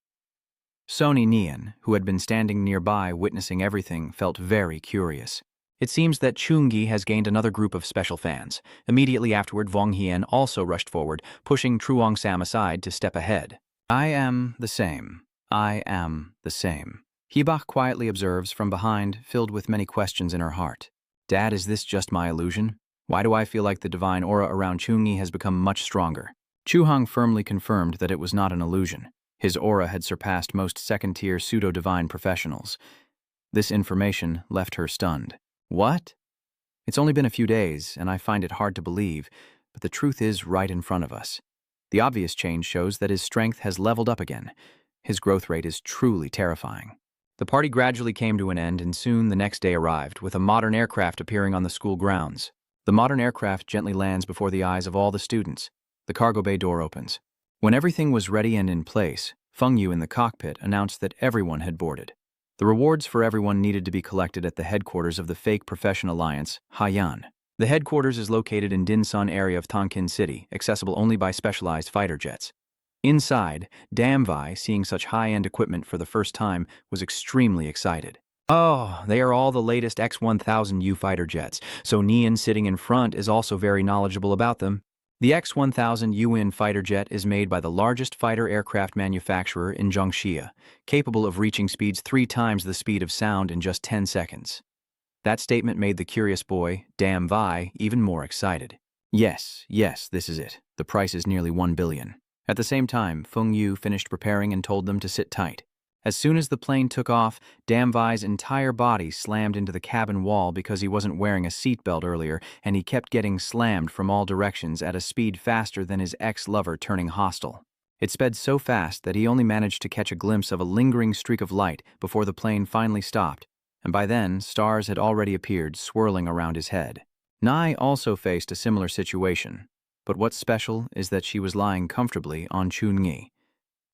Nian, who had been standing nearby witnessing everything, felt very curious. It seems that Chungi has gained another group of special fans. Immediately afterward, Vong Hien also rushed forward, pushing Truong Sam aside to step ahead. I am the same. I am the same. Hibach quietly observes from behind, filled with many questions in her heart. Dad, is this just my illusion? Why do I feel like the divine aura around Chungi has become much stronger? Chu Hong firmly confirmed that it was not an illusion. His aura had surpassed most second-tier pseudo-divine professionals. This information left her stunned. What? It's only been a few days, and I find it hard to believe, but the truth is right in front of us. The obvious change shows that his strength has leveled up again. His growth rate is truly terrifying. The party gradually came to an end, and soon the next day arrived, with a modern aircraft appearing on the school grounds. The modern aircraft gently lands before the eyes of all the students. The cargo bay door opens. When everything was ready and in place, Feng Yu in the cockpit announced that everyone had boarded. The rewards for everyone needed to be collected at the headquarters of the fake profession alliance, Haiyan. The headquarters is located in Dinsan area of Tonkin City, accessible only by specialized fighter jets. Inside, Damvai, seeing such high-end equipment for the first time, was extremely excited. Oh, they are all the latest X-1000U fighter jets, so Nian sitting in front is also very knowledgeable about them. The X-1000UN fighter jet is made by the largest fighter aircraft manufacturer in Zhangxia, capable of reaching speeds 3 times the speed of sound in just 10 seconds. That statement made the curious boy, Dam Vai, even more excited. Yes, this is it. The price is nearly 1 billion. At the same time, Feng Yu finished preparing and told them to sit tight. As soon as the plane took off, Dam Vai's entire body slammed into the cabin wall because he wasn't wearing a seatbelt earlier, and he kept getting slammed from all directions at a speed faster than his ex-lover turning hostile. It sped so fast that he only managed to catch a glimpse of a lingering streak of light before the plane finally stopped, and by then, stars had already appeared swirling around his head. Nai also faced a similar situation, but what's special is that she was lying comfortably on Chunyi.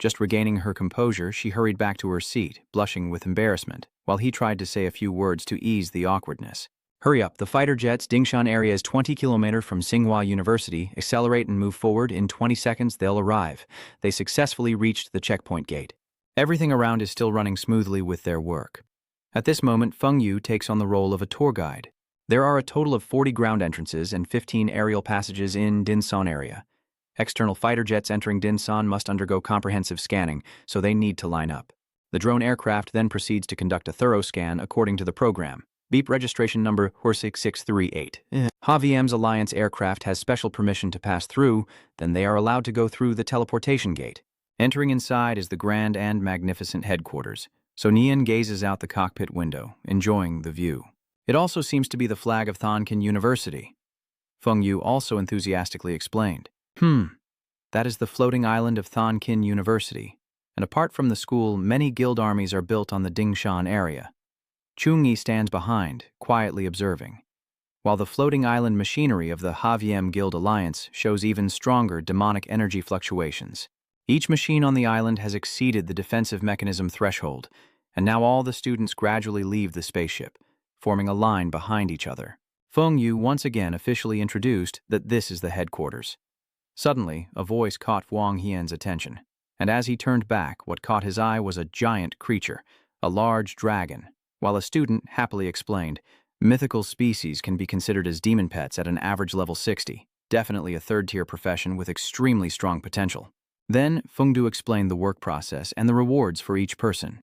Just regaining her composure, she hurried back to her seat, blushing with embarrassment, while he tried to say a few words to ease the awkwardness. Hurry up, the fighter jets, Dingshan area is 20 kilometers from Tsinghua University. Accelerate and move forward. In 20 seconds, they'll arrive. They successfully reached the checkpoint gate. Everything around is still running smoothly with their work. At this moment, Feng Yu takes on the role of a tour guide. There are a total of 40 ground entrances and 15 aerial passages in Dinsan area. External fighter jets entering Dinsan must undergo comprehensive scanning, so they need to line up. The drone aircraft then proceeds to conduct a thorough scan according to the program. Beep registration number HOR6638. HVM's Alliance aircraft has special permission to pass through, then they are allowed to go through the teleportation gate. Entering inside is the grand and magnificent headquarters. So Nian gazes out the cockpit window, enjoying the view. It also seems to be the flag of Thonkin University. Feng Yu also enthusiastically explained. That is the floating island of Thonkin University, and apart from the school, many guild armies are built on the Dingshan area. Chungi stands behind, quietly observing, while the floating island machinery of the Haviem Guild Alliance shows even stronger demonic energy fluctuations. Each machine on the island has exceeded the defensive mechanism threshold, and now all the students gradually leave the spaceship, forming a line behind each other. Feng Yu once again officially introduced that this is the headquarters. Suddenly, a voice caught Wang Hien's attention, and as he turned back, what caught his eye was a giant creature, a large dragon, while a student happily explained, mythical species can be considered as demon pets at an average level 60, definitely a third-tier profession with extremely strong potential. Then, Feng Du explained the work process and the rewards for each person.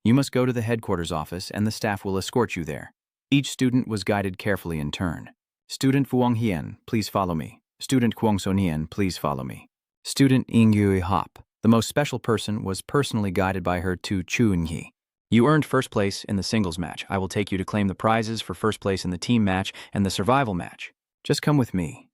You must go to the headquarters office and the staff will escort you there. Each student was guided carefully in turn. Student Fuang Hien, please follow me. Student Kuang Sonian, please follow me. Student Yui Hop, the most special person, was personally guided by her to Chuni. You earned first place in the singles match. I will take you to claim the prizes for first place in the team match and the survival match. Just come with me.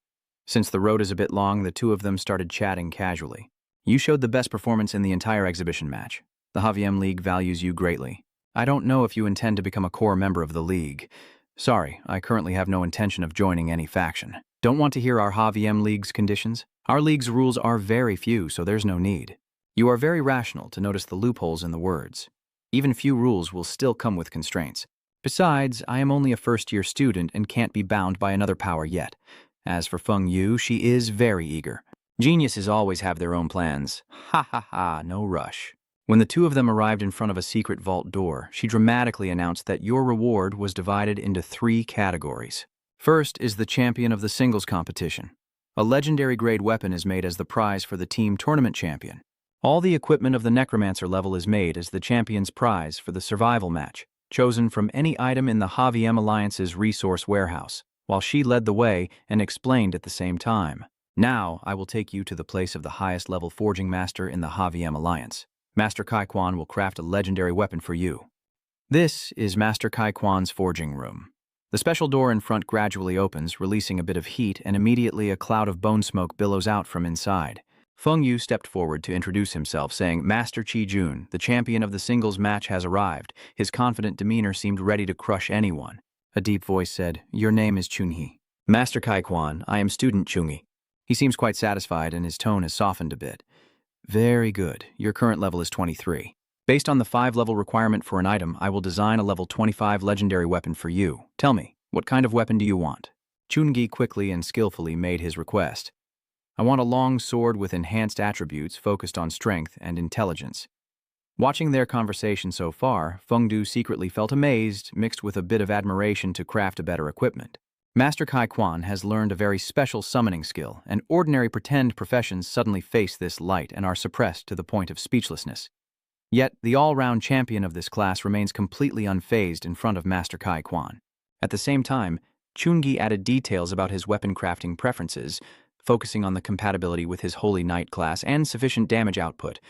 Since the road is a bit long, the two of them started chatting casually. You showed the best performance in the entire exhibition match. The HVM League values you greatly. I don't know if you intend to become a core member of the league. Sorry, I currently have no intention of joining any faction. Don't want to hear our HVM League's conditions? Our league's rules are very few, so there's no need. You are very rational to notice the loopholes in the words. Even few rules will still come with constraints. Besides, I am only a first-year student and can't be bound by another power yet. As for Feng Yu, she is very eager. Geniuses always have their own plans. Ha ha ha, no rush. When the two of them arrived in front of a secret vault door, she dramatically announced that your reward was divided into 3 categories. First is the champion of the singles competition. A legendary grade weapon is made as the prize for the team tournament champion. All the equipment of the necromancer level is made as the champion's prize for the survival match, chosen from any item in the HVM Alliance's resource warehouse, while she led the way and explained at the same time. Now, I will take you to the place of the highest level forging master in the HVM Alliance. Master Kai Quan will craft a legendary weapon for you. This is Master Kai Quan's forging room. The special door in front gradually opens, releasing a bit of heat, and immediately a cloud of bone smoke billows out from inside. Feng Yu stepped forward to introduce himself, saying, Master Chi Jun, the champion of the singles match, has arrived. His confident demeanor seemed ready to crush anyone. A deep voice said, Your name is Chuni. Master Kai Quan, I am student Chuni. He seems quite satisfied and his tone has softened a bit. Very good. Your current level is 23. Based on the 5-level requirement for an item, I will design a level 25 legendary weapon for you. Tell me, what kind of weapon do you want? Chungi quickly and skillfully made his request. I want a long sword with enhanced attributes focused on strength and intelligence. Watching their conversation so far, Feng Du secretly felt amazed, mixed with a bit of admiration to craft a better equipment. Master Kai Quan has learned a very special summoning skill, and ordinary pretend professions suddenly face this light and are suppressed to the point of speechlessness. Yet, the all-round champion of this class remains completely unfazed in front of Master Kai Quan. At the same time, Chungi added details about his weapon crafting preferences, focusing on the compatibility with his Holy Knight class and sufficient damage output,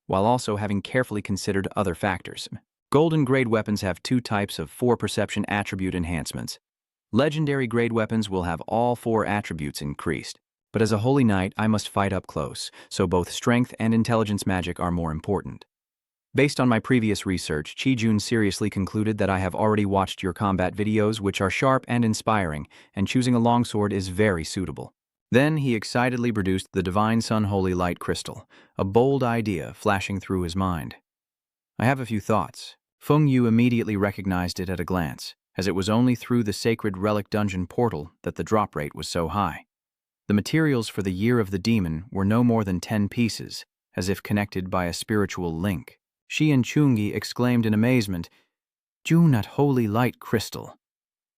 while also having carefully considered other factors. Golden grade weapons have 2 types of 4 perception attribute enhancements. Legendary grade weapons will have all 4 attributes increased. But as a Holy Knight, I must fight up close, so both strength and intelligence magic are more important. Based on my previous research, Chi Jun seriously concluded that I have already watched your combat videos, which are sharp and inspiring, and choosing a longsword is very suitable. Then he excitedly produced the Divine Sun Holy Light Crystal, a bold idea flashing through his mind. I have a few thoughts. Feng Yu immediately recognized it at a glance, as it was only through the Sacred Relic Dungeon portal that the drop rate was so high. The materials for the Year of the Demon were no more than 10 pieces, as if connected by a spiritual link. She and Chungi exclaimed in amazement, Jun at Holy Light Crystal.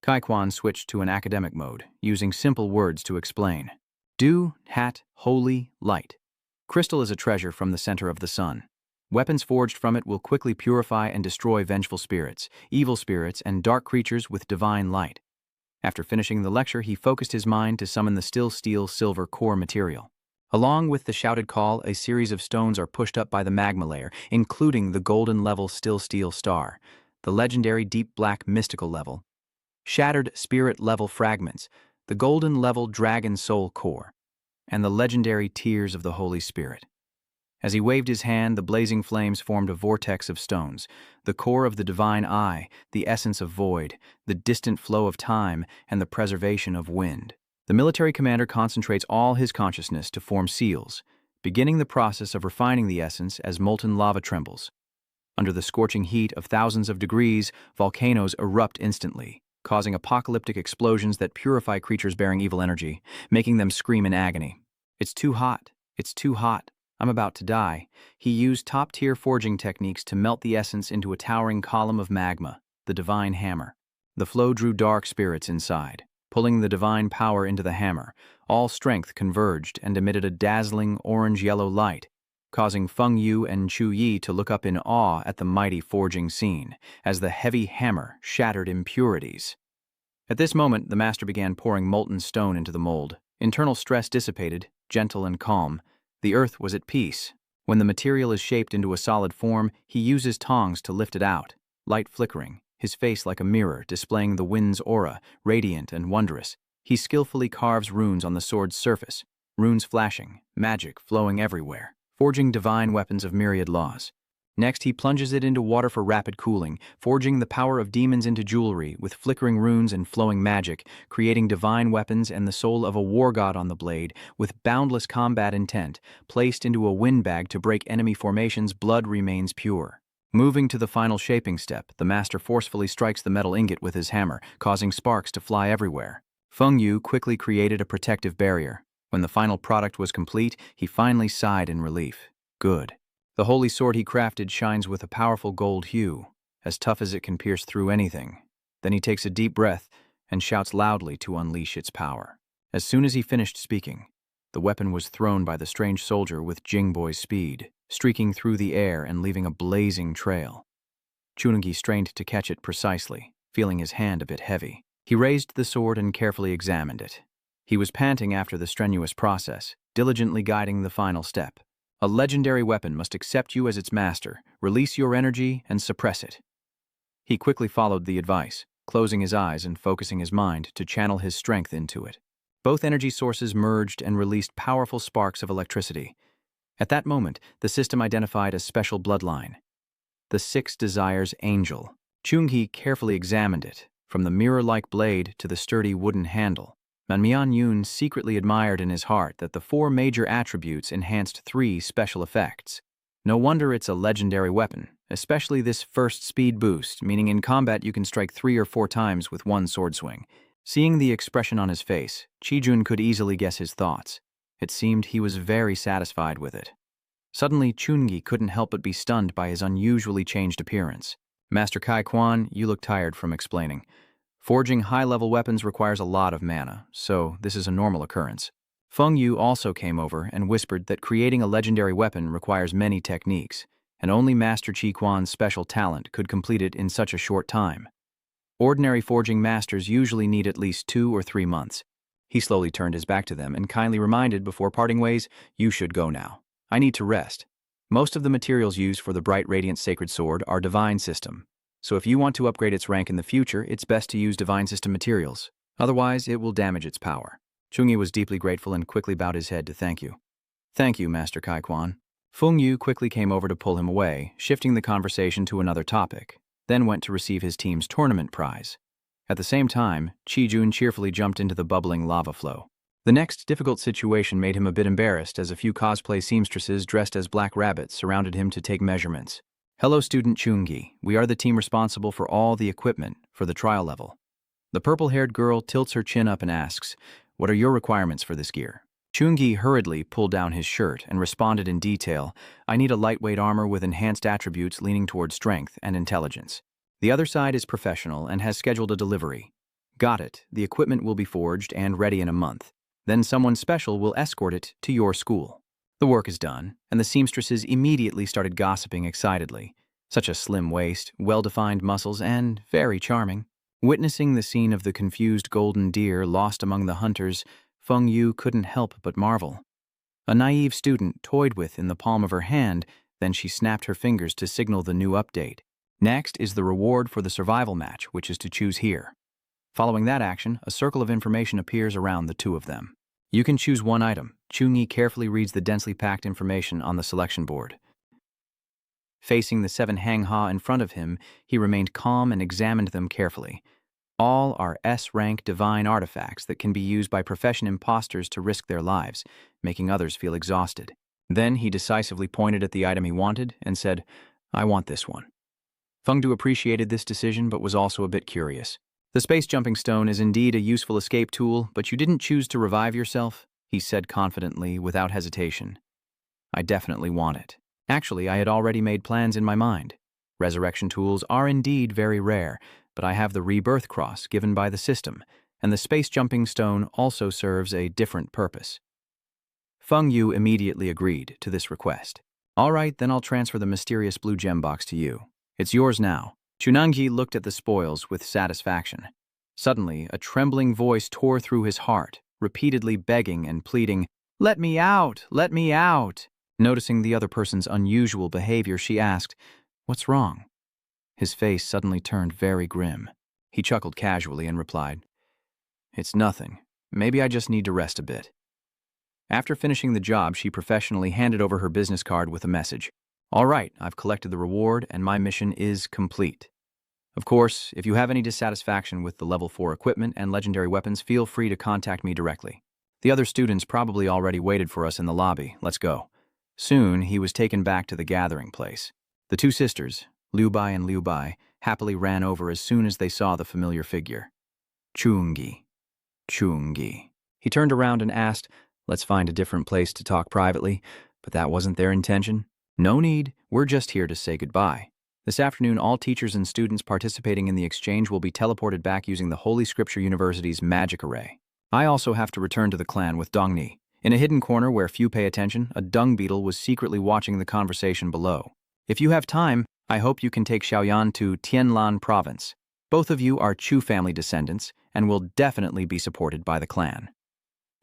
Kai Quan switched to an academic mode, using simple words to explain. Du, hat, holy, light. Crystal is a treasure from the center of the sun. Weapons forged from it will quickly purify and destroy vengeful spirits, evil spirits, and dark creatures with divine light. After finishing the lecture, he focused his mind to summon the still steel silver core material. Along with the shouted call, a series of stones are pushed up by the magma layer, including the golden level still steel star, the legendary deep black mystical level, shattered spirit level fragments, the golden level dragon soul core, and the legendary tears of the Holy Spirit. As he waved his hand, the blazing flames formed a vortex of stones, the core of the divine eye, the essence of void, the distant flow of time, and the preservation of wind. The military commander concentrates all his consciousness to form seals, beginning the process of refining the essence as molten lava trembles. Under the scorching heat of thousands of degrees, volcanoes erupt instantly, causing apocalyptic explosions that purify creatures bearing evil energy, making them scream in agony. It's too hot. It's too hot. I'm about to die. He used top-tier forging techniques to melt the essence into a towering column of magma, the divine hammer. The flow drew dark spirits inside, pulling the divine power into the hammer. All strength converged and emitted a dazzling orange-yellow light. causing Feng Yu and Chu Yi to look up in awe at the mighty forging scene, as the heavy hammer shattered impurities. At this moment, the master began pouring molten stone into the mold. Internal stress dissipated, gentle and calm. The earth was at peace. When the material is shaped into a solid form, he uses tongs to lift it out, light flickering, his face like a mirror displaying the wind's aura, radiant and wondrous. He skillfully carves runes on the sword's surface, runes flashing, magic flowing everywhere, forging divine weapons of myriad laws. Next, he plunges it into water for rapid cooling, forging the power of demons into jewelry with flickering runes and flowing magic, creating divine weapons and the soul of a war god on the blade, with boundless combat intent, placed into a windbag to break enemy formations. Blood remains pure. Moving to the final shaping step, the master forcefully strikes the metal ingot with his hammer, causing sparks to fly everywhere. Feng Yu quickly created a protective barrier. When the final product was complete, he finally sighed in relief. Good. The holy sword he crafted shines with a powerful gold hue, as tough as it can pierce through anything. Then he takes a deep breath and shouts loudly to unleash its power. As soon as he finished speaking, the weapon was thrown by the strange soldier with Jingboi's speed, streaking through the air and leaving a blazing trail. Chuni strained to catch it precisely, feeling his hand a bit heavy. He raised the sword and carefully examined it. He was panting after the strenuous process, diligently guiding the final step. A legendary weapon must accept you as its master, release your energy, and suppress it. He quickly followed the advice, closing his eyes and focusing his mind to channel his strength into it. Both energy sources merged and released powerful sparks of electricity. At that moment, the system identified a special bloodline. The Six Desires Angel. Chuni carefully examined it, from the mirror-like blade to the sturdy wooden handle. Manhwa secretly admired in his heart that the 4 major attributes enhanced 3 special effects. No wonder it's a legendary weapon, especially this first speed boost, meaning in combat you can strike 3 or 4 times with one sword swing. Seeing the expression on his face, Chijun could easily guess his thoughts. It seemed he was very satisfied with it. Suddenly, Chuni couldn't help but be stunned by his unusually changed appearance. Master Kai Quan, you look tired from explaining. Forging high-level weapons requires a lot of mana, so this is a normal occurrence. Feng Yu also came over and whispered that creating a legendary weapon requires many techniques, and only Master Chi Quan's special talent could complete it in such a short time. Ordinary forging masters usually need at least 2 or 3 months. He slowly turned his back to them and kindly reminded before parting ways, "You should go now. I need to rest. Most of the materials used for the bright radiant sacred sword are divine system. So if you want to upgrade its rank in the future, it's best to use divine system materials. Otherwise, it will damage its power." Chuni was deeply grateful and quickly bowed his head to thank you. "Thank you, Master Kai Quan." Feng Yu quickly came over to pull him away, shifting the conversation to another topic, then went to receive his team's tournament prize. At the same time, Chijun cheerfully jumped into the bubbling lava flow. The next difficult situation made him a bit embarrassed as a few cosplay seamstresses dressed as black rabbits surrounded him to take measurements. "Hello, student Chuni. We are the team responsible for all the equipment for the trial level." The purple-haired girl tilts her chin up and asks, "What are your requirements for this gear?" Chuni hurriedly pulled down his shirt and responded in detail, "I need a lightweight armor with enhanced attributes leaning toward strength and intelligence. The other side is professional and has scheduled a delivery." "Got it. The equipment will be forged and ready in a month. Then someone special will escort it to your school." The work is done, and the seamstresses immediately started gossiping excitedly. Such a slim waist, well-defined muscles, and very charming. Witnessing the scene of the confused golden deer lost among the hunters, Feng Yu couldn't help but marvel. A naive student toyed with in the palm of her hand, then she snapped her fingers to signal the new update. Next is the reward for the survival match, which is to choose here. Following that action, a circle of information appears around the two of them. You can choose one item. Chuni carefully reads the densely packed information on the selection board. Facing the 7 Hangha in front of him, he remained calm and examined them carefully. All are S-rank divine artifacts that can be used by profession imposters to risk their lives, making others feel exhausted. Then he decisively pointed at the item he wanted and said, "I want this one." Feng Du appreciated this decision but was also a bit curious. "The space jumping stone is indeed a useful escape tool, but you didn't choose to revive yourself," he said confidently, without hesitation. "I definitely want it. Actually, I had already made plans in my mind. Resurrection tools are indeed very rare, but I have the rebirth cross given by the system, and the space jumping stone also serves a different purpose." Feng Yu immediately agreed to this request. All right, then I'll transfer the mysterious blue gem box to you. It's yours now. Chunangji looked at the spoils with satisfaction. Suddenly, a trembling voice tore through his heart, repeatedly begging and pleading, "Let me out! Let me out!" Noticing the other person's unusual behavior, she asked, "What's wrong?" His face suddenly turned very grim. He chuckled casually and replied, "It's nothing. Maybe I just need to rest a bit." After finishing the job, she professionally handed over her business card with a message. "All right, I've collected the reward and my mission is complete. Of course, if you have any dissatisfaction with the level 4 equipment and legendary weapons, feel free to contact me directly. The other students probably already waited for us in the lobby. Let's go." Soon, he was taken back to the gathering place. The two sisters, Liu Bai and Liu Bai, happily ran over as soon as they saw the familiar figure. Chungi. Chungi. He turned around and asked, "Let's find a different place to talk privately," but that wasn't their intention. "No need, we're just here to say goodbye. This afternoon, all teachers and students participating in the exchange will be teleported back using the Holy Scripture University's magic array. I also have to return to the clan with Dongni." In a hidden corner where few pay attention, a dung beetle was secretly watching the conversation below. "If you have time, I hope you can take Xiaoyan to Tianlan province. Both of you are Chu family descendants and will definitely be supported by the clan.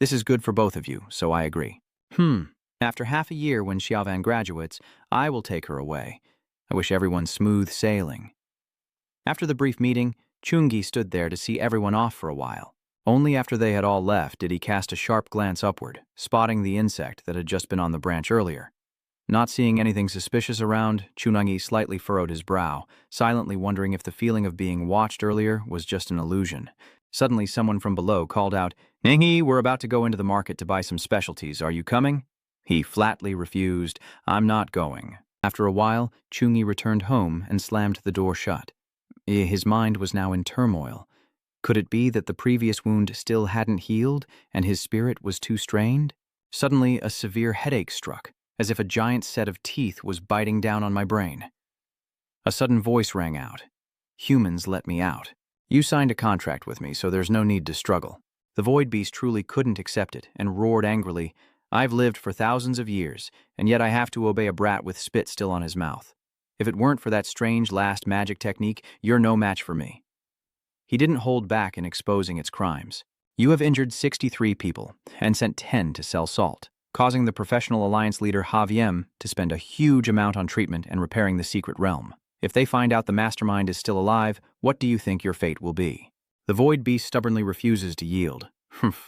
This is good for both of you, so I agree." After half a year when Xiaovan graduates, I will take her away. I wish everyone smooth sailing. After the brief meeting, Chungi stood there to see everyone off for a while. Only after they had all left did he cast a sharp glance upward, spotting the insect that had just been on the branch earlier. Not seeing anything suspicious around, Chunangi slightly furrowed his brow, silently wondering if the feeling of being watched earlier was just an illusion. Suddenly, someone from below called out, "Ningyi, we're about to go into the market to buy some specialties. Are you coming?" He flatly refused, "I'm not going." After a while, Chungi returned home and slammed the door shut. His mind was now in turmoil. Could it be that the previous wound still hadn't healed and his spirit was too strained? Suddenly, a severe headache struck, as if a giant set of teeth was biting down on my brain. A sudden voice rang out. "Humans let me out. You signed a contract with me, so there's no need to struggle." The void beast truly couldn't accept it and roared angrily, "I've lived for thousands of years, and yet I have to obey a brat with spit still on his mouth. If it weren't for that strange last magic technique, you're no match for me." He didn't hold back in exposing its crimes. "You have injured 63 people and sent 10 to sell salt, causing the professional alliance leader Haviem to spend a huge amount on treatment and repairing the secret realm. If they find out the mastermind is still alive, what do you think your fate will be?" The void beast stubbornly refuses to yield.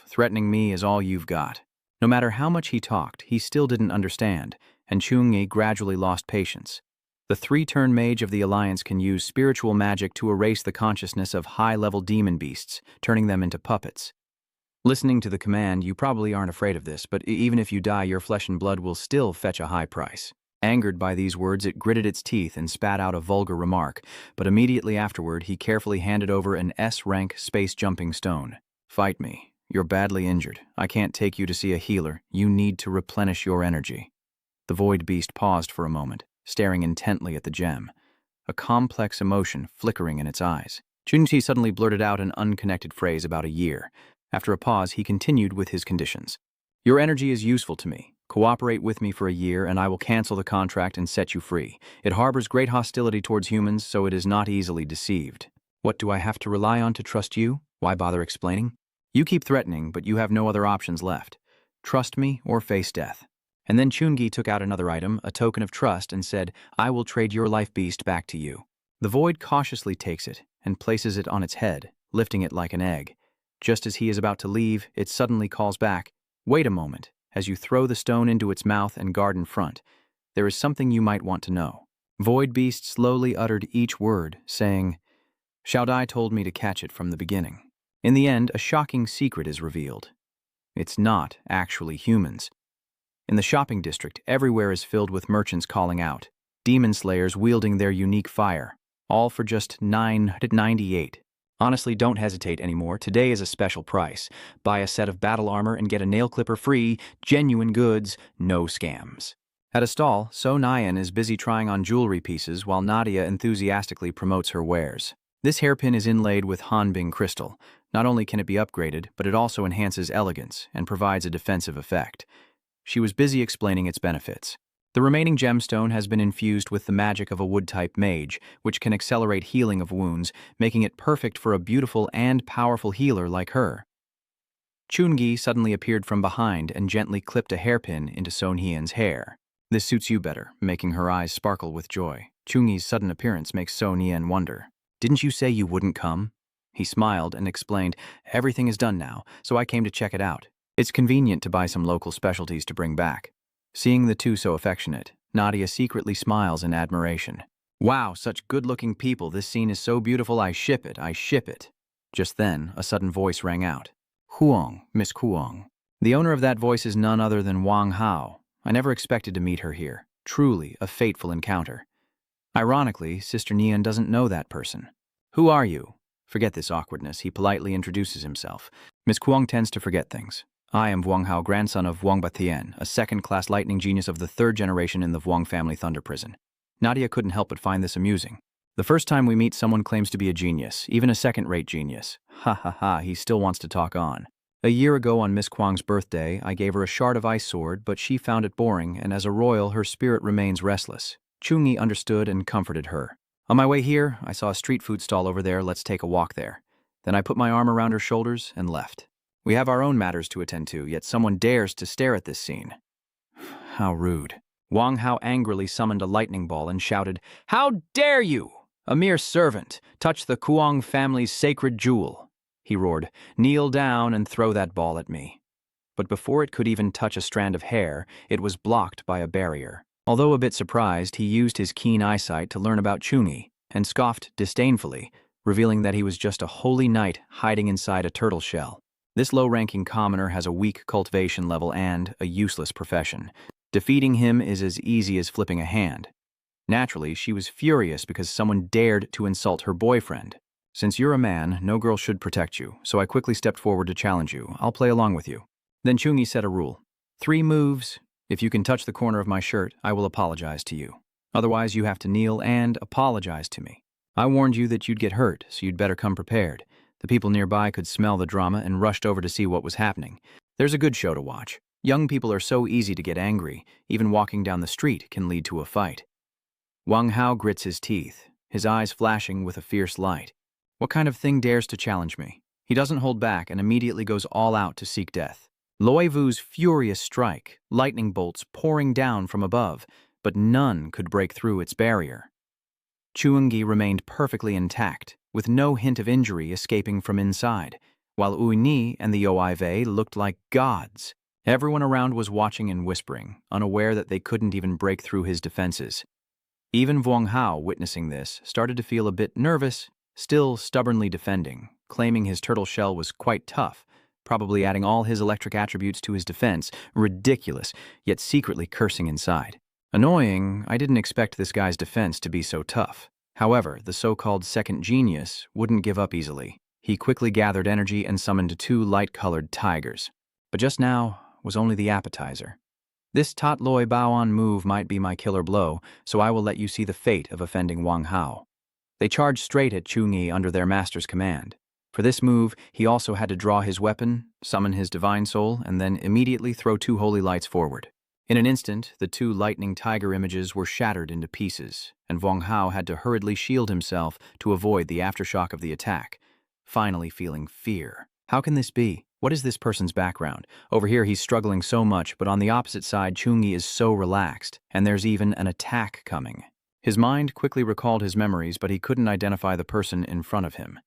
"Threatening me is all you've got." No matter how much he talked, he still didn't understand, and Chungi gradually lost patience. The 3-turn mage of the Alliance can use spiritual magic to erase the consciousness of high-level demon beasts, turning them into puppets. Listening to the command, you probably aren't afraid of this, but even if you die, your flesh and blood will still fetch a high price. Angered by these words, it gritted its teeth and spat out a vulgar remark, but immediately afterward, he carefully handed over an S-rank space-jumping stone. "Fight me. You're badly injured. I can't take you to see a healer. You need to replenish your energy." The void beast paused for a moment, staring intently at the gem, a complex emotion flickering in its eyes. Chunchi suddenly blurted out an unconnected phrase about a year. After a pause, he continued with his conditions. "Your energy is useful to me. Cooperate with me for a year, and I will cancel the contract and set you free. It harbors great hostility towards humans, so it is not easily deceived." "What do I have to rely on to trust you? Why bother explaining? You keep threatening, but you have no other options left. Trust me or face death." And then Chungi took out another item, a token of trust, and said, "I will trade your life beast back to you." The void cautiously takes it and places it on its head, lifting it like an egg. Just as he is about to leave, it suddenly calls back, "Wait a moment," as you throw the stone into its mouth and guard in front. "There is something you might want to know." Void Beast slowly uttered each word, saying, "Xiao Dai told me to catch it from the beginning." In the end, a shocking secret is revealed. It's not actually humans. In the shopping district, everywhere is filled with merchants calling out, demon slayers wielding their unique fire, all for just $9.98. Honestly, don't hesitate anymore. Today is a special price. Buy a set of battle armor and get a nail clipper free. Genuine goods, no scams. At a stall, So Nyan is busy trying on jewelry pieces while Nadia enthusiastically promotes her wares. This hairpin is inlaid with Hanbing crystal. Not only can it be upgraded, but it also enhances elegance and provides a defensive effect. She was busy explaining its benefits. The remaining gemstone has been infused with the magic of a wood-type mage, which can accelerate healing of wounds, making it perfect for a beautiful and powerful healer like her. Chungi suddenly appeared from behind and gently clipped a hairpin into Sonian's hair. This suits you better, making her eyes sparkle with joy. Chungi's sudden appearance makes Sonian wonder. Didn't you say you wouldn't come? He smiled and explained, everything is done now, so I came to check it out. It's convenient to buy some local specialties to bring back. Seeing the two so affectionate, Nadia secretly smiles in admiration. Wow, such good-looking people, this scene is so beautiful, I ship it, I ship it. Just then, a sudden voice rang out. Kuang, Miss Kuang. The owner of that voice is none other than Wang Hao. I never expected to meet her here. Truly, a fateful encounter. Ironically, Sister Nian doesn't know that person. Who are you? Forget this awkwardness, he politely introduces himself. Miss Kuang tends to forget things. I am Wang Hao, grandson of Wang Bathian, a second-class lightning genius of the third generation in the Wang family thunder prison. Nadia couldn't help but find this amusing. The first time we meet, someone claims to be a genius, even a second-rate genius. Ha ha ha, he still wants to talk on. A year ago on Miss Kuang's birthday, I gave her a shard of ice sword, but she found it boring, and as a royal, her spirit remains restless. Chungi understood and comforted her. On my way here, I saw a street food stall over there, let's take a walk there. Then I put my arm around her shoulders and left. We have our own matters to attend to, yet someone dares to stare at this scene. How rude. Wang Hao angrily summoned a lightning ball and shouted, How dare you, a mere servant, touch the Kuang family's sacred jewel? He roared, Kneel down and throw that ball at me. But before it could even touch a strand of hair, it was blocked by a barrier. Although a bit surprised, he used his keen eyesight to learn about Chungi and scoffed disdainfully, revealing that he was just a holy knight hiding inside a turtle shell. This low-ranking commoner has a weak cultivation level and a useless profession. Defeating him is as easy as flipping a hand. Naturally, she was furious because someone dared to insult her boyfriend. Since you're a man, no girl should protect you, so I quickly stepped forward to challenge you. I'll play along with you. Then Chungi set a rule. 3 moves. If you can touch the corner of my shirt, I will apologize to you. Otherwise, you have to kneel and apologize to me. I warned you that you'd get hurt, so you'd better come prepared. The people nearby could smell the drama and rushed over to see what was happening. There's a good show to watch. Young people are so easy to get angry. Even walking down the street can lead to a fight. Wang Hao grits his teeth, his eyes flashing with a fierce light. What kind of thing dares to challenge me? He doesn't hold back and immediately goes all out to seek death. Loi Wu's furious strike, lightning bolts pouring down from above, but none could break through its barrier. Chungi remained perfectly intact, with no hint of injury escaping from inside, while Uini and the Oive looked like gods. Everyone around was watching and whispering, unaware that they couldn't even break through his defenses. Even Wang Hao, witnessing this, started to feel a bit nervous, still stubbornly defending, claiming his turtle shell was quite tough, probably adding all his electric attributes to his defense, ridiculous, yet secretly cursing inside. Annoying, I didn't expect this guy's defense to be so tough. However, the so-called second genius wouldn't give up easily. He quickly gathered energy and summoned 2 light-colored tigers. But just now was only the appetizer. This Tat Loi Baoan move might be my killer blow, so I will let you see the fate of offending Wang Hao. They charged straight at Chungi under their master's command. For this move, he also had to draw his weapon, summon his divine soul, and then immediately throw 2 holy lights forward. In an instant, the 2 lightning tiger images were shattered into pieces, and Wang Hao had to hurriedly shield himself to avoid the aftershock of the attack, finally feeling fear. How can this be? What is this person's background? Over here he's struggling so much, but on the opposite side Chungi is so relaxed, and there's even an attack coming. His mind quickly recalled his memories, but he couldn't identify the person in front of him.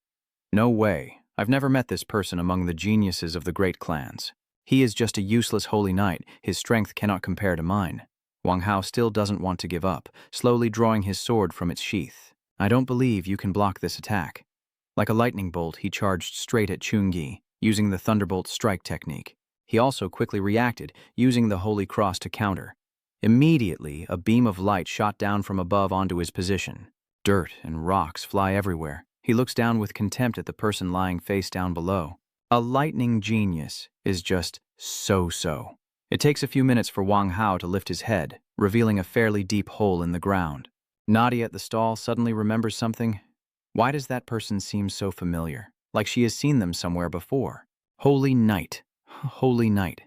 No way. I've never met this person among the geniuses of the great clans. He is just a useless holy knight. His strength cannot compare to mine. Wang Hao still doesn't want to give up, slowly drawing his sword from its sheath. I don't believe you can block this attack. Like a lightning bolt, he charged straight at Chungi, using the thunderbolt strike technique. He also quickly reacted, using the holy cross to counter. Immediately, a beam of light shot down from above onto his position. Dirt and rocks fly everywhere. He looks down with contempt at the person lying face down below. A lightning genius is just so-so. It takes a few minutes for Wang Hao to lift his head, revealing a fairly deep hole in the ground. Nadia at the stall suddenly remembers something. Why does that person seem so familiar? Like she has seen them somewhere before. Holy Knight. Holy Knight.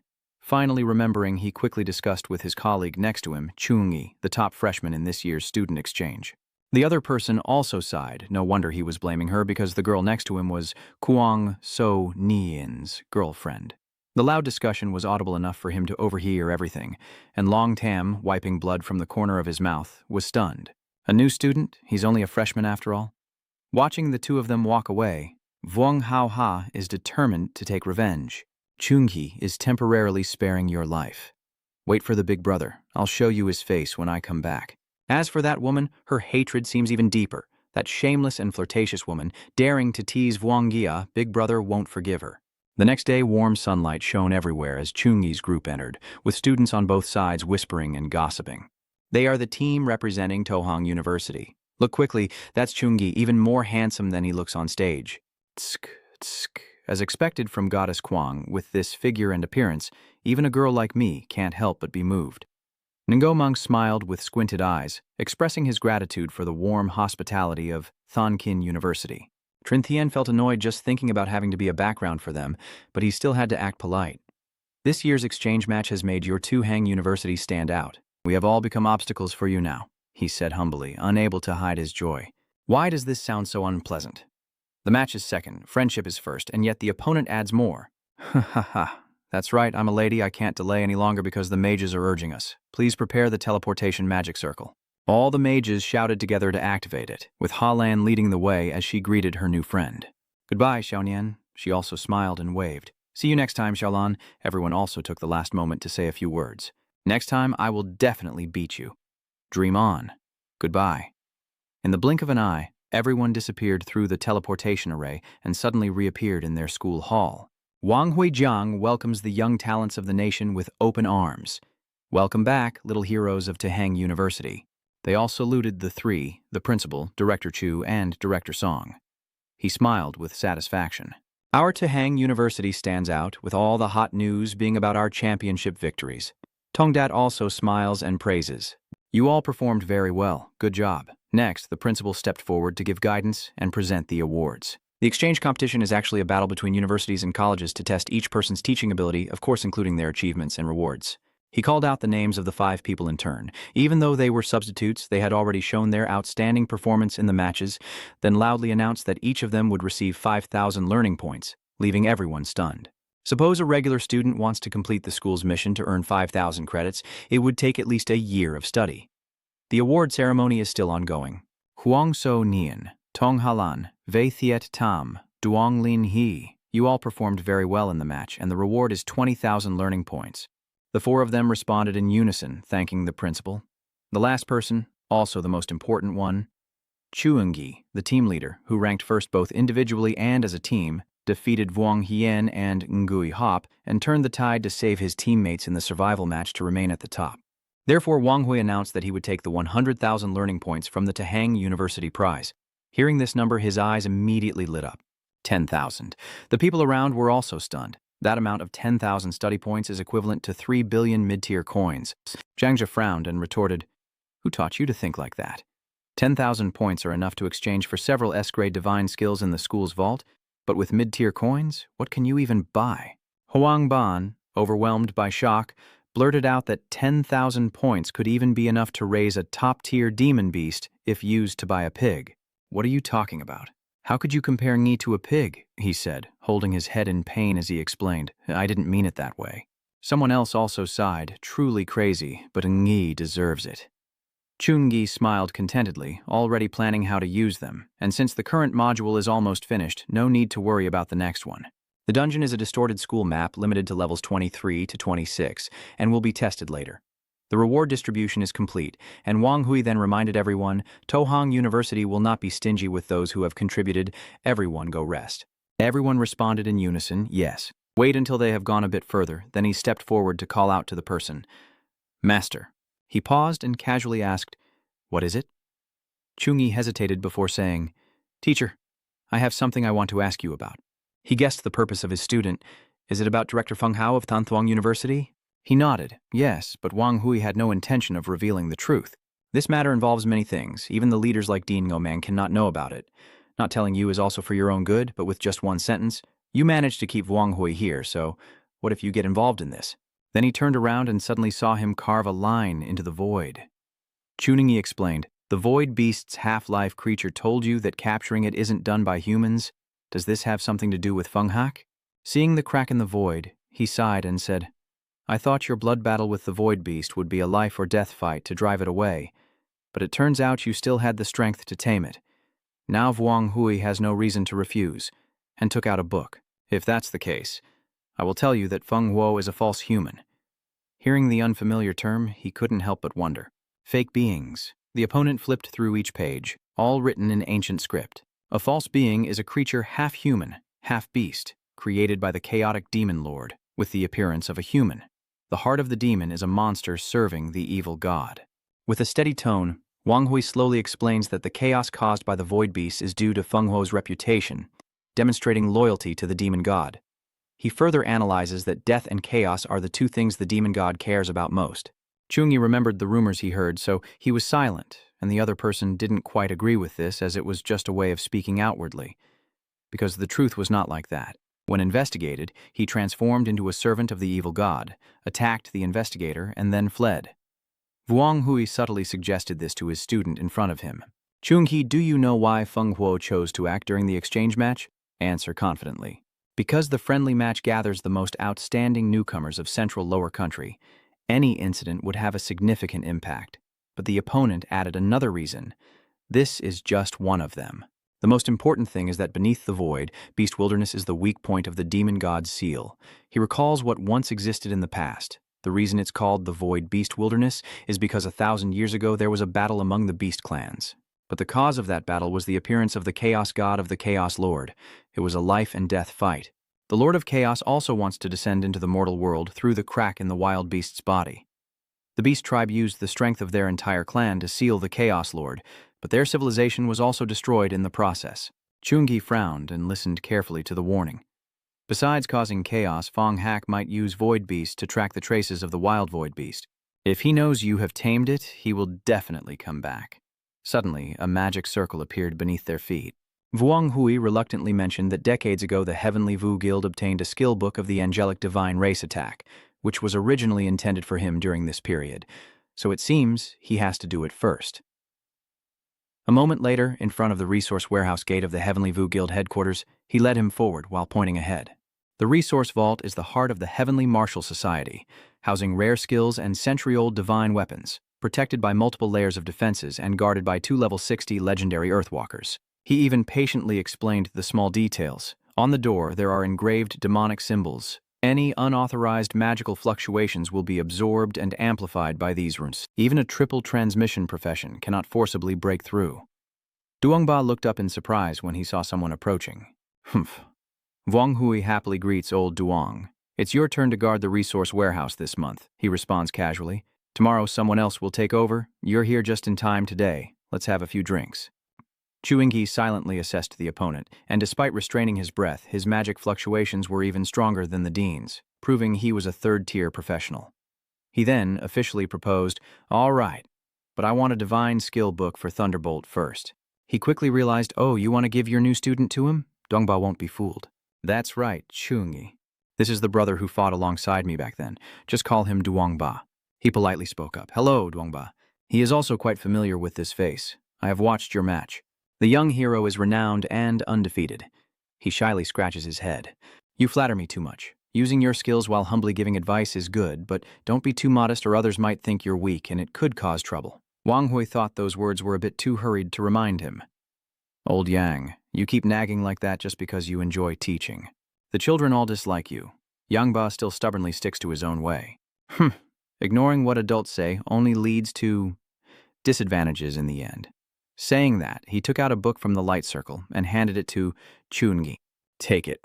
Finally remembering, he quickly discussed with his colleague next to him, Chuni, the top freshman in this year's student exchange. The other person also sighed. No wonder he was blaming her, because the girl next to him was Kuang Sonian's girlfriend. The loud discussion was audible enough for him to overhear everything, and Long Tam, wiping blood from the corner of his mouth, was stunned. A new student? He's only a freshman after all? Watching the two of them walk away, Vuong Hao Ha is determined to take revenge. Chungi is temporarily sparing your life. Wait for the big brother. I'll show you his face when I come back. As for that woman, her hatred seems even deeper. That shameless and flirtatious woman, daring to tease Vuong Gia, big brother won't forgive her. The next day, warm sunlight shone everywhere as Chungi's group entered, with students on both sides whispering and gossiping. They are the team representing Tohang University. Look quickly, that's Chungi, even more handsome than he looks on stage. Tsk, tsk. As expected from Goddess Kuang, with this figure and appearance, even a girl like me can't help but be moved. Ngomang smiled with squinted eyes, expressing his gratitude for the warm hospitality of Thonkin University. Trinthian felt annoyed just thinking about having to be a background for them, but he still had to act polite. This year's exchange match has made your Tohang University stand out. We have all become obstacles for you now, he said humbly, unable to hide his joy. Why does this sound so unpleasant? The match is second, friendship is first, and yet the opponent adds more. Ha ha ha. That's right, I'm a lady, I can't delay any longer because the mages are urging us. Please prepare the teleportation magic circle. All the mages shouted together to activate it, with Halan leading the way as she greeted her new friend. Goodbye, Xiaonian. She also smiled and waved. See you next time, Xiaolan. Everyone also took the last moment to say a few words. Next time, I will definitely beat you. Dream on. Goodbye. In the blink of an eye, everyone disappeared through the teleportation array and suddenly reappeared in their school hall. Wang Huijiang welcomes the young talents of the nation with open arms. Welcome back, little heroes of Tohang University. They all saluted the three, the principal, Director Chu, and Director Song. He smiled with satisfaction. Our Tohang University stands out, with all the hot news being about our championship victories. Tongdat also smiles and praises. You all performed very well. Good job. Next, the principal stepped forward to give guidance and present the awards. The exchange competition is actually a battle between universities and colleges to test each person's teaching ability, of course including their achievements and rewards. He called out the names of the 5 people in turn. Even though they were substitutes, they had already shown their outstanding performance in the matches, then loudly announced that each of them would receive 5,000 learning points, leaving everyone stunned. Suppose a regular student wants to complete the school's mission to earn 5,000 credits, it would take at least a year of study. The award ceremony is still ongoing. Kuang Sonian, Tong Halan, Wei Thiet Tam, Duong Lin He, you all performed very well in the match, and the reward is 20,000 learning points. The 4 of them responded in unison, thanking the principal. The last person, also the most important one, Chuengi, the team leader, who ranked first both individually and as a team, defeated Vuong Hien and Ngui Hop and turned the tide to save his teammates in the survival match to remain at the top. Therefore, Wang Hui announced that he would take the 100,000 learning points from the Tohang University prize. Hearing this number, his eyes immediately lit up. 10,000. The people around were also stunned. That amount of 10,000 study points is equivalent to 3 billion mid-tier coins. Zhangzhe frowned and retorted, "Who taught you to think like that? 10,000 points are enough to exchange for several S-grade divine skills in the school's vault, but with mid-tier coins, what can you even buy?" Huang Ban, overwhelmed by shock, blurted out that 10,000 points could even be enough to raise a top-tier demon beast if used to buy a pig. "What are you talking about? How could you compare Ngi to a pig?" he said, holding his head in pain as he explained. "I didn't mean it that way." Someone else also sighed, truly crazy, but Ngi deserves it. Chungi smiled contentedly, already planning how to use them, and since the current module is almost finished, no need to worry about the next one. The dungeon is a distorted school map limited to levels 23 to 26 and will be tested later. The reward distribution is complete, and Wang Hui then reminded everyone, Tohang University will not be stingy with those who have contributed. Everyone go rest. Everyone responded in unison, yes. Wait until they have gone a bit further, then he stepped forward to call out to the person. "Master." He paused and casually asked, "What is it?" Chungi hesitated before saying, "Teacher, I have something I want to ask you about." He guessed the purpose of his student. "Is it about Director Feng Hao of Tanthuang University?" He nodded, yes, but Wang Hui had no intention of revealing the truth. This matter involves many things. Even the leaders like Dean Ngomang cannot know about it. Not telling you is also for your own good, but with just one sentence, you managed to keep Wang Hui here, so what if you get involved in this? Then he turned around and suddenly saw him carve a line into the void. Chuni explained, "The void beast's half-life creature told you that capturing it isn't done by humans. Does this have something to do with Feng Hak?" Seeing the crack in the void, he sighed and said, "I thought your blood battle with the void beast would be a life-or-death fight to drive it away, but it turns out you still had the strength to tame it. Now Vuong Hui has no reason to refuse," and took out a book. "If that's the case, I will tell you that Feng Huo is a false human." Hearing the unfamiliar term, he couldn't help but wonder. Fake beings. The opponent flipped through each page, all written in ancient script. A false being is a creature half human, half beast, created by the chaotic demon lord, with the appearance of a human. The heart of the demon is a monster serving the evil god. With a steady tone, Wang Hui slowly explains that the chaos caused by the void beast is due to Feng Huo's reputation, demonstrating loyalty to the demon god. He further analyzes that death and chaos are the two things the demon god cares about most. Chungi remembered the rumors he heard, so he was silent, and the other person didn't quite agree with this, as it was just a way of speaking outwardly. Because the truth was not like that. When investigated, he transformed into a servant of the evil god, attacked the investigator, and then fled. Vuong Hui subtly suggested this to his student in front of him. "Chungi, do you know why Feng Huo chose to act during the exchange match?" Answer confidently. "Because the friendly match gathers the most outstanding newcomers of Central Lower Country. Any incident would have a significant impact." But the opponent added another reason. "This is just one of them. The most important thing is that beneath the void, Beast Wilderness is the weak point of the demon god's seal. He recalls what once existed in the past. The reason it's called the Void Beast Wilderness is because 1,000 years ago there was a battle among the beast clans. But the cause of that battle was the appearance of the Chaos God of the Chaos Lord. It was a life and death fight. The Lord of Chaos also wants to descend into the mortal world through the crack in the wild beast's body. The beast tribe used the strength of their entire clan to seal the Chaos Lord, but their civilization was also destroyed in the process." Chungi frowned and listened carefully to the warning. Besides causing chaos, Feng Hak might use Void Beast to track the traces of the wild Void Beast. If he knows you have tamed it, he will definitely come back. Suddenly, a magic circle appeared beneath their feet. Vuong Hui reluctantly mentioned that decades ago the Heavenly Vu Guild obtained a skill book of the Angelic Divine Race Attack, which was originally intended for him during this period, so it seems he has to do it first. A moment later, in front of the resource warehouse gate of the Heavenly Vu Guild headquarters, he led him forward while pointing ahead. The resource vault is the heart of the Heavenly Martial Society, housing rare skills and century-old divine weapons, protected by multiple layers of defenses and guarded by 2 level 60 legendary Earthwalkers. He even patiently explained the small details. On the door, there are engraved demonic symbols. Any unauthorized magical fluctuations will be absorbed and amplified by these runes. Even a triple transmission profession cannot forcibly break through. Duongba looked up in surprise when he saw someone approaching. "Humph." Vuong Hui happily greets old Duong. "It's your turn to guard the resource warehouse this month," he responds casually. "Tomorrow someone else will take over. You're here just in time today. Let's have a few drinks." Chuingyi silently assessed the opponent, and despite restraining his breath, his magic fluctuations were even stronger than the Dean's, proving he was a third-tier professional. He then officially proposed, "All right, but I want a divine skill book for Thunderbolt first." He quickly realized, "Oh, you want to give your new student to him?" Dongba won't be fooled. "That's right, Chungi. This is the brother who fought alongside me back then. Just call him Duongba." He politely spoke up. "Hello, Duongba." He is also quite familiar with this face. "I have watched your match. The young hero is renowned and undefeated." He shyly scratches his head. "You flatter me too much. Using your skills while humbly giving advice is good, but don't be too modest or others might think you're weak and it could cause trouble." Wang Hui thought those words were a bit too hurried to remind him. "Old Yang, you keep nagging like that just because you enjoy teaching. The children all dislike you." Yang Ba still stubbornly sticks to his own way. Ignoring what adults say only leads to disadvantages in the end." Saying that, he took out a book from the light circle and handed it to Chungi. "Take it."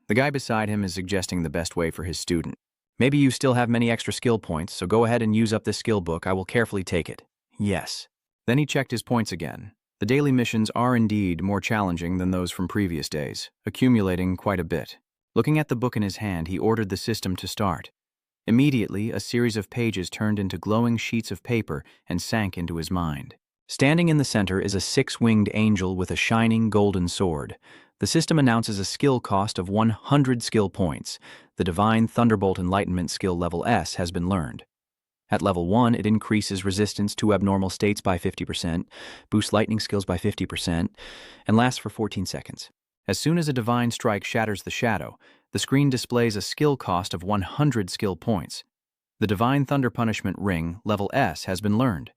The guy beside him is suggesting the best way for his student. "Maybe you still have many extra skill points, so go ahead and use up this skill book. I will carefully take it." "Yes." Then he checked his points again. The daily missions are indeed more challenging than those from previous days, accumulating quite a bit. Looking at the book in his hand, he ordered the system to start. Immediately, a series of pages turned into glowing sheets of paper and sank into his mind. Standing in the center is a 6-winged angel with a shining golden sword. The system announces a skill cost of 100 skill points. The Divine Thunderbolt Enlightenment skill level S has been learned. At level 1, it increases resistance to abnormal states by 50%, boosts lightning skills by 50%, and lasts for 14 seconds. As soon as a divine strike shatters the shadow, the screen displays a skill cost of 100 skill points. The Divine Thunder Punishment Ring, level S, has been learned.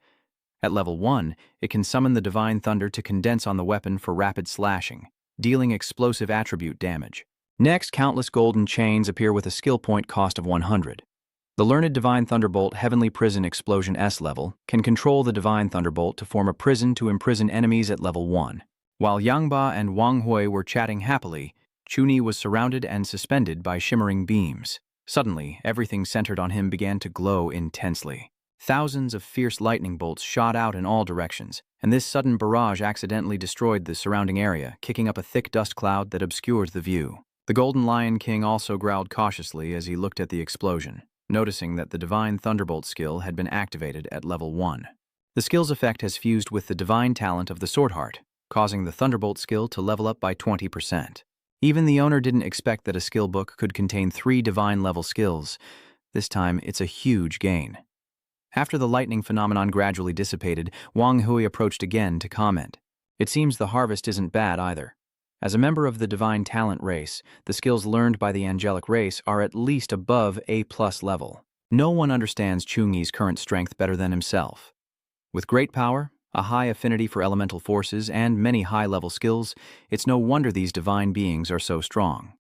At level 1, it can summon the Divine Thunder to condense on the weapon for rapid slashing, dealing explosive attribute damage. Next, countless golden chains appear with a skill point cost of 100. The learned Divine Thunderbolt Heavenly Prison Explosion S level can control the Divine Thunderbolt to form a prison to imprison enemies at level 1. While Yangba and Wang Hui were chatting happily, Chuni was surrounded and suspended by shimmering beams. Suddenly, everything centered on him began to glow intensely. Thousands of fierce lightning bolts shot out in all directions, and this sudden barrage accidentally destroyed the surrounding area, kicking up a thick dust cloud that obscured the view. The Golden Lion King also growled cautiously as he looked at the explosion, noticing that the Divine Thunderbolt skill had been activated at level 1. The skill's effect has fused with the divine talent of the Sword Heart, causing the Thunderbolt skill to level up by 20%. Even the owner didn't expect that a skill book could contain 3 divine-level skills. This time, it's a huge gain. After the lightning phenomenon gradually dissipated, Wang Hui approached again to comment. It seems the harvest isn't bad either. As a member of the divine talent race, the skills learned by the angelic race are at least above A+ level. No one understands Chungi's current strength better than himself. With great power, a high affinity for elemental forces, and many high-level skills, it's no wonder these divine beings are so strong.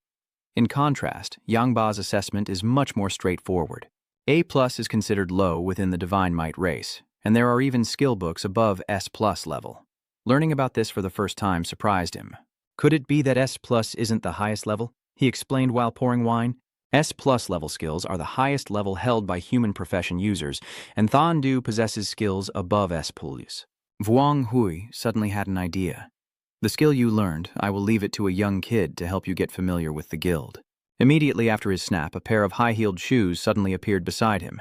In contrast, Yangba's assessment is much more straightforward. A+ is considered low within the Divine Might race, and there are even skill books above S+ level. Learning about this for the first time surprised him. Could it be that S+ isn't the highest level? He explained while pouring wine. S+ level skills are the highest level held by human profession users, and Thandu possesses skills above S+. Wang Hui suddenly had an idea. The skill you learned, I will leave it to a young kid to help you get familiar with the guild. Immediately after his snap, a pair of high-heeled shoes suddenly appeared beside him.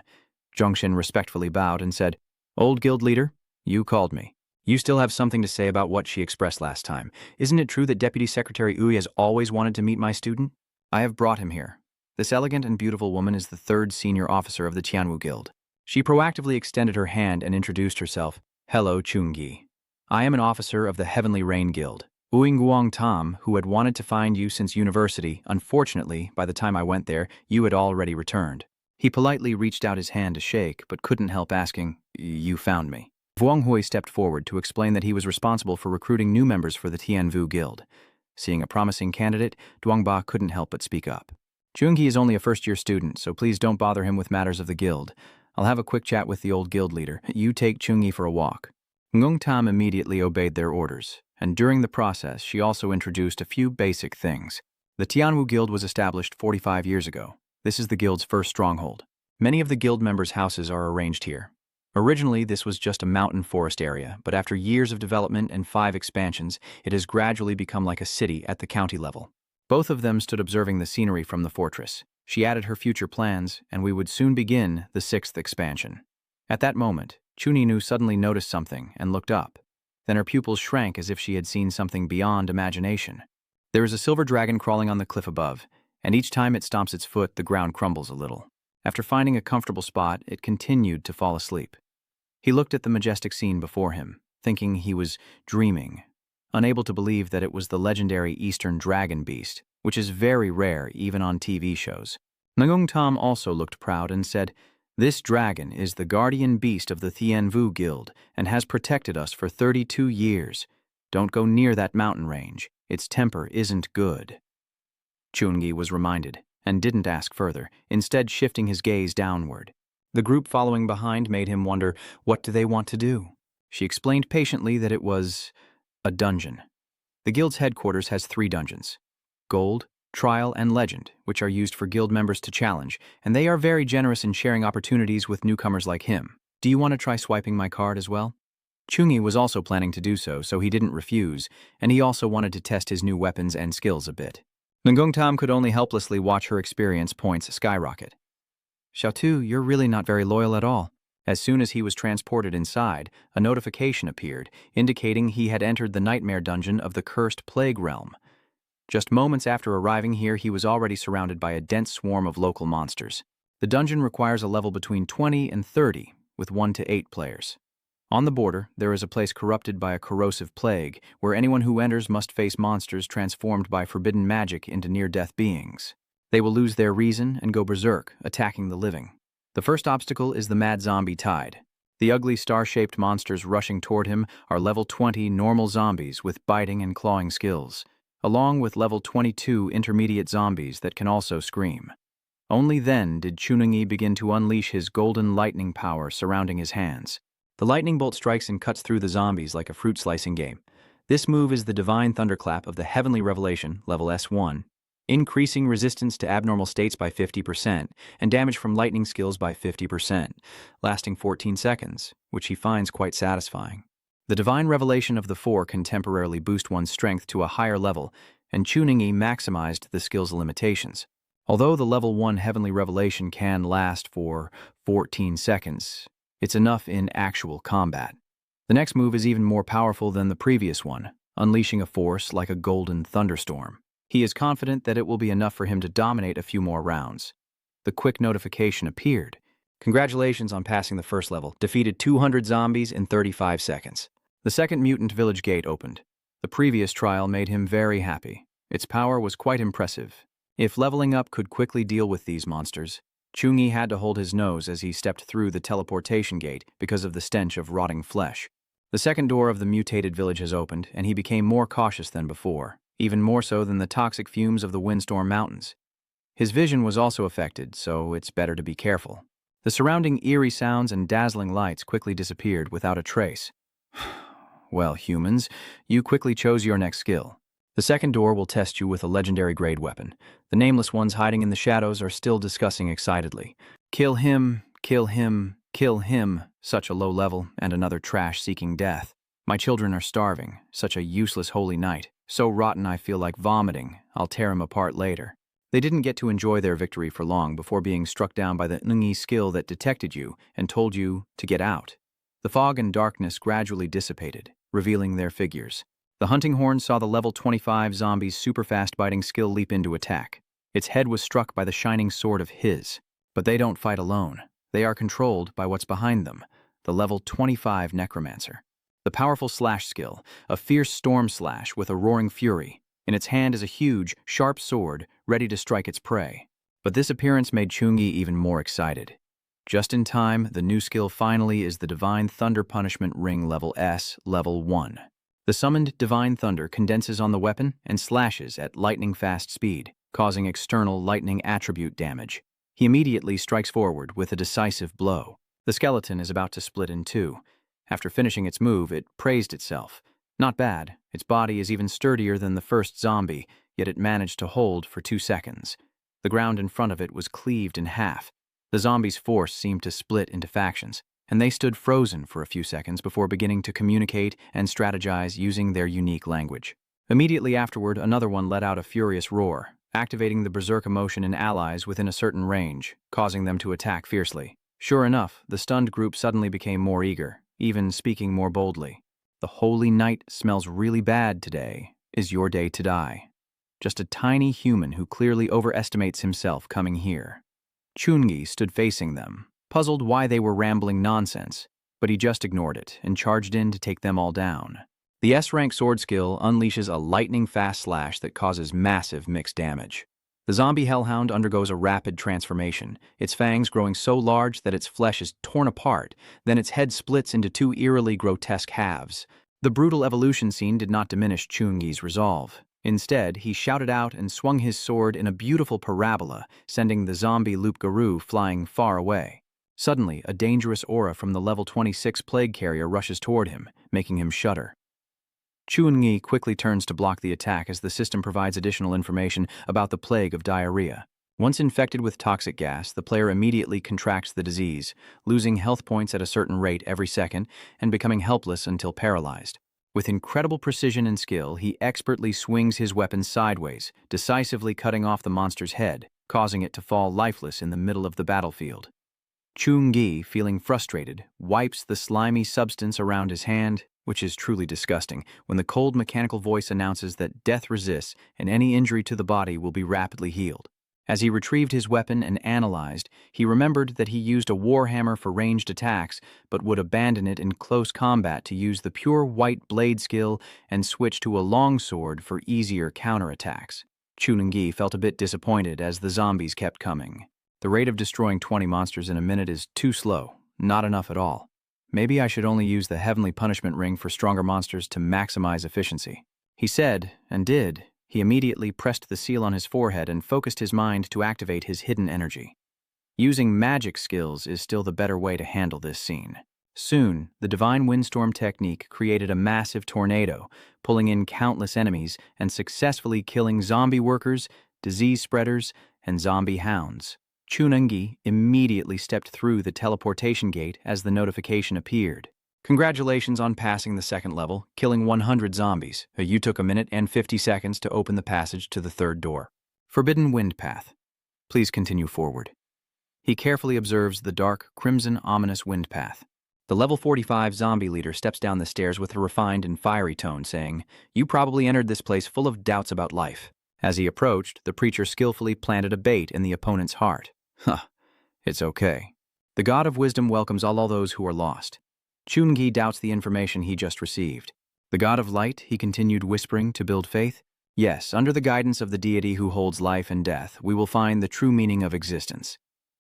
Zhongshin respectfully bowed and said, "Old guild leader, you called me. You still have something to say about what she expressed last time. Isn't it true that Deputy Secretary Ui has always wanted to meet my student? I have brought him here. This elegant and beautiful woman is the 3rd senior officer of the Tianwu Guild." She proactively extended her hand and introduced herself. "Hello, Chungi. I am an officer of the Heavenly Rain Guild. Guang Tam, who had wanted to find you since university. Unfortunately, by the time I went there, you had already returned." He politely reached out his hand to shake, but couldn't help asking, "You found me?" Wang Hui stepped forward to explain that he was responsible for recruiting new members for the Tianwu Guild. Seeing a promising candidate, Duangba couldn't help but speak up. "Chungi is only a first-year student, so please don't bother him with matters of the guild. I'll have a quick chat with the old guild leader. You take Chungi for a walk." Ngung Tam immediately obeyed their orders, and during the process, she also introduced a few basic things. The Tianwu Guild was established 45 years ago. This is the guild's first stronghold. Many of the guild members' houses are arranged here. Originally, this was just a mountain forest area, but after years of development and 5 expansions, it has gradually become like a city at the county level. Both of them stood observing the scenery from the fortress. She added her future plans, and we would soon begin the 6th expansion. At that moment, Chuni suddenly noticed something and looked up. Then her pupils shrank as if she had seen something beyond imagination. There is a silver dragon crawling on the cliff above, and each time it stomps its foot, the ground crumbles a little. After finding a comfortable spot, it continued to fall asleep. He looked at the majestic scene before him, thinking he was dreaming, unable to believe that it was the legendary Eastern dragon beast, which is very rare even on TV shows. Ngung Tam also looked proud and said, "This dragon is the guardian beast of the Tianwu Guild and has protected us for 32 years. Don't go near that mountain range. Its temper isn't good." Chungi was reminded and didn't ask further, instead shifting his gaze downward. The group following behind made him wonder, what do they want to do? She explained patiently that it was a dungeon. The guild's headquarters has 3 dungeons: Gold, Trial, and Legend, which are used for guild members to challenge, and they are very generous in sharing opportunities with newcomers like him. "Do you want to try swiping my card as well?" Chungi was also planning to do so he didn't refuse, and he also wanted to test his new weapons and skills a bit. Ngung Tam could only helplessly watch her experience points skyrocket. "Xiaotu, you're really not very loyal at all." As soon as he was transported inside, a notification appeared, indicating he had entered the nightmare dungeon of the cursed plague realm. Just moments after arriving here, he was already surrounded by a dense swarm of local monsters. The dungeon requires a level between 20 and 30, with 1 to 8 players. On the border, there is a place corrupted by a corrosive plague, where anyone who enters must face monsters transformed by forbidden magic into near-death beings. They will lose their reason and go berserk, attacking the living. The first obstacle is the mad zombie tide. The ugly star-shaped monsters rushing toward him are level 20 normal zombies with biting and clawing skills, along with level 22 intermediate zombies that can also scream. Only then did Chuni begin to unleash his golden lightning power surrounding his hands. The lightning bolt strikes and cuts through the zombies like a fruit-slicing game. This move is the Divine Thunderclap of the Heavenly Revelation, level S1, increasing resistance to abnormal states by 50% and damage from lightning skills by 50%, lasting 14 seconds, which he finds quite satisfying. The Divine Revelation of the Four can temporarily boost one's strength to a higher level, and Chuni maximized the skill's limitations. Although the level 1 Heavenly Revelation can last for 14 seconds, it's enough in actual combat. The next move is even more powerful than the previous one, unleashing a force like a golden thunderstorm. He is confident that it will be enough for him to dominate a few more rounds. The quick notification appeared. Congratulations on passing the first level. Defeated 200 zombies in 35 seconds. The second mutant village gate opened. The previous trial made him very happy. Its power was quite impressive. If leveling up could quickly deal with these monsters, Chuni had to hold his nose as he stepped through the teleportation gate because of the stench of rotting flesh. The second door of the mutated village has opened, and he became more cautious than before, even more so than the toxic fumes of the Windstorm Mountains. His vision was also affected, so it's better to be careful. The surrounding eerie sounds and dazzling lights quickly disappeared without a trace. Well, humans, you quickly chose your next skill. The second door will test you with a legendary grade weapon. The nameless ones hiding in the shadows are still discussing excitedly. Kill him, kill him, kill him. Such a low level and another trash seeking death. My children are starving. Such a useless holy night. So rotten I feel like vomiting. I'll tear him apart later. They didn't get to enjoy their victory for long before being struck down by the Nungi skill that detected you and told you to get out. The fog and darkness gradually dissipated, revealing their figures. The hunting horn saw the level 25 zombie's super-fast biting skill leap into attack. Its head was struck by the shining sword of his. But they don't fight alone. They are controlled by what's behind them, the level 25 necromancer. The powerful slash skill, a fierce storm slash with a roaring fury. In its hand is a huge, sharp sword, ready to strike its prey. But this appearance made Chungi even more excited. Just in time, the new skill finally is the Divine Thunder Punishment Ring level S, level 1. The summoned Divine Thunder condenses on the weapon and slashes at lightning-fast speed, causing external lightning attribute damage. He immediately strikes forward with a decisive blow. The skeleton is about to split in two. After finishing its move, it praised itself. Not bad. Its body is even sturdier than the first zombie, yet it managed to hold for 2 seconds. The ground in front of it was cleaved in half. The zombie's force seemed to split into factions, and they stood frozen for a few seconds before beginning to communicate and strategize using their unique language. Immediately afterward, another one let out a furious roar, activating the berserk emotion in allies within a certain range, causing them to attack fiercely. Sure enough, the stunned group suddenly became more eager, even speaking more boldly. The holy night smells really bad today. Is your day to die? Just a tiny human who clearly overestimates himself coming here. Chungi stood facing them, puzzled why they were rambling nonsense, but he just ignored it and charged in to take them all down. The S-rank sword skill unleashes a lightning-fast slash that causes massive mixed damage. The zombie hellhound undergoes a rapid transformation, its fangs growing so large that its flesh is torn apart, then its head splits into 2 eerily grotesque halves. The brutal evolution scene did not diminish Chungi's resolve. Instead, he shouted out and swung his sword in a beautiful parabola, sending the zombie loup-garou flying far away. Suddenly, a dangerous aura from the level 26 plague carrier rushes toward him, making him shudder. Chungi quickly turns to block the attack as the system provides additional information about the plague of diarrhea. Once infected with toxic gas, the player immediately contracts the disease, losing health points at a certain rate every second and becoming helpless until paralyzed. With incredible precision and skill, he expertly swings his weapon sideways, decisively cutting off the monster's head, causing it to fall lifeless in the middle of the battlefield. Chungi, feeling frustrated, wipes the slimy substance around his hand which is truly disgusting, when the cold mechanical voice announces that death resists and any injury to the body will be rapidly healed. As he retrieved his weapon and analyzed, he remembered that he used a warhammer for ranged attacks, but would abandon it in close combat to use the pure white blade skill and switch to a longsword for easier counterattacks. Chuni felt a bit disappointed as the zombies kept coming. The rate of destroying 20 monsters in a minute is too slow, not enough at all. Maybe I should only use the heavenly punishment ring for stronger monsters to maximize efficiency. He said, and did. He immediately pressed the seal on his forehead and focused his mind to activate his hidden energy. Using magic skills is still the better way to handle this scene. Soon, the divine windstorm technique created a massive tornado, pulling in countless enemies and successfully killing zombie workers, disease spreaders, and zombie hounds. Chuni immediately stepped through the teleportation gate as the notification appeared. Congratulations on passing the second level, killing 100 zombies. You took a minute and 50 seconds to open the passage to the third door. Forbidden Wind Path. Please continue forward. He carefully observes the dark, crimson, ominous wind path. The level 45 zombie leader steps down the stairs with a refined and fiery tone, saying, "You probably entered this place full of doubts about life." As he approached, the preacher skillfully planted a bait in the opponent's heart. It's okay. The God of Wisdom welcomes all those who are lost. Chuni doubts the information he just received. The God of Light, he continued whispering to build faith. Yes, under the guidance of the deity who holds life and death, we will find the true meaning of existence.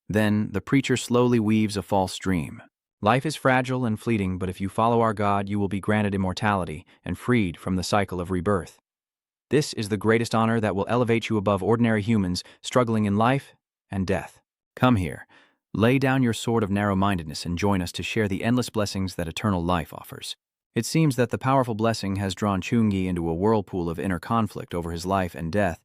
Then, the preacher slowly weaves a false dream. Life is fragile and fleeting, but if you follow our God, you will be granted immortality and freed from the cycle of rebirth. This is the greatest honor that will elevate you above ordinary humans struggling in life and death. Come here, lay down your sword of narrow-mindedness and join us to share the endless blessings that eternal life offers. It seems that the powerful blessing has drawn Chuni into a whirlpool of inner conflict over his life and death,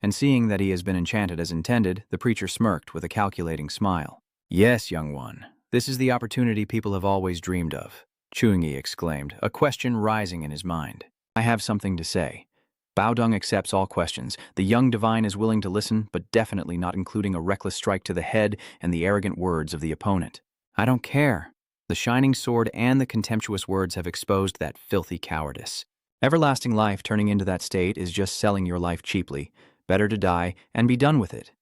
and seeing that he has been enchanted as intended, the preacher smirked with a calculating smile. "Yes, young one, this is the opportunity people have always dreamed of," Chuni exclaimed, a question rising in his mind. "I have something to say." Baodong accepts all questions. The young divine is willing to listen, but definitely not including a reckless strike to the head and the arrogant words of the opponent. "I don't care." The shining sword and the contemptuous words have exposed that filthy cowardice. Everlasting life turning into that state is just selling your life cheaply. Better to die and be done with it.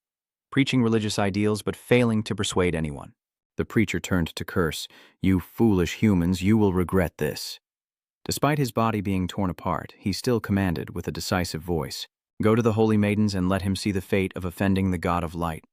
Preaching religious ideals but failing to persuade anyone. The preacher turned to curse. "You foolish humans, you will regret this." Despite his body being torn apart, he still commanded with a decisive voice, "Go to the holy maidens and let him see the fate of offending the God of Light."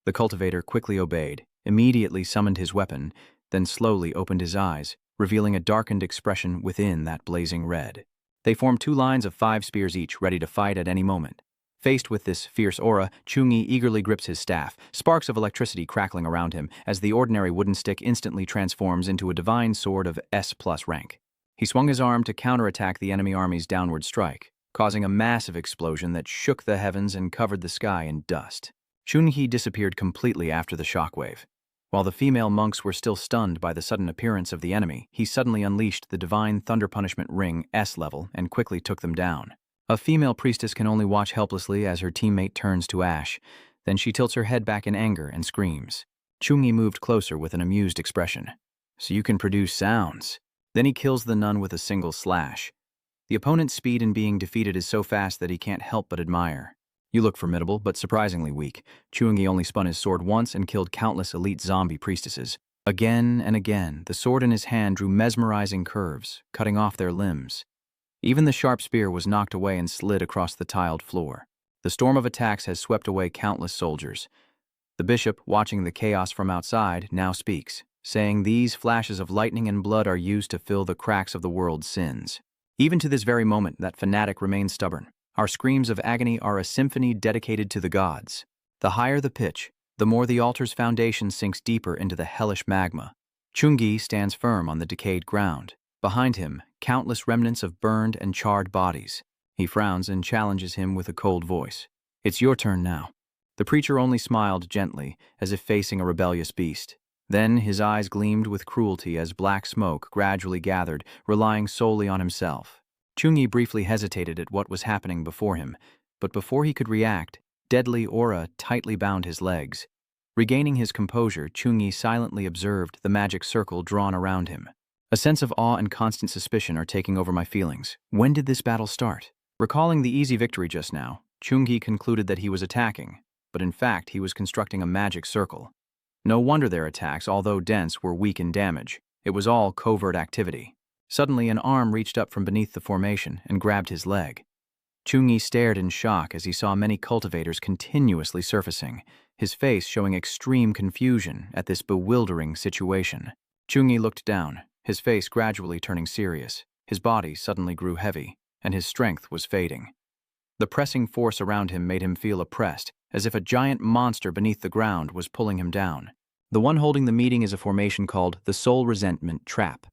The cultivator quickly obeyed, immediately summoned his weapon, then slowly opened his eyes, revealing a darkened expression within that blazing red. They formed 2 lines of 5 spears each, ready to fight at any moment. Faced with this fierce aura, Chuni eagerly grips his staff, sparks of electricity crackling around him as the ordinary wooden stick instantly transforms into a divine sword of S+ rank. He swung his arm to counterattack the enemy army's downward strike, causing a massive explosion that shook the heavens and covered the sky in dust. Chuni disappeared completely after the shockwave. While the female monks were still stunned by the sudden appearance of the enemy, he suddenly unleashed the divine thunder punishment ring S level and quickly took them down. A female priestess can only watch helplessly as her teammate turns to ash. Then she tilts her head back in anger and screams. Chuni moved closer with an amused expression. "So you can produce sounds." Then he kills the nun with a single slash. The opponent's speed in being defeated is so fast that he can't help but admire. "You look formidable, but surprisingly weak." Chuni only spun his sword once and killed countless elite zombie priestesses. Again and again, the sword in his hand drew mesmerizing curves, cutting off their limbs. Even the sharp spear was knocked away and slid across the tiled floor. The storm of attacks has swept away countless soldiers. The bishop, watching the chaos from outside, now speaks, saying these flashes of lightning and blood are used to fill the cracks of the world's sins. Even to this very moment, that fanatic remains stubborn. Our screams of agony are a symphony dedicated to the gods. The higher the pitch, the more the altar's foundation sinks deeper into the hellish magma. Chuni stands firm on the decayed ground. Behind him, countless remnants of burned and charred bodies. He frowns and challenges him with a cold voice. "It's your turn now." The preacher only smiled gently, as if facing a rebellious beast. Then his eyes gleamed with cruelty as black smoke gradually gathered, relying solely on himself. Chuni briefly hesitated at what was happening before him, but before he could react, deadly aura tightly bound his legs. Regaining his composure, Chuni silently observed the magic circle drawn around him. A sense of awe and constant suspicion are taking over my feelings. When did this battle start? Recalling the easy victory just now, Chungi concluded that he was attacking, but in fact he was constructing a magic circle. No wonder their attacks, although dense, were weak in damage. It was all covert activity. Suddenly, an arm reached up from beneath the formation and grabbed his leg. Chungi stared in shock as he saw many cultivators continuously surfacing, his face showing extreme confusion at this bewildering situation. Chungi looked down, his face gradually turning serious. His body suddenly grew heavy, and his strength was fading. The pressing force around him made him feel oppressed, as if a giant monster beneath the ground was pulling him down. The one holding the meeting is a formation called the Soul Resentment Trap,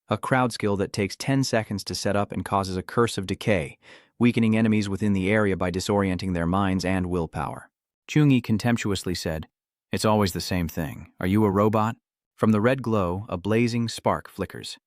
a crowd skill that takes 10 seconds to set up and causes a curse of decay, weakening enemies within the area by disorienting their minds and willpower. Chungi contemptuously said, "It's always the same thing. Are you a robot?" From the red glow, a blazing spark flickers.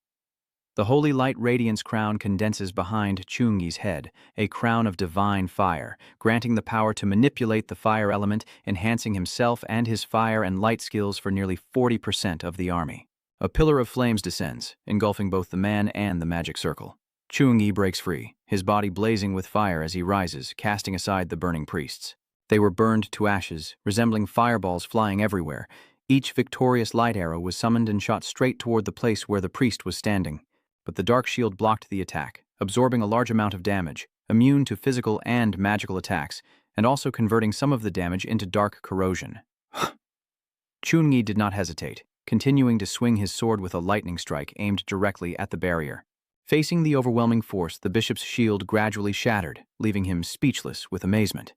The holy light radiance crown condenses behind Chungi's head, a crown of divine fire, granting the power to manipulate the fire element, enhancing himself and his fire and light skills for nearly 40% of the army. A pillar of flames descends, engulfing both the man and the magic circle. Chungi breaks free, his body blazing with fire as he rises, casting aside the burning priests. They were burned to ashes, resembling fireballs flying everywhere. Each victorious light arrow was summoned and shot straight toward the place where the priest was standing. But the dark shield blocked the attack, absorbing a large amount of damage, immune to physical and magical attacks, and also converting some of the damage into dark corrosion. Chungi did not hesitate, continuing to swing his sword with a lightning strike aimed directly at the barrier. Facing the overwhelming force, the bishop's shield gradually shattered, leaving him speechless with amazement.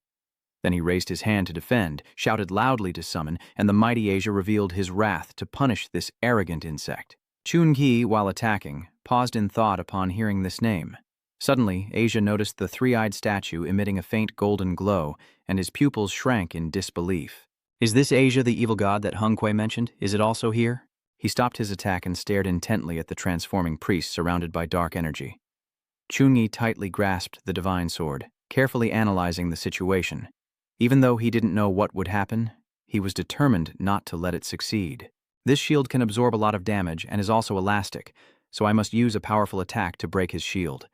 Then he raised his hand to defend, shouted loudly to summon, and the mighty Asia revealed his wrath to punish this arrogant insect. Chungi, while attacking, paused in thought upon hearing this name. Suddenly, Asia noticed the three-eyed statue emitting a faint golden glow, and his pupils shrank in disbelief. "Is this Asia the evil god that Hung Kuei mentioned? Is it also here?" He stopped his attack and stared intently at the transforming priest surrounded by dark energy. Chungi tightly grasped the divine sword, carefully analyzing the situation. Even though he didn't know what would happen, he was determined not to let it succeed. This shield can absorb a lot of damage and is also elastic, so I must use a powerful attack to break his shield.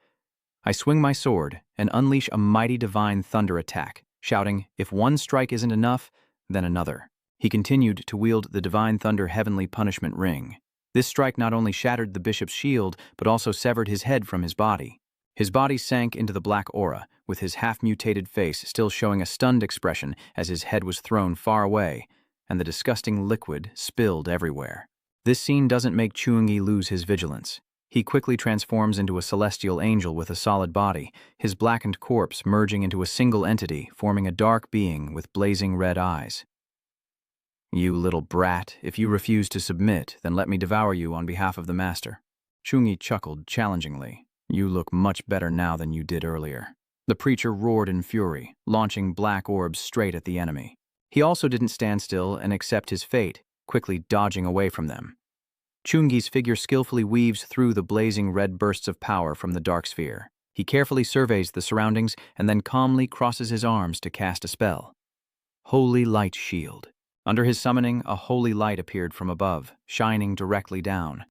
I swing my sword and unleash a mighty divine thunder attack, shouting, "If one strike isn't enough, then another." He continued to wield the divine thunder heavenly punishment ring. This strike not only shattered the bishop's shield, but also severed his head from his body. His body sank into the black aura, with his half-mutated face still showing a stunned expression as his head was thrown far away, and the disgusting liquid spilled everywhere. This scene doesn't make Chungi lose his vigilance. He quickly transforms into a celestial angel with a solid body, his blackened corpse merging into a single entity, forming a dark being with blazing red eyes. "You little brat, if you refuse to submit, then let me devour you on behalf of the master." Chungi chuckled challengingly. "You look much better now than you did earlier." The preacher roared in fury, launching black orbs straight at the enemy. He also didn't stand still and accept his fate, quickly dodging away from them. Chungi's figure skillfully weaves through the blazing red bursts of power from the dark sphere. He carefully surveys the surroundings and then calmly crosses his arms to cast a spell. Holy Light Shield. Under his summoning, a holy light appeared from above, shining directly down.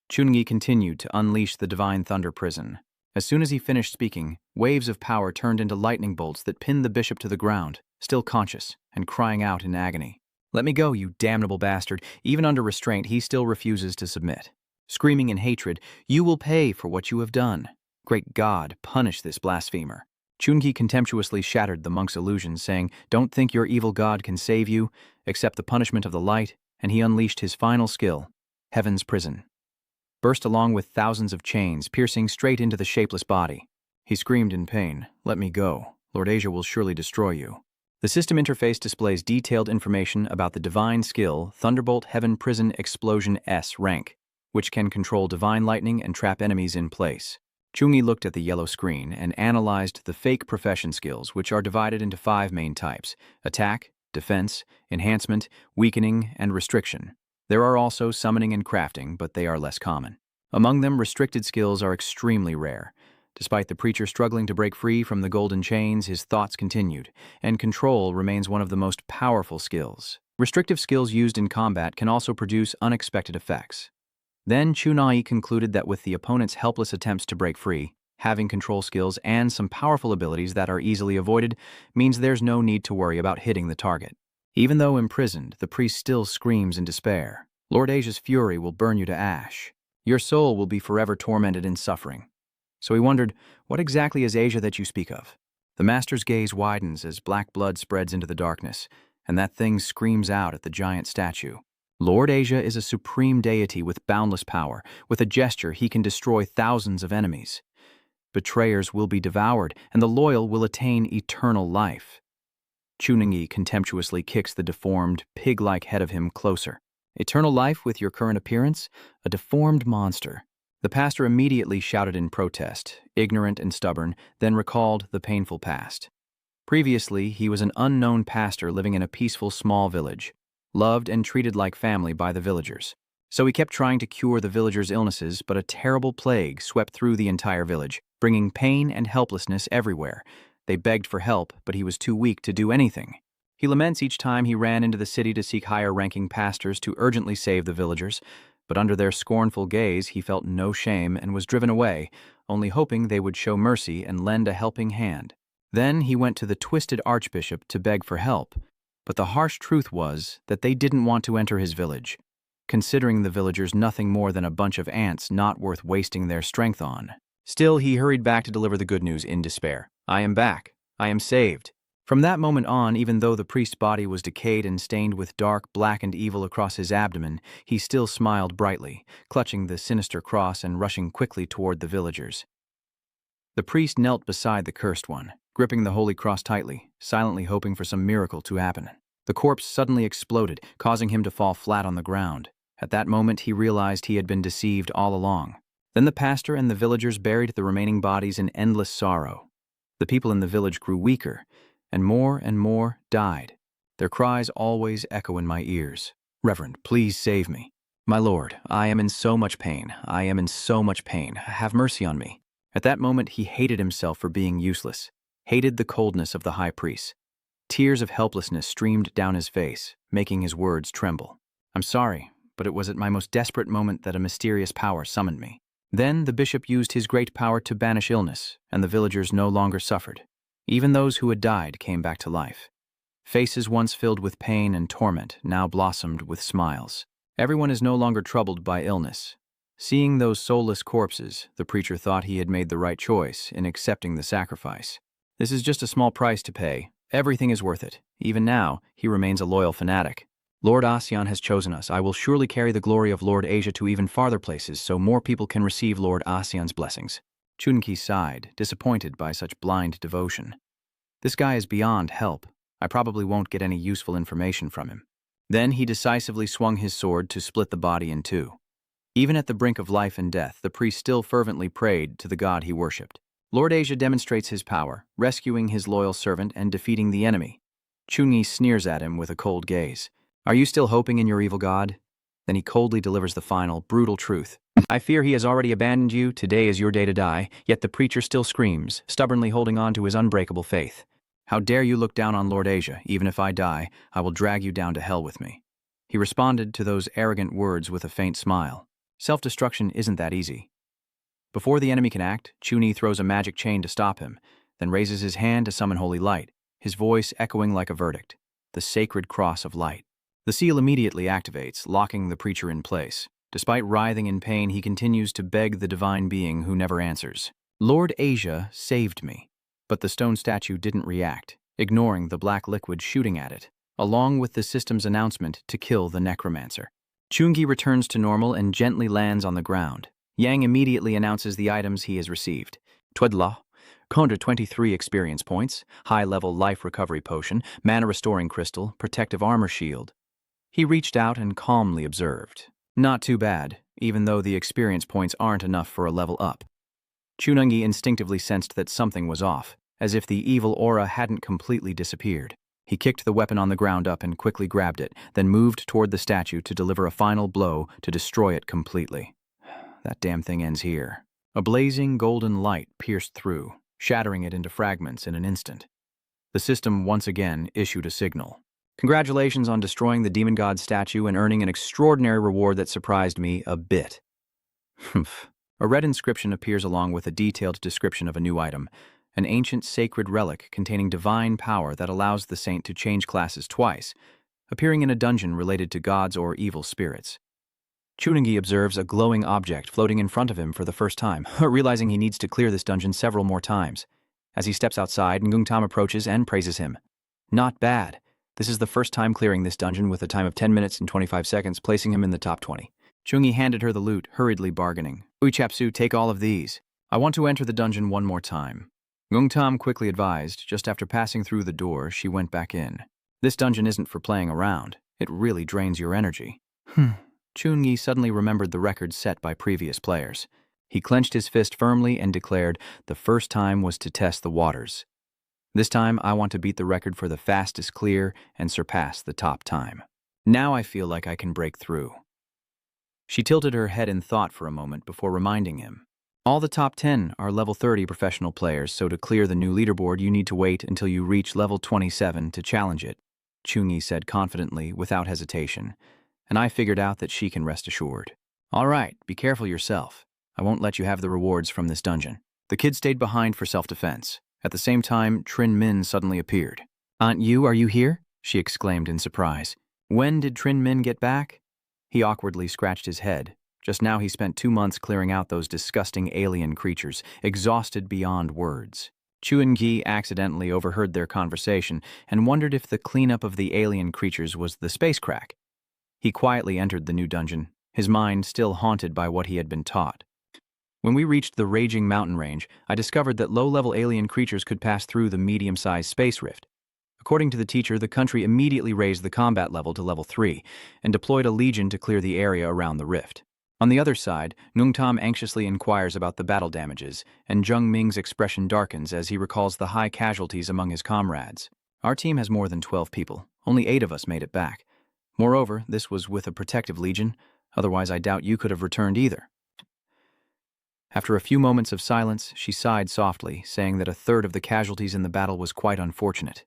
Chungi continued to unleash the divine thunder prison. As soon as he finished speaking, waves of power turned into lightning bolts that pinned the bishop to the ground, still conscious and crying out in agony. "Let me go, you damnable bastard." Even under restraint, he still refuses to submit. Screaming in hatred, "You will pay for what you have done. Great God, punish this blasphemer." Chungi contemptuously shattered the monk's illusions, saying, "Don't think your evil god can save you. Accept the punishment of the light," and he unleashed his final skill, Heaven's Prison. Burst along with thousands of chains, piercing straight into the shapeless body. He screamed in pain, "Let me go. Lord Asia will surely destroy you." The system interface displays detailed information about the divine skill Thunderbolt Heaven Prison Explosion S rank, which can control divine lightning and trap enemies in place. Chungi looked at the yellow screen and analyzed the fake profession skills, which are divided into 5 main types: attack, defense, enhancement, weakening, and restriction. There are also summoning and crafting, but they are less common. Among them, restricted skills are extremely rare. Despite the preacher struggling to break free from the golden chains, his thoughts continued, and control remains one of the most powerful skills. Restrictive skills used in combat can also produce unexpected effects. Then Chuni concluded that with the opponent's helpless attempts to break free, having control skills and some powerful abilities that are easily avoided means there's no need to worry about hitting the target. Even though imprisoned, the priest still screams in despair. Lord Asia's fury will burn you to ash. Your soul will be forever tormented in suffering. So he wondered, what exactly is Asia that you speak of? The master's gaze widens as black blood spreads into the darkness, and that thing screams out at the giant statue. Lord Asia is a supreme deity with boundless power. With a gesture, he can destroy thousands of enemies. Betrayers will be devoured, and the loyal will attain eternal life. Chuni contemptuously kicks the deformed, pig-like head of him closer. Eternal life with your current appearance? A deformed monster. The pastor immediately shouted in protest, ignorant and stubborn, then recalled the painful past. Previously, he was an unknown pastor living in a peaceful small village, loved and treated like family by the villagers. So he kept trying to cure the villagers' illnesses, but a terrible plague swept through the entire village, bringing pain and helplessness everywhere. They begged for help, but he was too weak to do anything. He laments each time he ran into the city to seek higher-ranking pastors to urgently save the villagers, but under their scornful gaze he felt no shame and was driven away, only hoping they would show mercy and lend a helping hand. Then he went to the twisted archbishop to beg for help, but the harsh truth was that they didn't want to enter his village, considering the villagers nothing more than a bunch of ants not worth wasting their strength on. Still, he hurried back to deliver the good news in despair. I am back. I am saved. From that moment on, even though the priest's body was decayed and stained with dark, blackened evil across his abdomen, he still smiled brightly, clutching the sinister cross and rushing quickly toward the villagers. The priest knelt beside the cursed one, gripping the holy cross tightly, silently hoping for some miracle to happen. The corpse suddenly exploded, causing him to fall flat on the ground. At that moment, he realized he had been deceived all along. Then the pastor and the villagers buried the remaining bodies in endless sorrow. The people in the village grew weaker, and more died. Their cries always echo in my ears. Reverend, please save me. My lord, I am in so much pain. I am in so much pain. Have mercy on me. At that moment, he hated himself for being useless, hated the coldness of the high priest. Tears of helplessness streamed down his face, making his words tremble. I'm sorry, but it was at my most desperate moment that a mysterious power summoned me. Then the bishop used his great power to banish illness, and the villagers no longer suffered. Even those who had died came back to life. Faces once filled with pain and torment now blossomed with smiles. Everyone is no longer troubled by illness. Seeing those soulless corpses, the preacher thought he had made the right choice in accepting the sacrifice. This is just a small price to pay. Everything is worth it. Even now, he remains a loyal fanatic. Lord ASEAN has chosen us. I will surely carry the glory of Lord Asia to even farther places so more people can receive Lord ASEAN's blessings. Chuni sighed, disappointed by such blind devotion. This guy is beyond help. I probably won't get any useful information from him. Then he decisively swung his sword to split the body in two. Even at the brink of life and death, the priest still fervently prayed to the god he worshipped. Lord Asia demonstrates his power, rescuing his loyal servant and defeating the enemy. Chuni sneers at him with a cold gaze. Are you still hoping in your evil god? Then he coldly delivers the final, brutal truth. I fear he has already abandoned you. Today is your day to die. Yet the preacher still screams, stubbornly holding on to his unbreakable faith. How dare you look down on Lord Asia? Even if I die, I will drag you down to hell with me. He responded to those arrogant words with a faint smile. Self-destruction isn't that easy. Before the enemy can act, Chuni throws a magic chain to stop him, then raises his hand to summon holy light, his voice echoing like a verdict. The sacred cross of light. The seal immediately activates, locking the preacher in place. Despite writhing in pain, he continues to beg the divine being who never answers. Lord Asia saved me. But the stone statue didn't react, ignoring the black liquid shooting at it, along with the system's announcement to kill the necromancer. Chuni returns to normal and gently lands on the ground. Yang immediately announces the items he has received. Twedlaw, 123 experience points, high-level life recovery potion, mana-restoring crystal, protective armor shield. He reached out and calmly observed. Not too bad, even though the experience points aren't enough for a level up. Chuni instinctively sensed that something was off, as if the evil aura hadn't completely disappeared. He kicked the weapon on the ground up and quickly grabbed it, then moved toward the statue to deliver a final blow to destroy it completely. That damn thing ends here. A blazing golden light pierced through, shattering it into fragments in an instant. The system once again issued a signal. Congratulations on destroying the demon god statue and earning an extraordinary reward that surprised me a bit. Humph. A red inscription appears along with a detailed description of a new item, an ancient sacred relic containing divine power that allows the saint to change classes twice, appearing in a dungeon related to gods or evil spirits. Chuni observes a glowing object floating in front of him for the first time, realizing he needs to clear this dungeon several more times. As he steps outside, Ngungtam approaches and praises him. Not bad. This is the first time clearing this dungeon with a time of 10 minutes and 25 seconds, placing him in the top 20. Chungi handed her the loot, hurriedly bargaining. Uichapsu, take all of these. I want to enter the dungeon one more time. Ngungtam quickly advised. Just after passing through the door, she went back in. This dungeon isn't for playing around. It really drains your energy. Chungi suddenly remembered the record set by previous players. He clenched his fist firmly and declared, the first time was to test the waters. This time, I want to beat the record for the fastest clear and surpass the top time. Now I feel like I can break through. She tilted her head in thought for a moment before reminding him. All the top 10 are level 30 professional players, so to clear the new leaderboard, you need to wait until you reach level 27 to challenge it, Chungi said confidently, without hesitation. And I figured out that she can rest assured. All right, be careful yourself. I won't let you have the rewards from this dungeon. The kid stayed behind for self-defense. At the same time, Trin Min suddenly appeared. Aunt Yu, are you here? She exclaimed in surprise. When did Trin Min get back? He awkwardly scratched his head. Just now he spent 2 months clearing out those disgusting alien creatures, exhausted beyond words. Chuan-gi accidentally overheard their conversation and wondered if the cleanup of the alien creatures was the space crack. He quietly entered the new dungeon, his mind still haunted by what he had been taught. When we reached the raging mountain range, I discovered that low-level alien creatures could pass through the medium-sized space rift. According to the teacher, the country immediately raised the combat level to level 3 and deployed a legion to clear the area around the rift. On the other side, Ngungtam anxiously inquires about the battle damages, and Zheng Ming's expression darkens as he recalls the high casualties among his comrades. Our team has more than 12 people. Only 8 of us made it back. Moreover, this was with a protective legion, otherwise I doubt you could have returned either. After a few moments of silence, she sighed softly, saying that a third of the casualties in the battle was quite unfortunate.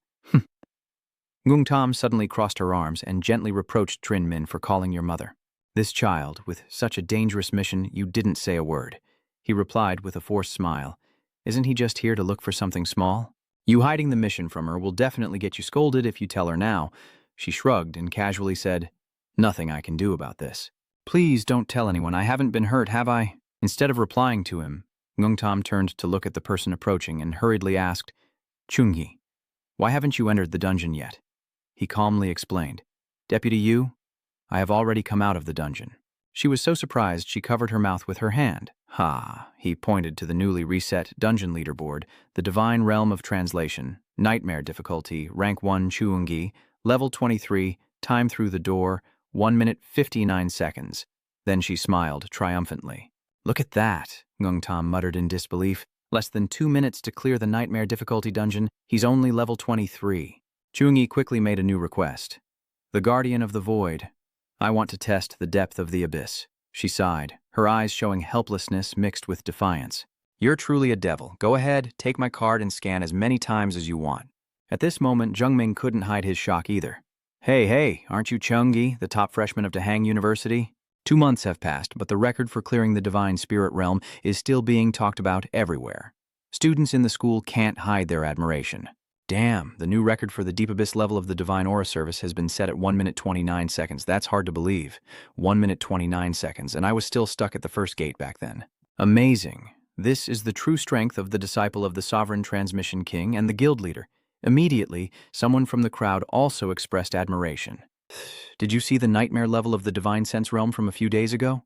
Ngungtam suddenly crossed her arms and gently reproached Trin Min for calling your mother. This child, with such a dangerous mission, you didn't say a word. He replied with a forced smile. Isn't he just here to look for something small? You hiding the mission from her will definitely get you scolded if you tell her now. She shrugged and casually said, Nothing I can do about this. Please don't tell anyone. I haven't been hurt, have I? Instead of replying to him, Ngungtam turned to look at the person approaching and hurriedly asked, Chungi, why haven't you entered the dungeon yet? He calmly explained, Deputy Yu, I have already come out of the dungeon. She was so surprised she covered her mouth with her hand. He pointed to the newly reset dungeon leaderboard, the Divine Realm of Translation, Nightmare difficulty, rank 1 Chungi, level 23, time through the door, 1 minute 59 seconds. Then she smiled triumphantly. Look at that, Ngungtam muttered in disbelief. Less than 2 minutes to clear the Nightmare difficulty dungeon. He's only level 23. Chungi quickly made a new request. The Guardian of the Void. I want to test the depth of the abyss. She sighed, her eyes showing helplessness mixed with defiance. You're truly a devil. Go ahead, take my card and scan as many times as you want. At this moment, Zheng Ming couldn't hide his shock either. Hey, aren't you Chungi, the top freshman of Dahang University? 2 months have passed, but the record for clearing the Divine Spirit Realm is still being talked about everywhere. Students in the school can't hide their admiration. Damn, the new record for the Deep Abyss level of the Divine Aura Service has been set at 1 minute 29 seconds. That's hard to believe. 1 minute 29 seconds, and I was still stuck at the first gate back then. Amazing. This is the true strength of the disciple of the Sovereign Transmission King and the guild leader. Immediately, someone from the crowd also expressed admiration. Did you see the nightmare level of the Divine Sense Realm from a few days ago?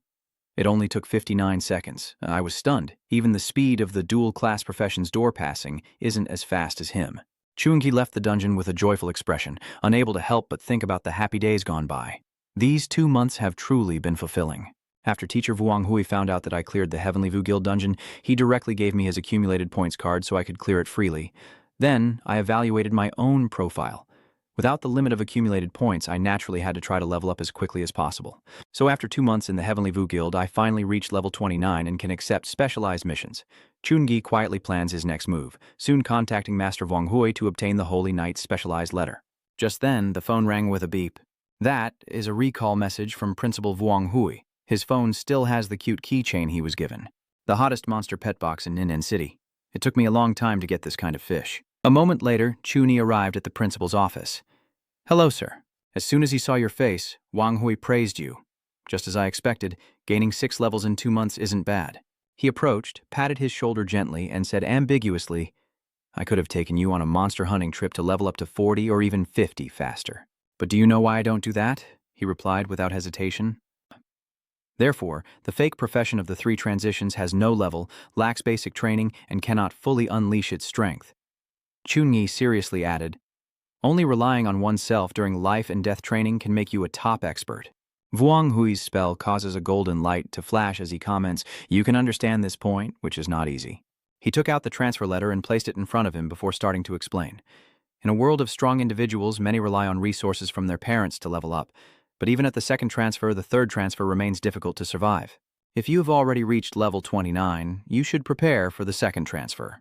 It only took 59 seconds. I was stunned. Even the speed of the dual-class profession's door passing isn't as fast as him. Chungi left the dungeon with a joyful expression, unable to help but think about the happy days gone by. These 2 months have truly been fulfilling. After teacher Vuong Hui found out that I cleared the Heavenly Vu Guild dungeon, he directly gave me his accumulated points card so I could clear it freely. Then, I evaluated my own profile. Without the limit of accumulated points, I naturally had to try to level up as quickly as possible. So after 2 months in the Heavenly Vu Guild, I finally reached level 29 and can accept specialized missions. Chungi quietly plans his next move, soon contacting Master Vuong Hui to obtain the Holy Knight's specialized letter. Just then, the phone rang with a beep. That is a recall message from Principal Vuong Hui. His phone still has the cute keychain he was given. The hottest monster pet box in Nin City. It took me a long time to get this kind of fish. A moment later, Chuni arrived at the principal's office. Hello, sir. As soon as he saw your face, Wang Hui praised you. Just as I expected, gaining 6 levels in 2 months isn't bad. He approached, patted his shoulder gently, and said ambiguously, I could have taken you on a monster hunting trip to level up to 40 or even 50 faster. But do you know why I don't do that? He replied without hesitation. Therefore, the fake profession of the 3 transitions has no level, lacks basic training, and cannot fully unleash its strength. Chuni seriously added, only relying on oneself during life and death training can make you a top expert. Wang Hui's spell causes a golden light to flash as he comments, you can understand this point, which is not easy. He took out the transfer letter and placed it in front of him before starting to explain. In a world of strong individuals, many rely on resources from their parents to level up. But even at the second transfer, the third transfer remains difficult to survive. If you have already reached level 29, you should prepare for the second transfer.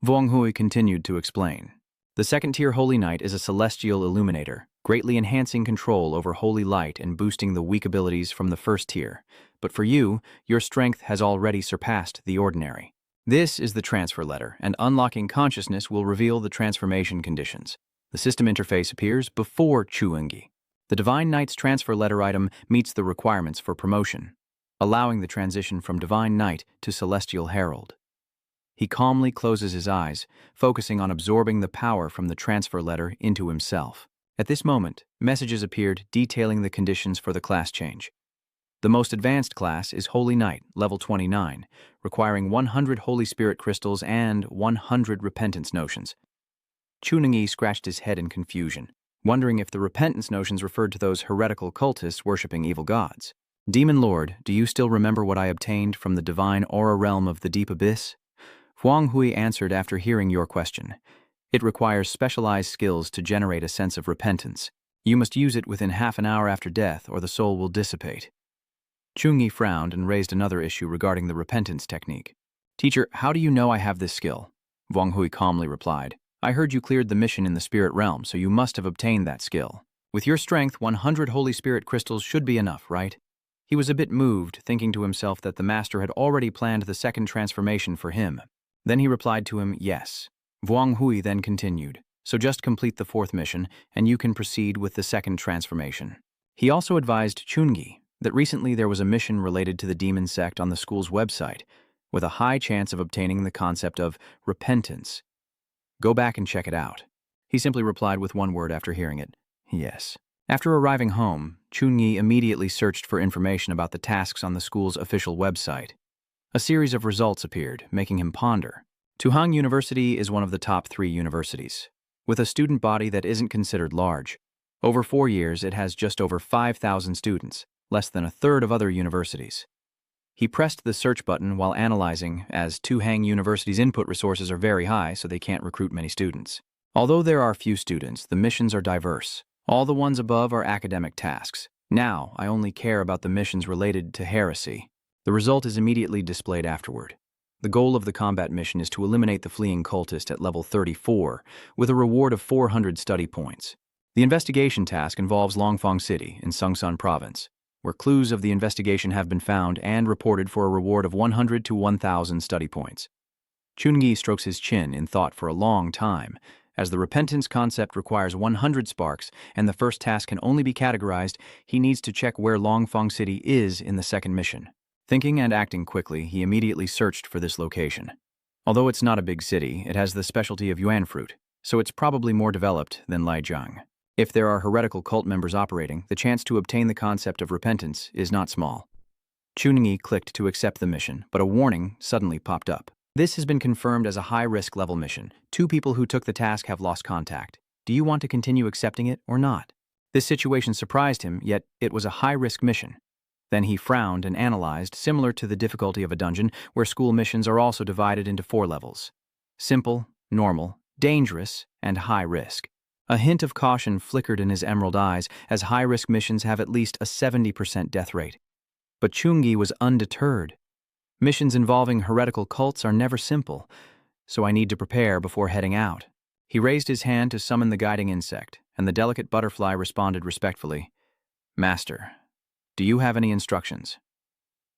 Wang Hui continued to explain. The second-tier Holy Knight is a celestial illuminator, greatly enhancing control over holy light and boosting the weak abilities from the first tier. But for you, your strength has already surpassed the ordinary. This is the transfer letter, and unlocking consciousness will reveal the transformation conditions. The system interface appears before Chuengi. The Divine Knight's transfer letter item meets the requirements for promotion, allowing the transition from Divine Knight to Celestial Herald. He calmly closes his eyes, focusing on absorbing the power from the transfer letter into himself. At this moment, messages appeared detailing the conditions for the class change. The most advanced class is Holy Knight, level 29, requiring 100 Holy Spirit crystals and 100 repentance notions. Chuningyi scratched his head in confusion, wondering if the repentance notions referred to those heretical cultists worshipping evil gods. Demon Lord, do you still remember what I obtained from the divine aura realm of the deep abyss? Wang Hui answered after hearing your question. It requires specialized skills to generate a sense of repentance. You must use it within half an hour after death or the soul will dissipate. Chunyi frowned and raised another issue regarding the repentance technique. Teacher, how do you know I have this skill? Wang Hui calmly replied. I heard you cleared the mission in the spirit realm, so you must have obtained that skill. With your strength, 100 Holy Spirit crystals should be enough, right? He was a bit moved, thinking to himself that the master had already planned the second transformation for him. Then he replied to him, yes. Wang Hui then continued, so just complete the 4th mission, and you can proceed with the second transformation. He also advised Chungi that recently there was a mission related to the demon sect on the school's website, with a high chance of obtaining the concept of repentance. Go back and check it out. He simply replied with one word after hearing it, yes. After arriving home, Chunyi immediately searched for information about the tasks on the school's official website. A series of results appeared, making him ponder. Tuhang University is one of the top 3 universities, with a student body that isn't considered large. Over 4 years, it has just over 5,000 students, less than a third of other universities. He pressed the search button while analyzing, as Tuhang University's input resources are very high, so they can't recruit many students. Although there are few students, the missions are diverse. All the ones above are academic tasks. Now, I only care about the missions related to heresy. The result is immediately displayed afterward. The goal of the combat mission is to eliminate the fleeing cultist at level 34, with a reward of 400 study points. The investigation task involves Longfang City in Sungsun Province, where clues of the investigation have been found and reported for a reward of 100 to 1,000 study points. Chunyi strokes his chin in thought for a long time, as the repentance concept requires 100 sparks and the first task can only be categorized. He needs to check where Longfang City is in the second mission. Thinking and acting quickly, he immediately searched for this location. Although it's not a big city, it has the specialty of yuan fruit, so it's probably more developed than Lijiang. If there are heretical cult members operating, the chance to obtain the concept of repentance is not small. Chunyi clicked to accept the mission, but a warning suddenly popped up. This has been confirmed as a high-risk level mission. 2 people who took the task have lost contact. Do you want to continue accepting it or not? This situation surprised him, yet it was a high-risk mission. Then he frowned and analyzed, similar to the difficulty of a dungeon, where school missions are also divided into 4 levels. Simple, normal, dangerous, and high risk. A hint of caution flickered in his emerald eyes, as high-risk missions have at least a 70% death rate. But Chunyi was undeterred. Missions involving heretical cults are never simple, so I need to prepare before heading out. He raised his hand to summon the guiding insect, and the delicate butterfly responded respectfully. Master, do you have any instructions?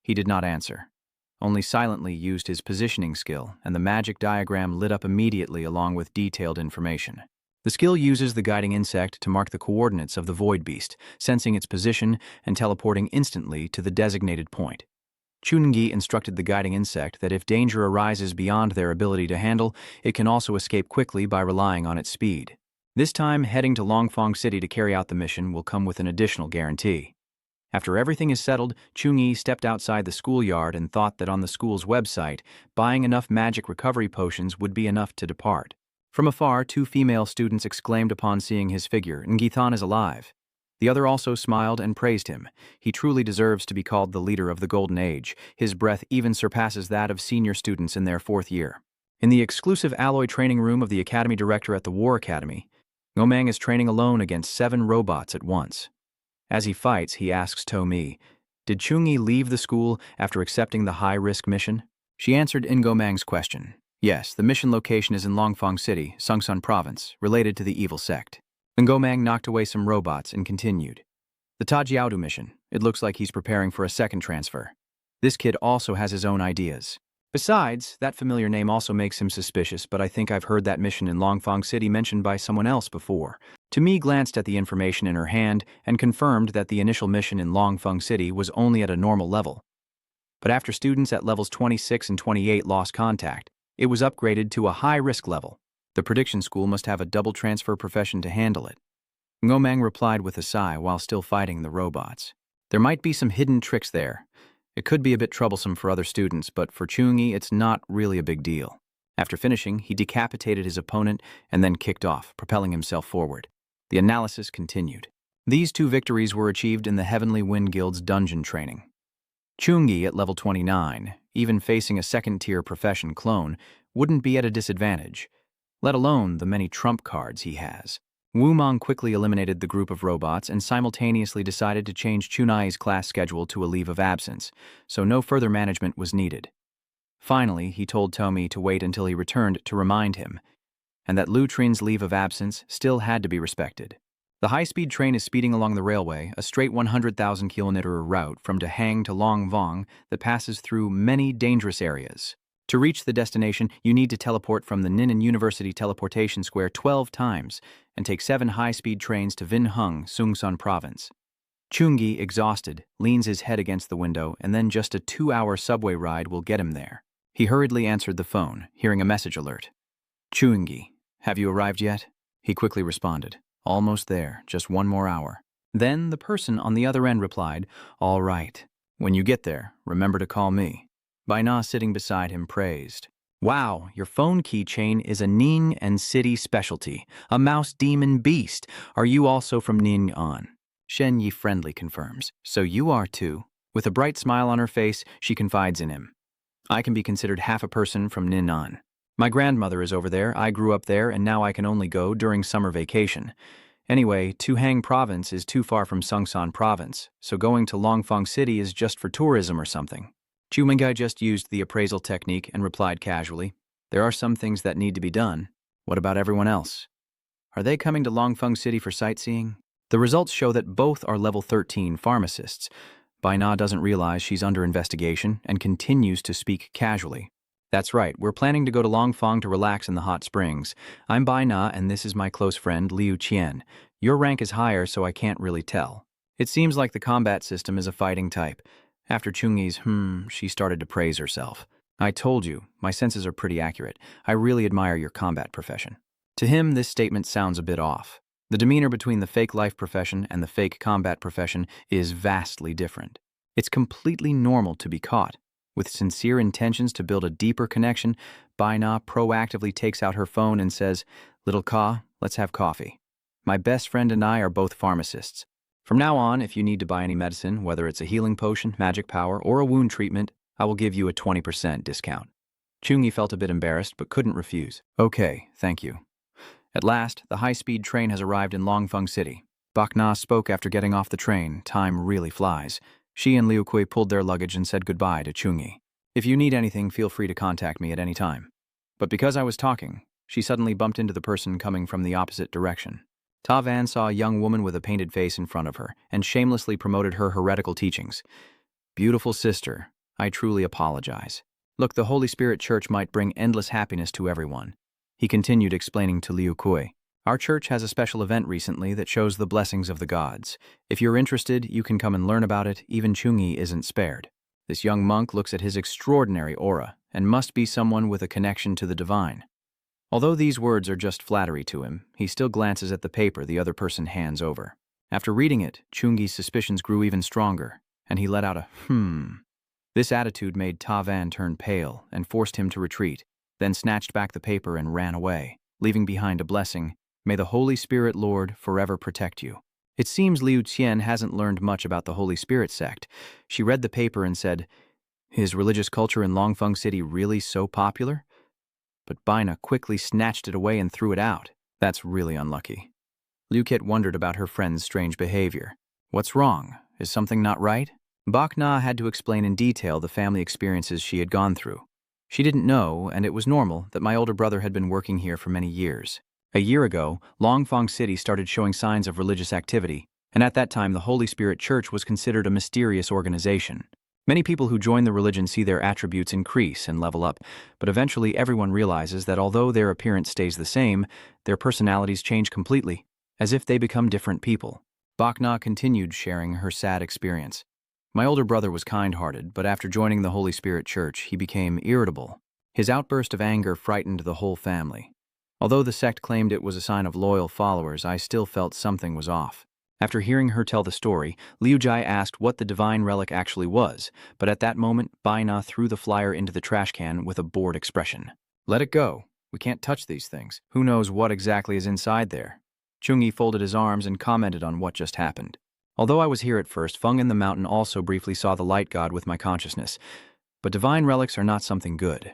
He did not answer, only silently used his positioning skill, and the magic diagram lit up immediately along with detailed information. The skill uses the guiding insect to mark the coordinates of the void beast, sensing its position and teleporting instantly to the designated point. Chuni instructed the guiding insect that if danger arises beyond their ability to handle, it can also escape quickly by relying on its speed. This time, heading to Longfang City to carry out the mission will come with an additional guarantee. After everything is settled, Chuni stepped outside the schoolyard and thought that on the school's website, buying enough magic recovery potions would be enough to depart. From afar, 2 female students exclaimed upon seeing his figure, "Ngithan is alive." The other also smiled and praised him. He truly deserves to be called the leader of the Golden Age. His breadth even surpasses that of senior students in their 4th year. In the exclusive alloy training room of the Academy Director at the War Academy, Ngomang is training alone against 7 robots at once. As he fights, he asks Tomi, "Did Chungi leave the school after accepting the high-risk mission?" She answered Ngomang's question. Yes, the mission location is in Longfang City, Sungsun Province, related to the evil sect. Ngomang knocked away some robots and continued. "The Tajiaodu mission. It looks like he's preparing for a second transfer. This kid also has his own ideas. Besides, that familiar name also makes him suspicious, but I think I've heard that mission in Longfang City mentioned by someone else before." Tomi glanced at the information in her hand and confirmed that the initial mission in Longfang City was only at a normal level. But after students at levels 26 and 28 lost contact, it was upgraded to a high-risk level. The prediction school must have a double transfer profession to handle it. Ngomang replied with a sigh while still fighting the robots. There might be some hidden tricks there. It could be a bit troublesome for other students, but for Chungi, it's not really a big deal. After finishing, he decapitated his opponent and then kicked off, propelling himself forward. The analysis continued. These 2 victories were achieved in the Heavenly Wind Guild's dungeon training. Chungi, at level 29, even facing a 2nd-tier profession clone, wouldn't be at a disadvantage, let alone the many trump cards he has. Wumong quickly eliminated the group of robots and simultaneously decided to change Chunai's class schedule to a leave of absence, so no further management was needed. Finally, he told Tomi to wait until he returned to remind him, and that Lu Trin's leave of absence still had to be respected. The high-speed train is speeding along the railway, a straight 100,000-kilometer route from Dahang to Longvong that passes through many dangerous areas. To reach the destination, you need to teleport from the Ningnan University Teleportation Square 12 times and take 7 high-speed trains to Vinhung, Sungsun Province. Chungi, exhausted, leans his head against the window, and then just a 2-hour subway ride will get him there. He hurriedly answered the phone, hearing a message alert. "Chungi, have you arrived yet?" He quickly responded. "Almost there, just 1 more hour." Then the person on the other end replied, "All right. When you get there, remember to call me." Baina, sitting beside him, praised. "Wow, your phone keychain is a Ning and City specialty, a mouse demon beast. Are you also from Ning'an?" Shen Yi friendly confirms. "So you are too." With a bright smile on her face, she confides in him. "I can be considered half a person from Ning'an. My grandmother is over there, I grew up there, and now I can only go during summer vacation. Anyway, Tuhang Province is too far from Sungsan Province, so going to Longfang City is just for tourism or something." Chu Mingai just used the appraisal technique and replied casually, "There are some things that need to be done. What about everyone else? Are they coming to Longfeng City for sightseeing?" The results show that both are level 13 pharmacists. Baina doesn't realize she's under investigation and continues to speak casually. "That's right, we're planning to go to Longfang to relax in the hot springs. I'm Baina and this is my close friend Liu Qian. Your rank is higher, so I can't really tell. It seems like the combat system is a fighting type." After Chungi's she started to praise herself. "I told you, my senses are pretty accurate. I really admire your combat profession." To him, this statement sounds a bit off. The demeanor between the fake life profession and the fake combat profession is vastly different. It's completely normal to be caught. With sincere intentions to build a deeper connection, Baina proactively takes out her phone and says, "Little Ka, let's have coffee. My best friend and I are both pharmacists. From now on, if you need to buy any medicine, whether it's a healing potion, magic power, or a wound treatment, I will give you a 20% discount." Chungi felt a bit embarrassed but couldn't refuse. "Okay, thank you." At last, the high-speed train has arrived in Longfeng City. Bakna spoke after getting off the train. Time really flies. She and Liu Kui pulled their luggage and said goodbye to Chungi. "If you need anything, feel free to contact me at any time." But because I was talking, she suddenly bumped into the person coming from the opposite direction. Ta Van saw a young woman with a painted face in front of her and shamelessly promoted her heretical teachings. Beautiful sister, I truly apologize. Look, the Holy Spirit Church might bring endless happiness to everyone. He continued explaining to Liu Kui. Our church has a special event recently that shows the blessings of the gods. If you're interested, you can come and learn about it. Even Chuni isn't spared. This young monk looks at his extraordinary aura and must be someone with a connection to the divine. Although these words are just flattery to him, he still glances at the paper the other person hands over. After reading it, Chungi's suspicions grew even stronger, and he let out a This attitude made Ta Van turn pale and forced him to retreat, then snatched back the paper and ran away, leaving behind a blessing. May the Holy Spirit Lord forever protect you. It seems Liu Qian hasn't learned much about the Holy Spirit sect. She read the paper and said, "Is religious culture in Longfeng City really so popular?" But Bina quickly snatched it away and threw it out. That's really unlucky. Liu Kit wondered about her friend's strange behavior. What's wrong? Is something not right? Bak Na had to explain in detail the family experiences she had gone through. She didn't know, and it was normal, that my older brother had been working here for many years. A year ago, Longfeng City started showing signs of religious activity, and at that time the Holy Spirit Church was considered a mysterious organization. Many people who join the religion see their attributes increase and level up, but eventually everyone realizes that although their appearance stays the same, their personalities change completely, as if they become different people. Bak Na continued sharing her sad experience. My older brother was kind-hearted, but after joining the Holy Spirit Church, he became irritable. His outburst of anger frightened the whole family. Although the sect claimed it was a sign of loyal followers, I still felt something was off. After hearing her tell the story, Liu Jai asked what the divine relic actually was, but at that moment, Bai Na threw the flyer into the trash can with a bored expression. Let it go. We can't touch these things. Who knows what exactly is inside there? Chungi folded his arms and commented on what just happened. Although I was here at first, Feng in the mountain also briefly saw the light god with my consciousness. But divine relics are not something good.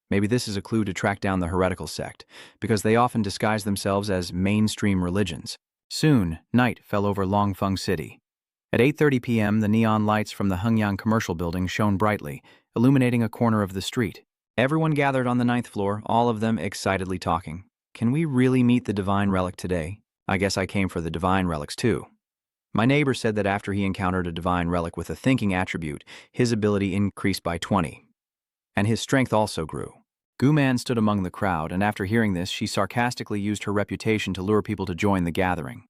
Maybe this is a clue to track down the heretical sect, because they often disguise themselves as mainstream religions. Soon, night fell over Longfeng City. At 8:30 p.m., the neon lights from the Hengyang commercial building shone brightly, illuminating a corner of the street. Everyone gathered on the 9th floor, all of them excitedly talking. Can we really meet the divine relic today? I guess I came for the divine relics too. My neighbor said that after he encountered a divine relic with a thinking attribute, his ability increased by 20. And his strength also grew. Gu Man stood among the crowd, and after hearing this, she sarcastically used her reputation to lure people to join the gathering.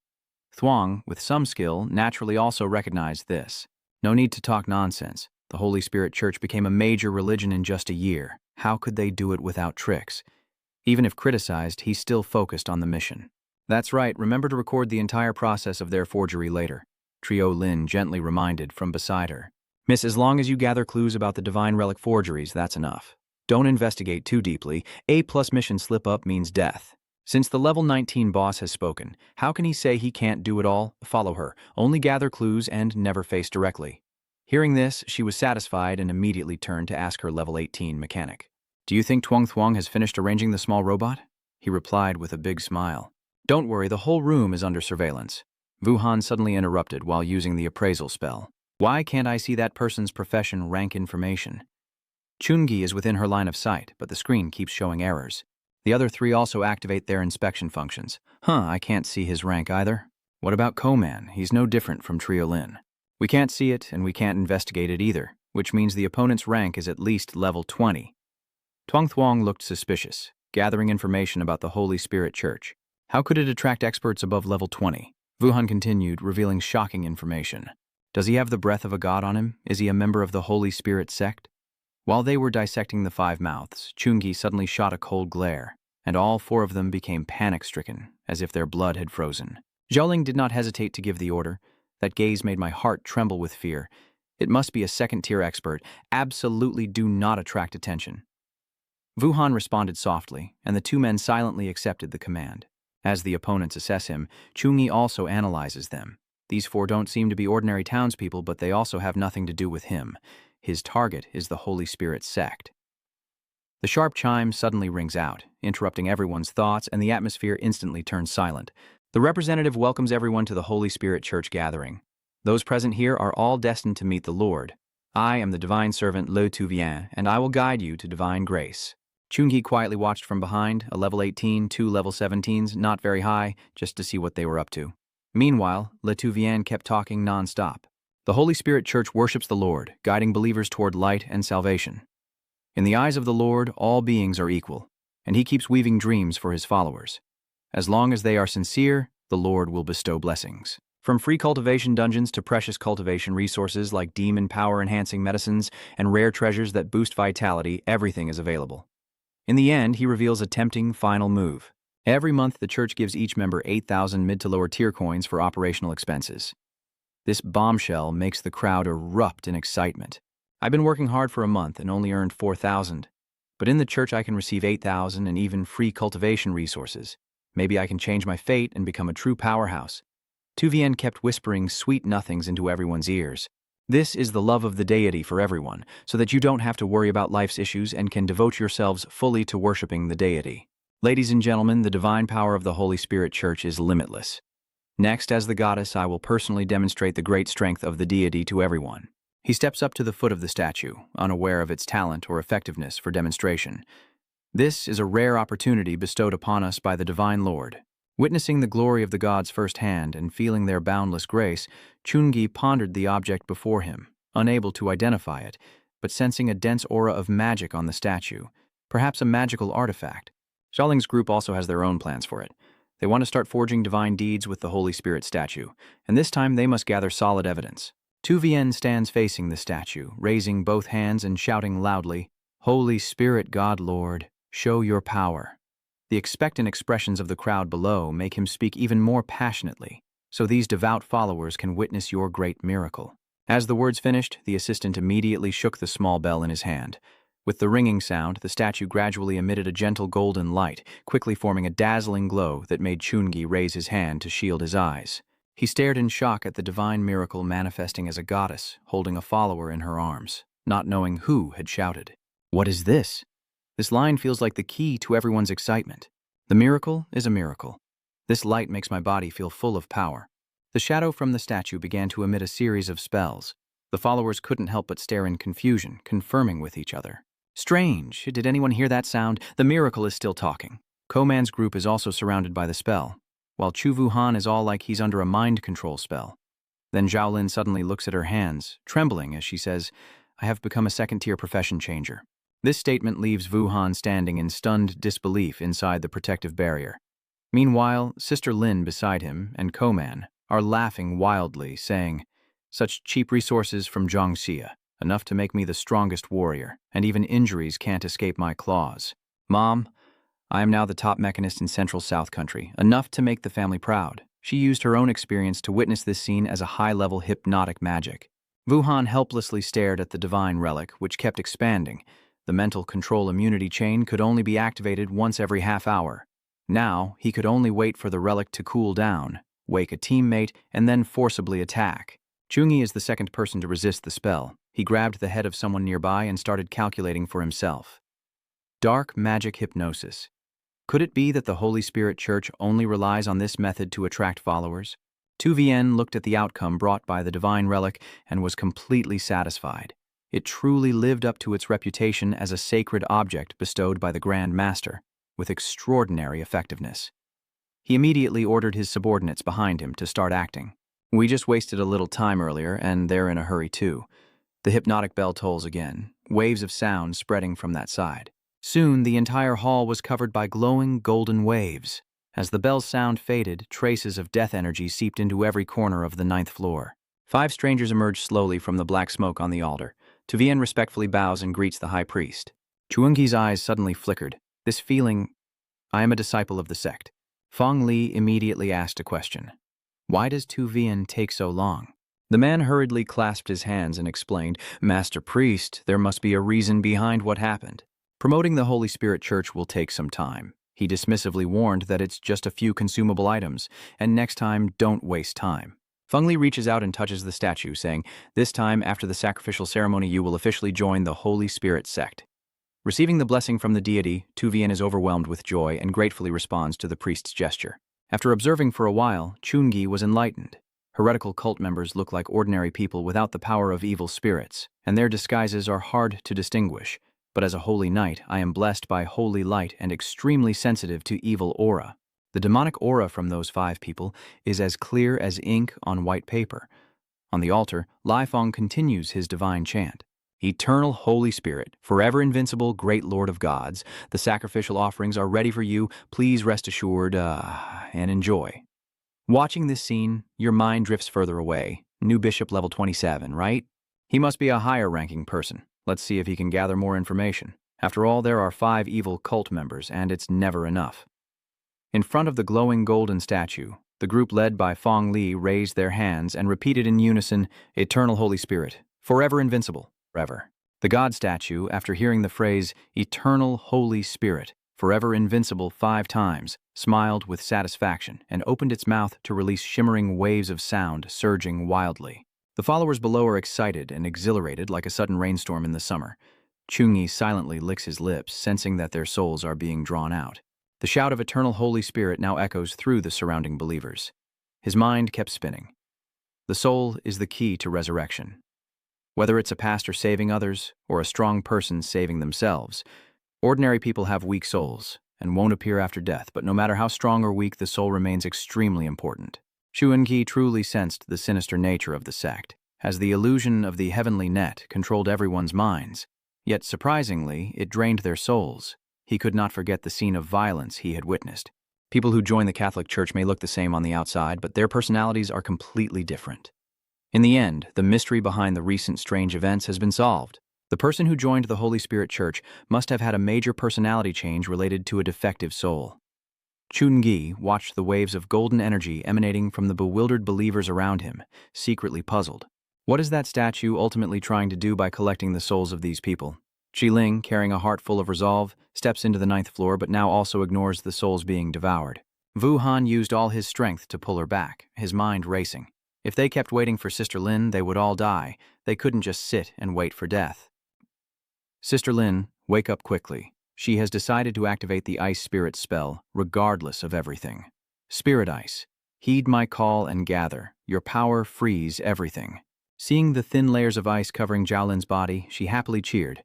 Thuong, with some skill, naturally also recognized this. No need to talk nonsense. The Holy Spirit Church became a major religion in just a year. How could they do it without tricks? Even if criticized, he still focused on the mission. That's right, remember to record the entire process of their forgery later. Trio Lin gently reminded from beside her. Miss, as long as you gather clues about the divine relic forgeries, that's enough. Don't investigate too deeply. A+ mission slip-up means death. Since the level 19 boss has spoken, how can he say he can't do it all? Follow her. Only gather clues and never face directly. Hearing this, she was satisfied and immediately turned to ask her level 18 mechanic. Do you think Tuong Thuong has finished arranging the small robot? He replied with a big smile. Don't worry, the whole room is under surveillance. Wuhan suddenly interrupted while using the appraisal spell. Why can't I see that person's profession rank information? Chungi is within her line of sight, but the screen keeps showing errors. The other three also activate their inspection functions. I can't see his rank either. What about Koman? He's no different from Trio Lin. We can't see it, and we can't investigate it either, which means the opponent's rank is at least level 20. Tuong Thuong looked suspicious, gathering information about the Holy Spirit Church. How could it attract experts above level 20? Wuhan continued, revealing shocking information. Does he have the breath of a god on him? Is he a member of the Holy Spirit sect? While they were dissecting the five mouths, Chungi suddenly shot a cold glare, and all four of them became panic-stricken, as if their blood had frozen. Zhouling did not hesitate to give the order. That gaze made my heart tremble with fear. It must be a second-tier expert. Absolutely do not attract attention. Wuhan responded softly, and the two men silently accepted the command. As the opponents assess him, Chungi also analyzes them. These four don't seem to be ordinary townspeople, but they also have nothing to do with him. His target is the Holy Spirit sect. The sharp chime suddenly rings out, interrupting everyone's thoughts, and the atmosphere instantly turns silent. The representative welcomes everyone to the Holy Spirit Church gathering. Those present here are all destined to meet the Lord. I am the divine servant Le Tuvien, and I will guide you to divine grace. Chungi quietly watched from behind, a level 18, two level 17s, not very high, just to see what they were up to. Meanwhile, Le Tuvien kept talking non-stop. The Holy Spirit Church worships the Lord, guiding believers toward light and salvation. In the eyes of the Lord, all beings are equal, and He keeps weaving dreams for His followers. As long as they are sincere, the Lord will bestow blessings. From free cultivation dungeons to precious cultivation resources like demon power-enhancing medicines and rare treasures that boost vitality, everything is available. In the end, He reveals a tempting final move. Every month, the church gives each member 8,000 mid to lower tier coins for operational expenses. This bombshell makes the crowd erupt in excitement. I've been working hard for a month and only earned 4,000. But in the church I can receive 8,000 and even free cultivation resources. Maybe I can change my fate and become a true powerhouse. Tuvien kept whispering sweet nothings into everyone's ears. This is the love of the deity for everyone, so that you don't have to worry about life's issues and can devote yourselves fully to worshiping the deity. Ladies and gentlemen, the divine power of the Holy Spirit Church is limitless. Next, as the goddess, I will personally demonstrate the great strength of the deity to everyone. He steps up to the foot of the statue, unaware of its talent or effectiveness for demonstration. This is a rare opportunity bestowed upon us by the Divine Lord. Witnessing the glory of the gods firsthand and feeling their boundless grace, Chungi pondered the object before him, unable to identify it, but sensing a dense aura of magic on the statue, perhaps a magical artifact. Xiaoling's group also has their own plans for it. They want to start forging divine deeds with the Holy Spirit statue, and this time they must gather solid evidence. Tuvien stands facing the statue, raising both hands and shouting loudly, "Holy Spirit, God Lord, show your power." The expectant expressions of the crowd below make him speak even more passionately, so these devout followers can witness your great miracle. As the words finished, the assistant immediately shook the small bell in his hand. With the ringing sound, the statue gradually emitted a gentle golden light, quickly forming a dazzling glow that made Chungi raise his hand to shield his eyes. He stared in shock at the divine miracle manifesting as a goddess, holding a follower in her arms, not knowing who had shouted. "What is this?" This line feels like the key to everyone's excitement. The miracle is a miracle. This light makes my body feel full of power. The shadow from the statue began to emit a series of spells. The followers couldn't help but stare in confusion, confirming with each other. Strange, did anyone hear that sound? The miracle is still talking. Koman's group is also surrounded by the spell, while Chu Wuhan is all like he's under a mind control spell. Then Zhaolin suddenly looks at her hands, trembling as she says, "I have become a second-tier profession changer." This statement leaves Wuhan standing in stunned disbelief inside the protective barrier. Meanwhile, Sister Lin beside him and Koman are laughing wildly, saying, "Such cheap resources from Zhangxia. Enough to make me the strongest warrior, and even injuries can't escape my claws. Mom, I am now the top mechanist in Central South Country, enough to make the family proud." She used her own experience to witness this scene as a high-level hypnotic magic. Wuhan helplessly stared at the divine relic, which kept expanding. The mental control immunity chain could only be activated once every half hour. Now, he could only wait for the relic to cool down, wake a teammate, and then forcibly attack. Chungi is the second person to resist the spell. He grabbed the head of someone nearby and started calculating for himself. Dark magic hypnosis. Could it be that the Holy Spirit Church only relies on this method to attract followers? Tuvien looked at the outcome brought by the divine relic and was completely satisfied. It truly lived up to its reputation as a sacred object bestowed by the Grand Master, with extraordinary effectiveness. He immediately ordered his subordinates behind him to start acting. "We just wasted a little time earlier, and they're in a hurry too." The hypnotic bell tolls again, waves of sound spreading from that side. Soon, the entire hall was covered by glowing golden waves. As the bell's sound faded, traces of death energy seeped into every corner of the 9th floor. 5 strangers emerge slowly from the black smoke on the altar. Tuvien respectfully bows and greets the high priest. Chuengi's eyes suddenly flickered. This feeling, "I am a disciple of the sect." Feng Li immediately asked a question. "Why does Tuvien take so long?" The man hurriedly clasped his hands and explained, "Master Priest, there must be a reason behind what happened. Promoting the Holy Spirit Church will take some time." He dismissively warned that it's just a few consumable items, and next time, don't waste time. Feng Li reaches out and touches the statue, saying, "This time, after the sacrificial ceremony, you will officially join the Holy Spirit sect." Receiving the blessing from the deity, Tuvien is overwhelmed with joy and gratefully responds to the priest's gesture. After observing for a while, Chungi was enlightened. Heretical cult members look like ordinary people without the power of evil spirits, and their disguises are hard to distinguish. But as a holy knight, I am blessed by holy light and extremely sensitive to evil aura. The demonic aura from those 5 people is as clear as ink on white paper. On the altar, Lai Feng continues his divine chant. Eternal Holy Spirit, forever invincible, great Lord of gods, the sacrificial offerings are ready for you. Please rest assured and enjoy. Watching this scene, your mind drifts further away. New Bishop level 27, right? He must be a higher-ranking person. Let's see if he can gather more information. After all, there are 5 evil cult members, and it's never enough. In front of the glowing golden statue, the group led by Fong Li raised their hands and repeated in unison, Eternal Holy Spirit, forever invincible, forever. The god statue, after hearing the phrase, Eternal Holy Spirit, forever invincible 5 times, smiled with satisfaction and opened its mouth to release shimmering waves of sound surging wildly. The followers below are excited and exhilarated like a sudden rainstorm in the summer. Chuni silently licks his lips, sensing that their souls are being drawn out. The shout of Eternal Holy Spirit now echoes through the surrounding believers. His mind kept spinning. The soul is the key to resurrection. Whether it's a pastor saving others or a strong person saving themselves, ordinary people have weak souls and won't appear after death, but no matter how strong or weak, the soul remains extremely important. Xuanqi truly sensed the sinister nature of the sect, as the illusion of the heavenly net controlled everyone's minds. Yet surprisingly, it drained their souls. He could not forget the scene of violence he had witnessed. People who join the Catholic Church may look the same on the outside, but their personalities are completely different. In the end, the mystery behind the recent strange events has been solved. The person who joined the Holy Spirit Church must have had a major personality change related to a defective soul. Chungi watched the waves of golden energy emanating from the bewildered believers around him, secretly puzzled. What is that statue ultimately trying to do by collecting the souls of these people? Qiling, carrying a heart full of resolve, steps into the 9th floor but now also ignores the souls being devoured. Wu Han used all his strength to pull her back, his mind racing. If they kept waiting for Sister Lin, they would all die. They couldn't just sit and wait for death. Sister Lin, wake up quickly. She has decided to activate the Ice Spirit spell, regardless of everything. Spirit Ice, heed my call and gather. Your power frees everything. Seeing the thin layers of ice covering Zhaolin's body, she happily cheered.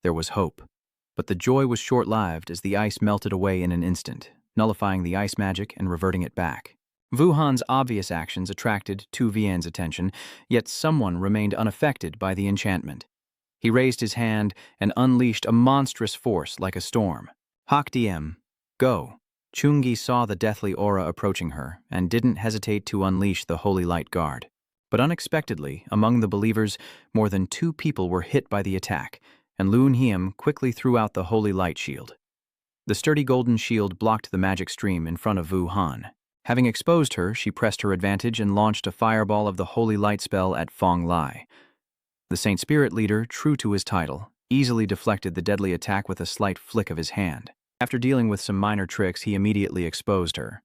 There was hope. But the joy was short-lived as the ice melted away in an instant, nullifying the ice magic and reverting it back. Wu Han's obvious actions attracted Tu Vian's attention, yet someone remained unaffected by the enchantment. He raised his hand and unleashed a monstrous force like a storm. Hak Diem, go. Chungi saw the deathly aura approaching her and didn't hesitate to unleash the Holy Light Guard. But unexpectedly, among the believers, more than 2 people were hit by the attack, and Lun Hiem quickly threw out the Holy Light Shield. The sturdy golden shield blocked the magic stream in front of Wu Han. Having exposed her, she pressed her advantage and launched a fireball of the Holy Light spell at Fong Lai. The Saint Spirit leader, true to his title, easily deflected the deadly attack with a slight flick of his hand. After dealing with some minor tricks, he immediately exposed her.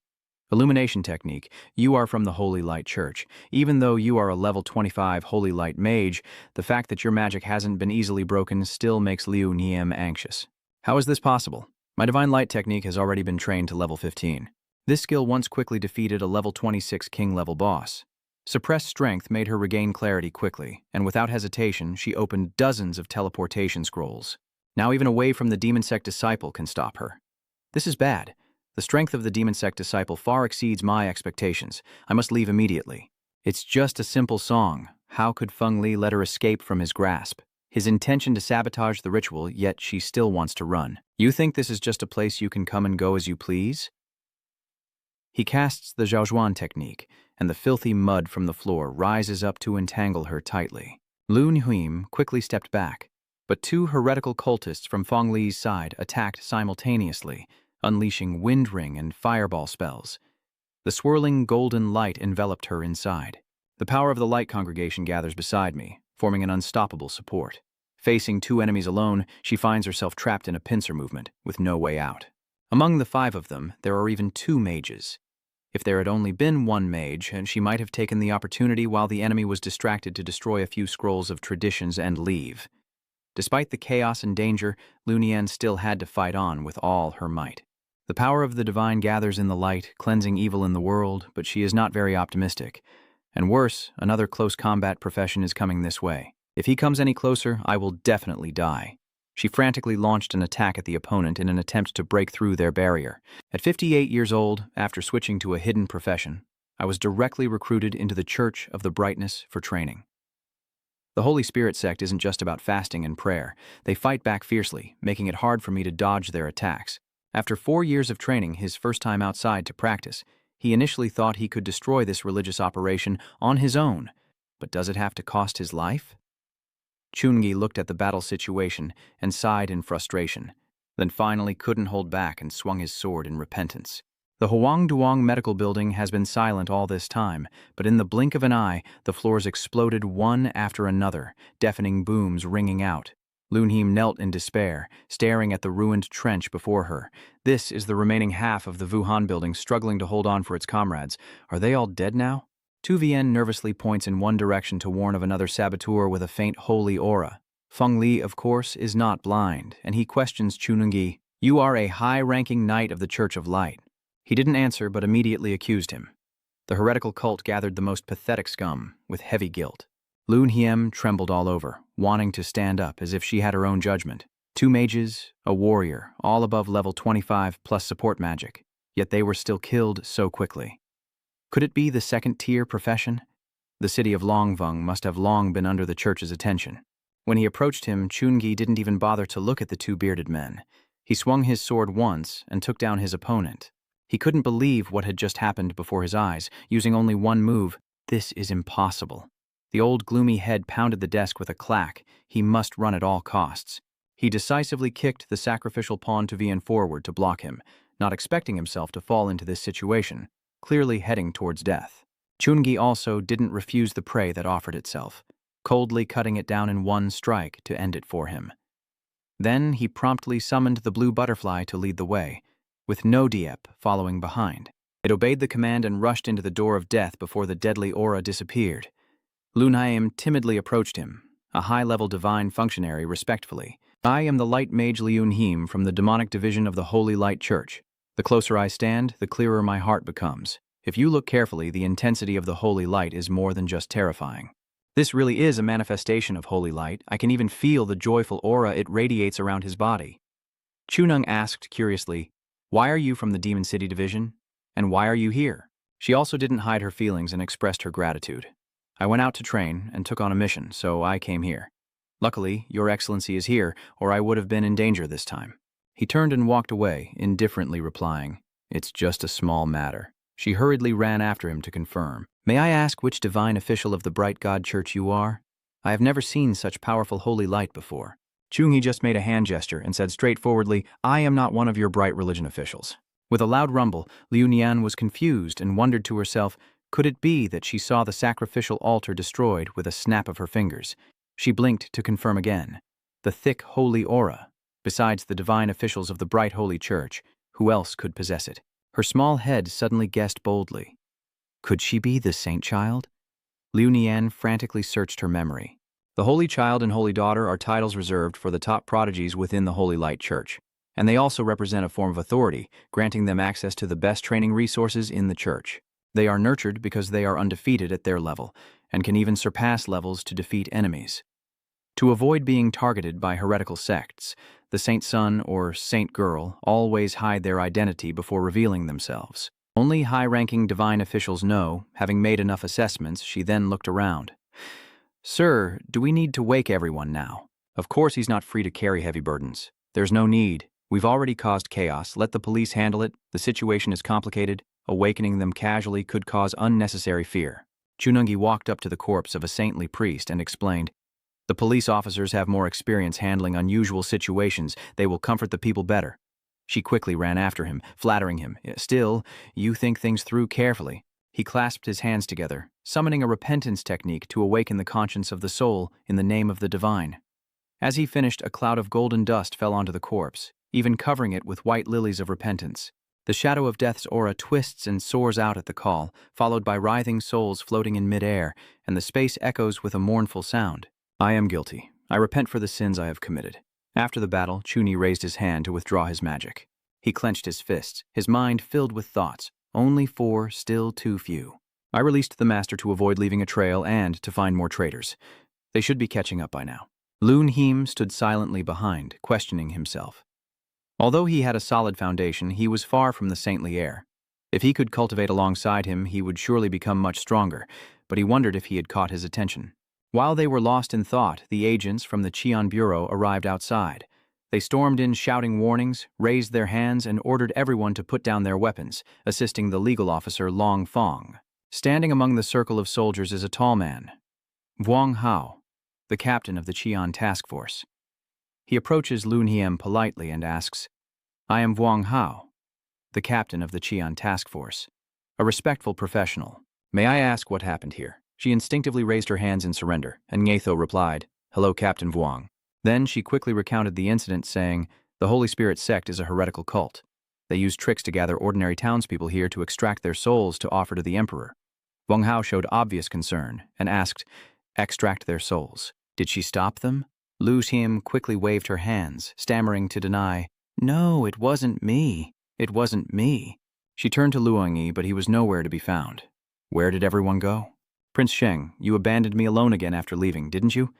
Illumination technique, you are from the Holy Light Church. Even though you are a level 25 Holy Light mage, the fact that your magic hasn't been easily broken still makes Liu Niem anxious. How is this possible? My Divine Light technique has already been trained to level 15. This skill once quickly defeated a level 26 king-level boss. Suppressed strength made her regain clarity quickly, and without hesitation, she opened dozens of teleportation scrolls. Now even away from the Demon Sect disciple can stop her. This is bad. The strength of the Demon Sect disciple far exceeds my expectations. I must leave immediately. It's just a simple song. How could Feng Li let her escape from his grasp? His intention to sabotage the ritual, yet she still wants to run. You think this is just a place you can come and go as you please? He casts the Zhaozhuan technique, and the filthy mud from the floor rises up to entangle her tightly. Lun Huim quickly stepped back, but 2 heretical cultists from Fong Li's side attacked simultaneously, unleashing wind ring and fireball spells. The swirling golden light enveloped her inside. The power of the light congregation gathers beside me, forming an unstoppable support. Facing 2 enemies alone, she finds herself trapped in a pincer movement, with no way out. Among the 5 of them, there are even 2 mages. If there had only been 1 mage, she might have taken the opportunity while the enemy was distracted to destroy a few scrolls of traditions and leave. Despite the chaos and danger, Lunian still had to fight on with all her might. The power of the divine gathers in the light, cleansing evil in the world, but she is not very optimistic. And worse, another close combat profession is coming this way. If he comes any closer, I will definitely die. She frantically launched an attack at the opponent in an attempt to break through their barrier. At 58 years old, after switching to a hidden profession, I was directly recruited into the Church of the Brightness for training. The Holy Spirit sect isn't just about fasting and prayer. They fight back fiercely, making it hard for me to dodge their attacks. After 4 years of training, his first time outside to practice, he initially thought he could destroy this religious operation on his own. But does it have to cost his life? Chuni looked at the battle situation and sighed in frustration, then finally couldn't hold back and swung his sword in repentance. The Huangduong Medical Building has been silent all this time, but in the blink of an eye, the floors exploded one after another, deafening booms ringing out. Lunheim knelt in despair, staring at the ruined trench before her. This is the remaining half of the Wuhan building struggling to hold on for its comrades. Are they all dead now? Tu Vien nervously points in one direction to warn of another saboteur with a faint holy aura. Feng Li, of course, is not blind, and he questions Chunungi. You are a high-ranking knight of the Church of Light. He didn't answer, but immediately accused him. The heretical cult gathered the most pathetic scum, with heavy guilt. Lunheim trembled all over, wanting to stand up as if she had her own judgment. 2 mages, a warrior, all above level 25 plus support magic, yet they were still killed so quickly. Could it be the second-tier profession? The city of Longvung must have long been under the church's attention. When he approached him, Chungi didn't even bother to look at the 2 bearded men. He swung his sword once and took down his opponent. He couldn't believe what had just happened before his eyes, using only one move. This is impossible. The old gloomy head pounded the desk with a clack. He must run at all costs. He decisively kicked the sacrificial pawn to Vien forward to block him, not expecting himself to fall into this situation, clearly heading towards death. Chungi also didn't refuse the prey that offered itself, coldly cutting it down in one strike to end it for him. Then he promptly summoned the blue butterfly to lead the way, with no Diep following behind. It obeyed the command and rushed into the door of death before the deadly aura disappeared. Lunheim timidly approached him, a high-level divine functionary respectfully. I am the light mage Liunheim from the demonic division of the Holy Light Church. The closer I stand, the clearer my heart becomes. If you look carefully, the intensity of the Holy Light is more than just terrifying. This really is a manifestation of Holy Light. I can even feel the joyful aura it radiates around his body. Chunung asked curiously, why are you from the Demon City Division? And why are you here? She also didn't hide her feelings and expressed her gratitude. I went out to train and took on a mission, so I came here. Luckily, Your Excellency is here, or I would have been in danger this time. He turned and walked away, indifferently replying, it's just a small matter. She hurriedly ran after him to confirm. May I ask which divine official of the Bright God Church you are? I have never seen such powerful holy light before. Chungi just made a hand gesture and said straightforwardly, I am not one of your bright religion officials. With a loud rumble, Liu Nian was confused and wondered to herself, could it be that she saw the sacrificial altar destroyed with a snap of her fingers? She blinked to confirm again. The thick holy aura. Besides the divine officials of the bright holy church, who else could possess it? Her small head suddenly guessed boldly. Could she be the saint child? Liu Nian frantically searched her memory. The Holy Child and Holy Daughter are titles reserved for the top prodigies within the Holy Light Church, and they also represent a form of authority, granting them access to the best training resources in the church. They are nurtured because they are undefeated at their level, and can even surpass levels to defeat enemies. To avoid being targeted by heretical sects, the Saint Son or Saint Girl always hide their identity before revealing themselves. Only high-ranking divine officials know. Having made enough assessments, she then looked around. Sir, do we need to wake everyone now? Of course he's not free to carry heavy burdens. There's no need. We've already caused chaos. Let the police handle it. The situation is complicated. Awakening them casually could cause unnecessary fear. Chunungi walked up to the corpse of a saintly priest and explained, the police officers have more experience handling unusual situations. They will comfort the people better. She quickly ran after him, flattering him. Still, you think things through carefully. He clasped his hands together, summoning a repentance technique to awaken the conscience of the soul in the name of the divine. As he finished, a cloud of golden dust fell onto the corpse, even covering it with white lilies of repentance. The shadow of death's aura twists and soars out at the call, followed by writhing souls floating in midair, and the space echoes with a mournful sound. I am guilty. I repent for the sins I have committed. After the battle, Chuni raised his hand to withdraw his magic. He clenched his fists, his mind filled with thoughts. Only 4, still too few. I released the master to avoid leaving a trail and to find more traitors. They should be catching up by now. Lunheim stood silently behind, questioning himself. Although he had a solid foundation, he was far from the saintly air. If he could cultivate alongside him, he would surely become much stronger, but he wondered if he had caught his attention. While they were lost in thought, the agents from the Qian Bureau arrived outside. They stormed in shouting warnings, raised their hands, and ordered everyone to put down their weapons, assisting the legal officer Long Fong. Standing among the circle of soldiers is a tall man, Wang Hao, the captain of the Qian task force. He approaches Lun Hiem politely and asks, "I am Wang Hao, the captain of the Qian task force, a respectful professional. May I ask what happened here?" She instinctively raised her hands in surrender, and Ngatho replied, "Hello, Captain Vuong." Then she quickly recounted the incident, saying, "The Holy Spirit sect is a heretical cult. They use tricks to gather ordinary townspeople here to extract their souls to offer to the emperor." Wang Hao showed obvious concern and asked, "Extract their souls? Did she stop them?" Lu Hiem quickly waved her hands, stammering to deny, "No, it wasn't me. It wasn't me." She turned to Luang Yi, but he was nowhere to be found. Where did everyone go? "Prince Sheng, you abandoned me alone again after leaving, didn't you?"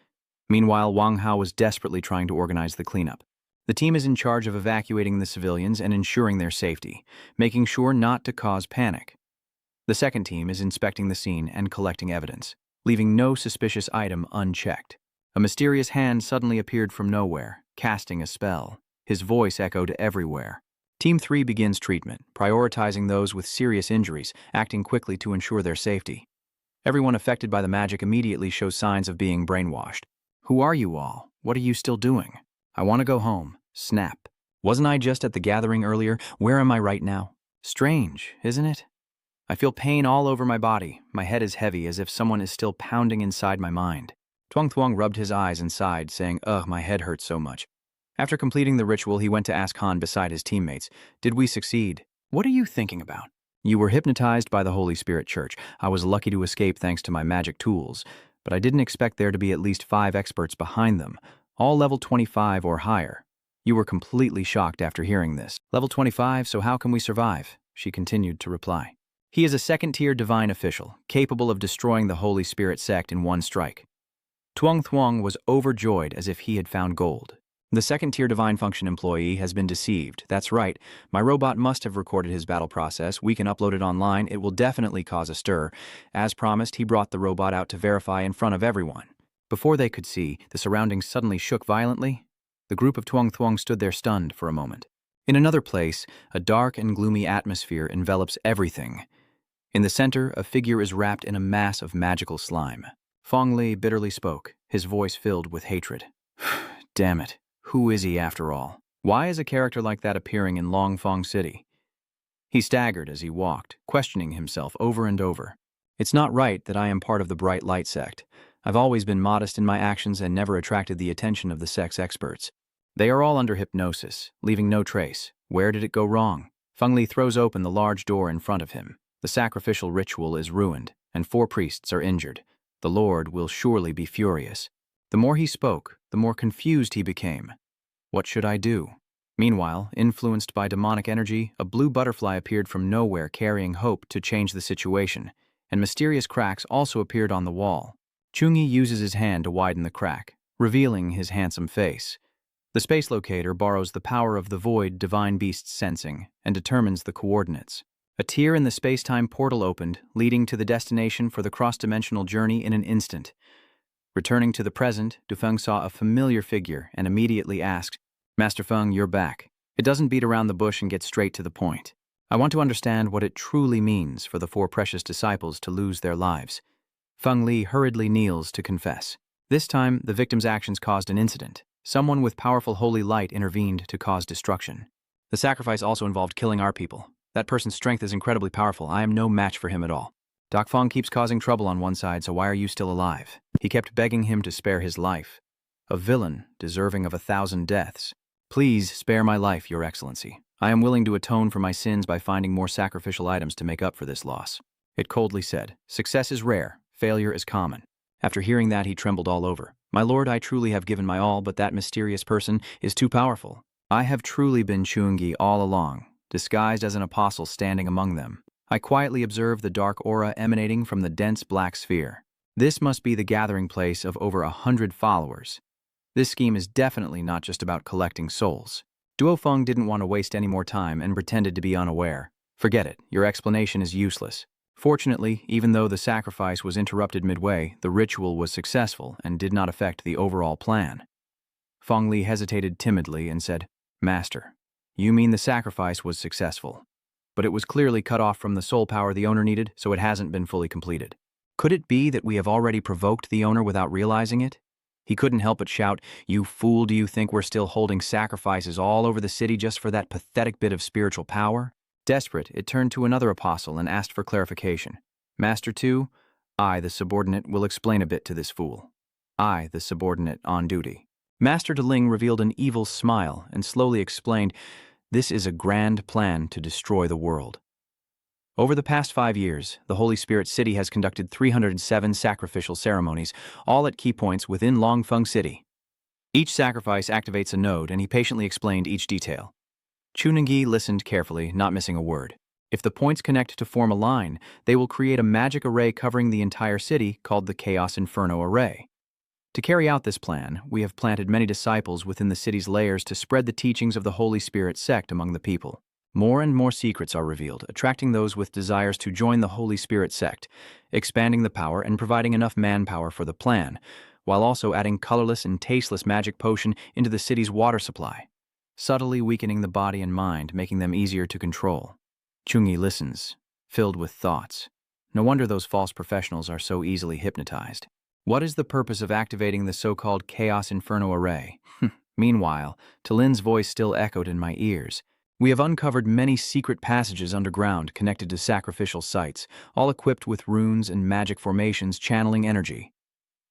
Meanwhile, Wang Hao was desperately trying to organize the cleanup. The team is in charge of evacuating the civilians and ensuring their safety, making sure not to cause panic. The second team is inspecting the scene and collecting evidence, leaving no suspicious item unchecked. A mysterious hand suddenly appeared from nowhere, casting a spell. His voice echoed everywhere. Team 3 begins treatment, prioritizing those with serious injuries, acting quickly to ensure their safety. Everyone affected by the magic immediately shows signs of being brainwashed. "Who are you all? What are you still doing?" "I want to go home." Snap. "Wasn't I just at the gathering earlier? Where am I right now?" Strange, isn't it? I feel pain all over my body. My head is heavy, as if someone is still pounding inside my mind. Tuang Thuong rubbed his eyes and sighed, saying, "Ugh, my head hurts so much." After completing the ritual, he went to ask Han beside his teammates, "Did we succeed?" "What are you thinking about?" "You were hypnotized by the Holy Spirit Church. I was lucky to escape thanks to my magic tools, but I didn't expect there to be at least 5 experts behind them, all level 25 or higher. You were completely shocked after hearing this." "Level 25, so how can we survive?" she continued to reply. "He is a second-tier divine official, capable of destroying the Holy Spirit sect in one strike." Tuang Thuong was overjoyed as if he had found gold. "The second-tier divine function employee has been deceived. That's right. My robot must have recorded his battle process. We can upload it online. It will definitely cause a stir." As promised, he brought the robot out to verify in front of everyone. Before they could see, the surroundings suddenly shook violently. The group of Tuang Thuong stood there stunned for a moment. In another place, a dark and gloomy atmosphere envelops everything. In the center, a figure is wrapped in a mass of magical slime. Fong Li bitterly spoke, his voice filled with hatred. "Damn it. Who is he after all? Why is a character like that appearing in Longfong City?" He staggered as he walked, questioning himself over and over. "It's not right that I am part of the Bright Light sect. I've always been modest in my actions and never attracted the attention of the sect's experts. They are all under hypnosis, leaving no trace. Where did it go wrong?" Feng Li throws open the large door in front of him. The sacrificial ritual is ruined, and 4 priests are injured. The Lord will surely be furious. The more he spoke, the more confused he became. What should I do? Meanwhile, influenced by demonic energy, a blue butterfly appeared from nowhere carrying hope to change the situation, and mysterious cracks also appeared on the wall. Chuni uses his hand to widen the crack, revealing his handsome face. The space locator borrows the power of the void divine beast's sensing and determines the coordinates. A tier in the space-time portal opened, leading to the destination for the cross-dimensional journey in an instant. Returning to the present, Dufeng saw a familiar figure and immediately asked, "Master Feng, you're back. It doesn't beat around the bush and get straight to the point. I want to understand what it truly means for the 4 precious disciples to lose their lives." Feng Li hurriedly kneels to confess. This time, the victim's actions caused an incident. Someone with powerful holy light intervened to cause destruction. The sacrifice also involved killing our people. That person's strength is incredibly powerful. I am no match for him at all. Doc Fong keeps causing trouble on one side, so why are you still alive? He kept begging him to spare his life. A villain deserving of 1,000 deaths. Please spare my life, Your Excellency. I am willing to atone for my sins by finding more sacrificial items to make up for this loss. It coldly said, "Success is rare, failure is common." After hearing that, he trembled all over. "My lord, I truly have given my all, but that mysterious person is too powerful. I have truly been Chungi all along, disguised as an apostle standing among them. I quietly observed the dark aura emanating from the dense black sphere. This must be the gathering place of over 100 followers. This scheme is definitely not just about collecting souls." Duo Feng didn't want to waste any more time and pretended to be unaware. Forget it, your explanation is useless. Fortunately, even though the sacrifice was interrupted midway, the ritual was successful and did not affect the overall plan. Feng Li hesitated timidly and said, Master, you mean the sacrifice was successful, but it was clearly cut off from the soul power the owner needed, so it hasn't been fully completed. Could it be that we have already provoked the owner without realizing it? He couldn't help but shout, You fool, do you think we're still holding sacrifices all over the city just for that pathetic bit of spiritual power? Desperate, it turned to another apostle and asked for clarification. Master 2, I, the subordinate, will explain a bit to this fool. I, the subordinate, on duty. Master Deling revealed an evil smile and slowly explained, This is a grand plan to destroy the world. Over the past 5 years, the Holy Spirit City has conducted 307 sacrificial ceremonies, all at key points within Longfeng City. Each sacrifice activates a node, and he patiently explained each detail. Chuni listened carefully, not missing a word. If the points connect to form a line, they will create a magic array covering the entire city called the Chaos Inferno Array. To carry out this plan, we have planted many disciples within the city's layers to spread the teachings of the Holy Spirit sect among the people. More and more secrets are revealed, attracting those with desires to join the Holy Spirit sect, expanding the power and providing enough manpower for the plan, while also adding colorless and tasteless magic potion into the city's water supply, subtly weakening the body and mind, making them easier to control. Chungi listens, filled with thoughts. No wonder those false professionals are so easily hypnotized. What is the purpose of activating the so-called Chaos Inferno Array? Meanwhile, Talin's voice still echoed in my ears. We have uncovered many secret passages underground connected to sacrificial sites, all equipped with runes and magic formations channeling energy.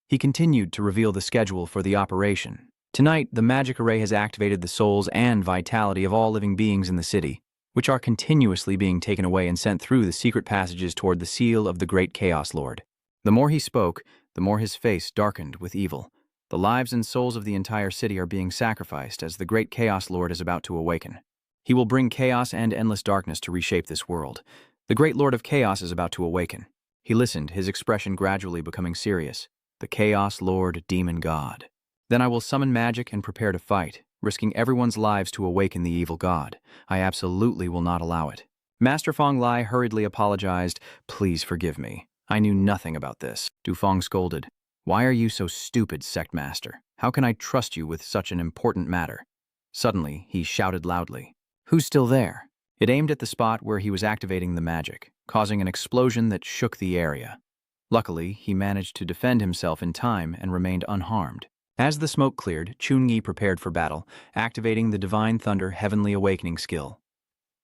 He continued to reveal the schedule for the operation. Tonight, the magic array has activated the souls and vitality of all living beings in the city, which are continuously being taken away and sent through the secret passages toward the seal of the great Chaos Lord. The more he spoke, the more his face darkened with evil. The lives and souls of the entire city are being sacrificed as the great Chaos Lord is about to awaken. He will bring chaos and endless darkness to reshape this world. The great Lord of Chaos is about to awaken. He listened, his expression gradually becoming serious. The Chaos Lord, Demon God. Then I will summon magic and prepare to fight, risking everyone's lives to awaken the evil god. I absolutely will not allow it. Master Feng Lai hurriedly apologized. Please forgive me. I knew nothing about this. Du Feng scolded. Why are you so stupid, sect master? How can I trust you with such an important matter? Suddenly, he shouted loudly. Who's still there? It aimed at the spot where he was activating the magic, causing an explosion that shook the area. Luckily, he managed to defend himself in time and remained unharmed. As the smoke cleared, Chunyi prepared for battle, activating the Divine Thunder Heavenly Awakening skill.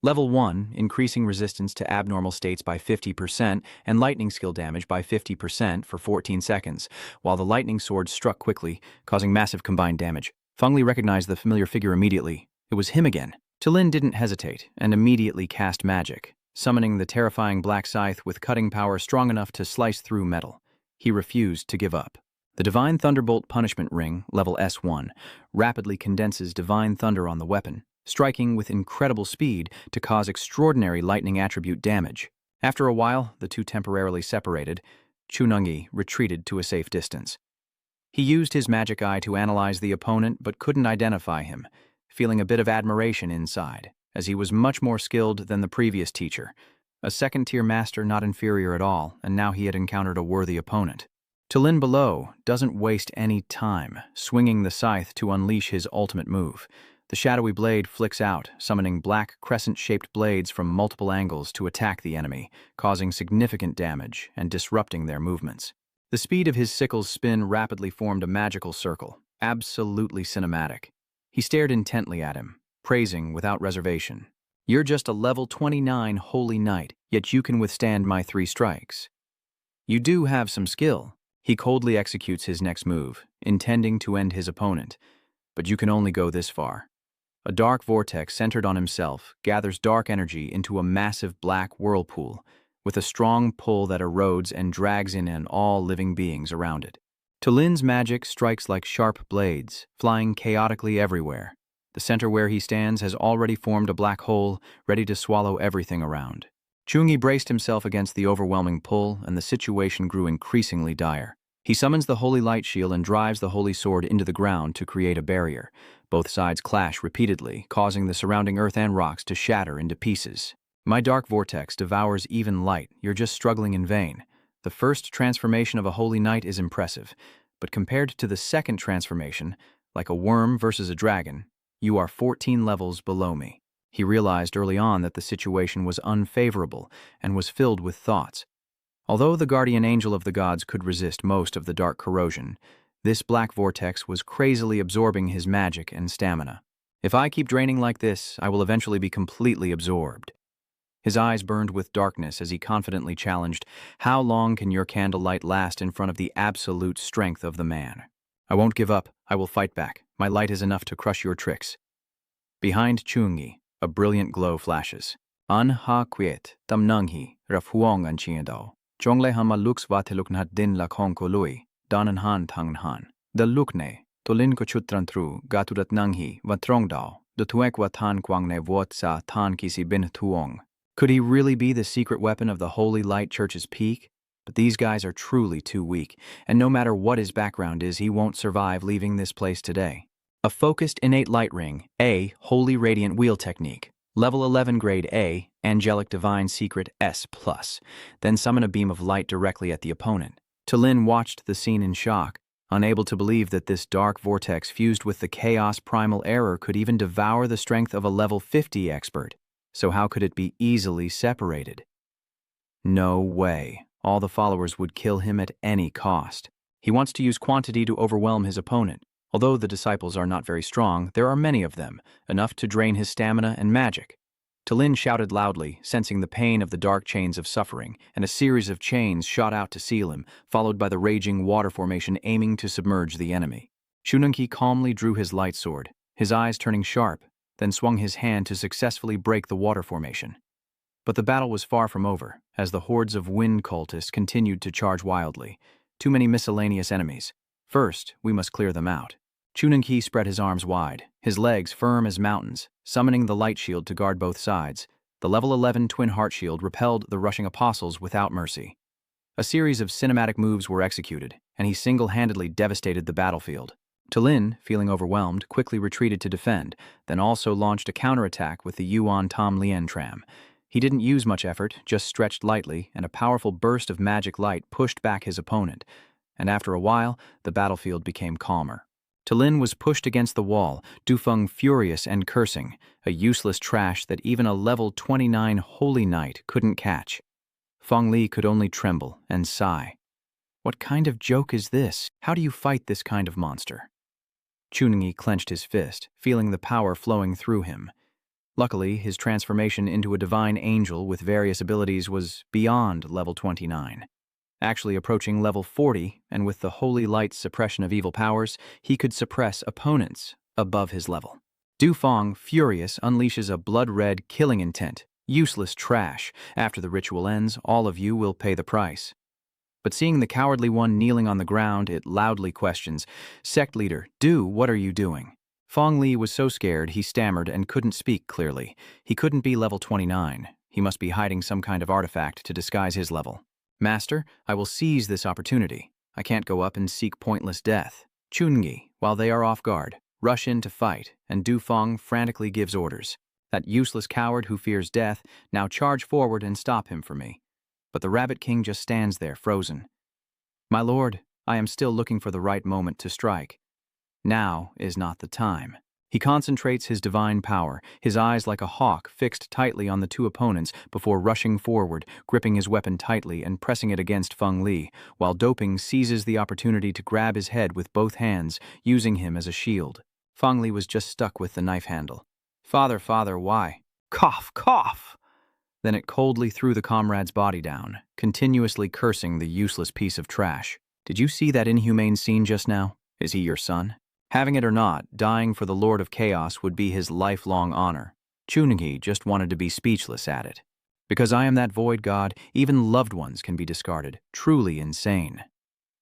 Level 1, increasing resistance to abnormal states by 50% and lightning skill damage by 50% for 14 seconds, while the lightning sword struck quickly, causing massive combined damage. Feng Li recognized the familiar figure immediately. It was him again. Talin didn't hesitate and immediately cast magic, summoning the terrifying black scythe with cutting power strong enough to slice through metal. He refused to give up. The Divine Thunderbolt Punishment Ring, level S1, rapidly condenses Divine Thunder on the weapon, striking with incredible speed to cause extraordinary lightning attribute damage. After a while, the two temporarily separated. Chunungi retreated to a safe distance. He used his magic eye to analyze the opponent but couldn't identify him, feeling a bit of admiration inside, as he was much more skilled than the previous teacher, a second-tier master not inferior at all, and now he had encountered a worthy opponent. Talin below doesn't waste any time, swinging the scythe to unleash his ultimate move. The shadowy blade flicks out, summoning black crescent-shaped blades from multiple angles to attack the enemy, causing significant damage and disrupting their movements. The speed of his sickle's spin rapidly formed a magical circle, absolutely cinematic. He stared intently at him, praising without reservation. You're just a level 29 holy knight, yet you can withstand my 3 strikes. You do have some skill. He coldly executes his next move, intending to end his opponent. But you can only go this far. A dark vortex centered on himself gathers dark energy into a massive black whirlpool, with a strong pull that erodes and drags in all living beings around it. Talin's magic strikes like sharp blades, flying chaotically everywhere. The center where he stands has already formed a black hole, ready to swallow everything around. Chunyi braced himself against the overwhelming pull, and the situation grew increasingly dire. He summons the Holy Light Shield and drives the Holy Sword into the ground to create a barrier. Both sides clash repeatedly, causing the surrounding earth and rocks to shatter into pieces. My dark vortex devours even light. You're just struggling in vain. The first transformation of a holy knight is impressive, but compared to the second transformation, like a worm versus a dragon, you are 14 levels below me. He realized early on that the situation was unfavorable and was filled with thoughts. Although the guardian angel of the gods could resist most of the dark corrosion, this black vortex was crazily absorbing his magic and stamina. If I keep draining like this, I will eventually be completely absorbed. His eyes burned with darkness as he confidently challenged, "How long can your candlelight last in front of the absolute strength of the man? I won't give up. I will fight back. My light is enough to crush your tricks." Behind Chungi, a brilliant glow flashes. An ha quiet, tam nanghi, rafuong an chiendo. Jongle hama lux vateluknat din lakhong ko lui, danan han tang han. Da lukne, tolin ko chutran tru, gaturat nanghi, vatrongdao, da tuek watan kwang ne vuot sa tan kisi bin tuong. Could he really be the secret weapon of the Holy Light Church's peak? But these guys are truly too weak, and no matter what his background is, he won't survive leaving this place today. A focused innate light ring, A, Holy Radiant Wheel Technique. Level 11 grade A, Angelic Divine Secret S+. Then summon a beam of light directly at the opponent. Talin watched the scene in shock, unable to believe that this dark vortex fused with the chaos primal error could even devour the strength of a level 50 expert. So how could it be easily separated? No way. All the followers would kill him at any cost. He wants to use quantity to overwhelm his opponent. Although the disciples are not very strong, there are many of them, enough to drain his stamina and magic. Talin shouted loudly, sensing the pain of the dark chains of suffering, and a series of chains shot out to seal him, followed by the raging water formation aiming to submerge the enemy. Shununki calmly drew his light sword, his eyes turning sharp, then swung his hand to successfully break the water formation. But the battle was far from over, as the hordes of wind cultists continued to charge wildly. Too many miscellaneous enemies. First, we must clear them out. Chununki spread his arms wide, his legs firm as mountains, summoning the light shield to guard both sides. The level 11 twin heart shield repelled the rushing apostles without mercy. A series of cinematic moves were executed, and he single-handedly devastated the battlefield. Talin, feeling overwhelmed, quickly retreated to defend, then also launched a counterattack with the Yuan Tom Lien Tram. He didn't use much effort, just stretched lightly, and a powerful burst of magic light pushed back his opponent. And after a while, the battlefield became calmer. Talin was pushed against the wall, Dufeng furious and cursing, a useless trash that even a level 29 Holy Knight couldn't catch. Feng Li could only tremble and sigh. What kind of joke is this? How do you fight this kind of monster? Chunyi clenched his fist, feeling the power flowing through him. Luckily, his transformation into a divine angel with various abilities was beyond level 29. Actually approaching level 40, and with the Holy Light's suppression of evil powers, he could suppress opponents above his level. Dufeng, furious, unleashes a blood-red killing intent. Useless trash. After the ritual ends, all of you will pay the price. But seeing the cowardly one kneeling on the ground, it loudly questions, "Sect leader, what are you doing?" Feng Li was so scared he stammered and couldn't speak clearly. He couldn't be level 29. He must be hiding some kind of artifact to disguise his level. "Master, I will seize this opportunity. I can't go up and seek pointless death." Chunyi, while they are off guard, rush in to fight, and Dufeng frantically gives orders. That useless coward who fears death, now charge forward and stop him for me. But the Rabbit King just stands there, frozen. "My lord, I am still looking for the right moment to strike. Now is not the time." He concentrates his divine power, his eyes like a hawk fixed tightly on the two opponents before rushing forward, gripping his weapon tightly and pressing it against Feng Li, while Doping seizes the opportunity to grab his head with both hands, using him as a shield. Feng Li was just stuck with the knife handle. Father, why?" "Cough, cough!" Then it coldly threw the comrade's body down, continuously cursing the useless piece of trash. "Did you see that inhumane scene just now? Is he your son?" Having it or not, dying for the Lord of Chaos would be his lifelong honor. Chunyi just wanted to be speechless at it. "Because I am that void god, even loved ones can be discarded. Truly insane."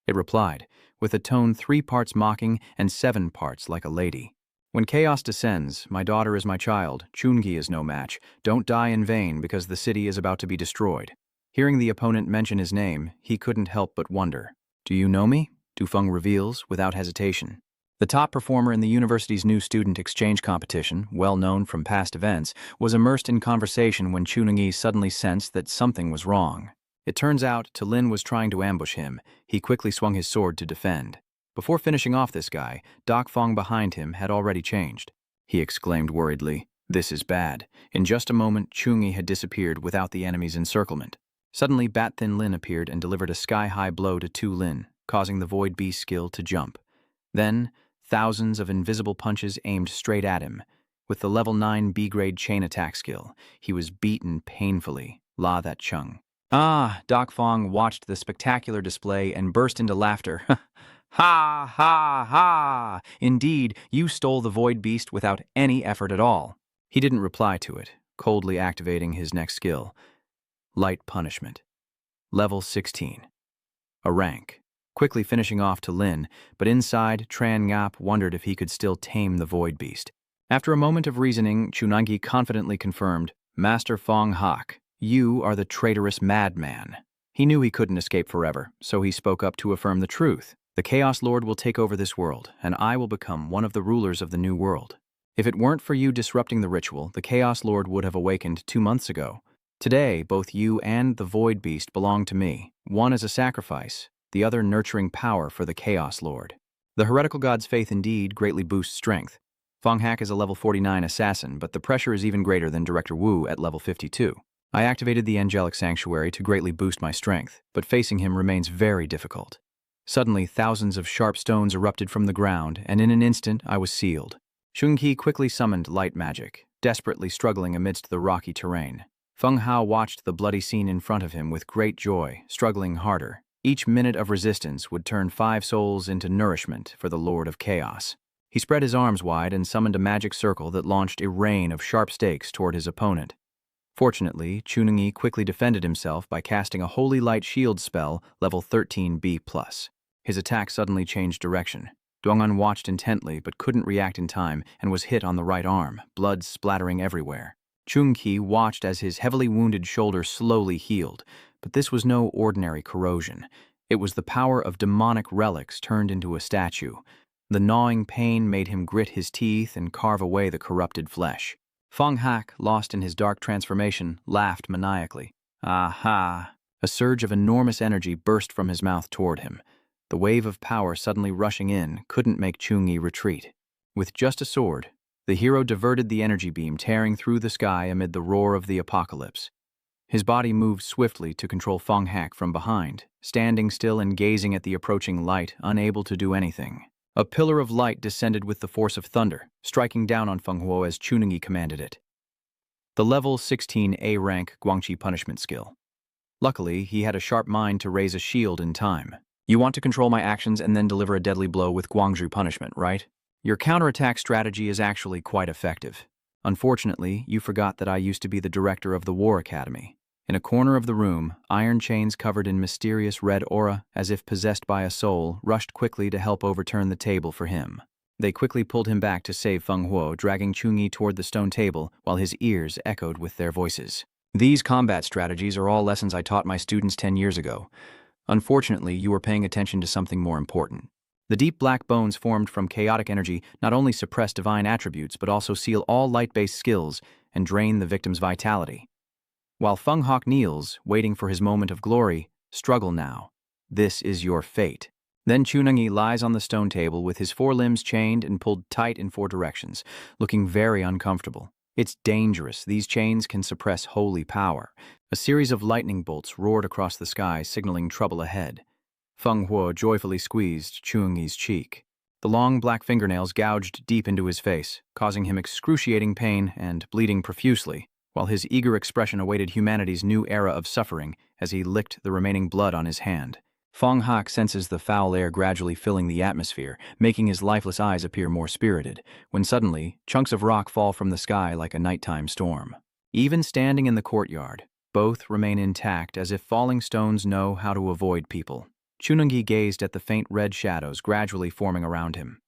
It replied, with a tone 3 parts mocking and 7 parts like a lady. "When chaos descends, my daughter is my child. Chunyi is no match. Don't die in vain because the city is about to be destroyed." Hearing the opponent mention his name, he couldn't help but wonder. "Do you know me?" Dufeng reveals without hesitation. The top performer in the university's new student exchange competition, well known from past events, was immersed in conversation when Chuni suddenly sensed that something was wrong. It turns out Lin was trying to ambush him. He quickly swung his sword to defend. Before finishing off this guy, Doc Fong behind him had already changed. He exclaimed worriedly, "This is bad." In just a moment, Chuni had disappeared without the enemy's encirclement. Suddenly, Bat-Thin Lin appeared and delivered a sky-high blow to Tu Lin, causing the Void Beast skill to jump. Then, thousands of invisible punches aimed straight at him. With the level 9 B-grade chain attack skill, he was beaten painfully. La that chung. Doc Fong watched the spectacular display and burst into laughter. Ha, ha, ha! Indeed, you stole the Void Beast without any effort at all. He didn't reply to it, coldly activating his next skill. Light Punishment. Level 16. A rank. Quickly finishing off to Lin, but inside, Tran Ngap wondered if he could still tame the Void Beast. After a moment of reasoning, Chunangi confidently confirmed, "Master Fong Hak, you are the traitorous madman." He knew he couldn't escape forever, so he spoke up to affirm the truth. "The Chaos Lord will take over this world, and I will become one of the rulers of the new world. If it weren't for you disrupting the ritual, the Chaos Lord would have awakened 2 months ago. Today, both you and the Void Beast belong to me, one as a sacrifice, the other nurturing power for the Chaos Lord." The heretical god's faith indeed greatly boosts strength. Fong Hak is a level 49 assassin, but the pressure is even greater than Director Wu at level 52. I activated the Angelic Sanctuary to greatly boost my strength, but facing him remains very difficult. Suddenly, thousands of sharp stones erupted from the ground, and in an instant, I was sealed. Shunqi quickly summoned light magic, desperately struggling amidst the rocky terrain. Feng Hao watched the bloody scene in front of him with great joy, struggling harder. Each minute of resistance would turn 5 souls into nourishment for the Lord of Chaos. He spread his arms wide and summoned a magic circle that launched a rain of sharp stakes toward his opponent. Fortunately, Chunungi quickly defended himself by casting a Holy Light Shield spell, level 13B+. His attack suddenly changed direction. Duangan watched intently but couldn't react in time and was hit on the right arm, blood splattering everywhere. Chungqi watched as his heavily wounded shoulder slowly healed, but this was no ordinary corrosion. It was the power of demonic relics turned into a statue. The gnawing pain made him grit his teeth and carve away the corrupted flesh. Fong Hak, lost in his dark transformation, laughed maniacally. Aha! A surge of enormous energy burst from his mouth toward him. The wave of power suddenly rushing in couldn't make Chungyi retreat. With just a sword, the hero diverted the energy beam tearing through the sky amid the roar of the apocalypse. His body moved swiftly to control Fong Hak from behind, standing still and gazing at the approaching light, unable to do anything. A pillar of light descended with the force of thunder, striking down on Feng Huo as Chunungi commanded it. The level 16 A rank Guangqi punishment skill. Luckily, he had a sharp mind to raise a shield in time. You want to control my actions and then deliver a deadly blow with Guangzhu punishment, right? Your counterattack strategy is actually quite effective. Unfortunately, you forgot that I used to be the director of the War Academy. In a corner of the room, iron chains covered in mysterious red aura, as if possessed by a soul, rushed quickly to help overturn the table for him. They quickly pulled him back to save Feng Huo, dragging Chunyi toward the stone table, while his ears echoed with their voices. These combat strategies are all lessons I taught my students 10 years ago. Unfortunately, you were paying attention to something more important. The deep black bones formed from chaotic energy not only suppress divine attributes but also seal all light-based skills and drain the victim's vitality. While Feng Hak kneels, waiting for his moment of glory, struggle now. This is your fate. Then Chunungi lies on the stone table with his 4 limbs chained and pulled tight in 4 directions, looking very uncomfortable. It's dangerous. These chains can suppress holy power. A series of lightning bolts roared across the sky, signaling trouble ahead. Feng Huo joyfully squeezed Chunungi's cheek. The long black fingernails gouged deep into his face, causing him excruciating pain and bleeding profusely, while his eager expression awaited humanity's new era of suffering as he licked the remaining blood on his hand. Fong Hak senses the foul air gradually filling the atmosphere, making his lifeless eyes appear more spirited, when suddenly, chunks of rock fall from the sky like a nighttime storm. Even standing in the courtyard, both remain intact as if falling stones know how to avoid people. Chunungi gazed at the faint red shadows gradually forming around him.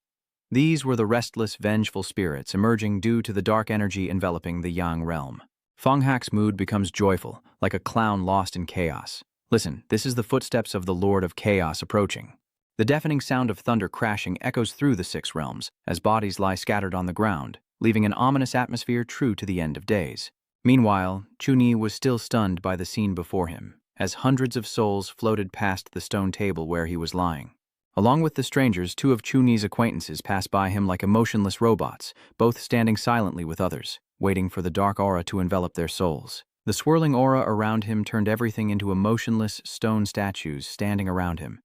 These were the restless, vengeful spirits emerging due to the dark energy enveloping the Yang realm. Fong Hak's mood becomes joyful, like a clown lost in chaos. Listen, this is the footsteps of the Lord of Chaos approaching. The deafening sound of thunder crashing echoes through the 6 realms as bodies lie scattered on the ground, leaving an ominous atmosphere true to the end of days. Meanwhile, Chuni was still stunned by the scene before him, as hundreds of souls floated past the stone table where he was lying. Along with the strangers, 2 of Chuni's acquaintances passed by him like emotionless robots, both standing silently with others, waiting for the dark aura to envelop their souls. The swirling aura around him turned everything into emotionless stone statues standing around him.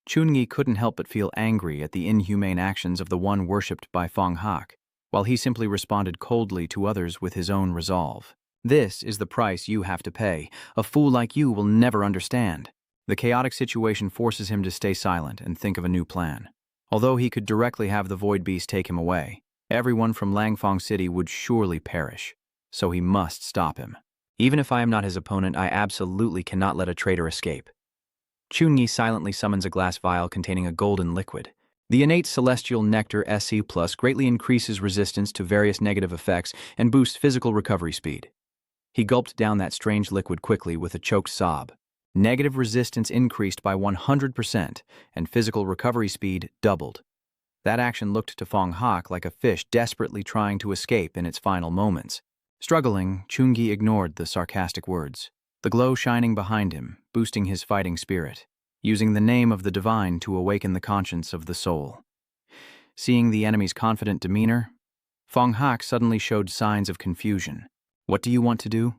Chuni couldn't help but feel angry at the inhumane actions of the one worshipped by Fong Hak, while he simply responded coldly to others with his own resolve. This is the price you have to pay. A fool like you will never understand. The chaotic situation forces him to stay silent and think of a new plan. Although he could directly have the Void Beast take him away, everyone from Langfang City would surely perish, so he must stop him. Even if I am not his opponent, I absolutely cannot let a traitor escape. Chuni silently summons a glass vial containing a golden liquid. The innate celestial nectar SC+ greatly increases resistance to various negative effects and boosts physical recovery speed. He gulped down that strange liquid quickly with a choked sob. Negative resistance increased by 100%, and physical recovery speed doubled. That action looked to Fong Hak like a fish desperately trying to escape in its final moments. Struggling, Chungi ignored the sarcastic words, the glow shining behind him, boosting his fighting spirit, using the name of the divine to awaken the conscience of the soul. Seeing the enemy's confident demeanor, Fong Hak suddenly showed signs of confusion. What do you want to do?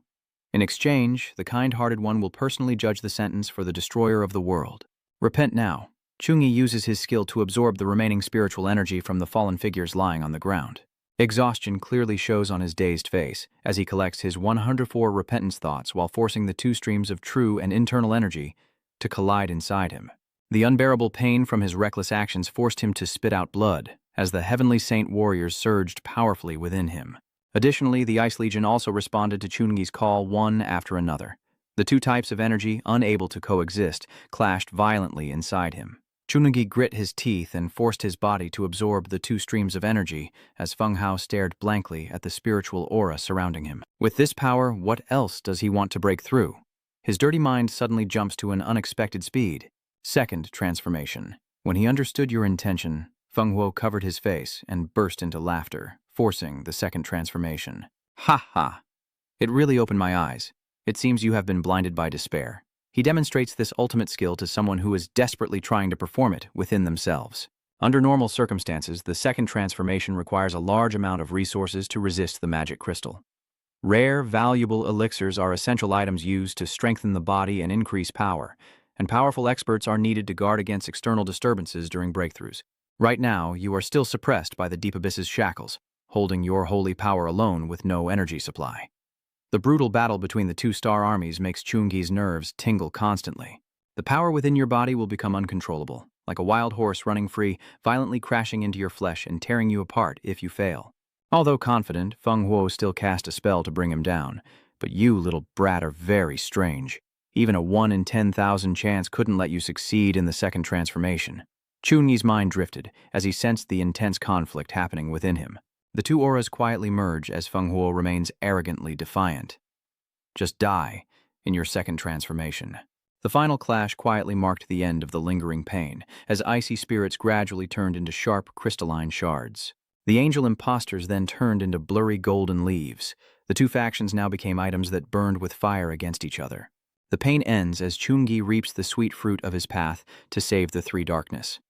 In exchange, the kind-hearted one will personally judge the sentence for the destroyer of the world. Repent now. Chungi uses his skill to absorb the remaining spiritual energy from the fallen figures lying on the ground. Exhaustion clearly shows on his dazed face as he collects his 104 repentance thoughts while forcing the 2 streams of true and internal energy to collide inside him. The unbearable pain from his reckless actions forced him to spit out blood as the heavenly saint warriors surged powerfully within him. Additionally, the Ice Legion also responded to Chungi's call one after another. The 2 types of energy, unable to coexist, clashed violently inside him. Chungi grit his teeth and forced his body to absorb the 2 streams of energy as Feng Hao stared blankly at the spiritual aura surrounding him. With this power, what else does he want to break through? His dirty mind suddenly jumps to an unexpected speed. Second transformation. When he understood your intention, Feng Huo covered his face and burst into laughter, forcing the second transformation. Ha ha! It really opened my eyes. It seems you have been blinded by despair. He demonstrates this ultimate skill to someone who is desperately trying to perform it within themselves. Under normal circumstances, the second transformation requires a large amount of resources to resist the magic crystal. Rare, valuable elixirs are essential items used to strengthen the body and increase power, and powerful experts are needed to guard against external disturbances during breakthroughs. Right now, you are still suppressed by the Deep Abyss's shackles, holding your holy power alone with no energy supply. The brutal battle between the 2 star armies makes Chungi's nerves tingle constantly. The power within your body will become uncontrollable, like a wild horse running free, violently crashing into your flesh and tearing you apart if you fail. Although confident, Feng Huo still cast a spell to bring him down, but you, little brat, are very strange. Even a 1 in 10,000 chance couldn't let you succeed in the second transformation. Chunyi's mind drifted as he sensed the intense conflict happening within him. The 2 auras quietly merge as Feng Huo remains arrogantly defiant. Just die in your second transformation. The final clash quietly marked the end of the lingering pain, as icy spirits gradually turned into sharp, crystalline shards. The angel impostors then turned into blurry golden leaves. The 2 factions now became items that burned with fire against each other. The pain ends as Chungi reaps the sweet fruit of his path to save the 3 darkness.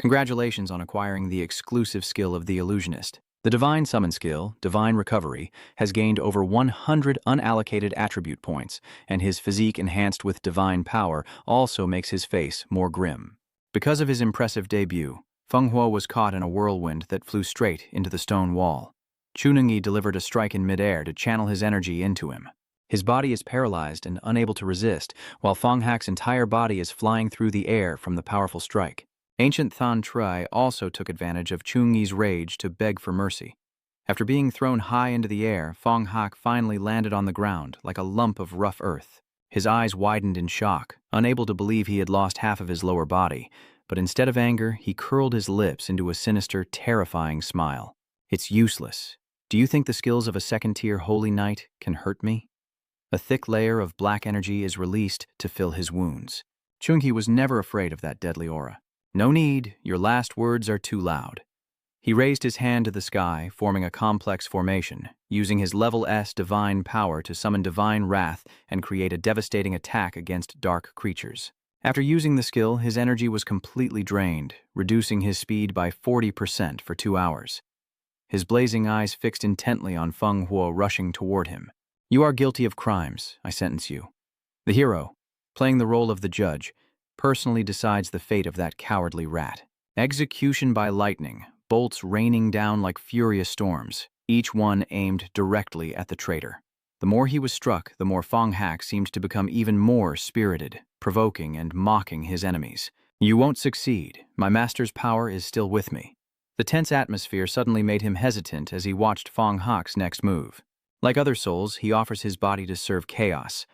Congratulations on acquiring the exclusive skill of the illusionist. The Divine Summon skill, Divine Recovery, has gained over 100 unallocated attribute points, and his physique enhanced with divine power also makes his face more grim. Because of his impressive debut, Feng Huo was caught in a whirlwind that flew straight into the stone wall. Chunungi delivered a strike in midair to channel his energy into him. His body is paralyzed and unable to resist, while Feng Hak's entire body is flying through the air from the powerful strike. Ancient Than Trui also took advantage of Chungi's rage to beg for mercy. After being thrown high into the air, Feng Hak finally landed on the ground like a lump of rough earth. His eyes widened in shock, unable to believe he had lost half of his lower body, but instead of anger, he curled his lips into a sinister, terrifying smile. It's useless. Do you think the skills of a second-tier holy knight can hurt me? A thick layer of black energy is released to fill his wounds. Chungi was never afraid of that deadly aura. No need, your last words are too loud. He raised his hand to the sky, forming a complex formation, using his level S divine power to summon divine wrath and create a devastating attack against dark creatures. After using the skill, his energy was completely drained, reducing his speed by 40% for 2 hours. His blazing eyes fixed intently on Feng Huo rushing toward him. You are guilty of crimes, I sentence you. The hero, playing the role of the judge, personally decides the fate of that cowardly rat. Execution by lightning, bolts raining down like furious storms, each one aimed directly at the traitor. The more he was struck, the more Fong Hak seemed to become even more spirited, provoking and mocking his enemies. You won't succeed. My master's power is still with me. The tense atmosphere suddenly made him hesitant as he watched Fong Hak's next move. Like other souls, he offers his body to serve chaos.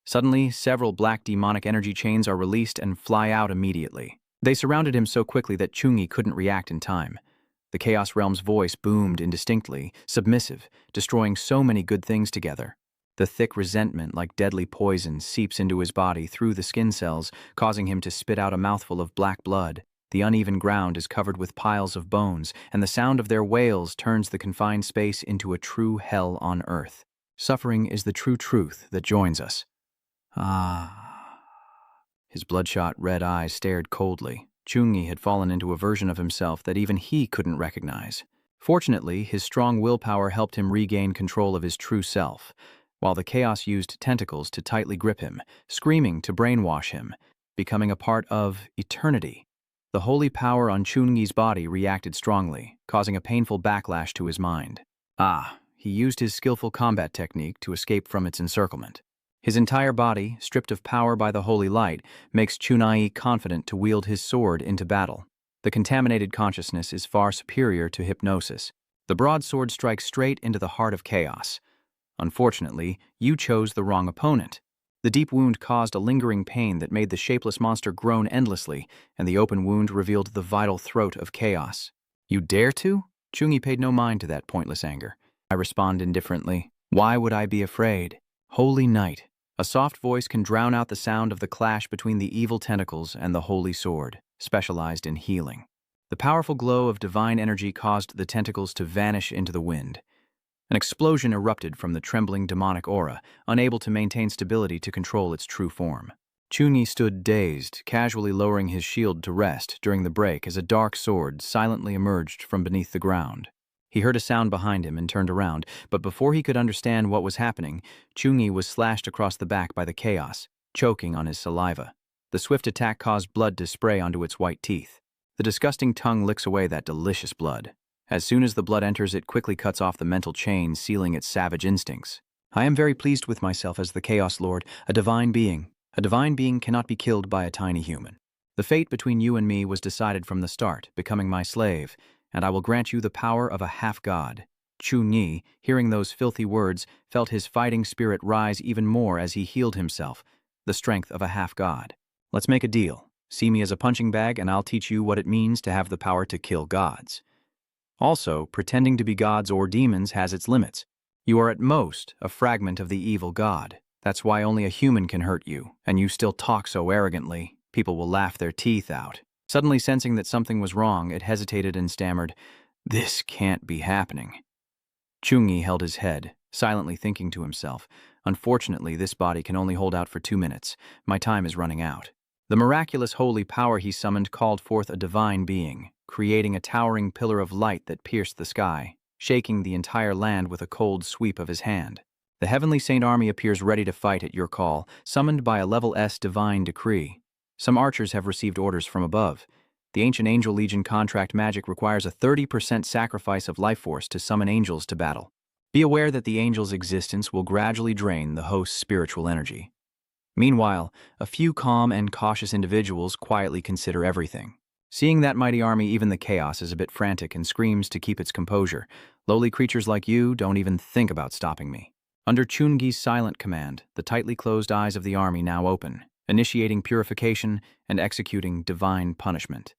Suddenly, several black demonic energy chains are released and fly out immediately. They surrounded him so quickly that Chuni couldn't react in time. The Chaos Realm's voice boomed indistinctly, submissive, destroying so many good things together. The thick resentment, like deadly poison, seeps into his body through the skin cells, causing him to spit out a mouthful of black blood. The uneven ground is covered with piles of bones, and the sound of their wails turns the confined space into a true hell on earth. Suffering is the true truth that joins us. Ah. His bloodshot red eyes stared coldly. Chungi had fallen into a version of himself that even he couldn't recognize. Fortunately, his strong willpower helped him regain control of his true self, while the chaos used tentacles to tightly grip him, screaming to brainwash him, becoming a part of eternity. The holy power on Chungi's body reacted strongly, causing a painful backlash to his mind. He used his skillful combat technique to escape from its encirclement. His entire body, stripped of power by the holy light, makes Chunai confident to wield his sword into battle. The contaminated consciousness is far superior to hypnosis. The broadsword strikes straight into the heart of chaos. Unfortunately, you chose the wrong opponent. The deep wound caused a lingering pain that made the shapeless monster groan endlessly, and the open wound revealed the vital throat of chaos. You dare to? Chungi paid no mind to that pointless anger. I respond indifferently. Why would I be afraid? Holy night. A soft voice can drown out the sound of the clash between the evil tentacles and the holy sword, specialized in healing. The powerful glow of divine energy caused the tentacles to vanish into the wind. An explosion erupted from the trembling demonic aura, unable to maintain stability to control its true form. Chunyi stood dazed, casually lowering his shield to rest during the break as a dark sword silently emerged from beneath the ground. He heard a sound behind him and turned around, but before he could understand what was happening, Chunyi was slashed across the back by the chaos, choking on his saliva. The swift attack caused blood to spray onto its white teeth. The disgusting tongue licks away that delicious blood. As soon as the blood enters, it quickly cuts off the mental chain, sealing its savage instincts. I am very pleased with myself as the Chaos Lord, a divine being. A divine being cannot be killed by a tiny human. The fate between you and me was decided from the start, becoming my slave, and I will grant you the power of a half-god. Chunyi, hearing those filthy words, felt his fighting spirit rise even more as he healed himself, the strength of a half-god. Let's make a deal. See me as a punching bag and I'll teach you what it means to have the power to kill gods. Also, pretending to be gods or demons has its limits. You are at most a fragment of the evil god. That's why only a human can hurt you, and you still talk so arrogantly. People will laugh their teeth out. Suddenly sensing that something was wrong, it hesitated and stammered, "This can't be happening." Chungi held his head, silently thinking to himself, "Unfortunately, this body can only hold out for 2 minutes. My time is running out." The miraculous holy power he summoned called forth a divine being, creating a towering pillar of light that pierced the sky, shaking the entire land with a cold sweep of his hand. The heavenly saint army appears ready to fight at your call, summoned by a level S divine decree. Some archers have received orders from above. The ancient angel legion contract magic requires a 30% sacrifice of life force to summon angels to battle. Be aware that the angel's existence will gradually drain the host's spiritual energy. Meanwhile, a few calm and cautious individuals quietly consider everything. Seeing that mighty army, even the chaos is a bit frantic and screams to keep its composure. Lowly creatures like you don't even think about stopping me. Under Chungi's silent command, the tightly closed eyes of the army now open, initiating purification and executing divine punishment.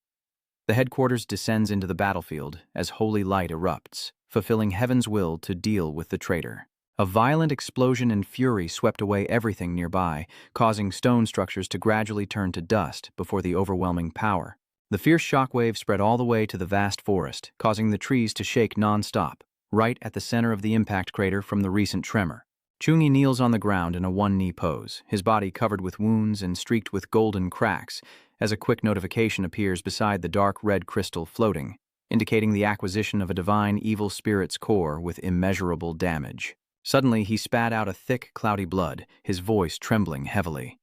The headquarters descends into the battlefield as holy light erupts, fulfilling heaven's will to deal with the traitor. A violent explosion and fury swept away everything nearby, causing stone structures to gradually turn to dust before the overwhelming power. The fierce shockwave spread all the way to the vast forest, causing the trees to shake non-stop, right at the center of the impact crater from the recent tremor. Chuni kneels on the ground in a one-knee pose, his body covered with wounds and streaked with golden cracks, as a quick notification appears beside the dark red crystal floating, indicating the acquisition of a divine evil spirit's core with immeasurable damage. Suddenly, he spat out a thick, cloudy blood, his voice trembling heavily.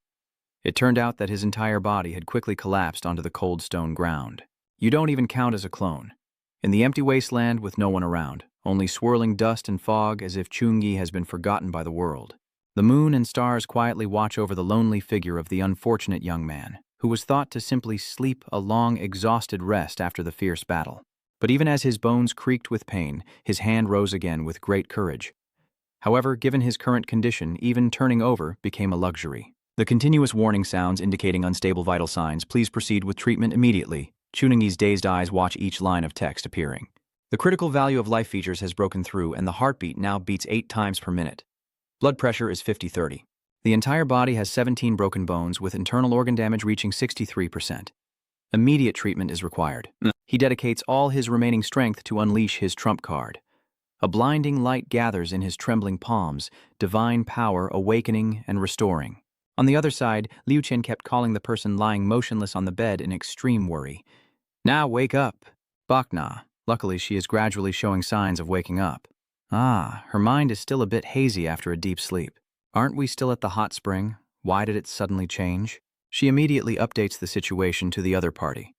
It turned out that his entire body had quickly collapsed onto the cold stone ground. You don't even count as a clone. In the empty wasteland with no one around, only swirling dust and fog as if Chungi has been forgotten by the world. The moon and stars quietly watch over the lonely figure of the unfortunate young man, who was thought to simply sleep a long, exhausted rest after the fierce battle. But even as his bones creaked with pain, his hand rose again with great courage. However, given his current condition, even turning over became a luxury. The continuous warning sounds indicating unstable vital signs. Please proceed with treatment immediately. Chungi's dazed eyes watch each line of text appearing. The critical value of life features has broken through, and the heartbeat now beats 8 times per minute. Blood pressure is 50/30. The entire body has 17 broken bones, with internal organ damage reaching 63%. Immediate treatment is required. He dedicates all his remaining strength to unleash his trump card. A blinding light gathers in his trembling palms, divine power awakening and restoring. On the other side, Liu Chen kept calling the person lying motionless on the bed in extreme worry. Now wake up. Bakna. Luckily, she is gradually showing signs of waking up. Her mind is still a bit hazy after a deep sleep. Aren't we still at the hot spring? Why did it suddenly change? She immediately updates the situation to the other party.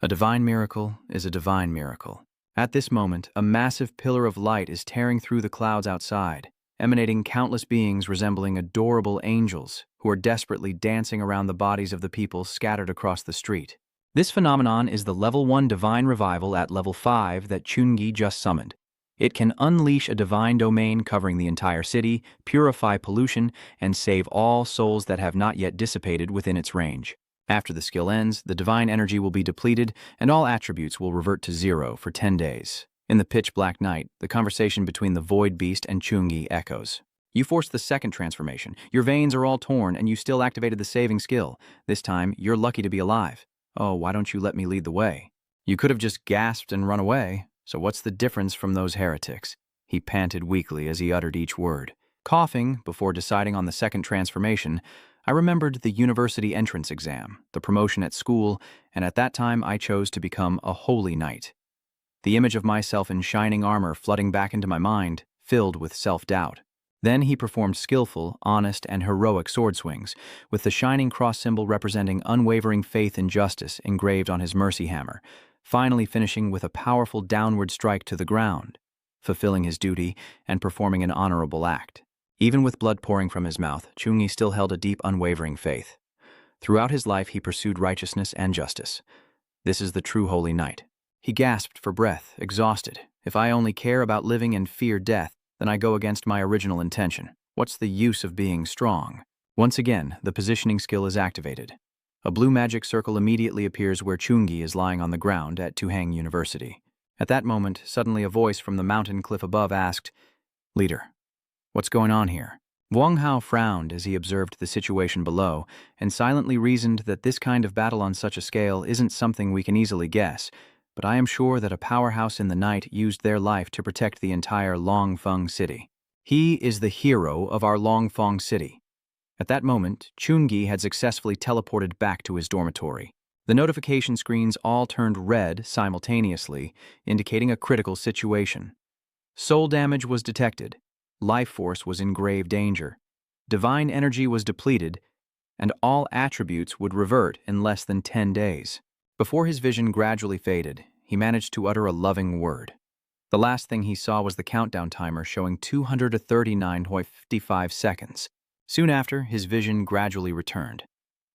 A divine miracle is a divine miracle. At this moment, a massive pillar of light is tearing through the clouds outside, emanating countless beings resembling adorable angels who are desperately dancing around the bodies of the people scattered across the street. This phenomenon is the level 1 divine revival at level 5 that Chungi just summoned. It can unleash a divine domain covering the entire city, purify pollution, and save all souls that have not yet dissipated within its range. After the skill ends, the divine energy will be depleted, and all attributes will revert to 0 for 10 days. In the pitch-black night, the conversation between the Void Beast and Chungi echoes. You forced the second transformation. Your veins are all torn, and you still activated the saving skill. This time, you're lucky to be alive. Oh, why don't you let me lead the way? You could have just gasped and run away. So what's the difference from those heretics? He panted weakly as he uttered each word. Coughing before deciding on the second transformation, I remembered the university entrance exam, the promotion at school, and at that time I chose to become a holy knight. The image of myself in shining armor flooding back into my mind, filled with self-doubt. Then he performed skillful, honest, and heroic sword swings, with the shining cross symbol representing unwavering faith and justice engraved on his mercy hammer, finally finishing with a powerful downward strike to the ground, fulfilling his duty and performing an honorable act. Even with blood pouring from his mouth, Chungi still held a deep, unwavering faith. Throughout his life, he pursued righteousness and justice. This is the true holy knight. He gasped for breath, exhausted. If I only care about living and fear death, then I go against my original intention. What's the use of being strong? Once again, the positioning skill is activated. A blue magic circle immediately appears where Chungi is lying on the ground at Tuhang University. At that moment, suddenly a voice from the mountain cliff above asked, "Leader, what's going on here?" Wang Hao frowned as he observed the situation below and silently reasoned that this kind of battle on such a scale isn't something we can easily guess, but I am sure that a powerhouse in the night used their life to protect the entire Longfeng city. He is the hero of our Longfeng city. At that moment, Chungi had successfully teleported back to his dormitory. The notification screens all turned red simultaneously, indicating a critical situation. Soul damage was detected. Life force was in grave danger. Divine energy was depleted, and all attributes would revert in less than 10 days. Before his vision gradually faded, he managed to utter a loving word. The last thing he saw was the countdown timer showing 239.55 seconds. Soon after, his vision gradually returned.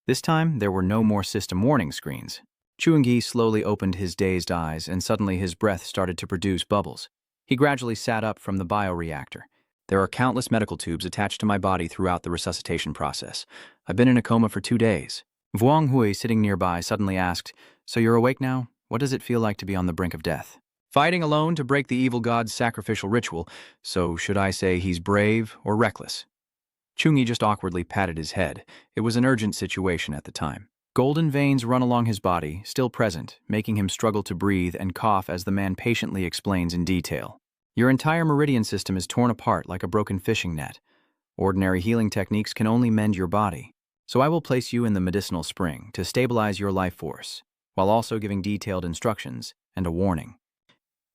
This time, there were no more system warning screens. Chungi slowly opened his dazed eyes, and suddenly his breath started to produce bubbles. He gradually sat up from the bioreactor. There are countless medical tubes attached to my body throughout the resuscitation process. I've been in a coma for 2 days. Vuong Hui, sitting nearby, suddenly asked, "So you're awake now? What does it feel like to be on the brink of death?" Fighting alone to break the evil god's sacrificial ritual, so should I say he's brave or reckless? Chungi just awkwardly patted his head. It was an urgent situation at the time. Golden veins run along his body, still present, making him struggle to breathe and cough as the man patiently explains in detail. Your entire meridian system is torn apart like a broken fishing net. Ordinary healing techniques can only mend your body. So I will place you in the medicinal spring to stabilize your life force, while also giving detailed instructions and a warning.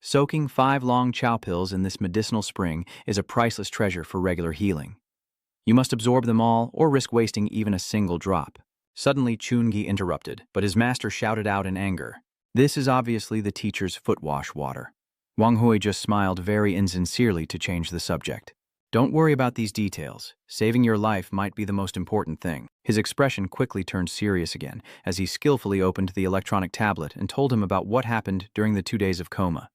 Soaking 5 long chow pills in this medicinal spring is a priceless treasure for regular healing. You must absorb them all or risk wasting even a single drop. Suddenly, Chungi interrupted, but his master shouted out in anger. This is obviously the teacher's foot wash water. Wang Hui just smiled very insincerely to change the subject. Don't worry about these details. Saving your life might be the most important thing. His expression quickly turned serious again as he skillfully opened the electronic tablet and told him about what happened during the 2 days of coma.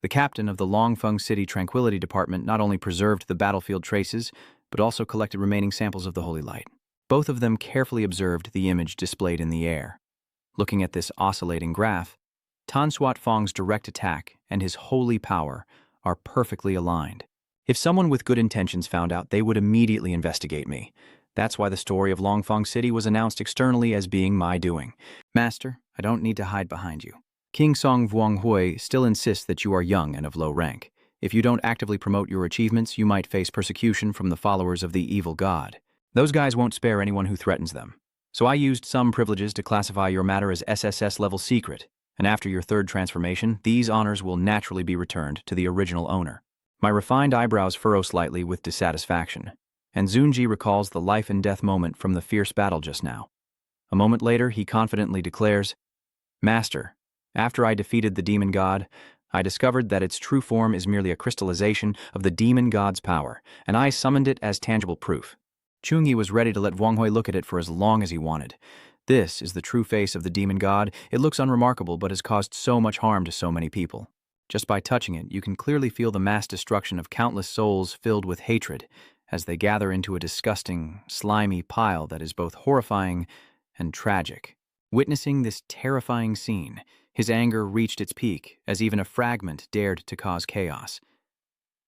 The captain of the Longfeng City Tranquility Department not only preserved the battlefield traces, but also collected remaining samples of the holy light. Both of them carefully observed the image displayed in the air. Looking at this oscillating graph, Tan Suat Fong's direct attack and his holy power are perfectly aligned. If someone with good intentions found out, they would immediately investigate me. That's why the story of Longfeng City was announced externally as being my doing. Master, I don't need to hide behind you. King Song Vuong Hui still insists that you are young and of low rank. If you don't actively promote your achievements, you might face persecution from the followers of the evil god. Those guys won't spare anyone who threatens them. So I used some privileges to classify your matter as SSS level secret, and after your 3rd transformation, these honors will naturally be returned to the original owner. My refined eyebrows furrow slightly with dissatisfaction, and Zunji recalls the life and death moment from the fierce battle just now. A moment later, he confidently declares, Master, after I defeated the demon god, I discovered that its true form is merely a crystallization of the demon god's power, and I summoned it as tangible proof. Chungi was ready to let Wang Hui look at it for as long as he wanted. This is the true face of the demon god. It looks unremarkable but has caused so much harm to so many people. Just by touching it, you can clearly feel the mass destruction of countless souls filled with hatred as they gather into a disgusting, slimy pile that is both horrifying and tragic. Witnessing this terrifying scene, his anger reached its peak as even a fragment dared to cause chaos.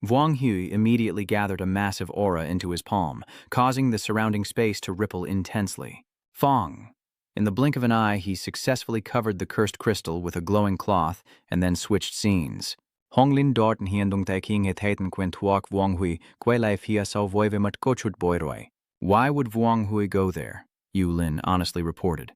Vuong Hui immediately gathered a massive aura into his palm, causing the surrounding space to ripple intensely. Fong! In the blink of an eye, he successfully covered the cursed crystal with a glowing cloth and then switched scenes. Honglin dorten hiendung taking het haten quent walk Vuong Hui, que life hia sau voive mat kochut boiroi. Why would Vuong Hui go there? Yu Lin honestly reported.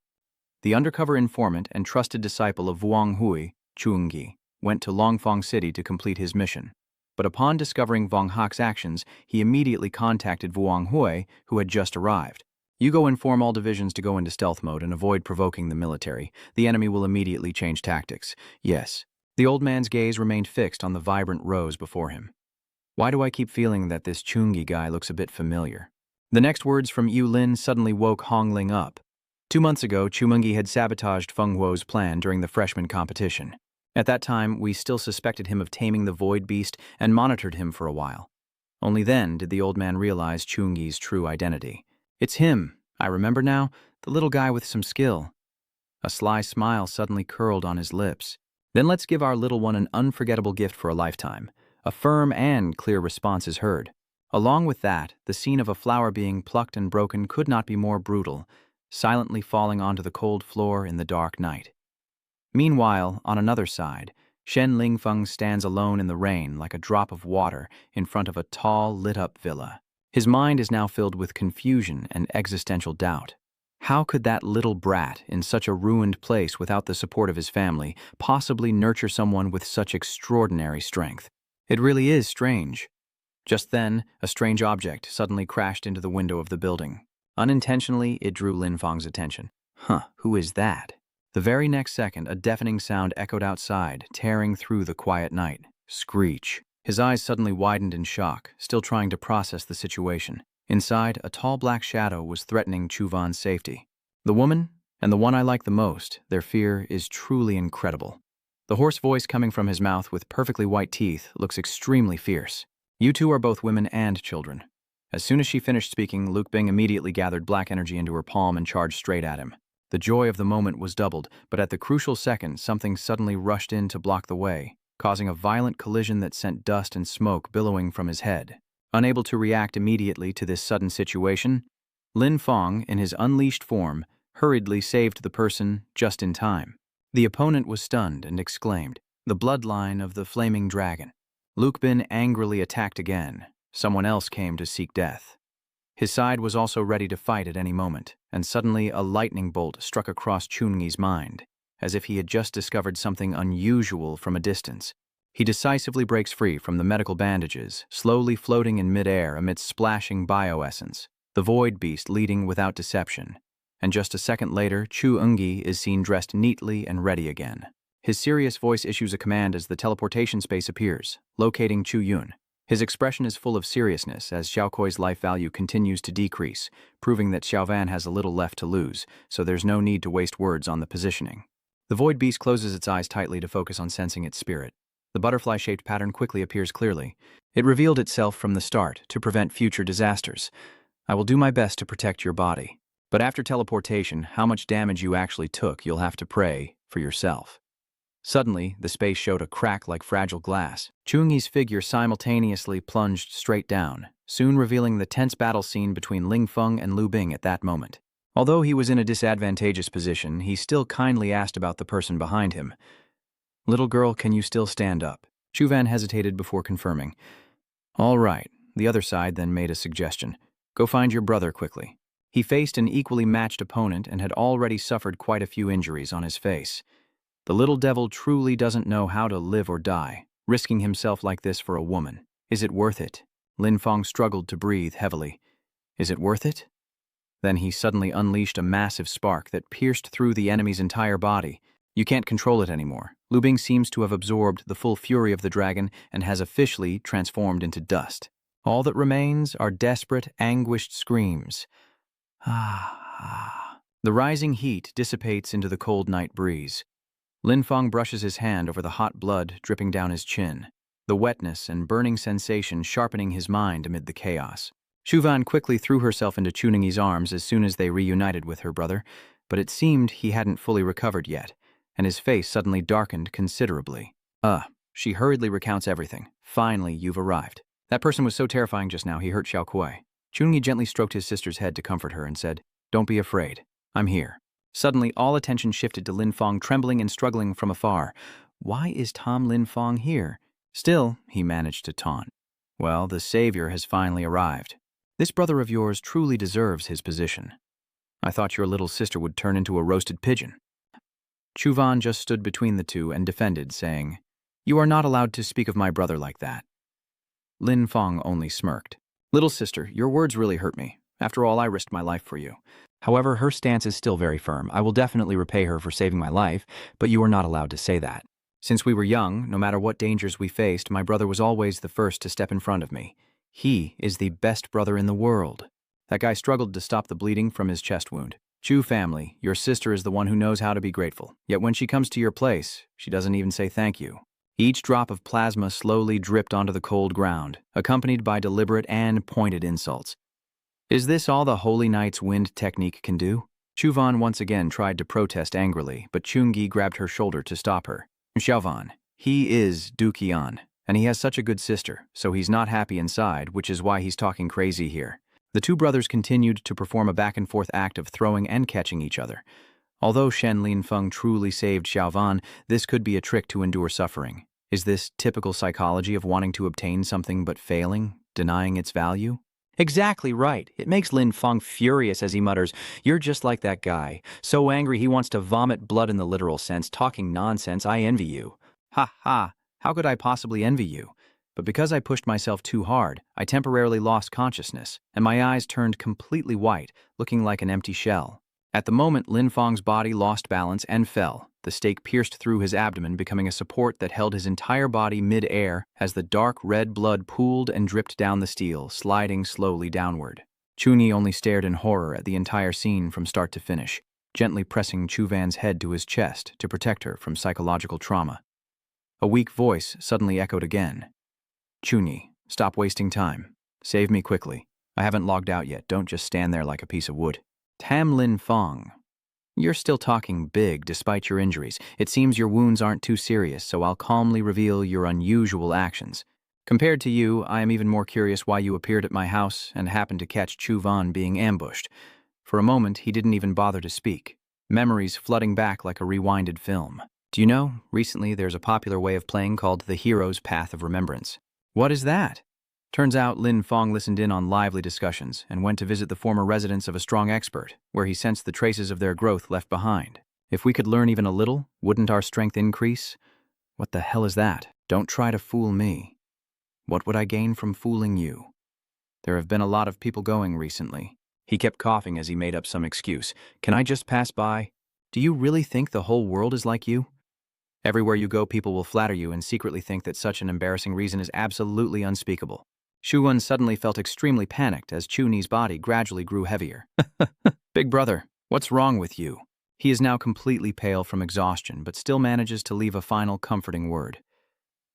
The undercover informant and trusted disciple of Vuong Hui, Chungi, went to Longfeng City to complete his mission. But upon discovering Vuong Hak's actions, he immediately contacted Vuong Hui, who had just arrived. You go inform all divisions to go into stealth mode and avoid provoking the military. The enemy will immediately change tactics. Yes. The old man's gaze remained fixed on the vibrant rose before him. Why do I keep feeling that this Chungi guy looks a bit familiar? The next words from Yu Lin suddenly woke Hong Ling up. 2 months ago, Chumungi had sabotaged Feng Huo's plan during the freshman competition. At that time, we still suspected him of taming the void beast and monitored him for a while. Only then did the old man realize Chungi's true identity. It's him, I remember now, the little guy with some skill. A sly smile suddenly curled on his lips. Then let's give our little one an unforgettable gift for a lifetime. A firm and clear response is heard. Along with that, the scene of a flower being plucked and broken could not be more brutal, silently falling onto the cold floor in the dark night. Meanwhile, on another side, Shen Lingfeng stands alone in the rain like a drop of water in front of a tall, lit-up villa. His mind is now filled with confusion and existential doubt. How could that little brat in such a ruined place without the support of his family possibly nurture someone with such extraordinary strength? It really is strange. Just then, a strange object suddenly crashed into the window of the building. Unintentionally, it drew Lin Feng's attention. Who is that? The very next second, a deafening sound echoed outside, tearing through the quiet night. Screech. His eyes suddenly widened in shock, still trying to process the situation. Inside, a tall black shadow was threatening Chu Van's safety. The woman, and the one I like the most, their fear is truly incredible. The hoarse voice coming from his mouth with perfectly white teeth looks extremely fierce. You two are both women and children. As soon as she finished speaking, Luke Bing immediately gathered black energy into her palm and charged straight at him. The joy of the moment was doubled, but at the crucial second, something suddenly rushed in to block the way, causing a violent collision that sent dust and smoke billowing from his head. Unable to react immediately to this sudden situation, Lin Feng, in his unleashed form, hurriedly saved the person just in time. The opponent was stunned and exclaimed, "The bloodline of the flaming dragon." Luke Bin angrily attacked again. Someone else came to seek death. His side was also ready to fight at any moment, and suddenly a lightning bolt struck across Chungi's mind, as if he had just discovered something unusual from a distance. He decisively breaks free from the medical bandages, slowly floating in midair amidst splashing bioessence, the void beast leading without deception. And just a second later, Chu Ungi is seen dressed neatly and ready again. His serious voice issues a command as the teleportation space appears, locating Chu Yun. His expression is full of seriousness as Xiaokui's life value continues to decrease, proving that Xiaovan has a little left to lose, so there's no need to waste words on the positioning. The void beast closes its eyes tightly to focus on sensing its spirit. The butterfly-shaped pattern quickly appears clearly. It revealed itself from the start to prevent future disasters. I will do my best to protect your body. But after teleportation, how much damage you actually took, you'll have to pray for yourself. Suddenly, the space showed a crack like fragile glass. Chungi's figure simultaneously plunged straight down, soon revealing the tense battle scene between Ling Feng and Lu Bing at that moment. Although he was in a disadvantageous position, he still kindly asked about the person behind him. "Little girl, can you still stand up?" Chuvan hesitated before confirming. "All right." The other side then made a suggestion. "Go find your brother quickly." He faced an equally matched opponent and had already suffered quite a few injuries on his face. The little devil truly doesn't know how to live or die, risking himself like this for a woman. Is it worth it? Lin Feng struggled to breathe heavily. Is it worth it? Then he suddenly unleashed a massive spark that pierced through the enemy's entire body. You can't control it anymore. Lu Bing seems to have absorbed the full fury of the dragon and has officially transformed into dust. All that remains are desperate, anguished screams. The rising heat dissipates into the cold night breeze. Lin Feng brushes his hand over the hot blood dripping down his chin, the wetness and burning sensation sharpening his mind amid the chaos. Shuvan quickly threw herself into Chuning's arms as soon as they reunited with her brother, but it seemed he hadn't fully recovered yet, and his face suddenly darkened considerably. She hurriedly recounts everything. "Finally, you've arrived. That person was so terrifying just now, he hurt Xiaokuei." Chungi gently stroked his sister's head to comfort her and said, "Don't be afraid. I'm here." Suddenly, all attention shifted to Lin Feng trembling and struggling from afar. Why is Tom Lin Feng here? Still, he managed to taunt. Well, the savior has finally arrived. This brother of yours truly deserves his position. I thought your little sister would turn into a roasted pigeon. Chuvan just stood between the two and defended, saying, "You are not allowed to speak of my brother like that." Lin Feng only smirked. "Little sister, your words really hurt me. After all, I risked my life for you." However, her stance is still very firm. "I will definitely repay her for saving my life, but you are not allowed to say that. Since we were young, no matter what dangers we faced, my brother was always the first to step in front of me. He is the best brother in the world." That guy struggled to stop the bleeding from his chest wound. "Chu family, your sister is the one who knows how to be grateful. Yet when she comes to your place, she doesn't even say thank you." Each drop of plasma slowly dripped onto the cold ground, accompanied by deliberate and pointed insults. Is this all the Holy Knight's wind technique can do? Chuvan once again tried to protest angrily, but Chungi grabbed her shoulder to stop her. "Xiaovan, he is Duqian, and he has such a good sister, so he's not happy inside, which is why he's talking crazy here." The two brothers continued to perform a back-and-forth act of throwing and catching each other. Although Shen Linfeng truly saved Xiaovan, this could be a trick to endure suffering. Is this typical psychology of wanting to obtain something but failing, denying its value? Exactly right. It makes Lin Feng furious as he mutters, "You're just like that guy. So angry he wants to vomit blood in the literal sense, talking nonsense. I envy you." Ha ha, how could I possibly envy you? But because I pushed myself too hard, I temporarily lost consciousness, and my eyes turned completely white, looking like an empty shell. At the moment, Lin Feng's body lost balance and fell. The stake pierced through his abdomen, becoming a support that held his entire body mid-air as the dark red blood pooled and dripped down the steel, sliding slowly downward. Chuni only stared in horror at the entire scene from start to finish, gently pressing Chuvan's head to his chest to protect her from psychological trauma. A weak voice suddenly echoed again. "Chuni, stop wasting time. Save me quickly. I haven't logged out yet. Don't just stand there like a piece of wood." Tam Lin Feng. You're still talking big despite your injuries. It seems your wounds aren't too serious, so I'll calmly reveal your unusual actions. Compared to you, I am even more curious why you appeared at my house and happened to catch Chu Van being ambushed. For a moment, he didn't even bother to speak, memories flooding back like a rewinded film. Do you know, recently there's a popular way of playing called the Hero's Path of Remembrance. What is that? Turns out Lin Fong listened in on lively discussions and went to visit the former residence of a strong expert, where he sensed the traces of their growth left behind. If we could learn even a little, wouldn't our strength increase? What the hell is that? Don't try to fool me. What would I gain from fooling you? There have been a lot of people going recently. He kept coughing as he made up some excuse. Can I just pass by? Do you really think the whole world is like you? Everywhere you go, people will flatter you and secretly think that such an embarrassing reason is absolutely unspeakable. Shuwen suddenly felt extremely panicked as Chuni's body gradually grew heavier. Big brother, what's wrong with you? He is now completely pale from exhaustion, but still manages to leave a final comforting word.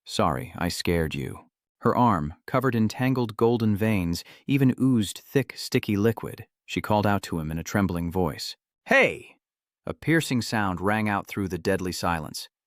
Sorry, I scared you. Her arm, covered in tangled golden veins, even oozed thick, sticky liquid. She called out to him in a trembling voice. Hey! A piercing sound rang out through the deadly silence.